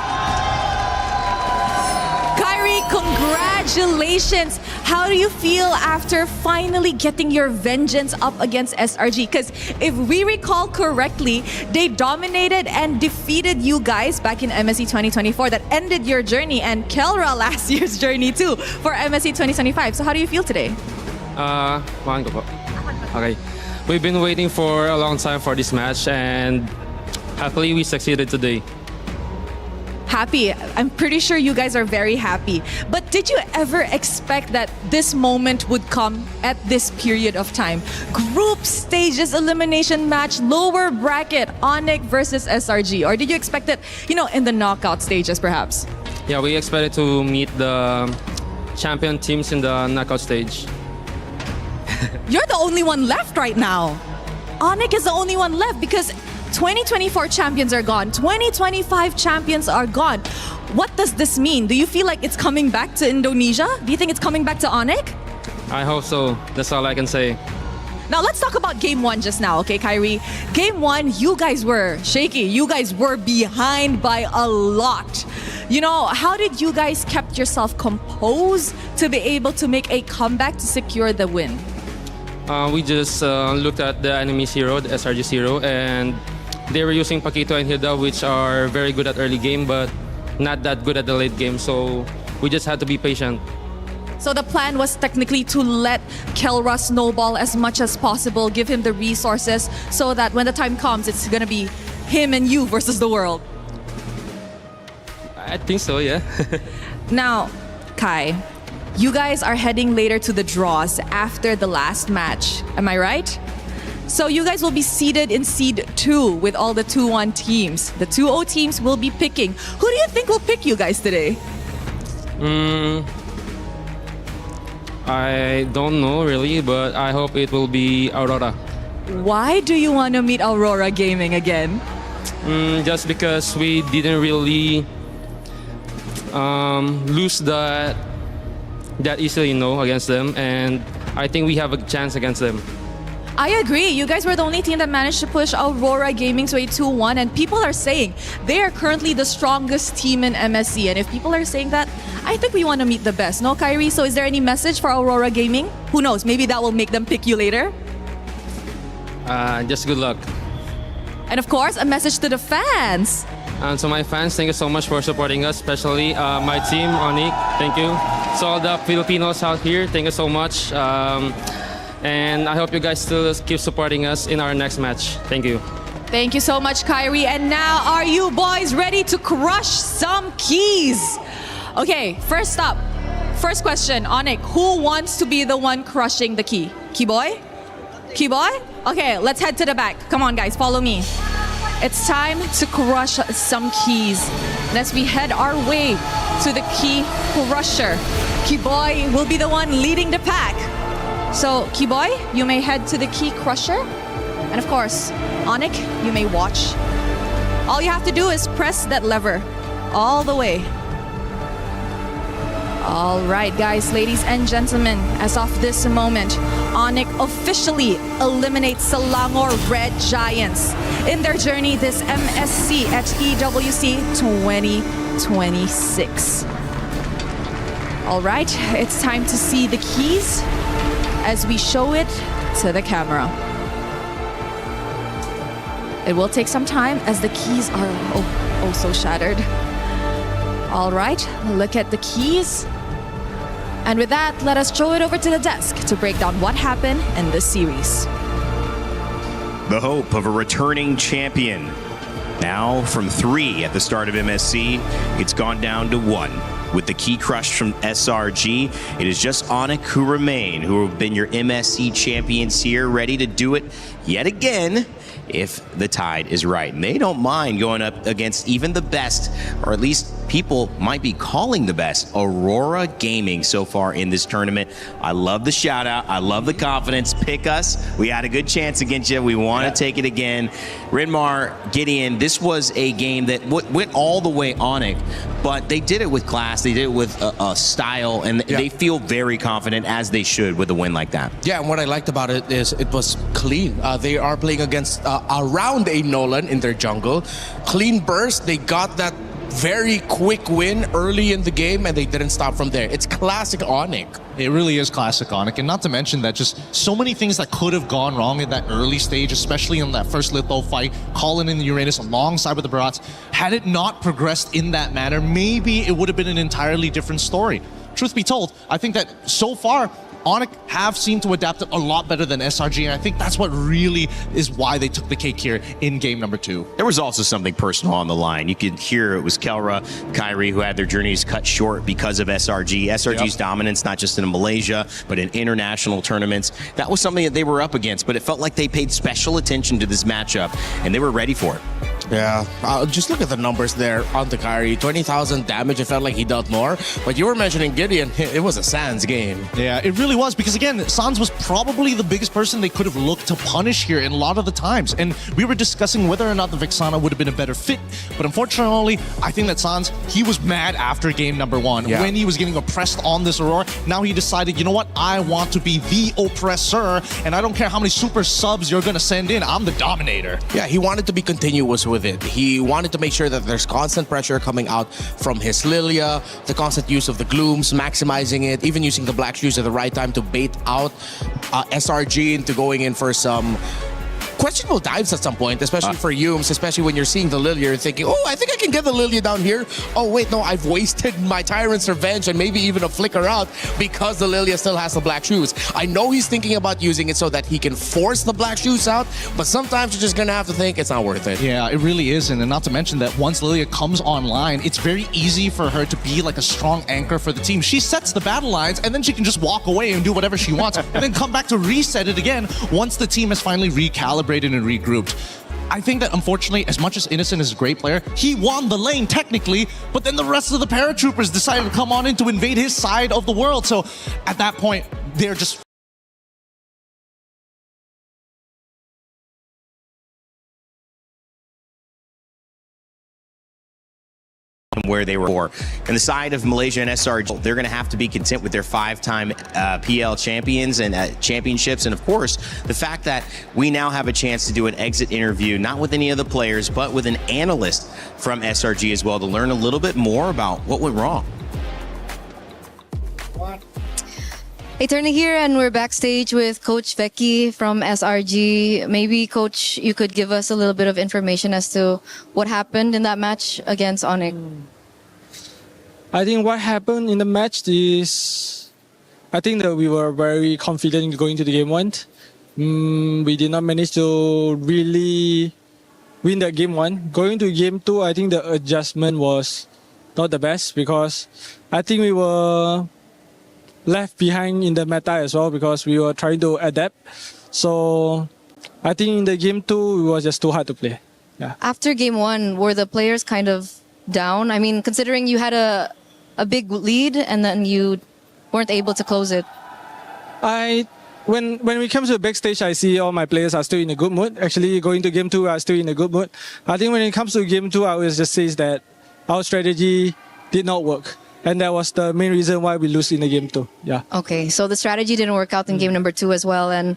Kyrie, congratulations. How do you feel after finally getting your vengeance up against SRG? Because if we recall correctly, they dominated and defeated you guys back in MSC 2024. That ended your journey, and Kelra last year's journey too for MSC 2025. So how do you feel today? Okay. We've been waiting for a long time for this match, and happily we succeeded today. Happy. I'm pretty sure you guys are very happy. But did you ever expect that this moment would come at this period of time? Group stages elimination match, lower bracket, ONIC versus SRG. Or did you expect it, in the knockout stages perhaps? Yeah, we expected to meet the champion teams in the knockout stage. You're the only one left right now. ONIC is the only one left because 2024 champions are gone. 2025 champions are gone. What does this mean? Do you feel like it's coming back to Indonesia? Do you think it's coming back to ONIC? I hope so. That's all I can say. Now let's talk about game one just now, okay, Kyrie? Game one, you guys were shaky. You guys were behind by a lot. You know, how did you guys kept yourself composed to be able to make a comeback to secure the win? We just looked at the enemy's hero, the SRG's hero, and they were using Paquito and Hilda, which are very good at early game, but not that good at the late game. So we just had to be patient. So the plan was technically to let Kelra snowball as much as possible, give him the resources so that when the time comes, it's gonna be him and you versus the world. I think so, yeah. Now, Kai, you guys are heading later to the draws after the last match. Am I right? So you guys will be seated in seed 2 with all the 2-1 teams. The 2-0 teams will be picking. Who do you think will pick you guys today? I don't know really, but I hope it will be Aurora. Why do you want to meet Aurora Gaming again? Just because we didn't really lose that easily, you know, against them, and I think we have a chance against them. I agree. You guys were the only team that managed to push Aurora Gaming to a 2-1, and people are saying they are currently the strongest team in MSC. And if people are saying that, I think we want to meet the best. No, Kyrie? So is there any message for Aurora Gaming? Who knows? Maybe that will make them pick you later. Just good luck. And of course, a message to the fans. And so my fans, thank you so much for supporting us, especially my team, ONIC. Thank you. So all the Filipinos out here, thank you so much. And I hope you guys still keep supporting us in our next match. Thank you. Thank you so much, Kyrie. And now, are you boys ready to crush some keys? Okay, first up, first question, ONIC, who wants to be the one crushing the key? Keyboy? Keyboy? Okay, let's head to the back. Come on, guys, follow me. It's time to crush some keys. And as we head our way to the key crusher, Keyboy will be the one leading the pack. So, Keyboy, you may head to the key crusher. And of course, ONIC, you may watch. All you have to do is press that lever all the way. All right, guys, ladies and gentlemen, as of this moment, ONIC officially eliminates Selangor Red Giants in their journey this MSC at EWC 2026. All right, it's time to see the keys as we show it to the camera. It will take some time as the keys are oh so shattered. All right, look at the keys. And with that, let us throw it over to the desk to break down what happened in this series. The hope of a returning champion. Now from 3 at the start of MSC, it's gone down to 1. With the key crush from SRG, it is just ONIC who remain, who have been your MSC champions here, ready to do it yet again if the tide is right. And they don't mind going up against even the best, or at least people might be calling the best, Aurora Gaming so far in this tournament. I love the shout out. I love the confidence. Pick us. We had a good chance against you. We want to take it again. Rinmar, Gideon, this was a game that went all the way ONIC, but they did it with class. They did it with a style, and they feel very confident, as they should, with a win like that. Yeah, and what I liked about it is it was clean. They are playing against around a Nolan in their jungle. Clean burst. They got that very quick win early in the game, and they didn't stop from there. It's classic ONIC. It really is classic ONIC, and not to mention that just so many things that could have gone wrong in that early stage, especially in that first Litho fight, calling in the Uranus alongside with the Barats. Had it not progressed in that manner, maybe it would have been an entirely different story. Truth be told, I think that so far, ONIC have seemed to adapt it a lot better than SRG, and I think that's what really is why they took the cake here in game number 2. There was also something personal on the line. You could hear it was Kelra, Kyrie, who had their journeys cut short because of SRG. SRG's dominance, not just in Malaysia, but in international tournaments. That was something that they were up against, but it felt like they paid special attention to this matchup, and they were ready for it. Yeah, just look at the numbers there on the carry. 20,000 damage. It felt like he dealt more. But you were mentioning Gideon. It was a Sans game. Yeah, it really was, because again, Sans was probably the biggest person they could have looked to punish here in a lot of the times. And we were discussing whether or not the Vexana would have been a better fit. But unfortunately, I think that Sans, he was mad after game number 1 when he was getting oppressed on this Aurora. Now he decided, you know what? I want to be the oppressor, and I don't care how many super subs you're going to send in. I'm the dominator. Yeah, he wanted to be continuous with it. He wanted to make sure that there's constant pressure coming out from his Lilia, the constant use of the glooms, maximizing it, even using the black shoes at the right time to bait out SRG into going in for some questionable dives at some point, especially for Yums, especially when you're seeing the Lilia, you're thinking, oh, I think I can get the Lilia down here. Oh, wait, no, I've wasted my Tyrant's Revenge and maybe even a Flicker out because the Lilia still has the black shoes. I know he's thinking about using it so that he can force the black shoes out, but sometimes you're just going to have to think it's not worth it. Yeah, it really isn't. And not to mention that once Lilia comes online, it's very easy for her to be like a strong anchor for the team. She sets the battle lines, and then she can just walk away and do whatever she wants, and then come back to reset it again once the team has finally recalibrated and regrouped. I think that unfortunately, as much as Innocent is a great player, he won the lane technically, but then the rest of the paratroopers decided to come on in to invade his side of the world. So at that point, they're just where they were before. And the side of Malaysia and SRG, they're going to have to be content with their 5-time PL champions and championships. And of course, the fact that we now have a chance to do an exit interview, not with any of the players, but with an analyst from SRG as well, to learn a little bit more about what went wrong. Hey, Turner here, and we're backstage with Coach Veki from SRG. Maybe, Coach, you could give us a little bit of information as to what happened in that match against ONIC. I think what happened in the match is, I think that we were very confident going to the game 1. We did not manage to really win that game 1. Going to game 2, I think the adjustment was not the best, because I think we were left behind in the meta as well, because we were trying to adapt. So I think in the game 2, it was just too hard to play. Yeah. After game 1, were the players kind of down? I mean, considering you had a big lead and then you weren't able to close it. When we come to the backstage, I see all my players are still in a good mood. Actually, going to game 2, are still in a good mood. I think when it comes to game 2, I will just say that our strategy did not work. And that was the main reason why we lose in the game 2. Yeah. Okay, so the strategy didn't work out in game number 2 as well. And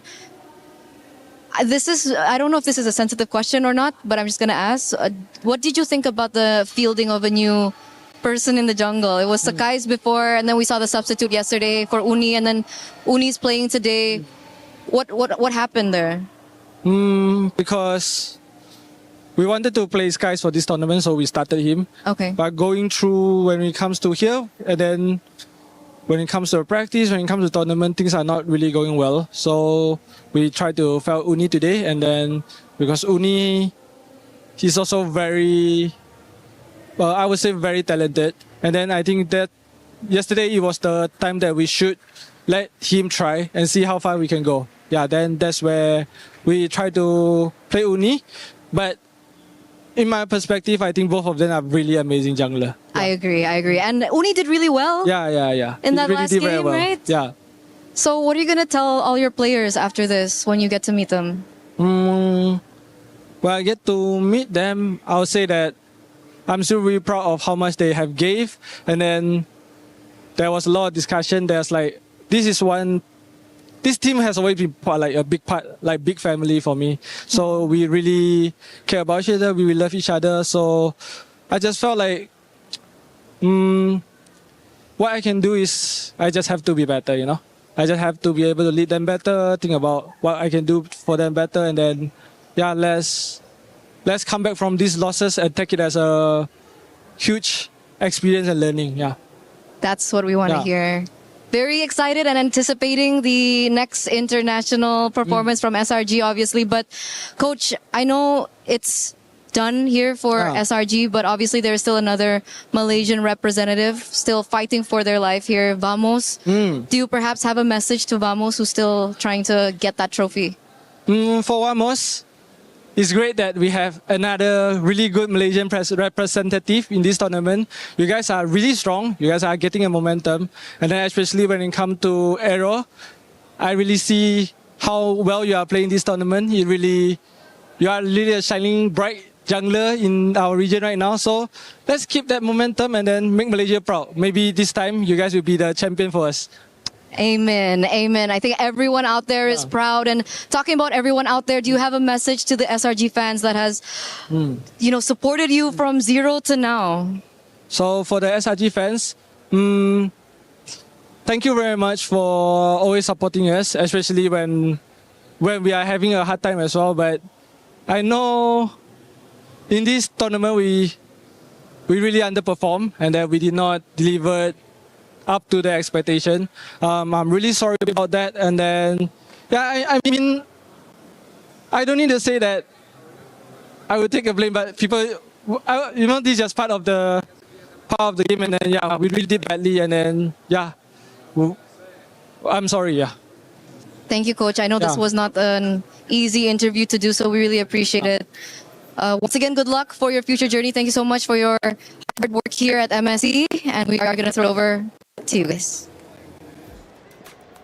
this is, I don't know if this is a sensitive question or not, but I'm just going to ask. What did you think about the fielding of a new person in the jungle? It was Sakai's before, and then we saw the substitute yesterday for Uni, and then Uni's playing today. What happened there? Because we wanted to play Skies for this tournament, so we started him. Okay. But going through when it comes to here, and then when it comes to practice, when it comes to tournament, things are not really going well. So we tried to field Uni today, and then because Uni, he's also very, I would say very talented. And then I think that yesterday it was the time that we should let him try and see how far we can go. Yeah, then that's where we try to play Uni. But in my perspective, I think both of them are really amazing jungler. Yeah. I agree. And Uni did really well. Yeah. In that last game, well. right? Yeah. So what are you going to tell all your players after this when you get to meet them? When I get to meet them, I'll say that I'm still really proud of how much they have gave. And then there was a lot of discussion. There's like, this team has always been like a big part, like big family for me. So we really care about each other. We really love each other. So I just felt like what I can do is I just have to be better, you know. I just have to be able to lead them better, think about what I can do for them better, and then let's come back from these losses and take it as a huge experience and learning. Yeah. That's what we want to hear. Very excited and anticipating the next international performance from SRG, obviously. But, Coach, I know it's done here for SRG, but obviously there's still another Malaysian representative still fighting for their life here, Vamos. Do you perhaps have a message to Vamos who's still trying to get that trophy? For Vamos, it's great that we have another really good Malaysian representative in this tournament. You guys are really strong. You guys are getting a momentum. And then especially when it comes to Aero, I really see how well you are playing this tournament. You are really a shining bright jungler in our region right now. So let's keep that momentum and then make Malaysia proud. Maybe this time you guys will be the champion for us. Amen. Amen. I think everyone out there is proud. And talking about everyone out there, do you have a message to the SRG fans that has, supported you from zero to now? So for the SRG fans, thank you very much for always supporting us, especially when we are having a hard time as well. But I know in this tournament we really underperformed and that we did not deliver up to the expectation. I'm really sorry about that. And then, I mean, I don't need to say that I would take a blame, but people, this is just part of the game. And then, we really did badly. And then, I'm sorry, Thank you, Coach. I know this was not an easy interview to do, so we really appreciate it. Once again, good luck for your future journey. Thank you so much for your hard work here at MSC. And we are going to throw over to you guys.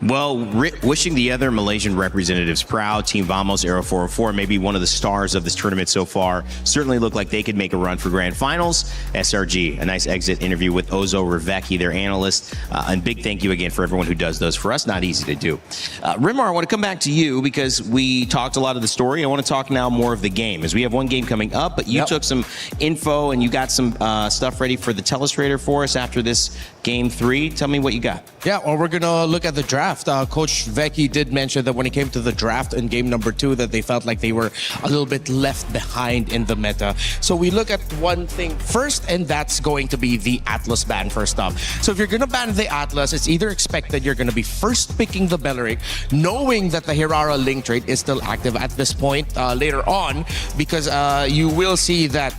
Well, wishing the other Malaysian representatives proud. Team Vamos, Aero 404, maybe one of the stars of this tournament so far. Certainly look like they could make a run for grand finals. SRG, a nice exit interview with Ozo Revecki, their analyst. And big thank you again for everyone who does those for us. Not easy to do. Rimar, I want to come back to you because we talked a lot of the story. I want to talk now more of the game, as we have one game coming up, but you took some info and you got some stuff ready for the telestrator for us after this game 3. Tell me what you got. Yeah, well, we're going to look at the draft. Coach Vecchi did mention that when it came to the draft in game number 2 that they felt like they were a little bit left behind in the meta. So we look at one thing first, and that's going to be the Atlas ban first off. So if you're going to ban the Atlas, it's either expected you're going to be first picking the Belleric, knowing that the Hirara link trade is still active at this point later on, because you will see that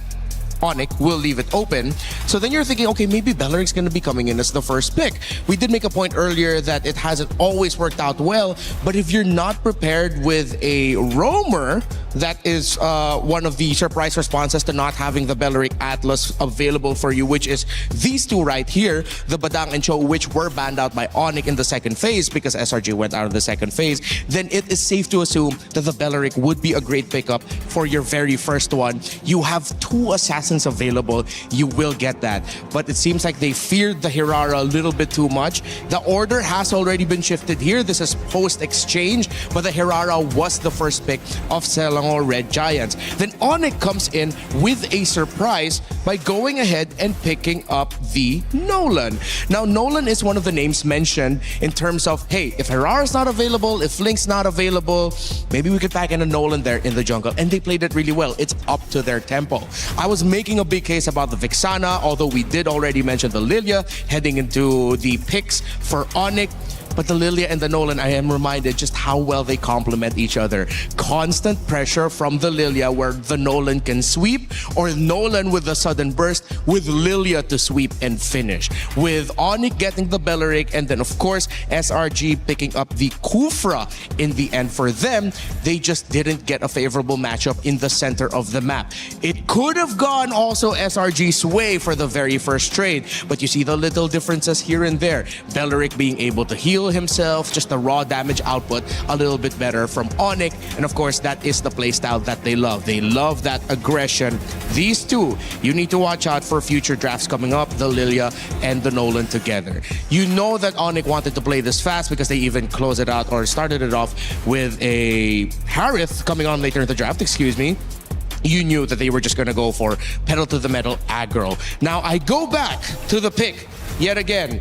ONIC will leave it open. So then you're thinking, okay, maybe Belleric's going to be coming in as the first pick. We did make a point earlier that it hasn't always worked out well, but if you're not prepared with a roamer, that is one of the surprise responses to not having the Belleric Atlas available for you, which is these two right here, the Badang and Cho, which were banned out by ONIC in the second phase because SRG went out of the second phase. Then it is safe to assume that the Belleric would be a great pickup for your very first one. You have 2 assassins available, you will get that. But it seems like they feared the Hirara a little bit too much. The order has already been shifted here. This is post-exchange, but the Hirara was the first pick of Selangor Red Giants. Then ONIC comes in with a surprise by going ahead and picking up the Nolan. Now, Nolan is one of the names mentioned in terms of, hey, if Hirara's not available, if Link's not available, maybe we could pack in a Nolan there in the jungle. And they played it really well. It's up to their tempo. I was making a big case about the Vixana, although we did already mention the Lilia heading into the picks for ONIC. But the Lilia and the Nolan, I am reminded just how well they complement each other. Constant pressure from the Lilia where the Nolan can sweep, or Nolan with a sudden burst with Lilia to sweep and finish. With ONIC getting the Belleric, and then of course SRG picking up the Kufra in the end for them, they just didn't get a favorable matchup in the center of the map. It could have gone also SRG's way for the very first trade, but you see the little differences here and there. Belleric being able to heal himself, just the raw damage output a little bit better from ONIC, and of course that is the playstyle that they love. They love that aggression. These two, you need to watch out for future drafts coming up, the Lilia and the Nolan together. You know that ONIC wanted to play this fast because they even closed it out or started it off with a Harith coming on later in the draft, excuse me. You knew that they were just going to go for pedal to the metal aggro. Now I go back to the pick yet again.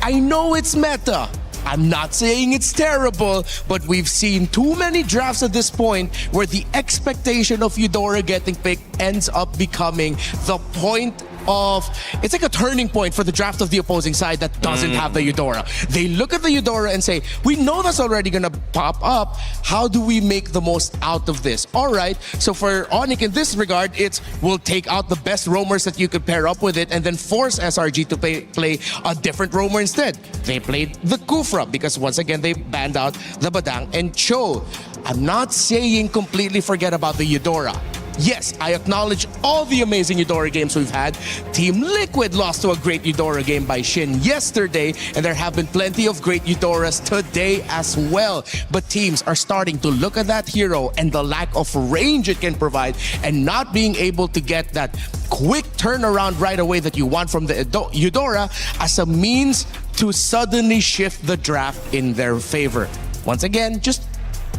I know it's meta. I'm not saying it's terrible, but we've seen too many drafts at this point where the expectation of Eudora getting picked ends up becoming the point of, it's like a turning point for the draft of the opposing side that doesn't have the Eudora. They look at the Eudora and say, we know that's already gonna pop up. How do we make the most out of this? All right, so for ONIC in this regard, it's we'll take out the best roamers that you could pair up with it and then force SRG to play a different roamer instead. They played the Kufra because once again, they banned out the Badang and Cho. I'm not saying completely forget about the Eudora. Yes, I acknowledge all the amazing Eudora games we've had. Team Liquid lost to a great Eudora game by Shin yesterday, and there have been plenty of great Eudoras today as well. But teams are starting to look at that hero and the lack of range it can provide, and not being able to get that quick turnaround right away that you want from the Eudora as a means to suddenly shift the draft in their favor. Once again, just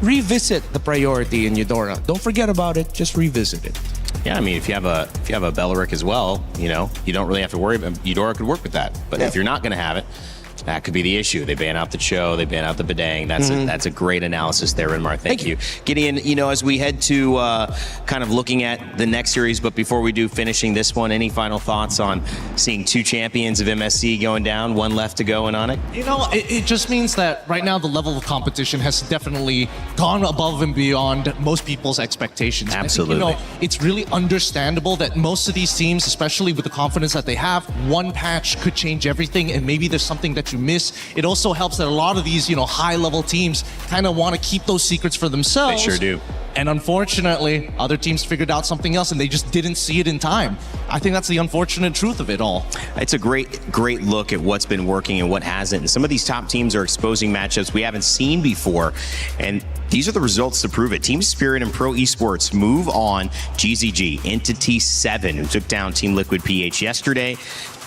revisit the priority in Eudora. Don't forget about it. Just revisit it. Yeah, I mean, if you have a Belleric as well, you know, you don't really have to worry about. Eudora could work with that, but if you're not going to have it, that could be the issue. They ban out the Cho, they ban out the Badang. That's a great analysis there, Renmar. Thank you. Gideon, you know, as we head to kind of looking at the next series, but before we do, finishing this one, any final thoughts on seeing two champions of MSC going down, one left to go in ONIC? You know, it just means that right now the level of competition has definitely gone above and beyond most people's expectations. Absolutely. I think, you know, it's really understandable that most of these teams, especially with the confidence that they have, one patch could change everything, and maybe there's something that you miss. It also helps that a lot of these, you know, high-level teams kind of want to keep those secrets for themselves. They sure do. And unfortunately, other teams figured out something else and they just didn't see it in time. I think that's the unfortunate truth of it all. It's a great look at what's been working and what hasn't. And some of these top teams are exposing matchups we haven't seen before. And these are the results to prove it. Team Spirit and Pro Esports move on. GZG into T7, who took down Team Liquid PH yesterday.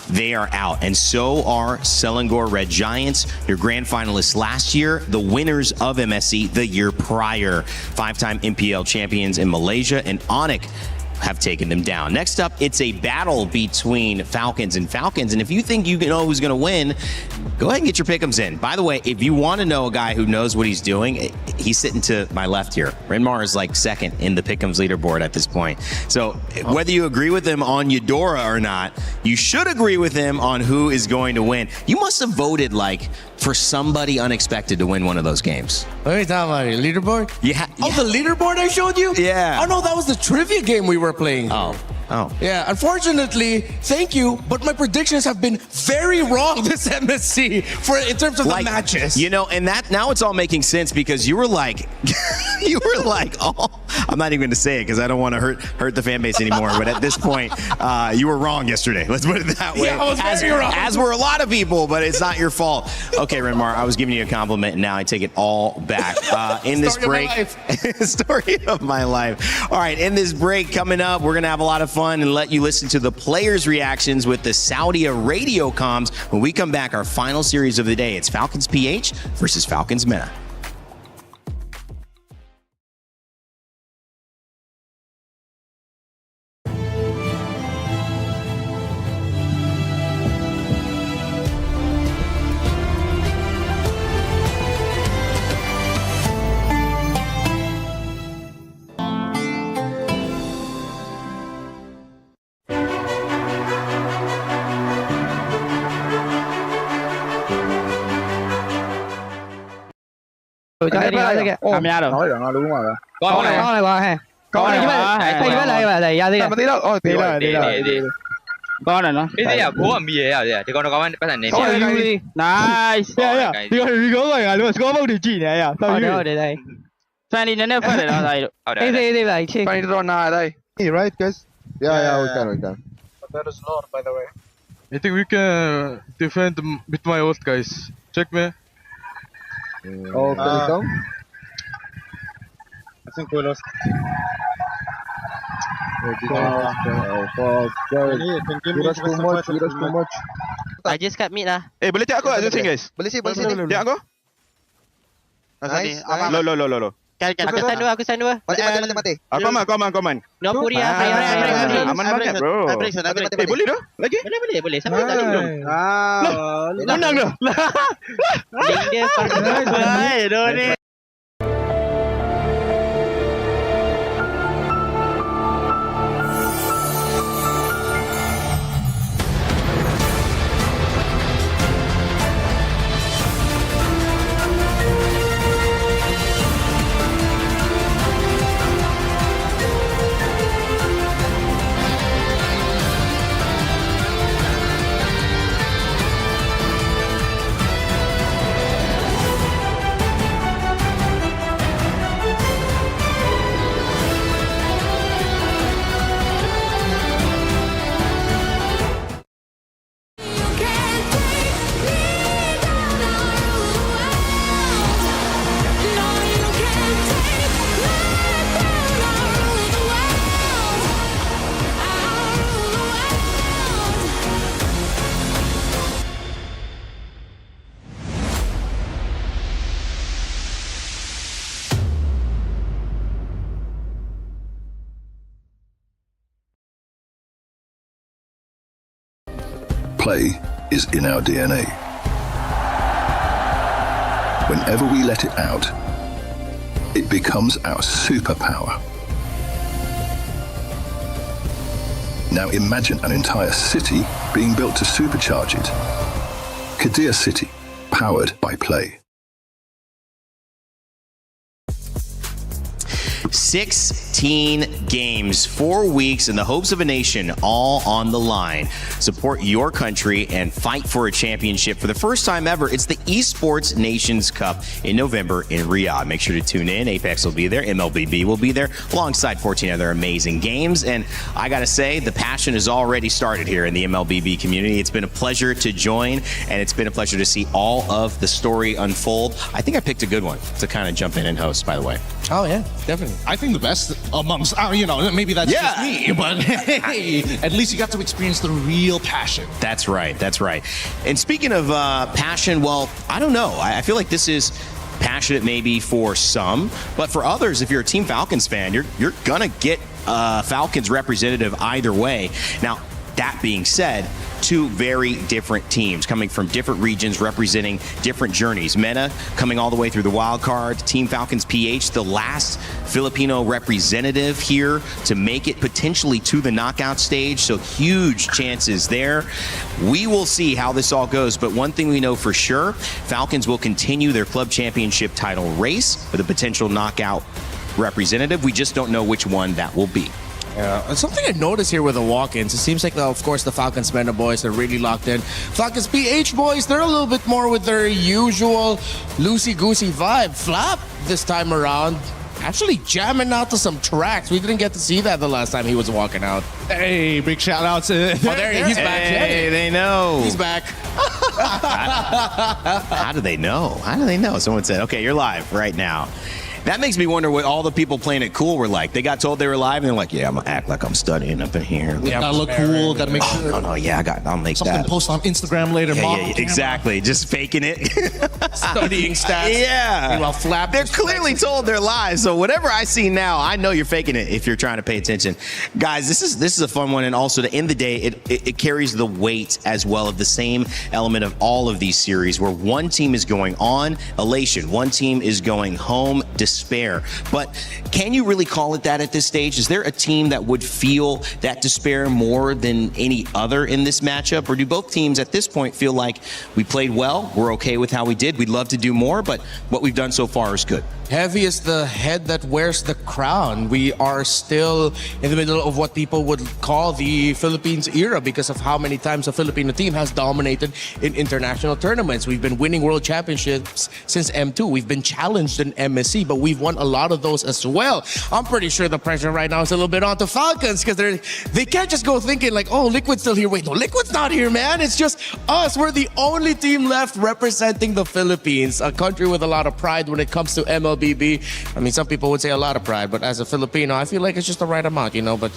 They are out, and so are Selangor Red Giants, your grand finalists last year, the winners of MSC the year prior, 5-time MPL champions in Malaysia, and ONIC have taken them down. Next up, it's a battle between Falcons and Falcons, and if you think you know who's going to win, go ahead and get your pick'ems in. By the way, if you want to know a guy who knows what he's doing, he's sitting to my left here. Renmar is like second in the pick'ems leaderboard at this point. So whether you agree with him on Eudora or not, you should agree with him on who is going to win. You must have voted like for somebody unexpected to win one of those games. What are you talking about? Your leaderboard? Yeah. Oh, the leaderboard I showed you? Yeah. Oh no, that was the trivia game we were playing. Oh. Yeah, unfortunately, thank you, but my predictions have been very wrong this MSC in terms of the matches. You know, and that now it's all making sense because you were like, oh, I'm not even going to say it because I don't want to hurt the fan base anymore. But at this point, you were wrong yesterday. Let's put it that way. Yeah, I was very wrong. As were a lot of people, but it's not your fault. Okay, Renmar, I was giving you a compliment, and now I take it all back. In this break, story of my life. All right, in this break coming up, we're going to have a lot of fun and let you listen to the players' reactions with the Saudi radio comms. When we come back, our final series of the day, it's Falcons PH versus Falcons MENA. Làm ra được. Nói rằng là đúng rồi. Con này ha. Con này gì vậy? Ra đi. Tí đó. Ôi, tí rồi. Con này nó. Cái gì à? Bố làm gì vậy à? Thì con nó có cái thằng này. Nice. Đi rồi, luôn. Có bao điều chỉ này à? Sao như đây. Fan đi nó phải là đây. Đây lại. Fan đi rồi nào đây. Right, guys? Yeah, we can. But that is Lord, by the way. I think we can defend with my ult, guys. Check me. Oh, can you come? I think we lost. Too much. I just got mid lah. Boleh cek aku tak sini, guys? Boleh sini. Cek aku? Nice. Lo. Aku stand dua. Mati. Komen. No puri lah. Aman banget, bro. Boleh dah? Lagi? Boleh. Siapa tadi belum? Menang dah. Link dia paling ni. play is in our DNA. Whenever we let it out, it becomes our superpower. Now imagine an entire city being built to supercharge it. Kadir City, powered by play. 16 games, 4 weeks, and the hopes of a nation all on the line. Support your country and fight for a championship for the first time ever. It's the Esports Nations Cup in November in Riyadh. Make sure to tune in. Apex will be there. MLBB will be there alongside 14 other amazing games. And I got to say, the passion has already started here in the MLBB community. It's been a pleasure to join, and it's been a pleasure to see all of the story unfold. I think I picked a good one to kind of jump in and host, by the way. Oh, yeah, definitely. I think the best amongst, maybe that's just me, but hey, at least you got to experience the real passion. That's right. That's right. And speaking of passion, well, I don't know. I feel like this is passionate maybe for some, but for others, if you're a Team Falcons fan, you're gonna get a Falcons representative either way. Now, that being said, two very different teams coming from different regions representing different journeys. MENA coming all the way through the wild card. Team Falcons PH, the last Filipino representative here to make it potentially to the knockout stage. So huge chances there. We will see how this all goes. But one thing we know for sure, Falcons will continue their club championship title race with a potential knockout representative. We just don't know which one that will be. Yeah, something I noticed here with the walk-ins, it seems like, of course, the Falcons MENA boys are really locked in. Falcons PH boys, they're a little bit more with their usual loosey-goosey vibe. Flap, this time around, actually jamming out to some tracks. We didn't get to see that the last time he was walking out. Hey, big shout out to... Oh, there he is. He's back. Hey, they know. He's back. How do they know? How do they know? Someone said, okay, you're live right now. That makes me wonder what all the people playing it cool were like. They got told they were live, and they're like, yeah, I'm going to act like I'm studying up in here. Yeah, gotta look cool, gotta make sure. No, yeah, I'll make something that. Post on Instagram later. Yeah, exactly. Just faking it. Studying stats. Yeah. Meanwhile, Flap. They're clearly told they're live, so whatever I see now, I know you're faking it if you're trying to pay attention. Guys, this is a fun one, and also to end the day, it carries the weight as well of the same element of all of these series, where one team is going on, elation. One team is going home, despair. But can you really call it that at this stage? Is there a team that would feel that despair more than any other in this matchup? Or do both teams at this point feel like we played well, we're okay with how we did, we'd love to do more, but what we've done so far is good? Heavy is the head that wears the crown. We are still in the middle of what people would call the Philippines era because of how many times a Filipino team has dominated in international tournaments. We've been winning world championships since M2. We've been challenged in MSC, but we've won a lot of those as well. I'm pretty sure the pressure right now is a little bit on the Falcons because they can't just go thinking like, oh, Liquid's still here. Wait, no, Liquid's not here, man. It's just us. We're the only team left representing the Philippines, a country with a lot of pride when it comes to MLBB. I mean, some people would say a lot of pride, but as a Filipino, I feel like it's just the right amount, you know, but...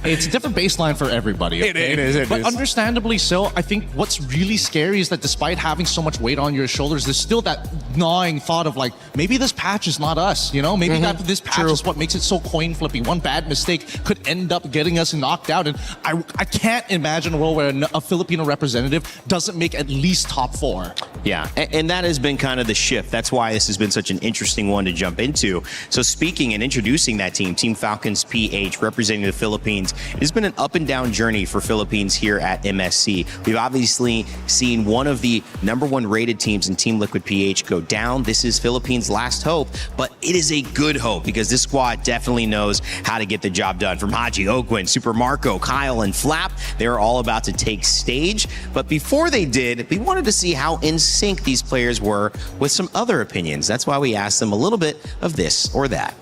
It's a different baseline for everybody. Okay? It is. But understandably so, I think what's really scary is that despite having so much weight on your shoulders, there's still that gnawing thought of like, maybe this patch is not us, you know? Maybe this patch is what makes it so coin flippy. One bad mistake could end up getting us knocked out. And I can't imagine a world where a Filipino representative doesn't make at least top 4. Yeah, and that has been kind of the shift. That's why this has been such an interesting one to jump into. So speaking and introducing that team, Team Falcons PH, representing the Philippines, it has been an up and down journey for Philippines here at MSC. We've obviously seen one of the #1 rated teams in Team Liquid PH go down. This is Philippines' last hope, but it is a good hope because this squad definitely knows how to get the job done. From Haji, Ogwin, Super Marco, Kyle, and Flap, they're all about to take stage. But before they did, we wanted to see how in sync these players were with some other opinions. That's why we asked them a little bit of this or that.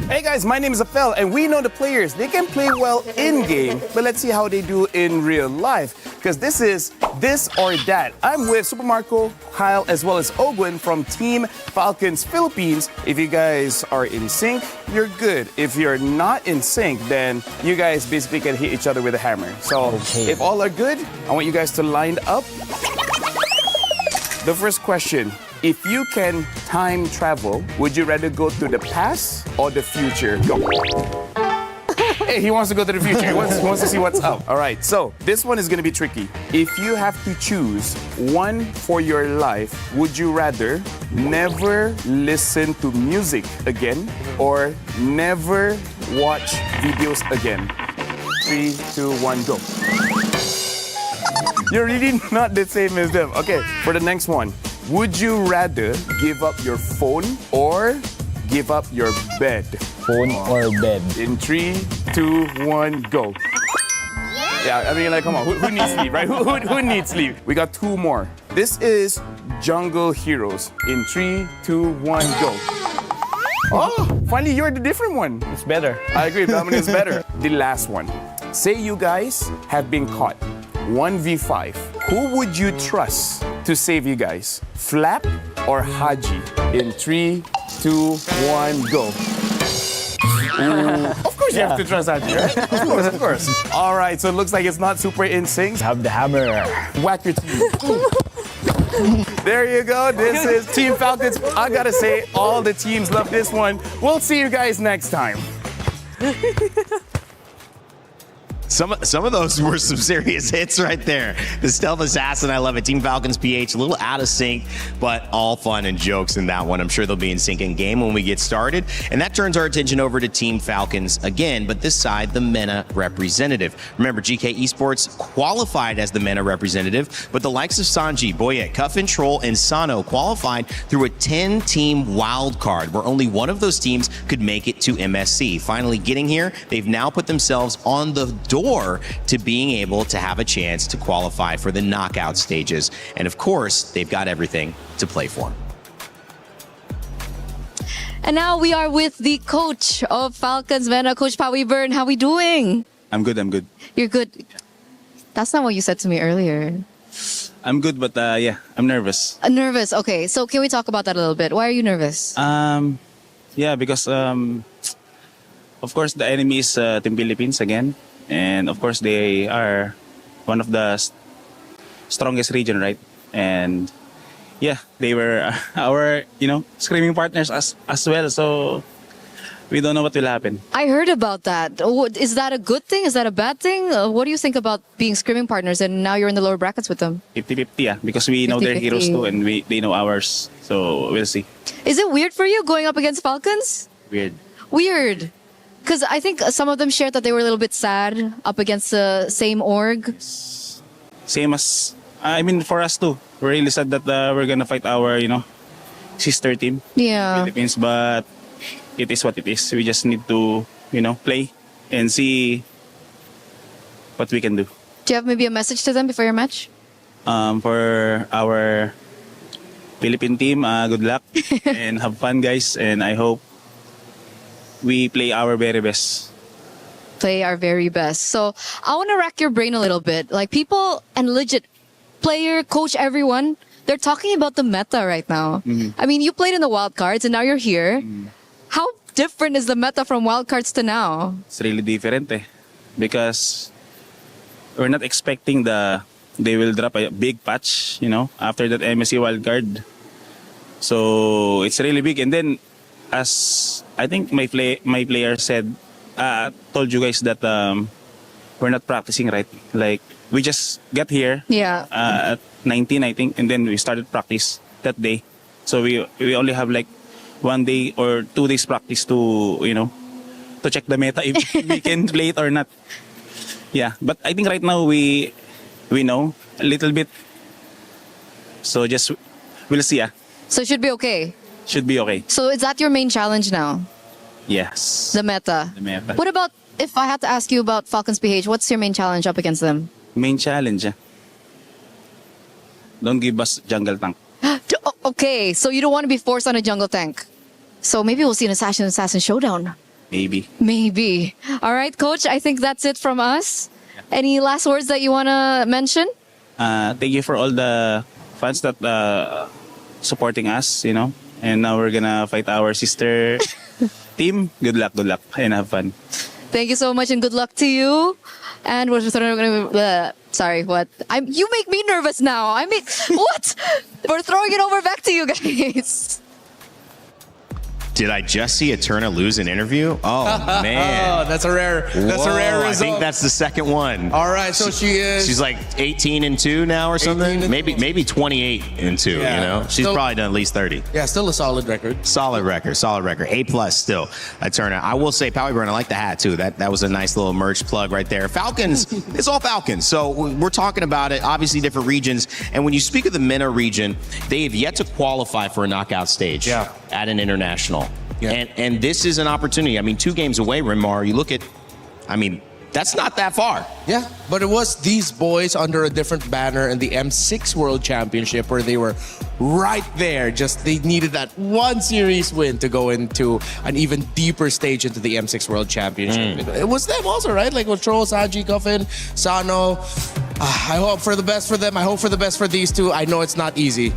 Hey guys, my name is Apel, and we know the players. They can play well in-game, but let's see how they do in real life. Because this is this or that. I'm with Super Marco, Kyle, as well as Ogwin from Team Falcons Philippines. If you guys are in sync, you're good. If you're not in sync, then you guys basically can hit each other with a hammer. So if all are good, I want you guys to line up. The first question. If you can time travel, would you rather go to the past or the future? Go. Okay, he wants to go to the future. He wants to see what's up. All right, so this one is going to be tricky. If you have to choose one for your life, would you rather never listen to music again or never watch videos again? 3, 2, 1, go. You're really not the same as them. Okay, for the next one. Would you rather give up your phone or give up your bed? Phone or bed? In 3, 2, 1, go. Yeah, I mean, like, come on. Who needs sleep, right? Who needs sleep? We got 2 more. This is Jungle Heroes. In 3, 2, 1, go. Oh, finally, you're the different one. It's better. I agree, Dominic is better. The last one. Say you guys have been caught. 1v5. Who would you trust to save you guys? Flap or Haji? In 3, 2, 1, go. Of course you have to trust Haji, right? Of course. All right, so it looks like it's not super in sync. Have the hammer. Whack your teeth. There you go. This is Team Falcons. I gotta say, all the teams love this one. We'll see you guys next time. Some of those were some serious hits right there. The Stealth Assassin, I love it. Team Falcons PH, a little out of sync, but all fun and jokes in that one. I'm sure they'll be in sync in game when we get started. And that turns our attention over to Team Falcons again, but this side, the MENA representative. Remember, GK Esports qualified as the MENA representative, but the likes of Sanji, Boyet, Cuff and Troll, and Sano qualified through a 10-team wild card, where only one of those teams could make it to MSC. Finally getting here, they've now put themselves on the door to being able to have a chance to qualify for the knockout stages. And of course, they've got everything to play for. And now we are with the coach of Falcons MENA, Coach Pawi Byrne. How are we doing? I'm good. You're good. That's not what you said to me earlier. I'm good, but yeah, I'm nervous. Nervous, okay. So can we talk about that a little bit? Why are you nervous? Yeah, because of course the enemy is Team Philippines again. And of course, they are one of the strongest region, right? And yeah, they were our, screaming partners as well. So we don't know what will happen. I heard about that. Is that a good thing? Is that a bad thing? What do you think about being screaming partners and now you're in the lower brackets with them? 50-50, yeah, because we know their heroes too and they know ours. So we'll see. Is it weird for you going up against Falcons? Weird. Because I think some of them shared that they were a little bit sad up against the same org. Same as, for us too. We're really sad that we're gonna fight our, sister team. Yeah. Philippines, but it is what it is. We just need to, play and see what we can do. Do you have maybe a message to them before your match? For our Philippine team, good luck and have fun, guys. And I hope we play our very best. Play our very best. So I want to rack your brain a little bit. Like people and legit player, coach, everyone, they're talking about the meta right now. I mean, you played in the wild cards and now you're here. How different is the meta from wild cards to now? It's really different because we're not expecting they will drop a big patch, after that MSC wild card. So it's really big. And then as I think my player said, told you guys that we're not practicing, right? Like we just got here at 19, I think, and then we started practice that day. So we only have like 1 day or 2 days practice to to check the meta if we can play it or not. Yeah, but I think right now we know a little bit. So just we'll see. So it should be okay. Should be okay. So is that your main challenge now? Yes. The meta. What about if I had to ask you about Falcons PH? What's your main challenge up against them? Main challenge? Don't give us jungle tank. Okay, so you don't want to be forced on a jungle tank. So maybe we'll see an assassin showdown. Maybe. All right, Coach, I think that's it from us. Any last words that you want to mention? Thank you for all the fans that supporting us, And now we're gonna fight our sister team. Good luck, and have fun. Thank you so much, and good luck to you. And we're sorry, what? You make me nervous now. What? We're throwing it over back to you guys. Did I just see Eterna lose an interview? Oh, man. That's a rare result. I think that's the second one. All right, so she's like 18-2 now or something. Maybe 28-2. You know, she's probably done at least 30. Yeah, still a solid record. Solid record. A+ still. Eterna. I will say, Powie Burn, I like the hat too. That was a nice little merch plug right there. Falcons. It's all Falcons. So we're talking about it. Obviously, different regions. And when you speak of the MENA region, they have yet to qualify for a knockout stage at an international. Yeah. And this is an opportunity. I mean, 2 games away, Rimar. You look at, that's not that far. Yeah, but it was these boys under a different banner in the M6 World Championship where they were right there. Just they needed that one series win to go into an even deeper stage into the M6 World Championship. It was them also, right? Like with Troll, Saji, Coffin, Sano. I hope for the best for them. I hope for the best for these two. I know it's not easy.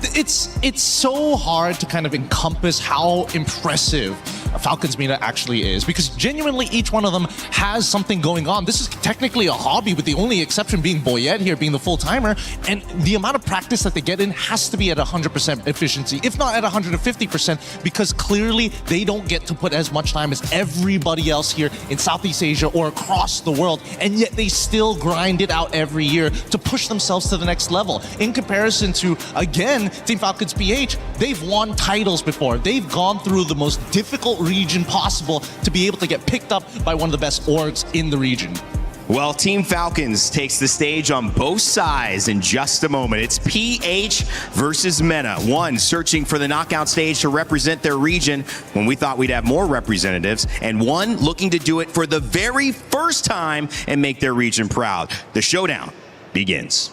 It's so hard to kind of encompass how impressive Falcons MENA actually is, because genuinely each one of them has something going on. This is technically a hobby, with the only exception being Boyette here being the full-timer, and the amount of practice that they get in has to be at 100% efficiency, if not at 150%, because clearly they don't get to put as much time as everybody else here in Southeast Asia or across the world, and yet they still grind it out every year to push themselves to the next level. In comparison to, again, Team Falcons PH, they've won titles before. They've gone through the most difficult region possible to be able to get picked up by one of the best orgs in the region. Well, Team Falcons takes the stage on both sides in just a moment. It's PH versus MENA. One searching for the knockout stage to represent their region when we thought we'd have more representatives, and one looking to do it for the very first time and make their region proud. The showdown begins.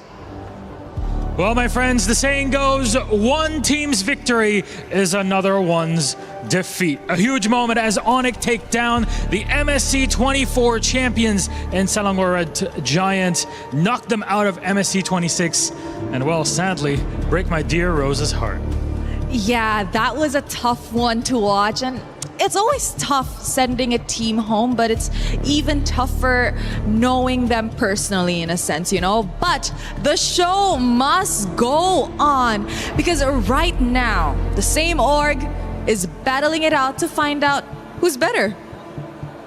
Well, my friends, the saying goes, one team's victory is another one's defeat. A huge moment as ONIC take down the MSC 24 champions in Selangor Red Giant, knock them out of MSC 26, and well, sadly, break my dear Rose's heart. Yeah, that was a tough one to watch, and it's always tough sending a team home, but it's even tougher knowing them personally in a sense, you know? But the show must go on, because right now, the same org is battling it out to find out who's better,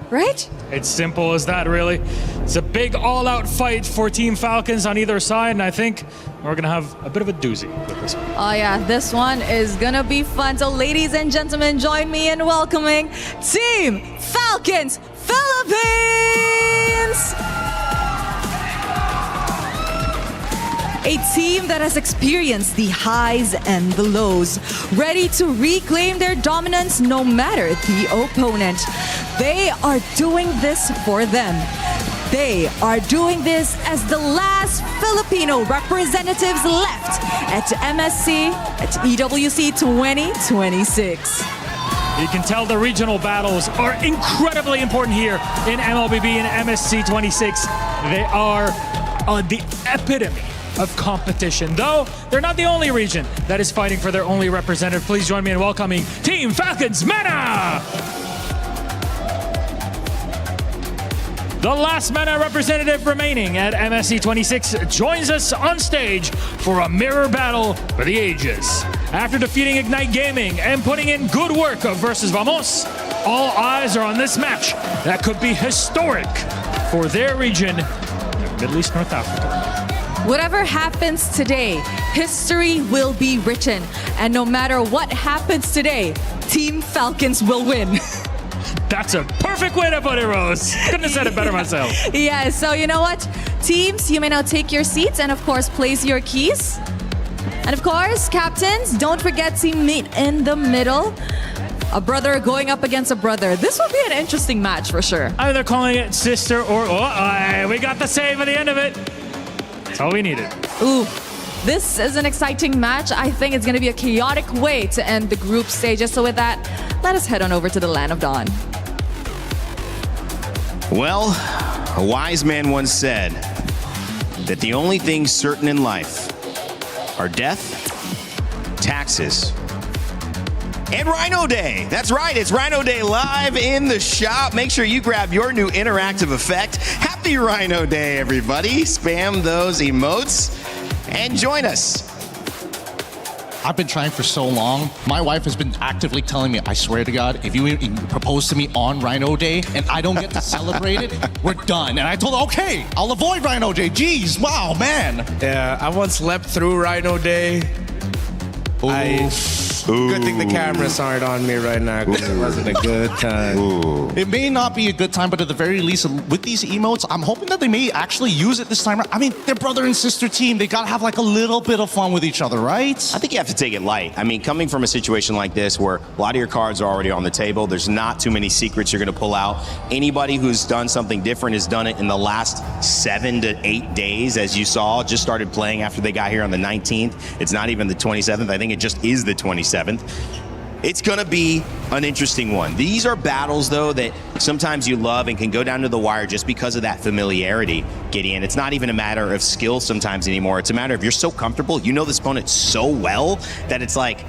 right? It's simple as that, really. It's a big all-out fight for Team Falcons on either side, and I think we're gonna have a bit of a doozy with this one. Oh yeah, this one is gonna be fun. So ladies and gentlemen, join me in welcoming Team Falcons Philippines! A team that has experienced the highs and the lows, ready to reclaim their dominance no matter the opponent. They are doing this for them. They are doing this as the last Filipino representatives left at MSC at EWC 2026. You can tell the regional battles are incredibly important here in MLBB and MSC 26. They are the epitome of competition, though they're not the only region that is fighting for their only representative. Please join me in welcoming Team Falcons MENA! The last MENA representative remaining at MSC 26 joins us on stage for a mirror battle for the ages. After defeating Ignite Gaming and putting in good work versus Vamos, all eyes are on this match that could be historic for their region in Middle East North Africa. Whatever happens today, history will be written. And no matter what happens today, Team Falcons will win. That's a perfect way to put it, Rose. Couldn't have said it better myself. Yeah, so you know what? Teams, you may now take your seats and of course place your keys. And of course, captains, don't forget to meet in the middle. A brother going up against a brother. This will be an interesting match for sure. Either calling it sister or... we got the save at the end of it. That's all we needed. Ooh, this is an exciting match. I think it's going to be a chaotic way to end the group stages. So with that, let us head on over to the Land of Dawn. Well, a wise man once said that the only things certain in life are death, taxes, and Rhino Day. That's right, it's Rhino Day live in the shop. Make sure you grab your new interactive effect. Happy Rhino Day, everybody. Spam those emotes and join us. I've been trying for so long. My wife has been actively telling me, I swear to God, if you propose to me on Rhino Day and I don't get to celebrate it, we're done. And I told her, okay, I'll avoid Rhino Day. Jeez, wow, man. Yeah, I once slept through Rhino Day. Good thing the cameras aren't on me right now, because it wasn't a good time. It may not be a good time, but at the very least, with these emotes, I'm hoping that they may actually use it this time. I mean, they're brother and sister team. They gotta have like a little bit of fun with each other, right? I think you have to take it light. I mean, coming from a situation like this where a lot of your cards are already on the table, there's not too many secrets you're gonna pull out. Anybody who's done something different has done it in the last 7 to 8 days, as you saw, just started playing after they got here on the 19th. It's not even the 27th. I think it just is the 27th. It's going to be an interesting one. These are battles, though, that sometimes you love and can go down to the wire just because of that familiarity, Gideon. It's not even a matter of skill sometimes anymore. It's a matter of you're so comfortable, you know this opponent so well that it's like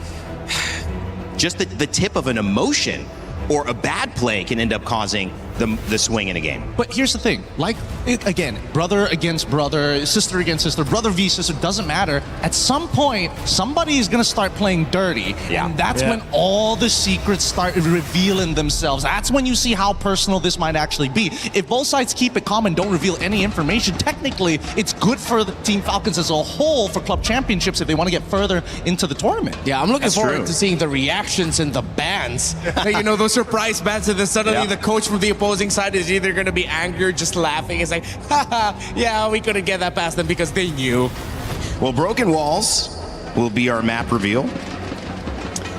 just the tip of an emotion or a bad play can end up causing the swing in a game. But here's the thing, like, again, brother against brother, sister against sister, brother v sister, doesn't matter. At some point, somebody is gonna start playing dirty. Yeah. And that's when all the secrets start revealing themselves. That's when you see how personal this might actually be. If both sides keep it calm and don't reveal any information, technically, it's good for the Team Falcons as a whole for club championships if they want to get further into the tournament. Yeah, I'm looking forward to seeing the reactions in the bands. You know, those surprise bands, and then suddenly the coach from the opposing side is either going to be angry or just laughing. It's like, haha, yeah, we couldn't get that past them because they knew. Well, Broken Walls will be our map reveal.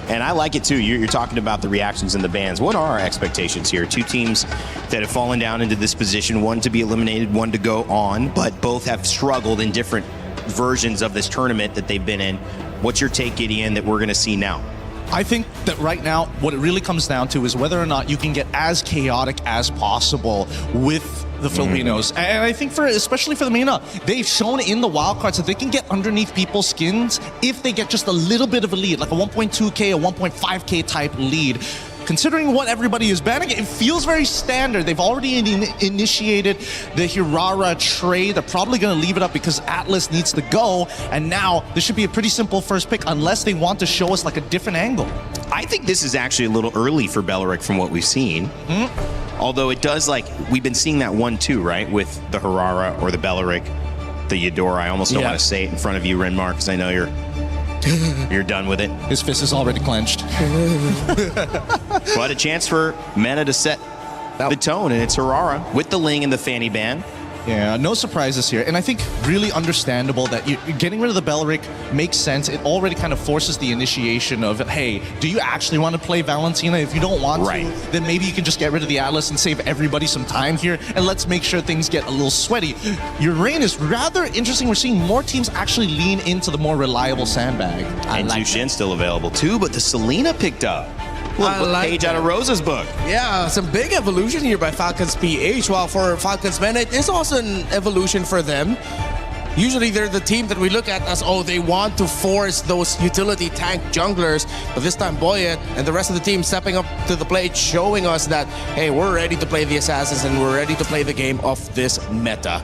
And I like it too. You're talking about the reactions in the bands. What are our expectations here? Two teams that have fallen down into this position, one to be eliminated, one to go on, but both have struggled in different versions of this tournament that they've been in. What's your take, Gideon, that we're going to see now? I think that right now, what it really comes down to is whether or not you can get as chaotic as possible with the Filipinos. And I think especially for the MENA, they've shown in the wildcards that they can get underneath people's skins if they get just a little bit of a lead, like a 1.2K, a 1.5K type lead. Considering what everybody is banning, it feels very standard. They've already initiated the Hirara trade. They're probably going to leave it up because Atlas needs to go. And now this should be a pretty simple first pick unless they want to show us like a different angle. I think this is actually a little early for Belleric from what we've seen. Although it does, like, we've been seeing that 1-2, right? With the Hirara or the Belleric, the Eudora. I almost don't want to say it in front of you, Renmar, because I know you're done with it. His fist is already clenched. But a chance for MENA to set the tone, and it's Hirara with the Ling and the Fanny Band. Yeah, no surprises here. And I think really understandable that getting rid of the Belleric makes sense. It already kind of forces the initiation of, hey, do you actually want to play Valentina? If you don't want to, then maybe you can just get rid of the Atlas and save everybody some time here. And let's make sure things get a little sweaty. Your reign is rather interesting. We're seeing more teams actually lean into the more reliable sandbag. And Zushin still available too, but the Selena picked up. Look, page out of Rosa's book. Yeah, some big evolution here by Falcons PH. While for Falcons MENA, it is also an evolution for them. Usually they're the team that we look at as, oh, they want to force those utility tank junglers. But this time, Boyet and the rest of the team stepping up to the plate, showing us that, hey, we're ready to play the Assassins and we're ready to play the game of this meta.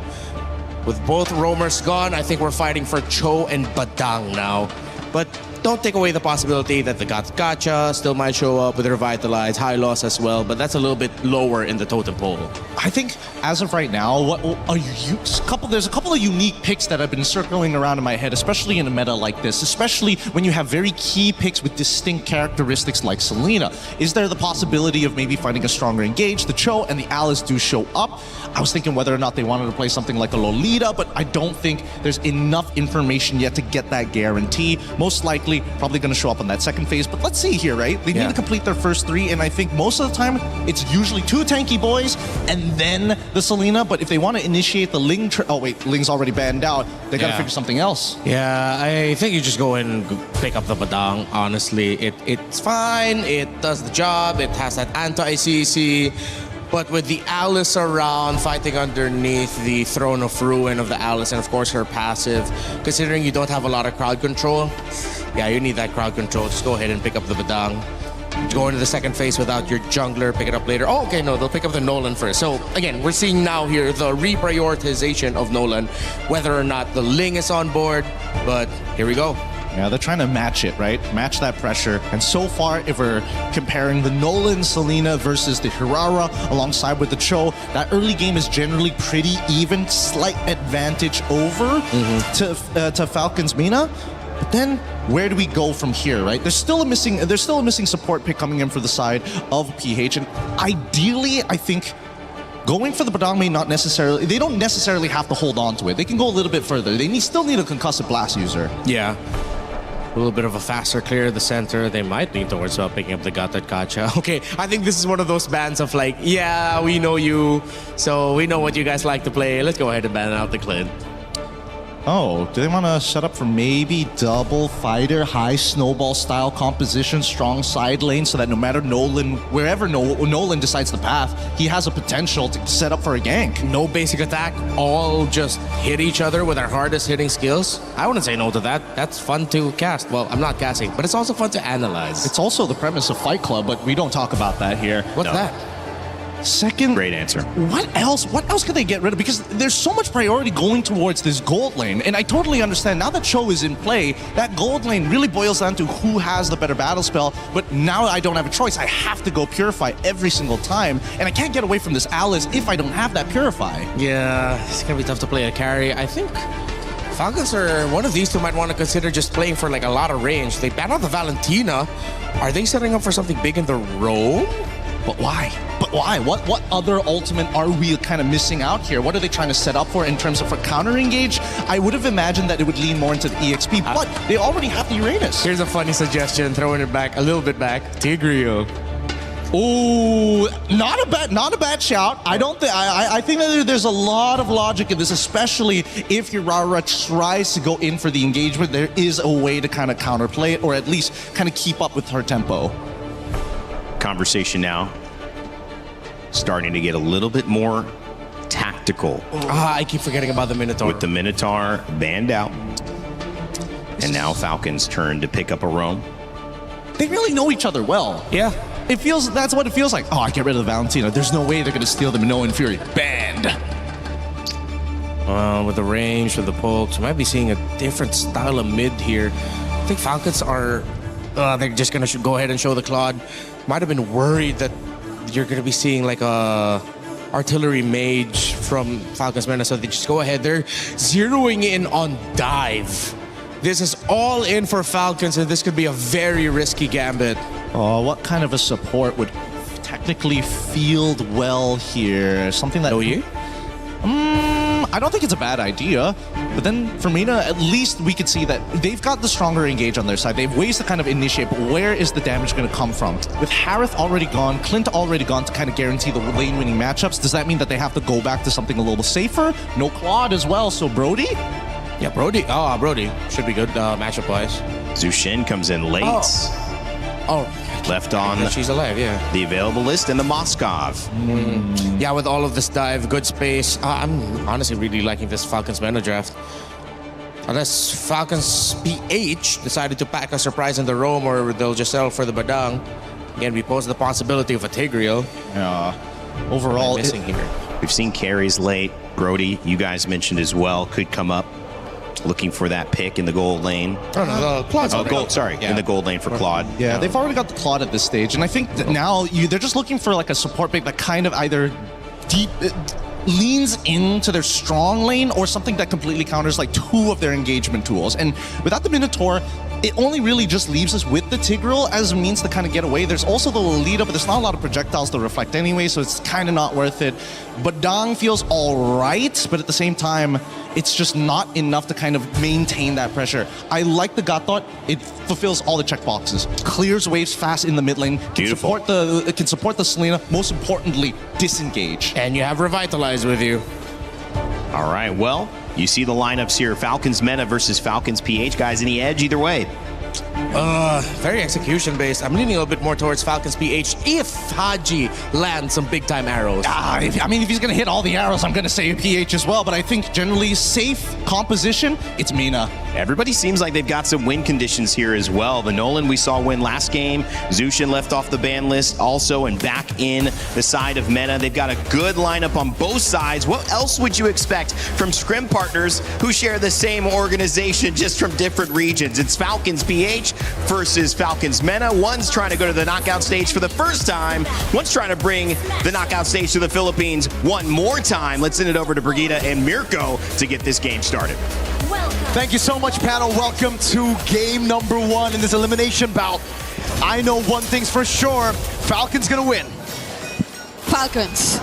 With both roamers gone, I think we're fighting for Cho and Badang now. But don't take away the possibility that the Gacha still might show up with Revitalize, High Loss as well, but that's a little bit lower in the totem pole. I think as of right now, there's a couple of unique picks that have been circling around in my head, especially in a meta like this, especially when you have very key picks with distinct characteristics like Selena. Is there the possibility of maybe finding a stronger engage? The Cho and the Alice do show up. I was thinking whether or not they wanted to play something like a Lolita, but I don't think there's enough information yet to get that guarantee. Most likely, probably going to show up on that second phase, but let's see here, right? They need to complete their first 3, and I think most of the time, it's usually 2 tanky boys, and then the Selena, but if they want to initiate the Ling... oh wait, Ling's already banned out. They got to figure something else. Yeah, I think you just go and pick up the Badang, honestly. It's fine, it does the job, it has that anti-CC, but with the Alice around, fighting underneath the Throne of Ruin of the Alice, and of course her passive, considering you don't have a lot of crowd control, yeah, you need that crowd control. Just go ahead and pick up the Badang. Go into the second phase without your jungler, pick it up later. Oh, okay, no, they'll pick up the Nolan first. So, again, we're seeing now here the reprioritization of Nolan, whether or not the Ling is on board, but here we go. Yeah, they're trying to match it, right? Match that pressure. And so far, if we're comparing the Nolan Selena versus the Hirara alongside with the Cho, that early game is generally pretty even, slight advantage over to Falcons MENA. But then where do we go from here, right? There's still a missing support pick coming in for the side of PH, and ideally, I think going for the Badang they don't necessarily have to hold on to it. They can go a little bit further. They still need a concussive blast user. Yeah. A little bit of a faster clear of the center. They might lean towards picking up the Gatot Kacha. Okay, I think this is one of those bans of like, yeah, we know you, so we know what you guys like to play. Let's go ahead and ban out the Clint. Oh, do they want to set up for maybe double fighter, high snowball style composition, strong side lane, so that no matter wherever Nolan decides the path, he has a potential to set up for a gank? No basic attack, all just hit each other with our hardest hitting skills. I wouldn't say no to that. That's fun to cast. Well, I'm not casting, but it's also fun to analyze. It's also the premise of Fight Club, but we don't talk about that here. What's that? Second, great answer. What else can they get rid of? Because there's so much priority going towards this gold lane, and I totally understand now that Cho is in play, that gold lane really boils down to who has the better battle spell. But now I don't have a choice. I have to go Purify every single time, and I can't get away from this Alice if I don't have that Purify. Yeah, it's gonna be tough to play a carry. I think Falcons are one of these two might want to consider just playing for like a lot of range. They ban out the Valentina. Are they setting up for something big in the roam? But why? What other ultimate are we kind of missing out here? What are they trying to set up for in terms of a counter engage? I would have imagined that it would lean more into the EXP, but they already have the Uranus. Here's a funny suggestion, throwing it back a little bit back. Tigreal. Ooh, not a bad shout. I think that there's a lot of logic in this, especially if Hirara tries to go in for the engagement. There is a way to kind of counterplay it, or at least kind of keep up with her tempo. Conversation now starting to get a little bit more tactical. I keep forgetting about the Minotaur. With the Minotaur banned out. And now Falcons turn to pick up a roam. They really know each other well. Yeah. That's what it feels like. Oh, I get rid of the Valentina. There's no way they're going to steal the Minoan Fury. Banned. With the range, with the pokes, we might be seeing a different style of mid here. I think Falcons are... they're just going to go ahead and show the Claude. Might have been worried that you're going to be seeing like a artillery mage from Falcons MENA, so they just go ahead. They're zeroing in on dive. This is all in for Falcons, and this could be a very risky gambit. Oh, what kind of a support would technically field well here? Something that... OU? I don't think it's a bad idea. But then for MENA, at least we could see that they've got the stronger engage on their side. They have ways to kind of initiate, but where is the damage going to come from? With Harith already gone, Clint already gone to kind of guarantee the lane-winning matchups, does that mean that they have to go back to something a little safer? No Claude as well, so Brody? Yeah, Brody. Oh, Brody should be good matchup-wise. Zushin comes in late. Left on she's alive, yeah. The available list and the Moskov. Yeah, with all of this dive, good space. I'm honestly really liking this Falcons MENA draft. Unless Falcons PH decided to pack a surprise in the roam, or they'll just settle for the Badang. Again, we pose the possibility of a Tigreal. Yeah. Overall, missing here. We've seen carries late. Brody, you guys mentioned as well, could come up looking for that pick in the gold lane. Oh, no, Claude's in the gold lane for Claude. Yeah, they've already got the Claude at this stage, and I think that now they're just looking for like a support pick that kind of either leans into their strong lane or something that completely counters like two of their engagement tools. And without the Minotaur, it only really just leaves us with the Tigreal as a means to kind of get away. There's also the lead up, but there's not a lot of projectiles to reflect anyway, so it's kind of not worth it. But Dang feels all right, but at the same time, it's just not enough to kind of maintain that pressure. I like the Gatot. It fulfills all the checkboxes. Clears waves fast in the mid lane. Beautiful. It can support the Selena. Most importantly, disengage. And you have Revitalize with you. All right, well, you see the lineups here. Falcons MENA versus Falcons PH. Guys, any edge either way? Very execution based. I'm leaning a little bit more towards Falcons PH if Haji lands some big time arrows. I mean, if he's going to hit all the arrows, I'm going to say PH as well. But I think generally safe composition, it's MENA. Everybody seems like they've got some win conditions here as well. The Nolan we saw win last game. Zushin left off the ban list also and back in the side of MENA. They've got a good lineup on both sides. What else would you expect from scrim partners who share the same organization just from different regions? It's Falcons PH versus Falcons MENA. One's trying to go to the knockout stage for the first time. One's trying to bring the knockout stage to the Philippines one more time. Let's send it over to Brigida and Mirko to get this game started. Thank you so much, panel. Welcome to game number 1 in this elimination bout. I know one thing's for sure. Falcons gonna win. Falcons.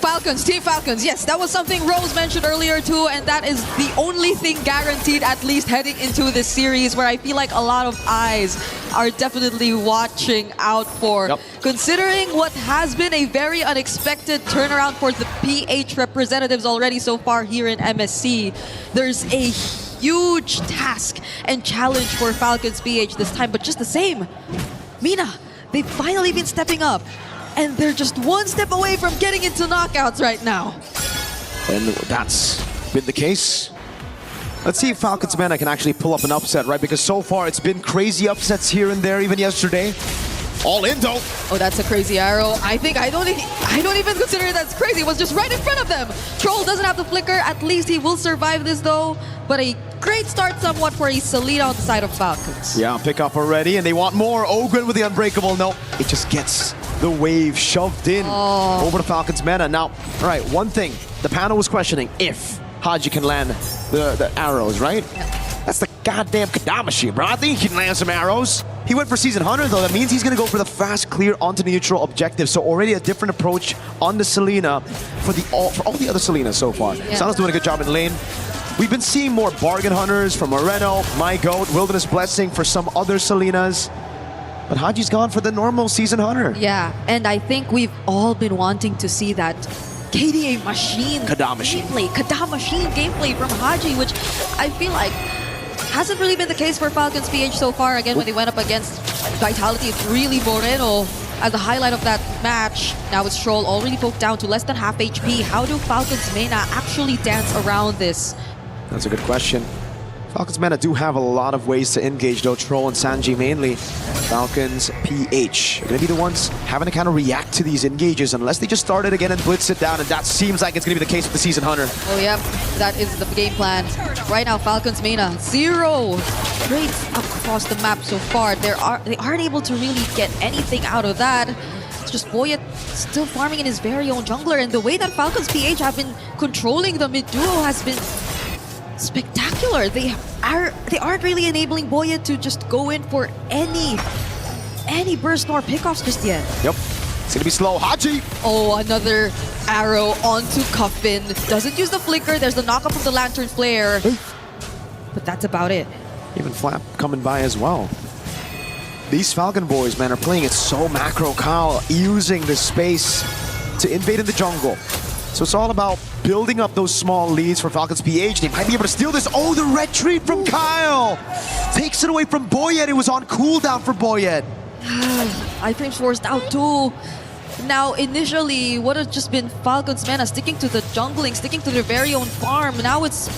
Falcons, Team Falcons. Yes, that was something Rose mentioned earlier too, and that is the only thing guaranteed, at least heading into this series, where I feel like a lot of eyes are definitely watching out for. Yep. Considering what has been a very unexpected turnaround for the PH representatives already so far here in MSC, there's a huge task and challenge for Falcons PH this time, but just the same, MENA, they've finally been stepping up. And they're just one step away from getting into knockouts right now. And that's been the case. Let's see if Falcons MENA can actually pull up an upset, right? Because so far it's been crazy upsets here and there, even yesterday. All in though. Oh, that's a crazy arrow. I don't even consider that's crazy. It was just right in front of them. Troll doesn't have the flicker. At least he will survive this though. But a great start somewhat for a Selena on the side of Falcons. Yeah, pick up already, and they want more. Ogren with the unbreakable. No, it just gets the wave shoved in over to Falcons MENA. Now, all right, one thing the panel was questioning, if Haji can land the arrows, right? Yeah. That's the goddamn Kadam machine, bro. I think he can land some arrows. He went for Season Hunter, though. That means he's going to go for the fast clear onto the neutral objective. So already a different approach on the Selena for all the other Selenas so far. Yeah. Sana's doing a good job in lane. We've been seeing more bargain hunters from Moreno, My Goat, Wilderness Blessing for some other Selenas. But Haji's gone for the normal Season Hunter. Yeah, and I think we've all been wanting to see that KDA machine gameplay, Kadam machine gameplay from Haji, which I feel like hasn't really been the case for Falcons PH so far. Again, when they went up against Vitality, it's really Moreno as the highlight of that match. Now it's Troll already poked down to less than half HP. How do Falcons MENA actually dance around this? That's a good question. Falcons MENA do have a lot of ways to engage, though. Troll and Sanji mainly. Falcons PH are going to be the ones having to kind of react to these engages unless they just start it again and blitz it down, and that seems like it's going to be the case with the Season Hunter. Oh yeah, that is the game plan. Right now, Falcons MENA, 0 trades across the map so far. They aren't able to really get anything out of that. It's just Boyet still farming in his very own jungler, and the way that Falcons PH have been controlling the mid duo has been spectacular. They aren't really enabling Boyet to just go in for any burst nor pickoffs just yet. Yep, it's gonna be slow. Haji! Oh, another arrow onto Coffin. Doesn't use the flicker. There's the knockup of the Lantern Flare. But that's about it. Even Flap coming by as well. These Falcon boys, man, are playing it so macro. Kyle using the space to invade in the jungle. So it's all about building up those small leads for Falcons PH. They might be able to steal this. Oh, the retreat from Kyle! Takes it away from Boyet. It was on cooldown for Boyet. iframe's forced out too. Now, initially, what has just been Falcons MENA sticking to the jungling, sticking to their very own farm. Now it's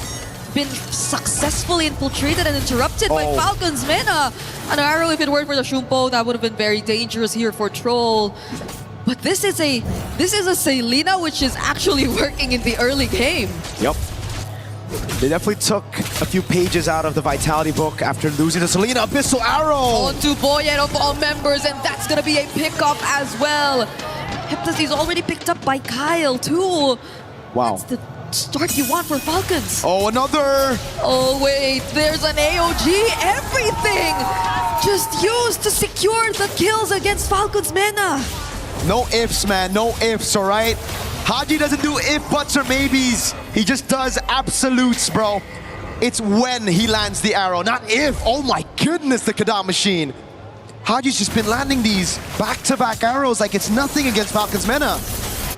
been successfully infiltrated and interrupted by Falcons MENA. An arrow, if it weren't for the Shumpo, that would have been very dangerous here for Troll. But this is a Selena which is actually working in the early game. Yep. They definitely took a few pages out of the Vitality book after losing to Selena. Abyssal Arrow! Onto Boyet of all members, and that's gonna be a pickup as well. Heptasy's already picked up by Kyle too. Wow. That's the start you want for Falcons. Oh, another! Oh wait, there's an AOG. Everything just used to secure the kills against Falcons MENA. No ifs, man. No ifs, all right? Haji doesn't do if, buts, or maybes. He just does absolutes, bro. It's when he lands the arrow, not if. Oh my goodness, the Kadam machine. Haji's just been landing these back-to-back arrows like it's nothing against Falcons MENA.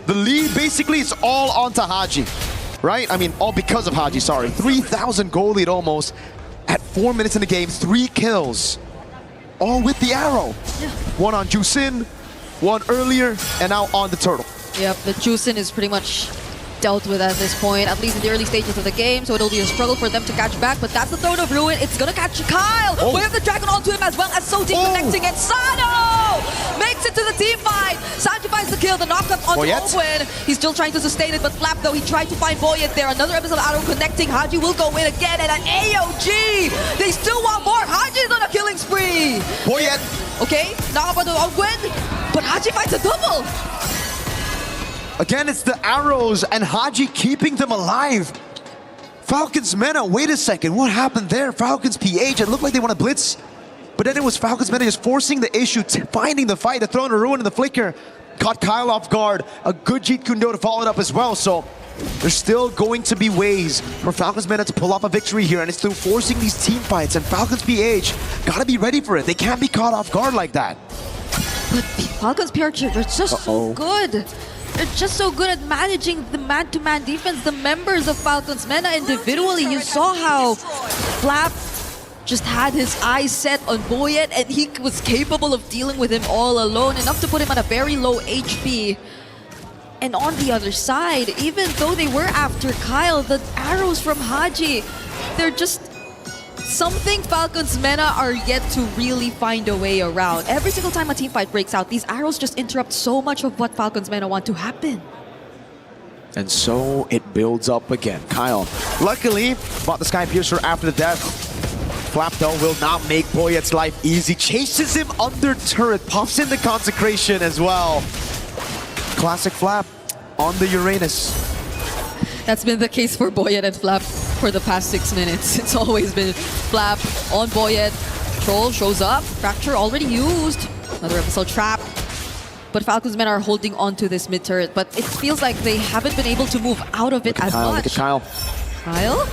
The lead basically is all onto Haji, right? I mean, all because of Haji, sorry. 3,000 goal lead almost at 4 minutes in the game, 3 kills. all with the arrow. Yeah. One on Jusin, one earlier, and now on the turtle. Yep, the Jusin is pretty much dealt with at this point, at least in the early stages of the game, so it'll be a struggle for them to catch back, but that's the Throne of Ruin. It's gonna catch Kyle! We have the Dragon onto him as well as Soti connecting, and Sano makes it to the team fight! Sanji finds the kill, the knockup onto Ogwin. He's still trying to sustain it, but Flap though, he tried to find Boyet there. Another episode of Arrow connecting, Haji will go in again, and an AOG! They still want more! Haji's on a killing spree! Boyet! Okay, knock up onto Ogwin, but Haji finds a double! Again, it's the arrows and Haji keeping them alive. Falcons MENA, wait a second, what happened there? Falcons PH, it looked like they want to blitz, but then it was Falcons MENA just forcing the issue, finding the fight, the Throne of Ruin and the flicker. Caught Kyle off guard, a good Jeet Kundo to follow it up as well, so there's still going to be ways for Falcons MENA to pull off a victory here, and it's through forcing these team fights, and Falcons PH gotta be ready for it. They can't be caught off guard like that. But Falcons PH, they're just so good. They're just so good at managing the man-to-man defense. The members of Falcons MENA individually, you saw how Flap just had his eyes set on Boyet and he was capable of dealing with him all alone, enough to put him at a very low HP. And on the other side, even though they were after Kyle, the arrows from Haji, they're just something Falcons MENA are yet to really find a way around. Every single time a team fight breaks out, these arrows just interrupt so much of what Falcons MENA want to happen. And so it builds up again. Kyle, luckily, bought the Sky Piercer after the death. Flap though will not make Boyet's life easy. Chases him under turret, pops in the consecration as well. Classic Flap on the Uranus. That's been the case for Boyet and Flap for the past 6 minutes. It's always been Flap on Boyet. Troll shows up. Fracture already used. Another episode trap. But Falcons MENA are holding on to this mid turret. But it feels like they haven't been able to move out of it as much. Look at Kyle. Kyle?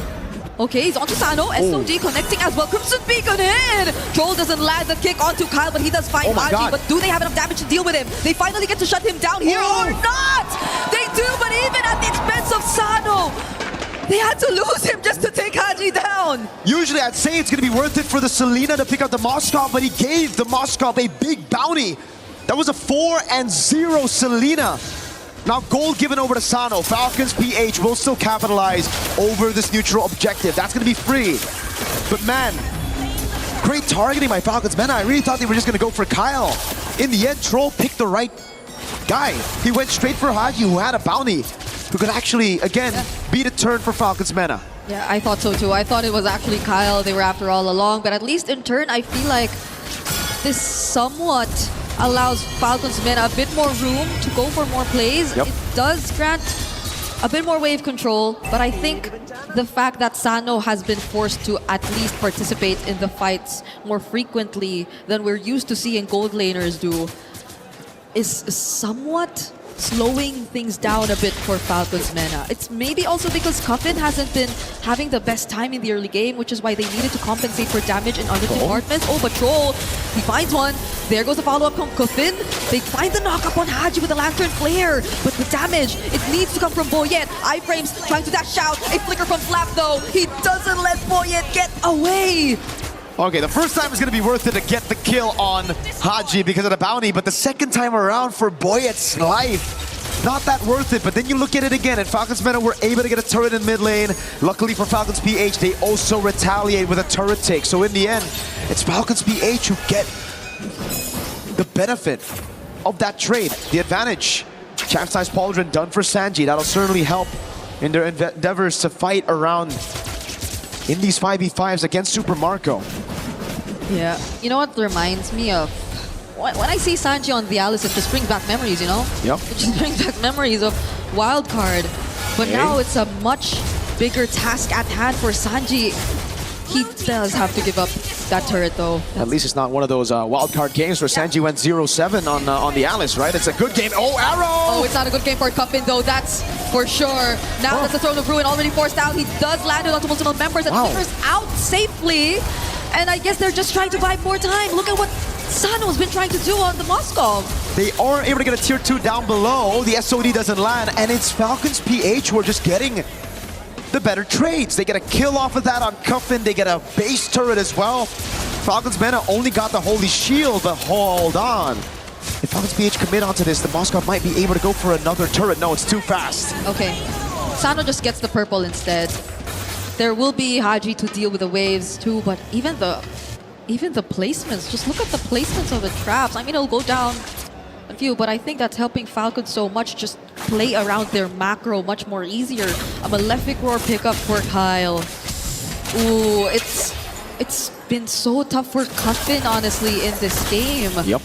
Okay, he's onto Sano. SOG connecting as well. Crimson Beacon in! Troll doesn't land the kick onto Kyle, but he does find Haji. But do they have enough damage to deal with him? They finally get to shut him down here or not! They do, but even at the expense of Sano, they had to lose him just to take Haji down. Usually I'd say it's going to be worth it for the Selena to pick up the Moskov, but he gave the Moskov a big bounty. That was a 4-0 Selena. Now gold given over to Sano. Falcons PH will still capitalize over this neutral objective. That's going to be free. But man, great targeting by Falcons MENA. I really thought they were just going to go for Kyle. In the end, Troll picked the right guy. He went straight for Haji, who had a bounty, who could actually, again, beat a turn for Falcons MENA. Yeah, I thought so too. I thought it was actually Kyle they were after all along. But at least in turn, I feel like this somewhat allows Falcons MENA a bit more room to go for more plays. It does grant a bit more wave control, but I think the fact that Sano has been forced to at least participate in the fights more frequently than we're used to seeing gold laners do is somewhat slowing things down a bit for Falcons MENA. It's maybe also because Cuffin hasn't been having the best time in the early game, which is why they needed to compensate for damage in other departments. Oh, but Troll, he finds one. There goes the follow-up from Cuffin. They find the knock-up on Haji with the Lantern Flare, but the damage, it needs to come from Boyet. Iframes trying to dash out. A flicker from Flap though. He doesn't let Boyet get away. Okay, the first time is going to be worth it to get the kill on Haji because of the bounty, but the second time around for Boyet's life, not that worth it. But then you look at it again, and Falcons MENA were able to get a turret in mid lane. Luckily for Falcons PH, they also retaliate with a turret take. So in the end, it's Falcons PH who get the benefit of that trade, the advantage. Chap-sized Pauldron done for Sanji. That'll certainly help in their endeavors to fight around in these 5v5s against Super Marco. Yeah, you know what reminds me of? When I see Sanji on the Alice, it just brings back memories, you know? Yep. It just brings back memories of Wildcard. But now it's a much bigger task at hand for Sanji. He does have to give up that turret though. At least it's not one of those wildcard games where Sanji went 0-7 on the Alice, right? It's a good game. Oh, arrow! Oh, it's not a good game for Cuffin though, that's for sure. Now that's the Throne of Ruin already forced out. He does land it onto multiple members and flickers out safely. And I guess they're just trying to buy more time. Look at what Sano's been trying to do on the Moskov. They are able to get a tier 2 down below. The SOD doesn't land, and it's Falcons PH who are just getting the better trades. They get a kill off of that on Cuffin. They get a base turret as well. Falcons MENA only got the Holy Shield, but hold on. If Falcons PH commit onto this, the Moskov might be able to go for another turret. No, it's too fast. Okay, Sano just gets the purple instead. There will be Haji to deal with the waves too, but even the placements, just look at the placements of the traps. I mean, it'll go down a few, but I think that's helping Falcons so much. Just play around their macro much more easier. A Malefic Roar pickup for Kyle. Ooh, it's been so tough for Cuffin, honestly, in this game. Yep.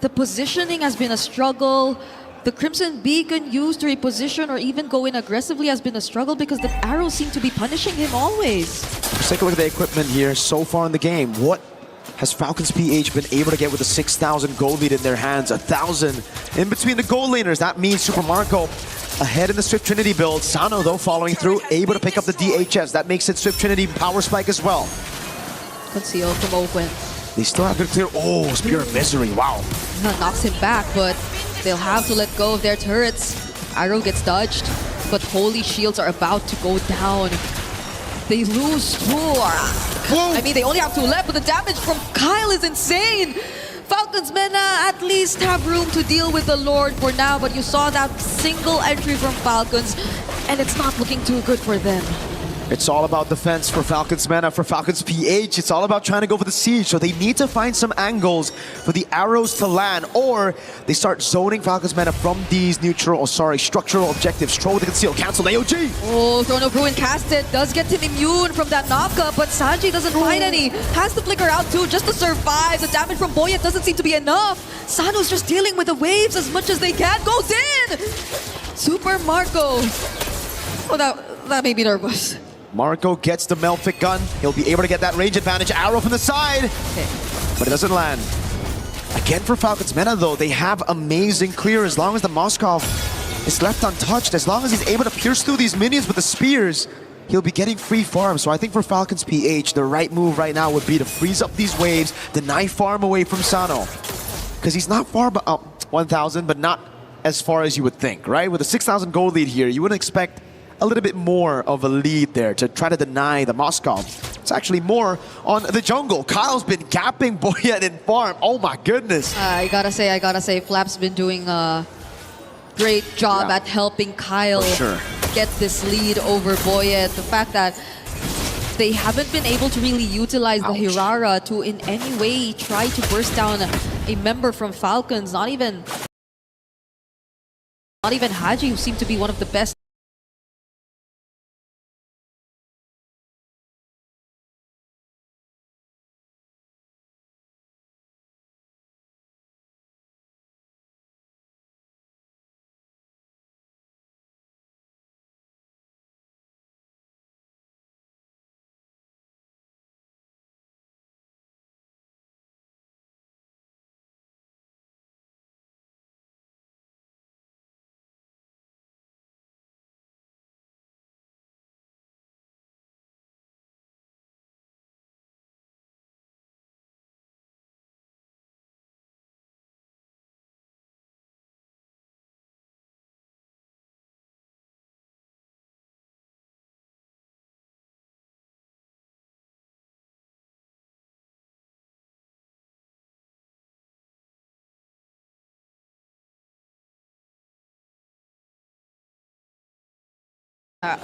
The positioning has been a struggle. The Crimson Beacon used to reposition or even go in aggressively has been a struggle because the arrows seem to be punishing him always. Let's take a look at the equipment here so far in the game. What has Falcons PH been able to get with a 6,000 gold lead in their hands? 1,000 in between the gold laners. That means Super Marco ahead in the Swift Trinity build. Sano, though, following through, able to pick up the DHS. That makes it Swift Trinity Power Spike as well. Conceal from Owen. They still have good clear. Oh, Spear of Misery. Wow. That knocks him back, but they'll have to let go of their turrets. Arrow gets dodged, but Holy Shields are about to go down. They lose 2. I mean, they only have 2 left, but the damage from Kyle is insane. Falcons MENA at least have room to deal with the Lord for now, but you saw that single entry from Falcons, and it's not looking too good for them. It's all about defense for Falcons MENA, for Falcons PH. It's all about trying to go for the siege, so they need to find some angles for the arrows to land, or they start zoning Falcons MENA from these structural objectives. Throw with the conceal, cancel AOG. Oh, Chrono Bruin casted, does get him immune from that knockup, but Sanji doesn't find any. Has to flicker out too, just to survive. The damage from Boyet doesn't seem to be enough. Sano's just dealing with the waves as much as they can. Goes in! Super Marco. Oh, that made me nervous. Marco gets the Malefic gun. He'll be able to get that range advantage. Arrow from the side, but it doesn't land. Again for Falcons MENA though, they have amazing clear as long as the Moskov is left untouched. As long as he's able to pierce through these minions with the spears, he'll be getting free farm. So I think for Falcons PH, the right move right now would be to freeze up these waves, deny farm away from Sano. Because he's not far, but 1,000, but not as far as you would think, right? With a 6,000 gold lead here, you wouldn't expect a little bit more of a lead there to try to deny the Moskov. It's actually more on the jungle. Kyle's been gapping Boyet in farm. Oh my goodness. I gotta say, Flap's been doing a great job at helping Kyle get this lead over Boyet. The fact that they haven't been able to really utilize the Hirara to in any way try to burst down a member from Falcons. Not even Haji, who seemed to be one of the best.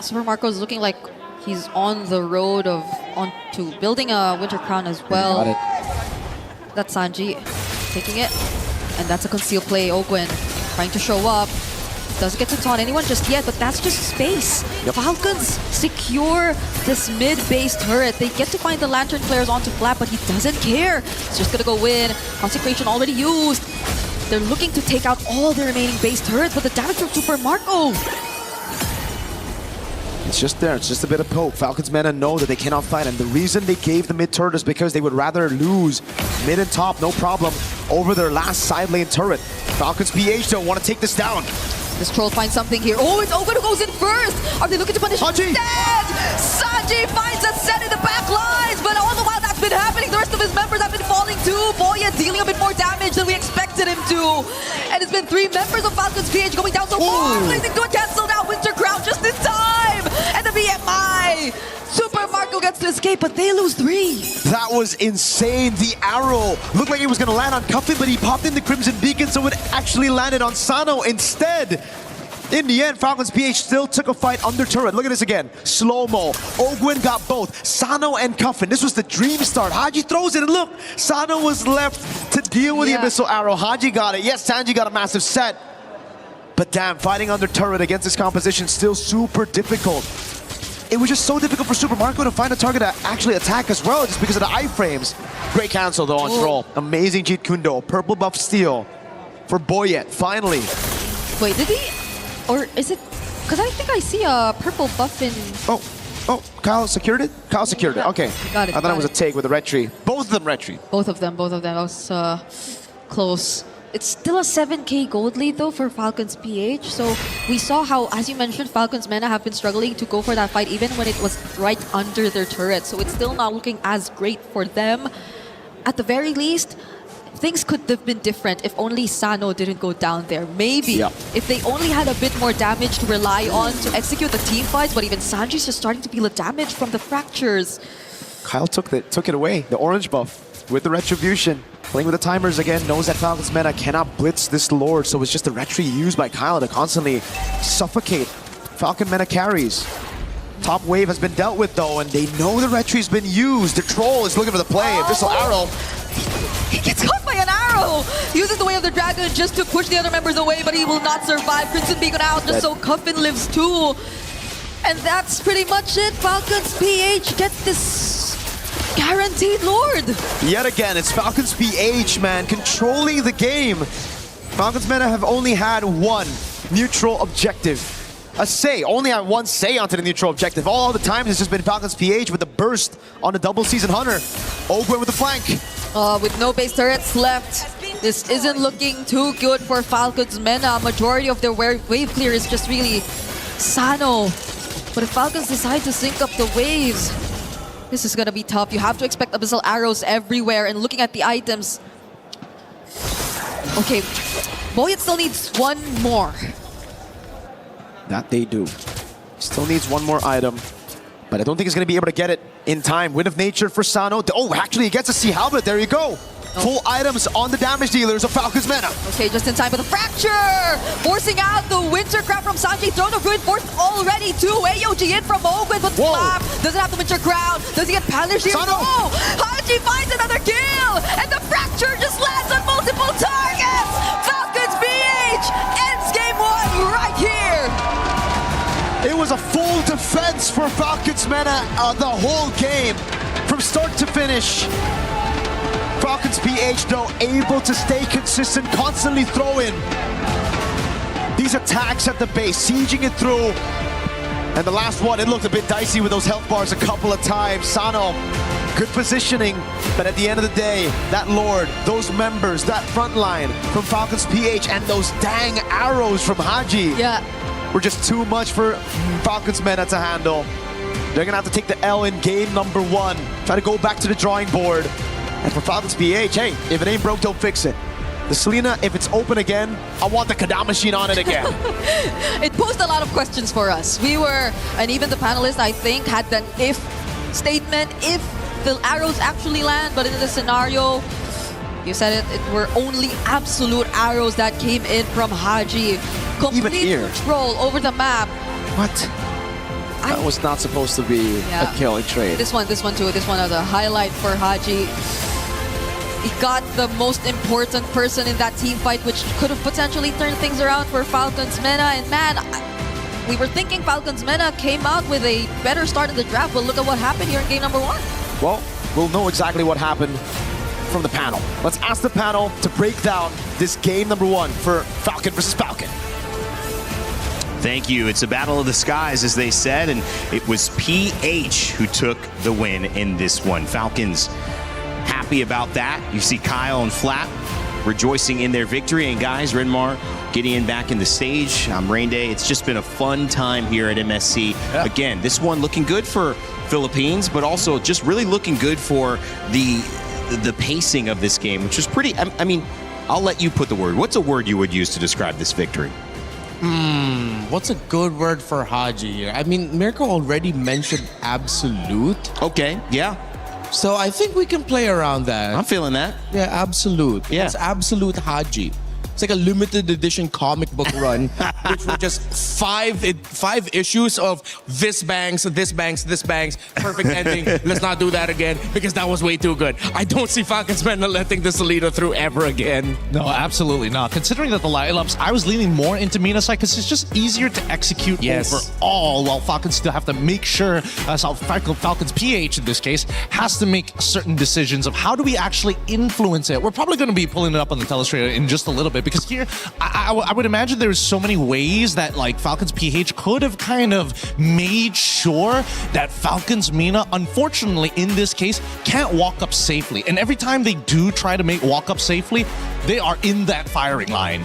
Super Marco is looking like he's on the road onto building a Winter Crown as well. Got it. That's Sanji taking it, and that's a conceal play. Ogwen trying to show up. Doesn't get to taunt anyone just yet, but that's just space. Falcons secure this mid-base turret. They get to find the Lantern players onto Flap, but he doesn't care. He's just gonna go in. Consecration already used. They're looking to take out all the remaining base turrets, but the damage from Super Marco. It's just there, it's just a bit of poke. Falcons MENA know that they cannot fight, and the reason they gave the mid turret is because they would rather lose mid and top, no problem, over their last side lane turret. Falcons PH don't want to take this down. This troll finds something here. Oh, it's Ogun who goes in first! Are they looking to punish him instead? Sanji finds a set in the back lines, but all the while that's been happening, the rest of his members have been falling too. Boya dealing a bit more damage than we expected him to. And it's been 3 members of Falcons PH going down so far. Placing to a canceled out Winter Crown just in time! And the BMI! Super Marco gets to to escape, but they lose 3. That was insane. The arrow looked like it was going to land on Cuffin, but he popped in the Crimson Beacon, so it actually landed on Sano instead. In the end, Falcons PH still took a fight under turret. Look at this again. Slow-mo. Ogwin got both. Sano and Cuffin. This was the dream start. Haji throws it, and look, Sano was left to deal with the Abyssal Arrow. Haji got it. Yes, Sanji got a massive set. But damn, fighting under turret against this composition still super difficult. It was just so difficult for Super Marco to find a target to actually attack as well, just because of the iframes. Great cancel though on Troll. Amazing Jeet Kundo. Purple buff steal for Boyet, finally. Wait, did he? Or is it? Because I think I see a purple buff in... Oh, Kyle secured it? Kyle secured it, okay. Got it, I thought it was a take with a red tree. Both of them red tree. Both of them. That was close. It's still a 7k gold lead though for Falcons PH. So we saw how, as you mentioned, Falcons MENA have been struggling to go for that fight even when it was right under their turret. So it's still not looking as great for them. At the very least, things could have been different if only Sano didn't go down there. Maybe if they only had a bit more damage to rely on to execute the team fights, but even Sanji's just starting to feel the damage from the fractures. Kyle took it away, the orange buff with the retribution. Playing with the timers again, knows that Falcons MENA cannot blitz this Lord, so it's just the retry used by Kyle to constantly suffocate Falcon MENA carries. Top wave has been dealt with though, and they know the retry's been used. The Troll is looking for the play. Abyssal Arrow. He gets caught by an arrow! He uses the Way of the Dragon just to push the other members away, but he will not survive. Crimson Beacon out, just so Cuffin lives too. And that's pretty much it. Falcons PH get this guaranteed Lord. Yet again, it's Falcons PH, man, controlling the game. Falcons MENA have only had one neutral objective. A say, only had one say onto the neutral objective. All the time it's just been Falcons PH with the burst on the double season hunter. Ogwin with the flank. With no base turrets left, this isn't looking too good for Falcons MENA. Majority of their wave clear is just really Sano. But if Falcons decide to sync up the waves, this is gonna be tough. You have to expect Abyssal Arrows everywhere, and looking at the items. Okay, Boyet still needs one more. That they do. Still needs one more item, but I don't think he's gonna be able to get it in time. Wind of Nature for Sano. Oh, actually he gets a Sea Halberd, there you go. Full items on the damage dealers of Falcons MENA. Okay, just in time for the fracture! Forcing out the Winter Crown from Sanji. Throne of Ruin forced already too. AOG in from Ogwin, but Flap doesn't have the Winter Crown. Does he get punished here? Sano. No! Haji finds another kill! And the fracture just lands on multiple targets! Falcons PH ends game 1 right here! It was a full defense for Falcons MENA the whole game, from start to finish. Falcons PH, though, able to stay consistent, constantly throw in these attacks at the base, sieging it through. And the last one, it looked a bit dicey with those health bars a couple of times. Sano, good positioning, but at the end of the day, that Lord, those members, that front line from Falcons PH, and those dang arrows from Haji were just too much for Falcons MENA to handle. They're gonna have to take the L in game number 1, try to go back to the drawing board. And for Falcons PH, hey, if it ain't broke, don't fix it. The Selena, if it's open again, I want the Kadam machine on it again. It posed a lot of questions for us. We were, and even the panelists, I think, had an if statement, if the arrows actually land, but in this scenario, you said it were only absolute arrows that came in from Haji. Complete control over the map. What? That was not supposed to be a killing trade. This one too. This one was a highlight for Haji. He got the most important person in that team fight, which could have potentially turned things around for Falcons MENA. And man, we were thinking Falcons MENA came out with a better start in the draft, but look at what happened here in game number 1. Well, we'll know exactly what happened from the panel. Let's ask the panel to break down this game number 1 for Falcon versus Falcon. Thank you. It's a battle of the skies, as they said, and it was PH who took the win in this one. Falcons happy about that. You see Kyle and Flap rejoicing in their victory. And guys, Renmar, Gideon back in the stage. Rain Day. It's just been a fun time here at MSC. Again, this one looking good for Philippines, but also just really looking good for the pacing of this game, which is pretty, I mean, I'll let you put the word. What's a word you would use to describe this victory? What's a good word for Haji here? I mean, Mirko already mentioned absolute. Okay, yeah. So I think we can play around that. I'm feeling that. Yeah, absolute. Yeah. It's absolute Haji. It's like a limited edition comic book run, which were just five issues of this bangs, perfect ending. Let's not do that again because that was way too good. I don't see Falcons MENA letting the Salida through ever again. No, absolutely not. Considering that the lineups, I was leaning more into MENA side because it's just easier to execute overall, while Falcons still have to make sure, Falcons PH in this case, has to make certain decisions of how do we actually influence it. We're probably going to be pulling it up on the telestrator in just a little bit, because here, I would imagine there's so many ways that like Falcons PH could have kind of made sure that Falcons MENA, unfortunately in this case, can't walk up safely. And every time they do try to make walk up safely, they are in that firing line.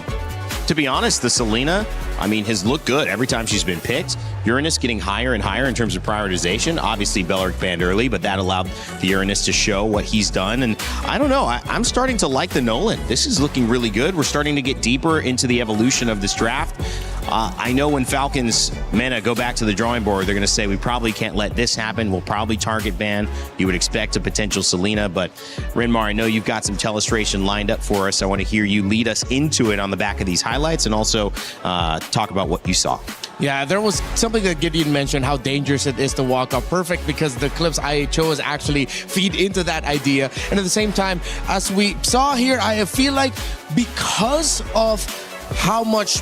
To be honest, the Selena, I mean, has looked good every time she's been picked. Uranus getting higher and higher in terms of prioritization. Obviously, Beleric banned early, but that allowed the Uranus to show what he's done. And I don't know, I'm starting to like the Nolan. This is looking really good. We're starting to get deeper into the evolution of this draft. I know when Falcons MENA go back to the drawing board, they're going to say, we probably can't let this happen. We'll probably target ban. You would expect a potential Selena, but Renmar, I know you've got some telestration lined up for us. I want to hear you lead us into it on the back of these highlights and also talk about what you saw. Yeah, there was something that Gideon mentioned, how dangerous it is to walk up perfect, because the clips I chose actually feed into that idea. And at the same time, as we saw here, I feel like because of how much,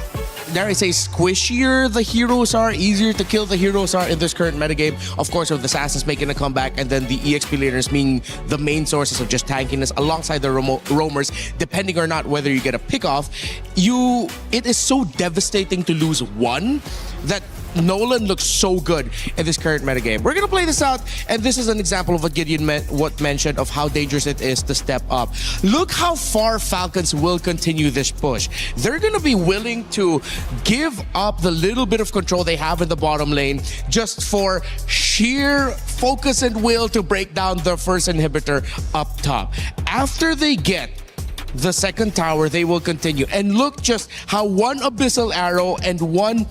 dare I say, squishier the heroes are, easier to kill the heroes are in this current metagame. Of course, with the Assassins making a comeback and then the EXP laners being the main sources of just tankiness alongside the roamers, depending or not whether you get a pick off, it is so devastating to lose one that Nolan looks so good in this current metagame. We're going to play this out, and this is an example of what Gideon mentioned of how dangerous it is to step up. Look how far Falcons will continue this push. They're going to be willing to give up the little bit of control they have in the bottom lane just for sheer focus and will to break down the first inhibitor up top. After they get the second tower, they will continue. And look just how one Abyssal Arrow and one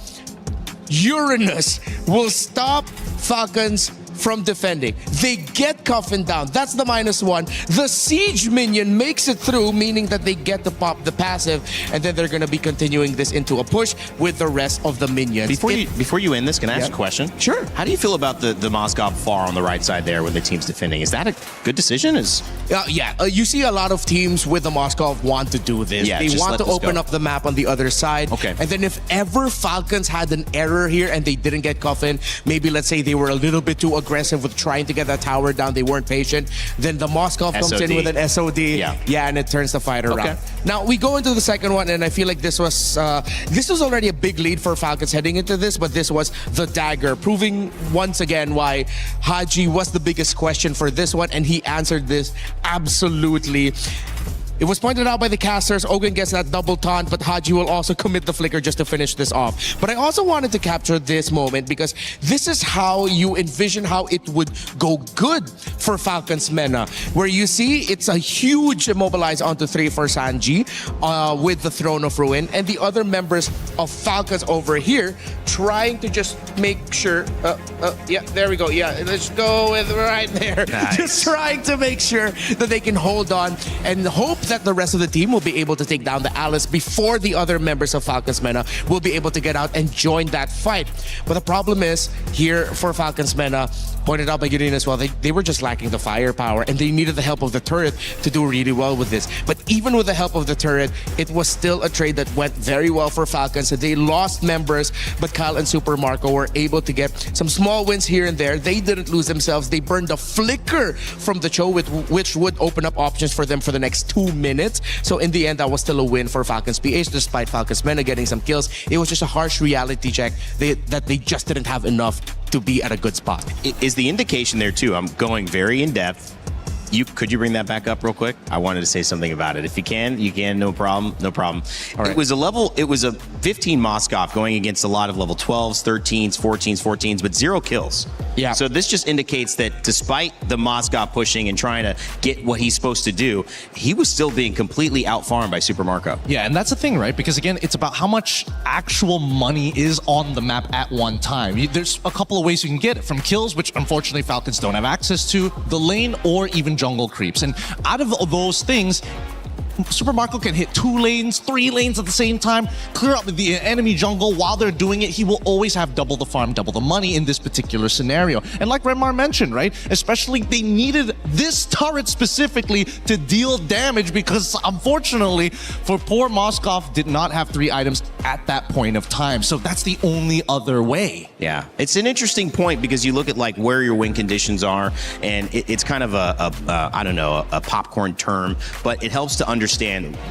Uranus will stop Falcons from defending. They get Coffin down. That's the -1. The Siege minion makes it through, meaning that they get to pop the passive, and then they're going to be continuing this into a push with the rest of the minions. Before you end this, can I ask a question? Sure. How do you feel about the Moskov far on the right side there when the team's defending? Is that a good decision? You see a lot of teams with the Moskov want to do this. Yeah, they want to open up the map on the other side. Okay. And then if ever Falcons had an error here and they didn't get Coffin, maybe let's say they were a little bit too aggressive with trying to get that tower down, they weren't patient, then the Moskov comes in with an SOD. Yeah, and it turns the fight around. Now we go into the second one, and I feel like this was already a big lead for Falcons heading into this, but this was the dagger, proving once again why Haji was the biggest question for this one, and he answered this absolutely. It was pointed out by the casters, Ogun gets that double taunt, but Haji will also commit the flicker just to finish this off. But I also wanted to capture this moment because this is how you envision how it would go good for Falcons MENA, where you see it's a huge immobilize onto 3 for Sanji with the Throne of Ruin, and the other members of Falcons over here trying to just make sure, yeah, there we go. Yeah, let's go with right there. Nice. Just trying to make sure that they can hold on and hope that the rest of the team will be able to take down the Alice before the other members of Falcons MENA will be able to get out and join that fight. But the problem is, here for Falcons MENA, pointed out by Gideon as well, they were just lacking the firepower, and they needed the help of the turret to do really well with this. But even with the help of the turret, it was still a trade that went very well for Falcons. They lost members, but Kyle and Super Marco were able to get some small wins here and there. They didn't lose themselves. They burned the flicker from the Cho, which would open up options for them for the next 2 minutes. So in the end, that was still a win for Falcons PH, despite Falcons MENA getting some kills. It was just a harsh reality check that they just didn't have enough to be at a good spot. Is the indication there too? I'm going very in depth. Could you bring that back up real quick? I wanted to say something about it. If you can, no problem. No problem. All right. It was a 15 Moskov going against a lot of level 12s, 13s, 14s, but 0 kills. Yeah. So this just indicates that despite the Moskov pushing and trying to get what he's supposed to do, he was still being completely out-farmed by Super Marco. Yeah, and that's the thing, right? Because again, it's about how much actual money is on the map at one time. There's a couple of ways you can get it, from kills, which unfortunately Falcons don't have access to, the lane, or even jungle creeps. And out of those things, Super Marco can hit 2 lanes, 3 lanes at the same time, clear up the enemy jungle while they're doing it. He will always have double the farm, double the money in this particular scenario. And like Renmar mentioned, right? Especially they needed this turret specifically to deal damage because unfortunately for poor Moskov did not have 3 items at that point of time. So that's the only other way. Yeah, it's an interesting point because you look at like where your win conditions are, and it's kind of I don't know, a popcorn term, but it helps to understand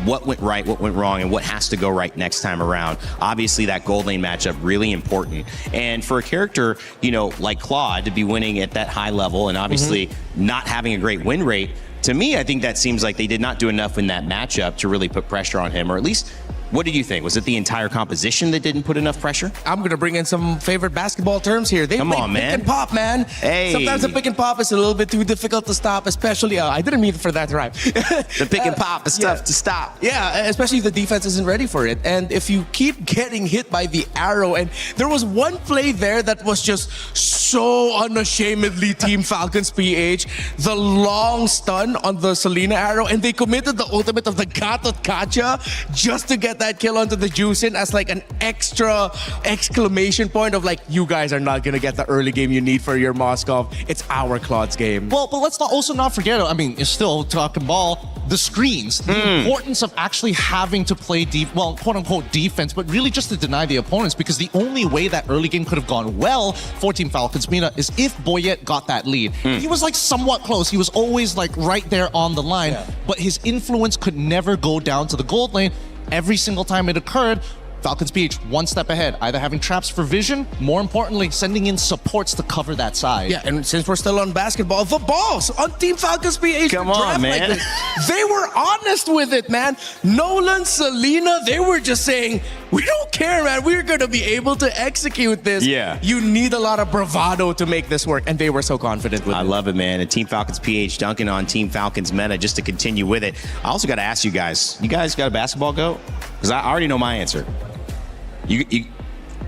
what went right, what went wrong, and what has to go right next time around. Obviously, that gold lane matchup really important, and for a character, you know, like Claude to be winning at that high level, and obviously not having a great win rate. To me, I think that seems like they did not do enough in that matchup to really put pressure on him, or at least. What did you think? Was it the entire composition that didn't put enough pressure? I'm going to bring in some favorite basketball terms here. They Come play on, pick man. and pop, man. Hey. Sometimes the pick and pop is a little bit too difficult to stop, especially, I didn't mean for that to rhyme. The pick and pop is tough to stop. Yeah, especially if the defense isn't ready for it. And if you keep getting hit by the arrow, and there was one play there that was just so unashamedly Team Falcons PH, the long stun on the Selena arrow, and they committed the ultimate of the Gatot Kacha just to get that kill onto the juice in as like an extra exclamation point of like, you guys are not going to get the early game you need for your Moskov. It's our Claude's game. Well, but let's also not forget, I mean, it's still talking ball, the screens, the importance of actually having to play, quote-unquote defense, but really just to deny the opponents, because the only way that early game could have gone well for Team Falcons MENA is if Boyet got that lead. He was like somewhat close. He was always like right there on the line, but his influence could never go down to the gold lane. Every single time it occurred, Falcons PH one step ahead, either having traps for vision, more importantly, sending in supports to cover that side. Yeah, and since we're still on basketball, the balls on Team Falcons PH. Come on, man. Like they were honest with it, man. Nolan, Selena, they were just saying, we don't care, man. We're going to be able to execute this. Yeah. You need a lot of bravado to make this work, and they were so confident with it. I love it, man. And Team Falcons PH dunking on Team Falcons MENA just to continue with it. I also got to ask you guys got a basketball go? Because I already know my answer.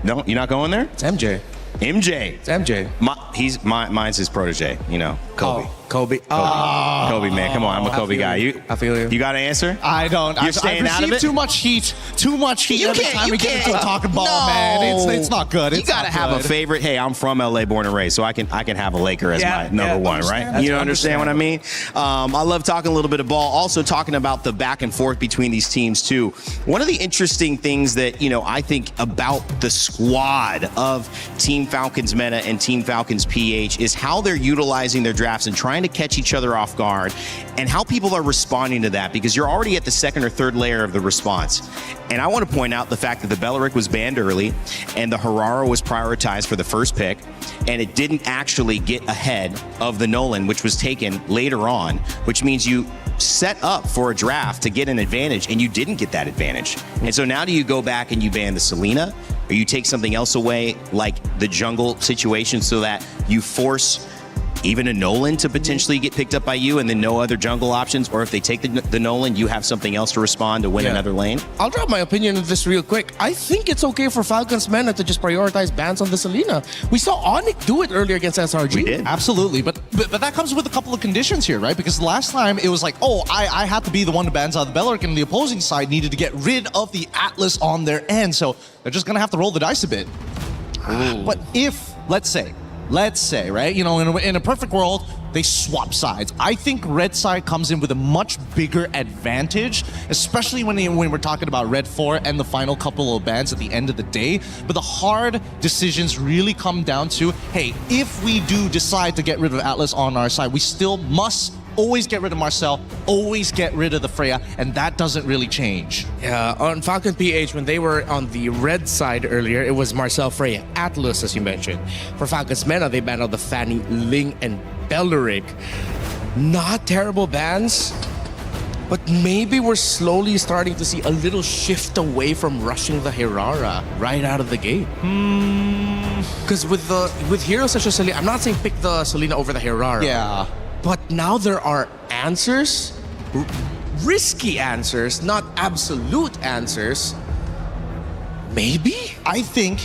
No, you're not going there? It's MJ. MJ. It's MJ. Mine's his protege, you know, Kobe. Kobe. Kobe, man. Come on, I'm a Kobe guy. I feel you. You got an answer? I don't. You're staying out of it? Too much heat. Too much heat every time we get into a talking ball, man. It's not good. You gotta have a favorite. Hey, I'm from LA, born and raised, so I can have a Laker as my number one, right? You understand what I mean? I love talking a little bit of ball. Also talking about the back and forth between these teams too. One of the interesting things that I think about the squad of Team Falcons MENA and Team Falcons PH is how they're utilizing their drafts and trying to catch each other off guard, and how people are responding to that, because you're already at the second or third layer of the response. And I want to point out the fact that the Beleric was banned early and the Harara was prioritized for the first pick, and it didn't actually get ahead of the Nolan, which was taken later on, which means you set up for a draft to get an advantage, and you didn't get that advantage. And so now do you go back and you ban the Selena, or you take something else away, like the jungle situation, so that you force even a Nolan to potentially get picked up by you and then no other jungle options? Or if they take the Nolan, you have something else to respond to win another lane? I'll drop my opinion on this real quick. I think it's okay for Falcons MENA to just prioritize bans on the Selena. We saw ONIC do it earlier against SRG. We did. Absolutely, but that comes with a couple of conditions here, right? Because last time it was like, oh, I had to be the one to ban out the Beleric, and the opposing side needed to get rid of the Atlas on their end, so they're just gonna have to roll the dice a bit. But if, let's say, right, in a perfect world, they swap sides. I think red side comes in with a much bigger advantage, especially when we're talking about red 4 and the final couple of bans at the end of the day. But the hard decisions really come down to, hey, if we do decide to get rid of Atlas on our side, we still must always get rid of Marcel, always get rid of the Freya, and that doesn't really change. Yeah, on Falcon PH, when they were on the red side earlier, it was Marcel, Freya, Atlas, as you mentioned. For Falcons MENA, they banned out the Fanny, Ling, and Beleric. Not terrible bans, but maybe we're slowly starting to see a little shift away from rushing the Hirara right out of the gate. Because with heroes such as Selena, I'm not saying pick the Selena over the Herrera. Yeah. But now there are answers, risky answers, not absolute answers. Maybe? I think,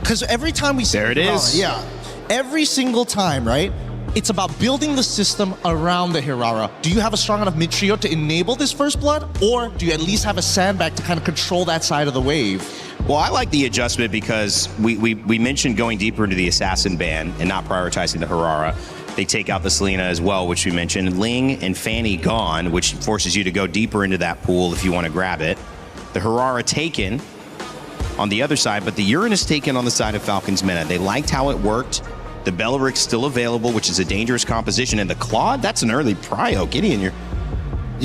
because every time we see There it is. Yeah. Every single time, right? It's about building the system around the Herrera. Do you have a strong enough mid trio to enable this first blood? Or do you at least have a sandbag to kind of control that side of the wave? Well, I like the adjustment because we mentioned going deeper into the assassin ban and not prioritizing the Herrera. They take out the Selena as well, which we mentioned. Ling and Fanny gone, which forces you to go deeper into that pool if you want to grab it. The Herrera taken on the other side, but the Uranus taken on the side of Falcons MENA. They liked how it worked. The Belleric's still available, which is a dangerous composition. And the Claude, that's an early prio. Gideon, you're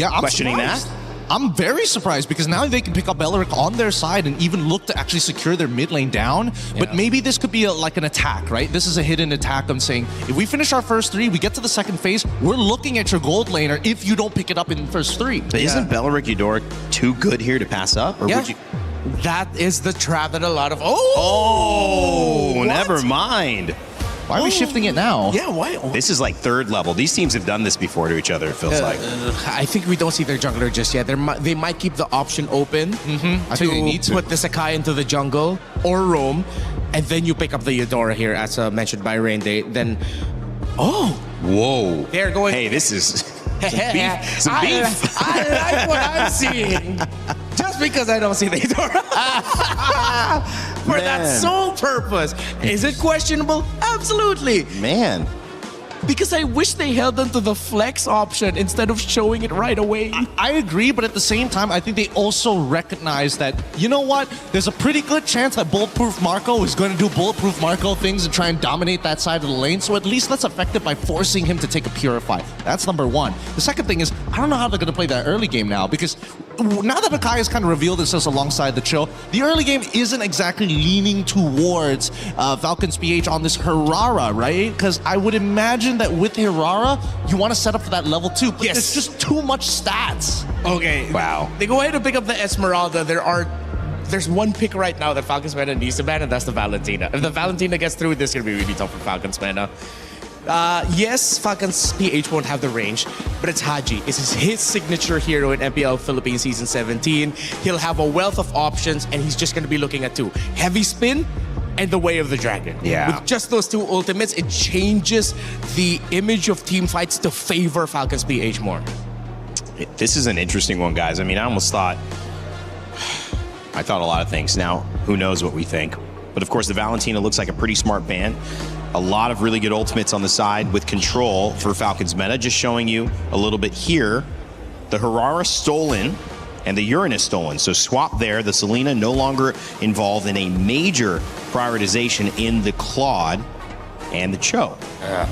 I'm questioning surprised. that? I'm very surprised because now they can pick up Belleric on their side and even look to actually secure their mid lane down. But maybe this could be like an attack, right? This is a hidden attack. I'm saying if we finish our first 3, we get to the second phase, we're looking at your gold laner if you don't pick it up in the first 3. But isn't Belleric Eudora too good here to pass up? Or would you? That is the trap that a lot of... Never mind. Why are we shifting it now? Yeah, why? This is like 3rd level. These teams have done this before to each other, it feels like. I think we don't see their jungler just yet. They might keep the option open I think they need to put the Sakai into the jungle or roam, and then you pick up the Eudora here, as mentioned by Rain Day. Then, whoa. They're going... Hey, this is some beef. I like what I'm seeing. Just because I don't see the Eudora. For that sole purpose. Is it questionable? Absolutely. Man. Because I wish they held on to the flex option instead of showing it right away. I agree, but at the same time, I think they also recognize that, you know what? There's a pretty good chance that Bulletproof Marco is going to do Bulletproof Marco things and try and dominate that side of the lane. So at least let's affect it by forcing him to take a Purify. That's number one. The second thing is, I don't know how they're going to play that early game now, because now that Akai has kind of revealed themselves alongside the Chill, the early game isn't exactly leaning towards Falcons PH on this Herrera, right? Because I would imagine that with Herrera, you want to set up for that level 2, but it's just too much stats. Okay. Wow. They go ahead and pick up the Esmeralda. There's one pick right now that Falcons MENA needs to ban, and that's the Valentina. If the Valentina gets through, this is going to be really tough for Falcons MENA. Yes, Falcons PH won't have the range, but it's Haji. It's his signature hero in MPL Philippines Season 17. He'll have a wealth of options, and he's just going to be looking at 2. Heavy Spin and the Way of the Dragon. Yeah. With just those 2 ultimates, it changes the image of team fights to favor Falcons PH more. This is an interesting one, guys. I mean, I thought a lot of things. Now, who knows what we think? But of course, the Valentina looks like a pretty smart ban. A lot of really good ultimates on the side with control for Falcons MENA. Just showing you a little bit here. The Herrera stolen and the Uranus stolen. So swap there. The Selena no longer involved in a major prioritization in the Claude and the Cho.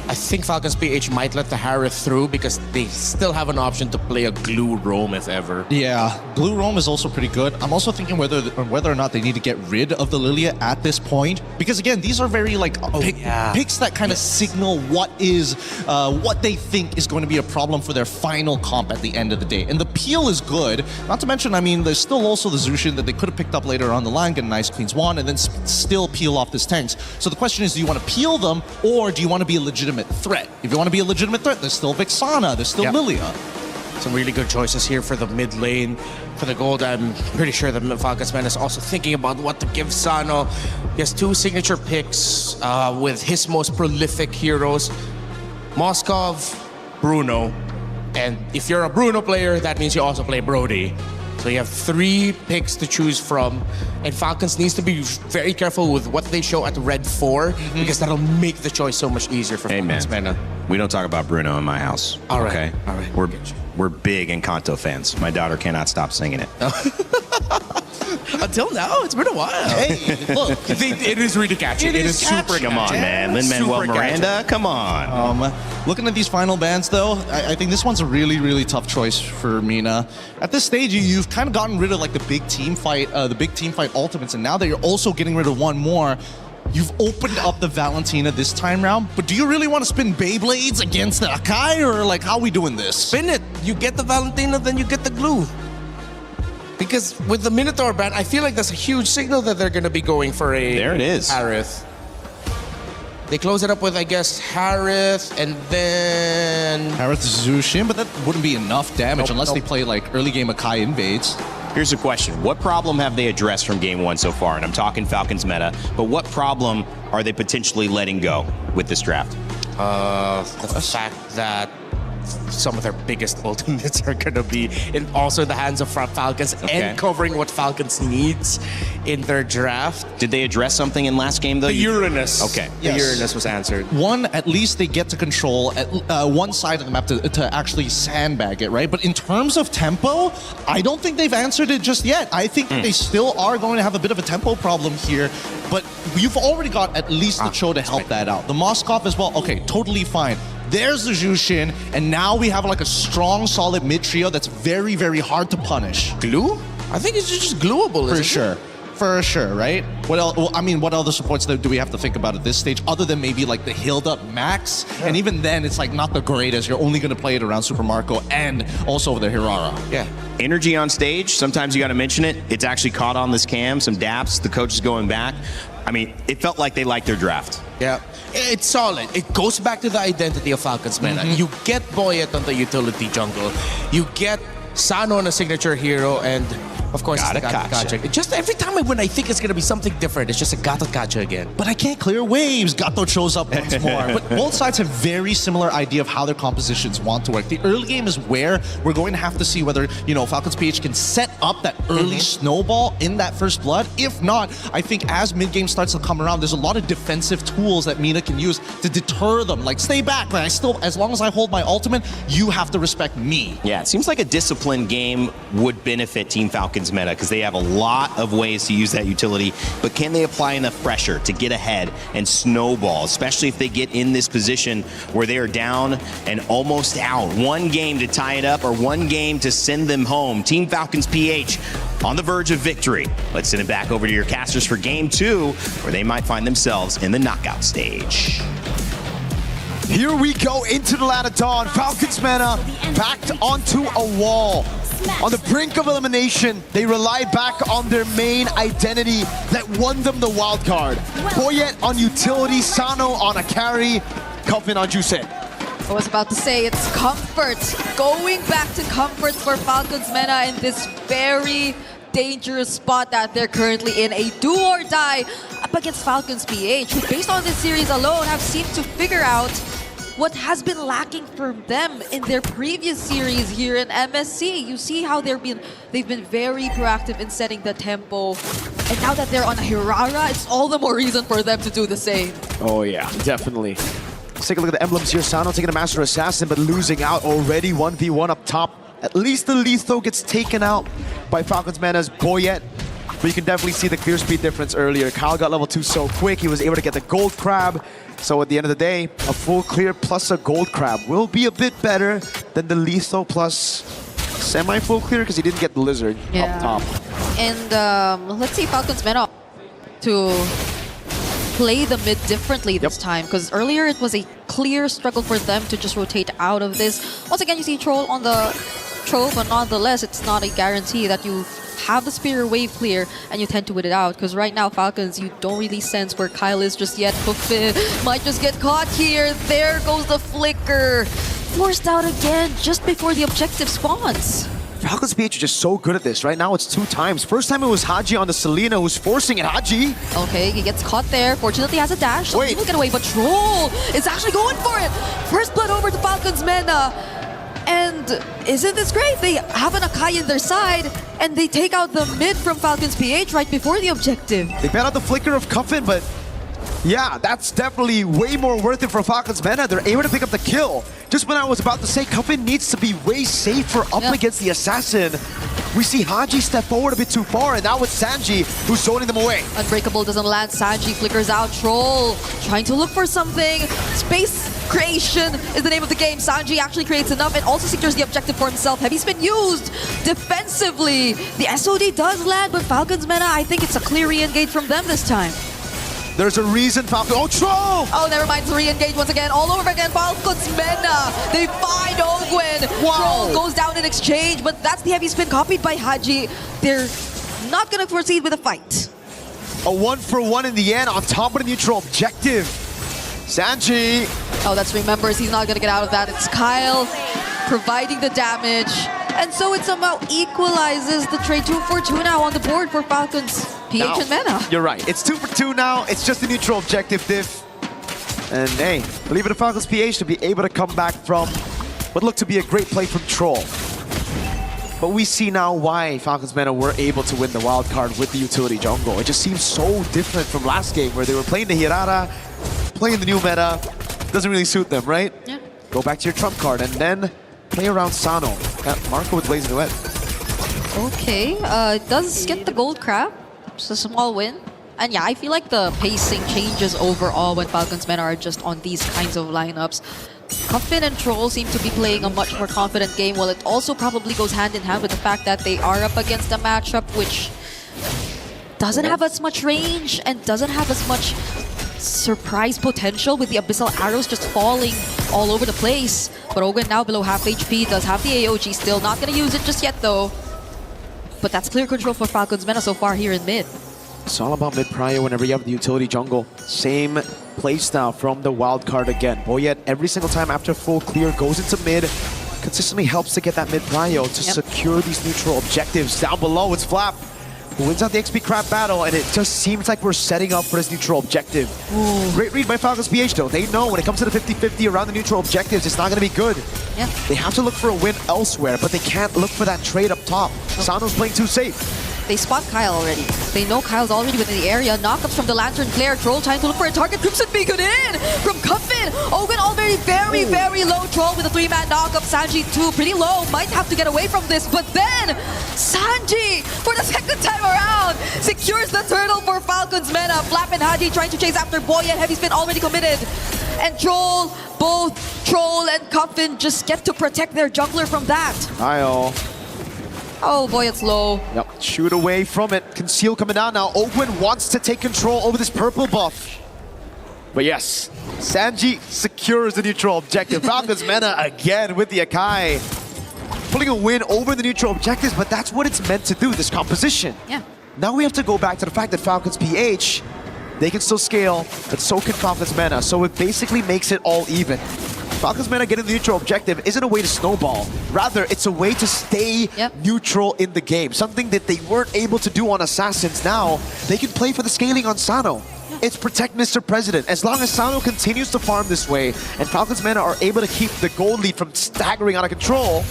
I think Falcons PH might let the Harith through because they still have an option to play a glue roam if ever. Yeah, Blue Roam is also pretty good. I'm also thinking whether or not they need to get rid of the Lilia at this point, because again, these are very like picks that kind of signal what they think is going to be a problem for their final comp at the end of the day. And the peel is good. Not to mention, I mean, there's still also the Zushin that they could have picked up later on the line, get a nice Queen's Wand, and then still peel off this tanks. So the question is, do you want to peel them, or do you want to be a legitimate threat? If you want to be a legitimate threat, there's still Vixana, there's still Lilia. Some really good choices here for the mid lane. For the gold, I'm pretty sure the Falcons MENA is also thinking about what to give Sano. He has 2 signature picks with his most prolific heroes, Moskov, Bruno. And if you're a Bruno player, that means you also play Brody. So you have 3 picks to choose from, and Falcons needs to be very careful with what they show at Red 4 because that'll make the choice so much easier for Falcons MENA. We don't talk about Bruno in my house. All right. Okay? All right. We're big Encanto fans. My daughter cannot stop singing it. Until now, it's been a while. Hey, look, it is really catchy. It is super catchy. Come on, man. Lin-Manuel Miranda, come on. Looking at these final bans, though, I think this one's a really, really tough choice for MENA. At this stage, you've kind of gotten rid of like the big team fight ultimates, and now that you're also getting rid of one more, you've opened up the Valentina this time round. But do you really want to spin Beyblades against the Akai, or like how are we doing this? Spin it. You get the Valentina, then you get the glue. Because with the Minotaur ban, I feel like that's a huge signal that they're going to be going for a There it is. Aerith. They close it up with, I guess, Harith and then... Harith Zushin, but that wouldn't be enough damage unless they play like early game Akai invades. Here's a question. What problem have they addressed from game one so far? And I'm talking Falcons MENA, but what problem are they potentially letting go with this draft? The fact that some of their biggest ultimates are going to be also in the hands of Falcons and covering what Falcons needs in their draft. Did they address something in last game, though? The Uranus. Okay. The Uranus was answered. One, at least they get to control at one side of the map to actually sandbag it, right? But in terms of tempo, I don't think they've answered it just yet. I think they still are going to have a bit of a tempo problem here, but you've already got at least the Cho to help that out. The Moskov as well, okay, totally fine. There's the Jushin, and now we have like a strong, solid mid trio that's very, very hard to punish. Glue? I think it's just glueable, for sure. For sure, right? What else? Well, I mean, what other supports do we have to think about at this stage, other than maybe like the healed up Max? Yeah. And even then, it's like not the greatest. You're only going to play it around Super Marco and also the Hirara. Yeah. Energy on stage. Sometimes you got to mention it. It's actually caught on this cam. Some daps. The coach is going back. I mean, it felt like they liked their draft. Yeah, it's solid. It goes back to the identity of Falcons MENA. You get Boyet on the utility jungle. You get Sano on a signature hero, and of course, it's the Gato. Just every time when I think it's going to be something different, it's just a Gato Kacha again. But I can't clear waves. Gato shows up once more. But both sides have very similar idea of how their compositions want to work. The early game is where we're going to have to see whether, Falcons PH can set up that early snowball in that first blood. If not, I think as mid-game starts to come around, there's a lot of defensive tools that MENA can use to deter them. Like, stay back, but as long as I hold my ultimate, you have to respect me. Yeah, it seems like a disciplined game would benefit Team Falcons MENA because they have a lot of ways to use that utility, but can they apply enough pressure to get ahead and snowball, especially if they get in this position where they are down and almost out? One game to tie it up or one game to send them home. Team Falcons PH on the verge of victory. Let's send it back over to your casters for game two, where they might find themselves in the knockout stage. Here we go into the ladder dawn. Falcons MENA backed onto a wall. On the brink of elimination, they rely back on their main identity that won them the wild card. Boyet on utility, Sano on a carry, Coffin on Juice. I was about to say, it's comfort. Going back to comfort for Falcons MENA in this very dangerous spot that they're currently in. A do or die up against Falcons PH, who based on this series alone have seemed to figure out what has been lacking for them in their previous series here in MSC. You see how they've been very proactive in setting the tempo. And now that they're on a Hirara, it's all the more reason for them to do the same. Oh yeah, definitely. Let's take a look at the emblems here. Sano taking a Master Assassin, but losing out already. 1v1 up top. At least the Letho gets taken out by Falcons MENA's Boyet. But you can definitely see the clear speed difference earlier. Kyle got level 2 so quick, he was able to get the gold crab. So at the end of the day, a full clear plus a gold crab will be a bit better than the Letho plus semi-full clear because he didn't get the lizard up top. And let's see Falcons MENA to play the mid differently this time, because earlier it was a clear struggle for them to just rotate out of this. Once again, you see Troll on the Troll, but nonetheless, it's not a guarantee that you have the Spear wave clear and you tend to win it out, because right now Falcons, you don't really sense where Kyle is just yet. Buffet might just get caught here. There goes the flicker. Forced out again just before the objective spawns. Falcons PH are just so good at this. Right now it's 2 times. First time it was Haji on the Selena who's forcing it. Haji! Okay, he gets caught there. Fortunately, has a dash. So he will get away, but Troll is actually going for it. First blood over to Falcons MENA. And isn't this great? They have an Akai in their side, and they take out the mid from Falcons PH right before the objective. They bet out the flicker of Cuffin, but yeah, that's definitely way more worth it for Falcons MENA. They're able to pick up the kill. Just when I was about to say Cuffin needs to be way safer up against the Assassin, we see Haji step forward a bit too far, and now it's Sanji who's zoning them away. Unbreakable doesn't land. Sanji flickers out. Troll trying to look for something. Space creation is the name of the game. Sanji actually creates enough and also secures the objective for himself. Heavy spin used defensively. The SOD does land, but Falcons MENA, I think it's a clear re-engage from them this time. There's a reason Falcons... Oh, Troll! Oh, never mind. Re-engage once again. All over again. Falcons MENA. They find Ogwin. Wow. Troll goes down in exchange, but that's the heavy spin copied by Haji. They're not going to proceed with a fight. A 1-for-1 in the end on top of the neutral objective. Sanji! Oh, that's remembers. He's not going to get out of that. It's Kyle providing the damage. And so it somehow equalizes the trade. 2 for 2 now on the board for Falcons PH and MENA. You're right. It's 2 for 2 now. It's just a neutral objective diff. And hey, believe it in Falcons PH to be able to come back from what looked to be a great play from Troll. But we see now why Falcons MENA were able to win the wild card with the utility jungle. It just seems so different from last game where they were playing the Hirara, playing the new meta. Doesn't really suit them, right? Yeah. Go back to your trump card and then play around Sano. Marco with Blazing Duet. Okay, does get the gold crab. It's a small win. And yeah, I feel like the pacing changes overall when Falcons MENA are just on these kinds of lineups. Cuffin and Troll seem to be playing a much more confident game, while it also probably goes hand in hand with the fact that they are up against a matchup which doesn't have as much range and doesn't have as much surprise potential with the Abyssal Arrows just falling all over the place. But Ogun now below half HP, does have the AOG still. Not going to use it just yet though. But that's clear control for Falcons MENA so far here in mid. It's all about mid-prio whenever you have the utility jungle. Same playstyle from the wildcard again. Boyet, every single time after full clear, goes into mid, consistently helps to get that mid-prio to secure these neutral objectives. Down below, it's Flap, who wins out the XP Crab battle, and it just seems like we're setting up for this neutral objective. Great read by Falcons PH though. They know when it comes to the 50-50 around the neutral objectives, it's not going to be good. Yeah. They have to look for a win elsewhere, but they can't look for that trade up top. Sano's playing too safe. They spot Kyle already. They know Kyle's already within the area. Knockups from the Lantern Flare. Troll trying to look for a target. Crimson Beacon in from Cuffin. Ogun already very low. Troll with a 3-man knockup. Sanji too, pretty low. Might have to get away from this. But then Sanji, for the second time around, secures the turtle for Falcons MENA. Flap and Haji trying to chase after Boyet. Heavy spin already committed. And Troll, both Troll and Cuffin just get to protect their jungler from that. Kyle. Oh boy, it's low. Yep, shoot away from it. Conceal coming down now. Ogwin wants to take control over this purple buff. But yes, Sanji secures the neutral objective. Falcons MENA again with the Akai. Pulling a win over the neutral objectives, but that's what it's meant to do, this composition. Yeah. Now we have to go back to the fact that Falcons PH, they can still scale, but so can Falcons MENA. So it basically makes it all even. Falcons MENA getting the neutral objective isn't a way to snowball. Rather, it's a way to stay neutral in the game. Something that they weren't able to do on Assassins. Now, they can play for the scaling on Sano. It's protect Mr. President. As long as Sano continues to farm this way, and Falcons MENA are able to keep the gold lead from staggering out of control,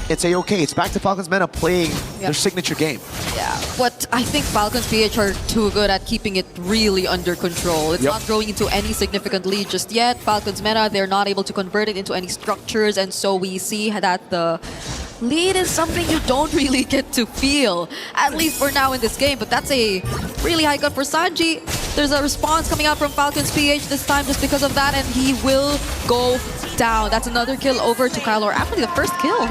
it's a-okay. It's back to Falcons MENA playing their signature game. Yeah, but I think Falcons PH are too good at keeping it really under control. It's not growing into any significant lead just yet. Falcons MENA, they're not able to convert it into any structures, and so we see that the lead is something you don't really get to feel, at least for now in this game. But that's a really high cut for Sanji. There's a response coming out from Falcons PH this time just because of that, and he will go down. That's another kill over to Kyle, or actually the first kill.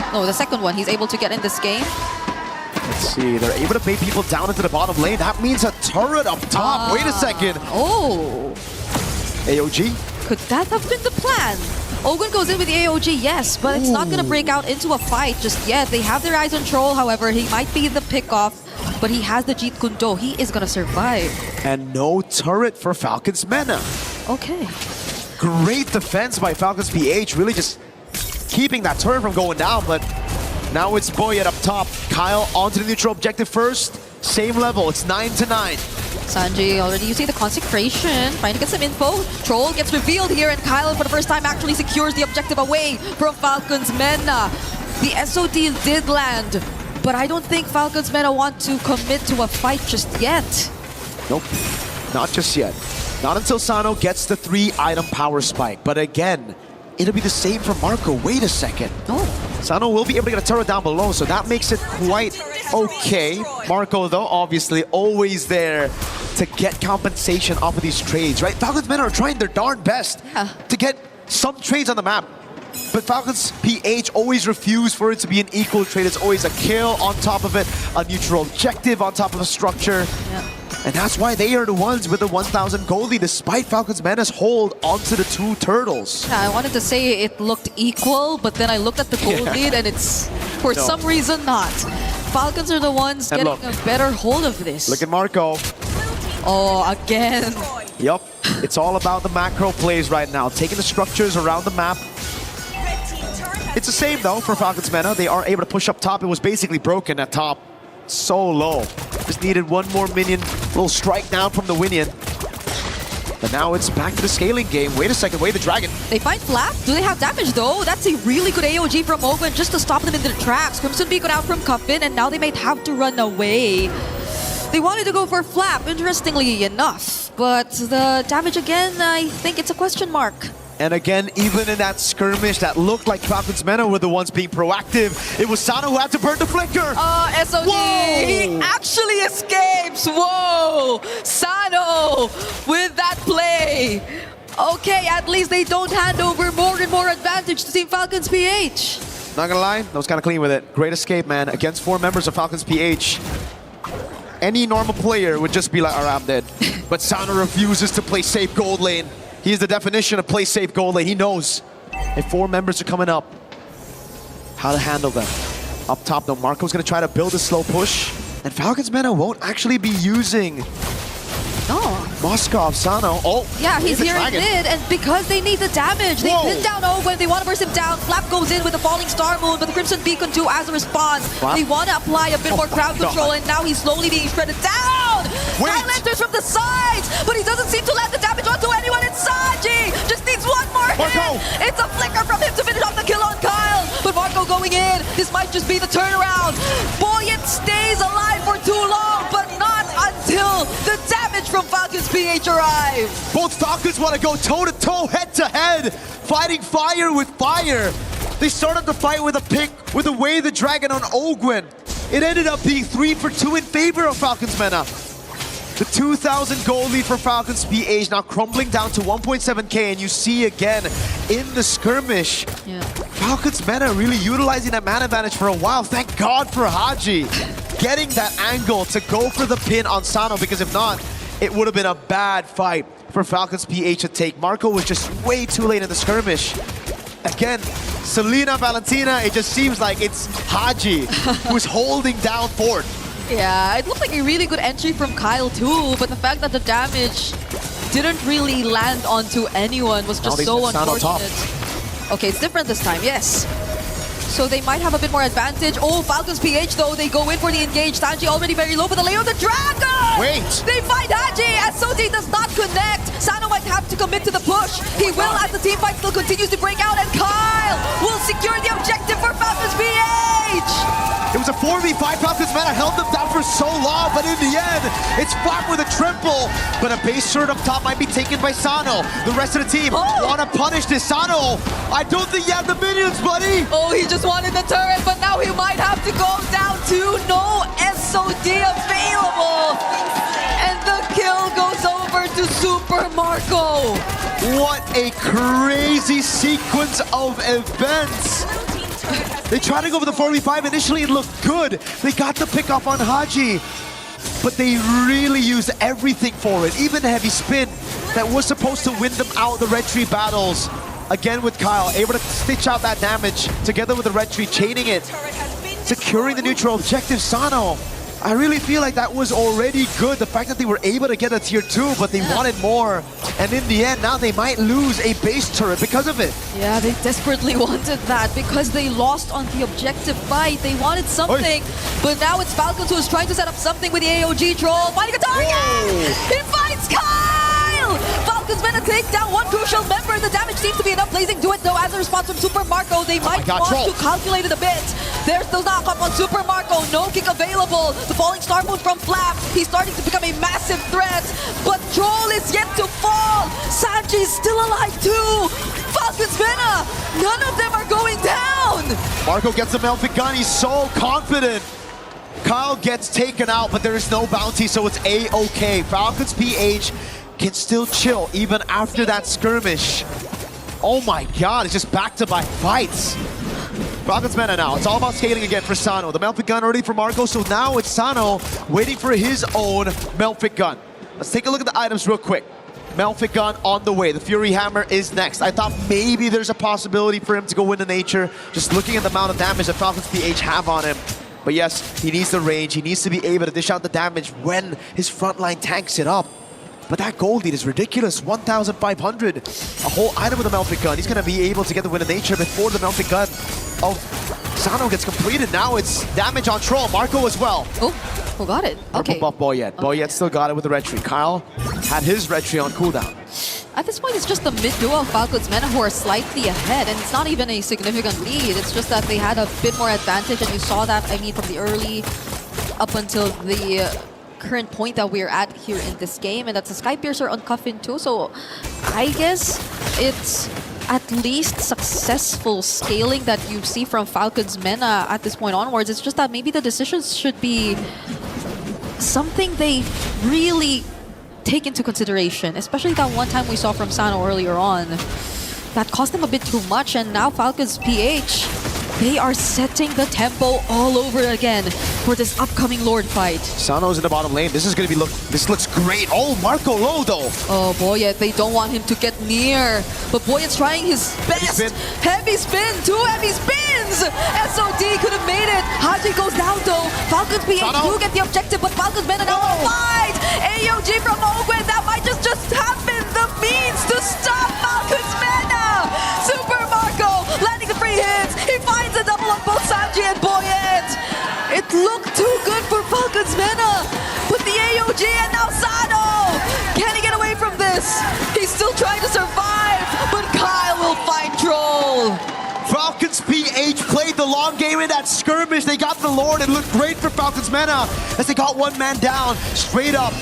The second one he's able to get in this game. Let's see, they're able to bait people down into the bottom lane. That means a turret up top. Wait a second. Oh. AOG? Could that have been the plan? Ogun goes in with the AOG, yes, but it's not going to break out into a fight just yet. They have their eyes on Troll, however. He might be the pick-off, but he has the Jeet Kundo. He is going to survive. And no turret for Falcons MENA. Okay. Great defense by Falcons PH, really just keeping that turret from going down, but now it's Boyet up top. Kyle onto the neutral objective first. Same level, it's 9-9. Sanji already using the consecration, trying to get some info. Troll gets revealed here, and Kyle for the first time actually secures the objective away from Falcons MENA. The SOD did land, but I don't think Falcons MENA want to commit to a fight just yet. Nope, not just yet. Not until Sano gets the 3-item power spike. But again, it'll be the same for Marco. Wait a second. Sano will be able to get a turret down below, so that makes it quite okay. Marco, though, obviously always there to get compensation off of these trades, right? Falcons MENA are trying their darn best to get some trades on the map. But Falcons PH always refuse for it to be an equal trade. It's always a kill on top of it, a neutral objective on top of a structure. And that's why they are the ones with the 1,000 gold lead, despite Falcons MENA's hold onto the 2 turtles. Yeah, I wanted to say it looked equal, but then I looked at the gold lead and it's, for some reason, not. Falcons are the ones getting a better hold of this. Look at Marco. Oh, again. Yup. It's all about the macro plays right now, taking the structures around the map. It's the same though for Falcons MENA. They are able to push up top. It was basically broken at top. So low. Just needed one more minion. Little strike down from the Winion. But now it's back to the scaling game. Wait a second, wait the dragon. They find Flap. Do they have damage though? That's a really good AOG from Ogun just to stop them in their tracks. Crimson Beacon out from Cuffin, and now they might have to run away. They wanted to go for Flap, interestingly enough. But the damage again, I think it's a question mark. And again, even in that skirmish that looked like Falcons MENA were the ones being proactive, it was Sano who had to burn the flicker. SOD, Whoa! he actually escapes. Whoa, Sano with that play. Okay, at least they don't hand over more and more advantage to Team Falcons PH. Not gonna lie, that was kind of clean with it. Great escape, man, against 4 members of Falcons PH. Any normal player would just be like, alright, I'm dead. But Sano refuses to play safe gold lane. He is the definition of play safe gold lane. He knows if 4 members are coming up, how to handle them. Up top though, Marco's gonna try to build a slow push. And Falcons MENA won't actually be using Moskov, Sano. Oh, yeah, he's here in mid, and because they need the damage, they pin down Owen, they want to burst him down. Flap goes in with the falling star moon, but the Crimson Beacon too as a response. Flap? They want to apply a bit more crowd control, and now he's slowly being shredded down! Silencers from the sides, but he doesn't seem to land the damage onto anyone. It's Saji! Just needs one more hit! It's a flicker from him to finish off the kill on Kyle, but Marco going in. This might just be the turnaround. Buoyant stays alive for too long, but not until the damage from Falcons PH arrive. Both Falcons want to go toe-to-toe, head-to-head, fighting fire with fire. They started the fight with a pick, with a Way the Dragon on Ogwin. It ended up being 3 for 2 in favor of Falcons MENA. The 2,000 gold lead for Falcons PH now crumbling down to 1.7k, and you see again in the skirmish, Falcons MENA really utilizing that man advantage for a while. Thank God for Haji getting that angle to go for the pin on Sano, because if not, it would have been a bad fight for Falcons PH to take. Marco was just way too late in the skirmish. Again, Selena, Valentina, it just seems like it's Haji who's holding down Ford. Yeah, it looked like a really good entry from Kyle too, but the fact that the damage didn't really land onto anyone was just so unfortunate. Okay, it's different this time, yes. So they might have a bit more advantage. Oh, Falcons PH though, they go in for the engage. Sanji already very low, but the Leo the Dragon! Wait! They find Haji as Soti does not connect. Sano might have to commit to the push. He will as the team fight still continues to break out, and Kyle will secure the objective for Falcons PH! It was a 4v5. Falcons MENA held them down for so long, but in the end, it's Flap with a triple. But a base turret up top might be taken by Sano. The rest of the team want to punish this. Sano, I don't think you have the minions, buddy. Oh, he just wanted the turret, but now he might have to go down to no SOD available. And the kill goes over to Super Marco. What a crazy sequence of events. They tried to go for the 4v5. Initially, it looked good. They got the pick off on Haji. But they really used everything for it. Even the heavy spin that was supposed to win them out the red tree battles. Again with Kyle, able to stitch out that damage together with the red tree, chaining it. Securing the neutral objective, Sano. I really feel like that was already good. The fact that they were able to get a tier 2, but they wanted more. And in the end, now they might lose a base turret because of it. Yeah, they desperately wanted that because they lost on the objective fight. They wanted something, but now it's Falcons who is trying to set up something with the AOG troll. Finding a target! He finds Kyle! Falcons MENA take down one crucial member. The damage seems to be enough. Blazing do it though as a response from Super Marco. They might want to calculate it a bit. There's the knock-up on Super Marco. No kick available. The falling star moon from Flap. He's starting to become a massive threat, but Troll is yet to fall. Sanji is still alive too. Falcons MENA, none of them are going down. Marco gets the Melfic gun. He's so confident. Kyle gets taken out, but there is no bounty, so it's A-OK. Falcons PH can still chill even after that skirmish. Oh my God, it's just back-to-back fights. Falcons MENA now. It's all about scaling again for Sano. The Melfic gun already for Marco, so now it's Sano waiting for his own Melfic gun. Let's take a look at the items real quick. Melfic gun on the way. The Fury Hammer is next. I thought maybe there's a possibility for him to go into nature, just looking at the amount of damage that Falcons PH have on him. But yes, he needs the range. He needs to be able to dish out the damage when his frontline tanks it up. But that gold lead is ridiculous. 1,500. A whole item with the melting gun. He's going to be able to get the win of nature before the melting gun of Sano gets completed. Now it's damage on Troll. Marco as well. Oh, who got it? Okay. Buff Boyet. Boyet still got it with the red tree. Kyle had his red tree on cooldown. At this point, it's just the mid duo of Falcons MENA who are slightly ahead, and it's not even a significant lead. It's just that they had a bit more advantage, and you saw that, I mean, from the early up until the current point that we're at here in this game, and that's a Sky Piercer on Coffin too, so I guess it's at least successful scaling that you see from Falcons MENA at this point onwards. It's just that maybe the decisions should be something they really take into consideration, especially that one time we saw from Sano earlier on. That cost them a bit too much, and now Falcons PH, they are setting the tempo all over again for this upcoming Lord fight. Sano's in the bottom lane. This is going to be this looks great. Oh, Marco low though. Oh, Boyet, they don't want him to get near. But Boyet's trying his best. Heavy spin, 2 heavy spins! SOD could have made it. Haji goes down though. Falcons PH do get the objective, but Falcons MENA now on the fight. AOG from Ogwen, that might just have been the means to stop Falcons MENA. Super Marco landing the free hits. He finds a double on both Sanji and Boyet. It looked too good for Falcons MENA, but the AOG and now Sano. Can he get away from this? He's still trying to survive, but Kyle will find Troll. Falcons PH played the long game in that skirmish. They got the Lord. It looked great for Falcons MENA as they got one man down straight up.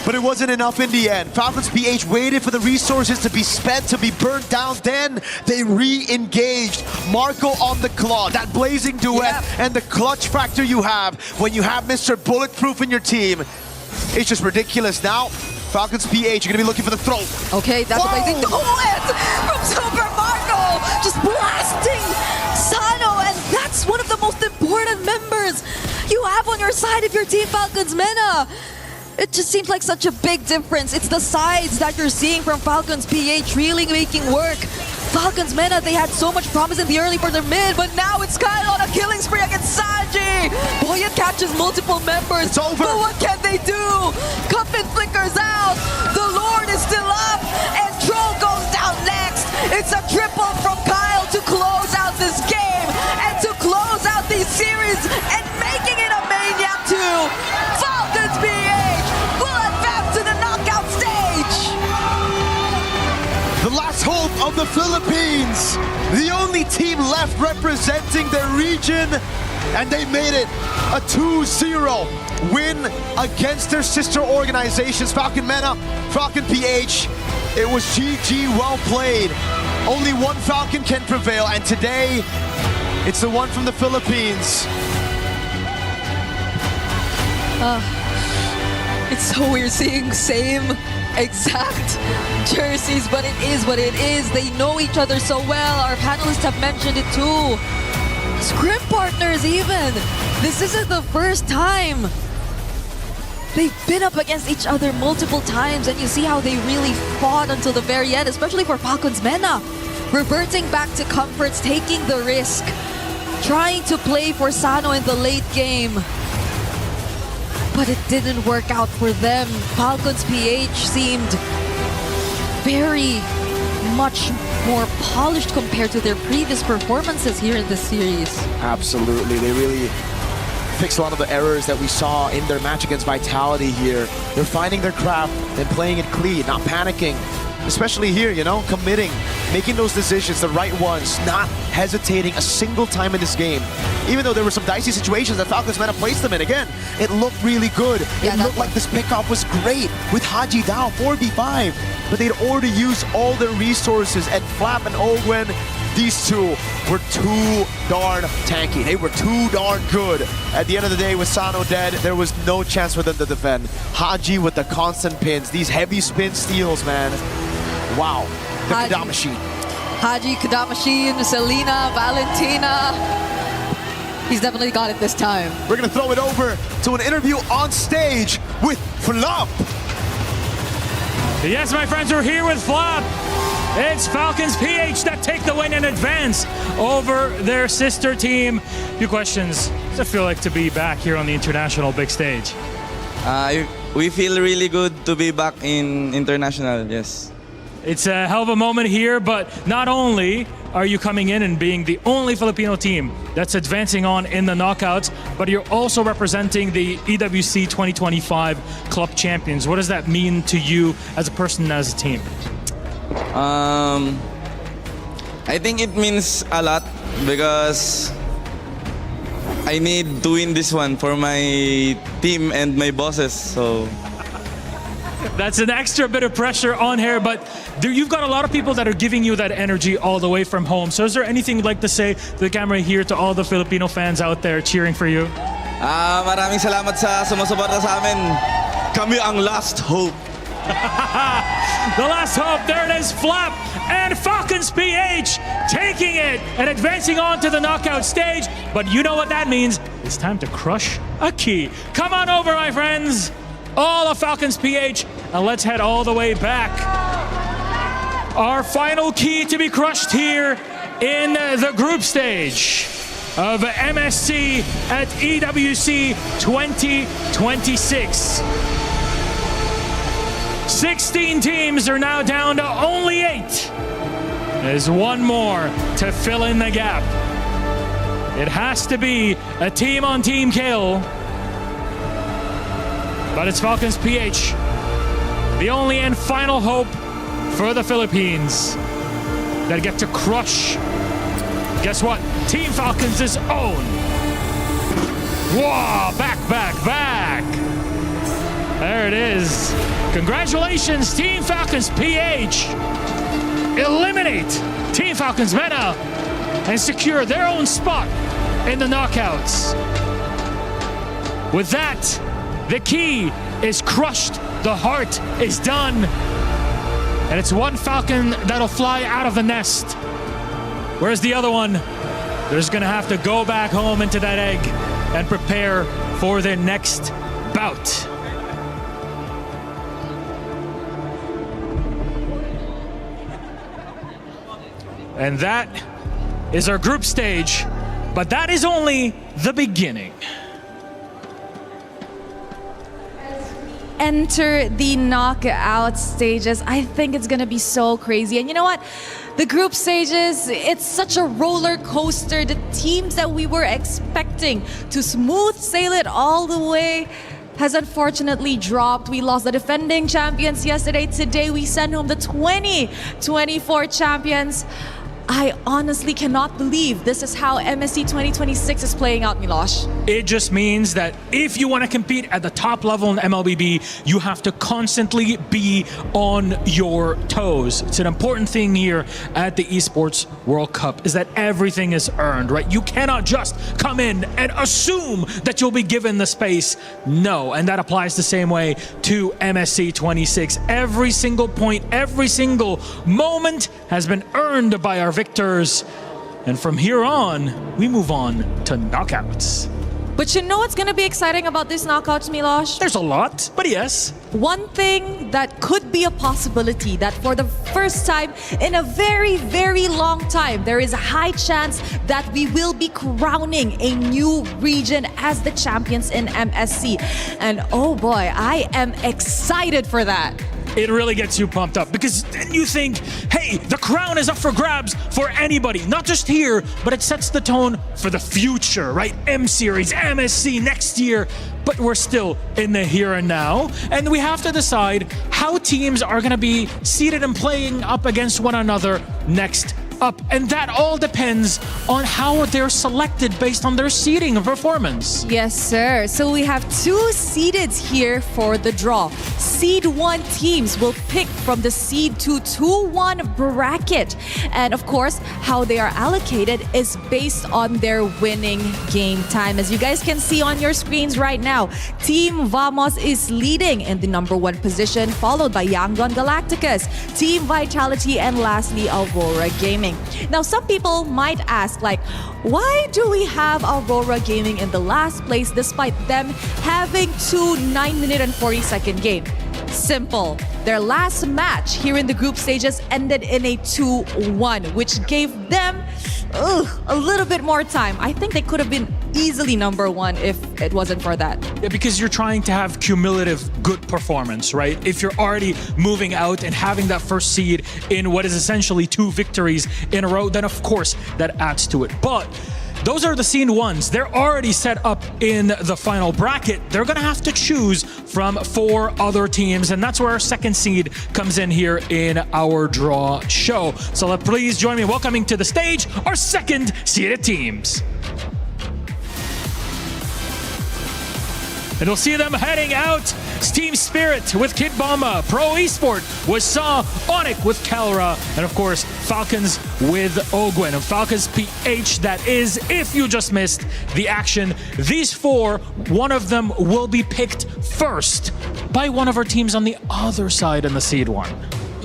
But it wasn't enough in the end. Falcons PH waited for the resources to be spent, to be burnt down. Then they re-engaged. Marco on the claw, that blazing duet, and the clutch factor you have when you have Mr. Bulletproof in your team. It's just ridiculous. Now, Falcons PH are going to be looking for the throw. Okay, that's a blazing duet from Super Marco. Just blasting Sano, and that's one of the most important members you have on your side if you're Team Falcons MENA. It just seems like such a big difference. It's the sides that you're seeing from Falcons PH really making work. Falcons MENA, they had so much promise in the early for their mid, but now it's Kyle on a killing spree against Sanji. Boyet catches multiple members. It's over. But what can they do? Coffin flickers out. The Lord is still up, and Troll goes down next. It's a triple from Kyle to close out this game and to close out these series and making it a Maniac 2. Falcons PH will advance to the knockout stage. The last hope of the Philippines. The only team left representing their region, and they made it a 2-0 win against their sister organizations, Falcon MENA, Falcon PH. It was GG, well played. Only one Falcon can prevail, and today, it's the one from the Philippines. It's so weird seeing same exact jerseys, but it is what it is. They know each other so well. Our panelists have mentioned it too. Scrim partners even. This isn't the first time. They've been up against each other multiple times, and you see how they really fought until the very end, especially for Falcons MENA. Reverting back to comforts, taking the risk, trying to play for Sano in the late game. But it didn't work out for them. Falcons PH seemed very much more polished compared to their previous performances here in this series. Absolutely, they really fixed a lot of the errors that we saw in their match against Vitality here. They're finding their craft and playing it clean, not panicking. Especially here, you know, committing, making those decisions, the right ones, not hesitating a single time in this game. Even though there were some dicey situations that Falcons MENA placed them in, again, it looked really good. It looked like this pickoff was great with Haji down 4v5, but they'd already used all their resources, and Flap and Ogwen, these two were too darn tanky. They were too darn good. At the end of the day, with Sano dead, there was no chance for them to defend. Haji with the constant pins, these heavy spin steals, man. Wow, the Kadam machine. Haji, Kadam machine, Selena, Valentina. He's definitely got it this time. We're gonna throw it over to an interview on stage with Flop. Yes, my friends, we're here with Flop. It's Falcons PH that take the win in advance over their sister team. A few questions. What does it feel like to be back here on the international big stage? we feel really good to be back in international, yes. It's a hell of a moment here, but not only are you coming in and being the only Filipino team that's advancing on in the knockouts, but you're also representing the EWC 2025 Club Champions. What does that mean to you as a person and as a team? I think it means a lot because I need to win this one for my team and my bosses, so... That's an extra bit of pressure on here, but you've got a lot of people that are giving you that energy all the way from home. So is there anything you'd like to say to the camera here to all the Filipino fans out there cheering for you? Maraming salamat sa sumusuporta sa amin. Kami ang last hope. The last hope, there it is, Flap and Falcons PH taking it and advancing on to the knockout stage. But you know what that means. It's time to crush a key. Come on over, my friends. All of Falcons PH, and let's head all the way back. Our final key to be crushed here in the group stage of MSC at EWC 2026. 16 teams are now down to only 8. There's one more to fill in the gap. It has to be a team-on-team kill. But it's Falcons PH, the only and final hope for the Philippines that get to crush, guess what? Team Falcons' own. Whoa, back. There it is. Congratulations, Team Falcons PH. Eliminate Team Falcons MENA and secure their own spot in the knockouts. With that, the key is crushed, the heart is done, and it's one Falcon that'll fly out of the nest. Whereas the other one, they're just gonna have to go back home into that egg and prepare for their next bout. And that is our group stage, but that is only the beginning. Enter the knockout stages. I think it's gonna be so crazy. And you know what? The group stages, it's such a roller coaster. The teams that we were expecting to smooth sail it all the way has unfortunately dropped. We lost the defending champions yesterday. Today we send home the 2024 champions. I honestly cannot believe this is how MSC 2026 is playing out, Milosh. It just means that if you want to compete at the top level in MLBB, you have to constantly be on your toes. It's an important thing here at the Esports World Cup is that everything is earned, right? You cannot just come in and assume that you'll be given the space. No, and that applies the same way to MSC 26. Every single point, every single moment has been earned by our victors. And from here on, we move on to knockouts. But you know what's going to be exciting about these knockouts, Milosh? There's a lot, but yes. One thing that could be a possibility that for the first time in a very, very long time, there is a high chance that we will be crowning a new region as the champions in MSC. And oh boy, I am excited for that. It really gets you pumped up because then you think, hey, the crown is up for grabs for anybody, not just here, but it sets the tone for the future, right? M Series, MSC next year, but we're still in the here and now. And we have to decide how teams are going to be seated and playing up against one another next up. And that all depends on how they're selected based on their seeding and performance. Yes, sir. So we have two seededs here for the draw. Seed 1 teams will pick from the Seed 2 2-1 bracket. And of course, how they are allocated is based on their winning game time. As you guys can see on your screens right now, Team Vamos is leading in the #1 position, followed by Yangon Galacticus, Team Vitality, and lastly, Aurora Gaming. Now, some people might ask, like, why do we have Aurora Gaming in the last place despite them having 2 9-minute and 40-second game? Simple. Their last match here in the group stages ended in a 2-1, which gave them a little bit more time. I think they could have been easily number one if it wasn't for that. Yeah, because you're trying to have cumulative good performance, right? If you're already moving out and having that first seed in what is essentially 2 victories in a row, then of course that adds to it. But those are the seed ones. They're already set up in the final bracket. They're going to have to choose from 4 other teams, and that's where our second seed comes in here in our draw show. So please join me in welcoming to the stage our second seeded teams. And we'll see them heading out. It's Team Spirit with Kid Bomba, Pro Esport with Saw, ONIC with Calra, and of course Falcons with Ogwin. And Falcons PH, that is, if you just missed the action. These 4, one of them will be picked first by one of our teams on the other side in the seed one.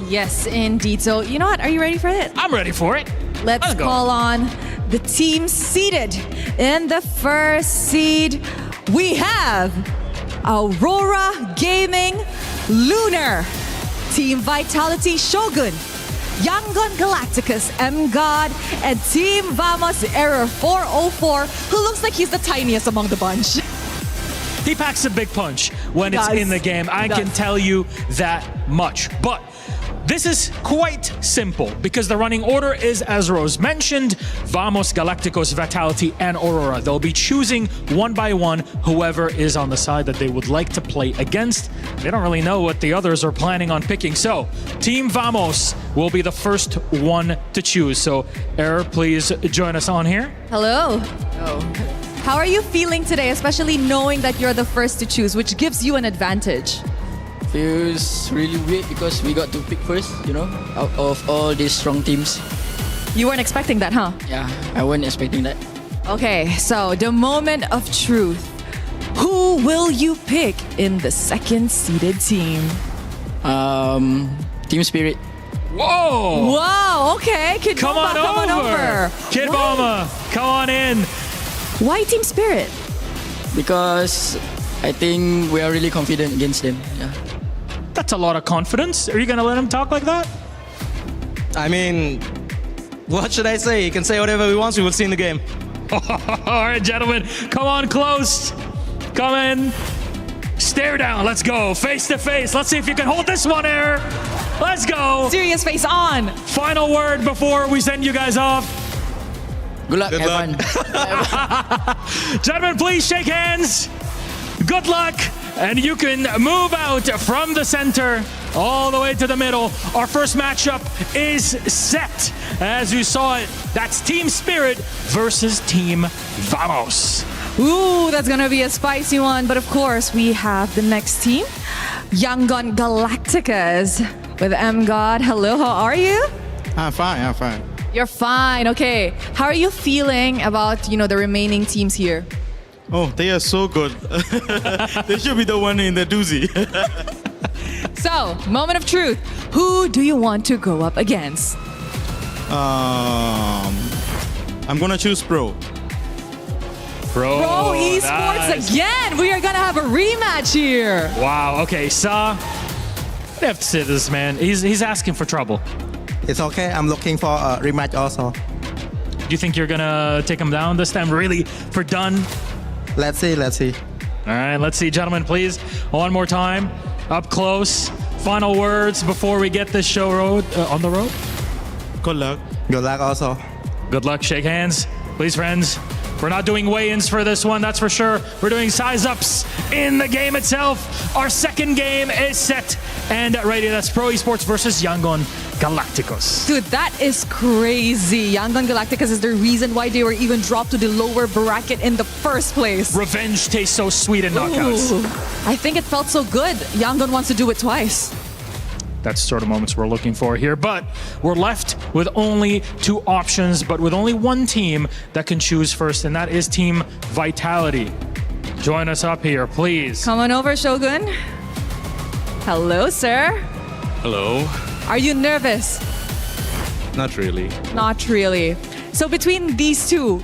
Yes, indeed. So you know what? Are you ready for it? I'm ready for it. Let's call on the team seated in the first seed. We have Aurora Gaming Lunar, Team Vitality Shogun, Yangon Galacticus M-God, and Team Vamos Error 404, who looks like he's the tiniest among the bunch. He packs a big punch when it's in the game. I can tell you that much. But this is quite simple because the running order is, as Rose mentioned, Vamos, Galacticos, Vitality, and Aurora. They'll be choosing one by one whoever is on the side that they would like to play against. They don't really know what the others are planning on picking. So, Team Vamos will be the first one to choose. So, Error, please join us on here. Hello. How are you feeling today, especially knowing that you're the first to choose, which gives you an advantage? Feels really weird because we got to pick first, you know, out of all these strong teams. You weren't expecting that, huh? Yeah, I wasn't expecting that. Okay, so the moment of truth. Who will you pick in the second seeded team? Team Spirit. Whoa! Wow, okay. Kid come Bomba, on over. Kid Bomba, come on in. Why Team Spirit? Because I think we are really confident against them. Yeah. That's a lot of confidence. Are you going to let him talk like that? I mean, what should I say? He can say whatever he wants. We will see in the game. All right, gentlemen, come on close. Come in. Stare down. Let's go. Face to face. Let's see if you can hold this one, Air. Let's go. Serious face on. Final word before we send you guys off. Good luck, everyone. Gentlemen, please shake hands. Good luck. And you can move out from the center all the way to the middle. Our first matchup is set. As you saw it, that's Team Spirit versus Team Vamos. Ooh, that's gonna be a spicy one. But of course, we have the next team, Yangon Galacticas with M-God. Hello, how are you? I'm fine. You're fine, okay. How are you feeling about, the remaining teams here? Oh, they are so good. They should be the one in the doozy. So, moment of truth. Who do you want to go up against? I'm gonna choose Pro. Pro Esports nice. again. We are gonna have a rematch here. Wow. Okay, Sa. I have to say this, man. He's asking for trouble. It's okay. I'm looking for a rematch also. Do you think you're gonna take him down this time, really, for done? Let's see. All right, let's see, gentlemen, please. One more time, up close. Final words before we get this show on the road. Good luck. Good luck also. Good luck. Shake hands, please, friends. We're not doing weigh-ins for this one, that's for sure. We're doing size-ups in the game itself. Our second game is set and ready. That's Pro Esports versus Yangon Galacticos. Dude, that is crazy. Yangon Galacticos is the reason why they were even dropped to the lower bracket in the first place. Revenge tastes so sweet in knockouts. Ooh, I think it felt so good. Yangon wants to do it twice. That's the sort of moments we're looking for here. But we're left with only 2 options, but with only one team that can choose first, and that is Team Vitality. Join us up here, please. Come on over, Shogun. Hello, sir. Hello. Are you nervous? Not really. Not really. So between these two,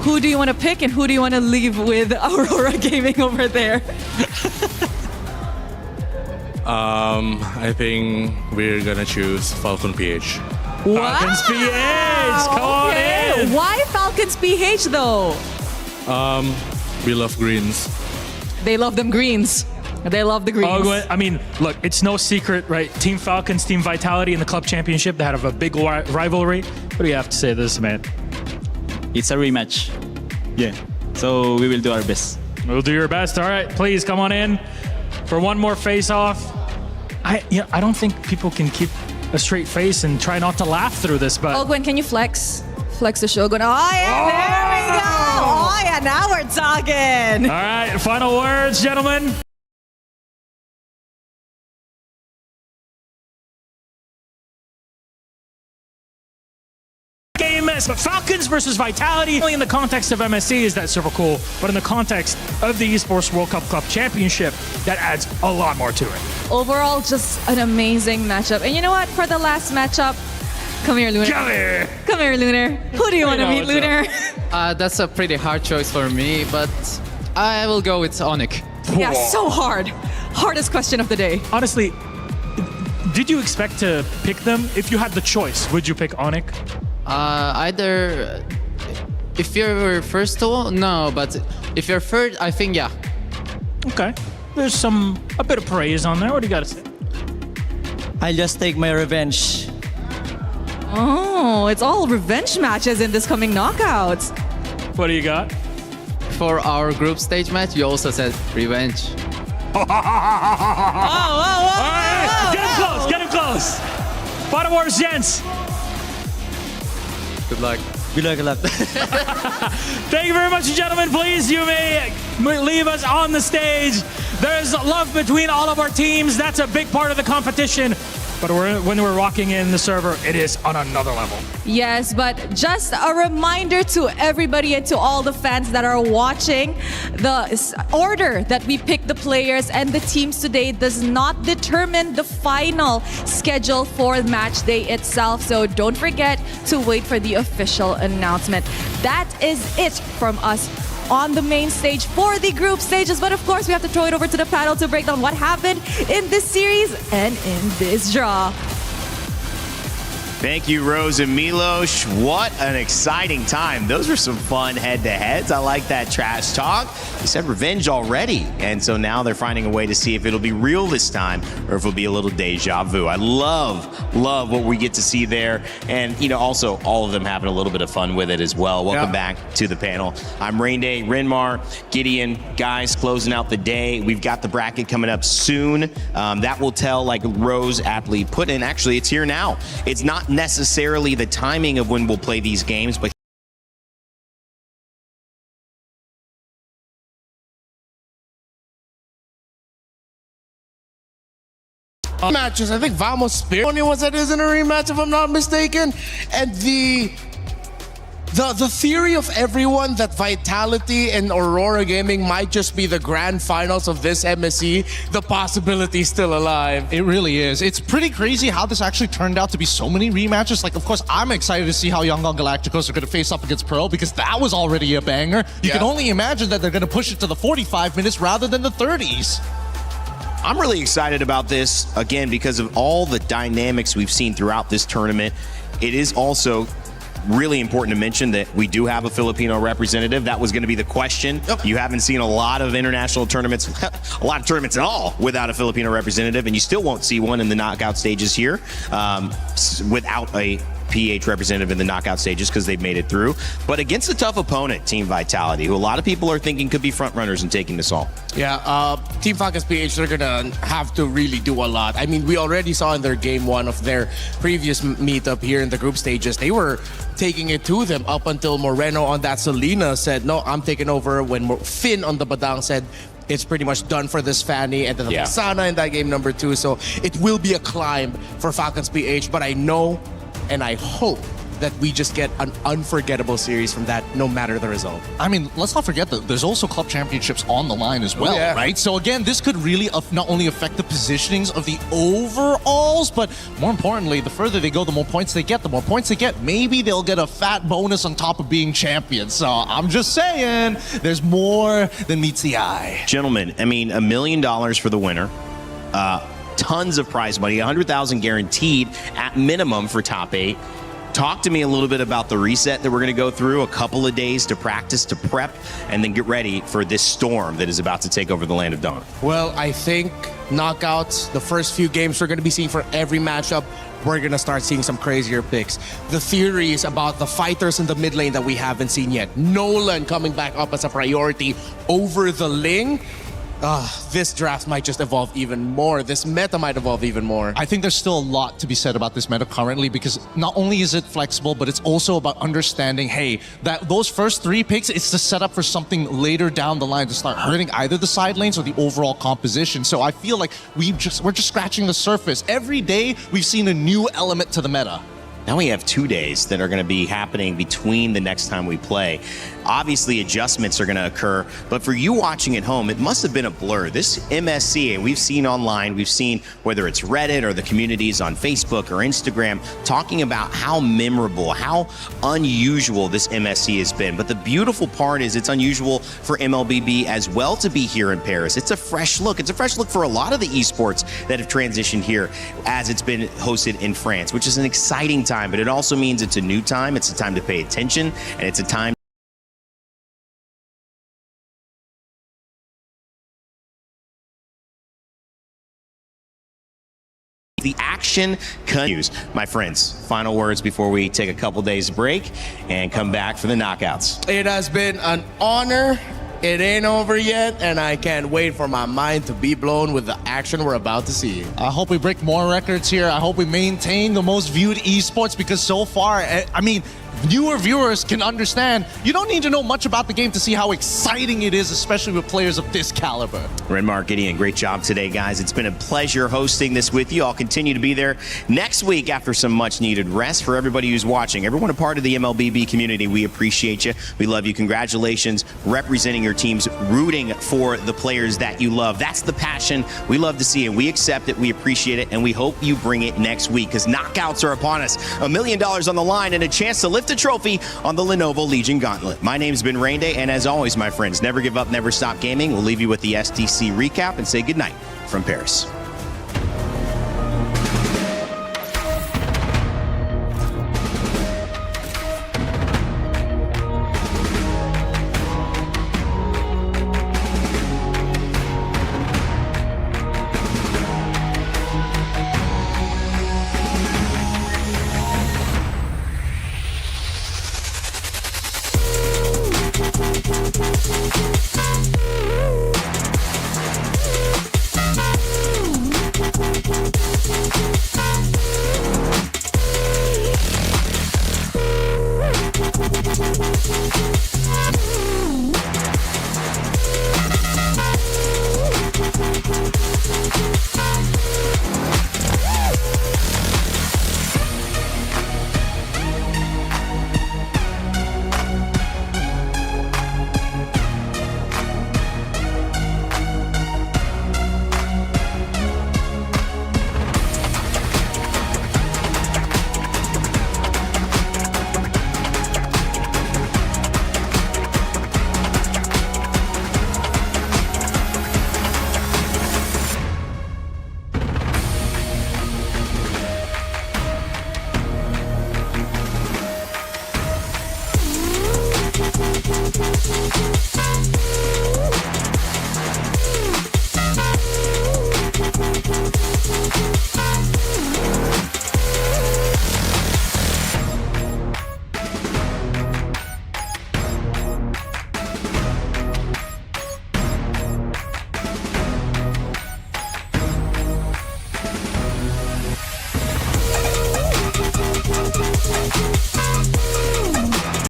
who do you want to pick and who do you want to leave with Aurora Gaming over there? I think we're gonna choose Falcon PH. Wow. Falcons PH, come on in. Why Falcons PH though? We love greens. They love them greens. They love the greens. I mean, look, it's no secret, right? Team Falcons, Team Vitality in the club championship, they had a big rivalry. What do you have to say to this, man? It's a rematch. Yeah. So we will do our best. We'll do your best. All right, please come on in for one more face-off. I don't think people can keep a straight face and try not to laugh through this, but... Ogwen, can you flex? Flex the Shogun. Oh, yeah, there we go. Oh, yeah, now we're talking. All right, final words, gentlemen. But Falcons versus Vitality, only in the context of MSC is that super cool, but in the context of the Esports World Cup Club Championship, that adds a lot more to it. Overall, just an amazing matchup. And you know what? For the last matchup, come here, Lunar. Come here. Come here, Lunar. Who do you want to meet, Lunar? That's a pretty hard choice for me, but I will go with ONIC. Yeah, so hard. Hardest question of the day. Honestly, did you expect to pick them? If you had the choice, would you pick ONIC? Either if you're first to no, but if you're third, I think yeah. Okay. There's a bit of praise on there. What do you got to say? I'll just take my revenge. Oh, it's all revenge matches in this coming knockouts. What do you got? For our group stage match, you also said revenge. All right, get him close, get him close. Bottom wars, gents. Good luck. Good luck, good luck. Thank you very much, gentlemen. Please, you may leave us on the stage. There's love between all of our teams. That's a big part of the competition. But when we're walking in the server, it is on another level. Yes, but just a reminder to everybody and to all the fans that are watching, the order that we pick the players and the teams today does not determine the final schedule for match day itself. So don't forget to wait for the official announcement. That is it from us on the main stage for the group stages, but of course we have to throw it over to the panel to break down what happened in this series and in this draw. Thank you, Rose and Milos. What an exciting time. Those were some fun head-to-heads. I like that trash talk. They said revenge already, and so now they're finding a way to see if it'll be real this time or if it'll be a little deja vu. I love what we get to see there, and also all of them having a little bit of fun with it as well. Welcome back to the panel. I'm Rainday, Renmar, Gideon, guys, closing out the day. We've got the bracket coming up soon. That will tell, like Rose aptly put in. Actually, it's here now. It's not necessarily the timing of when we'll play these games, but matches. I think Vamos Spirit only was that is in a rematch, if I'm not mistaken. And the theory of everyone that Vitality and Aurora Gaming might just be the grand finals of this MSC, the possibility is still alive. It really is. It's pretty crazy how this actually turned out to be so many rematches. Like, of course, I'm excited to see how Yangon Galacticos are going to face up against Pearl because that was already a banger. You can only imagine that they're going to push it to the 45 minutes rather than the 30s. I'm really excited about this, again, because of all the dynamics we've seen throughout this tournament. It is also really important to mention that we do have a Filipino representative. That was going to be the question. You haven't seen a lot of international tournaments, a lot of tournaments at all without a Filipino representative, and you still won't see one in the knockout stages here without a PH representative in the knockout stages because they've made it through. But against a tough opponent, Team Vitality, who a lot of people are thinking could be front runners in taking this all. Yeah, Team Falcons PH, they're gonna have to really do a lot. I mean, we already saw in their game one of their previous meetup here in the group stages, they were taking it to them up until Moreno on that Selena said, no, I'm taking over, when Finn on the Badang said, it's pretty much done for this Fanny, and then the Sana in that game number 2. So it will be a climb for Falcons PH, but I know and I hope that we just get an unforgettable series from that, no matter the result. I mean, let's not forget that there's also club championships on the line as well, right? So again, this could really not only affect the positionings of the overalls, but more importantly, the further they go, the more points they get. The more points they get, maybe they'll get a fat bonus on top of being champions. So I'm just saying, there's more than meets the eye. Gentlemen, I mean, $1 million for the winner. tons of prize money, 100,000 guaranteed at minimum for top 8. Talk to me a little bit about the reset that we're going to go through, a couple of days to practice, to prep, and then get ready for this storm that is about to take over the Land of Dawn. Well, I think knockouts, the first few games we're going to be seeing for every matchup, we're going to start seeing some crazier picks. The theories about the fighters in the mid lane that we haven't seen yet. Nolan coming back up as a priority over the Ling. This draft might just evolve even more. This meta might evolve even more. I think there's still a lot to be said about this meta currently, because not only is it flexible, but it's also about understanding, hey, that those first 3 picks, it's the setup for something later down the line to start hurting either the side lanes or the overall composition. So I feel like we're just scratching the surface. Every day, we've seen a new element to the meta. Now we have 2 days that are going to be happening between the next time we play. Obviously, adjustments are going to occur, but for you watching at home, it must have been a blur. This MSC, and we've seen online, we've seen whether it's Reddit or the communities on Facebook or Instagram, talking about how memorable, how unusual this MSC has been. But the beautiful part is it's unusual for MLBB as well to be here in Paris. It's a fresh look. It's a fresh look for a lot of the esports that have transitioned here as it's been hosted in France, which is an exciting time, but it also means it's a new time. It's a time to pay attention, and it's a time the action continues. My friends, final words before we take a couple days break and come back for the knockouts. It has been an honor. It ain't over yet, and I can't wait for my mind to be blown with the action we're about to see. I hope we break more records here. I hope we maintain the most viewed esports, because so far, I mean, newer viewers can understand you don't need to know much about the game to see how exciting it is, especially with players of this caliber. Renmark, Gideon, great job today, guys. It's been a pleasure hosting this with you. I'll continue to be there next week after some much-needed rest. For everybody who's watching, everyone a part of the MLBB community, we appreciate you. We love you. Congratulations representing your teams, rooting for the players that you love. That's the passion. We love to see it. We accept it. We appreciate it. And we hope you bring it next week, because knockouts are upon us. $1 million on the line and a chance to lift a trophy on the Lenovo Legion Gauntlet. My name's been Rain Day, and as always, my friends, never give up, never stop gaming. We'll leave you with the SDC recap and say goodnight from Paris.